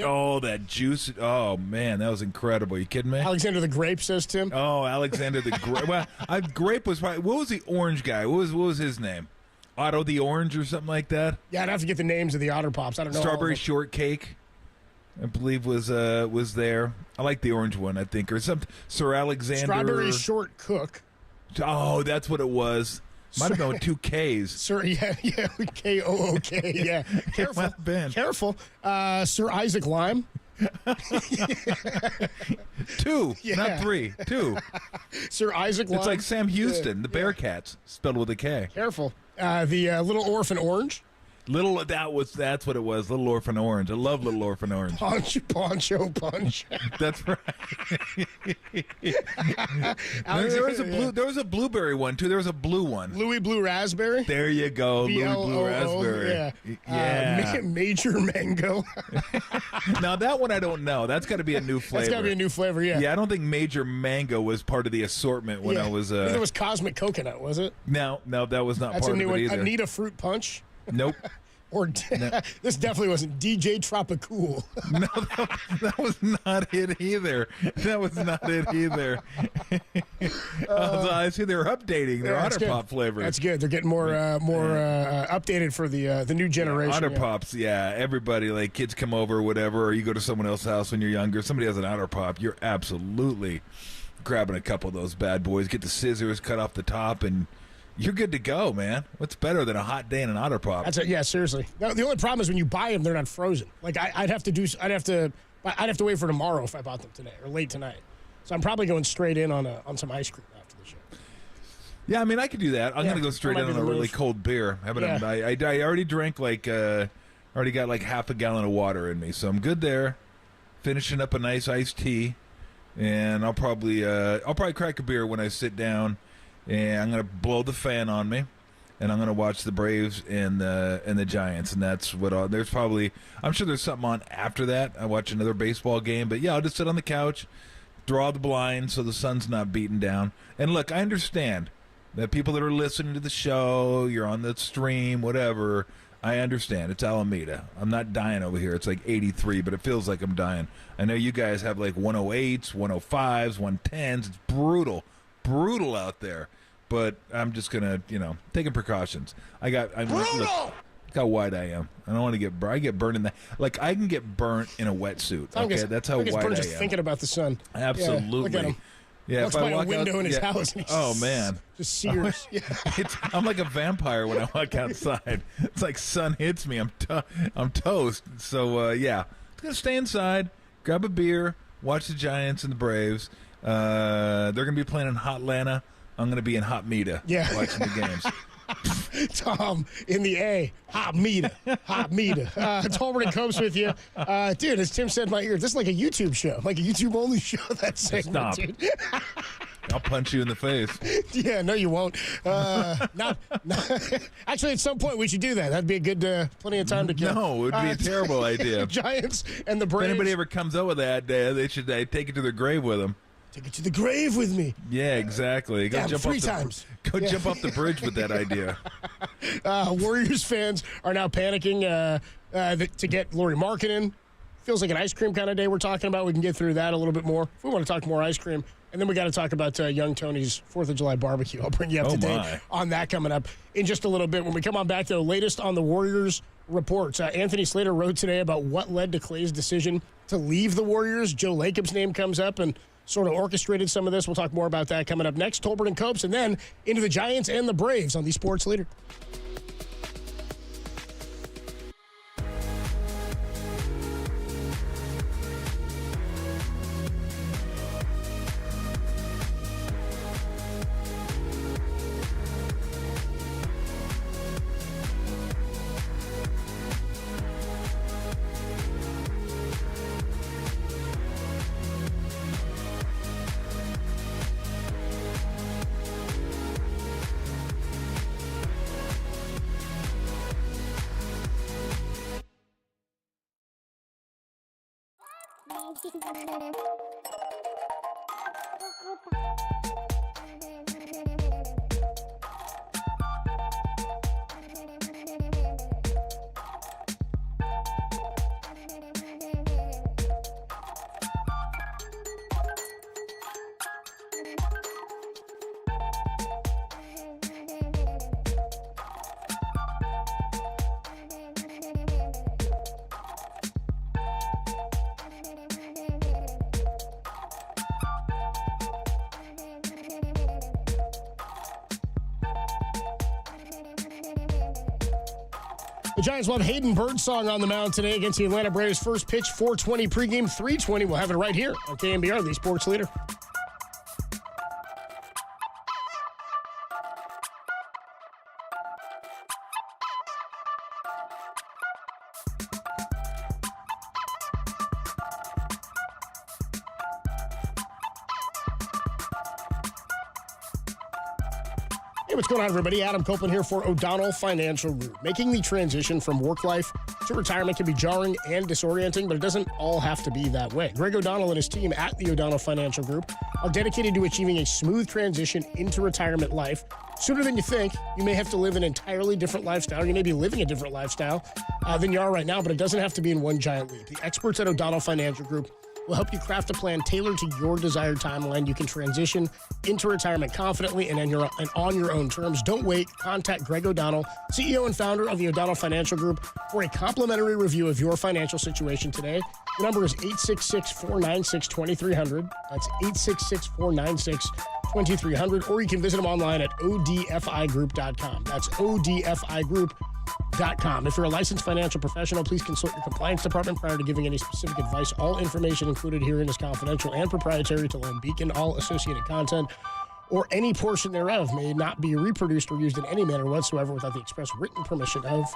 oh, that juice. Oh, man, that was incredible. You kidding me? Alexander the Grape, says Tim. Oh, Alexander the Grape. Well, Grape was probably, what was the orange guy? What was his name? Otto the Orange or something like that? Yeah, I'd have to get the names of the Otter Pops. I don't know. Strawberry Shortcake, I believe, was there. I like the orange one, I think. Or some Sir Alexander. Strawberry Short Cook. Oh, that's what it was. Might have been with 2 Ks. Sir, yeah, K-O-O-K, yeah. Careful. Sir Isaac Lime. 2, not 3. 2. Sir Isaac Lime. It's like Sam Houston, the Bearcats, spelled with a K. Careful. The Little Orphan Orange. That's what it was. Little Orphan Orange. I love Little Orphan Orange. Poncho Punch. That's right. There was a blueberry one too. There was a blue one. Louis Blue Raspberry. There you go. Louis Blue Raspberry. Yeah. Major Mango. Now that one I don't know. That's got to be a new flavor. That's got to be a new flavor. Yeah. Yeah, I don't think Major Mango was part of the assortment when I was. I think it was Cosmic Coconut, was it? No, that was not That's part a new of it one. either. Anita Fruit Punch. Nope. This definitely wasn't DJ Tropicool. No, that was not it either. I see they're updating their Otter Pop flavors. That's good. They're getting more updated for the new generation. Otter Pops, everybody, like kids come over or whatever, or you go to someone else's house when you're younger, somebody has an Otter Pop, you're absolutely grabbing a couple of those bad boys, get the scissors, cut off the top, and you're good to go, man. What's better than a hot day in an Otter Pop? Yeah, seriously. Now, the only problem is when you buy them, they're not frozen. Like I'd have to wait for tomorrow if I bought them today or late tonight. So I'm probably going straight in on some ice cream after the show. Yeah, I mean I could do that. I'm gonna go straight in on a really cold beer. I already drank already got like half a gallon of water in me, so I'm good there. Finishing up a nice iced tea, and I'll probably crack a beer when I sit down. And I'm going to blow the fan on me, and I'm going to watch the Braves and the Giants, and that's what I'm sure there's something on after that. I watch another baseball game, but yeah, I'll just sit on the couch, draw the blinds so the sun's not beating down. And look, I understand that people that are listening to the show, you're on the stream, whatever, I understand. It's Alameda. I'm not dying over here. It's like 83, but it feels like I'm dying. I know you guys have like 108s, 105s, 110s. It's brutal out there. But I'm just gonna, taking precautions. Look how white I am. I don't want to get burnt. I get burned in like I can get burnt in a wetsuit. Okay, that's how white I am. Just thinking about the sun. Absolutely. Yeah, look at him. Yeah, Looks by a window in his house. Oh man, just sears. I'm like a vampire when I walk outside. It's like sun hits me. I'm toast. So I'm gonna stay inside, grab a beer, watch the Giants and the Braves. They're gonna be playing in Hotlanta. I'm going to be in Hot Meta watching the games. Tom in the A. Hot meter. Tolbert and Copes with you. Dude, as Tim said in my ear, this is like a YouTube show, like a YouTube-only show. That segment, Stop. dude. I'll punch you in the face. Yeah, no, you won't. Not, actually, at some point, we should do that. That'd be a good, plenty of time to kill. No, it would be a terrible idea. Giants and the Braves. If anybody ever comes up with that, they should take it to their grave with them. Take it to the grave with me. Yeah, exactly. Go jump three off times. Jump off the bridge with that idea. Warriors fans are now panicking to get Lauri Markkanen. Feels like an ice cream kind of day we're talking about. We can get through that a little bit more. If we want to talk more ice cream. And then we got to talk about young Tony's 4th of July barbecue. I'll bring you up to date on that coming up in just a little bit. When we come on back to the latest on the Warriors reports, Anthony Slater wrote today about what led to Klay's decision to leave the Warriors. Joe Lacob's name comes up and sort of orchestrated some of this. We'll talk more about that coming up next. Tolbert and Copes, and then into the Giants and the Braves on the Sports Leader. The Giants will have Hayden Birdsong on the mound today against the Atlanta Braves. First pitch, 4:20 pregame, 3:20. We'll have it right here on KNBR, the Sports Leader. Hey, what's going on, everybody? Adam Copeland here for O'Donnell Financial Group. Making the transition from work life to retirement can be jarring and disorienting, but it doesn't all have to be that way. Greg O'Donnell and his team at the O'Donnell Financial Group are dedicated to achieving a smooth transition into retirement life. Sooner than you think, you may have to live an entirely different lifestyle. You may be living a different lifestyle than you are right now, but it doesn't have to be in one giant leap. The experts at O'Donnell Financial Group will help you craft a plan tailored to your desired timeline. You can transition into retirement confidently and on your own terms. Don't wait. Contact Greg O'Donnell, CEO and founder of the O'Donnell Financial Group, for a complimentary review of your financial situation today. The number is 866-496-2300. That's 866-496-2300. Or you can visit them online at odfigroup.com. That's odfigroup.com. If you're a licensed financial professional, please consult your compliance department prior to giving any specific advice. All information included herein is confidential and proprietary to Lone Beacon. All associated content or any portion thereof may not be reproduced or used in any manner whatsoever without the express written permission of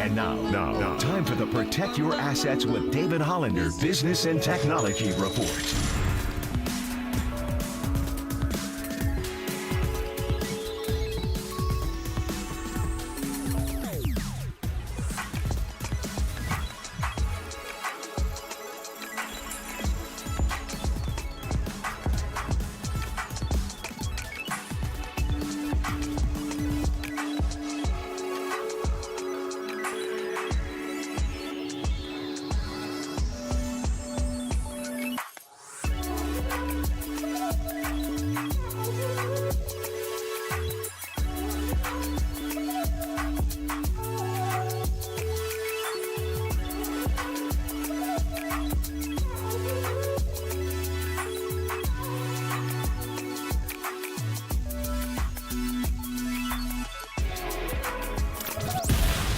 And now, time for the Protect Your Assets with David Hollander Business and Technology Report.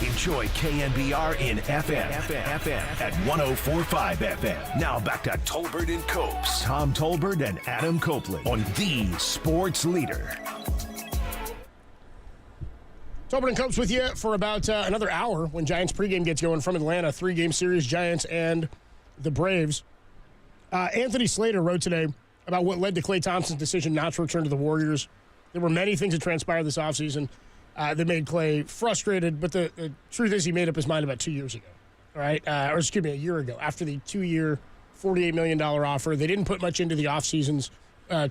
Enjoy KNBR in FM at 104.5 FM. Now back to Tolbert and Copes. Tom Tolbert and Adam Copeland on the Sports Leader. Tolbert and Copes with you for about another hour when Giants pregame gets going from Atlanta. 3-game series, Giants and the Braves. Anthony Slater wrote today about what led to Klay Thompson's decision not to return to the Warriors. There were many things that transpired this offseason that made Klay frustrated, but the truth is he made up his mind about 2 years ago, all right? Or excuse me, a year ago, after the 2-year, $48 million offer. They didn't put much into the offseasons,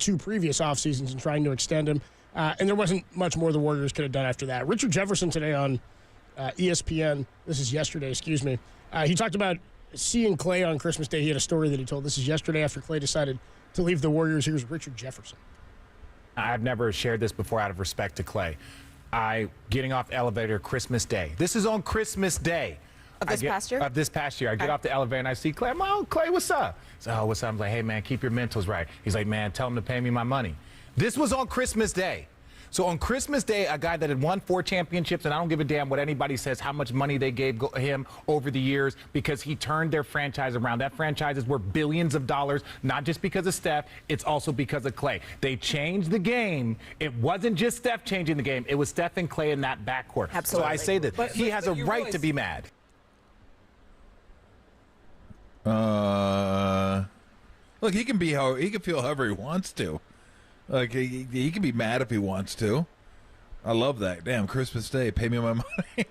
2 previous offseasons in trying to extend him, and there wasn't much more the Warriors could have done after that. Richard Jefferson today on ESPN, this is yesterday, excuse me, he talked about seeing Klay on Christmas Day. He had a story that he told. This is yesterday after Klay decided to leave the Warriors. Here's Richard Jefferson. I've never shared this before out of respect to Klay. Getting off the elevator Christmas Day. This is on Christmas Day. Of this past year? Of this past year. I get off the elevator and I see Klay. Oh, Klay, what's up? So, oh, what's up? I'm like, hey, man, keep your mentals right. He's like, man, tell him to pay me my money. This was on Christmas Day. So on Christmas Day, a guy that had won 4 championships, and I don't give a damn what anybody says, how much money they gave him over the years, because he turned their franchise around. That franchise is worth billions of dollars, not just because of Steph, it's also because of Klay. They changed the game. It wasn't just Steph changing the game. It was Steph and Klay in that backcourt. Absolutely. So I say that he has a right to be mad. Look, he can feel however he wants to. Like, he can be mad if he wants to. I love that. Damn, Christmas Day, pay me my money.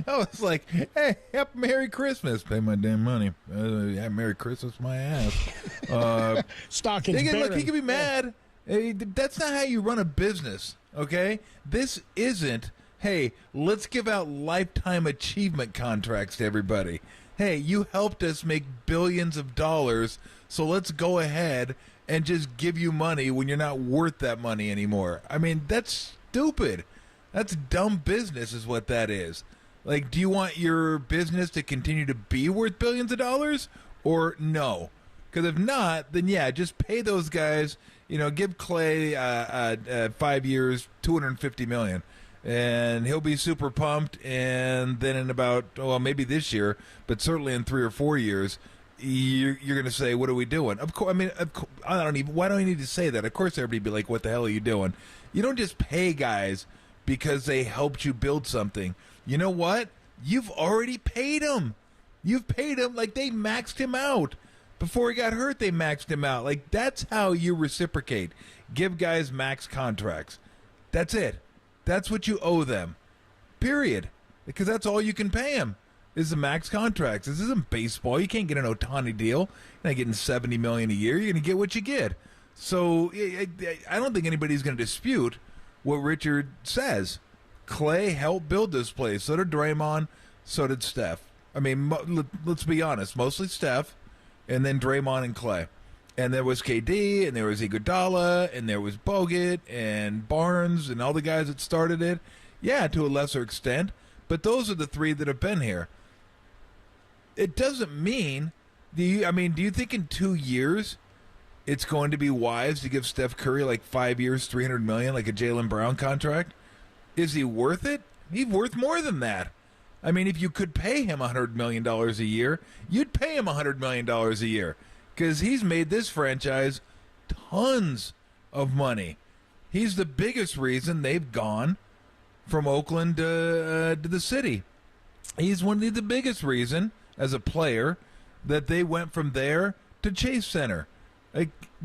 I was like, hey, Merry Christmas. Pay my damn money. Merry Christmas, my ass. Stockings. Look, he can be mad. Hey, that's not how you run a business, okay? This isn't, hey, let's give out lifetime achievement contracts to everybody. Hey, you helped us make billions of dollars, so let's go ahead and just give you money when you're not worth that money anymore. I mean, that's stupid. That's dumb business is what that is. Like, do you want your business to continue to be worth billions of dollars or no? Because if not, then yeah, just pay those guys, give Klay 5 years, $250 million. And he'll be super pumped, and then in about, maybe this year, but certainly in 3 or 4 years, you're going to say, what are we doing? Of course, why don't you need to say that? Of course, everybody be like, what the hell are you doing? You don't just pay guys because they helped you build something. You know what? You've already paid them. You've paid him like they maxed him out. Before he got hurt, they maxed him out. Like, that's how you reciprocate. Give guys max contracts. That's it. That's what you owe them. Period. Because that's all you can pay them. This is a max contracts. This isn't baseball. You can't get an Ohtani deal. You're not getting $70 million a year. You're going to get what you get. So I don't think anybody's going to dispute what Richard says. Klay helped build this place. So did Draymond. So did Steph. I mean, let's be honest. Mostly Steph, and then Draymond and Klay. And there was KD, and there was Iguodala, and there was Bogut, and Barnes, and all the guys that started it. Yeah, to a lesser extent. But those are the 3 that have been here. It doesn't mean, do you think in 2 years it's going to be wise to give Steph Curry like 5 years, $300 million, like a Jaylen Brown contract? Is he worth it? He's worth more than that. I mean, if you could pay him $100 million a year, you'd pay him $100 million a year because he's made this franchise tons of money. He's the biggest reason they've gone from Oakland to the city. He's the biggest reason as a player that they went from there to Chase Center.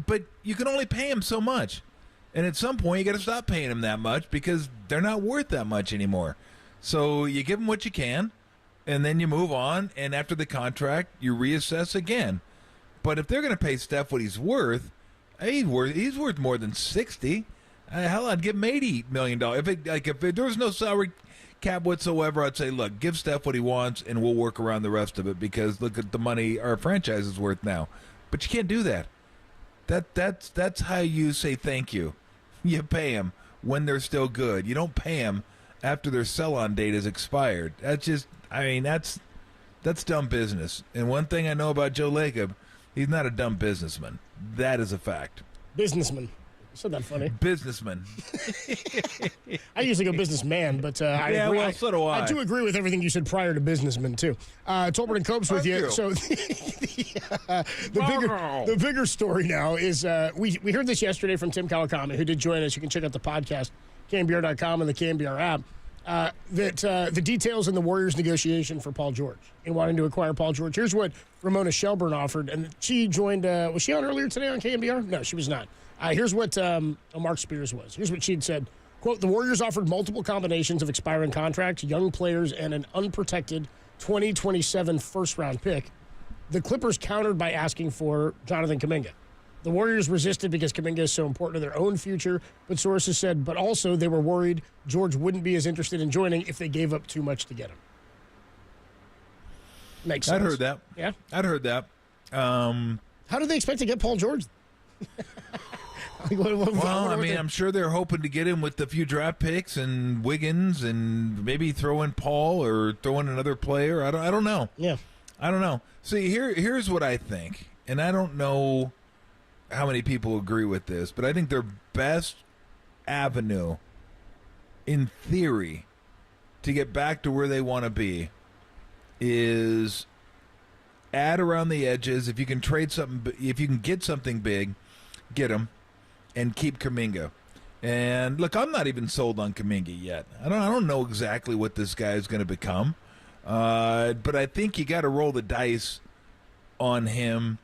But you can only pay him so much. And at some point, you got to stop paying him that much because they're not worth that much anymore. So you give him what you can, and then you move on. And after the contract, you reassess again. But if they're going to pay Steph what he's worth worth more than 60. Hell, I'd give him $80 million. If there was no salary cap whatsoever, I'd say, look, give Steph what he wants, and we'll work around the rest of it because look at the money our franchise is worth now. But you can't do that. That's how you say thank you. You pay them when they're still good. You don't pay them after their sell-on date is expired. That's dumb business. And one thing I know about Joe Lacob, he's not a dumb businessman. That is a fact. Businessman. You said that funny. Businessman. I usually go businessman, but I agree. Well, so do I. I do agree with everything you said prior to businessman, too. Tolbert and Copes with you. So the bigger story now is we heard this yesterday from Tim Kawakami, who did join us. You can check out the podcast, KNBR.com and the KNBR app, that the details in the Warriors' negotiation for Paul George and wanting to acquire Paul George. Here's what Ramona Shelburne offered, and she joined. Was she on earlier today on KNBR? No, she was not. Here's what Mark Spears was. Here's what she'd said. Quote, the Warriors offered multiple combinations of expiring contracts, young players, and an unprotected 2027 first-round pick. The Clippers countered by asking for Jonathan Kuminga. The Warriors resisted because Kuminga is so important to their own future, but sources said, but also they were worried George wouldn't be as interested in joining if they gave up too much to get him. Makes sense. I'd heard that. Yeah? I'd heard that. How do they expect to get Paul George? I'm sure they're hoping to get him with a few draft picks and Wiggins and maybe throw in Paul or throw in another player. I don't know. Yeah. I don't know. See, here's what I think, and I don't know how many people agree with this, but I think their best avenue, in theory, to get back to where they want to be is add around the edges. If you can trade something, if you can get something big, get them. And keep Kuminga. And look, I'm not even sold on Kuminga yet. I don't know exactly what this guy is going to become. But I think you got to roll the dice on him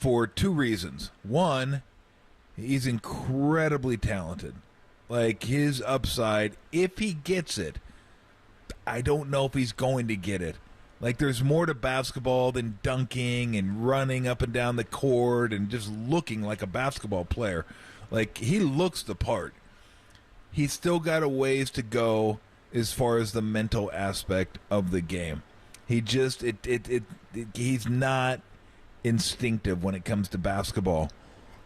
for two reasons. One, he's incredibly talented. Like his upside, if he gets it, I don't know if he's going to get it. Like there's more to basketball than dunking and running up and down the court and just looking like a basketball player. Like, he looks the part. He's still got a ways to go as far as the mental aspect of the game. He just, he's not instinctive when it comes to basketball.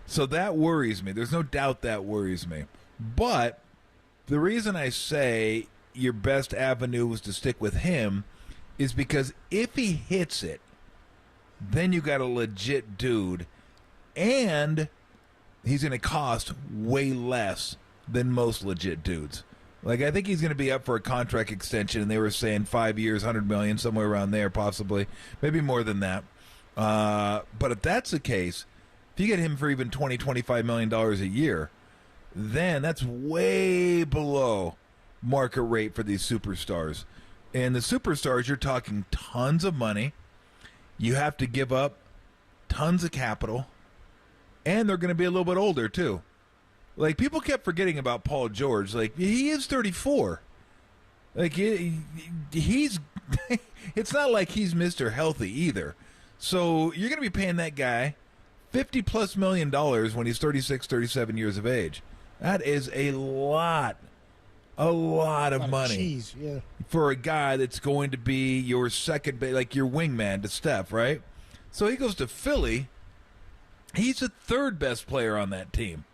So that worries me. There's no doubt that worries me. But the reason I say your best avenue was to stick with him is because if he hits it, then you got a legit dude, and he's going to cost way less than most legit dudes. Like, I think he's going to be up for a contract extension, and they were saying 5 years, $100 million, somewhere around there, possibly. Maybe more than that. But if that's the case, if you get him for even $20, $25 million a year, then that's way below market rate for these superstars. And the superstars, you're talking tons of money. You have to give up tons of capital. And they're going to be a little bit older, too. Like, people kept forgetting about Paul George. Like, he is 34. Like, he's... it's not like he's Mr. Healthy, either. So, you're going to be paying that guy $50+ million when he's 36, 37 years of age. That is a lot of money. Cheese, yeah. For a guy that's going to be your second... like, your wingman to Steph, right? So, he goes to Philly... He's the third best player on that team.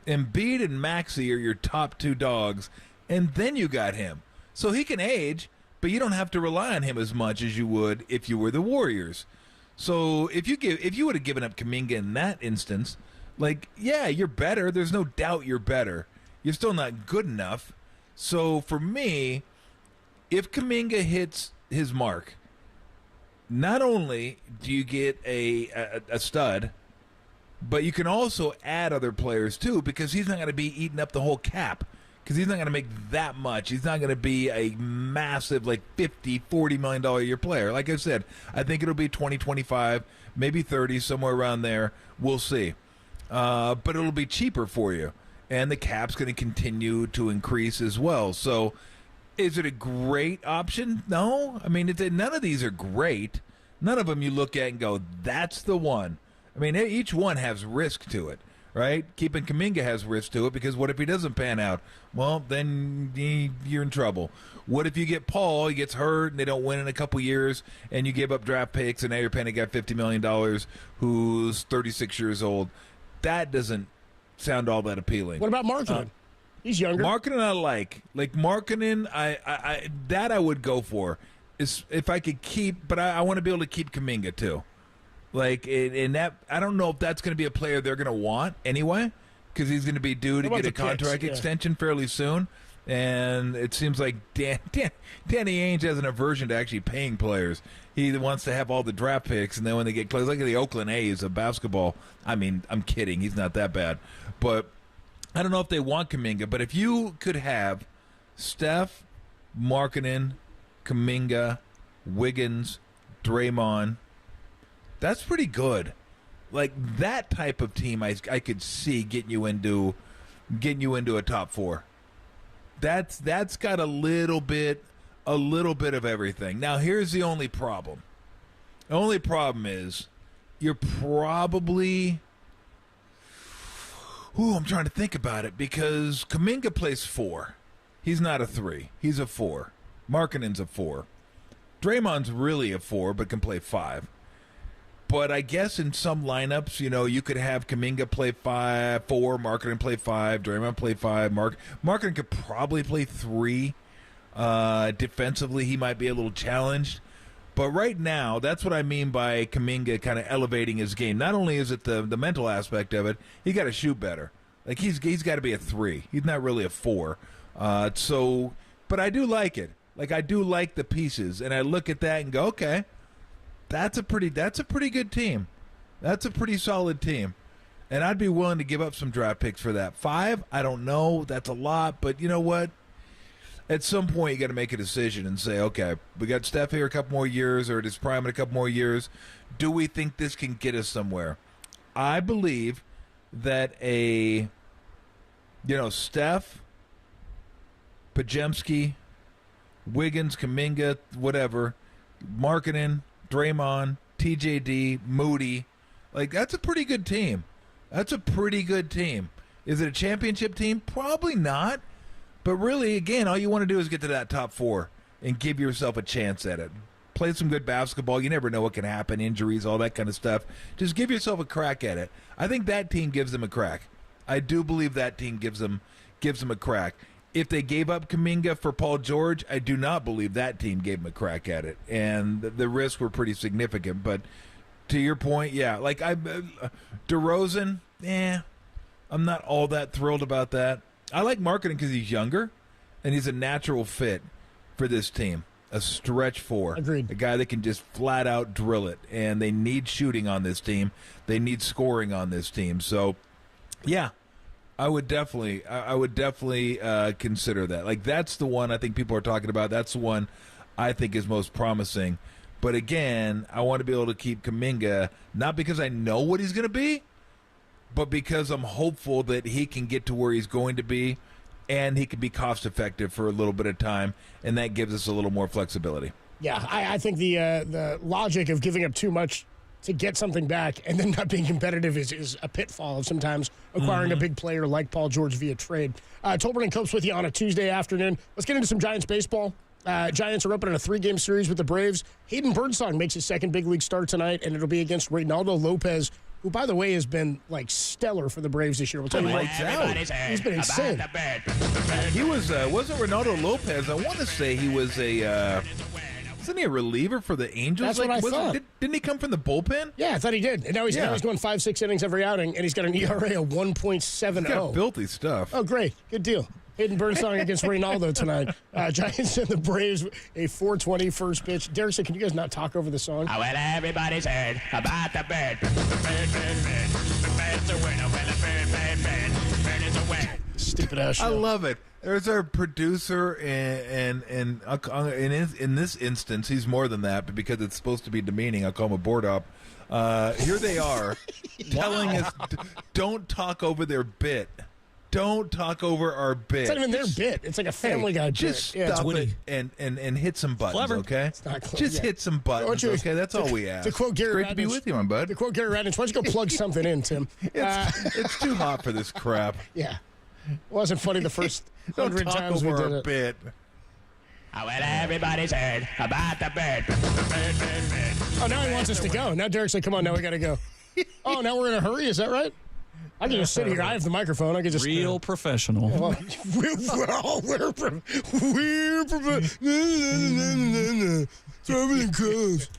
Embiid and Maxey are your top two dogs, and then you got him. So he can age, but you don't have to rely on him as much as you would if you were the Warriors. So if you would have given up Kuminga in that instance, like, yeah, you're better. There's no doubt you're better. You're still not good enough. So for me, if Kuminga hits his mark, not only do you get a stud, but you can also add other players, too, because he's not going to be eating up the whole cap. because he's not going to make that much. He's not going to be a massive, like, $50, $40 million a year player. Like I said, I think it'll be 20, 25, maybe 30, somewhere around there. We'll see. But it'll be cheaper for you. And the cap's going to continue to increase as well. So is it a great option? No. I mean, none of these are great. None of them you look at and go, that's the one. I mean, each one has risk to it, right? Keeping Kuminga has risk to it because what if he doesn't pan out? Well, then you're in trouble. What if you get Paul, he gets hurt, and they don't win in a couple years, and you give up draft picks, and now you're paying a guy $50 million who's 36 years old? That doesn't sound all that appealing. What about Markkanen? He's younger. Markkanen I like Markkanen, I would go for. Is if I could keep, but I want to be able to keep Kuminga too. Like, in that, I don't know if that's going to be a player they're going to want anyway, because he's going to be due to get a contract extension fairly soon. And it seems like Danny Ainge has an aversion to actually paying players. He wants to have all the draft picks, and then when they get close, like the Oakland A's of basketball. I mean, I'm kidding. He's not that bad. But I don't know if they want Kuminga. But if you could have Steph, Markkanen, Kuminga, Wiggins, Draymond, that's pretty good. Like, that type of team I could see getting you into a top four. That's got a little bit of everything. Now, here's the only problem. The only problem is you're probably I'm trying to think about it, because Kuminga plays 4. He's not a 3. He's a 4. Markkanen's a 4. Draymond's really a 4, but can play 5. But I guess in some lineups, you could have Kuminga play 4, Markkanen play 5, Draymond play 5. Markkanen could probably play 3. Defensively, he might be a little challenged. But right now, that's what I mean by Kuminga kind of elevating his game. Not only is it the mental aspect of it, he got to shoot better. Like, he's got to be a 3. He's not really a 4. But I do like it. Like, I do like the pieces, and I look at that and go, okay, that's a pretty good team. That's a pretty solid team. And I'd be willing to give up some draft picks for that. 5, I don't know. That's a lot, but you know what? At some point, you got to make a decision and say, okay, we got Steph here a couple more years, or at his prime in a couple more years. Do we think this can get us somewhere? I believe that Steph, Pajemski, Wiggins, Kuminga, whatever, Markkanen, Draymond, TJD, Moody, like, that's a pretty good team. That's a pretty good team. Is it a championship team? Probably not. But really, again, all you want to do is get to that top 4 and give yourself a chance at it. Play some good basketball. You never know what can happen, injuries, all that kind of stuff. Just give yourself a crack at it. I think that team gives them a crack. I do believe that team gives them a crack. If they gave up Kuminga for Paul George, I do not believe that team gave them a crack at it. And the risks were pretty significant. But to your point, yeah, like DeRozan, I'm not all that thrilled about that. I like Markkanen because he's younger, and he's a natural fit for this team. A stretch 4. Agreed. A guy that can just flat out drill it. And they need shooting on this team. They need scoring on this team. So, yeah, I would definitely consider that. Like, that's the one I think people are talking about. That's the one I think is most promising. But again, I want to be able to keep Kuminga, not because I know what he's going to be, but because I'm hopeful that he can get to where he's going to be, and he can be cost-effective for a little bit of time, and that gives us a little more flexibility. Yeah, I think the logic of giving up too much to get something back and then not being competitive is a pitfall of sometimes acquiring a big player like Paul George via trade. Tolbert and Copes with you on a Tuesday afternoon. Let's get into some Giants baseball. Giants are opening a 3-game series with the Braves. Hayden Birdsong makes his second big league start tonight, and it'll be against Reynaldo Lopez, who, by the way, has been, like, stellar for the Braves this year. We'll tell you what. He's been insane. He was, wasn't Reynaldo Lopez. I want to say he was wasn't he a reliever for the Angels? That's what I thought. Didn't he come from the bullpen? Yeah, I thought he did. And now he's going 5-6 innings every outing, and he's got an ERA of 1.70. He's got filthy stuff. Oh, great. Good deal. Hayden Birdsong against Reynaldo tonight. Giants and the Braves, a 4:20 first pitch. Derek said, can you guys not talk over the song? Oh, well, everybody's heard about the bird. The bird's a winner. Well, the bird is a winner. Stupid ass show. I love it. There's our producer, and in this instance, he's more than that, but because it's supposed to be demeaning, I'll call him a board op. Here they are telling us, don't talk over their bit. Don't talk over our bit. It's not even their bit. It's like a Family Guy bit. Just stop it and hit some buttons, Clever. okay? It's not clever. Just hit some buttons, okay? That's all we ask. To quote Gary Great to be Radnich- with you, my bud. To quote Gary Radnich, why don't you go plug something in, Tim? It's too hot for this crap. Yeah. It wasn't funny the first Don't 100 talk times we over did our it. bit. Oh, well, everybody's heard about the bird. Oh, now he wants us to go. Now Derek's like, come on, now we got to go. Oh, now we're in a hurry? Is that right? I can just sit here. I have the microphone. I can just... Real professional. Well, we're professional. Everything goes.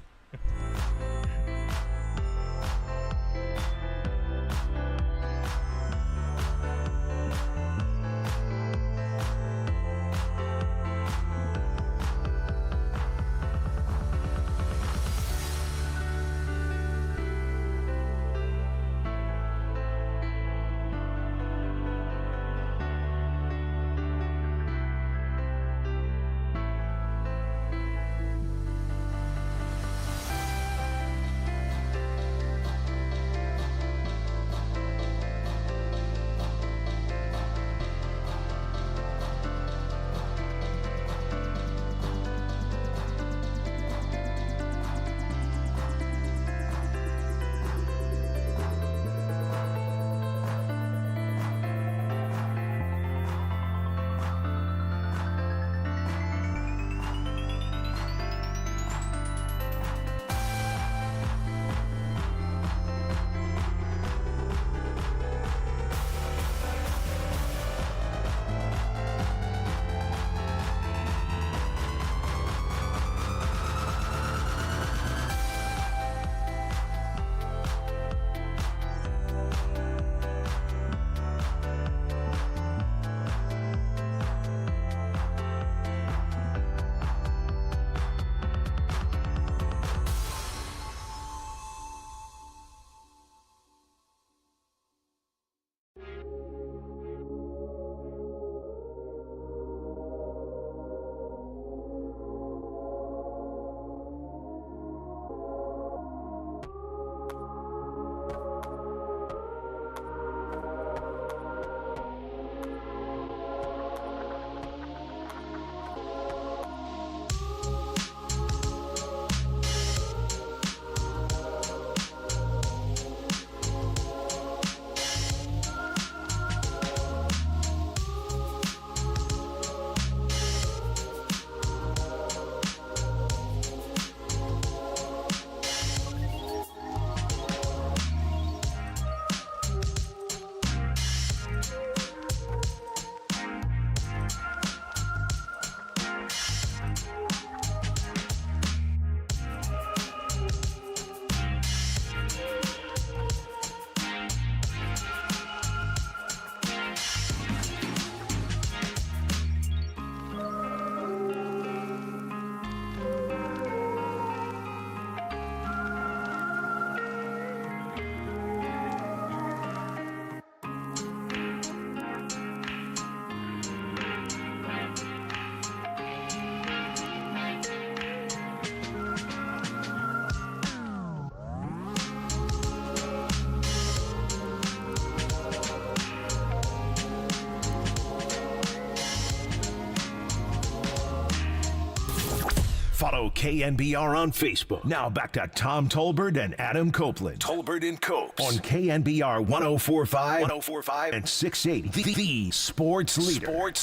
Follow KNBR on Facebook. Now back to Tom Tolbert and Adam Copeland. Tolbert and Copes on KNBR 104.5 and 680. The Sports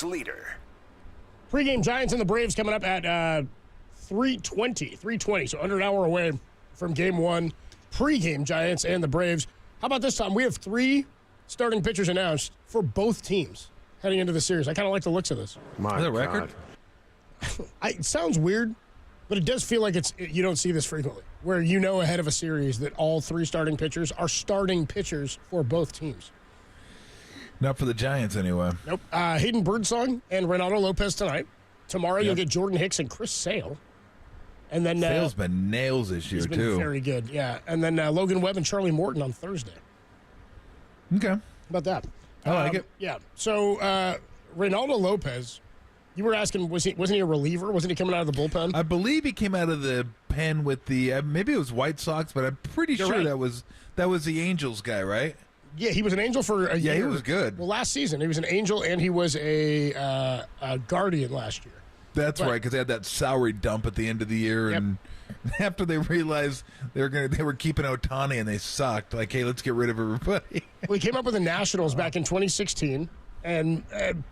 Leader. Pre-game Giants and the Braves coming up at 3:20, so under an hour away from Game 1. Pre-game Giants and the Braves. How about this, Tom? We have 3 starting pitchers announced for both teams heading into the series. I kind of like the looks of this. My God. Record? It sounds weird, but it does feel like you don't see this frequently, where you know ahead of a series that all 3 starting pitchers are starting pitchers for both teams. Not for the Giants, anyway. Nope. Hayden Birdsong and Renato Lopez tonight. Tomorrow you'll get Jordan Hicks and Chris Sale. And then Sale's been nails this year, he's been too. Very good, yeah. And then Logan Webb and Charlie Morton on Thursday. Okay. How about that? I like it. Yeah. So, Reynaldo Lopez, you were asking, wasn't he a reliever? Wasn't he coming out of the bullpen? I believe he came out of the pen with the maybe it was White Sox, but I'm pretty sure right. that was the Angels guy, right? Yeah, he was an Angel for a year. Yeah, he was good. Well, last season he was an Angel and he was a Guardian last year. That's right, because they had that salary dump at the end of the year, and after they realized they were keeping Ohtani and they sucked. Like, hey, let's get rid of everybody. Well, he came up with the Nationals back in 2016 and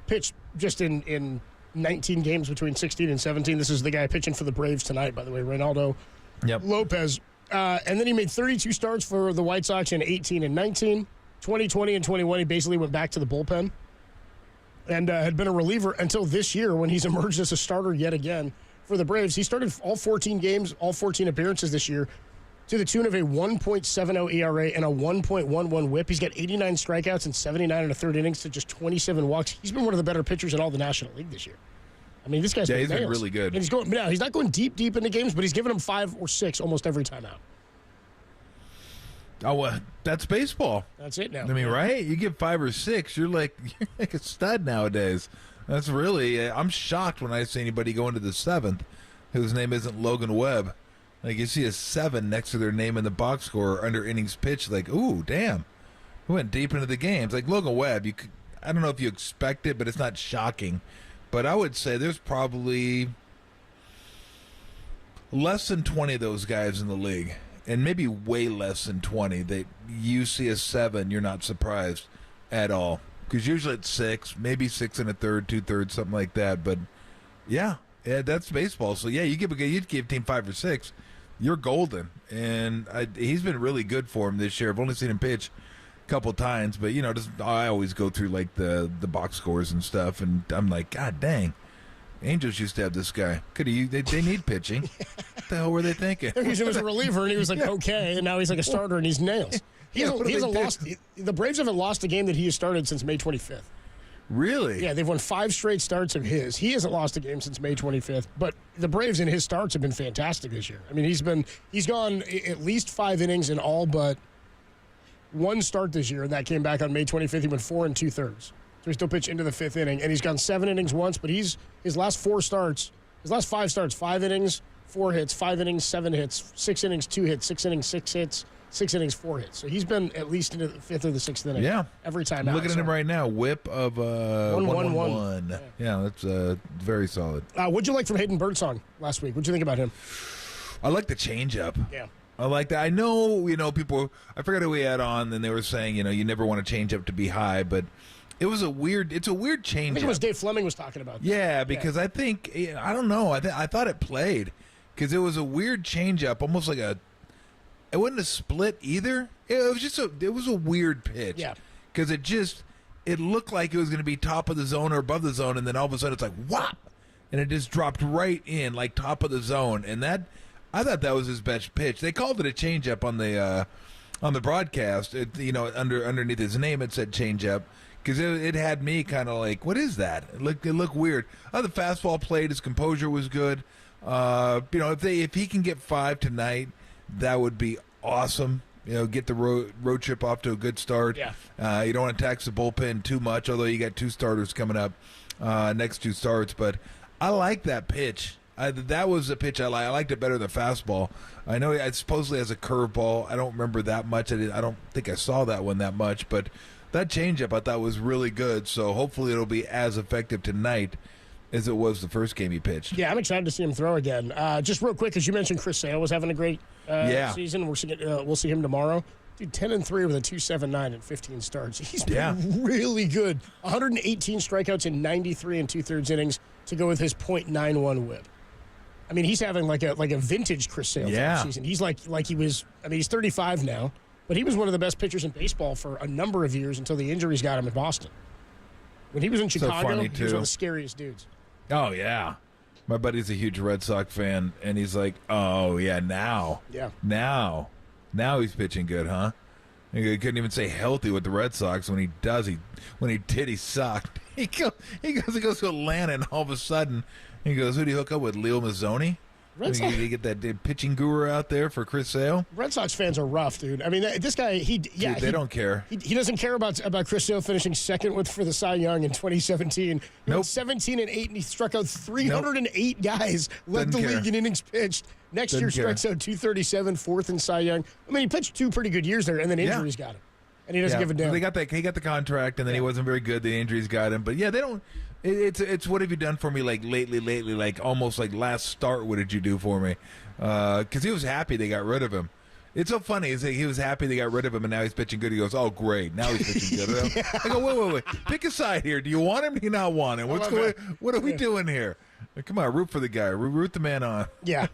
pitched just in 19 games between 16 and 17. This is the guy pitching for the Braves tonight, by the way, Reynaldo Lopez. And then he made 32 starts for the White Sox in 18 and 19. 2020 and 21, he basically went back to the bullpen and had been a reliever until this year when he's emerged as a starter yet again for the Braves. He started all 14 games, all 14 appearances this year to the tune of a 1.70 ERA and a 1.11 whip. He's got 89 strikeouts and 79 in the third innings to just 27 walks. He's been one of the better pitchers in all the National League this year. I mean, this guy's he's been really good. And he's not going deep into games, but he's giving them 5 or 6 almost every time out. Oh, that's baseball. That's it now. I mean, right? You get 5 or 6, you're like a stud nowadays. That's really. I'm shocked when I see anybody go into the 7th whose name isn't Logan Webb. Like, you see a 7 next to their name in the box score under innings pitched. Like, ooh, damn, we went deep into the games. Like Logan Webb, I don't know if you expect it, but it's not shocking. But I would say there's probably less than 20 of those guys in the league. And maybe way less than 20 that you see a 7, you're not surprised at all. Because usually it's 6, maybe 6 1/3, 2/3, something like that. But yeah, that's baseball. So yeah, you give a team 5 or 6, you're golden. And he's been really good for him this year. I've only seen him pitch a couple times, but I always go through like the box scores and stuff, and I'm like, God dang. Angels used to have this guy. They need pitching. What the hell were they thinking? They're using him as a reliever, and he was like, okay, and now he's like a starter, and he's nails. He hasn't lost. The Braves haven't lost a game that he has started since May 25th. Really? Yeah, they've won 5 straight starts of his. He hasn't lost a game since May 25th, but the Braves in his starts have been fantastic this year. I mean, he's gone at least 5 innings in all but 1 start this year, and that came back on May 25th. He went 4 2/3. So he still pitched into the 5th inning, and he's gone 7 innings once, but his last 5 starts, 5 innings, 4 hits, 5 innings, 7 hits, 6 innings, 2 hits, 6 innings, 6 hits, 6 innings, 4 hits. So he's been at least into the 5th or the 6th inning. Yeah. Every time I'm out. looking at him right now. Whip of 1-1-1. Yeah, that's very solid. What'd you like from Hayden Birdsong last week? What'd you think about him? I like the changeup. Yeah. I like that. I know, people, I forgot who we had on, and they were saying, you never want to change up to be high, but it's a weird change. I think it was Dave Fleming was talking about that. Yeah, because I think, I don't know, I thought it played, because it was a weird change-up, almost like it wasn't a split either. It was a weird pitch. Yeah. Because it looked like it was going to be top of the zone or above the zone, and then all of a sudden it's like, whop! And it just dropped right in, like top of the zone. And I thought that was his best pitch. They called it a changeup on the broadcast. Underneath his name it said changeup. Because it had me kind of like, what is that? It looked weird. The fastball played. His composure was good. If he can get 5 tonight, that would be awesome. Get the road trip off to a good start. Yeah. You don't want to tax the bullpen too much, although you got 2 starters coming up next 2 starts. But I like that pitch. That was a pitch I like. I liked it better than fastball. I know it supposedly has a curveball. I don't remember that much. I don't think I saw that one that much, but that changeup I thought was really good, so hopefully it'll be as effective tonight as it was the first game he pitched. Yeah, I'm excited to see him throw again. Just real quick, as you mentioned, Chris Sale was having a great season. We'll see him tomorrow. Dude, 10-3 with a 2.79 and 15 starts. He's been really good. 118 strikeouts in 93 2/3 innings to go with his .91 whip. I mean, he's having like a vintage Chris Sale season. He's like he was. I mean, he's 35 now. But he was one of the best pitchers in baseball for a number of years until the injuries got him in Boston. When he was in Chicago, he was one of the scariest dudes. Oh, yeah. My buddy's a huge Red Sox fan, and he's like, oh, yeah, now. Yeah. Now he's pitching good, huh? He couldn't even say healthy with the Red Sox. When he did, he sucked. He goes to Atlanta, and all of a sudden, he goes, who do you hook up with, Leo Mazzoni? You get that pitching guru out there for Chris Sale. Red Sox fans are rough, dude. I mean, this guy, they don't care. He doesn't care about Chris Sale finishing second for the Cy Young in 2017. He went 17-8, and he struck out 308 guys, led the league in innings pitched. Next year, strikes out 237, fourth in Cy Young. I mean, he pitched 2 pretty good years there, and then injuries got him. And he doesn't give a damn. He got the contract, and then he wasn't very good. The injuries got him. But, yeah, they don't – it's what have you done for me, like, lately, like, almost like last start, what did you do for me? Because he was happy they got rid of him. It's so funny. Is he was happy they got rid of him, and now he's pitching good. He goes, "Oh, great! Now he's pitching good." I go, "Wait! Pick a side here. Do you want him? Do you not want him? What's going? What are we doing here? Come on, root for the guy. Root the man on." Yeah.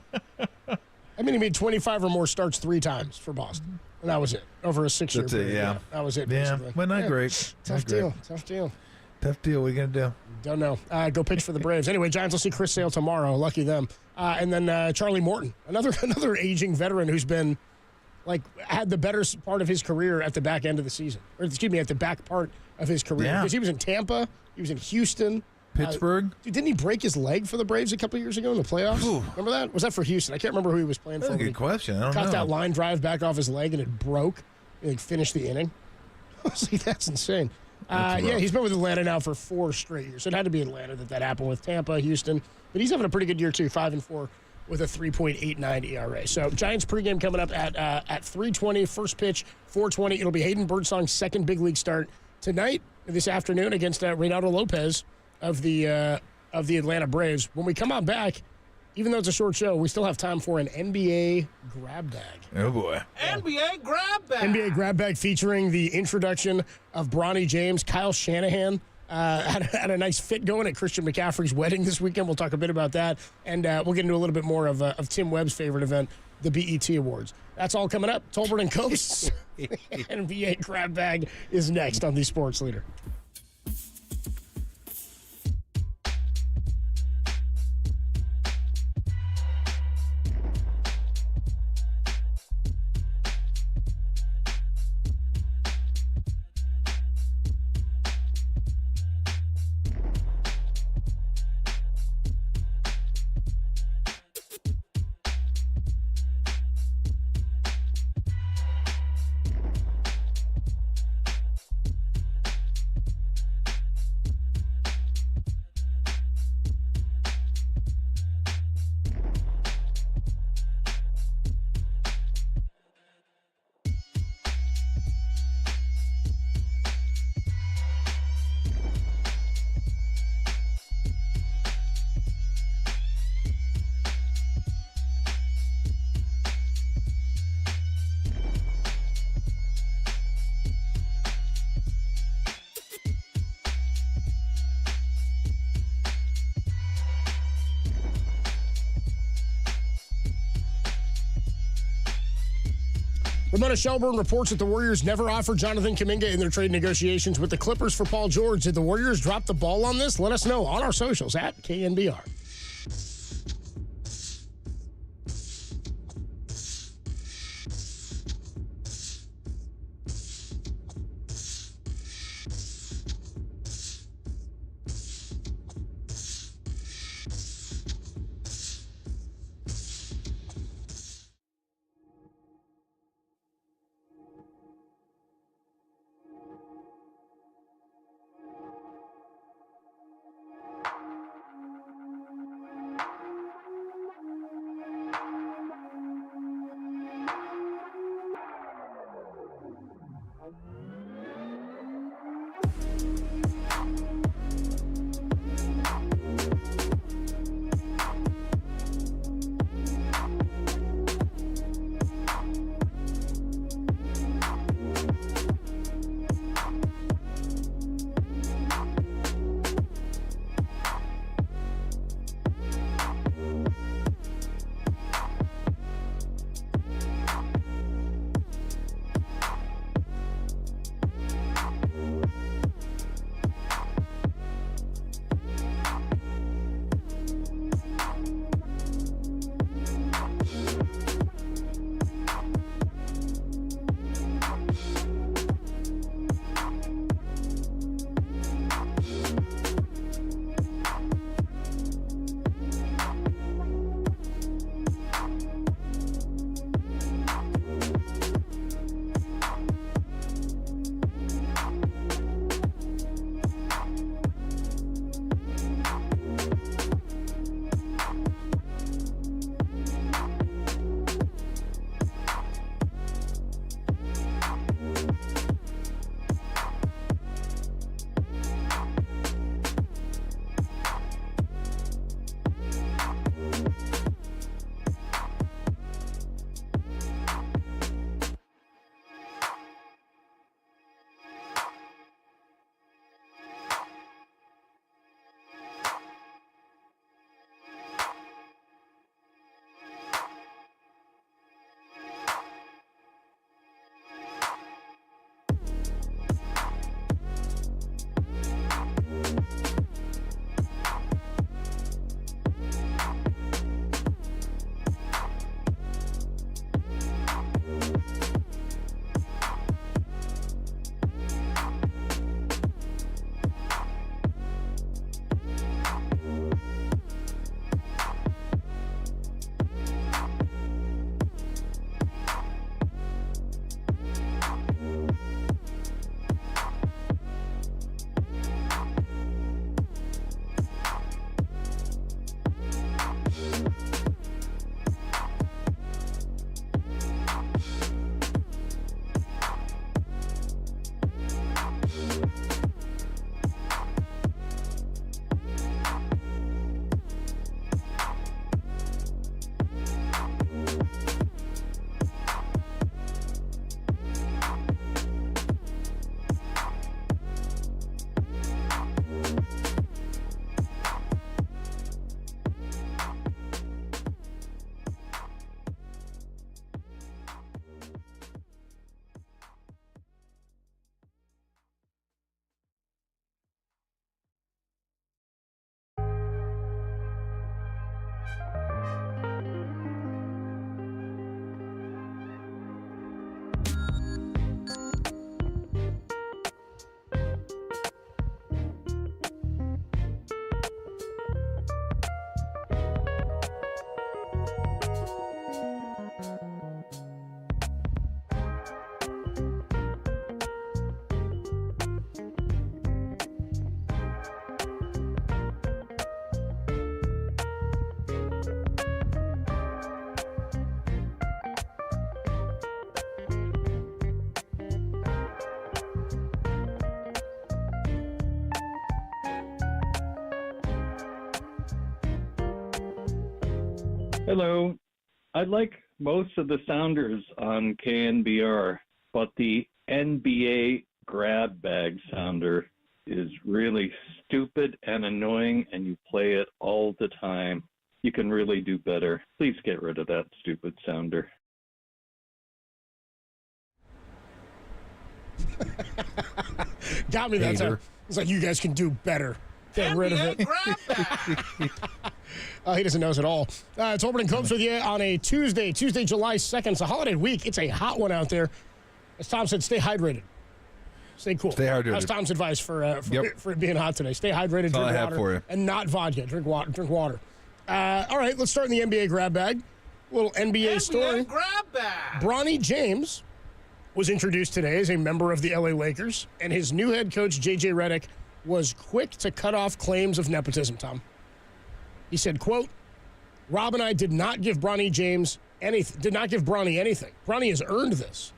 I mean, he made 25 or more starts 3 times for Boston, and that was it over a 6-year period. Yeah, that was it. Yeah, basically. but not great. Tough deal. Tough deal. Tough deal. What are you gonna do? Don't know. Go pitch for the Braves. Anyway, Giants will see Chris Sale tomorrow. Lucky them. And then Charlie Morton, another aging veteran who's been had the better part of his career at the back end of the season, or excuse me, at the back part of his career. Yeah. Because he was in Tampa, he was in Houston, Pittsburgh. Dude, didn't he break his leg for the Braves a couple years ago in the playoffs? Ooh. Remember that? Was that for Houston? I can't remember who he was playing That's for. a good question. I don't know. Caught that line drive back off his leg and it broke. And finished the inning. See, that's insane. Yeah, he's been with Atlanta now for 4 straight years. So it had to be Atlanta that happened with Tampa, Houston. But he's having a pretty good year too, 5-4 with a 3.89 ERA. So Giants pregame coming up at 3:20, first pitch 4:20. It'll be Hayden Birdsong's second big league start tonight, this afternoon against Reynaldo Lopez of the Atlanta Braves. When we come out back, even though it's a short show, we still have time for an NBA grab bag. Oh, boy. NBA grab bag. NBA grab bag featuring the introduction of Bronny James. Kyle Shanahan had a nice fit going at Christian McCaffrey's wedding this weekend. We'll talk a bit about that. And we'll get into a little bit more of Tim Webb's favorite event, the BET Awards. That's all coming up. Tolbert and Coates. NBA grab bag is next on the Sports Leader. Ramona Shelburne reports that the Warriors never offered Jonathan Kuminga in their trade negotiations with the Clippers for Paul George. Did the Warriors drop the ball on this? Let us know on our socials at KNBR. Hello. I like most of the sounders on KNBR, but the NBA grab bag sounder is really stupid and annoying, and you play it all the time. You can really do better. Please get rid of that stupid sounder. Got me that time. It's like, you guys can do better. Get rid of it. He doesn't know us at all. Tolbert and Copes with you on a Tuesday, July 2nd. It's a holiday week. It's a hot one out there. As Tom said, stay hydrated. Stay cool. Stay hydrated. That's Tom's advice for it being hot today. Stay hydrated, drink water, for you. and not vodka. Drink water. All right, let's start in the NBA grab bag. A little NBA story. Grab bag. Bronny James was introduced today as a member of the LA Lakers, and his new head coach, JJ Redick, was quick to cut off claims of nepotism, Tom. He said, quote, Rob and I did not give Bronny anything. Bronny has earned this.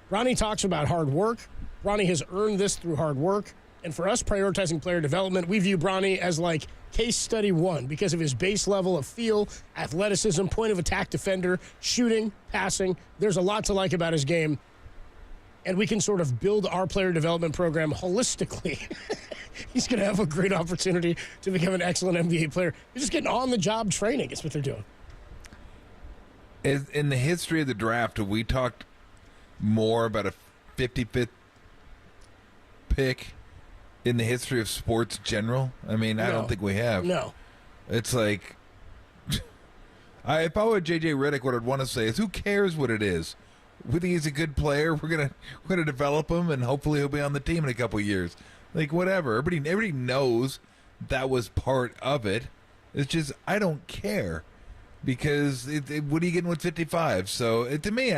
Bronny talks about hard work. Bronny has earned this through hard work. And for us, prioritizing player development, we view Bronny as like case study 1 because of his base level of feel, athleticism, point of attack defender, shooting, passing. There's a lot to like about his game. And we can sort of build our player development program holistically. He's going to have a great opportunity to become an excellent NBA player. He's just getting on-the-job training is what they're doing. In the history of the draft, have we talked more about a 55th pick in the history of sports general? I mean, I don't think we have. No. It's like, if I were JJ Redick, what I'd want to say is, who cares what it is? We think he's a good player. We're gonna develop him, and hopefully he'll be on the team in a couple of years. Like, whatever. Everybody knows that was part of it. It's just, I don't care because what are you getting with 55? So to me,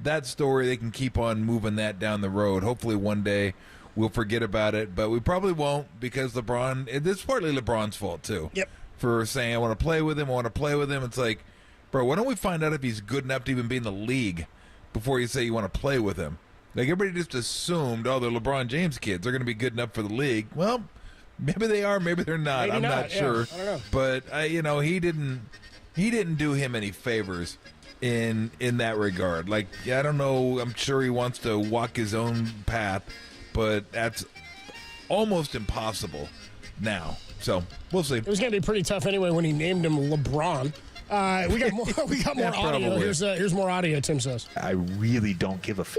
that story, they can keep on moving that down the road. Hopefully one day we'll forget about it, but we probably won't because LeBron. This is partly LeBron's fault too. Yep. For saying I want to play with him. It's like, bro, why don't we find out if he's good enough to even be in the league before you say you want to play with him? Like, everybody just assumed, they're LeBron James kids. They're going to be good enough for the league. Well, maybe they are, maybe they're not. Maybe I'm not sure. I don't know. But he didn't do him any favors in that regard. Like, I don't know. I'm sure he wants to walk his own path, but that's almost impossible now. So we'll see. It was going to be pretty tough anyway when he named him LeBron. We got more. We got more audio. Here's more audio. Tim says, "I really don't give a f."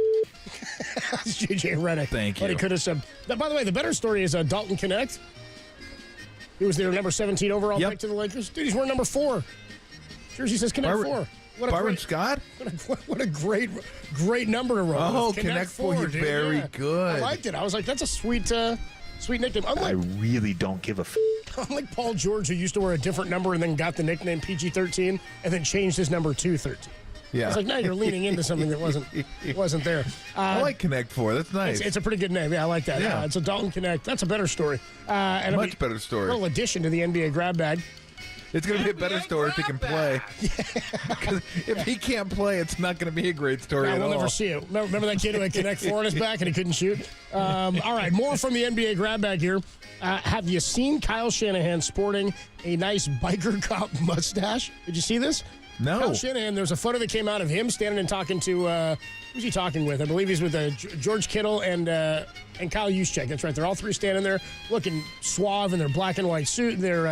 That's JJ Redick. Thank you. What he could have said. By the way, the better story is Dalton Knecht. He was their number 17 overall pick to the Lakers. Dude, he's wearing number 4. Jersey says Knecht 4. Byron Scott? What a great number to roll. Oh, Knecht 4, very good. I liked it. I was like, that's a sweet nickname. I really don't give a f. Unlike Paul George, who used to wear a different number and then got the nickname PG-13 and then changed his number to 13. Yeah. It's like, now you're leaning into something that wasn't there. I like Knecht 4. That's nice. It's a pretty good name. Yeah, I like that. Yeah. It's a Dalton Knecht. That's a better story. And Much better story. A little addition to the NBA grab bag. It's going to be a better story if he can play. Because if he can't play, it's not going to be a great story at all. We'll never see it. Remember that kid who had Knecht 4 on his back and he couldn't shoot? All right, more from the NBA grab bag here. Have you seen Kyle Shanahan sporting a nice biker cop mustache? Did you see this? No. Kyle Shanahan, there's a photo that came out of him standing and talking to, who's he talking with? I believe he's with George Kittle and Kyle Juszczyk. That's right. They're all three standing there looking suave in their black and white suit, their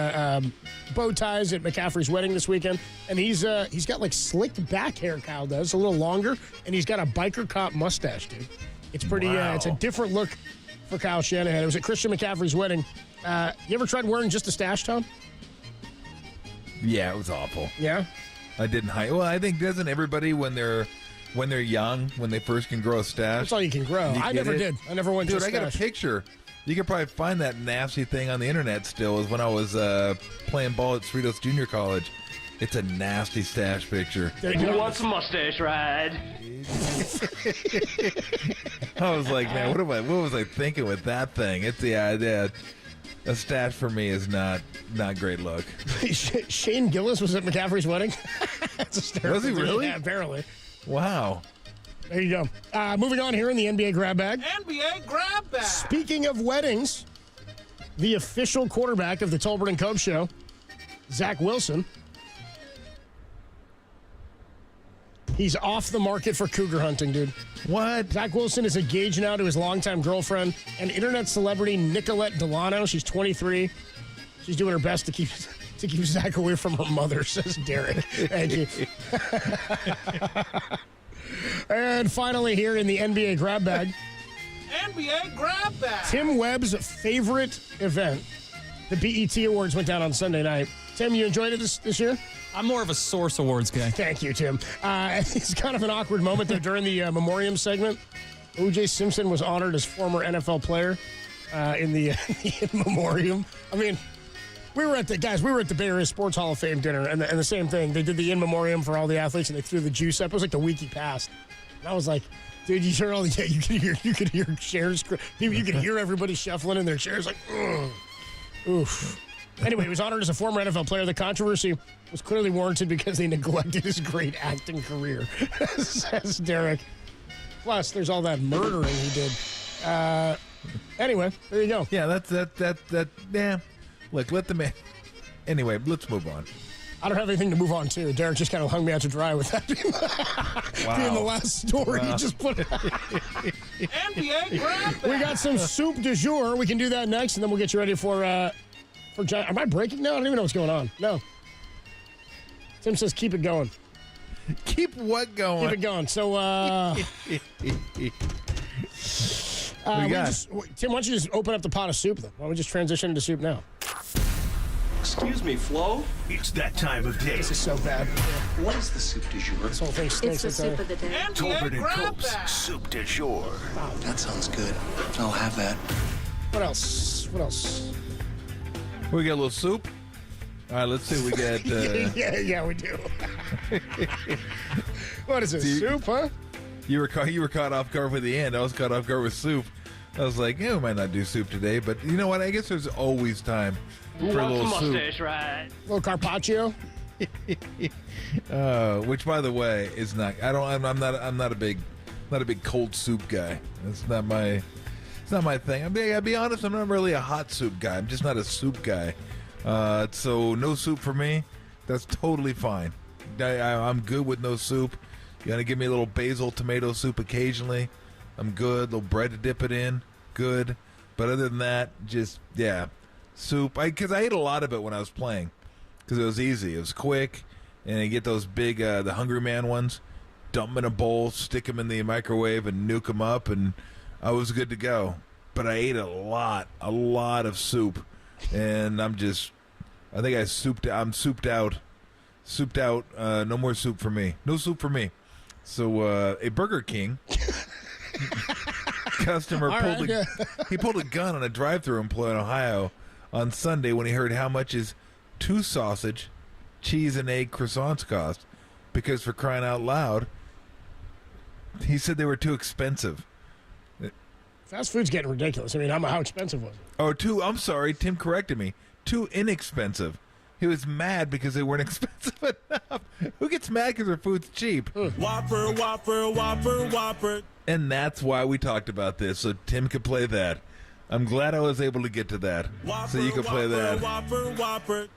bow ties at McCaffrey's wedding this weekend. And he's got like slicked back hair, Kyle does, a little longer, and he's got a biker cop mustache, dude. It's pretty, it's a different look for Kyle Shanahan. It was at Christian McCaffrey's wedding. You ever tried wearing just a stash, Tom? Yeah, it was awful. Yeah? I didn't hide. Well, I think doesn't everybody when they're young, when they first can grow a stash? That's all you can grow. I never did. I never went to a stash. Dude, I got a picture. You can probably find that nasty thing on the internet still. Is when I was playing ball at Cerritos Junior College. It's a nasty stash picture. Who wants a mustache ride? I was like, man, what was I thinking with that thing? It's the idea. A stash for me is not great look. Shane Gillis was at McCaffrey's wedding. Was he really? Yeah, apparently. Wow. There you go. Moving on here in the NBA grab bag. NBA grab bag. Speaking of weddings, the official quarterback of the Tolbert and Cope show, Zach Wilson, He's off the market for cougar hunting, dude. What? Zach Wilson is engaged now to his longtime girlfriend and internet celebrity Nicolette Delano. She's 23. She's doing her best to keep Zach away from her mother, says Derek. Thank you. And finally, here in the NBA grab bag. NBA grab bag. Tim Webb's favorite event. The BET Awards went down on Sunday night. Tim, you enjoyed it this year? I'm more of a Source Awards guy. Thank you, Tim. It's kind of an awkward moment there during the memoriam segment. O.J. Simpson was honored as former NFL player in the in memoriam. I mean, we were at the Bay Area Sports Hall of Fame dinner, and the same thing. They did the in memoriam for all the athletes, and they threw the juice up. It was like the week he passed. And I was like, dude, you heard all the you could hear chairs. You could hear everybody shuffling in their chairs like, ugh. Oof. Anyway, he was honored as a former NFL player. The controversy was clearly warranted because they neglected his great acting career, says Derek. Plus, there's all that murdering he did. Anyway, there you go. Yeah, that. Yeah. Look, let the man. Anyway, let's move on. I don't have anything to move on to. Derek just kind of hung me out to dry with that being the last story. Wow. He just put it. NBA grab bag. We got some soup du jour. We can do that next, and then we'll get you ready for am I breaking now? I don't even know what's going on. No. Tim says keep it going. Keep what going? Keep it going. So, Tim, why don't you just open up the pot of soup, then? Why don't we just transition into soup now? Excuse me, Flo? It's that time of day. This is so bad. What is the soup du jour? This whole thing stinks. It's the soup of the day. Tolbert and Cope's soup du jour. Wow, that sounds good. I'll have that. What else? We got a little soup. All right, let's see. We got. Yeah, we do. What is it? Soup, huh? You were caught off guard with the end. I was caught off guard with soup. I was like, we might not do soup today, but you know what? I guess there's always time for a little soup. A little carpaccio. Which, by the way, is not. I'm not a big cold soup guy. It's not my thing. I'll be honest. I'm not really a hot soup guy. I'm just not a soup guy. So no soup for me. That's totally fine. I'm good with no soup. You gotta give me a little basil tomato soup occasionally. I'm good. A little bread to dip it in. Good. But other than that, just soup. Because I ate a lot of it when I was playing. Because it was easy. It was quick. And you get those big, the Hungry Man ones. Dump them in a bowl, stick them in the microwave, and nuke them up. And I was good to go. But I ate a lot of soup. And I think I'm souped out. Souped out. No more soup for me. No soup for me. So a Burger King customer pulled a gun on a drive-thru employee in Ohio on Sunday when he heard how much his 2 sausage, cheese, and egg croissants cost. Because for crying out loud, he said they were too expensive. Fast food's getting ridiculous. I mean, how expensive was it? I'm sorry, Tim corrected me. Too inexpensive. He was mad because they weren't expensive enough. Who gets mad because their food's cheap? Whopper, Whopper, Whopper, Whopper. And that's why we talked about this, so Tim could play that. I'm glad I was able to get to that, so you could play that. Whopper, Whopper.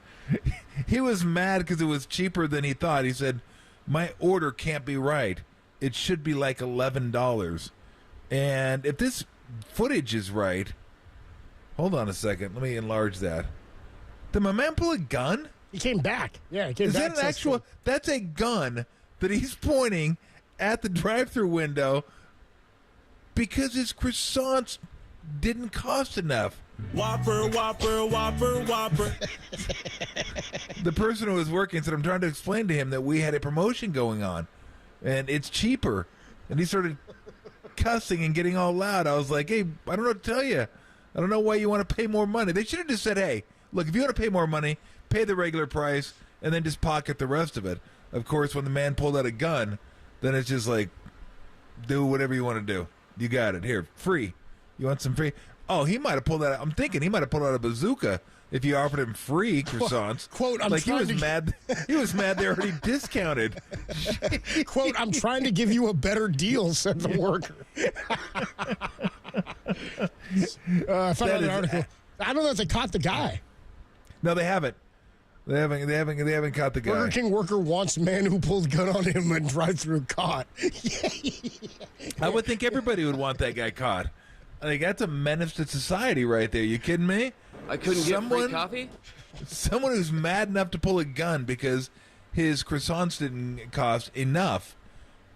He was mad because it was cheaper than he thought. He said, my order can't be right. It should be like $11. And if this footage is right, hold on a second. Let me enlarge that. Did my man pull a gun? He came back. Yeah, he came back. Is that an actual? That's a gun that he's pointing at the drive-thru window because his croissants didn't cost enough. Whopper, Whopper, Whopper, Whopper. The person who was working said, I'm trying to explain to him that we had a promotion going on, and it's cheaper. And he started cussing and getting all loud. I was like, hey, I don't know what to tell you. I don't know why you want to pay more money. They should have just said, hey, look, if you want to pay more money, pay the regular price, and then just pocket the rest of it. Of course, when the man pulled out a gun, then it's just like, do whatever you want to do. You got it. Here, free. You want some free? Oh, he might have pulled out. I'm thinking he might have pulled out a bazooka if you offered him free croissants. Quote, he was mad. He was mad they already discounted. Quote, I'm trying to give you a better deal, said the worker. I found another article. I don't know if they caught the guy. No, they haven't. They haven't caught the guy. Burger King worker wants man who pulled gun on him and drive-through caught. I would think everybody would want that guy caught. Like, that's a menace to society right there. You kidding me? I couldn't get free coffee? Someone who's mad enough to pull a gun because his croissants didn't cost enough.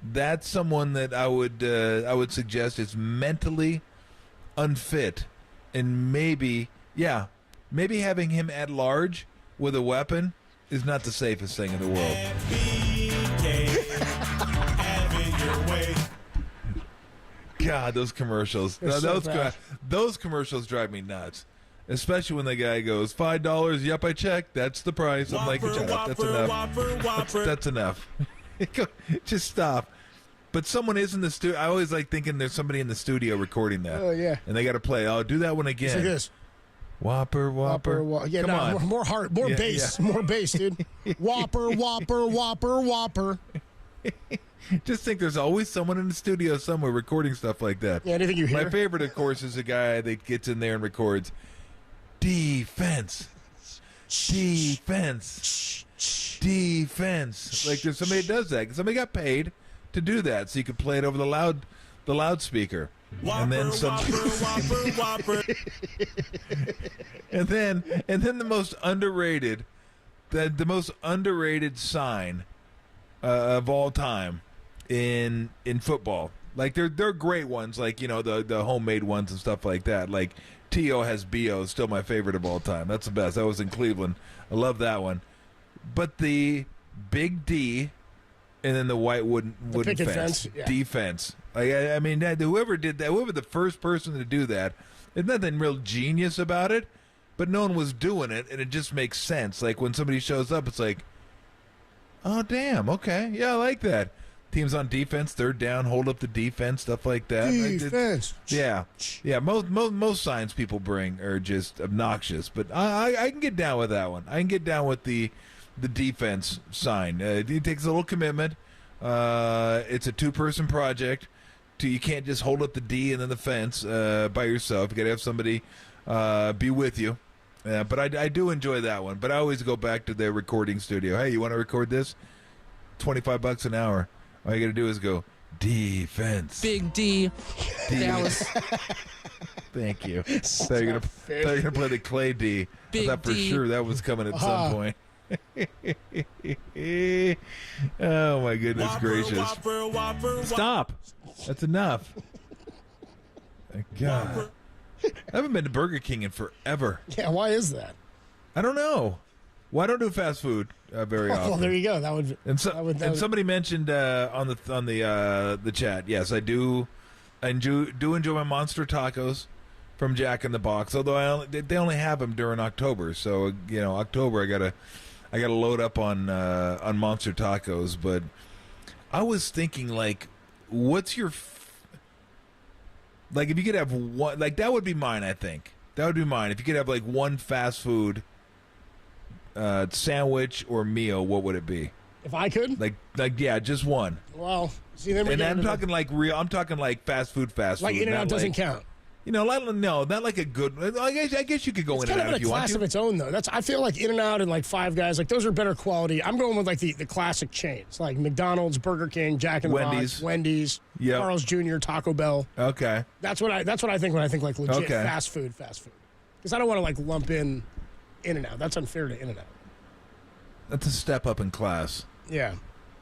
That's someone that I would suggest is mentally unfit, and maybe having him at large with a weapon is not the safest thing in the world. God, those commercials. Those commercials drive me nuts. Especially when the guy goes, $5, yep, I checked. That's the price. I'm like, shut up. That's enough. That's enough. Just stop. But someone is in the studio. I always like thinking there's somebody in the studio recording that. Oh, yeah. And they got to play. Oh, do that one again. It's like this. Whopper. Yeah, Come on. More heart, more bass. Yeah. More bass, dude. Whopper. Just think there's always someone in the studio somewhere recording stuff like that. Yeah, anything you hear. My favorite, of course, is a guy that gets in there and records defense. Like there's somebody that does that. Somebody got paid to do that, so you could play it over the loudspeaker. And then some. and then the most underrated, the most underrated sign of all time in football. Like they're great ones, like the homemade ones and stuff like that. Like T.O. has B.O. still my favorite of all time. That's the best. I was in Cleveland. I love that one. But the big D and then the white wooden fence. Yeah. Defense. I mean, whoever did that, whoever the first person to do that, there's nothing real genius about it, but no one was doing it, and it just makes sense. Like when somebody shows up, it's like, oh, damn, okay. Yeah, I like that. Teams on defense, third down, hold up the defense, stuff like that. Defense. Yeah. Most signs people bring are just obnoxious, but I can get down with that one. I can get down with the defense sign. It takes a little commitment. It's a two-person project. You can't just hold up the D and then the fence by yourself. You got to have somebody be with you. But I do enjoy that one. But I always go back to the recording studio. Hey, you want to record this? $25 an hour. All you got to do is go defense. Big D. Dallas. Thank you. I thought you were going to play the Klay D. Big I thought for D. sure that was coming at some point. Oh, my goodness gracious. Stop. That's enough. Thank God. I haven't been to Burger King in forever. Yeah, why is that? I don't know. Well, I don't do fast food very often. Well, there you go. That would. And somebody mentioned on the chat. Yes, I do. I do enjoy my monster tacos from Jack in the Box. Although they only have them during October, so October I gotta load up on monster tacos. But I was thinking, like, what's your like if you could have one, like that would be mine. I think that would be mine. If you could have like one fast food sandwich or meal, what would it be? If I could? Like yeah, just one. Well, see, then I'm talking like real. I'm talking like fast food. Like In-N-Out doesn't count. No, not like a good. I guess you could go In-N-Out if you want to. It's kind of a class of its own, though. I feel like In-N-Out and like Five Guys, like those are better quality. I'm going with like the classic chains, like McDonald's, Burger King, Jack in the Box, Wendy's, Carl's Jr., Taco Bell. Okay, that's what I think when I think like legit fast food. Because I don't want to like lump in In-N-Out. That's unfair to In-N-Out. That's a step up in class. Yeah.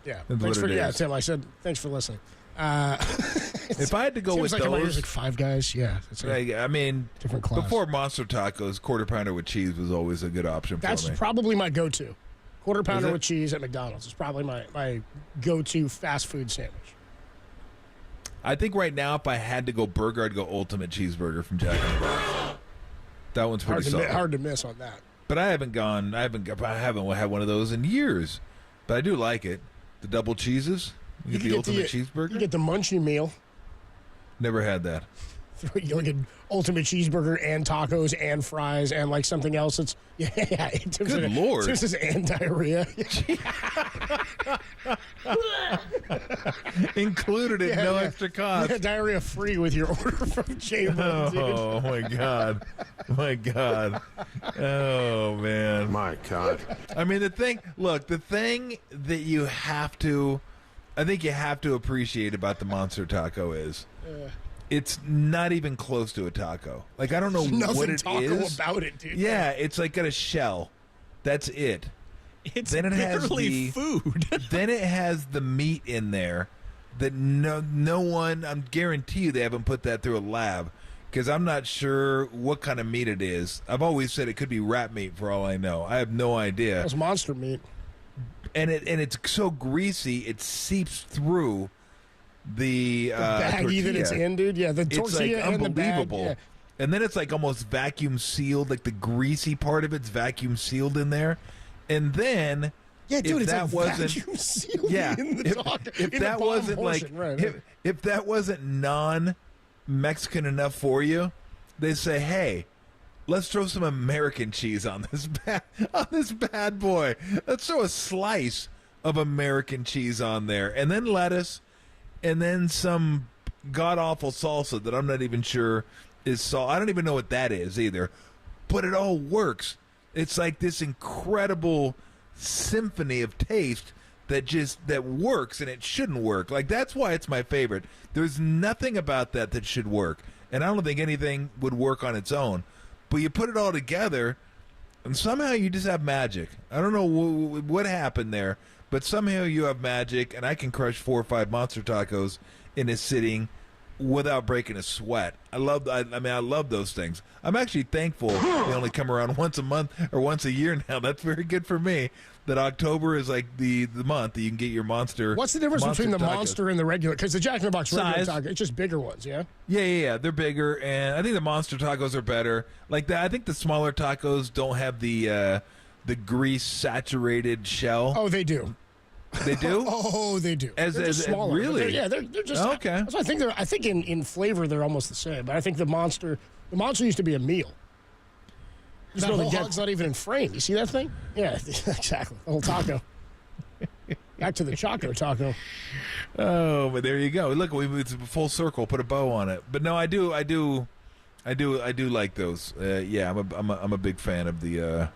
Tim, I said thanks for listening. If I had to go with like those, like Five Guys, yeah. I mean, different class. Before monster tacos, quarter pounder with cheese was always a good option for me. That's probably my go-to. Quarter pounder with cheese at McDonald's is probably my go-to fast food sandwich. I think right now, if I had to go burger, I'd go ultimate cheeseburger from Jack in the Box. That one's pretty solid. Hard to miss on that. But I haven't had one of those in years. But I do like it. The double cheeses. You get the ultimate cheeseburger. You get the munchie meal. Never had that. You get ultimate cheeseburger and tacos and fries and like something else. It's Good Lord. This is and diarrhea. Included at no extra cost. Yeah, diarrhea free with your order from Chamberlain. Oh my God. My God. Oh, man. My God. I mean, the thing that you have to, I think you have to appreciate about the Monster Taco is it's not even close to a taco. Like, I don't know what it taco is. about it, dude. Yeah, it's like got a shell. That's it. It's then it has barely food. Then it has the meat in there that no one, I guarantee you they haven't put that through a lab. Because I'm not sure what kind of meat it is. I've always said it could be rat meat for all I know. I have no idea. It's monster meat. And it's so greasy, it seeps through the baggie tortilla. that it's in, dude. Yeah, the tortilla it's like and the bag. unbelievable. Yeah. And then it's like almost vacuum sealed, like the greasy part of it's vacuum sealed in there. And then yeah, dude, if it's that like wasn't vacuum sealed yeah, in the taco. if in that the wasn't portion. like right. if that wasn't non-Mexican enough for you, they say, hey, let's throw some American cheese on this bad boy. Let's throw a slice of American cheese on there, and then lettuce, and then some god-awful salsa that I'm not even sure is salt. I don't even know what that is either, but it all works. It's like this incredible symphony of taste that works, and it shouldn't work. Like, that's why it's my favorite. There's nothing about that should work, and I don't think anything would work on its own. But you put it all together, and somehow you just have magic. I don't know what happened there, but somehow you have magic, and I can crush 4 or 5 monster tacos in a sitting without breaking a sweat. I love those things. I'm actually thankful they only come around once a month or once a year now. That's very good for me. That October is like the month that you can get your monster. What's the difference between the tacos. monster and the regular? Because the Jack in the Box regular Size. taco, it's just bigger ones, yeah? Yeah. They're bigger, and I think the monster tacos are better. Like that, I think the smaller tacos don't have the grease saturated shell. Oh, they do. They do? Oh, they do. They're just smaller. Really? They're just okay. So I think in flavor they're almost the same. But I think the monster used to be a meal. Just know the hog's not even in frame. You see that thing? Yeah, exactly. The whole taco. Back to the Choco Taco. Oh, but there you go. Look, it's a full circle. Put a bow on it. But no, I do like those. Yeah, I'm a big fan of the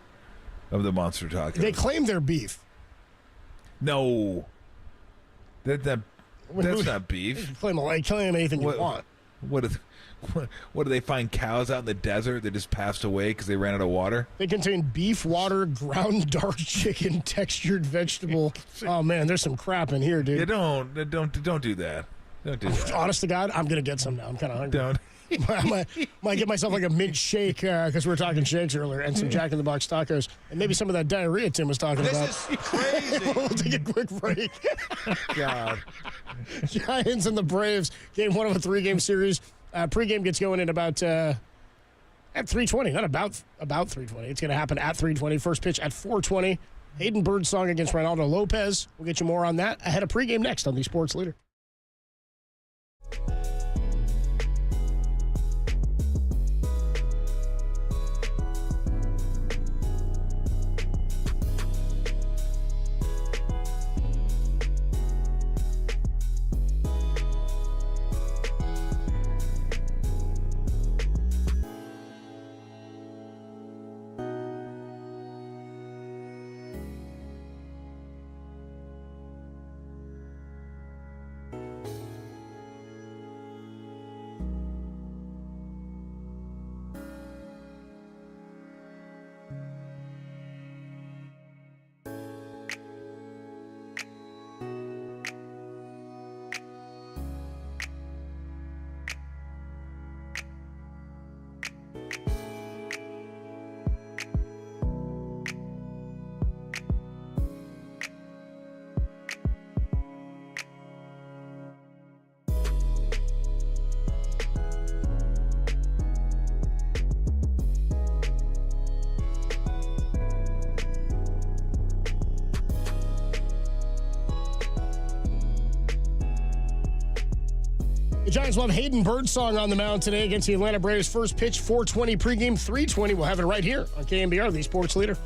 monster taco. They claim they're beef. No, that's not beef. Claim anything you want. What do they find cows out in the desert that just passed away because they ran out of water? They contain beef, water, ground dark chicken, textured vegetable. Oh man, there's some crap in here, dude. Yeah, don't do that. Don't do that. Honest to God, I'm gonna get some now. I'm kind of hungry. Don't. I might get myself like a mint shake because we were talking shakes earlier, and some Jack in the Box tacos, and maybe some of that diarrhea Tim was talking about. This is crazy. We'll take a quick break. God. Giants and the Braves, game 1 of a 3-game series. Pregame gets going in about at 3:20, not about 3:20. It's going to happen at 3:20. First pitch at 4:20. Hayden Birdsong against Reynaldo Lopez. We'll get you more on that ahead of pregame next on the Sports Leader. The Giants will have Hayden Birdsong on the mound today against the Atlanta Braves. First pitch, 4:20 pregame, 3:20. We'll have it right here on KNBR, the Sports Leader.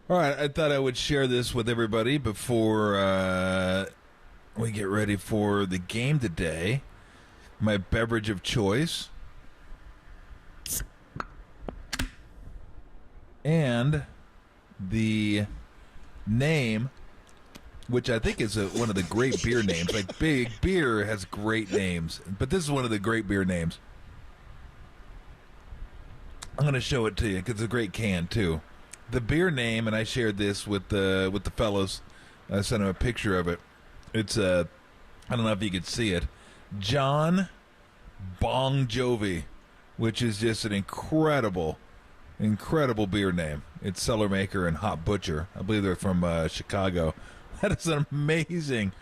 All right, I thought I would share this with everybody before we get ready for the game today. My beverage of choice. And the name, which I think is one of the great beer names. Like, big beer has great names, but this is one of the great beer names. I'm going to show it to you because it's a great can, too. The beer name, and I shared this with the fellows. I sent them a picture of it. It's I don't know if you could see it. John Bon Jovi, which is just an incredible beer name. It's Cellar Maker and Hop Butcher. I believe they're from Chicago. That is an amazing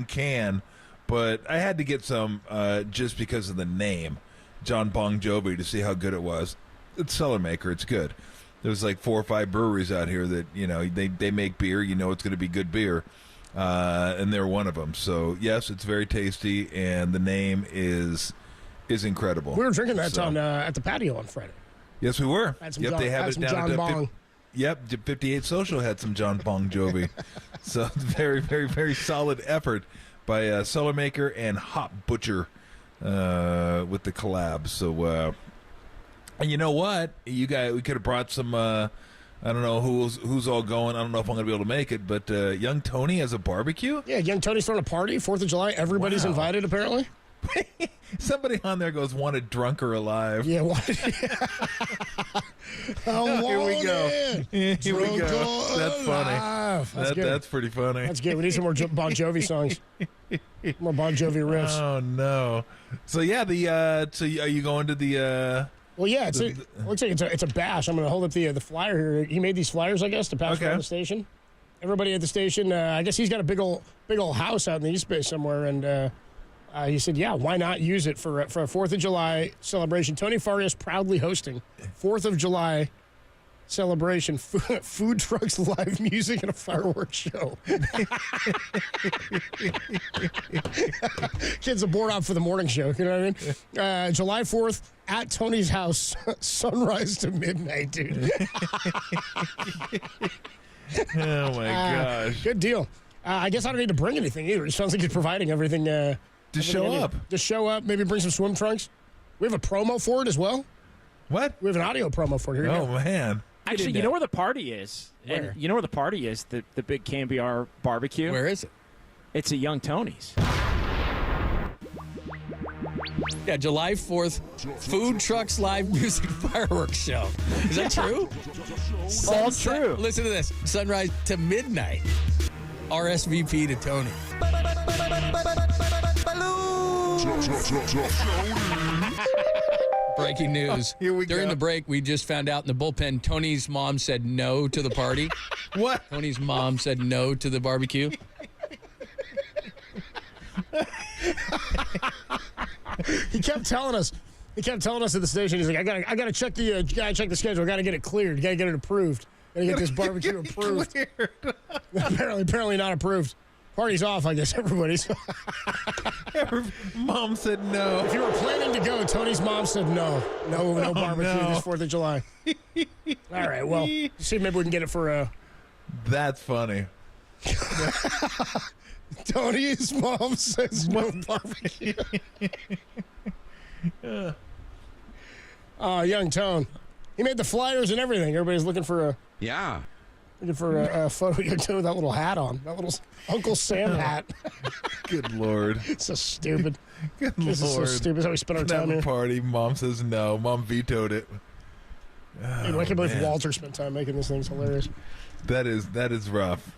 can. But I had to get some just because of the name, John Bon Jovi, to see how good it was. It's Cellar Maker. It's good. There's like 4 or 5 breweries out here that, you know, they make beer. You know it's going to be good beer. And they're one of them. So, yes, it's very tasty, and the name is incredible. We were drinking that on at the patio on Friday. Yes, we were. They have it down John at Bong. Yep, 58 Social had some John Bon Jovi. So, very, very, very solid effort by Cellar Maker and Hop Butcher with the collab. So, and you know what? We could have brought some. I don't know who's all going. I don't know if I'm going to be able to make it, but Young Tony has a barbecue. Yeah, Young Tony's throwing a party, 4th of July. Everybody's invited, apparently. Somebody on there goes, wanted drunk or alive. Yeah, Here we go. Here we go. That's funny. That's pretty funny. That's good. We need some more Bon Jovi songs. More Bon Jovi riffs. Oh, no. So, yeah, so are you going to the... Well, yeah, it looks like it's a bash. I'm going to hold up the flyer here. He made these flyers, I guess, to pass around the station. Everybody at the station, I guess he's got a big old house out in the East Bay somewhere, and he said, yeah, why not use it for a 4th of July celebration? Tony Farias proudly hosting 4th of July celebration, food trucks, live music, and a fireworks show. Kids are bored out for the morning show, you know what I mean? July 4th at Tony's house, sunrise to midnight, dude. Oh, my gosh. Good deal. I guess I don't need to bring anything either. It sounds like he's providing everything. Just show up. Just show up, maybe bring some swim trunks. We have a promo for it as well. What? We have an audio promo for it. Here oh, man. Actually, you know where the party is? Where? And you know where the party is? The big KNBR barbecue? Where is it? It's at Young Tony's. Yeah, July 4th, food trucks, live music, fireworks show. Is that true? All true. Listen to this. Sunrise to midnight. RSVP to Tony. Breaking news. Here we During go. the break, we just found out in the bullpen, Tony's mom said no to the party. What? Tony's mom said no to the barbecue. He kept telling us at the station. He's like, I gotta check the schedule. I gotta get it cleared. Gotta get it approved. Gotta get this barbecue approved. Apparently not approved. Party's off, I guess. Everybody's. Mom said no. If you were planning to go, Tony's mom said no. No barbecue this 4th of July. All right, well, see, maybe we can get it for That's funny. Tony's mom says no barbecue. Young Tone. He made the flyers and everything. Everybody's looking for a photo of Young Tone with that little hat on. That little Uncle Sam hat. Good Lord. It's so stupid. Good This Lord. is so stupid. That's how we spend our Can have time a here. party. Mom says no. Mom vetoed it. Dude, I can't believe Walter spent time making this thing. It's hilarious. That is rough.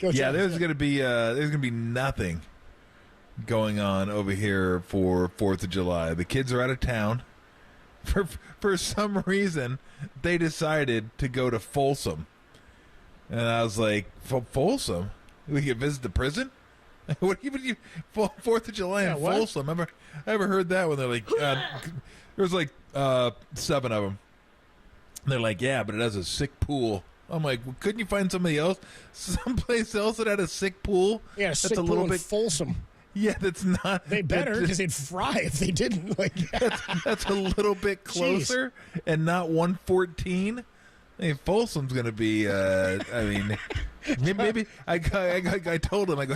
Go Yeah, Chad. there's gonna be nothing going on over here for 4th of July. The kids are out of town. For some reason, they decided to go to Folsom, and I was like, Folsom? We could visit the prison? What even 4th of July in Folsom? Ever heard that when they're like, there was like 7 of them. And they're like, yeah, but it has a sick pool. I'm like, well, couldn't you find someplace else that had a sick pool? Yeah, that's sick a little pool in bit Folsom. Yeah, that's not. They better because they'd fry if they didn't. Like that's a little bit closer and not 114. Hey, Folsom's going to be, maybe I told him, I go,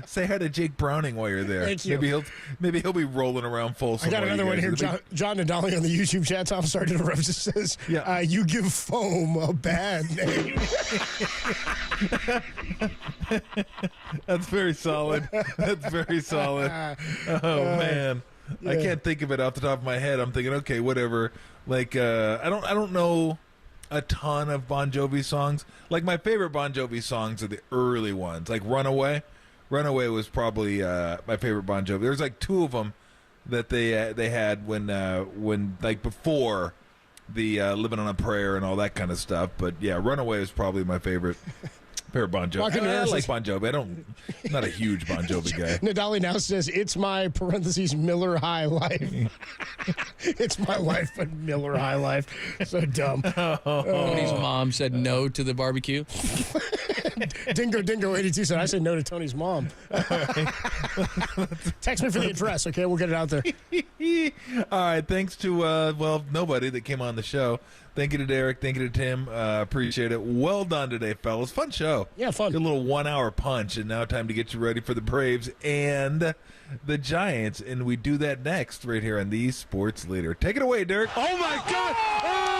say hi to Jake Browning while you're there. Thank you. Maybe he'll be rolling around Folsom. I got another one here. John Nadali on the YouTube chat. Tom, sorry to interrupt. Just says, you give foam a bad name. That's very solid. That's very solid. Man. Yeah. I can't think of it off the top of my head. I'm thinking, okay, whatever. Like, I don't know a ton of Bon Jovi songs. Like, my favorite Bon Jovi songs are the early ones. Like Runaway. Runaway was probably my favorite Bon Jovi. There's like two of them that they had when like before the Living on a Prayer and all that kind of stuff. But yeah, Runaway is probably my favorite. Bon Jovi. I like Bon Jovi. I'm not a huge Bon Jovi guy. Nadali now says, it's my, parentheses, Miller High Life. It's my life, but Miller High Life. So dumb. Tony's mom said no to the barbecue. Dingo 82 said, I said no to Tony's mom. Text me for the address, okay? We'll get it out there. All right. Thanks to, nobody that came on the show. Thank you to Derek. Thank you to Tim. Appreciate it. Well done today, fellas. Fun show. Yeah, fun. Good little 1 hour punch, and now time to get you ready for the Braves and the Giants. And we do that next right here on the Sports Leader. Take it away, Derek. Oh, my God.